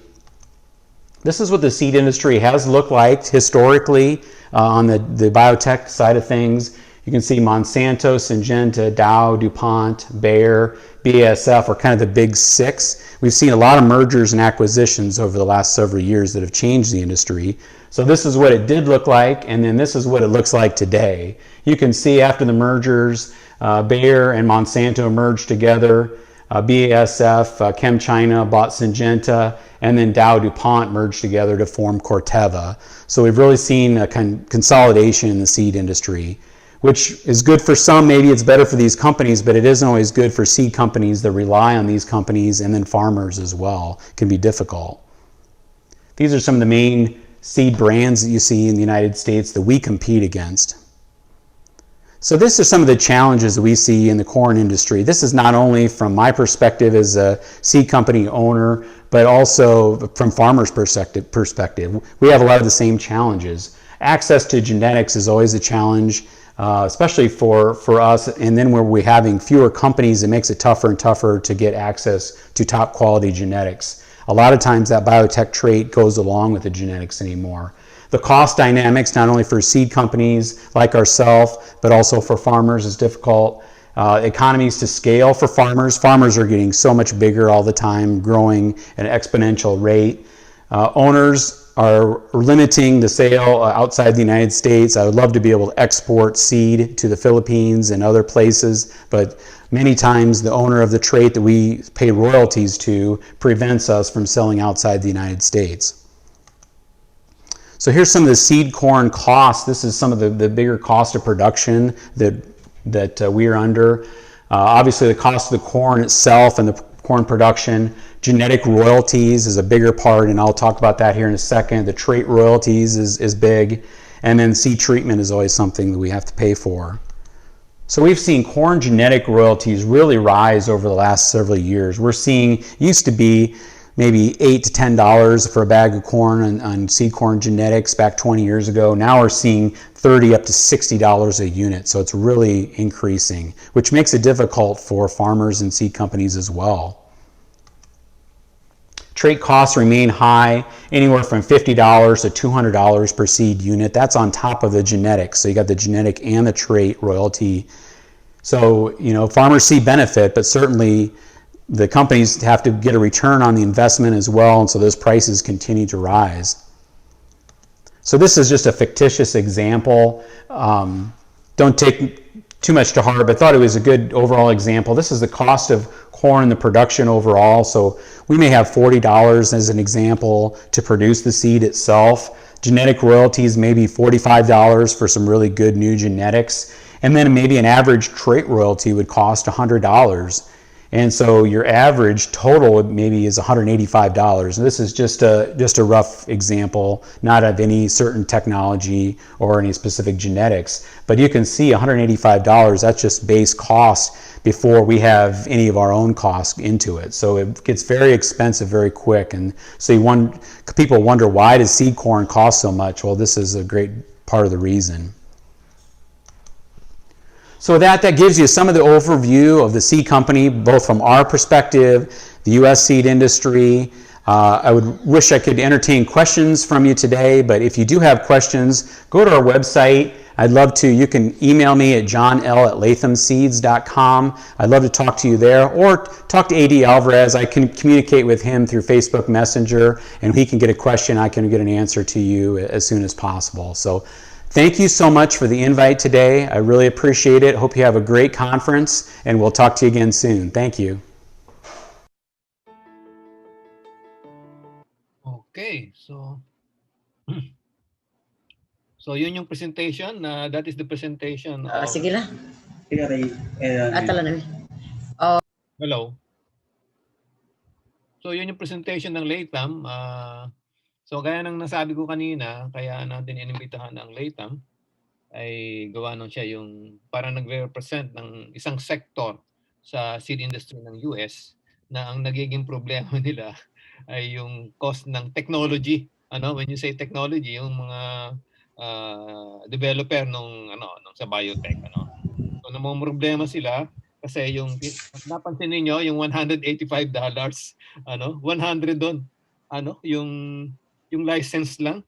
This is what the seed industry has looked like historically on the biotech side of things. You can see Monsanto, Syngenta, Dow, DuPont, Bayer, BASF are kind of the big 6. We've seen a lot of mergers and acquisitions over the last several years that have changed the industry. So this is what it did look like, and then this is what it looks like today. You can see after the mergers, Bayer and Monsanto merged together. BASF, ChemChina bought Syngenta, and then Dow DuPont merged together to form Corteva. So we've really seen a consolidation in the seed industry, which is good for some. Maybe it's better for these companies, but it isn't always good for seed companies that rely on these companies, and then farmers as well. It can be difficult. These are some of the main seed brands that you see in the United States that we compete against. So this is some of the challenges that we see in the corn industry. This is not only from my perspective as a seed company owner, but also from farmers' perspective. We have a lot of the same challenges. Access to genetics is always a challenge, especially for us. And then where we're having fewer companies, it makes it tougher and tougher to get access to top quality genetics. A lot of times that biotech trait goes along with the genetics anymore. The cost dynamics, not only for seed companies like ourselves, but also for farmers, is difficult. Economies to scale for farmers. Farmers are getting so much bigger all the time, growing at an exponential rate. Owners are limiting the sale outside the United States. I would love to be able to export seed to the Philippines and other places, but many times the owner of the trait that we pay royalties to prevents us from selling outside the United States. So here's some of the seed corn costs. This is some of the bigger cost of production that we are under. Obviously the cost of the corn itself and the corn production. Genetic royalties is a bigger part, and I'll talk about that here in a second. The trait royalties is big, and then seed treatment is always something that we have to pay for. So we've seen corn genetic royalties really rise over the last several years. We're seeing, used to be maybe $8 to $10 for a bag of corn on seed corn genetics back 20 years ago. Now we're seeing $30 up to $60 a unit. So it's really increasing, which makes it difficult for farmers and seed companies as well. Trait costs remain high, anywhere from $50 to $200 per seed unit. That's on top of the genetics. So you got the genetic and the trait royalty. So, farmers see benefit, but certainly the companies have to get a return on the investment as well, and so those prices continue to rise. So this is just a fictitious example. Don't take too much to heart, but thought it was a good overall example. This is the cost of corn and the production overall. So we may have $40 as an example to produce the seed itself. Genetic royalties may be $45 for some really good new genetics, and then maybe an average trait royalty would cost $100. And so your average total maybe is $185. And this is just a rough example, not of any certain technology or any specific genetics. But you can see $185, that's just base cost before we have any of our own costs into it. So it gets very expensive very quick. And so people wonder, why does seed corn cost so much? Well, this is a great part of the reason. So that gives you some of the overview of the seed company, both from our perspective, the U.S. seed industry. I would wish I could entertain questions from you today, but if you do have questions, go to our website. I'd love to. You can email me at johnl@lathamseeds.com. I'd love to talk to you there, or talk to A.D. Alvarez. I can communicate with him through Facebook Messenger, and he can get a question. I can get an answer to you as soon as possible. So thank you so much for the invite today. I really appreciate it. Hope you have a great conference, and we'll talk to you again soon. Thank you. Okay, so yun yung presentation. That is the presentation. Sige lang. Atala na. Hello. So yun yung presentation ng LATAM. So gaya ng nasabi ko kanina, kaya natin inimbitahan ang LATAM ay gawa nung siya yung parang nagre-represent ng isang sector sa seed industry ng US na ang nagiging problema nila ay yung cost ng technology. When you say technology, yung mga developer nung sa biotech, So namomroblema sila kasi yung napansin niyo yung $185, 100 doon. Yung license lang.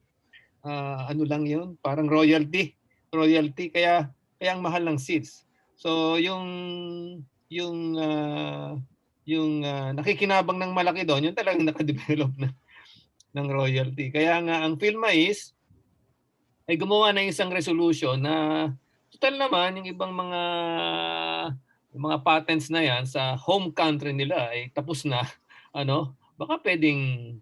Lang yun, parang royalty kaya ang mahal ng seeds. So yung nakikinabang ng malaki doon, yung talagang naka-develop ng royalty. Kaya nga ang PhilMais ay gumawa ng isang resolution na total naman yung ibang mga patents na yan sa home country nila ay tapos na, baka pwedeng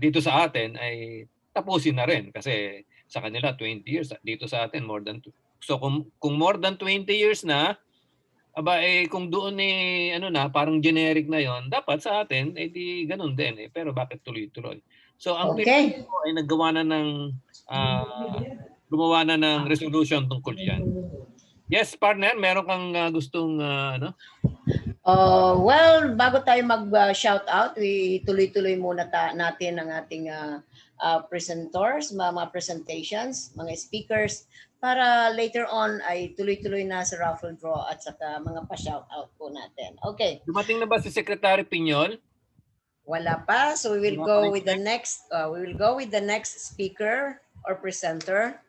dito sa atin ay tapusin na rin kasi sa kanila 20 years, dito sa atin more than so kung more than 20 years na, kung doon parang generic na yon, dapat sa atin di ganun din pero bakit tuloy-tuloy? So ang Pilipinas ay gumawa na ng resolution tungkol diyan. Yes, partner, meron kang gustong Well, bago tayo mag-shout out, tuloy-tuloy muna natin ang ating presenters, mga presentations, mga speakers, para later on ay tuloy-tuloy na sa raffle draw at saka mga pa-shout out po natin. Okay. Dumating na ba si Secretary Piñol? Wala pa, so we will go with the next speaker or presenter.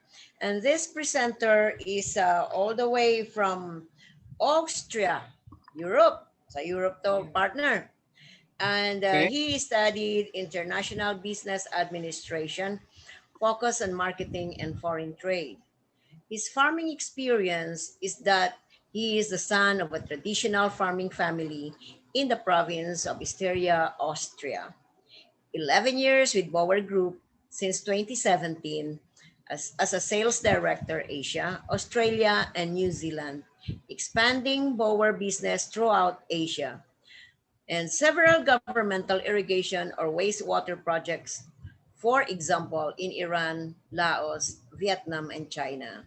And this presenter is all the way from Austria, Europe. Sa Europe to, partner. And he studied international business administration, focus on marketing and foreign trade. His farming experience is that he is the son of a traditional farming family in the province of Styria, Austria. 11 years with Bauer Group since 2017 as a sales director Asia, Australia, and New Zealand, expanding Bauer business throughout Asia, and several governmental irrigation or wastewater projects, for example, in Iran, Laos, Vietnam, and China.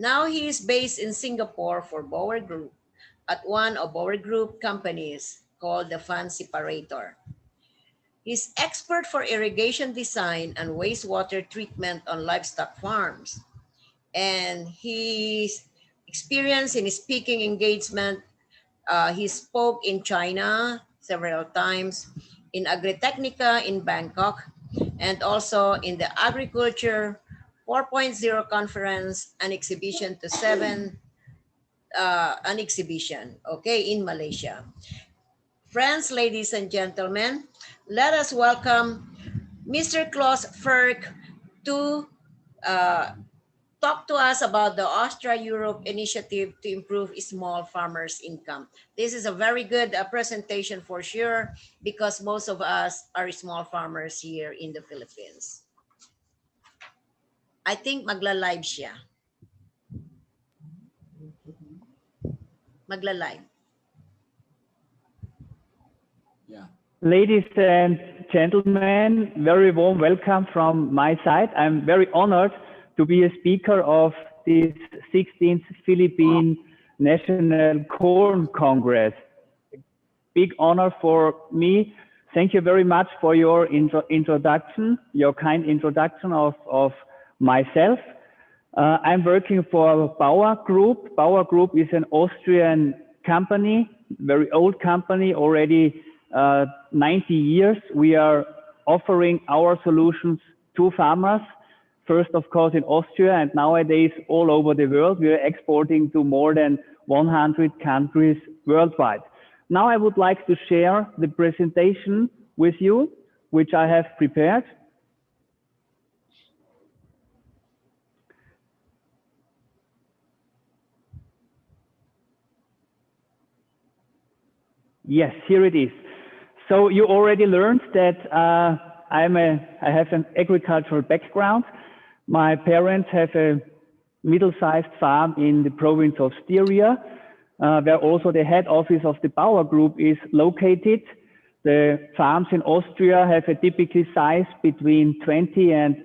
Now he is based in Singapore for Bauer Group at one of Bauer Group companies called the Fan Separator. He's expert for irrigation design and wastewater treatment on livestock farms. And his experience in speaking engagement, he spoke in China several times, in Agritechnica in Bangkok, and also in the Agriculture 4.0 conference and exhibition to 7 in Malaysia. Friends, ladies and gentlemen, let us welcome Mr. Klaus Ferk to talk to us about the Austria-Europe initiative to improve small farmers' income. This is a very good presentation for sure because most of us are small farmers here in the Philippines. I think magla-live siya. Magla-live. Ladies and gentlemen, very warm welcome from my side. I'm very honored to be a speaker of this 16th Philippine National Corn Congress. Big honor for me. Thank you very much for your introduction, your kind introduction of myself. I'm working for Bauer Group. Bauer Group is an Austrian company, very old company, already 90 years. We are offering our solutions to farmers. First, of course, in Austria, and nowadays all over the world. We are exporting to more than 100 countries worldwide. Now I would like to share the presentation with you, which I have prepared. Yes, here it is. So you already learned that I have an agricultural background. My parents have a middle-sized farm in the province of Styria, where also the head office of the Bauer Group is located. The farms in Austria have a typical size between 20 and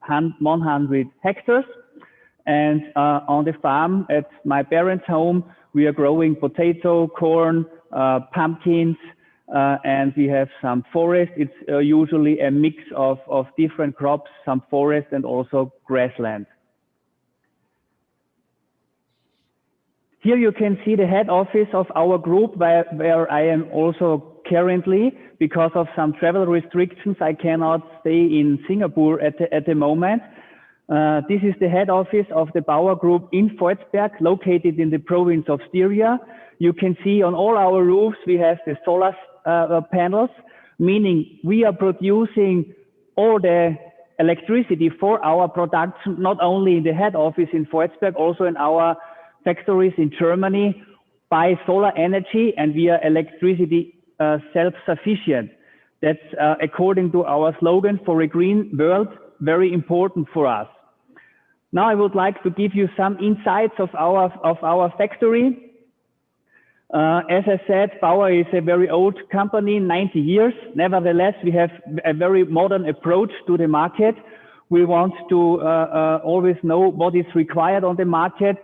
100 hectares. And on the farm at my parents' home, we are growing potato, corn, pumpkins, and we have some forest. It's usually a mix of different crops, some forest and also grassland. Here you can see the head office of our group where I am also currently. Because of some travel restrictions, I cannot stay in Singapore at the moment. This is the head office of the Bauer Group in Volzberg, located in the province of Styria. You can see on all our roofs we have the solar panels, meaning we are producing all the electricity for our production, not only in the head office in Volzberg, also in our factories in Germany by solar energy, and we are electricity self-sufficient. That's according to our slogan for a green world, very important for us. Now I would like to give you some insights of our factory. As I said, Bauer is a very old company, 90 years. Nevertheless, we have a very modern approach to the market. We want to always know what is required on the market.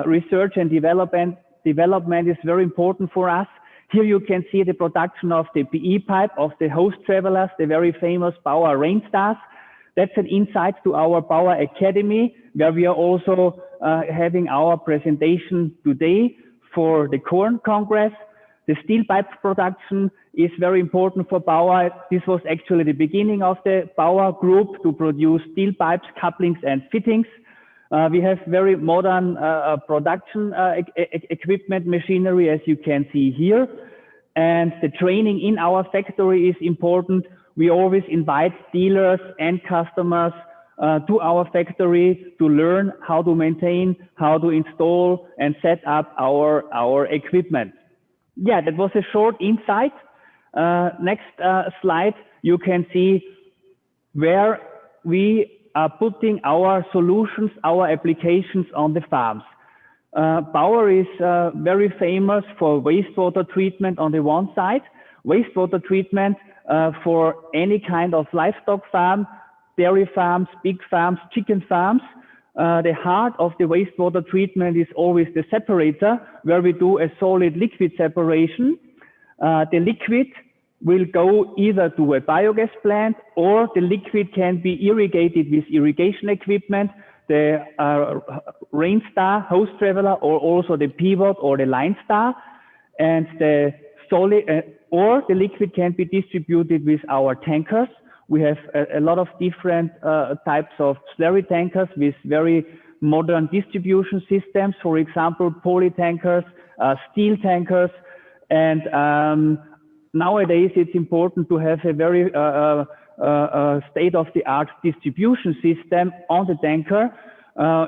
Research and development is very important for us. Here you can see the production of the PE pipe of the hose travelers, the very famous Bauer Rain Stars. That's an insight to our Bauer Academy, where we are also having our presentation today for the Corn Congress. The steel pipe production is very important for Bauer. This was actually the beginning of the Bauer Group to produce steel pipes, couplings and fittings. We have very modern production equipment, machinery, as you can see here. And the training in our factory is important. We always invite dealers and customers to our factory to learn how to maintain, how to install and set up our equipment. Yeah, that was a short insight. Next slide, you can see where we are putting our solutions, our applications on the farms. Bauer is very famous for wastewater treatment on the one side, wastewater treatment for any kind of livestock farm, dairy farms, pig farms, chicken farms. The heart of the wastewater treatment is always the separator, where we do a solid liquid separation. The liquid will go either to a biogas plant, or the liquid can be irrigated with irrigation equipment, the Rain Star hose traveler, or also the pivot or the Line Star. And the solid or the liquid can be distributed with our tankers. We have a lot of different types of slurry tankers with very modern distribution systems, for example, poly tankers, steel tankers, and nowadays it's important to have a very state-of-the-art distribution system on the tanker.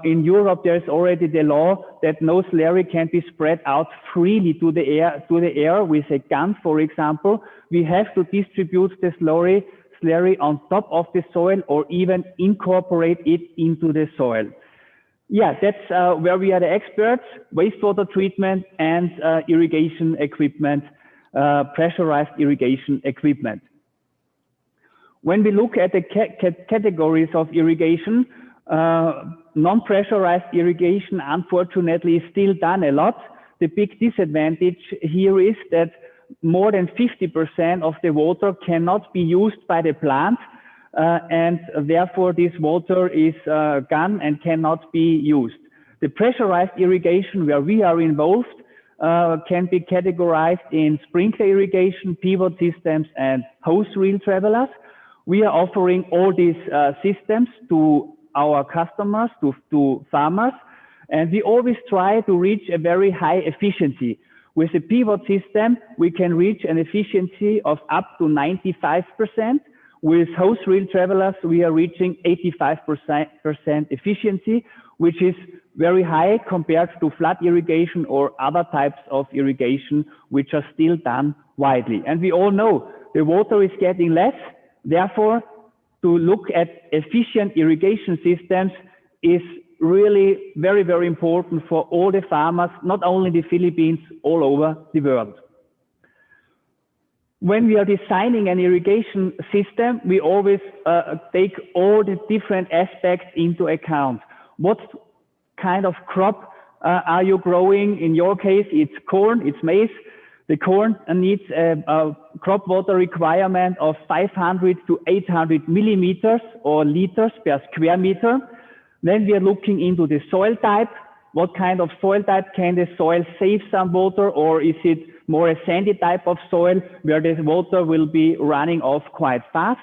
In Europe, there's already the law that no slurry can be spread out freely to the air with a gun, for example. We have to distribute the slurry on top of the soil, or even incorporate it into the soil. Yeah, that's where we are the experts: wastewater treatment and irrigation equipment, pressurized irrigation equipment. When we look at the categories of irrigation, non-pressurized irrigation, unfortunately, is still done a lot. The big disadvantage here is that more than 50% of the water cannot be used by the plant, and therefore this water is gone and cannot be used. The pressurized irrigation, where we are involved, can be categorized in sprinkler irrigation, pivot systems, and hose reel travelers. We are offering all these systems to our customers, to farmers, and we always try to reach a very high efficiency. With a pivot system, we can reach an efficiency of up to 95%. With hose reel travelers, we are reaching 85% efficiency, which is very high compared to flood irrigation or other types of irrigation, which are still done widely. And we all know the water is getting less. Therefore, to look at efficient irrigation systems is really very, very important for all the farmers, not only the Philippines, all over the world. when we are designing an irrigation system, we always take all the different aspects into account. What kind of crop are you growing? In your case, it's corn, it's maize. The corn needs a crop water requirement of 500 to 800 millimeters or liters per square meter. Then we are looking into the soil type. What kind of soil type? Can the soil save some water, or is it more a sandy type of soil where the water will be running off quite fast?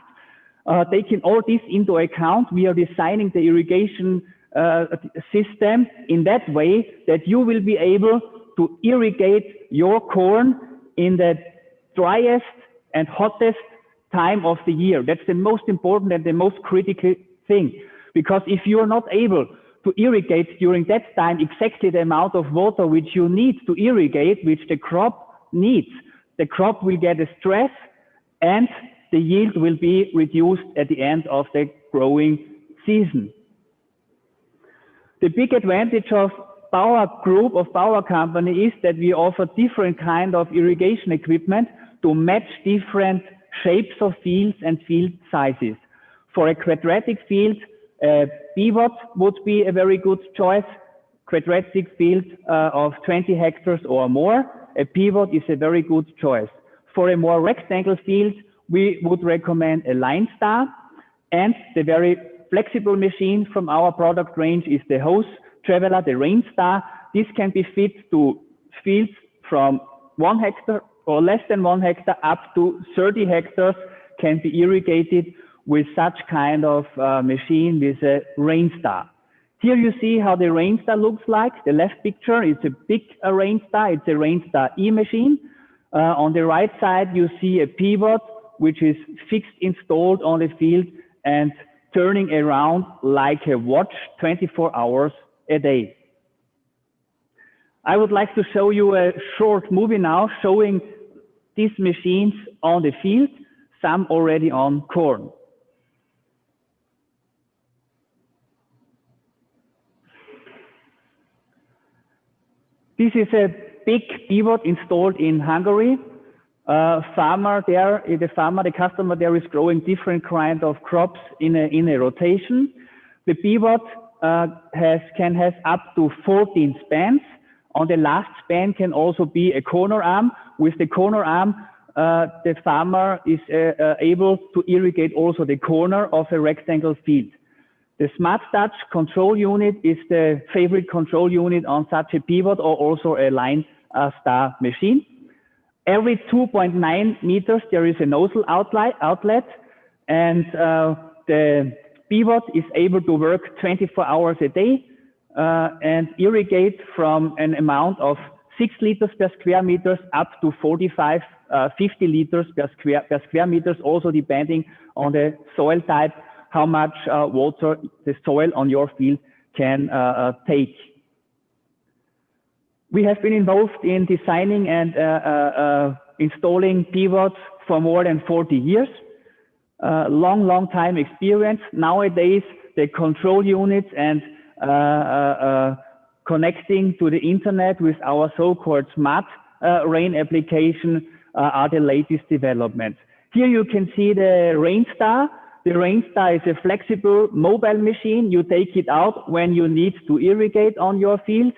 Taking all this into account, we are designing the irrigation system in that way that you will be able to irrigate your corn in the driest and hottest time of the year. That's the most important and the most critical thing. Because if you are not able to irrigate during that time exactly the amount of water which you need to irrigate, which the crop needs, the crop will get a stress and the yield will be reduced at the end of the growing season. The big advantage of our group, of our company, is that we offer different kind of irrigation equipment to match different shapes of fields and field sizes. For a quadratic field, a pivot would be a very good choice. Quadratic field of 20 hectares or more, a pivot is a very good choice. For a more rectangle field, we would recommend a line star, and the very flexible machine from our product range is the hose traveler, the rain star. This can be fit to fields from 1 hectare or less than 1 hectare up to 30 hectares, can be irrigated with such kind of machine with a rain star. Here you see how the rain star looks like. The left picture is a big rain star. It's a rain star E machine. On the right side, you see a pivot, which is fixed installed on the field and turning around like a watch 24 hours a day. I would like to show you a short movie now showing these machines on the field, some already on corn. This is a big pivot installed in Hungary. The customer there is growing different kind of crops in a rotation. The pivot can have up to 14 spans. On the last span can also be a corner arm. With the corner arm, the farmer is able to irrigate also the corner of a rectangle field. The Smart Touch control unit is the favorite control unit on such a pivot or also a line star machine. Every 2.9 meters, there is a nozzle outlet, and the pivot is able to work 24 hours a day and irrigate from an amount of 6 liters per square meters up to 45, 50 liters per square meters, also depending on the soil type, how much water the soil on your field can take. We have been involved in designing and installing pivots for more than 40 years. Long time experience. Nowadays, the control units and connecting to the internet with our so-called smart rain application are the latest developments. Here you can see the rain star. The rain star is a flexible mobile machine. You take it out when you need to irrigate on your field.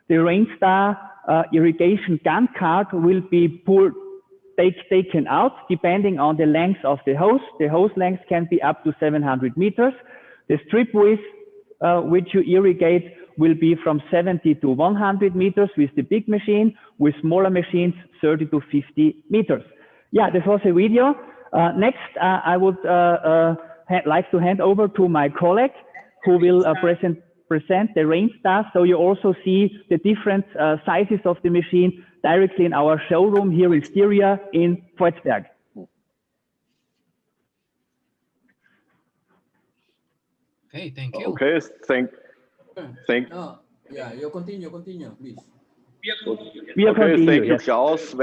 The rain star irrigation gun cart will be taken out depending on the length of the hose. The hose length can be up to 700 meters. The strip width which you irrigate will be from 70 to 100 meters with the big machine. With smaller machines, 30 to 50 meters. Yeah, this was a video. Next, I would like to hand over to my colleague who will present the rain star, so you also see the different sizes of the machine directly in our showroom here in Styria in Kreuzberg. Okay, thank you. Okay, thank. No, yeah, you continue, please. Okay, thank you, Klaus.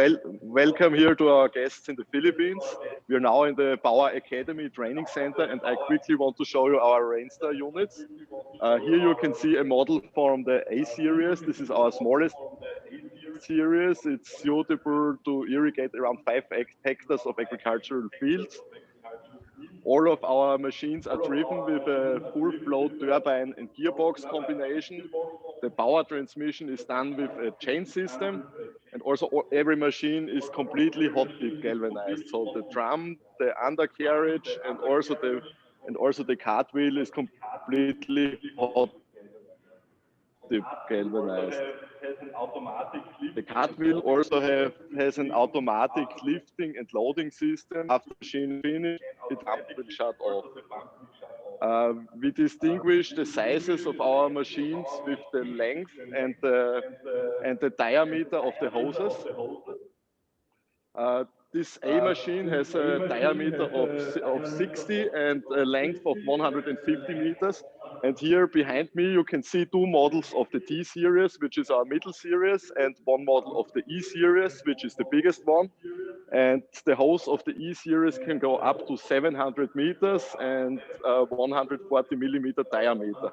Welcome here to our guests in the Philippines. We are now in the Power Academy Training Center, and I quickly want to show you our Rainstar units. Here you can see a model from the A series. This is our smallest series. It's suitable to irrigate around 5 hectares of agricultural fields. All of our machines are driven with a full flow turbine and gearbox combination. The power transmission is done with a chain system, and also every machine is completely hot dip galvanized. So the drum, the undercarriage, and also the cartwheel is completely hot dip galvanized. The cartwheel also has an automatic lifting and loading system. After the machine finished, it will shut off. We distinguish the sizes of our machines with the length and the diameter of the hoses. This A machine has a diameter of 60 and a length of 150 meters. And here behind me, you can see 2 models of the T series, which is our middle series, and 1 model of the E series, which is the biggest one. And the hose of the E series can go up to 700 meters and 140 millimeter diameter.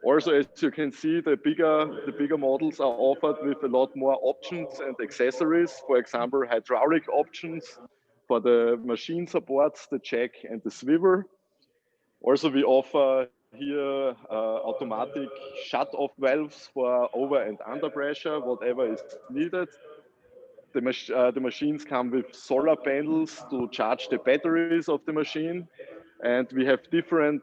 Also, as you can see, the bigger models are offered with a lot more options and accessories. For example, hydraulic options for the machine supports, the jack and the swivel. Also, we offer here automatic shut-off valves for over and under pressure, whatever is needed. The machines come with solar panels to charge the batteries of the machine. And we have different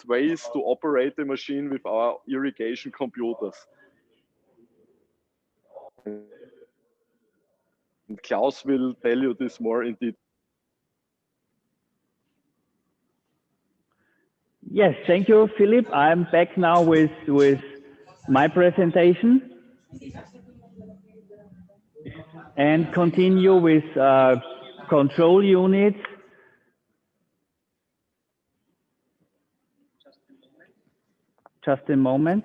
ways to operate the machine with our irrigation computers. And Klaus will tell you this more in detail. Yes, thank you, Philip. I'm back now with my presentation and continue with control units. Just a moment.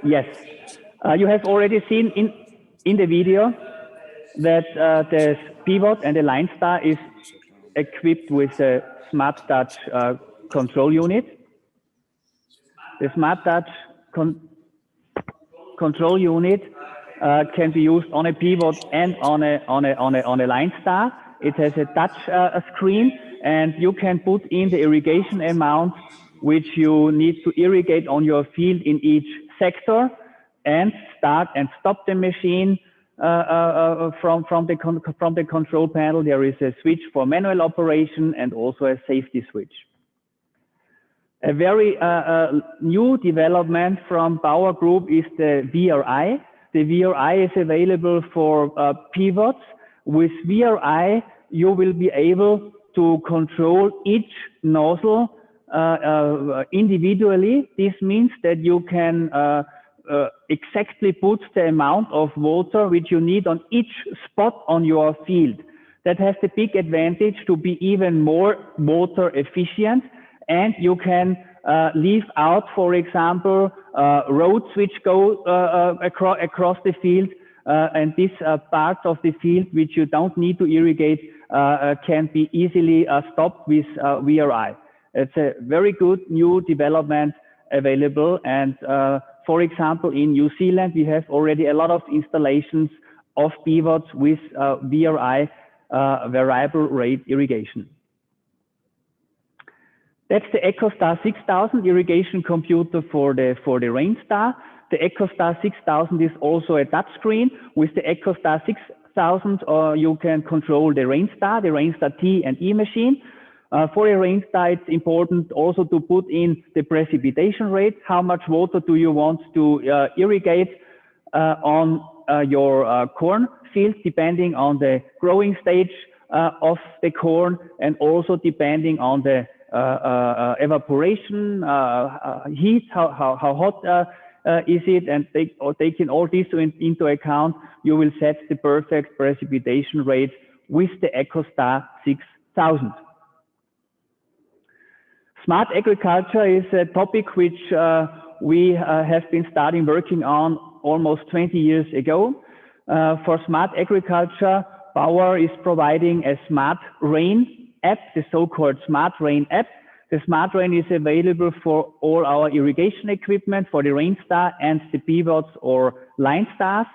Yes, you have already seen in the video that the pivot and the line star is equipped with a Smart Touch control unit. The Smart Touch control unit can be used on a pivot and on a line star. It has a touch screen, and you can put in the irrigation amount which you need to irrigate on your field in each sector, and start and stop the machine from the control panel. There is a switch for manual operation and also a safety switch. A very new development from Bauer Group is the VRI. The VRI is available for pivots. With VRI, you will be able to control each nozzle individually. This means that you can exactly put the amount of water which you need on each spot on your field. That has the big advantage to be even more water efficient, and you can leave out, for example, roads which go across the field, and this part of the field which you don't need to irrigate can be easily stopped with VRI. It's a very good new development available, and for example, in New Zealand, we have already a lot of installations of pivots with VRI, variable rate irrigation. That's the EcoStar 6000 irrigation computer for the RainStar. The EcoStar 6000 is also a touch screen. With the EcoStar 6000, you can control the RainStar T and E machine. For a RainStar, it's important also to put in the precipitation rate. How much water do you want to irrigate on your corn field, depending on the growing stage of the corn, and also depending on the evaporation, heat, how hot is it, and taking all this into account, you will set the perfect precipitation rate with the EcoStar 6000. Smart agriculture is a topic which we have been starting working on almost 20 years ago. For smart agriculture, Bauer is providing a smart rain app, the so-called smart rain app. The smart rain is available for all our irrigation equipment, for the rain star and the pivots or line stars.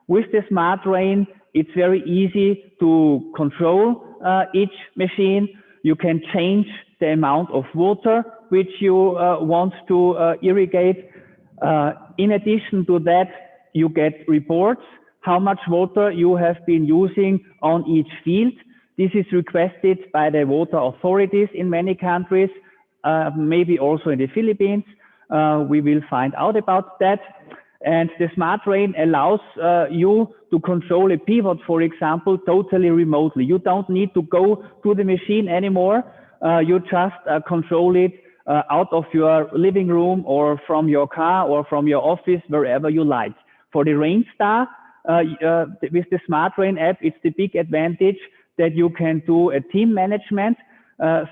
With the smart rain, it's very easy to control each machine. You can change the amount of water which you want to irrigate. In addition to that, you get reports how much water you have been using on each field. This is requested by the water authorities in many countries, maybe also in the Philippines. We will find out about that. And the smart rain allows you to control a pivot, for example, totally remotely. You don't need to go to the machine anymore. You just control it out of your living room or from your car or from your office, wherever you like. For the rain star, with the smart rain app, it's the big advantage that you can do a team management.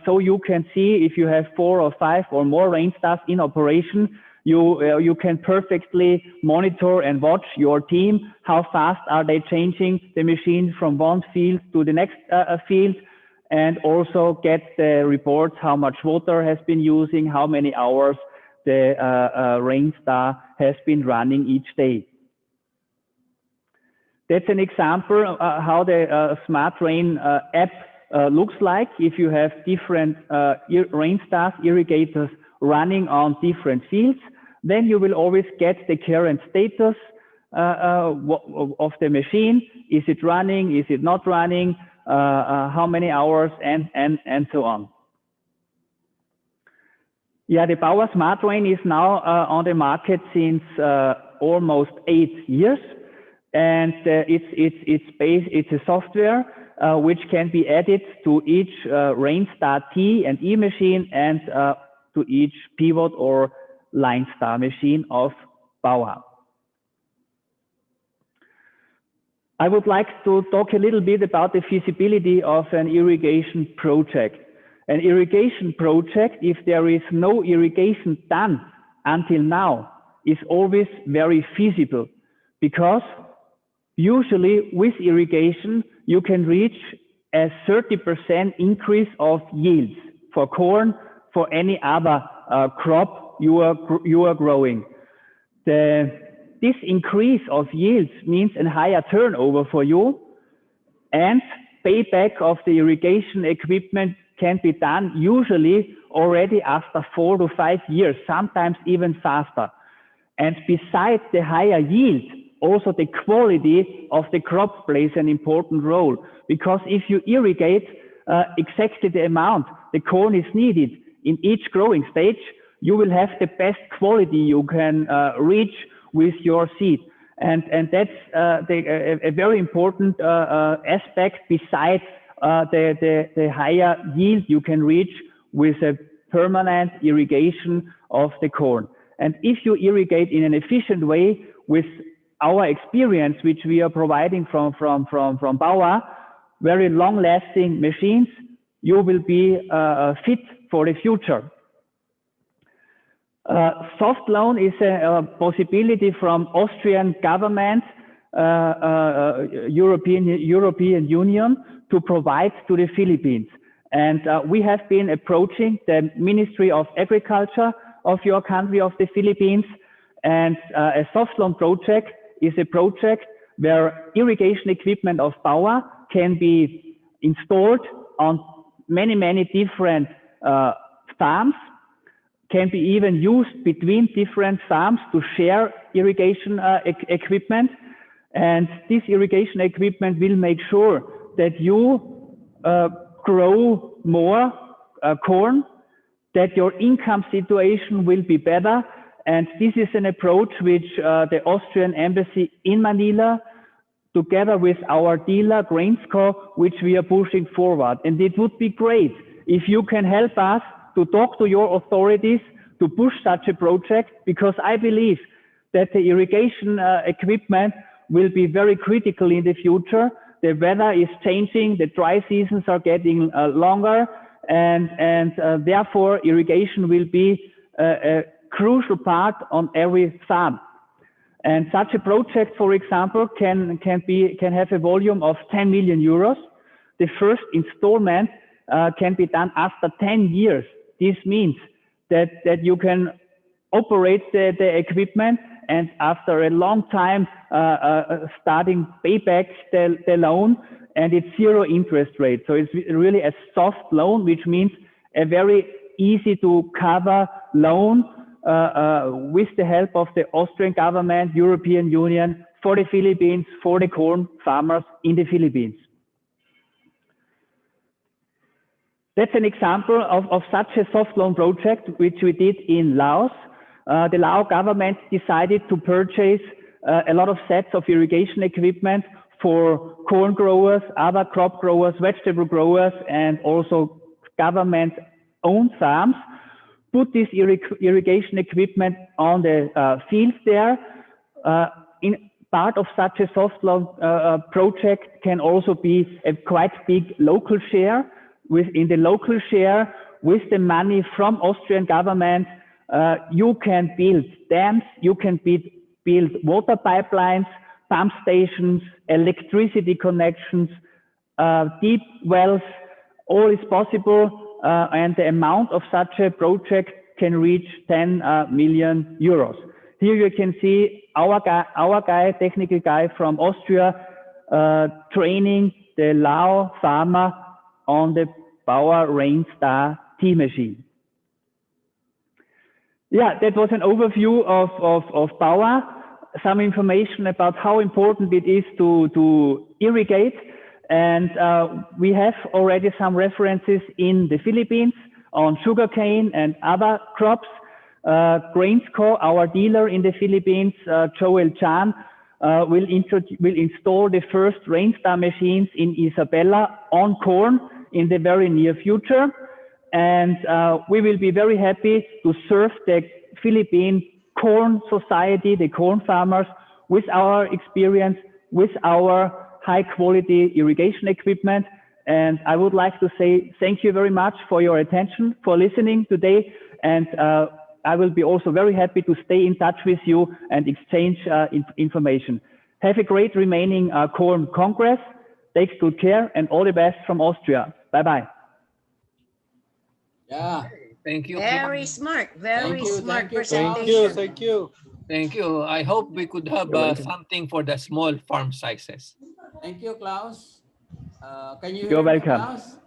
So you can see if you have 4 or 5 or more rain stars in operation, you can perfectly monitor and watch your team. How fast are they changing the machine from one field to the next field, and also get the reports how much water has been using, how many hours the rain star has been running each day. That's an example how the smart rain app looks like. If you have different rain stars, irrigators running on different fields, then you will always get the current status of the machine. Is it running? Is it not running? How many hours? And so on. Yeah, the Bauer Smart Rain is now on the market since almost 8 years. And it's a software which can be added to each rain star T and E machine and to each pivot or line star machine of Bauer. I would like to talk a little bit about the feasibility of an irrigation project. An irrigation project, if there is no irrigation done until now, is always very feasible, because usually with irrigation, you can reach a 30% increase of yields for corn, for any other crop you are growing. This increase of yields means a higher turnover for you, and payback of the irrigation equipment can be done usually already after 4 to 5 years, sometimes even faster. And besides the higher yield, also the quality of the crop plays an important role, because if you irrigate exactly the amount the corn is needed in each growing stage, you will have the best quality you can reach with your seed. And that's a very important aspect besides the higher yield you can reach with a permanent irrigation of the corn. And if you irrigate in an efficient way with our experience, which we are providing from Bauer, very long-lasting machines, you will be fit for the future. Soft loan is a possibility from Austrian government, European Union, to provide to the Philippines. And we have been approaching the Ministry of Agriculture of your country, of the Philippines, and a soft loan project is a project where irrigation equipment of Bauer can be installed on many different farms, can be even used between different farms to share irrigation equipment. And this irrigation equipment will make sure that you grow more corn, that your income situation will be better. And this is an approach which the Austrian embassy in Manila, together with our dealer Grainsco, which we are pushing forward. And it would be great if you can help us to talk to your authorities to push such a project, because I believe that the irrigation equipment will be very critical in the future. The weather is changing, the dry seasons are getting longer, and therefore irrigation will be a crucial part on every farm. And such a project, for example, can have a volume of 10 million euros. The first installment can be done after 10 years. This means that you can operate the equipment, and after a long time starting payback the loan, and it's zero interest rate. So it's really a soft loan, which means a very easy to cover loan with the help of the Austrian government, European Union, for the Philippines, for the corn farmers in the Philippines. That's an example of such a soft loan project which we did in Laos. The Lao government decided to purchase a lot of sets of irrigation equipment for corn growers, other crop growers, vegetable growers, and also government-owned farms. Put this irrigation equipment on the fields there. In part of such a soft loan project can also be a quite big local share. Within the local share, with the money from Austrian government, you can build dams, you can build water pipelines, pump stations, electricity connections, deep wells. All is possible, and the amount of such a project can reach 10 million euros. Here you can see our guy, technical guy from Austria, training the Lao farmer on the Power Rainstar T machine. Yeah, that was an overview of power, some information about how important it is to irrigate. And we have already some references in the Philippines on sugarcane and other crops. Grainsco, our dealer in the Philippines, Joel Chan, will install the first Rainstar machines in Isabela on corn in the very near future. And we will be very happy to serve the Philippine corn society, the corn farmers, with our experience, with our high quality irrigation equipment. And I would like to say thank you very much for your attention, for listening today. And I will be also very happy to stay in touch with you and exchange information. Have a great remaining Corn Congress. Take good care and all the best from Austria. Bye-bye. Yeah. Thank you. Very smart. Very smart Thank presentation. you. Thank you. Thank you. I hope we could have something for the small farm sizes. Thank you, Klaus. Can you hear You're me, welcome. Klaus?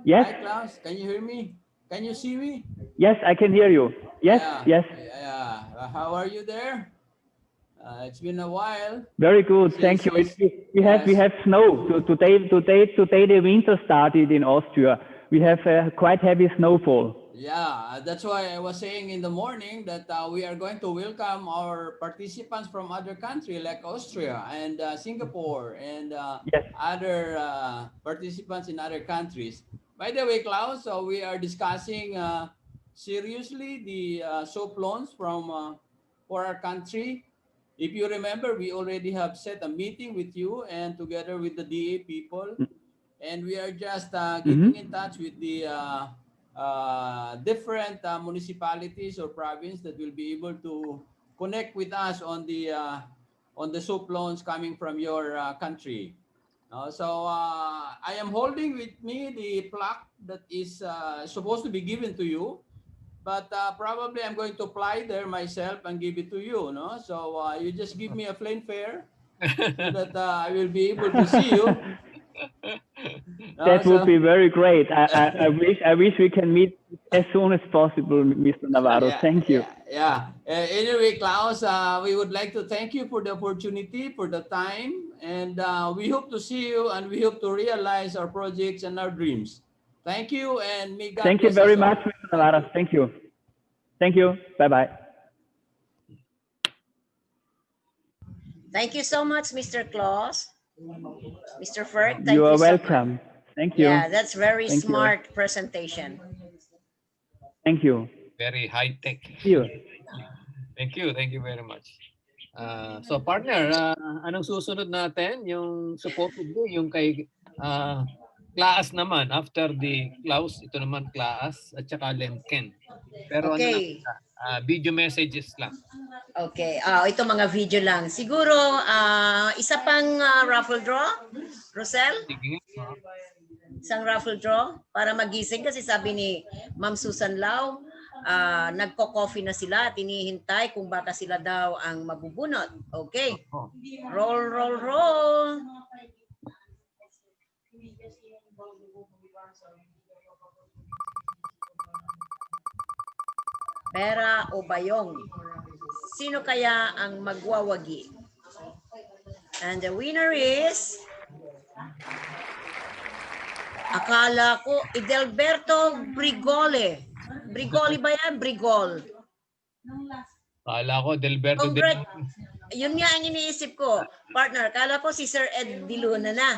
Yes. Hi, Klaus. Can you hear me? Can you see me? Yes, I can hear you. Yes, yeah. yes. Yeah. How are you there? It's been a while. Very good. Thank you. We have snow. So today the winter started in Austria. We have quite heavy snowfall. Yeah, that's why I was saying in the morning that we are going to welcome our participants from other countries like Austria and Singapore and other participants in other countries. By the way, Klaus, we are discussing seriously the soap loans for our country. If you remember, we already have set a meeting with you and together with the DA people, and we are just getting in touch with the different municipalities or province that will be able to connect with us on the soap loans coming from your country. So I am holding with me the plaque that is supposed to be given to you, but probably I'm going to apply there myself and give it to you. No, so you just give me a plane fare so that I will be able to see you. That would be very great. I wish we can meet as soon as possible, Mr. Navarro. Thank you. Anyway, Klaus, we would like to thank you for the opportunity, for the time, and we hope to see you and we hope to realize our projects and our dreams. Thank you, and may God Thank you bless very us all. much, Mr. Navarro. Thank you. Thank you. Bye-bye. Thank you so much, Mr. Claus. Mr. Ferg, thank You are you so much. welcome. Thank you. Yeah, that's very Thank you. smart presentation. Thank you. Very high tech. See you. Thank you very much. So partner, anong susunod natin? Yung supposedly yung kay Klaas naman. After the Klaus, ito naman Klaas at saka Lemken. Pero ano lang, Okay. video messages lang. Okay. Ito mga video lang. Siguro, isa pang raffle draw? Rosel? Sige nga. Isang raffle draw para magising kasi sabi ni Ma'am Susan Lau, nagko-coffee na sila at hinihintay kung baka sila daw ang mabubunot. Okay. Roll, roll, roll. Pera o bayong? Sino kaya ang magwawagi? And the winner is... Akala ko, Edelberto Brigole. Brigole ba yan? Brigol. Akala ko, Delberto Yun nga ang iniisip ko. Partner, akala ko si Sir Ed Diluna na.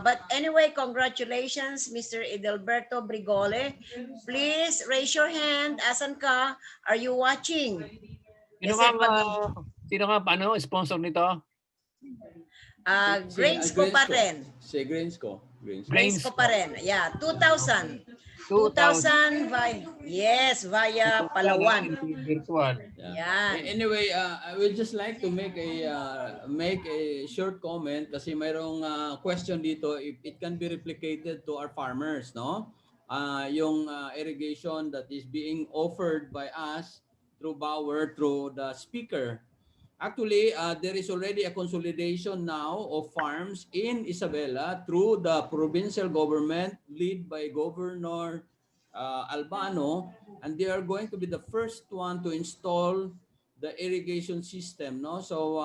But anyway, congratulations, Mr. Edelberto Brigole. Please raise your hand. Asan ka? Are you watching? Sino nga paano sponsor nito? Grainsco pa rin. Si Grainsco. Grainsco pa rin. Yeah, 2,000. 2,000 via Palawan. Virtual. Yeah. Anyway, I would just like to make a short comment kasi mayroong question dito if it can be replicated to our farmers, no? Yung irrigation that is being offered by us through Bauer, through the speaker. Actually, there is already a consolidation now of farms in Isabela through the provincial government led by Governor Albano, and they are going to be the first one to install the irrigation system. No, so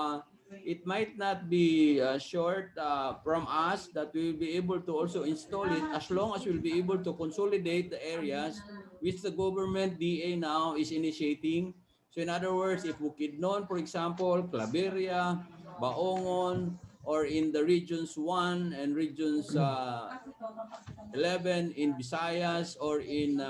it might not be short from us that we will be able to also install it as long as we'll be able to consolidate the areas which the government DA now is initiating. So in other words, if Bukidnon, for example, Claveria, Baongon, or in the regions 1 and regions 11 in Visayas or in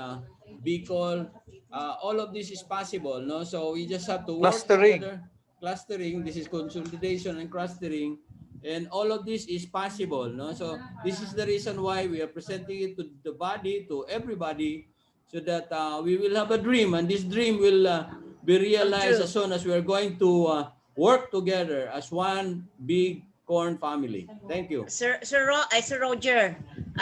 Bicol, all of this is possible, no? So we just have to work together. Clustering, this is consolidation and clustering, and all of this is possible, no? So this is the reason why we are presenting it to the body, to everybody, so that we will have a dream, and this dream will be realized as soon as we are going to work together as one big corn family. Thank you. Sir Roger,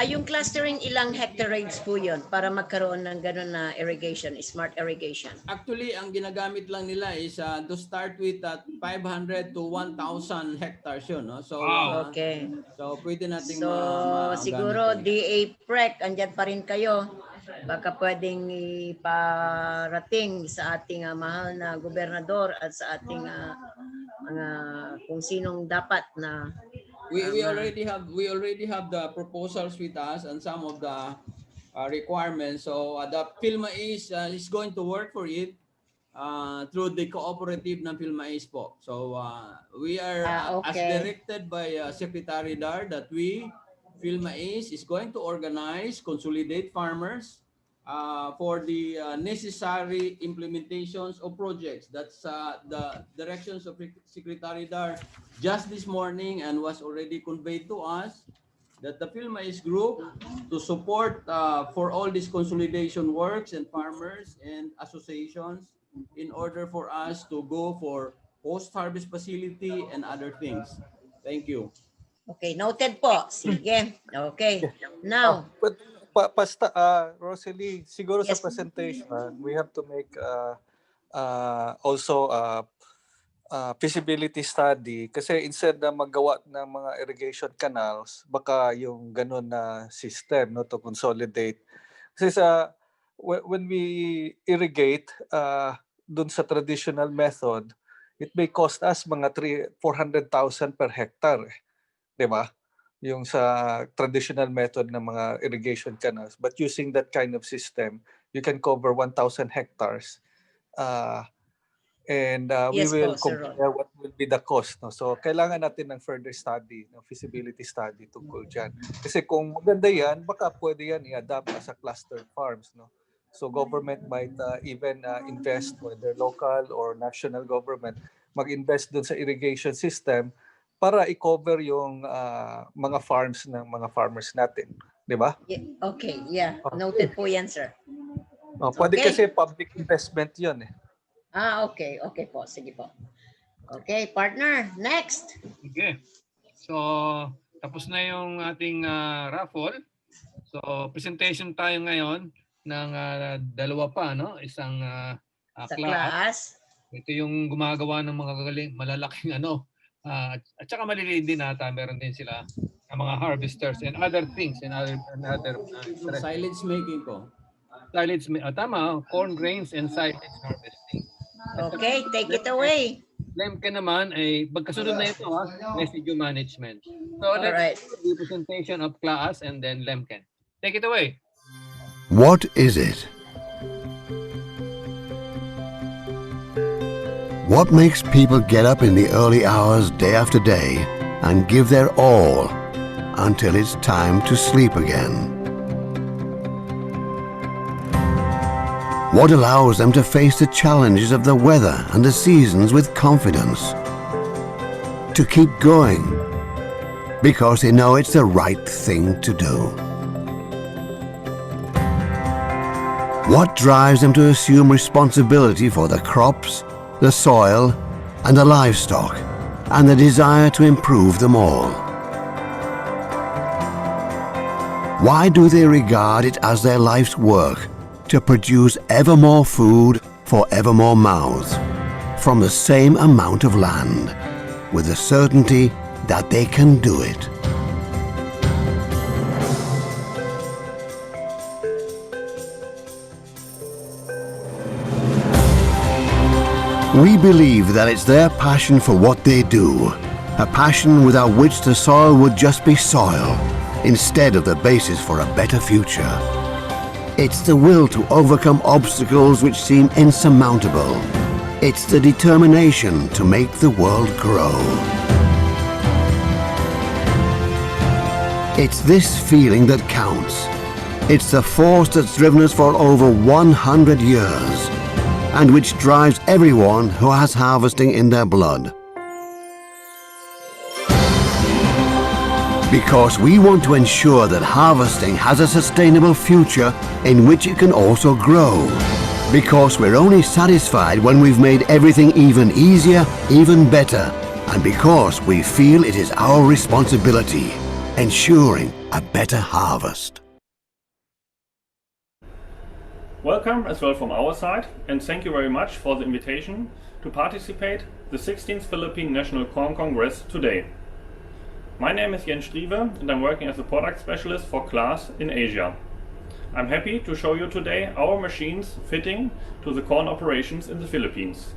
yung clustering, ilang hectares po yun para magkaroon ng gano'n na irrigation, smart irrigation? Actually, ang ginagamit lang nila is to start with 500 to 1,000 hectares yun. No? So, okay. So, pwede nating siguro DA PREC, andyan pa rin kayo. Baka pwedeng iparating sa ating mahal na gobernador at sa ating mga kung sinong dapat na we already have the proposals with us and some of the requirements. So the PhilMais is going to work for it through the cooperative ng PhilMais po. So we are as directed by Secretary Dar that PhilMais is going to organize, consolidate farmers for the necessary implementations of projects. That's the directions of Secretary Dar just this morning and was already conveyed to us that the PhilMais group to support for all these consolidation works and farmers and associations in order for us to go for post-harvest facility and other things. Thank you. Okay, noted po. Sige. Okay. Now, Rosalie, siguro sa presentation, we have to make also feasibility study kasi instead na magawa ng mga irrigation canals, baka yung ganun na system, no, to consolidate. Kasi when we irrigate dun sa traditional method, it may cost us mga 400,000 per hectare. Di ba? Yung sa traditional method ng mga irrigation canals. But using that kind of system, you can cover 1,000 hectares. We will compare what will be the cost. No? So, kailangan natin ng further study, ng feasibility study tungkol dyan. Kasi kung maganda yan, baka pwede yan i-adapt as a clustered farms. No? So, government might even invest, whether local or national government, mag-invest dun sa irrigation system para i-cover yung mga farms ng mga farmers natin, di ba? Okay, yeah. Noted po yan, sir. Pwede Okay. kasi public investment yun eh. Okay. Okay po. Sige po. Okay, partner. Next. Okay. So, tapos na yung ating raffle. So, presentation tayo ngayon ng dalawa pa, no? Isang Sa class. Ito yung gumagawa ng mga malalaking at saka maliliit din ata. Meron din sila mga harvesters and other things and other silage making po. Silage, tama, corn grains and silage harvesting. Okay, take it away. Lemke naman ay pagkasunod na ito, residue management. So let's do the presentation of class and then Lemke. Take it away. What is it? What makes people get up in the early hours day after day and give their all until it's time to sleep again? What allows them to face the challenges of the weather and the seasons with confidence? To keep going because they know it's the right thing to do. What drives them to assume responsibility for the crops, the soil, and the livestock, and the desire to improve them all? Why do they regard it as their life's work to produce ever more food for ever more mouths from the same amount of land, with the certainty that they can do it? We believe that it's their passion for what they do, a passion without which the soil would just be soil, instead of the basis for a better future. It's the will to overcome obstacles which seem insurmountable. It's the determination to make the world grow. It's this feeling that counts. It's the force that's driven us for over 100 years, and which drives everyone who has harvesting in their blood. Because we want to ensure that harvesting has a sustainable future in which it can also grow. Because we're only satisfied when we've made everything even easier, even better. And because we feel it is our responsibility, ensuring a better harvest. Welcome as well from our side, and thank you very much for the invitation to participate the 16th Philippine National Corn Congress today. My name is Jens Strieve and I'm working as a product specialist for CLAAS in Asia. I'm happy to show you today our machines fitting to the corn operations in the Philippines.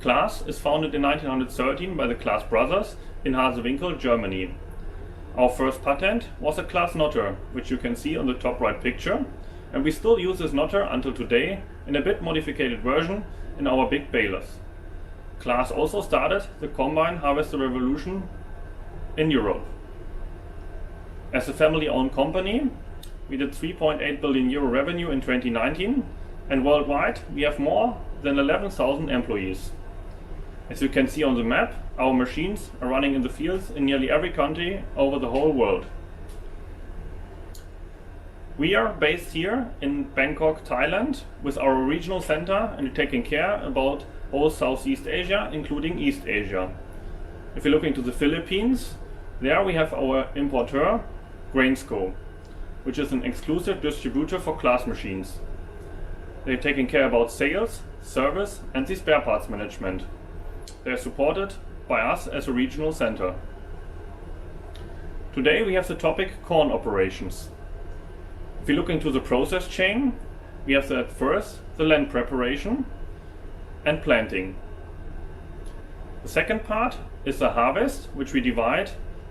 CLAAS is founded in 1913 by the CLAAS brothers in Hasewinkel, Germany. Our first patent was a CLAAS knotter, which you can see on the top right picture, and we still use this knotter until today in a bit modified version in our big balers. CLAAS also started the combine harvester revolution in Europe. As a family-owned company, we did 3.8 billion euro revenue in 2019, and worldwide we have more than 11,000 employees. As you can see on the map, our machines are running in the fields in nearly every country over the whole world. We are based here in Bangkok, Thailand, with our regional center and taking care about whole Southeast Asia, including East Asia. If you look into the Philippines, there we have our importer, Grainsco, which is an exclusive distributor for CLAAS machines. They're taking care about sales, service, and the spare parts management. They're supported by us as a regional center. Today we have the topic corn operations. If you look into the process chain, we have at first the land preparation and planting. The second part is the harvest, which we divide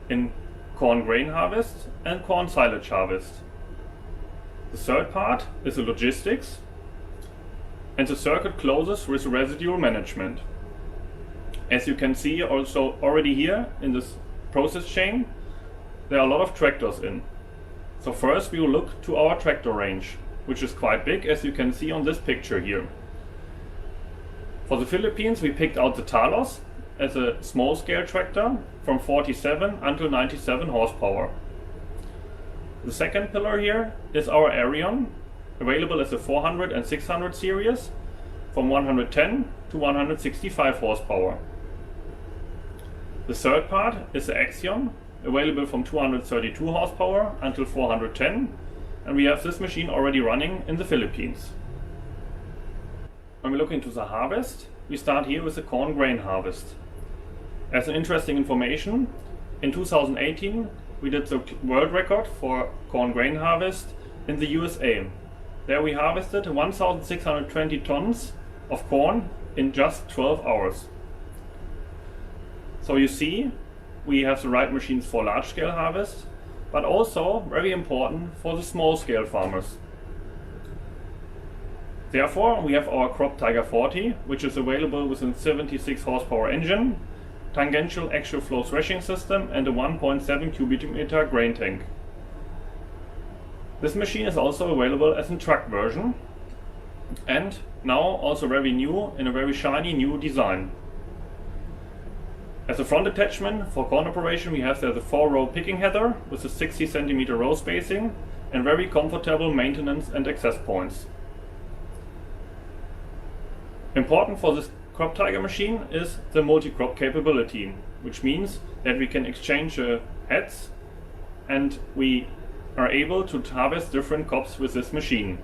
in corn grain harvest and corn silage harvest. The third part is the logistics, and the circuit closes with residual management. As you can see also already here in this process chain, there are a lot of tractors in. So first we will look to our tractor range, which is quite big, as you can see on this picture here. For the Philippines we picked out the Talos as a small-scale tractor from 47 until 97 horsepower. The second pillar here is our Arion, available as a 400 and 600 series from 110 to 165 horsepower. The third part is the Axion, available from 232 horsepower until 410, and we have this machine already running in the Philippines. When we look into the harvest, we start here with the corn grain harvest. As an interesting information, in 2018 we did the world record for corn grain harvest in the USA. There we harvested 1,620 tons of corn in just 12 hours. So you see, we have the right machines for large-scale harvest, but also, very important, for the small-scale farmers. Therefore, we have our Crop Tiger 40, which is available with a 76 horsepower engine, tangential axial flow threshing system, and a 1.7 cubic meter grain tank. This machine is also available as a truck version, and now also very new in a very shiny new design. As a front attachment for corn operation, we have there the 4-row picking header with a 60 centimeter row spacing and very comfortable maintenance and access points. Important for this Crop Tiger machine is the multi-crop capability, which means that we can exchange heads and we are able to harvest different crops with this machine.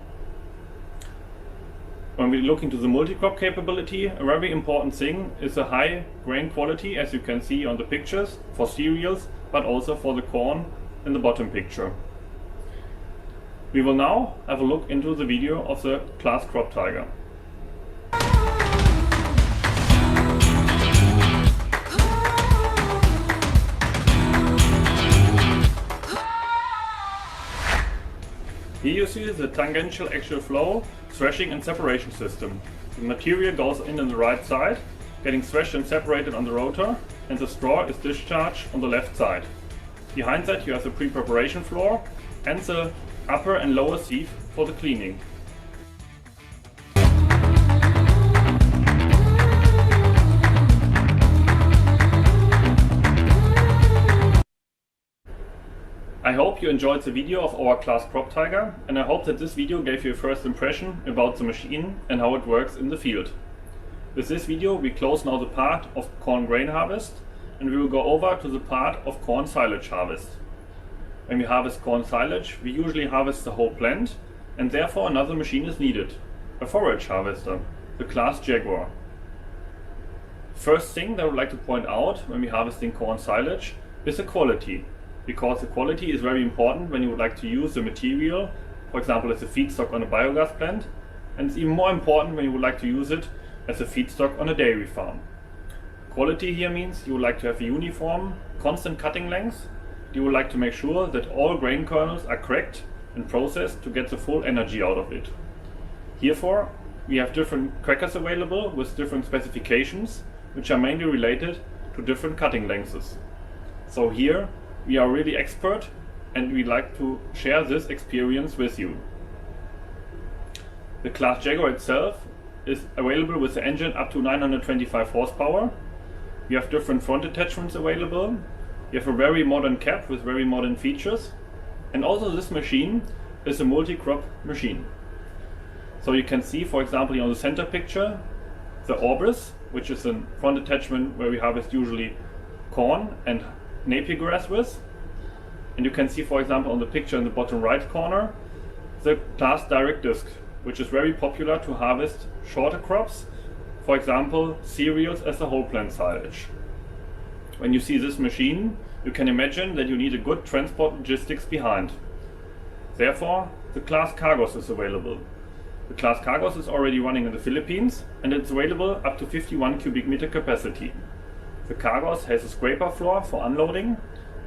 When we look into the multi-crop capability, a very important thing is the high grain quality, as you can see on the pictures, for cereals, but also for the corn in the bottom picture. We will now have a look into the video of the class Crop Tiger. Here you see the tangential axial flow threshing and separation system. The material goes in on the right side, getting threshed and separated on the rotor, and the straw is discharged on the left side. Behind that you have the pre-preparation floor and the upper and lower sieve for the cleaning. I hope you enjoyed the video of our class Crop Tiger, and I hope that this video gave you a first impression about the machine and how it works in the field. With this video we close now the part of corn grain harvest, and we will go over to the part of corn silage harvest. When we harvest corn silage, we usually harvest the whole plant, and therefore another machine is needed, a forage harvester, the class Jaguar. First thing that I would like to point out when we harvesting corn silage is the quality. Because the quality is very important when you would like to use the material, for example as a feedstock on a biogas plant, and it's even more important when you would like to use it as a feedstock on a dairy farm. Quality here means you would like to have a uniform, constant cutting length. You would like to make sure that all grain kernels are cracked and processed to get the full energy out of it. Therefore, we have different crackers available with different specifications, which are mainly related to different cutting lengths. So here, we are really expert and we like to share this experience with you. The class Jaguar itself is available with the engine up to 925 horsepower. We have different front attachments available. We have a very modern cab with very modern features. And also this machine is a multi-crop machine. So you can see, for example, on the center picture, the Orbis, which is a front attachment where we harvest usually corn and Napier grass with, and you can see, for example, on the picture in the bottom right corner, the class direct disc, which is very popular to harvest shorter crops, for example, cereals as a whole plant silage. When you see this machine, you can imagine that you need a good transport logistics behind. Therefore, the class Cargos is available. The class Cargos is already running in the Philippines, and it's available up to 51 cubic meter capacity. The Cargos has a scraper floor for unloading,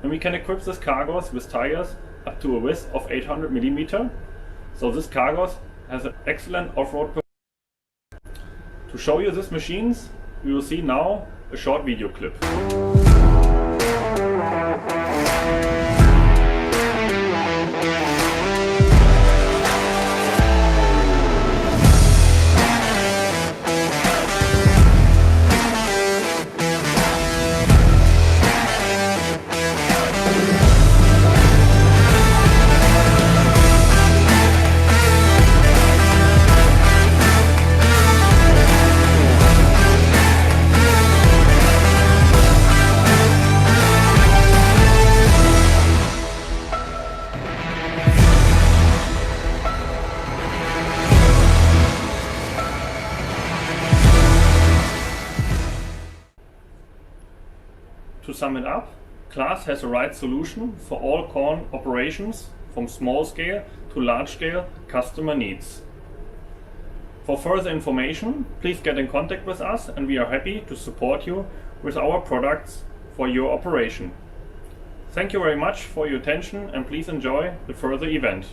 and we can equip this Cargos with tires up to a width of 800 mm. So this Cargos has an excellent off-road performance. To show you these machines, we will see now a short video clip. sum it up, Klaas has the right solution for all corn operations from small scale to large scale customer needs. For further information, please get in contact with us and we are happy to support you with our products for your operation. Thank you very much for your attention and please enjoy the further event.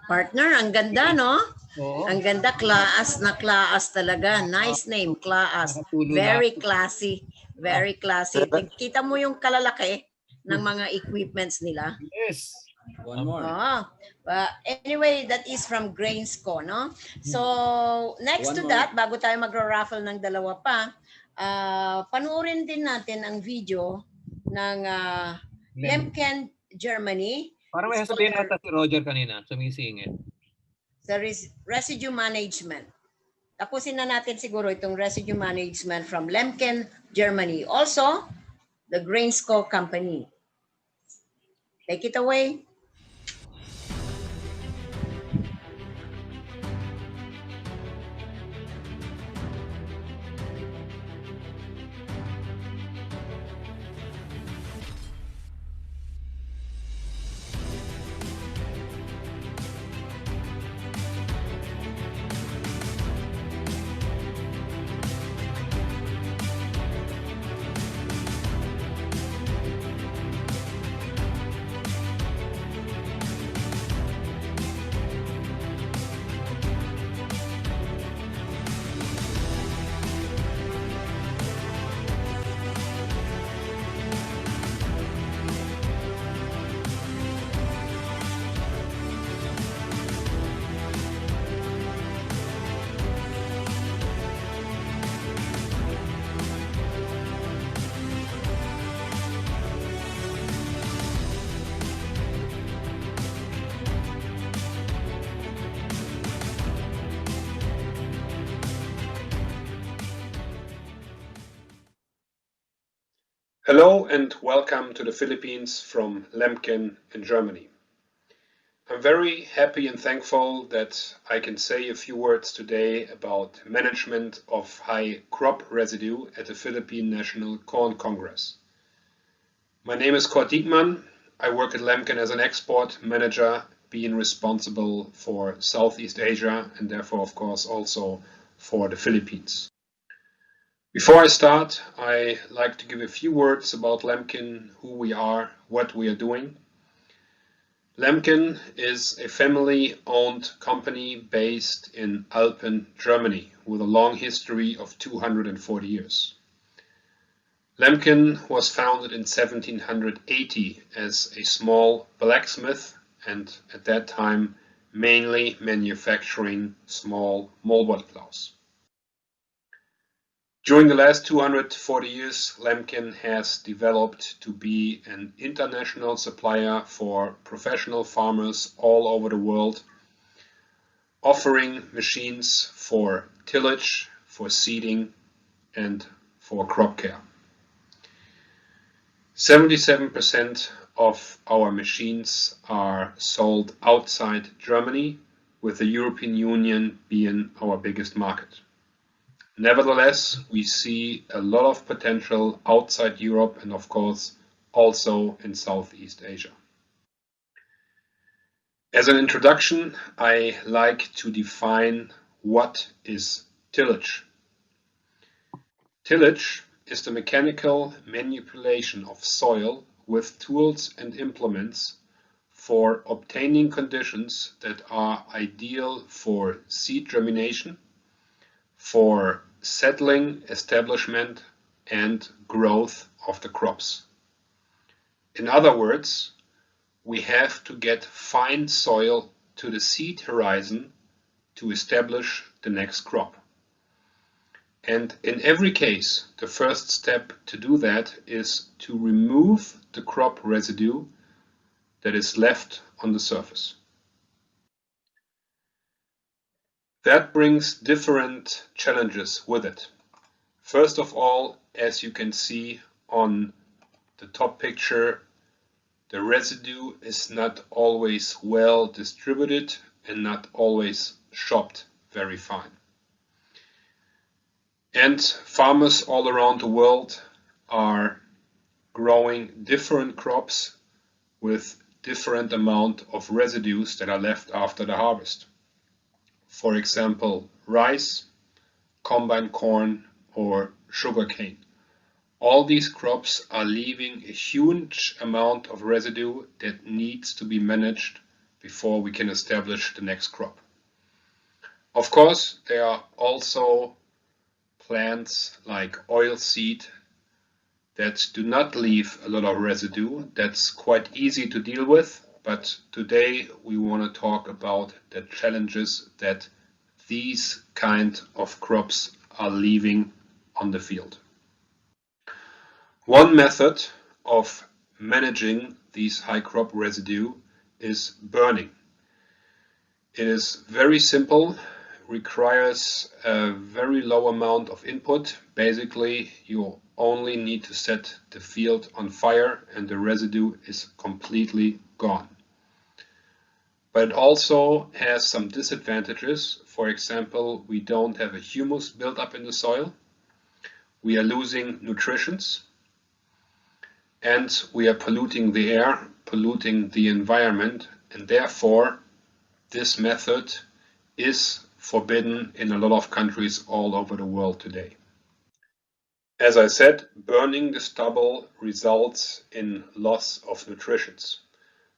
Partner, ang ganda, no? Oo. Ang ganda, Klaas na Klaas talaga. Nice name, Klaas. Very classy. Very classy. Kita mo yung kalalaki ng mga equipments nila. Yes. One more. Anyway, that is from Grainsco, no? So, next to that, bago tayo magra-raffle ng dalawa pa, panuorin din natin ang video ng Lemken, Germany. Para may sasabihin natin si Roger kanina, sumisingit. Sa residue management. Tapusin na natin siguro itong residue management from Lemken, Germany. Also, the Grainsco company. Take it away. Hello and welcome to the Philippines from Lemken in Germany. I'm very happy and thankful that I can say a few words today about management of high crop residue at the Philippine National Corn Congress. My name is Kurt Diekmann. I work at Lemken as an export manager, being responsible for Southeast Asia and therefore of course also for the Philippines. Before I start, I like to give a few words about Lemken, who we are, what we are doing. Lemken is a family-owned company based in Alpen, Germany, with a long history of 240 years. Lemken was founded in 1780 as a small blacksmith and at that time mainly manufacturing small moldboard plows. During the last 240 years, Lemken has developed to be an international supplier for professional farmers all over the world, offering machines for tillage, for seeding, and for crop care. 77% of our machines are sold outside Germany, with the European Union being our biggest market. Nevertheless, we see a lot of potential outside Europe and of course also in Southeast Asia. As an introduction, I like to define what is tillage. Tillage is the mechanical manipulation of soil with tools and implements for obtaining conditions that are ideal for seed germination, for settling, establishment, and growth of the crops. In other words, we have to get fine soil to the seed horizon to establish the next crop. And in every case, the first step to do that is to remove the crop residue that is left on the surface. That brings different challenges with it. First of all, as you can see on the top picture, the residue is not always well distributed and not always shopped very fine. And farmers all around the world are growing different crops with different amount of residues that are left after the harvest. For example, rice, combine corn, or sugarcane. All these crops are leaving a huge amount of residue that needs to be managed before we can establish the next crop. Of course, there are also plants like oilseed that do not leave a lot of residue. That's quite easy to deal with, but today we want to talk about the challenges that these kind of crops are leaving on the field. One method of managing these high crop residue is burning. It is very simple, requires a very low amount of input. Basically, you only need to set the field on fire and the residue is completely gone. But it also has some disadvantages. For example, we don't have a humus built up in the soil. We are losing nutrients and we are polluting the air, polluting the environment, and therefore this method is forbidden in a lot of countries all over the world today. As I said, burning the stubble results in loss of nutrients.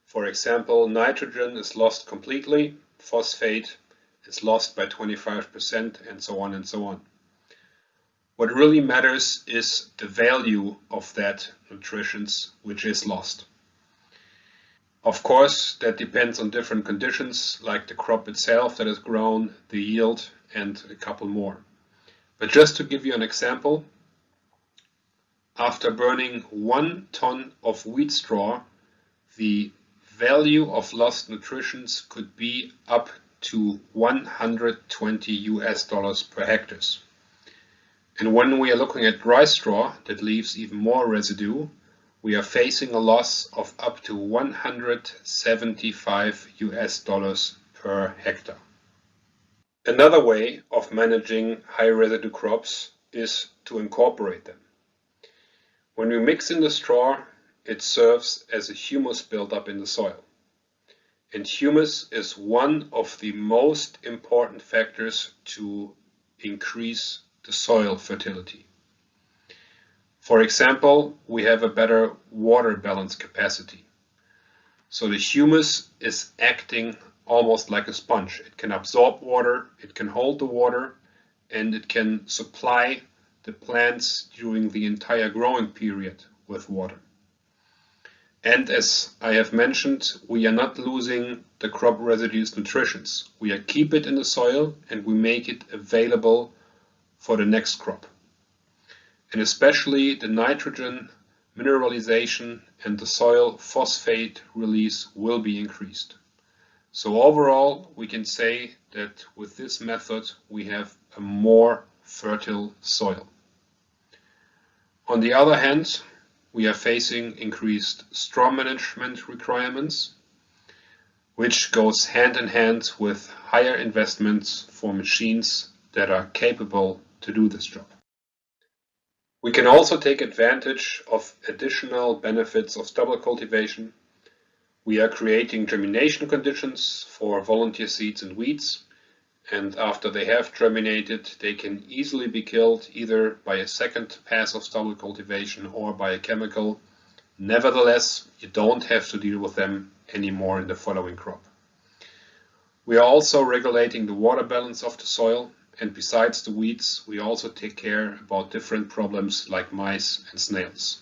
For example, nitrogen is lost completely, phosphate is lost by 25%, and so on and so on. What really matters is the value of that nutrients which is lost. Of course, that depends on different conditions, like the crop itself that is grown, the yield, and a couple more. But just to give you an example, after burning 1 ton of wheat straw, the value of lost nutrients could be up to $120 per hectares. And when we are looking at rice straw that leaves even more residue, we are facing a loss of up to $175 per hectare. Another way of managing high residue crops is to incorporate them. When we mix in the straw, it serves as a humus buildup in the soil. And humus is one of the most important factors to increase the soil fertility. For example, we have a better water balance capacity. So the humus is acting almost like a sponge. It can absorb water, it can hold the water, and it can supply the plants during the entire growing period with water. And as I have mentioned, we are not losing the crop residues nutrients. We keep it in the soil and we make it available for the next crop. And especially the nitrogen mineralization and the soil phosphate release will be increased. So overall, we can say that with this method, we have a more fertile soil. On the other hand, we are facing increased straw management requirements, which goes hand in hand with higher investments for machines that are capable to do this job. We can also take advantage of additional benefits of stubble cultivation. We are creating germination conditions for volunteer seeds and weeds, and after they have germinated, they can easily be killed either by a second pass of stubble cultivation or by a chemical. Nevertheless, you don't have to deal with them anymore in the following crop. We are also regulating the water balance of the soil. And besides the weeds, we also take care about different problems like mice and snails.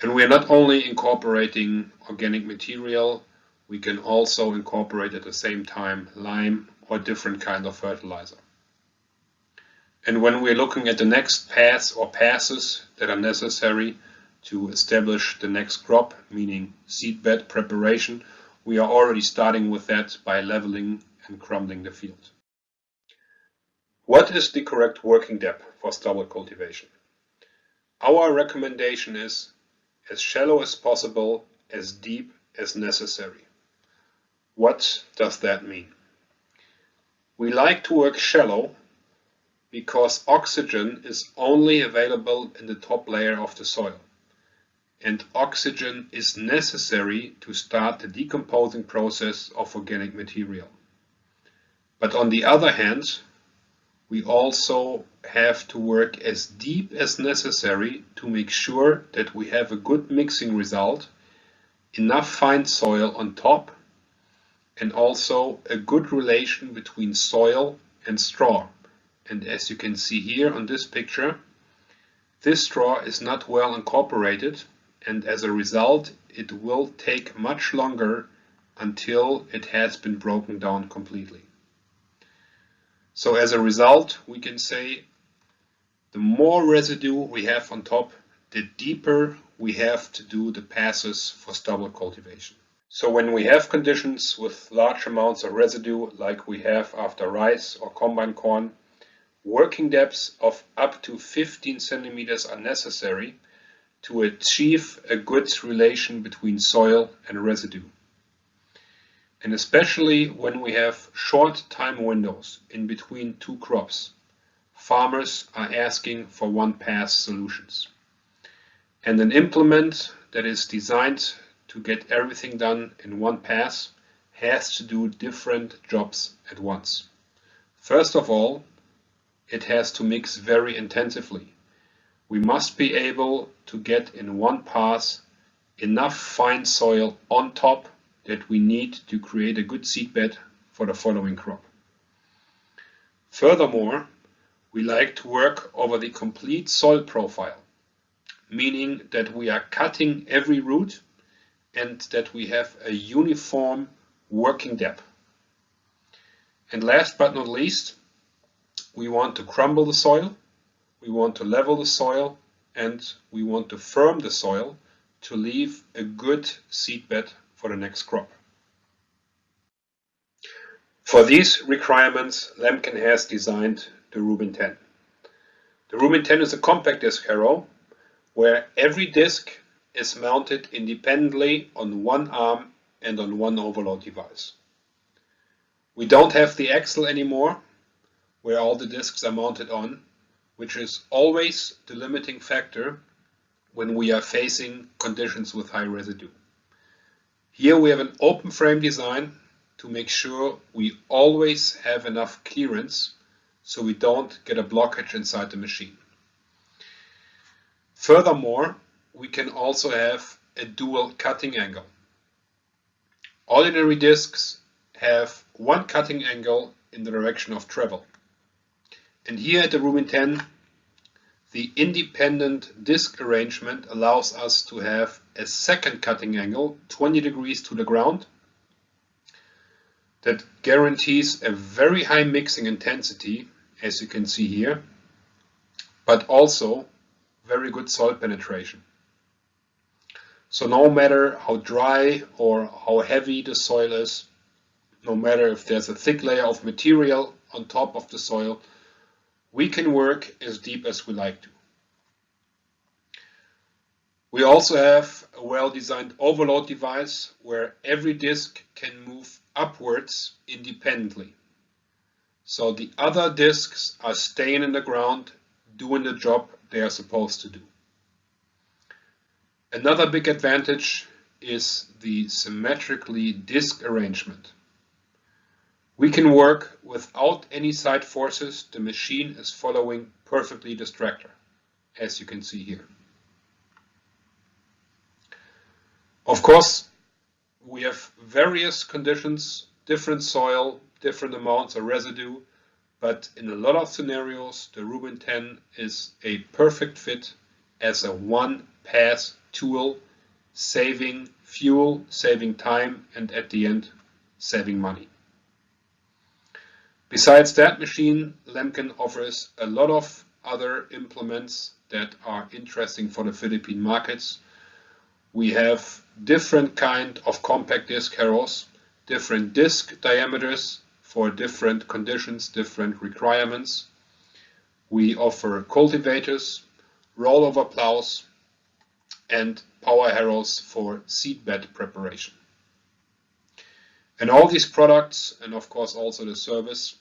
And we are not only incorporating organic material, we can also incorporate at the same time lime or different kind of fertilizer. And when we're looking at the next paths or passes that are necessary to establish the next crop, meaning seedbed preparation, we are already starting with that by leveling and crumbling the field. What is the correct working depth for stubble cultivation? Our recommendation is as shallow as possible, as deep as necessary. What does that mean? We like to work shallow because oxygen is only available in the top layer of the soil. And oxygen is necessary to start the decomposing process of organic material. But on the other hand, we also have to work as deep as necessary to make sure that we have a good mixing result, enough fine soil on top, and also a good relation between soil and straw. And as you can see here on this picture, this straw is not well incorporated, and as a result it will take much longer until it has been broken down completely. So as a result, we can say the more residue we have on top, the deeper we have to do the passes for stubble cultivation. So when we have conditions with large amounts of residue like we have after rice or combine corn, working depths of up to 15 centimeters are necessary to achieve a good relation between soil and residue. And especially when we have short time windows in between two crops, farmers are asking for one-pass solutions. And an implement that is designed to get everything done in one pass has to do different jobs at once. First of all, it has to mix very intensively. We must be able to get in one pass enough fine soil on top that we need to create a good seedbed for the following crop. Furthermore, we like to work over the complete soil profile, meaning that we are cutting every root and that we have a uniform working depth. And last but not least, we want to crumble the soil, we want to level the soil, and we want to firm the soil to leave a good seedbed for the next crop. For these requirements, Lemken has designed the Rubin 10. The Rubin 10 is a compact disc harrow where every disc is mounted independently on one arm and on one overload device. We don't have the axle anymore, where all the discs are mounted on, which is always the limiting factor when we are facing conditions with high residue. Here we have an open frame design to make sure we always have enough clearance so we don't get a blockage inside the machine. Furthermore, we can also have a dual cutting angle. Ordinary discs have one cutting angle in the direction of travel. And here at the Rubin 10, the independent disc arrangement allows us to have a second cutting angle, 20 degrees to the ground, that guarantees a very high mixing intensity, as you can see here, but also very good soil penetration. So no matter how dry or how heavy the soil is, no matter if there's a thick layer of material on top of the soil, we can work as deep as we like to. We also have a well-designed overload device where every disc can move upwards independently. So the other discs are staying in the ground doing the job they are supposed to do. Another big advantage is the symmetrically disc arrangement. We can work without any side forces. The machine is following perfectly this tractor, as you can see here. Of course, we have various conditions, different soil, different amounts of residue, but in a lot of scenarios, the Rubin 10 is a perfect fit as a one-pass tool, saving fuel, saving time, and at the end, saving money. Besides that machine, Lemken offers a lot of other implements that are interesting for the Philippine markets. We have different kind of compact disc harrows, different disc diameters for different conditions, different requirements. We offer cultivators, rollover plows, and power harrows for seedbed preparation. And all these products, and of course also the service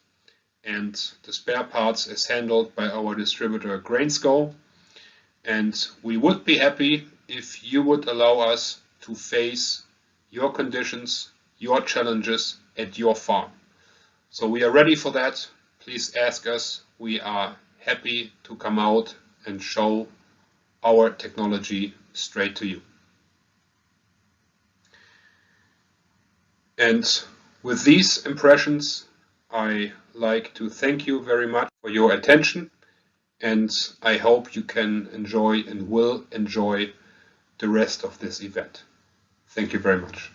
and the spare parts, is handled by our distributor Grainsco. And we would be happy if you would allow us to face your conditions, your challenges at your farm. So we are ready for that. Please ask us. We are happy to come out and show our technology straight to you. And with these impressions, I like to thank you very much for your attention, and I hope you can enjoy and will enjoy the rest of this event. Thank you very much.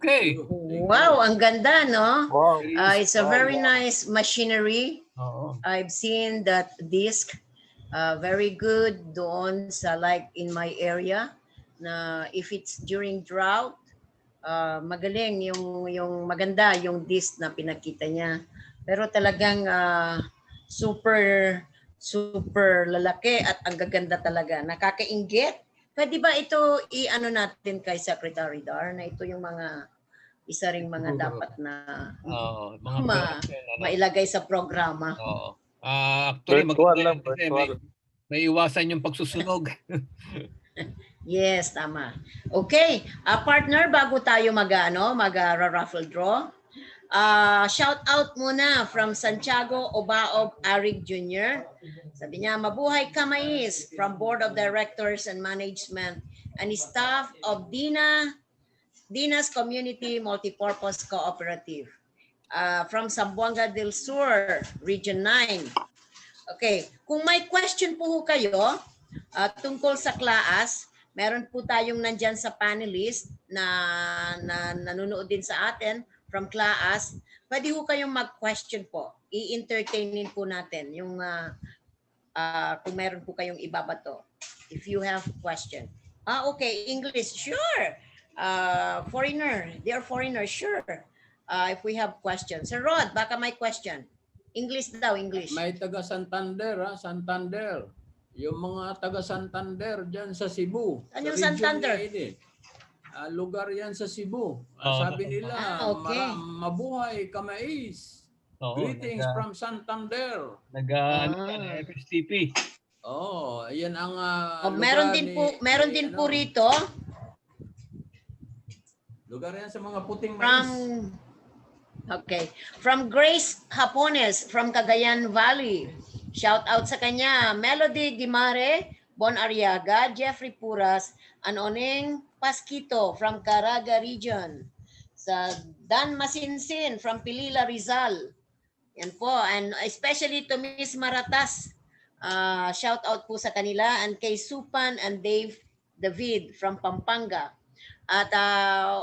Okay. Wow, ang ganda, no? Wow. It's a very nice machinery. I've seen that disc. Very good doon sa like in my area na if it's during drought, magaling yung maganda yung disc na pinakita niya. Pero talagang super lalaki at ang gaganda talaga. Nakakainggit. Pwede ba ito i-ano natin kay Secretary Dar na ito yung mga isa ring mga dapat na mailagay sa programa. Actually, may iwasan yung pagsusunog. Yes, tama. Okay, partner, bago tayo mag-raffle draw, shout out muna from Santiago Obaob Arig Jr. Sabi niya, mabuhay kamais from Board of Directors and Management and staff of Dina's Community Multipurpose Cooperative from Zamboanga del Sur, Region 9. Okay, kung may question po kayo tungkol sa class, meron po tayong nandyan sa panelist na nanonood din sa atin from class. Pwede po kayong mag-question po. I-entertainin po natin yung kung meron po kayong ibabato. If you have question. Okay, English, sure. Foreigner, they are foreigners, sure. If we have questions. Sir Rod, baka may question. English daw, English. May taga Santander, Santander. Yung mga taga Santander dyan sa Cebu. Ano yung Santander? Lugar yan sa Cebu. Sabi nila, mabuhay kamais. Greetings from Santander. FSTP. Ayan ang meron din po rito. Lugar yan sa mga puting mais. Okay. From Grace Japones from Cagayan Valley. Shout out sa kanya. Melody Dimare, Bon Ariaga, Jeffrey Puras, Anoning Pasquito from Caraga Region. Sa Dan Masinsin from Pilila, Rizal. Yan po. And especially to Miss Maratas. Shout out po sa kanila. And kay Supan and Dave David from Pampanga. At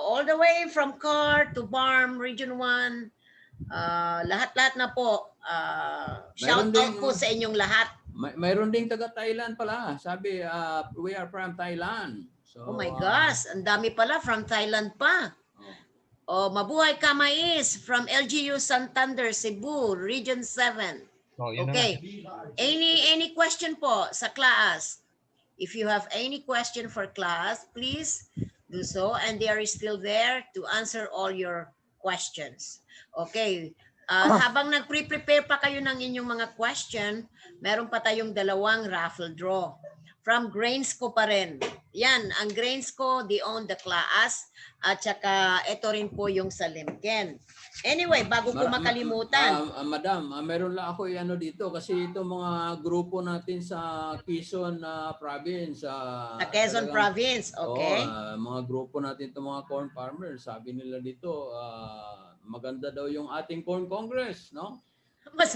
all the way from Car to Barm, Region 1, lahat-lahat na po. Shout out po sa inyong lahat. Mayroon ding taga Thailand pala. Sabi, we are from Thailand. So, oh my gosh, ang dami pala from Thailand pa. Mabuhay kamais from LGU Santander, Cebu, Region 7. Okay. Any question po sa class? If you have any question for class, please do so, and they are still there to answer all your questions. Okay. Habang nag-prepare pa kayo ng inyong mga question, meron pa tayong dalawang raffle draw. From Grainsco pa rin. Yan, ang Grainsco, they own the class. At saka, ito rin po yung sa Lemken. Anyway, bago ko makalimutan. Madam, meron lang ako dito kasi itong mga grupo natin sa Quezon Province. Sa Quezon Province, okay. Mga grupo natin itong mga corn farmers. Sabi nila dito, maganda daw yung ating corn congress, no? Mas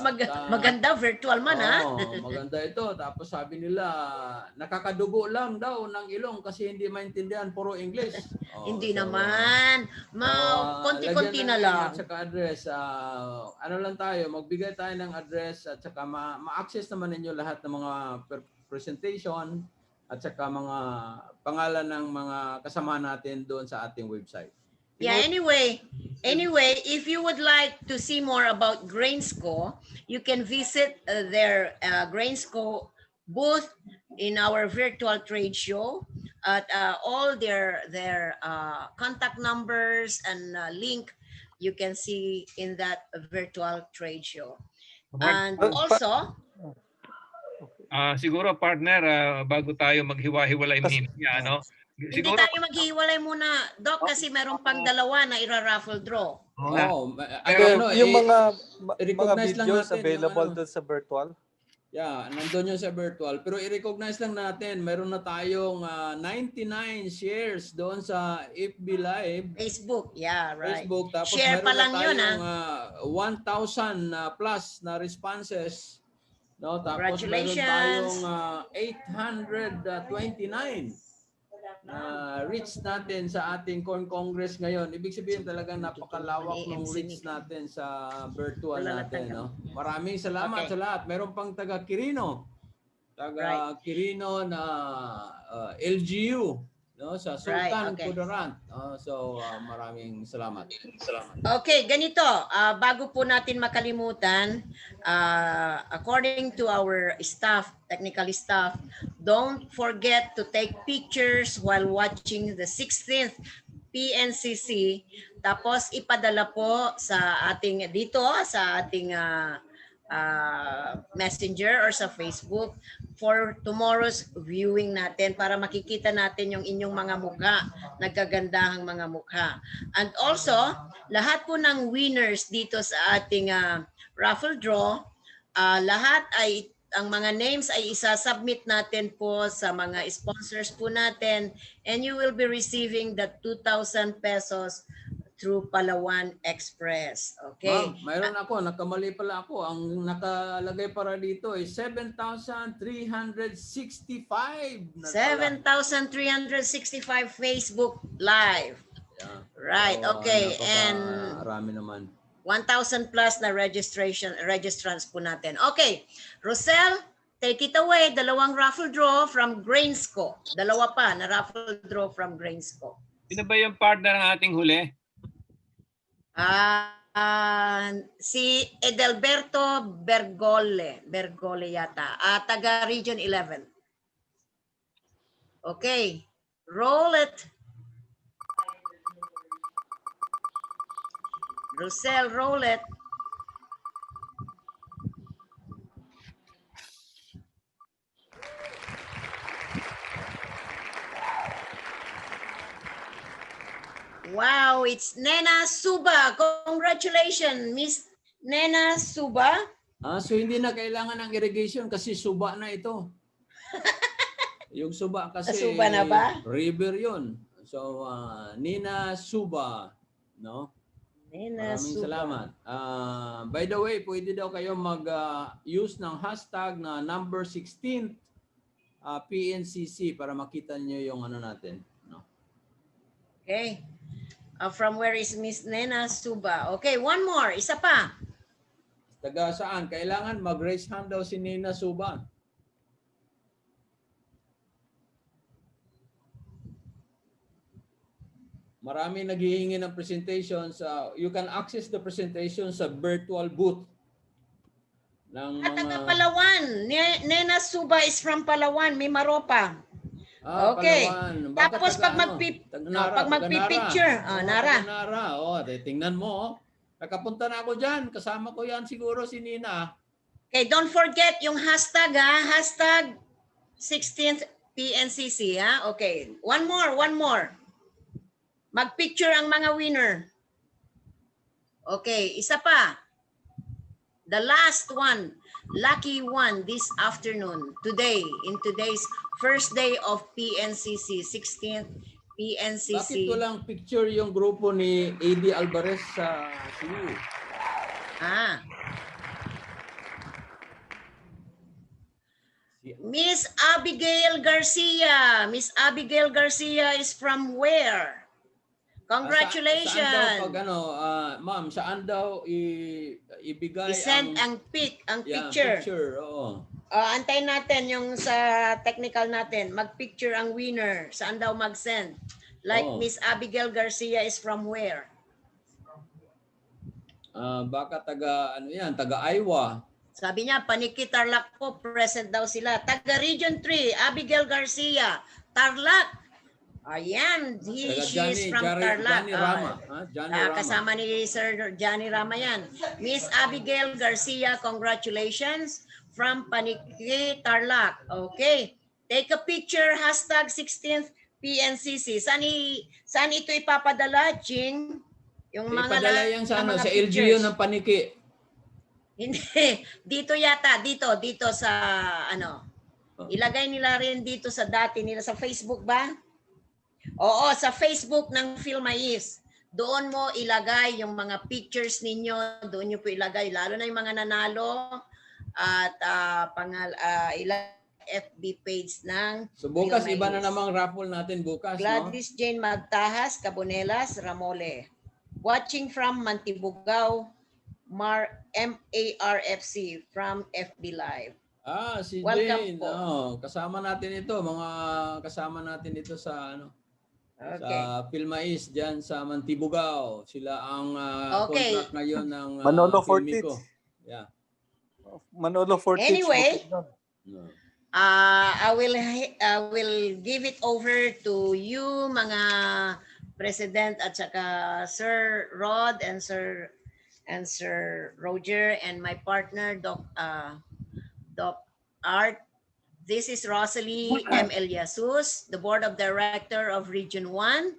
maganda virtual man, ha? Maganda ito. Tapos sabi nila, nakakadugo lang daw ng ilong kasi hindi maintindihan, puro English. Hindi naman. Konti-konti na lang. At saka address. Ano lang tayo, magbigay tayo ng address at saka ma-access naman ninyo lahat ng mga presentation at saka mga pangalan ng mga kasama natin doon sa ating website. Yeah, anyway, if you would like to see more about Grainsco, you can visit their Grainsco booth in our virtual trade show. At all their contact numbers and link you can see in that virtual trade show. And also, siguro partner, bago tayo maghiwa-hiwalay niya, ano? Hindi tayo maghiwalay muna, Doc, kasi meron pang dalawa na ira-raffle draw. Yung mga i-recognize lang videos natin available doon sa virtual. Yeah, nandun yun sa virtual. Pero i-recognize lang natin, meron na tayong 99 shares doon sa FB Live. Facebook, yeah, right. Facebook, tapos share meron pa lang na tayong yun, 1,000 plus na responses. No, tapos meron Congratulations. tayong 829 na reach natin sa ating Corn Congress ngayon. Ibig sabihin talagang napakalawak ng reach natin sa virtual natin. No? Maraming salamat sa lahat. Meron pang taga Quirino. Taga Quirino na LGU. No? Sa Sultan Kudarat. So maraming salamat. Okay, ganito. Bago po natin makalimutan, according to our staff, technical staff, don't forget to take pictures while watching the 16th PNCC. Tapos ipadala po sa ating dito sa ating messenger or sa Facebook for tomorrow's viewing natin para makikita natin yung inyong mga mukha, nagkagandahang mga mukha. And also, lahat po ng winners dito sa ating raffle draw, lahat ay ang mga names ay isasubmit natin po sa mga sponsors po natin and you will be receiving the 2,000 pesos through Palawan Express. Okay? Ma'am, mayroon ako, nakamali pala ako. Ang nakalagay para dito ay 7,365. 7,365 Facebook Live. Yeah. Right, okay. And marami naman. 1,000 plus na registrants po natin. Okay, Rosel, take it away. Dalawang raffle draw from Grainsco. Dalawa pa na raffle draw from Grainsco. Sino ba yung partner ng ating huli? Si Edelberto Bergole yata. Taga Region 11. Okay, roll it. Rosel, roll it. Wow, it's Nena Suba. Congratulations, Miss Nena Suba. So hindi na kailangan ng irrigation kasi suba na ito. Yung suba kasi Suba na ba? River yun. So Nina Suba, no? Maraming salamat. By the way, pwede daw kayo mag-use ng hashtag na number 16th PNCC para makita nyo yung ano natin. No? Okay. From where is Miss Nena Suba? Okay, one more. Isa pa. Taga saan? Kailangan mag-raise hand daw si Nina Suba. Marami naghihingi ng presentations. You can access the presentation sa virtual booth. Ng Taga Palawan. Nena Suba is from Palawan. May Maropa. Okay. Palawan. Tapos pag magpipicture. Nara. Nara. Tingnan mo. Nakapunta na ako dyan. Kasama ko yan siguro si Nina. Okay, don't forget yung hashtag Hashtag 16th PNCC Okay. One more. Mag-picture ang mga winner. Okay, isa pa. The last one, lucky one this afternoon, today, in today's first day of PNCC, 16th PNCC. Bakit walang picture yung grupo ni AD Alvarez sa CU? Miss Abigail Garcia. Miss Abigail Garcia is from where? Congratulations. Saan daw ma'am, saan daw ibigay i-send ang picture. Antayin natin yung sa technical natin. Mag-picture ang winner. Saan daw mag-send? Like Miss Abigail Garcia is from where? Baka taga Iowa. Sabi niya, Paniki Tarlac po, present daw sila. Taga Region 3, Abigail Garcia, Tarlac. Ayan, she is from Tarlac. Johnny Rama. Johnny Rama. Kasama ni Sir Johnny Rama yan. Miss Abigail Garcia, congratulations from Paniki Tarlac. Okay. Take a picture, hashtag 16th PNCC. Saan ito ipapadala, Ching? Yung mga ipadala yan sa LGU ng Paniki. Hindi. Dito yata. Dito sa Ilagay nila rin dito sa dati nila. Sa Facebook ba? Oo, sa Facebook ng PhilMais. Doon mo ilagay yung mga pictures ninyo. Doon nyo po ilagay. Lalo na yung mga nanalo. At ilagay FB page ng So bukas PhilMais. iba na namang raffle natin bukas. Gladys Jane Magtahas, Cabonelas, Ramole. Watching from Mantibugao, MARFC from FB Live. Si Welcome Jane. po. Kasama natin ito, kasama natin ito sa Okay. sa PhilMais diyan sa Mantibugao. Sila ang contract ngayon ng Manolo Filmico. Fortich. Yeah. Manolo Fortich. Anyway, I will give it over to you mga President at saka Sir Rod and Sir Roger and my partner Doc Art. This is Rosalie M. Eliasus, the Board of Director of Region 1.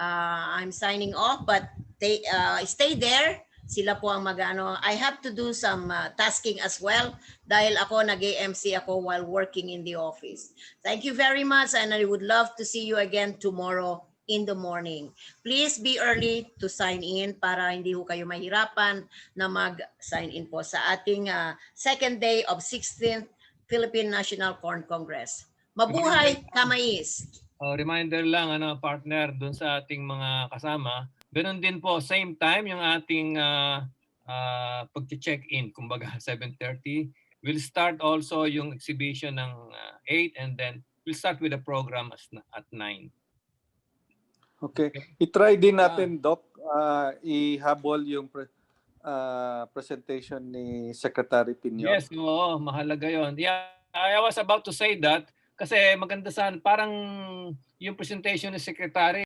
I'm signing off, but stay there. Sila po ang mag-ano. I have to do some tasking as well dahil ako nag-MC ako while working in the office. Thank you very much and I would love to see you again tomorrow in the morning. Please be early to sign in para hindi ho kayo mahirapan na mag-sign in po sa ating second day of 16th Philippine National Corn Congress. Mabuhay, Kamais! Reminder lang, partner, dun sa ating mga kasama. Ganun din po, same time, yung ating pag-check-in, kumbaga 7:30. We'll start also yung exhibition ng 8 and then we'll start with the program at 9. Okay. I-try din natin, Doc, ihabol yung presentation ni Secretary Pinyo. Yes, oo, mahalaga yon. Yeah, I was about to say that kasi maganda parang yung presentation ni Secretary